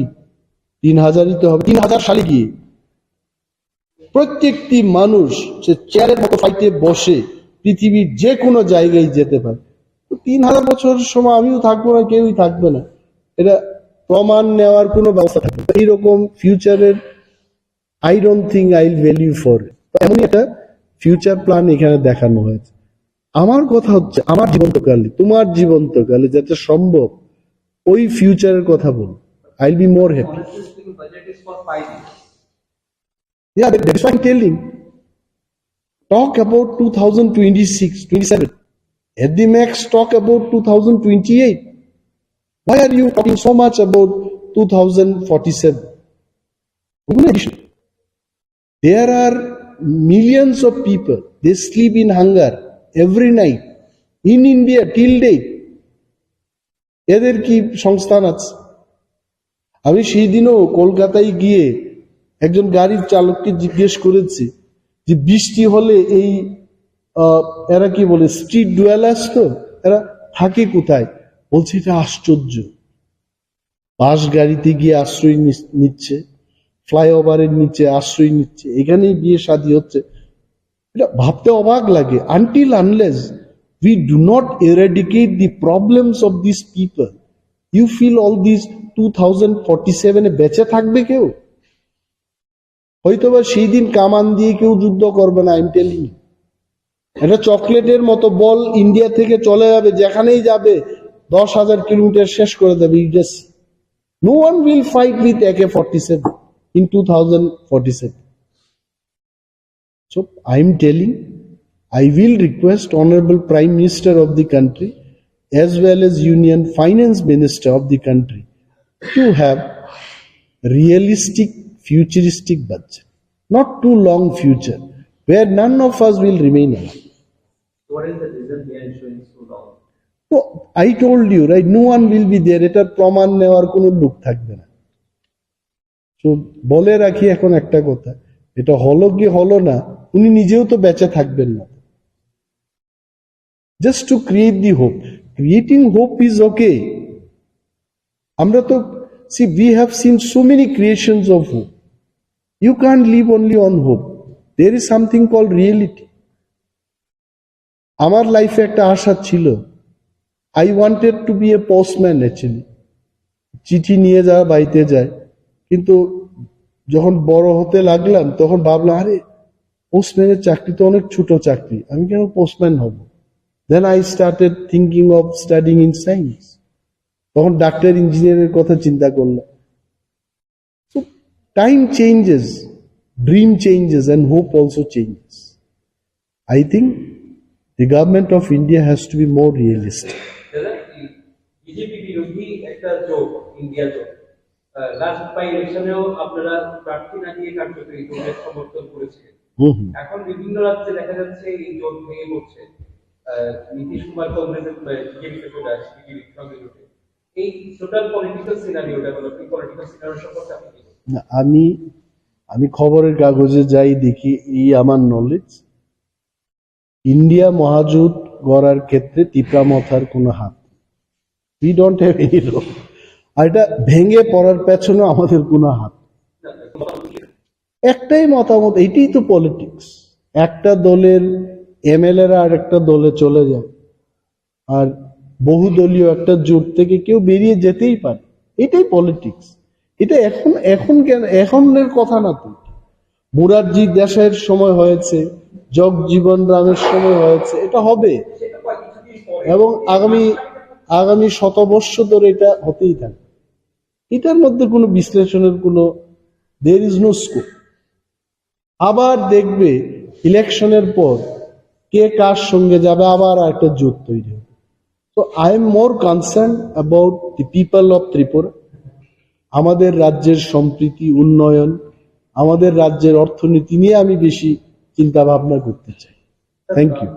3000ই তো হবে, 3000 সালে গিয়ে প্রত্যেকটি মানুষ সে চেয়ারের মতো ফাইটে বসে পৃথিবীর যে কোনো জায়গায় যেতে পারে। 3000 বছর সময় আমিও থাকবো না, কেউই থাকবে না, এটা প্রমাণ নেওয়ার কোনো ব্যবস্থা থাকবে না। এইরকম ফিউচারের I don't think I will value for এমনই একটা ফিউচার প্ল্যান এখানে দেখানো হয়েছে। আমার কথা হচ্ছে আমার জীবন্তকালে, তোমার জীবন্তকালে যাতে সম্ভব ওই ফিউচারের কথা বল, I will be more happy. Honestly speaking, budget is for 5 years. Yeah, that's why I'm telling. Talk about 2026, 27. At the max, talk about 2028. Why are you talking so much about 2047? There are millions of people, they sleep in hunger every night in India till date. এদের কি সংস্থান আছে? আমি সেই দিনও কলকাতায় গিয়ে একজন গাড়ির চালককে জিজ্ঞেস করেছি যে বৃষ্টি হলে এই এরা কি বলে স্ট্রিট ডুয়েলার্স, তো এরা থাকে কোথায়? বলছে এটা আশ্চর্য, বাস গাড়িতে গিয়ে আশ্রয় নিচ্ছে, ফ্লাইওভারের নিচে আশ্রয় নিচ্ছে, এখানেই বিয়ে শাদী হচ্ছে। এটা ভাবতে অবাক লাগে। Until unless we do not eradicate the problems of these people, you feel all these 2047 বেঁচে থাকবে কেউ? হয়তোবা সেই দিন কামান দিয়ে কেউ যুদ্ধ করবে না। আইম টেলিং ইউ, এটা চকলেটের মতো বল ইন্ডিয়া থেকে চলে যাবে, যেখানেই যাবে 10,000 কিলোমিটার শেষ করে দেবে। You just no one will fight with AK-47 in 2047. So I am telling, I will request Honorable Prime Minister of the country as well as Union Finance Minister of the country to have realistic futuristic budget, not too long future where none of us will remain alive. What is the reason behind showing so long? No, I told you, right, no one will be there. এটা প্রমাণ নেওয়ার কোনো লোক থাকবে না। তো বলে রাখি এখন একটা কথা, এটা হলো কি হলো না, উনি নিজেও তো বেঁচে থাকবেন না। Just to create the hope. Creating hope is okay. আমরা তো see, we have seen so many creations of hope. You can't live only on hope. There is something called reality. আমার লাইফে একটা আশা ছিল, I wanted to be a postman actually. চিঠি নিয়ে যাওয়া বাড়িতে যায়, কিন্তু যখন বড় হতে লাগলাম তখন ভাবলাম আরে পোস্টম্যানের চাকরি তো অনেক ছোট চাকরি, আমি কেন পোস্টম্যান হব? Then I started thinking of studying in science. তখন ডাক্তার ইঞ্জিনিয়ারের কথা চিন্তা করলাম। So time changes, dream changes and hope also changes. I think the government of India has to be more realistic. BJP বিরোধী একটা জোট, India জোট, last by ইলেকশনেও আপনারা প্রার্থী না দিয়ে কার্যকরী জোটের সমর্থন করেছিলেন। এখন বিভিন্ন রাজ্যে দেখা যাচ্ছে এই জোট ভেঙে পড়ছে, নীতিশ কুমার কংগ্রেসের বিজেপিতে চলে আসছে, বিজেপির সঙ্গে জোটে। এই total political scenario developing, political scenario সম্পর্কে আপনি কি বলবেন? আমি খবরের কাগজে যাই দেখি, এই আমার নলেজ, ইন্ডিয়া মহাজোট গড়ার ক্ষেত্রে ত্রিপুরা মথার কোনো হাত, we don't have any role. আর এটা ভেঙে পড়ার পেছনে আমাদের কোনো হাত। একটাই মতামত, এইটাই তো পলিটিক্স। একটা দলের এমএলএরা আর একটা দলে চলে যায়, আর বহুদলীয় একটা জোট থেকে কেউ বেরিয়ে যেতেই পারে, এটাই পলিটিক্স। এটা এখন কেন, এখনের কথা না তো। মুরারজি দেশের সময় হয়েছে, জগজীবন রামের সময় হয়েছে, এটা হবে এবং আগামী শতবর্ষ ধরে এটা হতেই থাকে। এটার মধ্যে কোনো বিশ্লেষণের কোনো there is no scope. আবার দেখবে ইলেকশনের পর কে কার সঙ্গে যাবে, আবার একটা জোট তৈরি হবে। So I am more concerned about the people of Tripura. আমাদের রাজ্যের সম্প্রীতি, উন্নয়ন, আমাদের রাজ্যের অর্থনীতি নিয়ে আমি বেশি চিন্তা ভাবনা করতে চাই। Thank you.